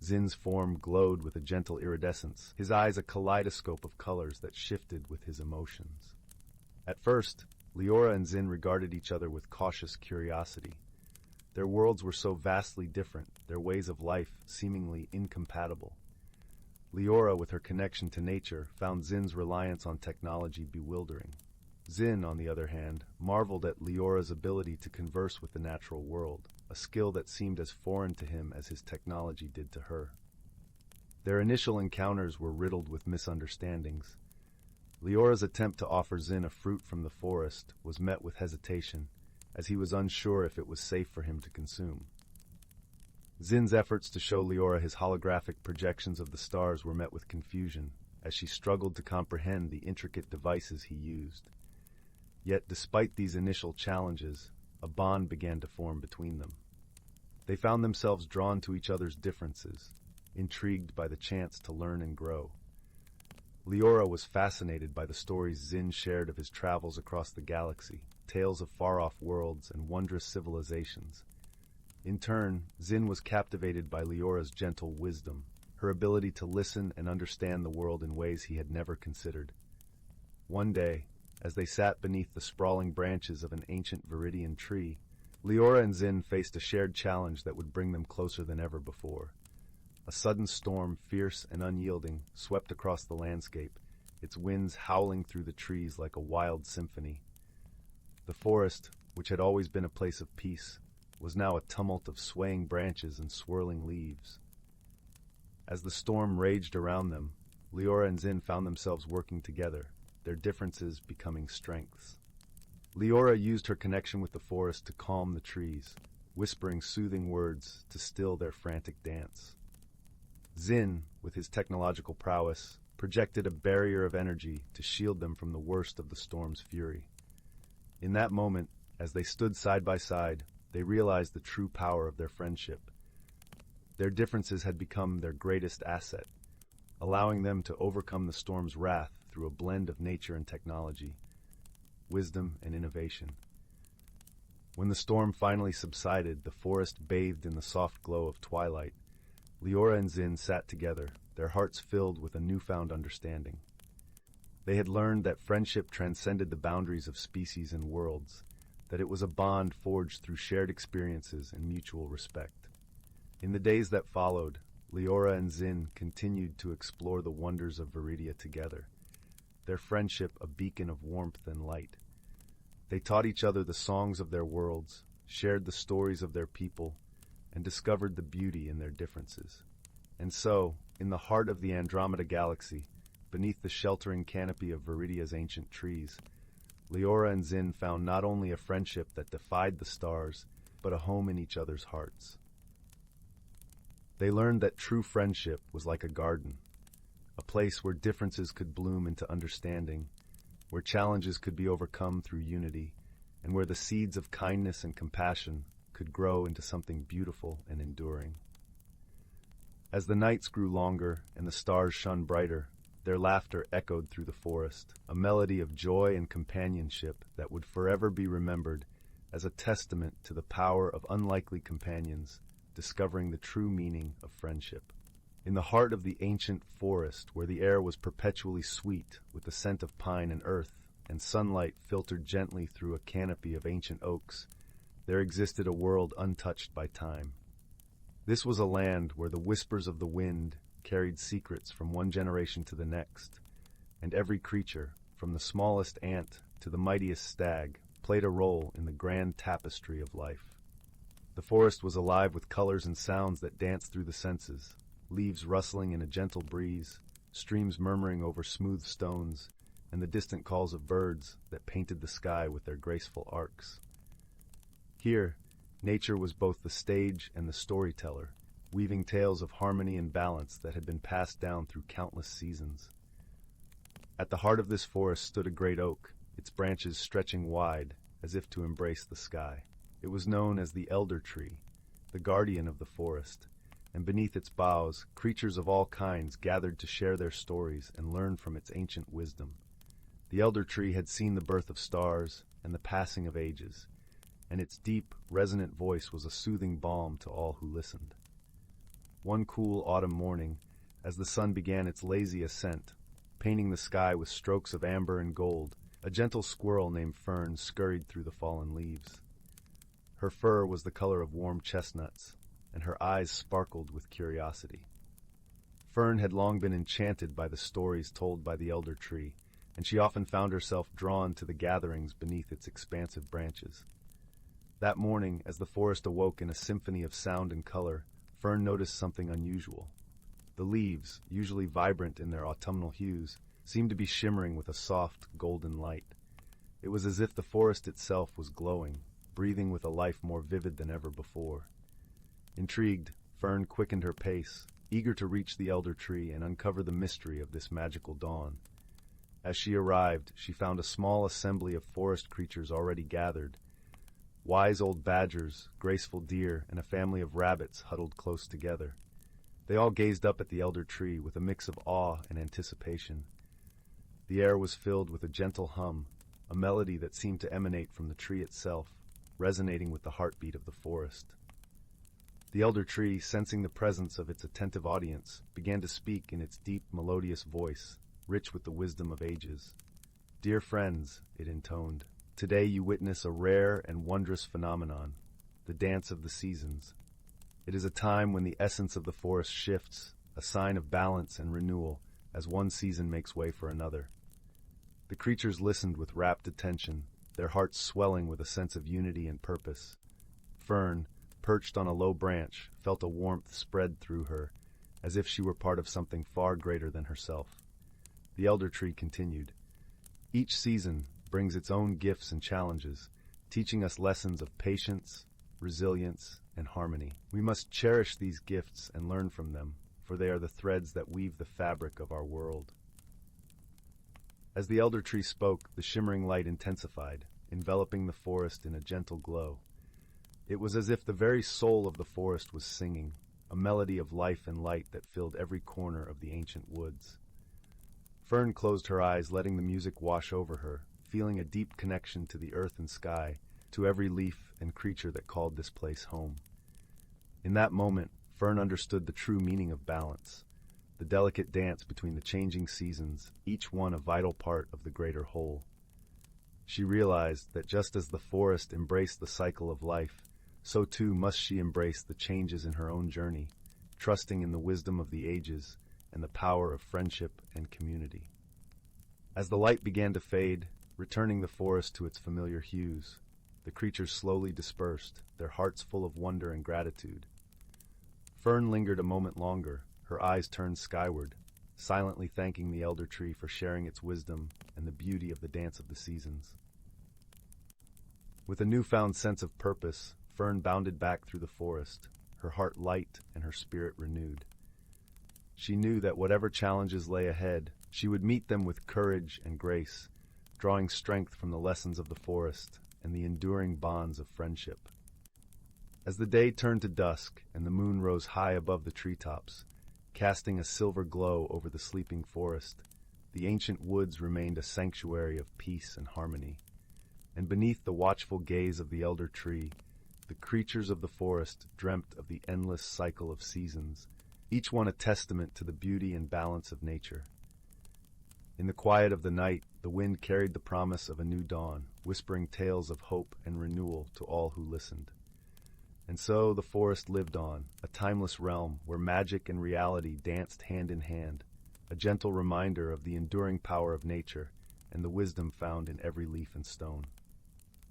[SPEAKER 1] Zin's form glowed with a gentle iridescence, his eyes a kaleidoscope of colors that shifted with his emotions. At first, Leora and Zin regarded each other with cautious curiosity. Their worlds were so vastly different, their ways of life seemingly incompatible. Leora, with her connection to nature, found Zin's reliance on technology bewildering. Zin, on the other hand, marveled at Leora's ability to converse with the natural world, a skill that seemed as foreign to him as his technology did to her. Their initial encounters were riddled with misunderstandings. Leora's attempt to offer Zin a fruit from the forest was met with hesitation, as he was unsure if it was safe for him to consume. Zin's efforts to show Leora his holographic projections of the stars were met with confusion, as she struggled to comprehend the intricate devices he used. Yet, despite these initial challenges, a bond began to form between them. They found themselves drawn to each other's differences, intrigued by the chance to learn and grow. Leora was fascinated by the stories Zin shared of his travels across the galaxy, tales of far-off worlds and wondrous civilizations. In turn, Zin was captivated by Leora's gentle wisdom, her ability to listen and understand the world in ways he had never considered. One day, as they sat beneath the sprawling branches of an ancient viridian tree, Leora and Zin faced a shared challenge that would bring them closer than ever before. A sudden storm, fierce and unyielding, swept across the landscape, its winds howling through the trees like a wild symphony. The forest, which had always been a place of peace, was now a tumult of swaying branches and swirling leaves. As the storm raged around them, Leora and Zin found themselves working together, their differences becoming strengths. Leora used her connection with the forest to calm the trees, whispering soothing words to still their frantic dance. Zin, with his technological prowess, projected a barrier of energy to shield them from the worst of the storm's fury. In that moment, as they stood side by side, they realized the true power of their friendship. Their differences had become their greatest asset, allowing them to overcome the storm's wrath through a blend of nature and technology, wisdom and innovation. When the storm finally subsided, the forest bathed in the soft glow of twilight. Leora and Zin sat together, their hearts filled with a newfound understanding. They had learned that friendship transcended the boundaries of species and worlds, that it was a bond forged through shared experiences and mutual respect. In the days that followed, Leora and Zin continued to explore the wonders of Viridia together, their friendship a beacon of warmth and light. They taught each other the songs of their worlds, shared the stories of their people, and discovered the beauty in their differences. And so, in the heart of the Andromeda Galaxy, beneath the sheltering canopy of Viridia's ancient trees, Leora and Zin found not only a friendship that defied the stars, but a home in each other's hearts. They learned that true friendship was like a garden, a place where differences could bloom into understanding, where challenges could be overcome through unity, and where the seeds of kindness and compassion could grow into something beautiful and enduring. As the nights grew longer and the stars shone brighter, their laughter echoed through the forest, a melody of joy and companionship that would forever be remembered as a testament to the power of unlikely companions discovering the true meaning of friendship. In the heart of the ancient forest, where the air was perpetually sweet with the scent of pine and earth, and sunlight filtered gently through a canopy of ancient oaks, there existed a world untouched by time. This was a land where the whispers of the wind carried secrets from one generation to the next, and every creature, from the smallest ant to the mightiest stag, played a role in the grand tapestry of life. The forest was alive with colors and sounds that danced through the senses, leaves rustling in a gentle breeze, streams murmuring over smooth stones, and the distant calls of birds that painted the sky with their graceful arcs. Here, nature was both the stage and the storyteller, weaving tales of harmony and balance that had been passed down through countless seasons. At the heart of this forest stood a great oak, its branches stretching wide as if to embrace the sky. It was known as the Elder Tree, the guardian of the forest, and beneath its boughs, creatures of all kinds gathered to share their stories and learn from its ancient wisdom. The Elder Tree had seen the birth of stars and the passing of ages, and its deep, resonant voice was a soothing balm to all who listened. One cool autumn morning, as the sun began its lazy ascent, painting the sky with strokes of amber and gold, a gentle squirrel named Fern scurried through the fallen leaves. Her fur was the color of warm chestnuts, and her eyes sparkled with curiosity. Fern had long been enchanted by the stories told by the Elder Tree, and she often found herself drawn to the gatherings beneath its expansive branches. That morning, as the forest awoke in a symphony of sound and color, Fern noticed something unusual. The leaves, usually vibrant in their autumnal hues, seemed to be shimmering with a soft, golden light. It was as if the forest itself was glowing, breathing with a life more vivid than ever before. Intrigued, Fern quickened her pace, eager to reach the Elder Tree and uncover the mystery of this magical dawn. As she arrived, she found a small assembly of forest creatures already gathered. Wise old badgers, graceful deer, and a family of rabbits huddled close together. They all gazed up at the Elder Tree with a mix of awe and anticipation. The air was filled with a gentle hum, a melody that seemed to emanate from the tree itself, resonating with the heartbeat of the forest. The elder tree, sensing the presence of its attentive audience, began to speak in its deep, melodious voice, rich with the wisdom of ages. "Dear friends," it intoned, "today you witness a rare and wondrous phenomenon, the dance of the seasons. It is a time when the essence of the forest shifts, a sign of balance and renewal, as one season makes way for another." The creatures listened with rapt attention, their hearts swelling with a sense of unity and purpose. Fern, perched on a low branch, felt a warmth spread through her, as if she were part of something far greater than herself. The elder tree continued, "Each season brings its own gifts and challenges, teaching us lessons of patience, resilience, and harmony. We must cherish these gifts and learn from them, for they are the threads that weave the fabric of our world." As the elder tree spoke, the shimmering light intensified, enveloping the forest in a gentle glow. It was as if the very soul of the forest was singing, a melody of life and light that filled every corner of the ancient woods. Fern closed her eyes, letting the music wash over her, feeling a deep connection to the earth and sky, to every leaf and creature that called this place home. In that moment, Fern understood the true meaning of balance, the delicate dance between the changing seasons, each one a vital part of the greater whole. She realized that just as the forest embraced the cycle of life, so too must she embrace the changes in her own journey, trusting in the wisdom of the ages and the power of friendship and community. As the light began to fade, returning the forest to its familiar hues, the creatures slowly dispersed, their hearts full of wonder and gratitude. Fern lingered a moment longer, her eyes turned skyward, silently thanking the elder tree for sharing its wisdom and the beauty of the dance of the seasons. With a newfound sense of purpose, Fern bounded back through the forest, her heart light and her spirit renewed. She knew that whatever challenges lay ahead, she would meet them with courage and grace, drawing strength from the lessons of the forest and the enduring bonds of friendship. As the day turned to dusk and the moon rose high above the treetops, casting a silver glow over the sleeping forest, the ancient woods remained a sanctuary of peace and harmony. And beneath the watchful gaze of the elder tree, the creatures of the forest dreamt of the endless cycle of seasons, each one a testament to the beauty and balance of nature. In the quiet of the night, the wind carried the promise of a new dawn, whispering tales of hope and renewal to all who listened. And so the forest lived on, a timeless realm where magic and reality danced hand in hand, a gentle reminder of the enduring power of nature and the wisdom found in every leaf and stone.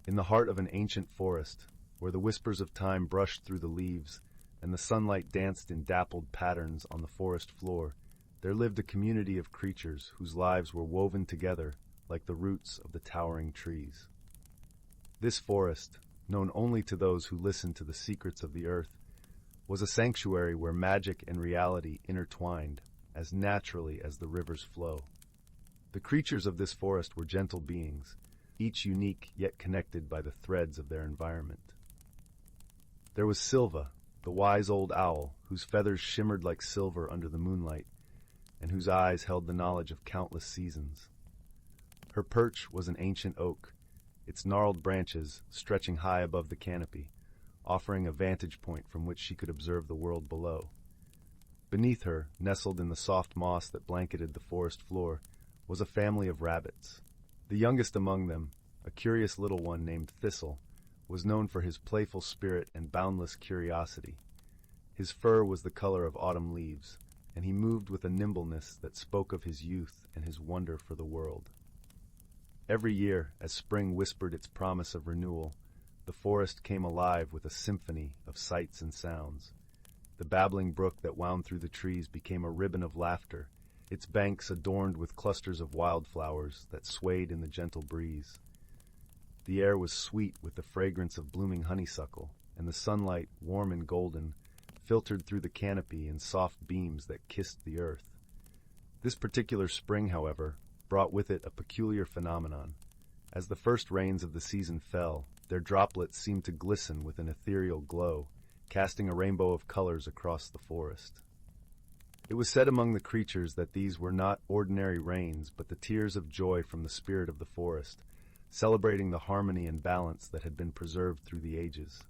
[SPEAKER 1] In the heart of an ancient forest, where the whispers of time brushed through the leaves and the sunlight danced in dappled patterns on the forest floor, there lived a community of creatures whose lives were woven together like the roots of the towering trees. This forest, known only to those who listened to the secrets of the earth, was a sanctuary where magic and reality intertwined as naturally as the rivers flow. The creatures of this forest were gentle beings, each unique yet connected by the threads of their environment. There was Silva, the wise old owl, whose feathers shimmered like silver under the moonlight, and whose eyes held the knowledge of countless seasons. Her perch was an ancient oak, its gnarled branches stretching high above the canopy, offering a vantage point from which she could observe the world below. Beneath her, nestled in the soft moss that blanketed the forest floor, was a family of rabbits. The youngest among them, a curious little one named Thistle, was known for his playful spirit and boundless curiosity. His fur was the color of autumn leaves, and he moved with a nimbleness that spoke of his youth and his wonder for the world. Every year, as spring whispered its promise of renewal, the forest came alive with a symphony of sights and sounds. The babbling brook that wound through the trees became a ribbon of laughter, its banks adorned with clusters of wildflowers that swayed in the gentle breeze. The air was sweet with the fragrance of blooming honeysuckle, and the sunlight, warm and golden, filtered through the canopy in soft beams that kissed the earth. This particular spring, however, brought with it a peculiar phenomenon. As the first rains of the season fell, their droplets seemed to glisten with an ethereal glow, casting a rainbow of colors across the forest. It was said among the creatures that these were not ordinary rains, but the tears of joy from the spirit of the forest, celebrating the harmony and balance that had been preserved through the ages.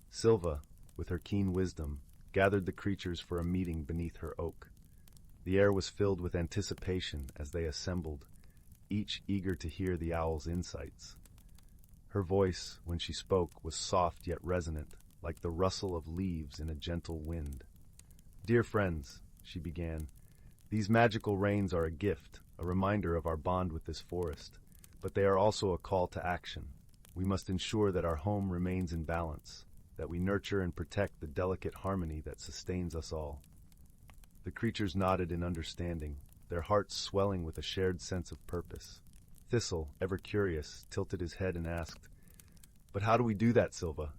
[SPEAKER 1] Silva, with her keen wisdom, gathered the creatures for a meeting beneath her oak. The air was filled with anticipation as they assembled, each eager to hear the owl's insights. Her voice, when she spoke, was soft yet resonant, like the rustle of leaves in a gentle wind. "Dear friends," she began, "these magical rains are a gift, a reminder of our bond with this forest, but they are also a call to action. We must ensure that our home remains in balance, that we nurture and protect the delicate harmony that sustains us all." The creatures nodded in understanding, their hearts swelling with a shared sense of purpose. Thistle, ever curious, tilted his head and asked, "But how do we do that, Silva?"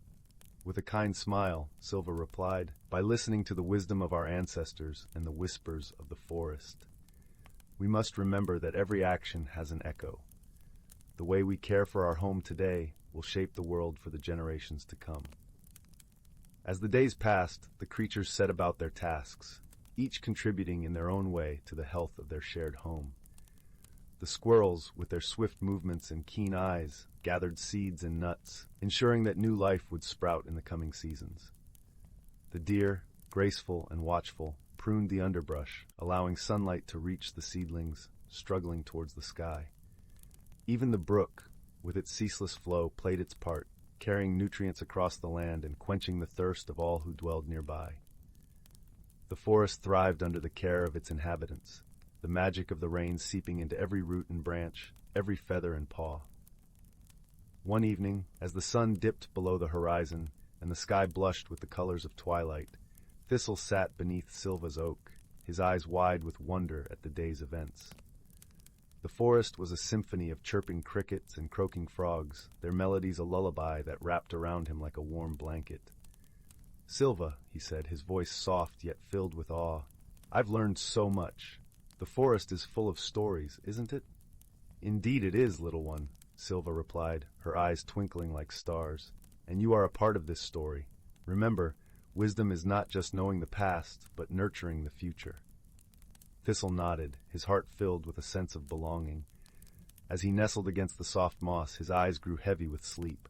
[SPEAKER 1] With a kind smile, Silva replied, "By listening to the wisdom of our ancestors and the whispers of the forest. We must remember that every action has an echo. The way we care for our home today will shape the world for the generations to come." As the days passed, the creatures set about their tasks, each contributing in their own way to the health of their shared home. The squirrels, with their swift movements and keen eyes, gathered seeds and nuts, ensuring that new life would sprout in the coming seasons. The deer, graceful and watchful, pruned the underbrush, allowing sunlight to reach the seedlings, struggling towards the sky. Even the brook, with its ceaseless flow, played its part, carrying nutrients across the land and quenching the thirst of all who dwelled nearby. The forest thrived under the care of its inhabitants, the magic of the rain seeping into every root and branch, every feather and paw. One evening, as the sun dipped below the horizon and the sky blushed with the colors of twilight, Thistle sat beneath Silva's oak, his eyes wide with wonder at the day's events. The forest was a symphony of chirping crickets and croaking frogs, their melodies a lullaby that wrapped around him like a warm blanket. "Silva," he said, his voice soft yet filled with awe, "I've learned so much. The forest is full of stories, isn't it?" "Indeed it is, little one," Silva replied, her eyes twinkling like stars, "and you are a part of this story. Remember, wisdom is not just knowing the past, but nurturing the future." Thistle nodded, his heart filled with a sense of belonging. As he nestled against the soft moss, his eyes grew heavy with sleep.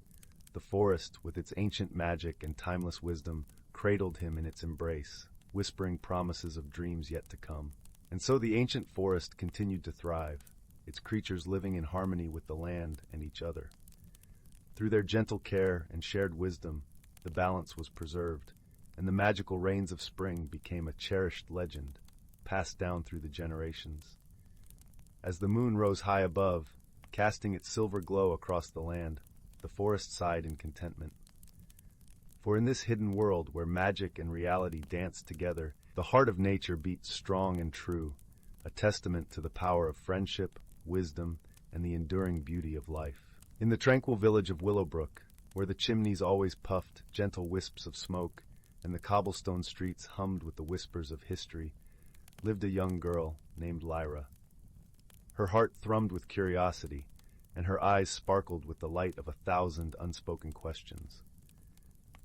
[SPEAKER 1] The forest, with its ancient magic and timeless wisdom, cradled him in its embrace, whispering promises of dreams yet to come. And so the ancient forest continued to thrive, its creatures living in harmony with the land and each other. Through their gentle care and shared wisdom, the balance was preserved, and the magical rains of spring became a cherished legend, passed down through the generations. As the moon rose high above, casting its silver glow across the land, the forest sighed in contentment. For in this hidden world where magic and reality danced together, the heart of nature beat strong and true, a testament to the power of friendship, wisdom, and the enduring beauty of life. In the tranquil village of Willowbrook, where the chimneys always puffed gentle wisps of smoke and the cobblestone streets hummed with the whispers of history, lived a young girl named Lyra. Her heart thrummed with curiosity, and her eyes sparkled with the light of 1,000 unspoken questions.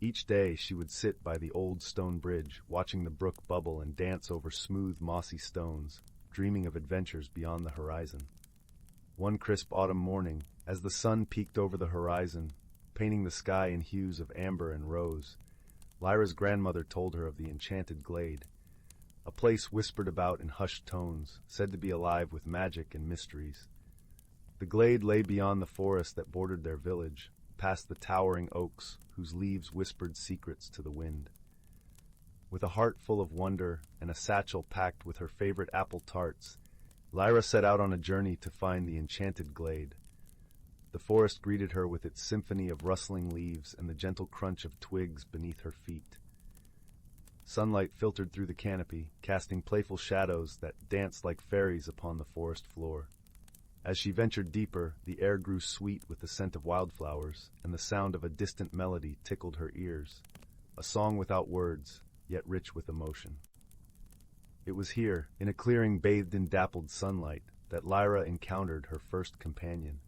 [SPEAKER 1] Each day she would sit by the old stone bridge, watching the brook bubble and dance over smooth, mossy stones, dreaming of adventures beyond the horizon. One crisp autumn morning, as the sun peeked over the horizon, painting the sky in hues of amber and rose, Lyra's grandmother told her of the Enchanted glade, a place whispered about in hushed tones, said to be alive with magic and mysteries. The glade lay beyond the forest that bordered their village, past the towering oaks whose leaves whispered secrets to the wind. With a heart full of wonder and a satchel packed with her favorite apple tarts, Lyra set out on a journey to find the Enchanted glade. The forest greeted her with its symphony of rustling leaves and the gentle crunch of twigs beneath her feet. Sunlight filtered through the canopy, casting playful shadows that danced like fairies upon the forest floor. As she ventured deeper, the air grew sweet with the scent of wildflowers, and the sound of a distant melody tickled her ears, a song without words, yet rich with emotion. It was here, in a clearing bathed in dappled sunlight, that Lyra encountered her first companion,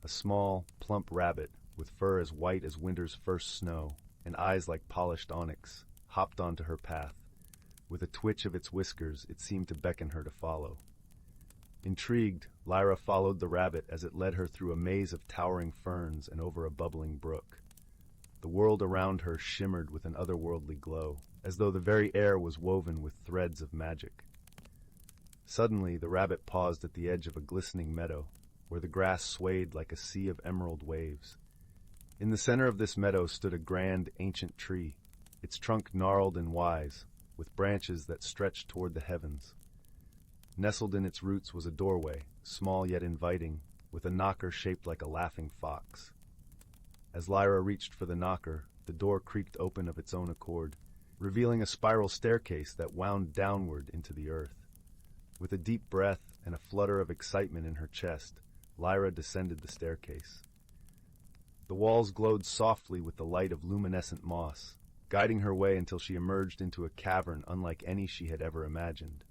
[SPEAKER 1] a small, plump rabbit with fur as white as winter's first snow and eyes like polished onyx, hopped onto her path. With a twitch of its whiskers, it seemed to beckon her to follow. Intrigued, Lyra followed the rabbit as it led her through a maze of towering ferns and over a bubbling brook. The world around her shimmered with an otherworldly glow, as though the very air was woven with threads of magic. Suddenly, the rabbit paused at the edge of a glistening meadow, where the grass swayed like a sea of emerald waves. In the center of this meadow stood a grand, ancient tree, its trunk gnarled and wise, with branches that stretched toward the heavens. Nestled in its roots was a doorway, small yet inviting, with a knocker shaped like a laughing fox. As Lyra reached for the knocker, the door creaked open of its own accord, revealing a spiral staircase that wound downward into the earth. With a deep breath and a flutter of excitement in her chest, Lyra descended the staircase. The walls glowed softly with the light of luminescent moss, guiding her way until she emerged into a cavern unlike any she had ever imagined.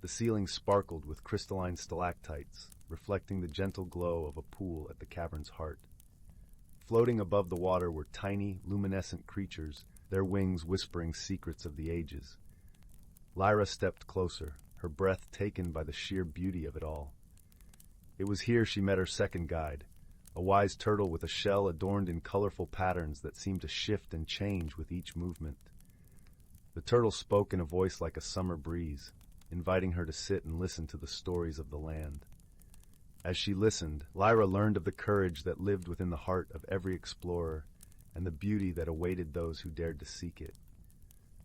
[SPEAKER 1] The ceiling sparkled with crystalline stalactites, reflecting the gentle glow of a pool at the cavern's heart. Floating above the water were tiny, luminescent creatures, their wings whispering secrets of the ages. Lyra stepped closer, her breath taken by the sheer beauty of it all. It was here she met her second guide, a wise turtle with a shell adorned in colorful patterns that seemed to shift and change with each movement. The turtle spoke in a voice like a summer breeze, inviting her to sit and listen to the stories of the land. As she listened, Lyra learned of the courage that lived within the heart of every explorer and the beauty that awaited those who dared to seek it.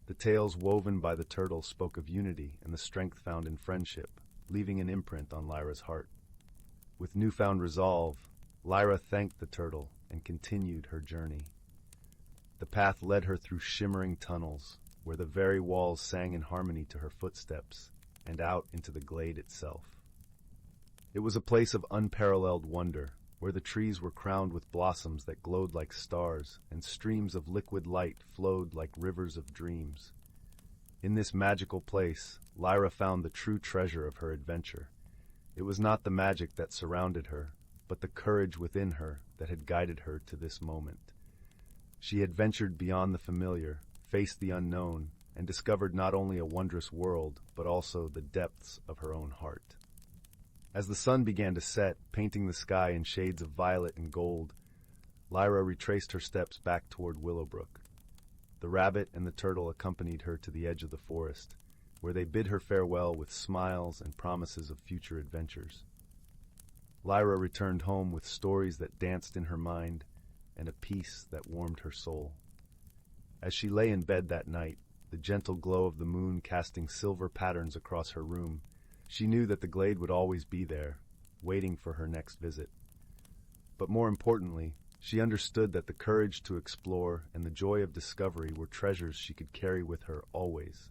[SPEAKER 1] The tales woven by the turtle spoke of unity and the strength found in friendship, leaving an imprint on Lyra's heart. With newfound resolve, Lyra thanked the turtle and continued her journey. The path led her through shimmering tunnels, where the very walls sang in harmony to her footsteps, and out into the glade itself. It was a place of unparalleled wonder, where the trees were crowned with blossoms that glowed like stars, and streams of liquid light flowed like rivers of dreams. In this magical place, Lyra found the true treasure of her adventure. It was not the magic that surrounded her, but the courage within her that had guided her to this moment. She had ventured beyond the familiar, faced the unknown, and discovered not only a wondrous world, but also the depths of her own heart. As the sun began to set, painting the sky in shades of violet and gold, Lyra retraced her steps back toward Willowbrook. The rabbit and the turtle accompanied her to the edge of the forest, where they bid her farewell with smiles and promises of future adventures. Lyra returned home with stories that danced in her mind and a peace that warmed her soul. As she lay in bed that night, the gentle glow of the moon casting silver patterns across her room, she knew that the glade would always be there, waiting for her next visit. But more importantly, she understood that the courage to explore and the joy of discovery were treasures she could carry with her always.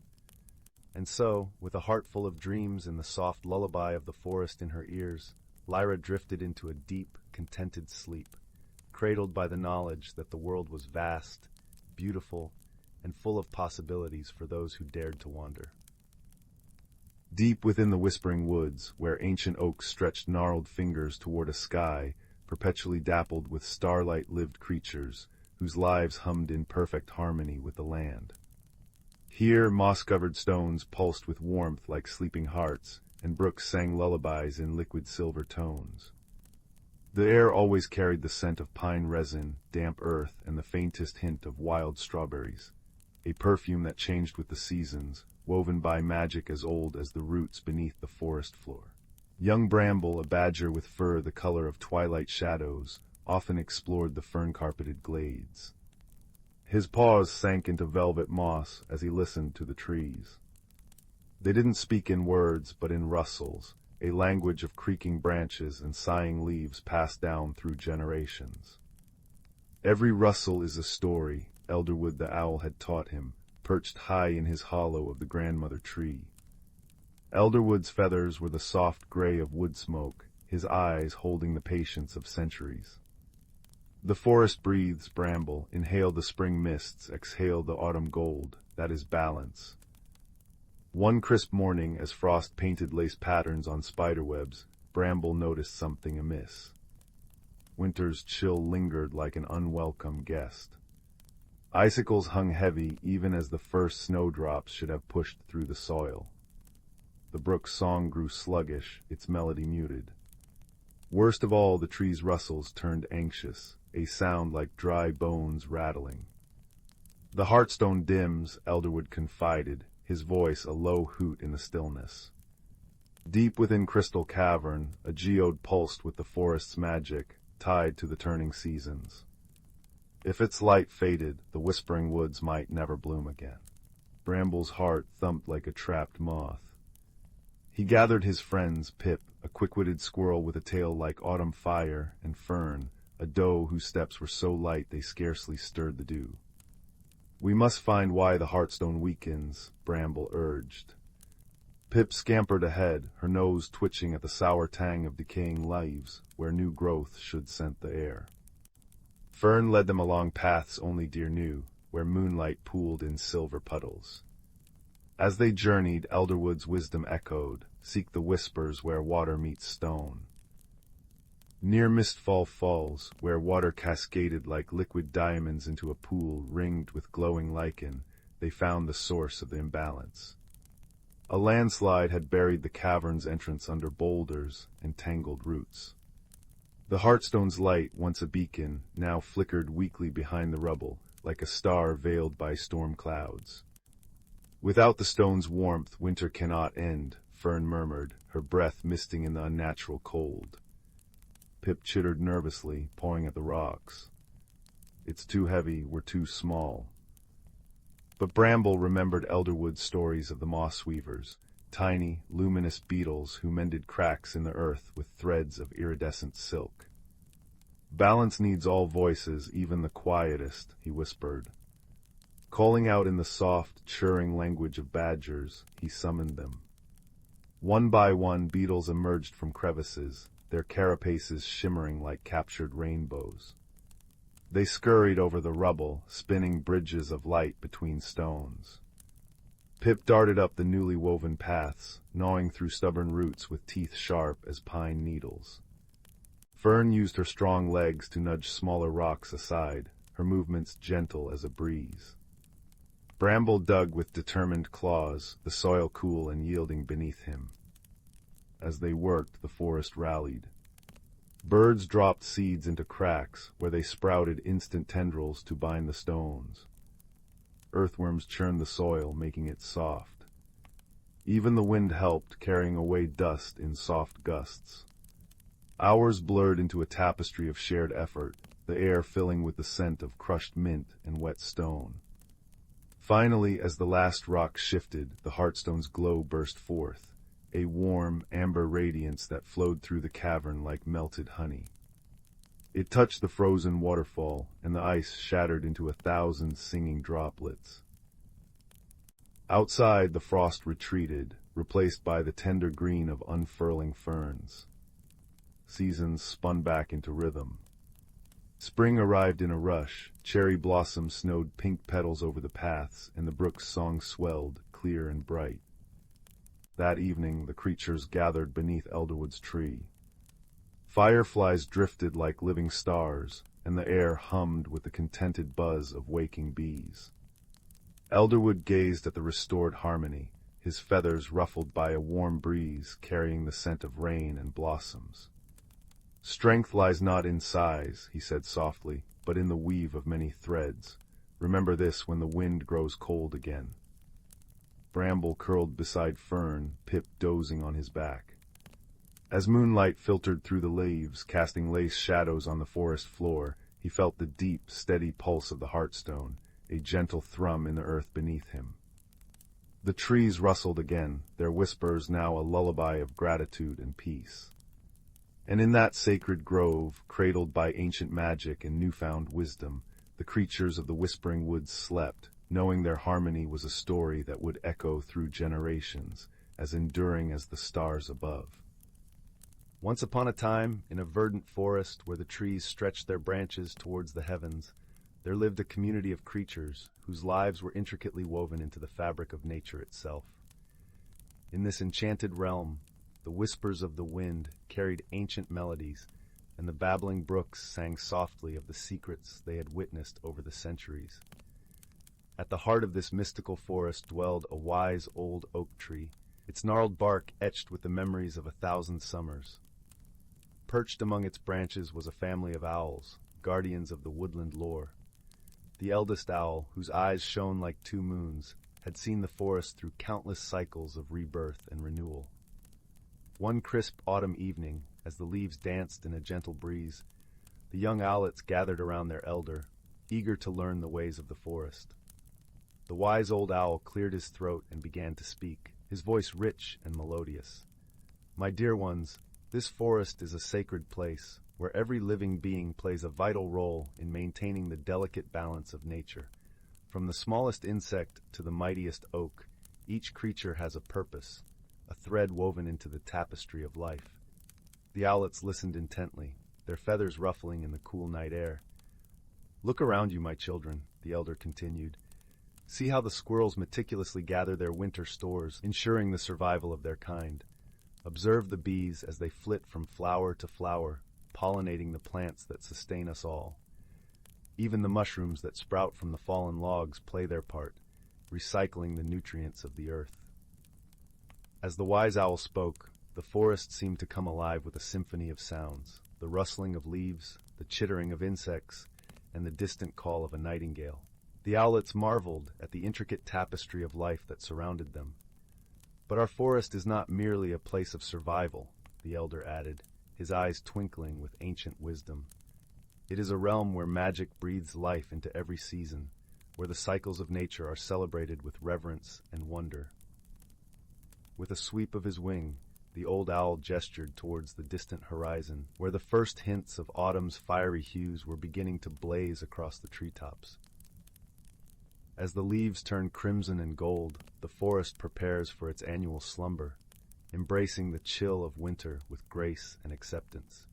[SPEAKER 1] And so, with a heart full of dreams and the soft lullaby of the forest in her ears, Lyra drifted into a deep, contented sleep, cradled by the knowledge that the world was vast, beautiful, and full of possibilities for those who dared to wander. Deep within the whispering woods, where ancient oaks stretched gnarled fingers toward a sky perpetually dappled with starlight lived creatures whose lives hummed in perfect harmony with the land. Here moss-covered stones pulsed with warmth like sleeping hearts, and brooks sang lullabies in liquid silver tones. The air always carried the scent of pine resin, damp earth, and the faintest hint of wild strawberries, a perfume that changed with the seasons, woven by magic as old as the roots beneath the forest floor. Young Bramble, a badger with fur the color of twilight shadows, often explored the fern-carpeted glades. His paws sank into velvet moss as he listened to the trees. They didn't speak in words, but in rustles, a language of creaking branches and sighing leaves passed down through generations. Every rustle is a story, Elderwood the owl had taught him, perched high in his hollow of the grandmother tree. Elderwood's feathers were the soft gray of wood smoke, his eyes holding the patience of centuries. The forest breathes, Bramble, inhale the spring mists, exhale the autumn gold, that is balance. One crisp morning, as frost painted lace patterns on spiderwebs, Bramble noticed something amiss. Winter's chill lingered like an unwelcome guest. Icicles hung heavy even as the first snowdrops should have pushed through the soil. the brook's song grew sluggish, its melody muted. Worst of all, the tree's rustles turned anxious, a sound like dry bones rattling. The hearthstone dims, Elderwood confided, his voice a low hoot in the stillness. Deep within Crystal Cavern, a geode pulsed with the forest's magic, tied to the turning seasons. If its light faded, the whispering woods might never bloom again. Bramble's heart thumped like a trapped moth. He gathered his friends, Pip, a quick-witted squirrel with a tail like autumn fire, and Fern, a doe whose steps were so light they scarcely stirred the dew. "We must find why the hearthstone weakens," Bramble urged. Pip scampered ahead, her nose twitching at the sour tang of decaying leaves, where new growth should scent the air. Fern led them along paths only deer knew, where moonlight pooled in silver puddles. As they journeyed, Elderwood's wisdom echoed, "Seek the whispers where water meets stone." Near Mistfall Falls, where water cascaded like liquid diamonds into a pool ringed with glowing lichen, they found the source of the imbalance. A landslide had buried the cavern's entrance under boulders and tangled roots. The hearthstone's light, once a beacon, now flickered weakly behind the rubble, like a star veiled by storm clouds. "Without the stone's warmth, winter cannot end," Fern murmured, her breath misting in the unnatural cold. Pip chittered nervously, pawing at the rocks. "It's too heavy, we're too small." But Bramble remembered Elderwood's stories of the moss weavers, tiny, luminous beetles who mended cracks in the earth with threads of iridescent silk. "Balance needs all voices, even the quietest," he whispered. Calling out in the soft, churring language of badgers, he summoned them. One by one, beetles emerged from crevices, their carapaces shimmering like captured rainbows. They scurried over the rubble, spinning bridges of light between stones. Pip darted up the newly woven paths, gnawing through stubborn roots with teeth sharp as pine needles. Fern used her strong legs to nudge smaller rocks aside, her movements gentle as a breeze. Bramble dug with determined claws, the soil cool and yielding beneath him. As they worked, the forest rallied. Birds dropped seeds into cracks, where they sprouted instant tendrils to bind the stones. Earthworms churned the soil, making it soft. Even the wind helped, carrying away dust in soft gusts. Hours blurred into a tapestry of shared effort, the air filling with the scent of crushed mint and wet stone. Finally, as the last rock shifted, the hearthstone's glow burst forth, a warm, amber radiance that flowed through the cavern like melted honey. It touched the frozen waterfall, and the ice shattered into 1,000 singing droplets. Outside, the frost retreated, replaced by the tender green of unfurling ferns. Seasons spun back into rhythm. Spring arrived in a rush, cherry blossoms snowed pink petals over the paths, and the brook's song swelled, clear and bright. That evening, the creatures gathered beneath Elderwood's tree. Fireflies drifted like living stars, and the air hummed with the contented buzz of waking bees. Elderwood gazed at the restored harmony, his feathers ruffled by a warm breeze carrying the scent of rain and blossoms. "Strength lies not in size," he said softly, "but in the weave of many threads. Remember this when the wind grows cold again." Bramble curled beside Fern, Pip dozing on his back. As moonlight filtered through the leaves, casting lace shadows on the forest floor, he felt the deep, steady pulse of the hearthstone, a gentle thrum in the earth beneath him. The trees rustled again, their whispers now a lullaby of gratitude and peace. And in that sacred grove, cradled by ancient magic and newfound wisdom, the creatures of the whispering woods slept, knowing their harmony was a story that would echo through generations, as enduring as the stars above. Once upon a time, in a verdant forest where the trees stretched their branches towards the heavens, there lived a community of creatures whose lives were intricately woven into the fabric of nature itself. In this enchanted realm, the whispers of the wind carried ancient melodies, and the babbling brooks sang softly of the secrets they had witnessed over the centuries. At the heart of this mystical forest dwelled a wise old oak tree, its gnarled bark etched with the memories of 1,000 summers. Perched among its branches was a family of owls, guardians of the woodland lore. The eldest owl, whose eyes shone like 2 moons, had seen the forest through countless cycles of rebirth and renewal. One crisp autumn evening, as the leaves danced in a gentle breeze, the young owlets gathered around their elder, eager to learn the ways of the forest. The wise old owl cleared his throat and began to speak, his voice rich and melodious. "My dear ones, this forest is a sacred place, where every living being plays a vital role in maintaining the delicate balance of nature. From the smallest insect to the mightiest oak, each creature has a purpose, a thread woven into the tapestry of life." The owlets listened intently, their feathers ruffling in the cool night air. "Look around you, my children," the elder continued. "See how the squirrels meticulously gather their winter stores, ensuring the survival of their kind. Observe the bees as they flit from flower to flower, pollinating the plants that sustain us all. Even the mushrooms that sprout from the fallen logs play their part, recycling the nutrients of the earth." As the wise owl spoke, the forest seemed to come alive with a symphony of sounds, the rustling of leaves, the chittering of insects, and the distant call of a nightingale. The owlets marveled at the intricate tapestry of life that surrounded them. "But our forest is not merely a place of survival," the elder added, his eyes twinkling with ancient wisdom. "It is a realm where magic breathes life into every season, where the cycles of nature are celebrated with reverence and wonder." With a sweep of his wing, the old owl gestured towards the distant horizon, where the first hints of autumn's fiery hues were beginning to blaze across the treetops. As the leaves turn crimson and gold, the forest prepares for its annual slumber, embracing the chill of winter with grace and acceptance.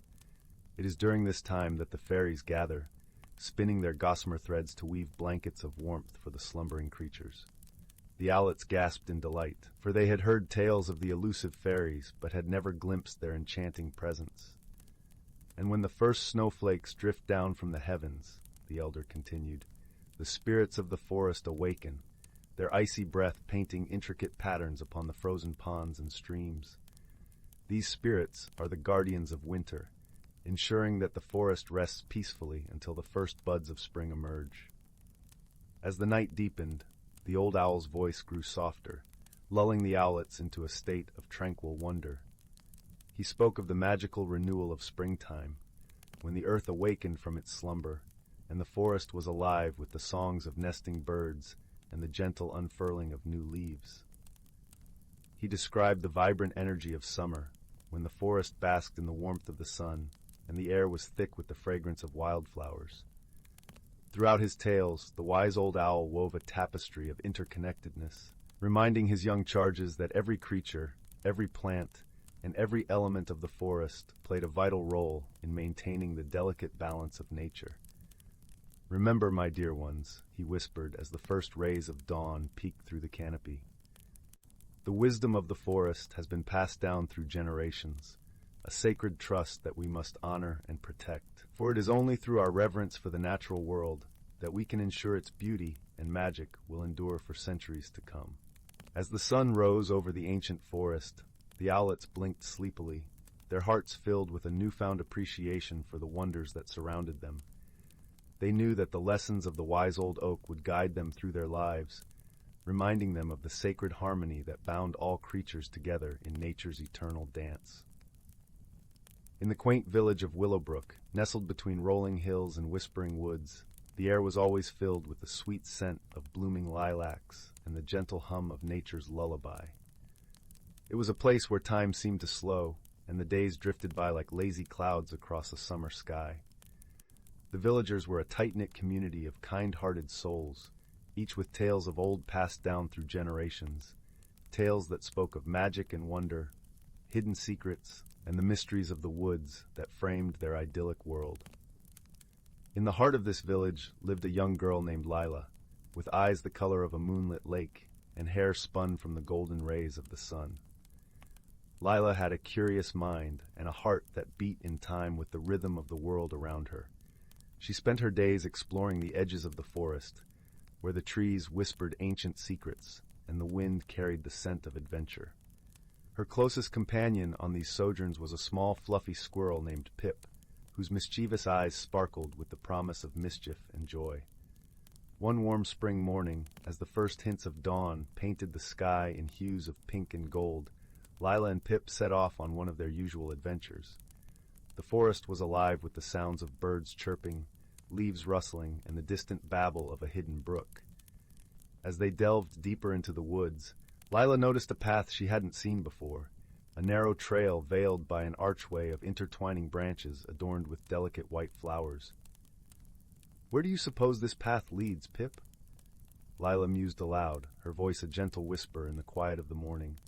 [SPEAKER 1] It is during this time that the fairies gather, spinning their gossamer threads to weave blankets of warmth for the slumbering creatures. The owlets gasped in delight, for they had heard tales of the elusive fairies, but had never glimpsed their enchanting presence. "And when the first snowflakes drift down from the heavens," the elder continued, "the spirits of the forest awaken, their icy breath painting intricate patterns upon the frozen ponds and streams. These spirits are the guardians of winter, ensuring that the forest rests peacefully until the first buds of spring emerge." As the night deepened, the old owl's voice grew softer, lulling the owlets into a state of tranquil wonder. He spoke of the magical renewal of springtime, when the earth awakened from its slumber, and the forest was alive with the songs of nesting birds and the gentle unfurling of new leaves. He described the vibrant energy of summer, when the forest basked in the warmth of the sun, and the air was thick with the fragrance of wildflowers. Throughout his tales, the wise old owl wove a tapestry of interconnectedness, reminding his young charges that every creature, every plant, and every element of the forest played a vital role in maintaining the delicate balance of nature. "Remember, my dear ones," he whispered as the first rays of dawn peeked through the canopy. "The wisdom of the forest has been passed down through generations, a sacred trust that we must honor and protect. For it is only through our reverence for the natural world that we can ensure its beauty and magic will endure for centuries to come." As the sun rose over the ancient forest, the owlets blinked sleepily, their hearts filled with a newfound appreciation for the wonders that surrounded them. They knew that the lessons of the wise old oak would guide them through their lives, reminding them of the sacred harmony that bound all creatures together in nature's eternal dance. In the quaint village of Willowbrook, nestled between rolling hills and whispering woods, the air was always filled with the sweet scent of blooming lilacs and the gentle hum of nature's lullaby. It was a place where time seemed to slow, and the days drifted by like lazy clouds across a summer sky. The villagers were a tight-knit community of kind-hearted souls, each with tales of old passed down through generations, tales that spoke of magic and wonder, hidden secrets, and the mysteries of the woods that framed their idyllic world. In the heart of this village lived a young girl named Lila, with eyes the color of a moonlit lake and hair spun from the golden rays of the sun. Lila had a curious mind and a heart that beat in time with the rhythm of the world around her. She spent her days exploring the edges of the forest, where the trees whispered ancient secrets and the wind carried the scent of adventure. Her closest companion on these sojourns was a small, fluffy squirrel named Pip, whose mischievous eyes sparkled with the promise of mischief and joy. One warm spring morning, as the first hints of dawn painted the sky in hues of pink and gold, Lila and Pip set off on one of their usual adventures. The forest was alive with the sounds of birds chirping, leaves rustling, and the distant babble of a hidden brook. As they delved deeper into the woods, Lila noticed a path she hadn't seen before, a narrow trail veiled by an archway of intertwining branches adorned with delicate white flowers. "Where do you suppose this path leads, Pip?" Lila mused aloud, her voice a gentle whisper in the quiet of the morning.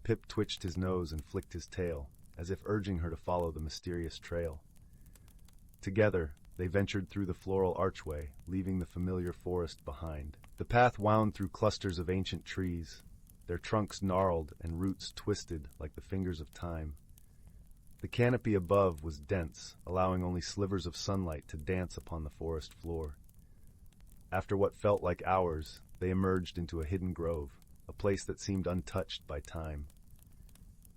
[SPEAKER 1] Pip twitched his nose and flicked his tail, as if urging her to follow the mysterious trail. Together, they ventured through the floral archway, leaving the familiar forest behind. The path wound through clusters of ancient trees, their trunks gnarled and roots twisted like the fingers of time. The canopy above was dense, allowing only slivers of sunlight to dance upon the forest floor. After what felt like hours, they emerged into a hidden grove, a place that seemed untouched by time.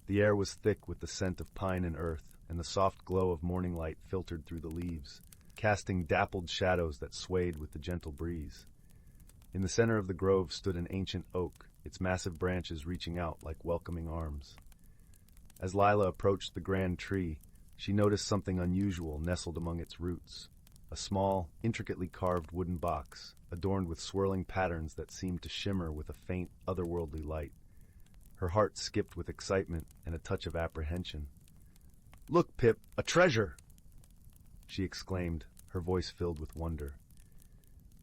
[SPEAKER 1] The air was thick with the scent of pine and earth, and the soft glow of morning light filtered through the leaves, casting dappled shadows that swayed with the gentle breeze. In the center of the grove stood an ancient oak, its massive branches reaching out like welcoming arms. As Lila approached the grand tree, she noticed something unusual nestled among its roots. A small, intricately carved wooden box, adorned with swirling patterns that seemed to shimmer with a faint, otherworldly light. Her heart skipped with excitement and a touch of apprehension. "Look, Pip, a treasure!" she exclaimed, her voice filled with wonder.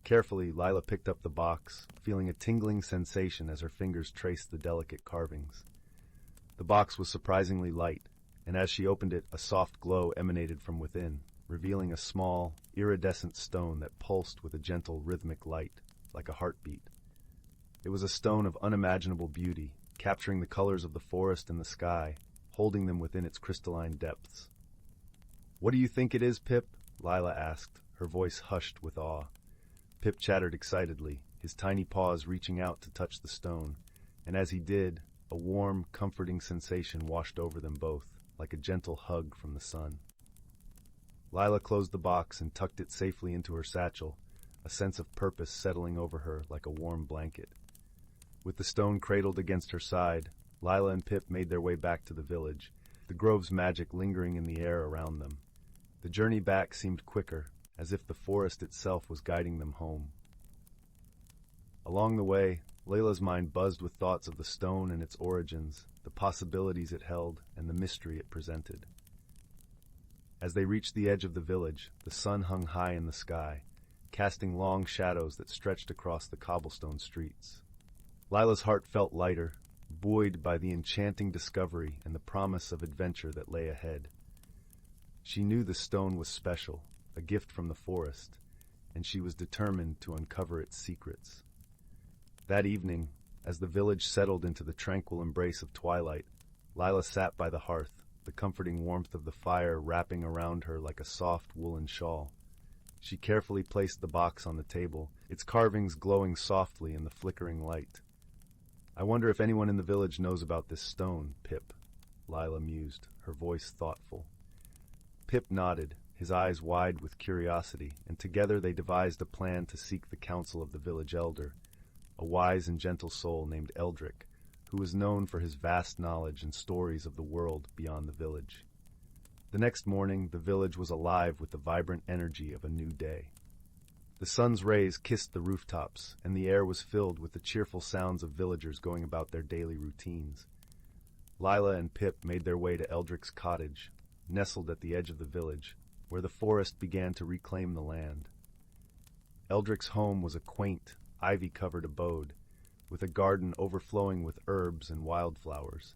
[SPEAKER 1] Carefully, Lila picked up the box, feeling a tingling sensation as her fingers traced the delicate carvings. The box was surprisingly light, and as she opened it, a soft glow emanated from within, revealing a small, iridescent stone that pulsed with a gentle, rhythmic light, like a heartbeat. It was a stone of unimaginable beauty, capturing the colors of the forest and the sky, holding them within its crystalline depths. "What do you think it is, Pip?" Lila asked, her voice hushed with awe. Pip chattered excitedly, his tiny paws reaching out to touch the stone, and as he did, a warm, comforting sensation washed over them both, like a gentle hug from the sun. Lila closed the box and tucked it safely into her satchel, a sense of purpose settling over her like a warm blanket. With the stone cradled against her side, Lila and Pip made their way back to the village, the grove's magic lingering in the air around them. The journey back seemed quicker, as if the forest itself was guiding them home. Along the way, Layla's mind buzzed with thoughts of the stone and its origins, the possibilities it held, and the mystery it presented. As they reached the edge of the village, the sun hung high in the sky, casting long shadows that stretched across the cobblestone streets. Lila's heart felt lighter, buoyed by the enchanting discovery and the promise of adventure that lay ahead. She knew the stone was special, a gift from the forest, and she was determined to uncover its secrets. That evening, as the village settled into the tranquil embrace of twilight, Lila sat by the hearth, the comforting warmth of the fire wrapping around her like a soft woolen shawl. She carefully placed the box on the table, its carvings glowing softly in the flickering light. "I wonder if anyone in the village knows about this stone, Pip," Lila mused, her voice thoughtful. Pip nodded, his eyes wide with curiosity, and together they devised a plan to seek the counsel of the village elder, a wise and gentle soul named Eldrick, who was known for his vast knowledge and stories of the world beyond the village. The next morning, the village was alive with the vibrant energy of a new day. The sun's rays kissed the rooftops, and the air was filled with the cheerful sounds of villagers going about their daily routines. Lila and Pip made their way to Eldrick's cottage, nestled at the edge of the village, where the forest began to reclaim the land. Eldrick's home was a quaint, ivy-covered abode, with a garden overflowing with herbs and wildflowers.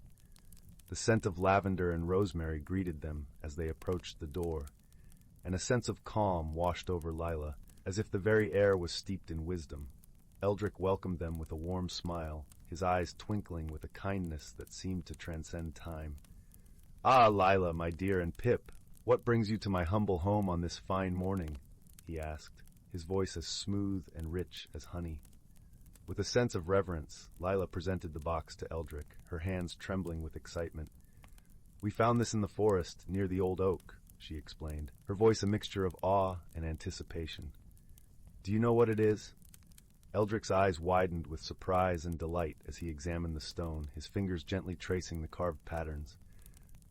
[SPEAKER 1] The scent of lavender and rosemary greeted them as they approached the door, and a sense of calm washed over Lila, as if the very air was steeped in wisdom. Eldrick welcomed them with a warm smile, his eyes twinkling with a kindness that seemed to transcend time. "Ah, Lila, my dear, and Pip, what brings you to my humble home on this fine morning?" he asked, his voice as smooth and rich as honey. With a sense of reverence, Lila presented the box to Eldrick, her hands trembling with excitement. "We found this in the forest, near the old oak," she explained, her voice a mixture of awe and anticipation. "Do you know what it is?" Eldrick's eyes widened with surprise and delight as he examined the stone, his fingers gently tracing the carved patterns.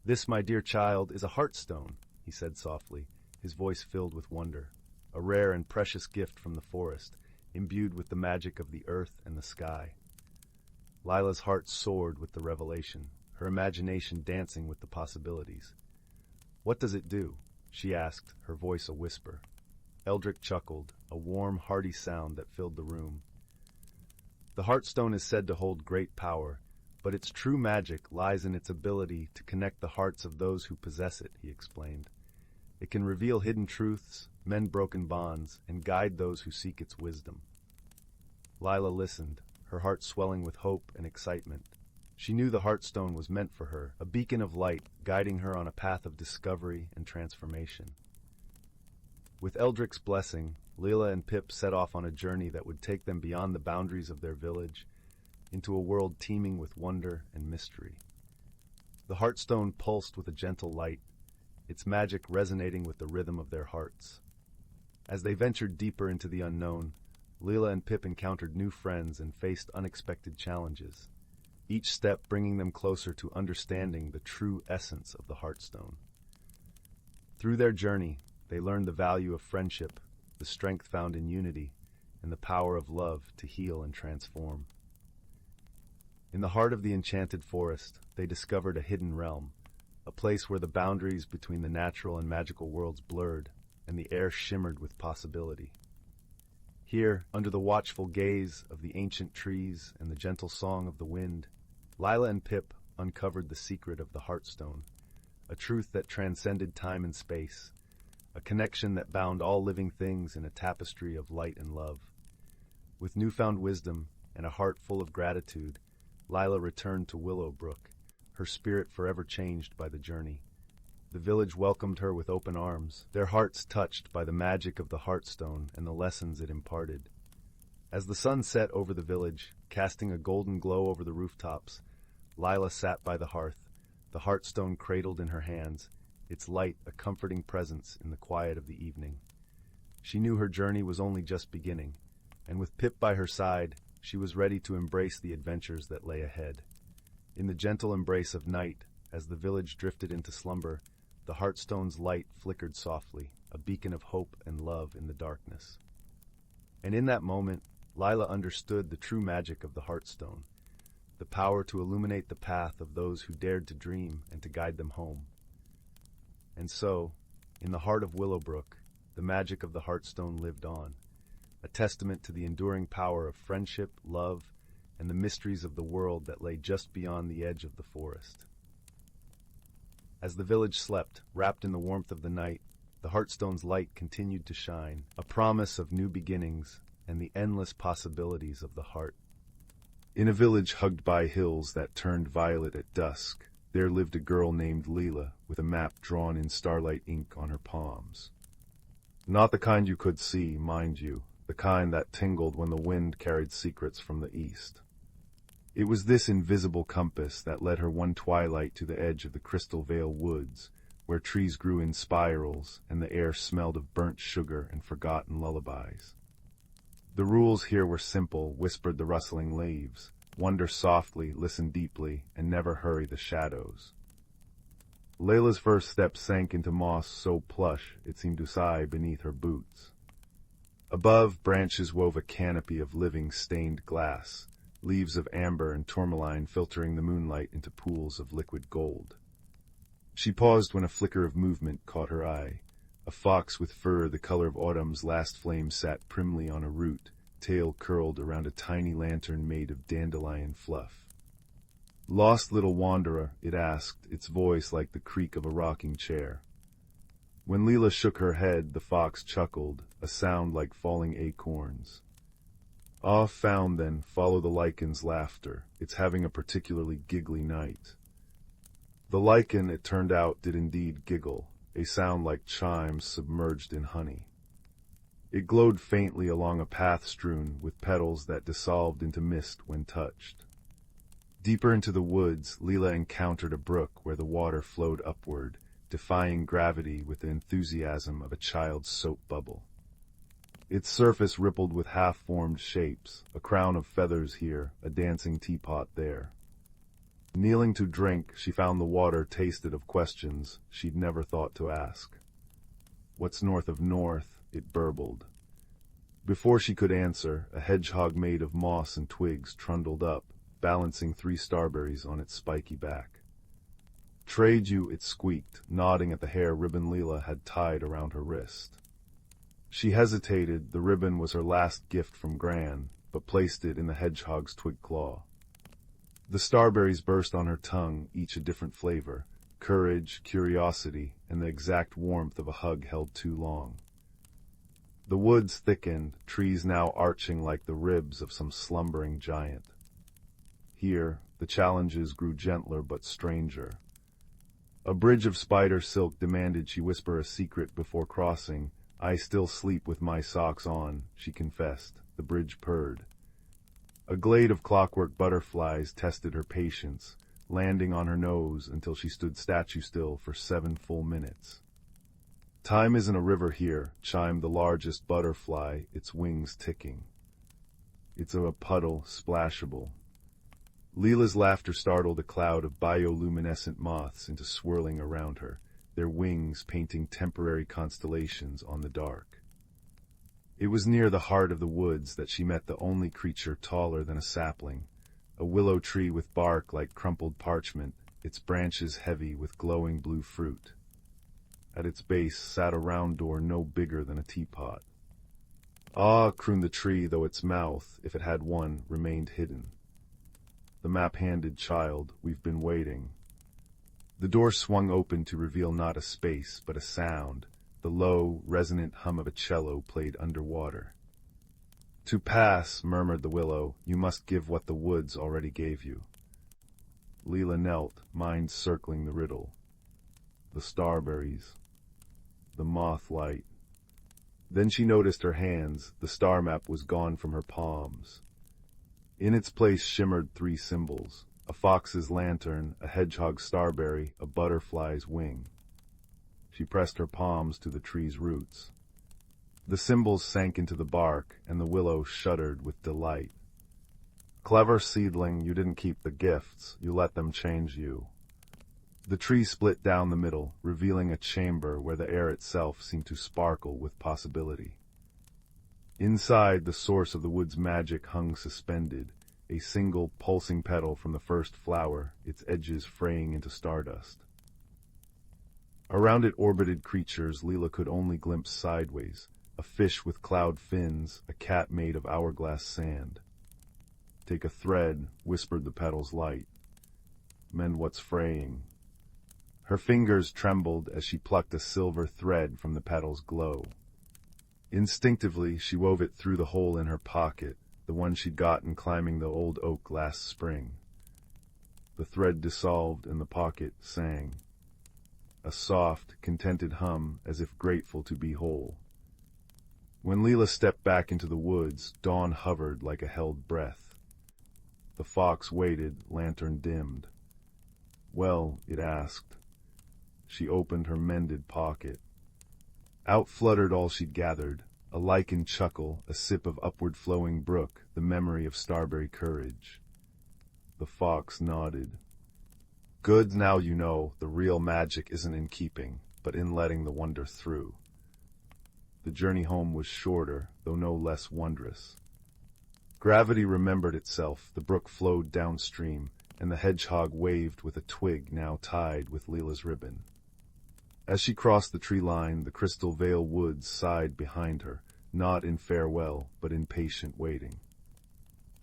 [SPEAKER 1] "This, my dear child, is a heartstone," he said softly, his voice filled with wonder. "A rare and precious gift from the forest, imbued with the magic of the earth and the sky." Lila's heart soared with the revelation, her imagination dancing with the possibilities. "What does it do?" she asked, her voice a whisper. Eldrick chuckled, a warm, hearty sound that filled the room. "The Heartstone is said to hold great power, but its true magic lies in its ability to connect the hearts of those who possess it," he explained. "It can reveal hidden truths, mend broken bonds, and guide those who seek its wisdom." Lila listened, her heart swelling with hope and excitement. She knew the Heartstone was meant for her, a beacon of light guiding her on a path of discovery and transformation. With Eldrick's blessing, Lila and Pip set off on a journey that would take them beyond the boundaries of their village, into a world teeming with wonder and mystery. The Heartstone pulsed with a gentle light, its magic resonating with the rhythm of their hearts. As they ventured deeper into the unknown, Lila and Pip encountered new friends and faced unexpected challenges, each step bringing them closer to understanding the true essence of the Heartstone. Through their journey, they learned the value of friendship, the strength found in unity, and the power of love to heal and transform. In the heart of the enchanted forest, they discovered a hidden realm, a place where the boundaries between the natural and magical worlds blurred, and the air shimmered with possibility. Here, under the watchful gaze of the ancient trees and the gentle song of the wind, Lila and Pip uncovered the secret of the Heartstone, a truth that transcended time and space, a connection that bound all living things in a tapestry of light and love. With newfound wisdom and a heart full of gratitude, Lila returned to Willowbrook, her spirit forever changed by the journey. The village welcomed her with open arms, their hearts touched by the magic of the Heartstone and the lessons it imparted. As the sun set over the village, casting a golden glow over the rooftops, Lila sat by the hearth, the Heartstone cradled in her hands, its light a comforting presence in the quiet of the evening. She knew her journey was only just beginning, and with Pip by her side, she was ready to embrace the adventures that lay ahead. In the gentle embrace of night, as the village drifted into slumber, the Heartstone's light flickered softly, a beacon of hope and love in the darkness. And in that moment, Lila understood the true magic of the Heartstone, the power to illuminate the path of those who dared to dream and to guide them home. And so, in the heart of Willowbrook, the magic of the Heartstone lived on, a testament to the enduring power of friendship, love, and the mysteries of the world that lay just beyond the edge of the forest. As the village slept, wrapped in the warmth of the night, the Heartstone's light continued to shine, a promise of new beginnings and the endless possibilities of the heart. In a village hugged by hills that turned violet at dusk, there lived a girl named Lila, with a map drawn in starlight ink on her palms. Not the kind you could see, mind you, the kind that tingled when the wind carried secrets from the east. It was this invisible compass that led her one twilight to the edge of the Crystal Vale woods, where trees grew in spirals and the air smelled of burnt sugar and forgotten lullabies. The rules here were simple, whispered the rustling leaves. Wonder softly, listen deeply, and never hurry the shadows. Layla's first step sank into moss so plush it seemed to sigh beneath her boots. Above, branches wove a canopy of living stained glass, leaves of amber and tourmaline filtering the moonlight into pools of liquid gold. She paused when a flicker of movement caught her eye. A fox with fur the color of autumn's last flame sat primly on a root, tail curled around a tiny lantern made of dandelion fluff. "Lost little wanderer," it asked, its voice like the creak of a rocking chair. When Leela shook her head, the fox chuckled, a sound like falling acorns. "Ah, found then, follow the lichens' laughter. It's having a particularly giggly night." The lichen, it turned out, did indeed giggle, a sound like chimes submerged in honey. It glowed faintly along a path strewn with petals that dissolved into mist when touched. Deeper into the woods, Leela encountered a brook where the water flowed upward, defying gravity with the enthusiasm of a child's soap bubble. Its surface rippled with half-formed shapes, a crown of feathers here, a dancing teapot there. Kneeling to drink, she found the water tasted of questions she'd never thought to ask. "What's north of north?" it burbled. Before she could answer, a hedgehog made of moss and twigs trundled up, balancing 3 starberries on its spiky back. "Trade you," it squeaked, nodding at the hair ribbon Leela had tied around her wrist. She hesitated. The ribbon was her last gift from Gran, but placed it in the hedgehog's twig claw. The starberries burst on her tongue, each a different flavor: courage, curiosity, and the exact warmth of a hug held too long. The woods thickened, trees now arching like the ribs of some slumbering giant. Here, the challenges grew gentler but stranger. A bridge of spider silk demanded she whisper a secret before crossing. "I still sleep with my socks on," she confessed. The bridge purred. A glade of clockwork butterflies tested her patience, landing on her nose until she stood statue still for 7 full minutes. "Time isn't a river here," chimed the largest butterfly, its wings ticking. "It's a puddle, splashable." Leela's laughter startled a cloud of bioluminescent moths into swirling around her, their wings painting temporary constellations on the dark. It was near the heart of the woods that she met the only creature taller than a sapling, a willow tree with bark like crumpled parchment, its branches heavy with glowing blue fruit. At its base sat a round door no bigger than a teapot. "Ah," crooned the tree, though its mouth, if it had one, remained hidden. The map-handed child, "We've been waiting." The door swung open to reveal not a space, but a sound. The low, resonant hum of a cello played underwater. "To pass," murmured the willow, "you must give what the woods already gave you." Leela knelt, mind circling the riddle. The starberries. The moth light. Then she noticed her hands. The star map was gone from her palms. In its place shimmered 3 symbols: a fox's lantern, a hedgehog's starberry, a butterfly's wing. She pressed her palms to the tree's roots. The symbols sank into the bark, and the willow shuddered with delight. "Clever seedling, you didn't keep the gifts, you let them change you." The tree split down the middle, revealing a chamber where the air itself seemed to sparkle with possibility. Inside, the source of the wood's magic hung suspended, a single pulsing petal from the first flower, its edges fraying into stardust. Around it orbited creatures Leela could only glimpse sideways: a fish with cloud fins, a cat made of hourglass sand. "Take a thread," whispered the petal's light. "Mend what's fraying." Her fingers trembled as she plucked a silver thread from the petal's glow. Instinctively, she wove it through the hole in her pocket, the one she'd gotten climbing the old oak last spring. The thread dissolved and the pocket sang. A soft, contented hum, as if grateful to be whole. When Leela stepped back into the woods, dawn hovered like a held breath. The fox waited, lantern dimmed. "Well," it asked. She opened her mended pocket. Out fluttered all she'd gathered: a lichen chuckle, a sip of upward-flowing brook, the memory of starberry courage. The fox nodded. "Good, now you know, the real magic isn't in keeping, but in letting the wonder through." The journey home was shorter, though no less wondrous. Gravity remembered itself, the brook flowed downstream, and the hedgehog waved with a twig now tied with Leela's ribbon. As she crossed the tree line, the Crystal Vale woods sighed behind her, not in farewell, but in patient waiting.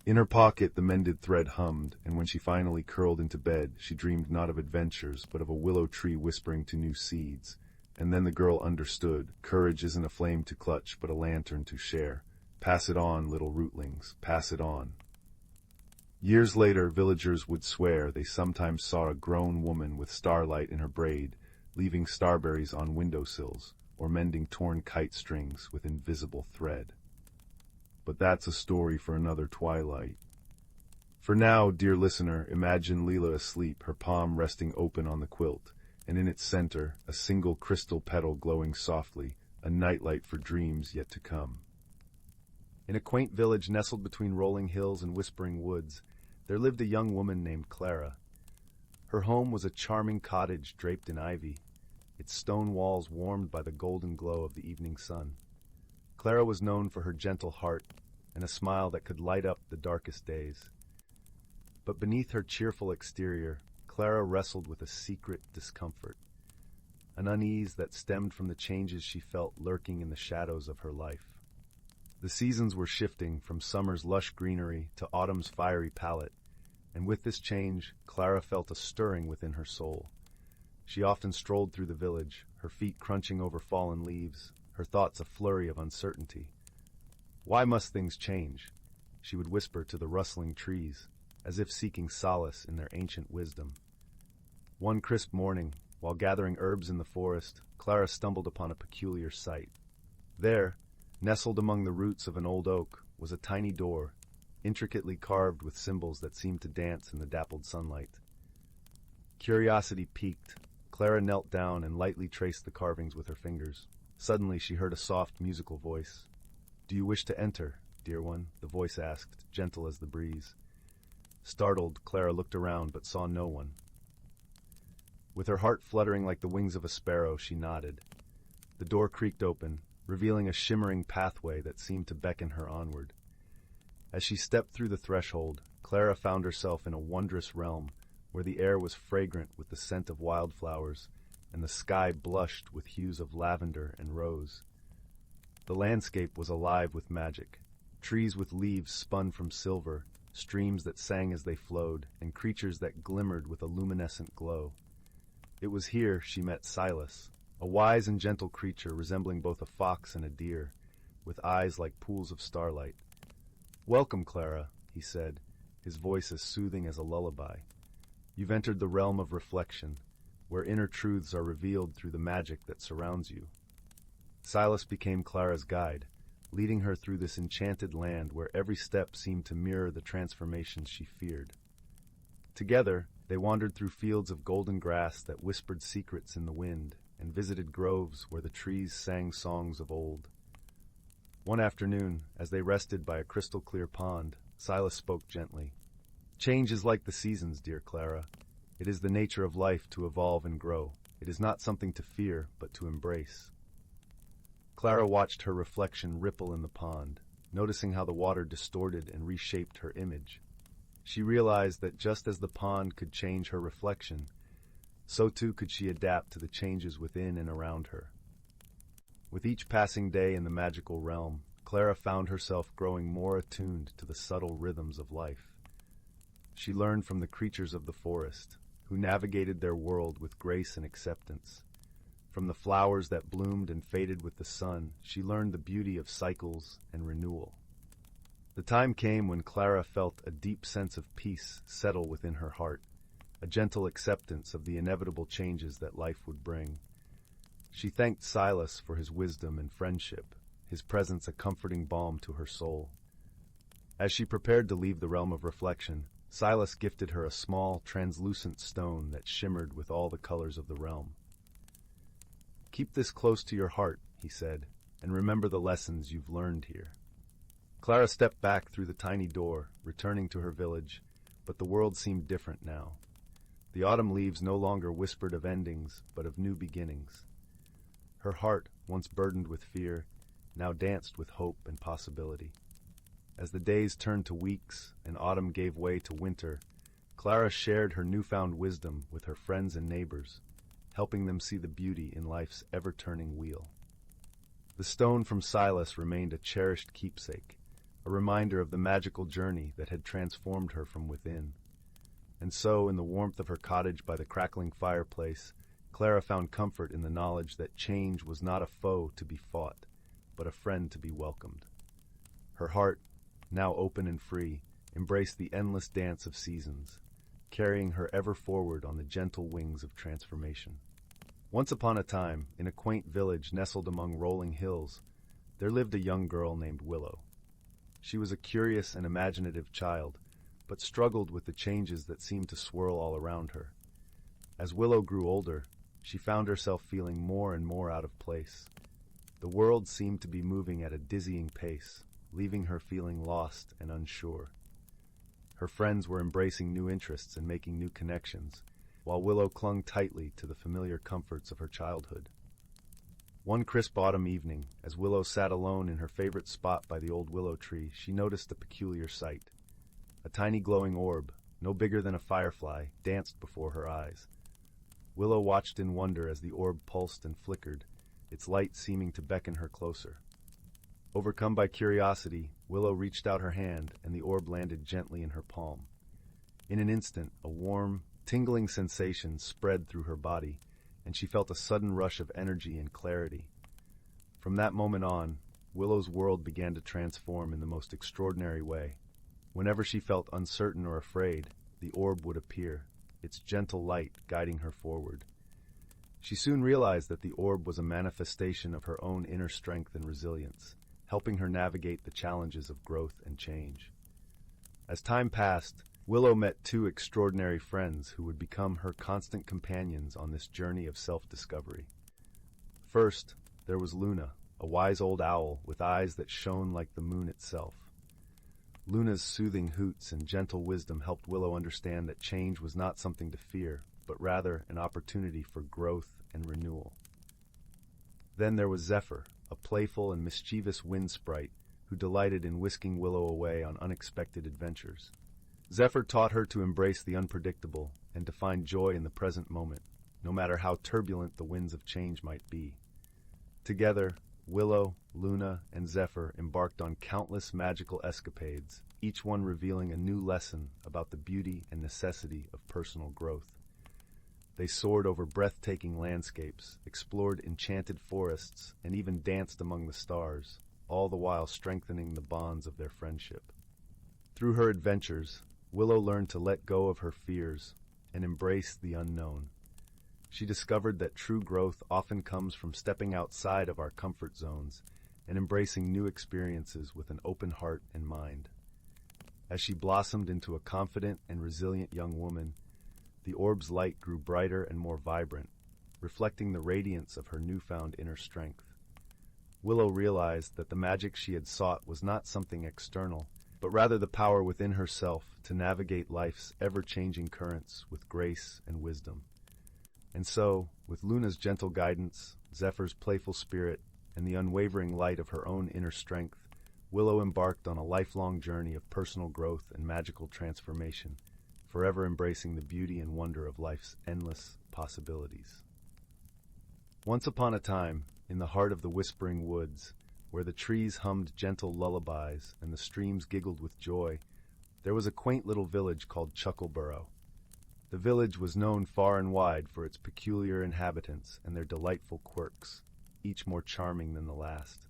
[SPEAKER 1] In her pocket the mended thread hummed, and when she finally curled into bed, she dreamed not of adventures, but of a willow tree whispering to new seeds. And then the girl understood: courage isn't a flame to clutch, but a lantern to share. Pass it on, little rootlings, pass it on. Years later, villagers would swear they sometimes saw a grown woman with starlight in her braid, leaving starberries on windowsills, or mending torn kite strings with invisible thread. But that's a story for another twilight. For now, dear listener, imagine Leela asleep, her palm resting open on the quilt, and in its center, a single crystal petal glowing softly, a nightlight for dreams yet to come. In a quaint village nestled between rolling hills and whispering woods, there lived a young woman named Clara. Her home was a charming cottage draped in ivy, its stone walls warmed by the golden glow of the evening sun. Clara was known for her gentle heart and a smile that could light up the darkest days. But beneath her cheerful exterior, Clara wrestled with a secret discomfort, an unease that stemmed from the changes she felt lurking in the shadows of her life. The seasons were shifting from summer's lush greenery to autumn's fiery palette, and with this change, Clara felt a stirring within her soul. She often strolled through the village, her feet crunching over fallen leaves, her thoughts a flurry of uncertainty. Why must things change? She would whisper to the rustling trees, as if seeking solace in their ancient wisdom. One crisp morning, while gathering herbs in the forest, Clara stumbled upon a peculiar sight. There, nestled among the roots of an old oak, was a tiny door, intricately carved with symbols that seemed to dance in the dappled sunlight. Curiosity piqued, Clara knelt down and lightly traced the carvings with her fingers. Suddenly she heard a soft, musical voice. "Do you wish to enter, dear one?" the voice asked, gentle as the breeze. Startled, Clara looked around but saw no one. With her heart fluttering like the wings of a sparrow, she nodded. The door creaked open, revealing a shimmering pathway that seemed to beckon her onward. As she stepped through the threshold, Clara found herself in a wondrous realm where the air was fragrant with the scent of wildflowers and the sky blushed with hues of lavender and rose. The landscape was alive with magic. Trees with leaves spun from silver, streams that sang as they flowed, and creatures that glimmered with a luminescent glow. It was here she met Silas, a wise and gentle creature resembling both a fox and a deer, with eyes like pools of starlight. "Welcome, Clara," he said, his voice as soothing as a lullaby. "You've entered the realm of reflection, where inner truths are revealed through the magic that surrounds you." Silas became Clara's guide, leading her through this enchanted land where every step seemed to mirror the transformations she feared. Together, they wandered through fields of golden grass that whispered secrets in the wind and visited groves where the trees sang songs of old. One afternoon, as they rested by a crystal-clear pond, Silas spoke gently. "Change is like the seasons, dear Clara. It is the nature of life to evolve and grow. It is not something to fear, but to embrace." Clara watched her reflection ripple in the pond, noticing how the water distorted and reshaped her image. She realized that just as the pond could change her reflection, so too could she adapt to the changes within and around her. With each passing day in the magical realm, Clara found herself growing more attuned to the subtle rhythms of life. She learned from the creatures of the forest, who navigated their world with grace and acceptance. From the flowers that bloomed and faded with the sun, she learned the beauty of cycles and renewal. The time came when Clara felt a deep sense of peace settle within her heart, a gentle acceptance of the inevitable changes that life would bring. She thanked Silas for his wisdom and friendship, his presence a comforting balm to her soul. As she prepared to leave the realm of reflection, Silas gifted her a small, translucent stone that shimmered with all the colors of the realm. "Keep this close to your heart," he said, "and remember the lessons you've learned here." Clara stepped back through the tiny door, returning to her village, but the world seemed different now. The autumn leaves no longer whispered of endings, but of new beginnings. Her heart, once burdened with fear, now danced with hope and possibility. As the days turned to weeks and autumn gave way to winter, Clara shared her newfound wisdom with her friends and neighbors, helping them see the beauty in life's ever-turning wheel. The stone from Silas remained a cherished keepsake, a reminder of the magical journey that had transformed her from within. And so, in the warmth of her cottage by the crackling fireplace, Clara found comfort in the knowledge that change was not a foe to be fought, but a friend to be welcomed. Her heart, now open and free, embraced the endless dance of seasons, carrying her ever forward on the gentle wings of transformation. Once upon a time, in a quaint village nestled among rolling hills, there lived a young girl named Willow. She was a curious and imaginative child, but struggled with the changes that seemed to swirl all around her. As Willow grew older, she found herself feeling more and more out of place. The world seemed to be moving at a dizzying pace, leaving her feeling lost and unsure. Her friends were embracing new interests and making new connections, while Willow clung tightly to the familiar comforts of her childhood. One crisp autumn evening, as Willow sat alone in her favorite spot by the old willow tree, she noticed a peculiar sight. A tiny glowing orb, no bigger than a firefly, danced before her eyes. Willow watched in wonder as the orb pulsed and flickered, its light seeming to beckon her closer. Overcome by curiosity, Willow reached out her hand, and the orb landed gently in her palm. In an instant, a warm, tingling sensation spread through her body, and she felt a sudden rush of energy and clarity. From that moment on, Willow's world began to transform in the most extraordinary way. Whenever she felt uncertain or afraid, the orb would appear, its gentle light guiding her forward. She soon realized that the orb was a manifestation of her own inner strength and resilience, helping her navigate the challenges of growth and change. As time passed, Willow met two extraordinary friends who would become her constant companions on this journey of self-discovery. First, there was Luna, a wise old owl with eyes that shone like the moon itself. Luna's soothing hoots and gentle wisdom helped Willow understand that change was not something to fear, but rather an opportunity for growth and renewal. Then there was Zephyr, a playful and mischievous wind sprite who delighted in whisking Willow away on unexpected adventures. Zephyr taught her to embrace the unpredictable and to find joy in the present moment, no matter how turbulent the winds of change might be. Together, Willow, Luna, and Zephyr embarked on countless magical escapades, each one revealing a new lesson about the beauty and necessity of personal growth. They soared over breathtaking landscapes, explored enchanted forests, and even danced among the stars, all the while strengthening the bonds of their friendship. Through her adventures, Willow learned to let go of her fears and embrace the unknown. She discovered that true growth often comes from stepping outside of our comfort zones and embracing new experiences with an open heart and mind. As she blossomed into a confident and resilient young woman, the orb's light grew brighter and more vibrant, reflecting the radiance of her newfound inner strength. Willow realized that the magic she had sought was not something external, but rather the power within herself to navigate life's ever-changing currents with grace and wisdom. And so, with Luna's gentle guidance, Zephyr's playful spirit, and the unwavering light of her own inner strength, Willow embarked on a lifelong journey of personal growth and magical transformation, forever embracing the beauty and wonder of life's endless possibilities. Once upon a time, in the heart of the whispering woods, where the trees hummed gentle lullabies and the streams giggled with joy, there was a quaint little village called Chuckleborough. The village was known far and wide for its peculiar inhabitants and their delightful quirks, each more charming than the last.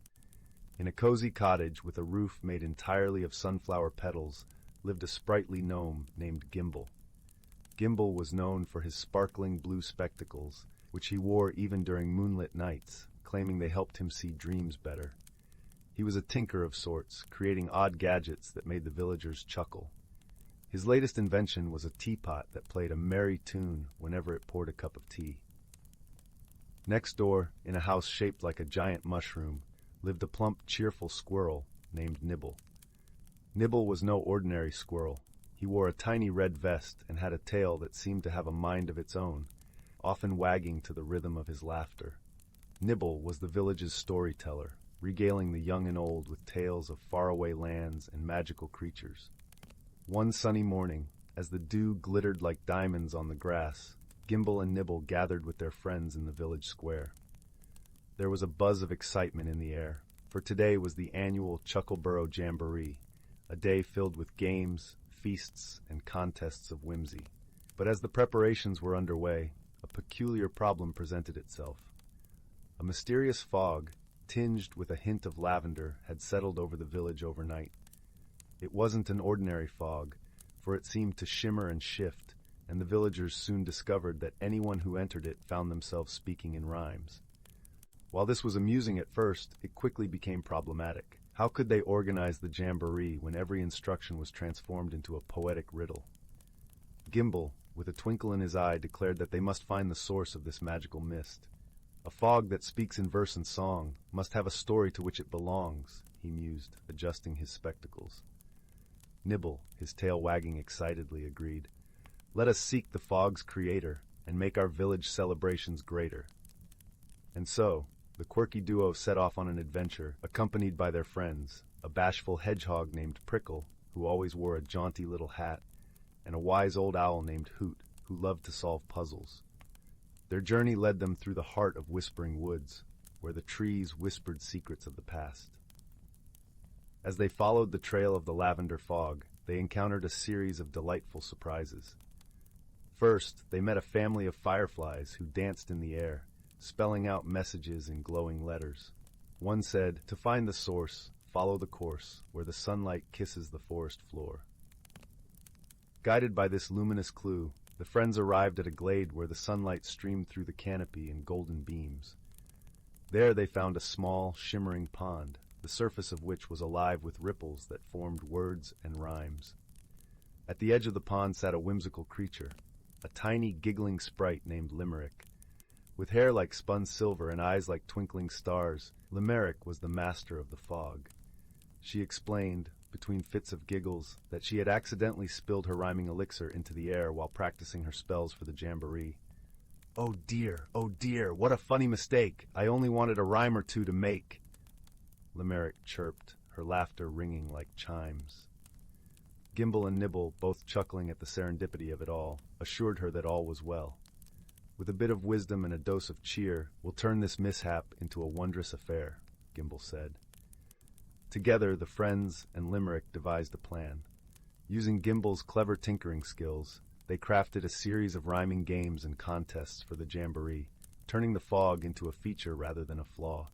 [SPEAKER 1] In a cozy cottage with a roof made entirely of sunflower petals lived a sprightly gnome named Gimble. Gimble was known for his sparkling blue spectacles, which he wore even during moonlit nights, claiming they helped him see dreams better. He was a tinker of sorts, creating odd gadgets that made the villagers chuckle. His latest invention was a teapot that played a merry tune whenever it poured a cup of tea. Next door, in a house shaped like a giant mushroom, lived a plump, cheerful squirrel named Nibble. Nibble was no ordinary squirrel. He wore a tiny red vest and had a tail that seemed to have a mind of its own, often wagging to the rhythm of his laughter. Nibble was the village's storyteller, regaling the young and old with tales of faraway lands and magical creatures. One sunny morning, as the dew glittered like diamonds on the grass, Gimble and Nibble gathered with their friends in the village square. There was a buzz of excitement in the air, for today was the annual Chuckleborough Jamboree, a day filled with games, feasts, and contests of whimsy. But as the preparations were underway, a peculiar problem presented itself. A mysterious fog, tinged with a hint of lavender, had settled over the village overnight. It wasn't an ordinary fog, for it seemed to shimmer and shift, and the villagers soon discovered that anyone who entered it found themselves speaking in rhymes. While this was amusing at first, it quickly became problematic. How could they organize the jamboree when every instruction was transformed into a poetic riddle? Gimble, with a twinkle in his eye, declared that they must find the source of this magical mist. A fog that speaks in verse and song must have a story to which it belongs, he mused, adjusting his spectacles. Nibble, his tail wagging excitedly, agreed. Let us seek the fog's creator and make our village celebrations greater. And so, the quirky duo set off on an adventure, accompanied by their friends, a bashful hedgehog named Prickle, who always wore a jaunty little hat, and a wise old owl named Hoot, who loved to solve puzzles. Their journey led them through the heart of Whispering Woods, where the trees whispered secrets of the past. As they followed the trail of the lavender fog, they encountered a series of delightful surprises. First, they met a family of fireflies who danced in the air, spelling out messages in glowing letters. One said, "To find the source, follow the course, where the sunlight kisses the forest floor." Guided by this luminous clue, the friends arrived at a glade where the sunlight streamed through the canopy in golden beams. There they found a small, shimmering pond, the surface of which was alive with ripples that formed words and rhymes. At the edge of the pond sat a whimsical creature, a tiny, giggling sprite named Limerick. With hair like spun silver and eyes like twinkling stars, Limerick was the master of the fog. She explained, between fits of giggles, that she had accidentally spilled her rhyming elixir into the air while practicing her spells for the jamboree. Oh dear, what a funny mistake! I only wanted a rhyme or two to make." Limerick chirped, her laughter ringing like chimes. Gimble and Nibble, both chuckling at the serendipity of it all, assured her that all was well. "With a bit of wisdom and a dose of cheer, we'll turn this mishap into a wondrous affair," Gimble said. Together, the friends and Limerick devised a plan. Using Gimble's clever tinkering skills, they crafted a series of rhyming games and contests for the jamboree, turning the fog into a feature rather than a flaw.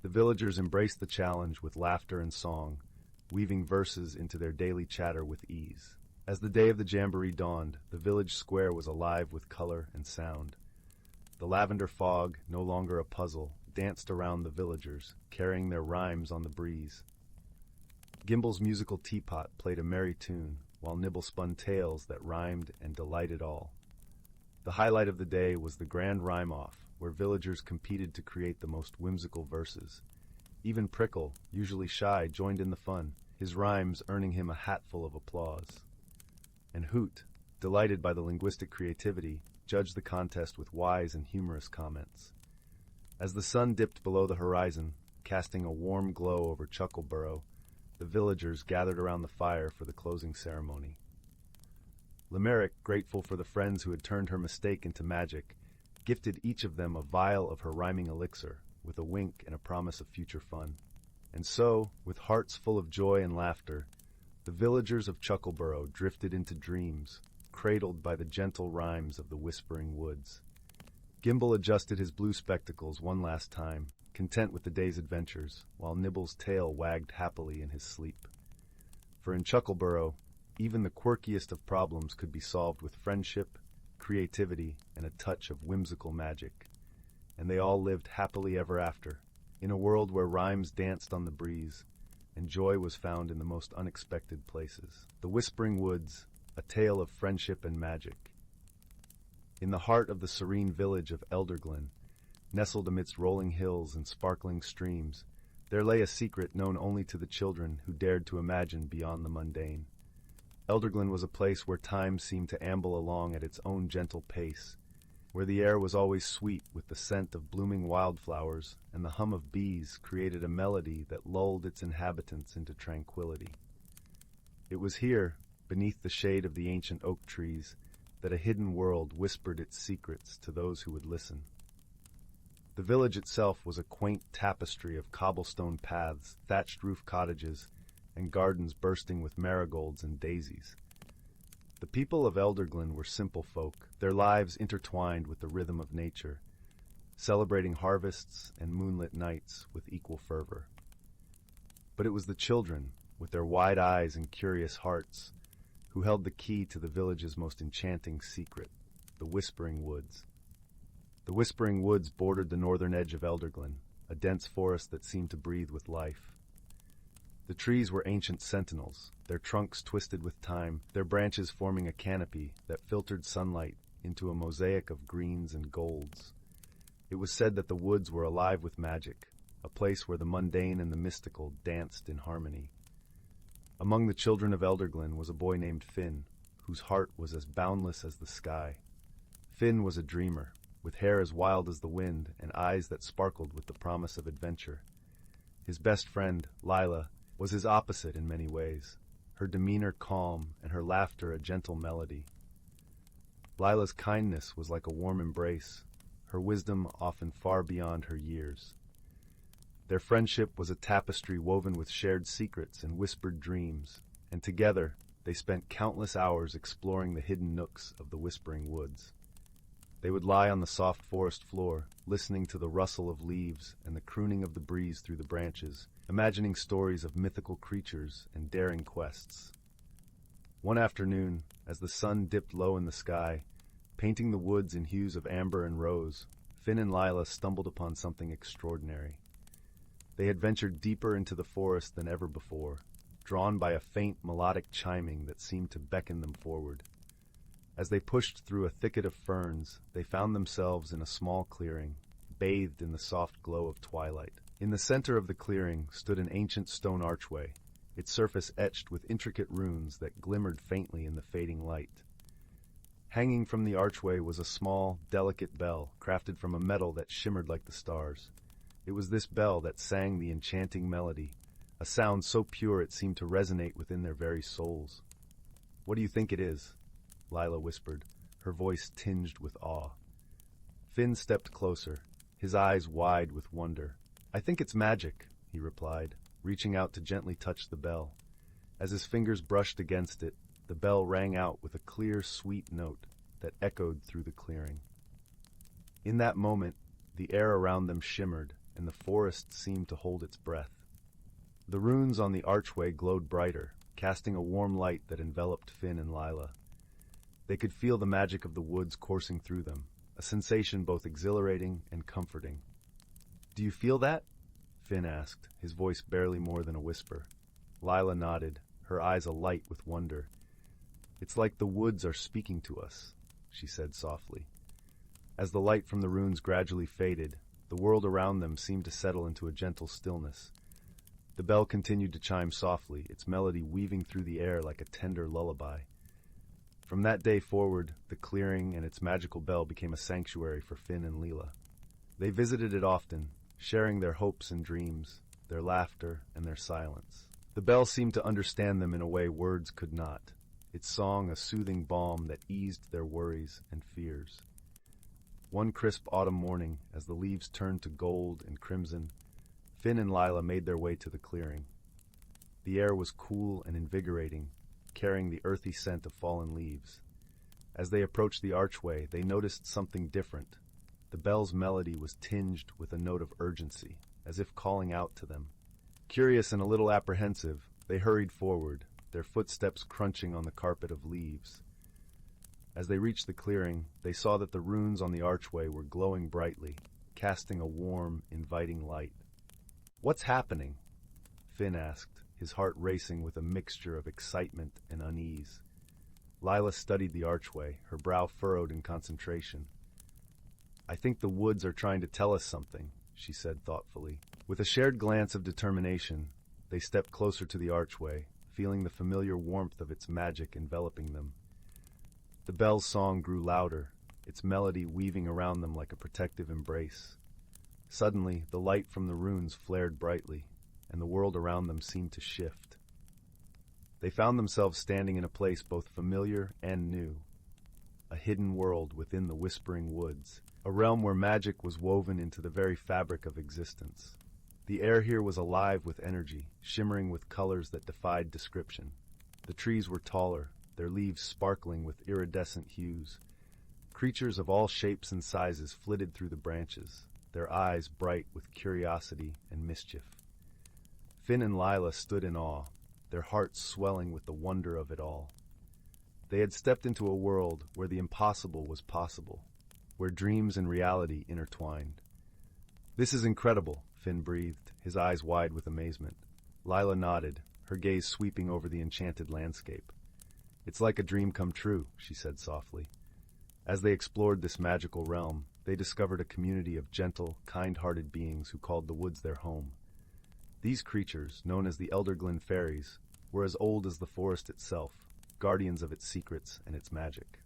[SPEAKER 1] The villagers embraced the challenge with laughter and song, weaving verses into their daily chatter with ease. As the day of the jamboree dawned, the village square was alive with color and sound. The lavender fog, no longer a puzzle, danced around the villagers, carrying their rhymes on the breeze. Gimble's musical teapot played a merry tune, while Nibble spun tales that rhymed and delighted all. The highlight of the day was the grand rhyme-off, where villagers competed to create the most whimsical verses. Even Prickle, usually shy, joined in the fun, his rhymes earning him a hatful of applause. And Hoot, delighted by the linguistic creativity, judged the contest with wise and humorous comments. As the sun dipped below the horizon, casting a warm glow over Chuckleborough, the villagers gathered around the fire for the closing ceremony. Limerick, grateful for the friends who had turned her mistake into magic, gifted each of them a vial of her rhyming elixir, with a wink and a promise of future fun. And so, with hearts full of joy and laughter, the villagers of Chuckleborough drifted into dreams, cradled by the gentle rhymes of the Whispering Woods. Gimble adjusted his blue spectacles one last time, content with the day's adventures, while Nibble's tail wagged happily in his sleep. For in Chuckleborough, even the quirkiest of problems could be solved with friendship, creativity, and a touch of whimsical magic. And they all lived happily ever after, in a world where rhymes danced on the breeze, and joy was found in the most unexpected places. The Whispering Woods, a tale of friendship and magic. In the heart of the serene village of Elderglen, nestled amidst rolling hills and sparkling streams, there lay a secret known only to the children who dared to imagine beyond the mundane. Elderglen was a place where time seemed to amble along at its own gentle pace, where the air was always sweet with the scent of blooming wildflowers, and the hum of bees created a melody that lulled its inhabitants into tranquility. It was here, beneath the shade of the ancient oak trees, that a hidden world whispered its secrets to those who would listen. The village itself was a quaint tapestry of cobblestone paths, thatched roof cottages, and gardens bursting with marigolds and daisies. The people of Elderglen were simple folk, their lives intertwined with the rhythm of nature, celebrating harvests and moonlit nights with equal fervor. But it was the children, with their wide eyes and curious hearts, who held the key to the village's most enchanting secret, the Whispering Woods. The Whispering Woods bordered the northern edge of Elderglen, a dense forest that seemed to breathe with life. The trees were ancient sentinels, their trunks twisted with time, their branches forming a canopy that filtered sunlight into a mosaic of greens and golds. It was said that the woods were alive with magic, a place where the mundane and the mystical danced in harmony. Among the children of Elderglen was a boy named Finn, whose heart was as boundless as the sky. Finn was a dreamer, with hair as wild as the wind and eyes that sparkled with the promise of adventure. His best friend, Lila, was his opposite in many ways, her demeanor calm and her laughter a gentle melody. Lila's kindness was like a warm embrace, her wisdom often far beyond her years. Their friendship was a tapestry woven with shared secrets and whispered dreams, and together they spent countless hours exploring the hidden nooks of the Whispering Woods. They would lie on the soft forest floor, listening to the rustle of leaves and the crooning of the breeze through the branches, imagining stories of mythical creatures and daring quests. One afternoon, as the sun dipped low in the sky, painting the woods in hues of amber and rose, Finn and Lila stumbled upon something extraordinary. They had ventured deeper into the forest than ever before, drawn by a faint melodic chiming that seemed to beckon them forward. As they pushed through a thicket of ferns, they found themselves in a small clearing, bathed in the soft glow of twilight. In the center of the clearing stood an ancient stone archway, its surface etched with intricate runes that glimmered faintly in the fading light. Hanging from the archway was a small, delicate bell, crafted from a metal that shimmered like the stars. It was this bell that sang the enchanting melody, a sound so pure it seemed to resonate within their very souls. "What do you think it is?" Lila whispered, her voice tinged with awe. Finn stepped closer, his eyes wide with wonder. "I think it's magic," he replied, reaching out to gently touch the bell. As his fingers brushed against it, the bell rang out with a clear, sweet note that echoed through the clearing. In that moment, the air around them shimmered, and the forest seemed to hold its breath. The runes on the archway glowed brighter, casting a warm light that enveloped Finn and Lila. They could feel the magic of the woods coursing through them, a sensation both exhilarating and comforting. "Do you feel that?" Finn asked, his voice barely more than a whisper. Lila nodded, her eyes alight with wonder. "It's like the woods are speaking to us," she said softly. As the light from the runes gradually faded, the world around them seemed to settle into a gentle stillness. The bell continued to chime softly, its melody weaving through the air like a tender lullaby. From that day forward, the clearing and its magical bell became a sanctuary for Finn and Lila. They visited it often, sharing their hopes and dreams, their laughter and their silence. The bell seemed to understand them in a way words could not, its song a soothing balm that eased their worries and fears. One crisp autumn morning, as the leaves turned to gold and crimson, Finn and Lila made their way to the clearing. The air was cool and invigorating, carrying the earthy scent of fallen leaves. As they approached the archway, they noticed something different. The bell's melody was tinged with a note of urgency, as if calling out to them. Curious and a little apprehensive, they hurried forward, their footsteps crunching on the carpet of leaves. As they reached the clearing, they saw that the runes on the archway were glowing brightly, casting a warm, inviting light. "What's happening?" Finn asked, his heart racing with a mixture of excitement and unease. Lila studied the archway, her brow furrowed in concentration. "I think the woods are trying to tell us something," she said thoughtfully. With a shared glance of determination, they stepped closer to the archway, feeling the familiar warmth of its magic enveloping them. The bell's song grew louder, its melody weaving around them like a protective embrace. Suddenly, the light from the runes flared brightly, and the world around them seemed to shift. They found themselves standing in a place both familiar and new, a hidden world within the Whispering Woods, a realm where magic was woven into the very fabric of existence. The air here was alive with energy, shimmering with colors that defied description. The trees were taller, their leaves sparkling with iridescent hues. Creatures of all shapes and sizes flitted through the branches, their eyes bright with curiosity and mischief. Finn and Lila stood in awe, their hearts swelling with the wonder of it all. They had stepped into a world where the impossible was possible, where dreams and reality intertwined. "This is incredible," Finn breathed, his eyes wide with amazement. Lila nodded, her gaze sweeping over the enchanted landscape. "It's like a dream come true," she said softly. As they explored this magical realm, they discovered a community of gentle, kind-hearted beings who called the woods their home. These creatures, known as the Elder fairies, were as old as the forest itself, guardians of its secrets and its magic.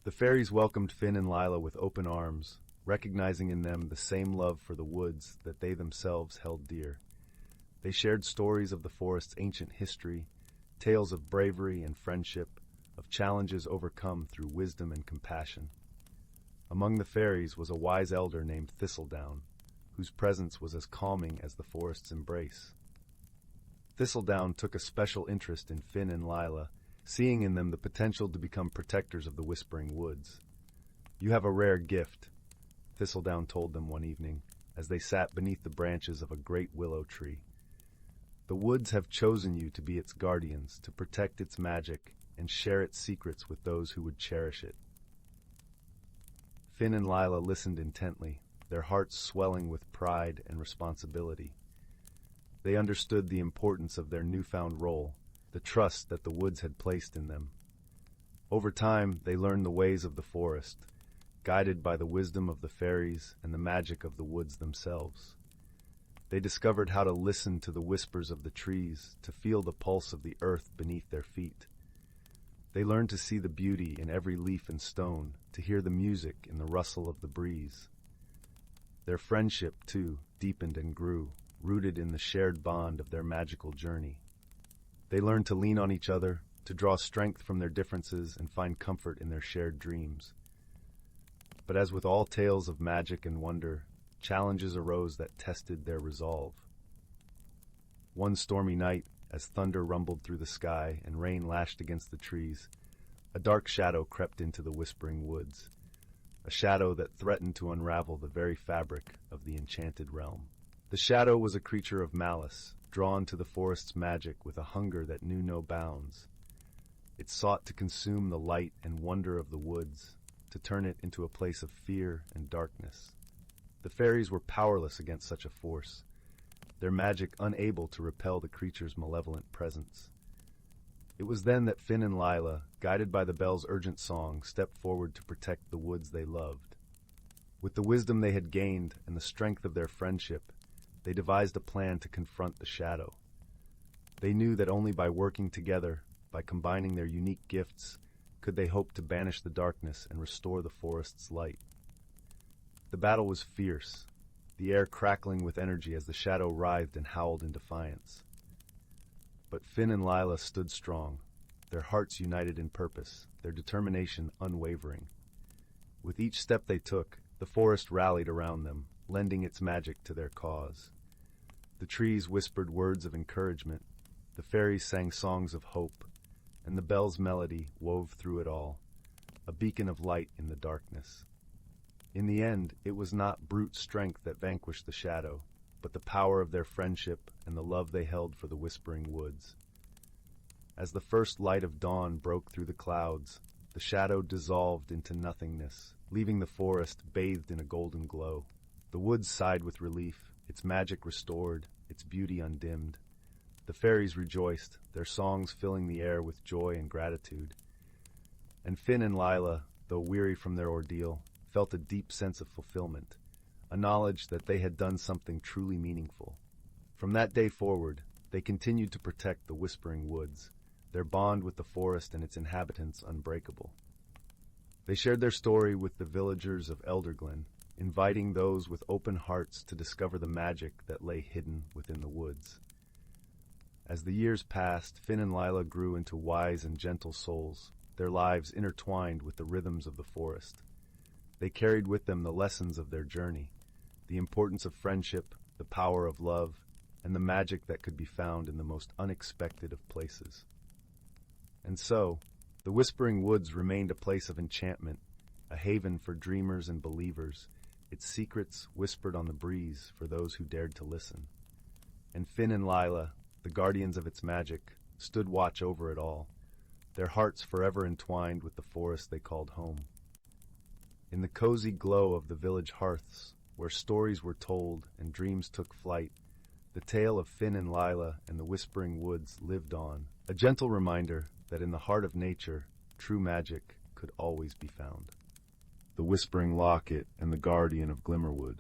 [SPEAKER 1] The fairies welcomed Finn and Lila with open arms, recognizing in them the same love for the woods that they themselves held dear. They shared stories of the forest's ancient history, tales of bravery and friendship, of challenges overcome through wisdom and compassion. Among the fairies was a wise elder named Thistle, whose presence was as calming as the forest's embrace. Thistledown took a special interest in Finn and Lila, seeing in them the potential to become protectors of the Whispering Woods. "You have a rare gift," Thistledown told them one evening, as they sat beneath the branches of a great willow tree. "The woods have chosen you to be its guardians, to protect its magic, and share its secrets with those who would cherish it." Finn and Lila listened intently, their hearts swelling with pride and responsibility. They understood the importance of their newfound role, the trust that the woods had placed in them. Over time, they learned the ways of the forest, guided by the wisdom of the fairies and the magic of the woods themselves. They discovered how to listen to the whispers of the trees, to feel the pulse of the earth beneath their feet. They learned to see the beauty in every leaf and stone, to hear the music in the rustle of the breeze. Their friendship, too, deepened and grew, rooted in the shared bond of their magical journey. They learned to lean on each other, to draw strength from their differences and find comfort in their shared dreams. But as with all tales of magic and wonder, challenges arose that tested their resolve. One stormy night, as thunder rumbled through the sky and rain lashed against the trees, a dark shadow crept into the Whispering Woods, a shadow that threatened to unravel the very fabric of the enchanted realm. The shadow was a creature of malice, drawn to the forest's magic with a hunger that knew no bounds. It sought to consume the light and wonder of the woods, to turn it into a place of fear and darkness. The fairies were powerless against such a force, their magic unable to repel the creature's malevolent presence. It was then that Finn and Lila, guided by the bell's urgent song, stepped forward to protect the woods they loved. With the wisdom they had gained and the strength of their friendship, they devised a plan to confront the shadow. They knew that only by working together, by combining their unique gifts, could they hope to banish the darkness and restore the forest's light. The battle was fierce, the air crackling with energy as the shadow writhed and howled in defiance. But Finn and Lila stood strong, their hearts united in purpose, their determination unwavering. With each step they took, the forest rallied around them, lending its magic to their cause. The trees whispered words of encouragement, the fairies sang songs of hope, and the bell's melody wove through it all, a beacon of light in the darkness. In the end, it was not brute strength that vanquished the shadow, but the power of their friendship and the love they held for the Whispering Woods. As the first light of dawn broke through the clouds, the shadow dissolved into nothingness, leaving the forest bathed in a golden glow. The woods sighed with relief, its magic restored, its beauty undimmed. The fairies rejoiced, their songs filling the air with joy and gratitude. And Finn and Lila, though weary from their ordeal, felt a deep sense of fulfillment, a knowledge that they had done something truly meaningful. From that day forward, they continued to protect the Whispering Woods, their bond with the forest and its inhabitants unbreakable. They shared their story with the villagers of Elderglen, inviting those with open hearts to discover the magic that lay hidden within the woods. As the years passed, Finn and Lila grew into wise and gentle souls, their lives intertwined with the rhythms of the forest. They carried with them the lessons of their journey, the importance of friendship, the power of love, and the magic that could be found in the most unexpected of places. And so, the Whispering Woods remained a place of enchantment, a haven for dreamers and believers, its secrets whispered on the breeze for those who dared to listen. And Finn and Lila, the guardians of its magic, stood watch over it all, their hearts forever entwined with the forest they called home. In the cozy glow of the village hearths, where stories were told and dreams took flight, the tale of Finn and Lila and the whispering woods lived on, a gentle reminder that in the heart of nature, true magic could always be found. The whispering locket and the guardian of Glimmerwood.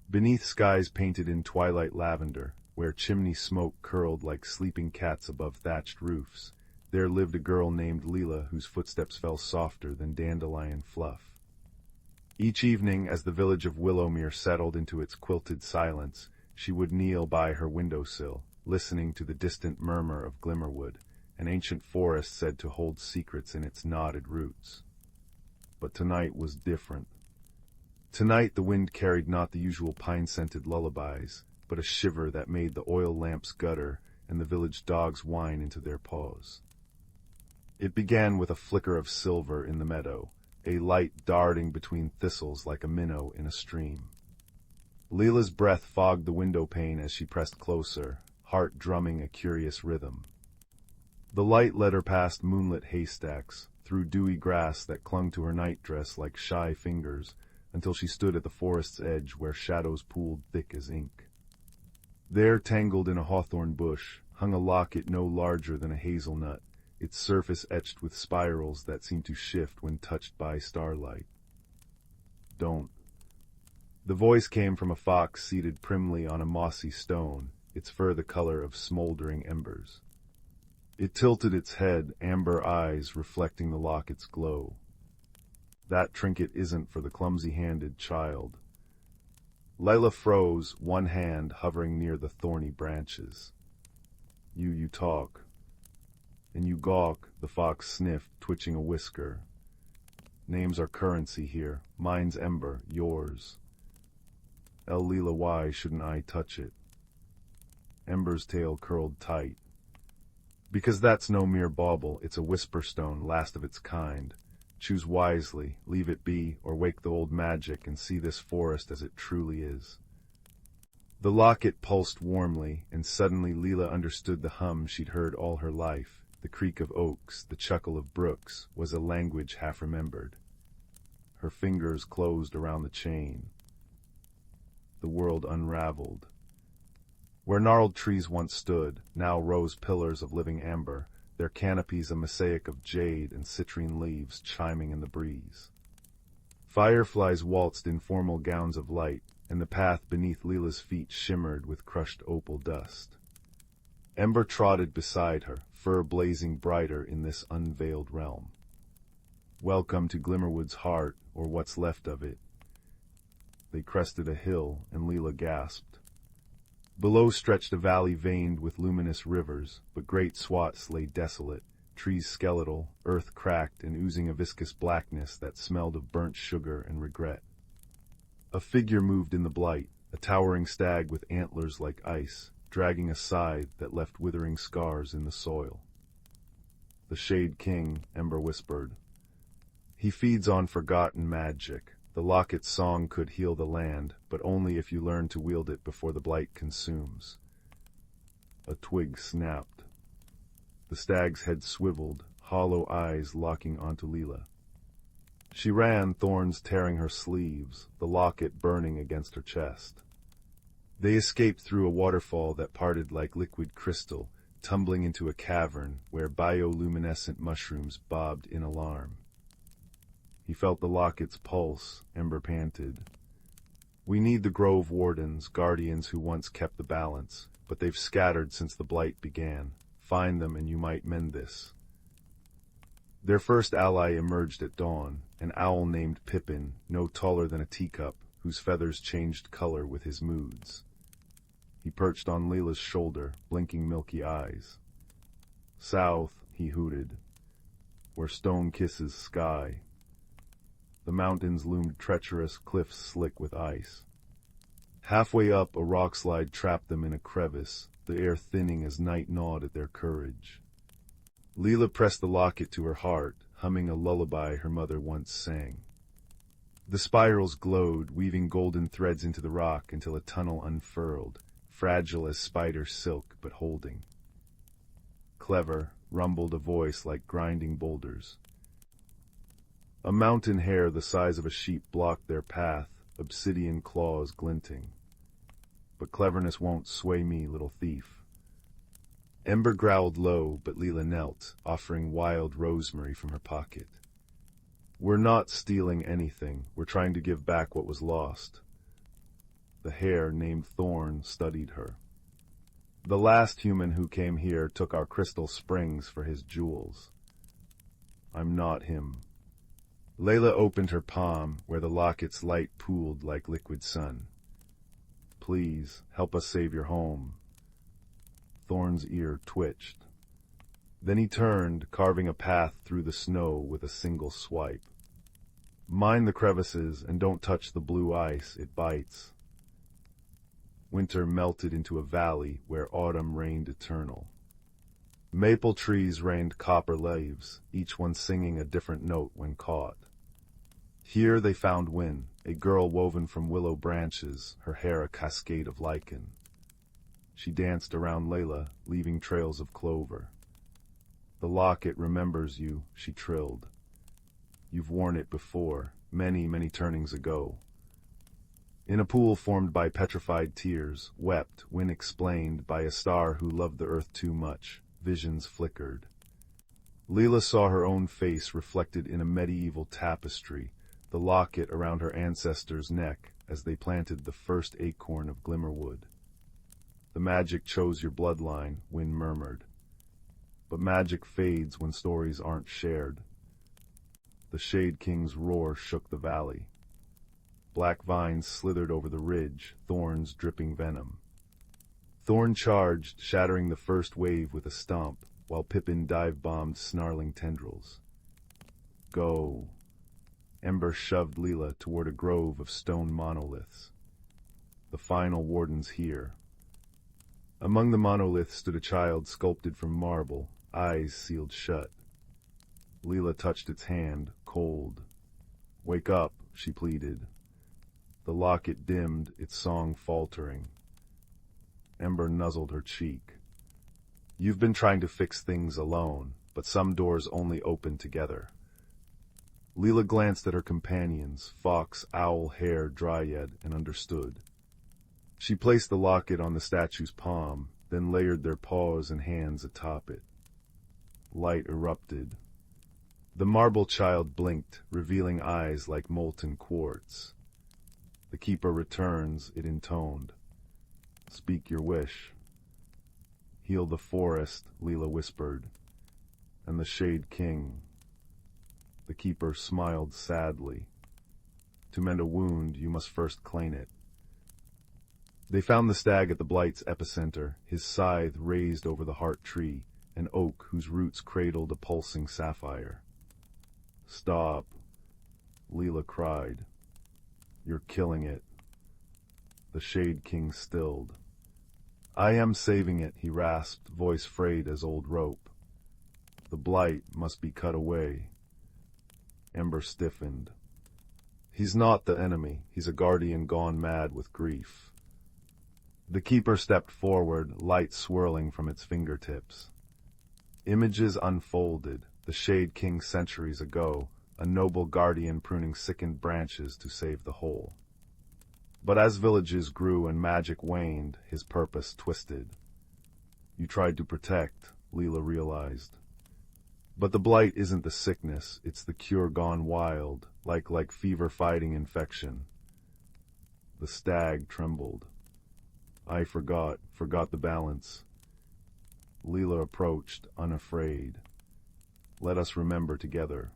[SPEAKER 1] Beneath skies painted in twilight lavender, where chimney smoke curled like sleeping cats above thatched roofs, there lived a girl named Lila whose footsteps fell softer than dandelion fluff. Each evening, as the village of Willowmere settled into its quilted silence, she would kneel by her windowsill, listening to the distant murmur of Glimmerwood, an ancient forest said to hold secrets in its knotted roots. But tonight was different. Tonight the wind carried not the usual pine-scented lullabies, but a shiver that made the oil lamps gutter and the village dogs whine into their paws. It began with a flicker of silver in the meadow, a light darting between thistles like a minnow in a stream. Lila's breath fogged the window pane as she pressed closer, heart drumming a curious rhythm. The light led her past moonlit haystacks, through dewy grass that clung to her nightdress like shy fingers, until she stood at the forest's edge where shadows pooled thick as ink. There, tangled in a hawthorn bush, hung a locket no larger than a hazelnut, its surface etched with spirals that seemed to shift when touched by starlight. "Don't." The voice came from a fox seated primly on a mossy stone, its fur the color of smoldering embers. It tilted its head, amber eyes reflecting the locket's glow. "That trinket isn't for the clumsy-handed child." Lila froze, one hand hovering near the thorny branches. You talk. And you gawk," the fox sniffed, twitching a whisker. "Names are currency here. Mine's Ember, yours." Lila, why shouldn't I touch it?" Ember's tail curled tight. "Because that's no mere bauble, it's a whisperstone, last of its kind. Choose wisely, leave it be, or wake the old magic and see this forest as it truly is." The locket pulsed warmly, and suddenly Lila understood the hum she'd heard all her life. The creak of oaks, the chuckle of brooks, was a language half-remembered. Her fingers closed around the chain. The world unraveled. Where gnarled trees once stood, now rose pillars of living amber, their canopies a mosaic of jade and citrine leaves chiming in the breeze. Fireflies waltzed in formal gowns of light, and the path beneath Lila's feet shimmered with crushed opal dust. Ember trotted beside her, fur blazing brighter in this unveiled realm. "Welcome to Glimmerwood's heart, or what's left of it." They crested a hill, and Lila gasped. Below stretched a valley veined with luminous rivers, but great swaths lay desolate, trees skeletal, earth cracked and oozing a viscous blackness that smelled of burnt sugar and regret. A figure moved in the blight, a towering stag with antlers like ice, dragging a scythe that left withering scars in the soil. "The Shade King," Ember whispered. "He feeds on forgotten magic. The locket's song could heal the land, but only if you learn to wield it before the blight consumes." A twig snapped. The stag's head swiveled, hollow eyes locking onto Lila. She ran, thorns tearing her sleeves, the locket burning against her chest. They escaped through a waterfall that parted like liquid crystal, tumbling into a cavern where bioluminescent mushrooms bobbed in alarm. He felt the locket's pulse, Ember panted. "We need the grove wardens, guardians who once kept the balance, but they've scattered since the blight began. Find them and you might mend this." Their first ally emerged at dawn, an owl named Pippin, no taller than a teacup, whose feathers changed color with his moods. He perched on Lila's shoulder, blinking milky eyes. "South," he hooted, "where stone kisses sky." The mountains loomed treacherous, cliffs slick with ice. Halfway up, a rock slide trapped them in a crevice, the air thinning as night gnawed at their courage. Lila pressed the locket to her heart, humming a lullaby her mother once sang. The spirals glowed, weaving golden threads into the rock until a tunnel unfurled, fragile as spider silk but holding. "Clever," rumbled a voice like grinding boulders. A mountain hare the size of a sheep blocked their path, obsidian claws glinting. But cleverness won't sway me, little thief. Ember growled low, but Leela knelt, offering wild rosemary from her pocket. We're not stealing anything, we're trying to give back what was lost. The hare named Thorn studied her. The last human who came here took our crystal springs for his jewels. I'm not him. Layla opened her palm, where the locket's light pooled like liquid sun. Please, help us save your home. Thorn's ear twitched. Then he turned, carving a path through the snow with a single swipe. Mind the crevices and don't touch the blue ice, it bites. Winter melted into a valley where autumn reigned eternal. Maple trees rained copper leaves, each one singing a different note when caught. Here they found Win, a girl woven from willow branches, her hair a cascade of lichen. She danced around Layla, leaving trails of clover. The locket remembers you, she trilled. You've worn it before, many, many turnings ago. In a pool formed by petrified tears, wept, Win explained, by a star who loved the earth too much, visions flickered. Leela saw her own face reflected in a medieval tapestry, the locket around her ancestor's neck as they planted the first acorn of Glimmerwood. The magic chose your bloodline, Win murmured. But magic fades when stories aren't shared. The Shade King's roar shook the valley. Black vines slithered over the ridge, thorns dripping venom. Thorn charged, shattering the first wave with a stomp, while Pippin dive-bombed snarling tendrils. Go. Ember shoved Leela toward a grove of stone monoliths. The final warden's here. Among the monoliths stood a child sculpted from marble, eyes sealed shut. Leela touched its hand, cold. Wake up, she pleaded. The locket dimmed, its song faltering. Ember nuzzled her cheek. You've been trying to fix things alone, but some doors only open together. Leela glanced at her companions, fox, owl, hare, dryad, and understood. She placed the locket on the statue's palm, then layered their paws and hands atop it. Light erupted. The marble child blinked, revealing eyes like molten quartz. The keeper returns, it intoned. Speak your wish. Heal the forest, Leela whispered, and the Shade King. The keeper smiled sadly. To mend a wound, you must first claim it. They found the stag at the blight's epicenter, his scythe raised over the heart tree, an oak whose roots cradled a pulsing sapphire. Stop, Leela cried. You're killing it. The Shade King stilled. I am saving it, he rasped, voice frayed as old rope. The blight must be cut away. Ember stiffened. He's not the enemy, he's a guardian gone mad with grief. The keeper stepped forward, light swirling from its fingertips. Images unfolded, the Shade King centuries ago, a noble guardian pruning sickened branches to save the whole. But as villages grew and magic waned, his purpose twisted. You tried to protect, Leela realized. But the blight isn't the sickness, it's the cure gone wild, like fever-fighting infection. The stag trembled. I forgot the balance. Leela approached, unafraid. Let us remember together.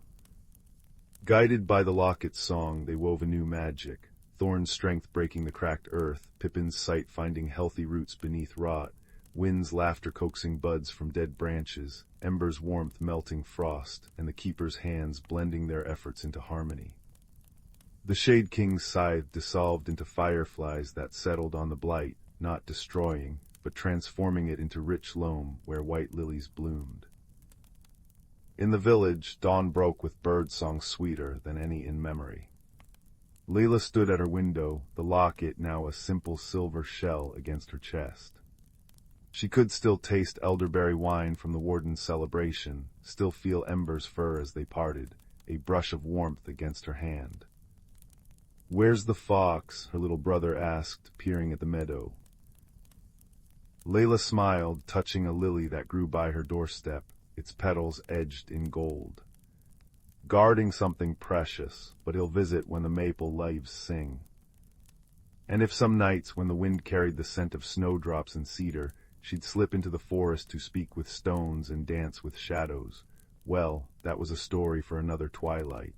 [SPEAKER 1] Guided by the locket's song, they wove a new magic, Thorn's strength breaking the cracked earth, Pippin's sight finding healthy roots beneath rot, Wind's laughter coaxing buds from dead branches, Ember's warmth melting frost, and the keeper's hands blending their efforts into harmony. The Shade King's scythe dissolved into fireflies that settled on the blight, not destroying, but transforming it into rich loam where white lilies bloomed. In the village, dawn broke with birdsong sweeter than any in memory. Leela stood at her window, the locket now a simple silver shell against her chest. She could still taste elderberry wine from the warden's celebration, still feel Ember's fur as they parted, a brush of warmth against her hand. "Where's the fox?" her little brother asked, peering at the meadow. Layla smiled, touching a lily that grew by her doorstep, its petals edged in gold. "Guarding something precious, but he'll visit when the maple leaves sing." And if some nights when the wind carried the scent of snowdrops and cedar, she'd slip into the forest to speak with stones and dance with shadows, well, that was a story for another twilight.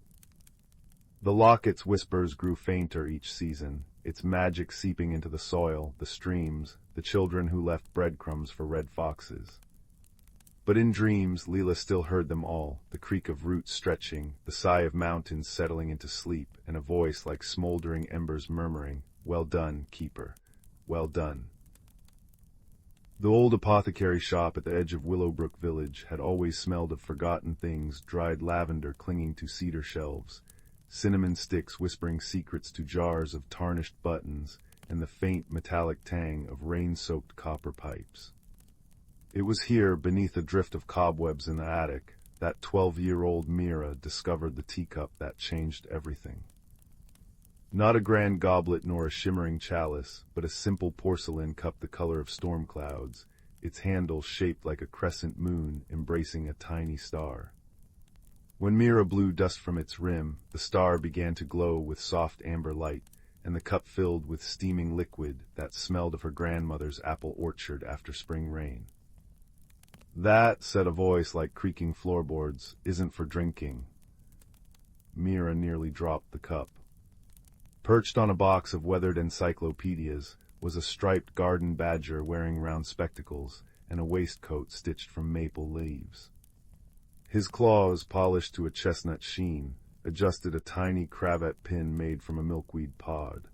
[SPEAKER 1] The locket's whispers grew fainter each season, its magic seeping into the soil, the streams, the children who left breadcrumbs for red foxes. But in dreams, Leela still heard them all, the creak of roots stretching, the sigh of mountains settling into sleep, and a voice like smoldering embers murmuring, "Well done, keeper. Well done." The old apothecary shop at the edge of Willowbrook village had always smelled of forgotten things, dried lavender clinging to cedar shelves, cinnamon sticks whispering secrets to jars of tarnished buttons, and the faint metallic tang of rain-soaked copper pipes. It was here, beneath a drift of cobwebs in the attic, that 12-year-old Mira discovered the teacup that changed everything. Not a grand goblet nor a shimmering chalice, but a simple porcelain cup the color of storm clouds, its handle shaped like a crescent moon embracing a tiny star. When Mira blew dust from its rim, the star began to glow with soft amber light, and the cup filled with steaming liquid that smelled of her grandmother's apple orchard after spring rain. "That," said a voice like creaking floorboards, "isn't for drinking." Mira nearly dropped the cup. Perched on a box of weathered encyclopedias was a striped garden badger wearing round spectacles and a waistcoat stitched from maple leaves. His claws, polished to a chestnut sheen, adjusted a tiny cravat pin made from a milkweed pod.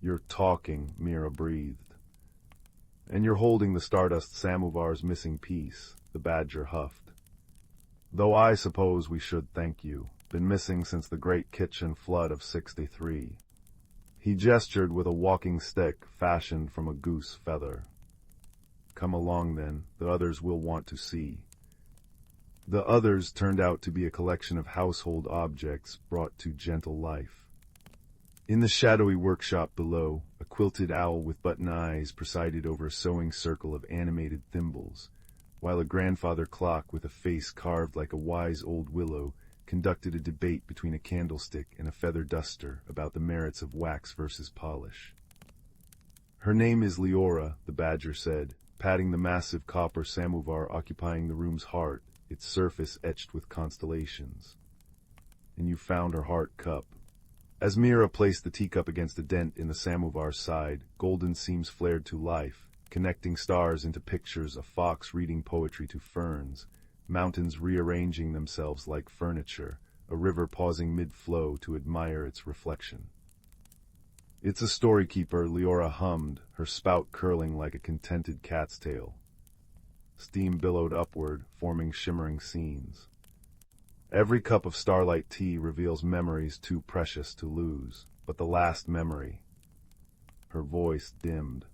[SPEAKER 1] "You're talking," Mira breathed. "And you're holding the stardust samovar's missing piece," the badger huffed. "Though I suppose we should thank you. Been missing since the great kitchen flood of 63. He gestured with a walking stick fashioned from a goose feather. "Come along then, the others will want to see." The others turned out to be a collection of household objects brought to gentle life. In the shadowy workshop below, a quilted owl with button eyes presided over a sewing circle of animated thimbles, while a grandfather clock with a face carved like a wise old willow conducted a debate between a candlestick and a feather duster about the merits of wax versus polish. "Her name is Leora," the badger said, patting the massive copper samovar occupying the room's heart, its surface etched with constellations. "And you found her heart cup." As Mira placed the teacup against a dent in the samovar's side, golden seams flared to life, connecting stars into pictures, a fox reading poetry to ferns, mountains rearranging themselves like furniture, a river pausing mid-flow to admire its reflection. "It's a story-keeper," Leora hummed, her spout curling like a contented cat's tail. Steam billowed upward, forming shimmering scenes. "Every cup of starlight tea reveals memories too precious to lose, but the last memory—" Her voice dimmed.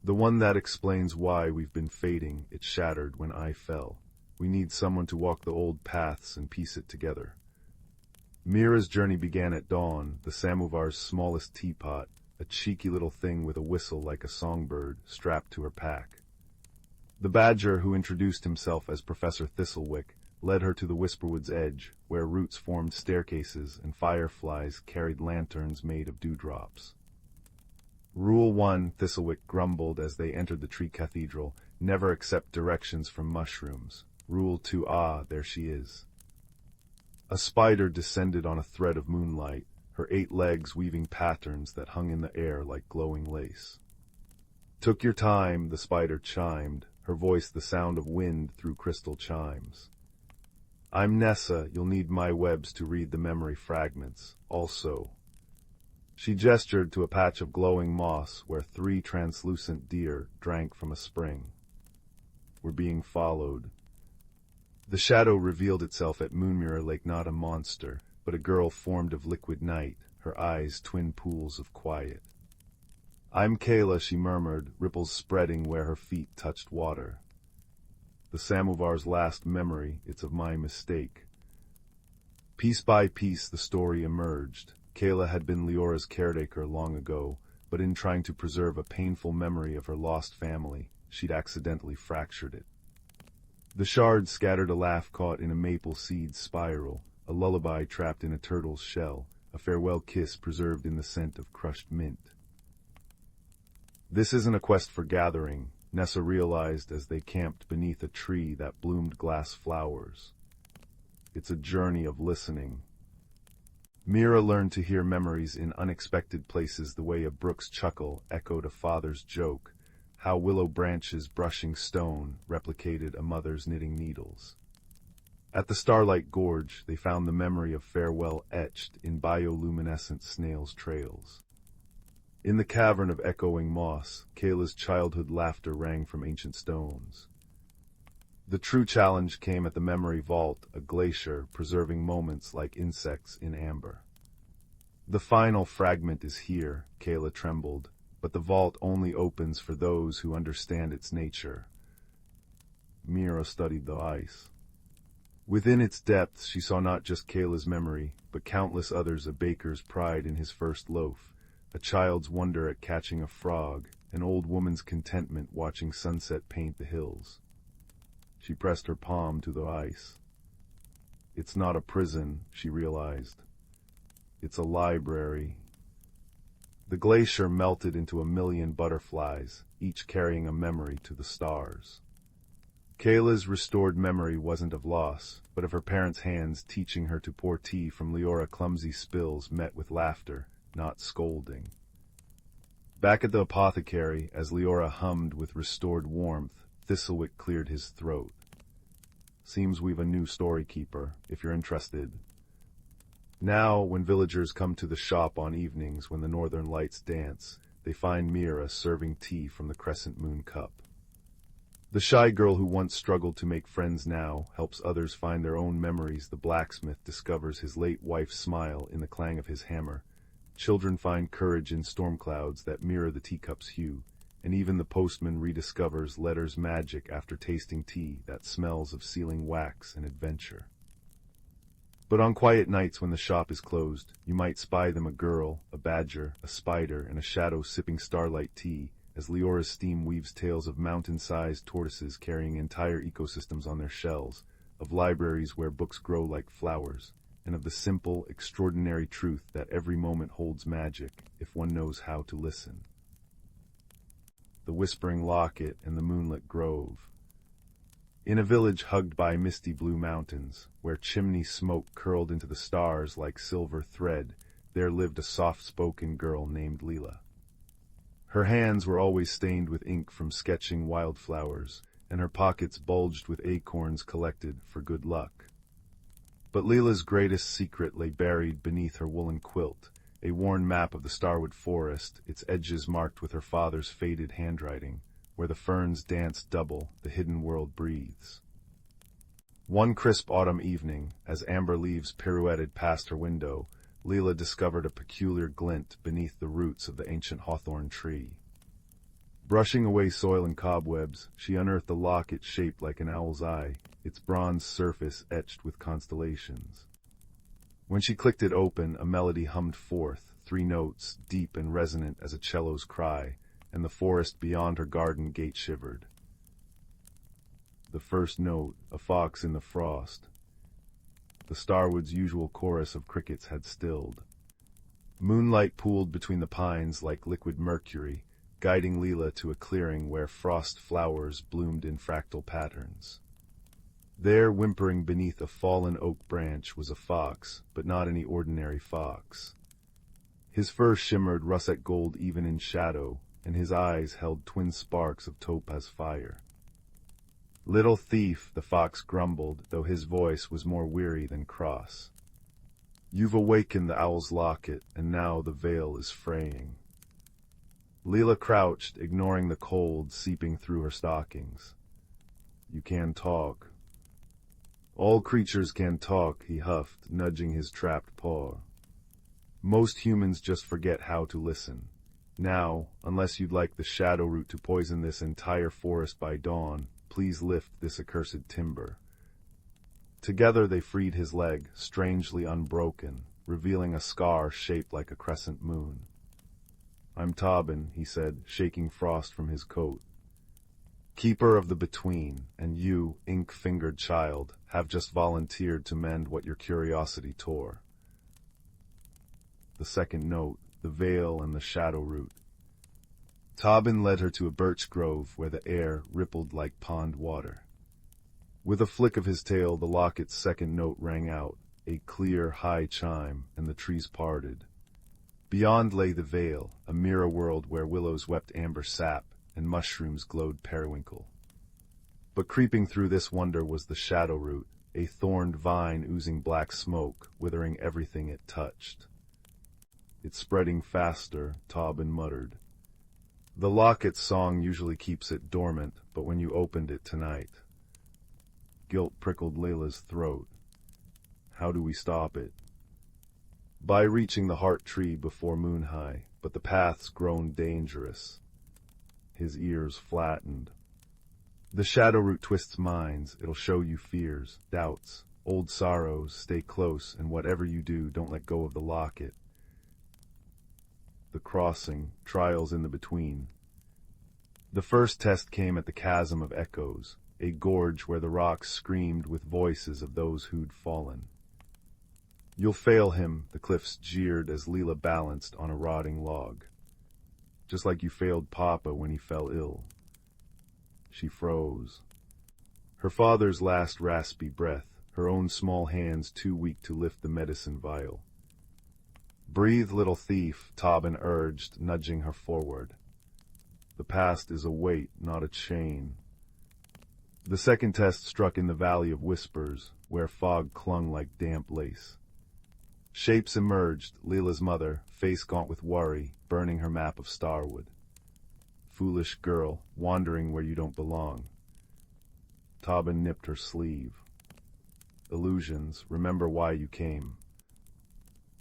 [SPEAKER 1] "The one that explains why we've been fading, it shattered when I fell. We need someone to walk the old paths and piece it together." Mira's journey began at dawn, the samovar's smallest teapot, a cheeky little thing with a whistle like a songbird, strapped to her pack. The badger, who introduced himself as Professor Thistlewick, led her to the Whisperwood's edge, where roots formed staircases and fireflies carried lanterns made of dewdrops. "Rule 1, Thistlewick grumbled as they entered the tree cathedral, never accept directions from mushrooms. Rule 2, there she is." A spider descended on a thread of moonlight, her 8 legs weaving patterns that hung in the air like glowing lace. "Took your time," the spider chimed, her voice the sound of wind through crystal chimes. "I'm Nessa, you'll need my webs to read the memory fragments, also." She gestured to a patch of glowing moss where 3 translucent deer drank from a spring. "We're being followed." The shadow revealed itself at Moonmirror Lake, not a monster, but a girl formed of liquid night, her eyes twin pools of quiet. I'm Kayla, she murmured, ripples spreading where her feet touched water. The samovar's last memory, it's of my mistake. Piece by piece the story emerged. Kayla had been Leora's caretaker long ago, but in trying to preserve a painful memory of her lost family, she'd accidentally fractured it. The shards scattered a laugh caught in a maple seed spiral, a lullaby trapped in a turtle's shell, a farewell kiss preserved in the scent of crushed mint. This isn't a quest for gathering, Nessa realized as they camped beneath a tree that bloomed glass flowers. It's a journey of listening. Mira learned to hear memories in unexpected places, the way a brook's chuckle echoed a father's joke, how willow branches brushing stone replicated a mother's knitting needles. At the Starlight Gorge, they found the memory of farewell etched in bioluminescent snails' trails. In the cavern of echoing moss, Kayla's childhood laughter rang from ancient stones. The true challenge came at the memory vault, a glacier preserving moments like insects in amber. The final fragment is here, Kayla trembled, but the vault only opens for those who understand its nature. Mira studied the ice. Within its depths she saw not just Kayla's memory, but countless others, a baker's pride in his first loaf, a child's wonder at catching a frog, an old woman's contentment watching sunset paint the hills. She pressed her palm to the ice. It's not a prison, she realized. It's a library. The glacier melted into a million butterflies, each carrying a memory to the stars. Kayla's restored memory wasn't of loss, but of her parents' hands teaching her to pour tea from Leora. Clumsy spills met with laughter, not scolding. Back at the apothecary, as Leora hummed with restored warmth, Thistle cleared his throat. Seems we've a new storykeeper, if you're interested. Now, when villagers come to the shop on evenings when the northern lights dance, they find Mira serving tea from the crescent moon cup. The shy girl who once struggled to make friends now helps others find their own memories. The blacksmith discovers his late wife's smile in the clang of his hammer. Children find courage in storm clouds that mirror the teacup's hue, and even the postman rediscovers letters' magic after tasting tea that smells of sealing wax and adventure. But on quiet nights when the shop is closed, you might spy them, a girl, a badger, a spider, and a shadow sipping starlight tea, as Leora's steam weaves tales of mountain-sized tortoises carrying entire ecosystems on their shells, of libraries where books grow like flowers, and of the simple, extraordinary truth that every moment holds magic if one knows how to listen. The whispering locket and the moonlit grove. In a village hugged by misty blue mountains, where chimney smoke curled into the stars like silver thread, there lived a soft-spoken girl named Leela. Her hands were always stained with ink from sketching wildflowers, and her pockets bulged with acorns collected for good luck. But Leela's greatest secret lay buried beneath her woolen quilt, a worn map of the starwood forest, its edges marked with her father's faded handwriting. Where the ferns dance double, the hidden world breathes. One crisp autumn evening, as amber leaves pirouetted past her window, Leela discovered a peculiar glint beneath the roots of the ancient hawthorn tree. Brushing away soil and cobwebs, she unearthed a locket shaped like an owl's eye, its bronze surface etched with constellations. When she clicked it open, a melody hummed forth, 3 notes, deep and resonant as a cello's cry, and the forest beyond her garden gate shivered. The first note, a fox in the frost. The starwood's usual chorus of crickets had stilled. Moonlight pooled between the pines like liquid mercury, guiding Leela to a clearing where frost flowers bloomed in fractal patterns. There, whimpering beneath a fallen oak branch, was a fox, but not any ordinary fox. His fur shimmered russet gold even in shadow, and his eyes held twin sparks of topaz fire. "Little thief," the fox grumbled, though his voice was more weary than cross. "You've awakened the owl's locket, and now the veil is fraying." Leela crouched, ignoring the cold seeping through her stockings. "You can talk." "All creatures can talk," he huffed, nudging his trapped paw. "Most humans just forget how to listen." Now, unless you'd like the shadow root to poison this entire forest by dawn, please lift this accursed timber. Together they freed his leg, strangely unbroken, revealing a scar shaped like a crescent moon. "I'm Tobin," he said, shaking frost from his coat. "Keeper of the Between, and you, ink-fingered child, have just volunteered to mend what your curiosity tore." The second note, the veil and the shadow root. Tobin led her to a birch grove where the air rippled like pond water. With a flick of his tail, the locket's second note rang out, a clear, high chime, and the trees parted. Beyond lay the veil, a mirror world where willows wept amber sap and mushrooms glowed periwinkle. But creeping through this wonder was the shadow root, a thorned vine oozing black smoke, withering everything it touched. "It's spreading faster," Tobin muttered. "The locket's song usually keeps it dormant, but when you opened it tonight..." Guilt prickled Layla's throat. "How do we stop it?" "By reaching the heart tree before moon high, but the path's grown dangerous." His ears flattened. "The shadow root twists minds. It'll show you fears, doubts, old sorrows. Stay close, and whatever you do, don't let go of the locket." The crossing, trials in the between. The first test came at the Chasm of Echoes, a gorge where the rocks screamed with voices of those who'd fallen. "You'll fail him," the cliffs jeered as Leela balanced on a rotting log. "Just like you failed Papa when he fell ill." She froze. Her father's last raspy breath, her own small hands too weak to lift the medicine vial. "Breathe, little thief," Tobin urged, nudging her forward. "The past is a weight, not a chain." The second test struck in the Valley of Whispers, where fog clung like damp lace. Shapes emerged, Leela's mother, face gaunt with worry, burning her map of Starwood. "Foolish girl, wandering where you don't belong." Tobin nipped her sleeve. "Illusions, remember why you came."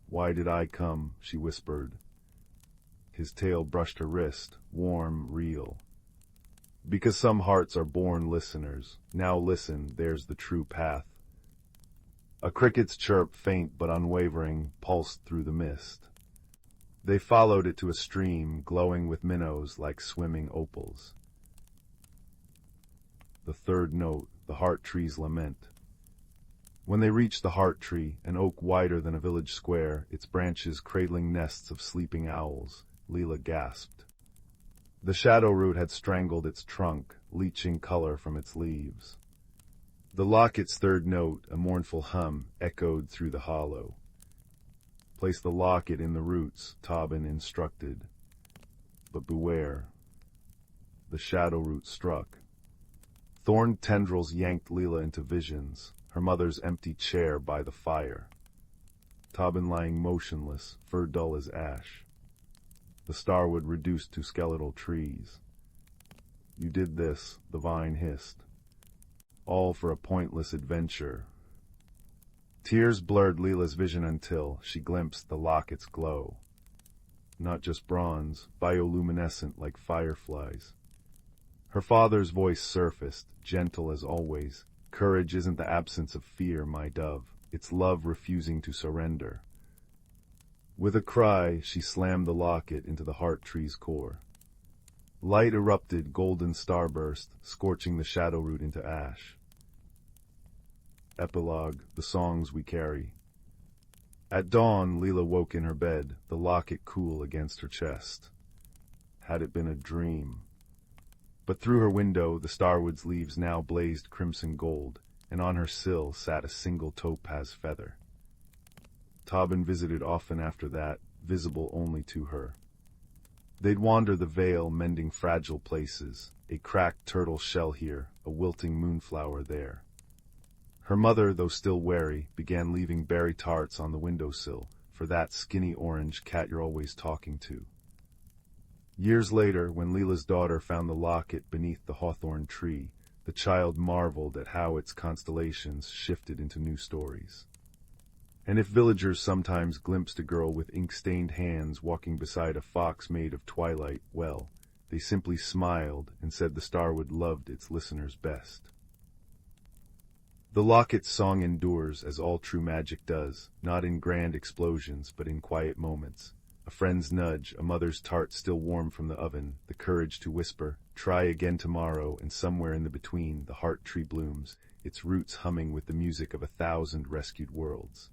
[SPEAKER 1] "Why did I come?" she whispered. His tail brushed her wrist, warm, real. "Because some hearts are born listeners. Now listen, there's the true path." A cricket's chirp, faint but unwavering, pulsed through the mist. They followed it to a stream, glowing with minnows like swimming opals. The third note, the heart tree's lament. When they reached the heart tree, an oak wider than a village square, its branches cradling nests of sleeping owls, Leela gasped. The shadow root had strangled its trunk, leaching color from its leaves. The locket's third note, a mournful hum, echoed through the hollow. "Place the locket in the roots," Tobin instructed. "But beware." The shadow root struck. Thorned tendrils yanked Leela into visions, her mother's empty chair by the fire. Tobin lying motionless, fur dull as ash. The starwood reduced to skeletal trees. "You did this," the vine hissed. "All for a pointless adventure." Tears blurred Leela's vision until she glimpsed the locket's glow. Not just bronze, bioluminescent like fireflies. Her father's voice surfaced, gentle as always. "Courage isn't the absence of fear, my dove. It's love refusing to surrender." With a cry, she slammed the locket into the heart tree's core. Light erupted, golden starburst, scorching the shadow root into ash. Epilogue, the songs we carry. At dawn, Leela woke in her bed, the locket cool against her chest. Had it been a dream? But through her window, the starwood's leaves now blazed crimson gold, and on her sill sat a single topaz feather. Tobin visited often after that, visible only to her. They'd wander the vale, mending fragile places, a cracked turtle shell here, a wilting moonflower there. Her mother, though still wary, began leaving berry tarts on the windowsill for that skinny orange cat you're always talking to. Years later, when Leela's daughter found the locket beneath the hawthorn tree, the child marveled at how its constellations shifted into new stories. And if villagers sometimes glimpsed a girl with ink-stained hands walking beside a fox made of twilight, well, they simply smiled and said the starwood loved its listeners best. The locket's song endures, as all true magic does, not in grand explosions, but in quiet moments. A friend's nudge, a mother's tart still warm from the oven, the courage to whisper, "Try again tomorrow," and somewhere in the between, the heart tree blooms, its roots humming with the music of 1,000 rescued worlds.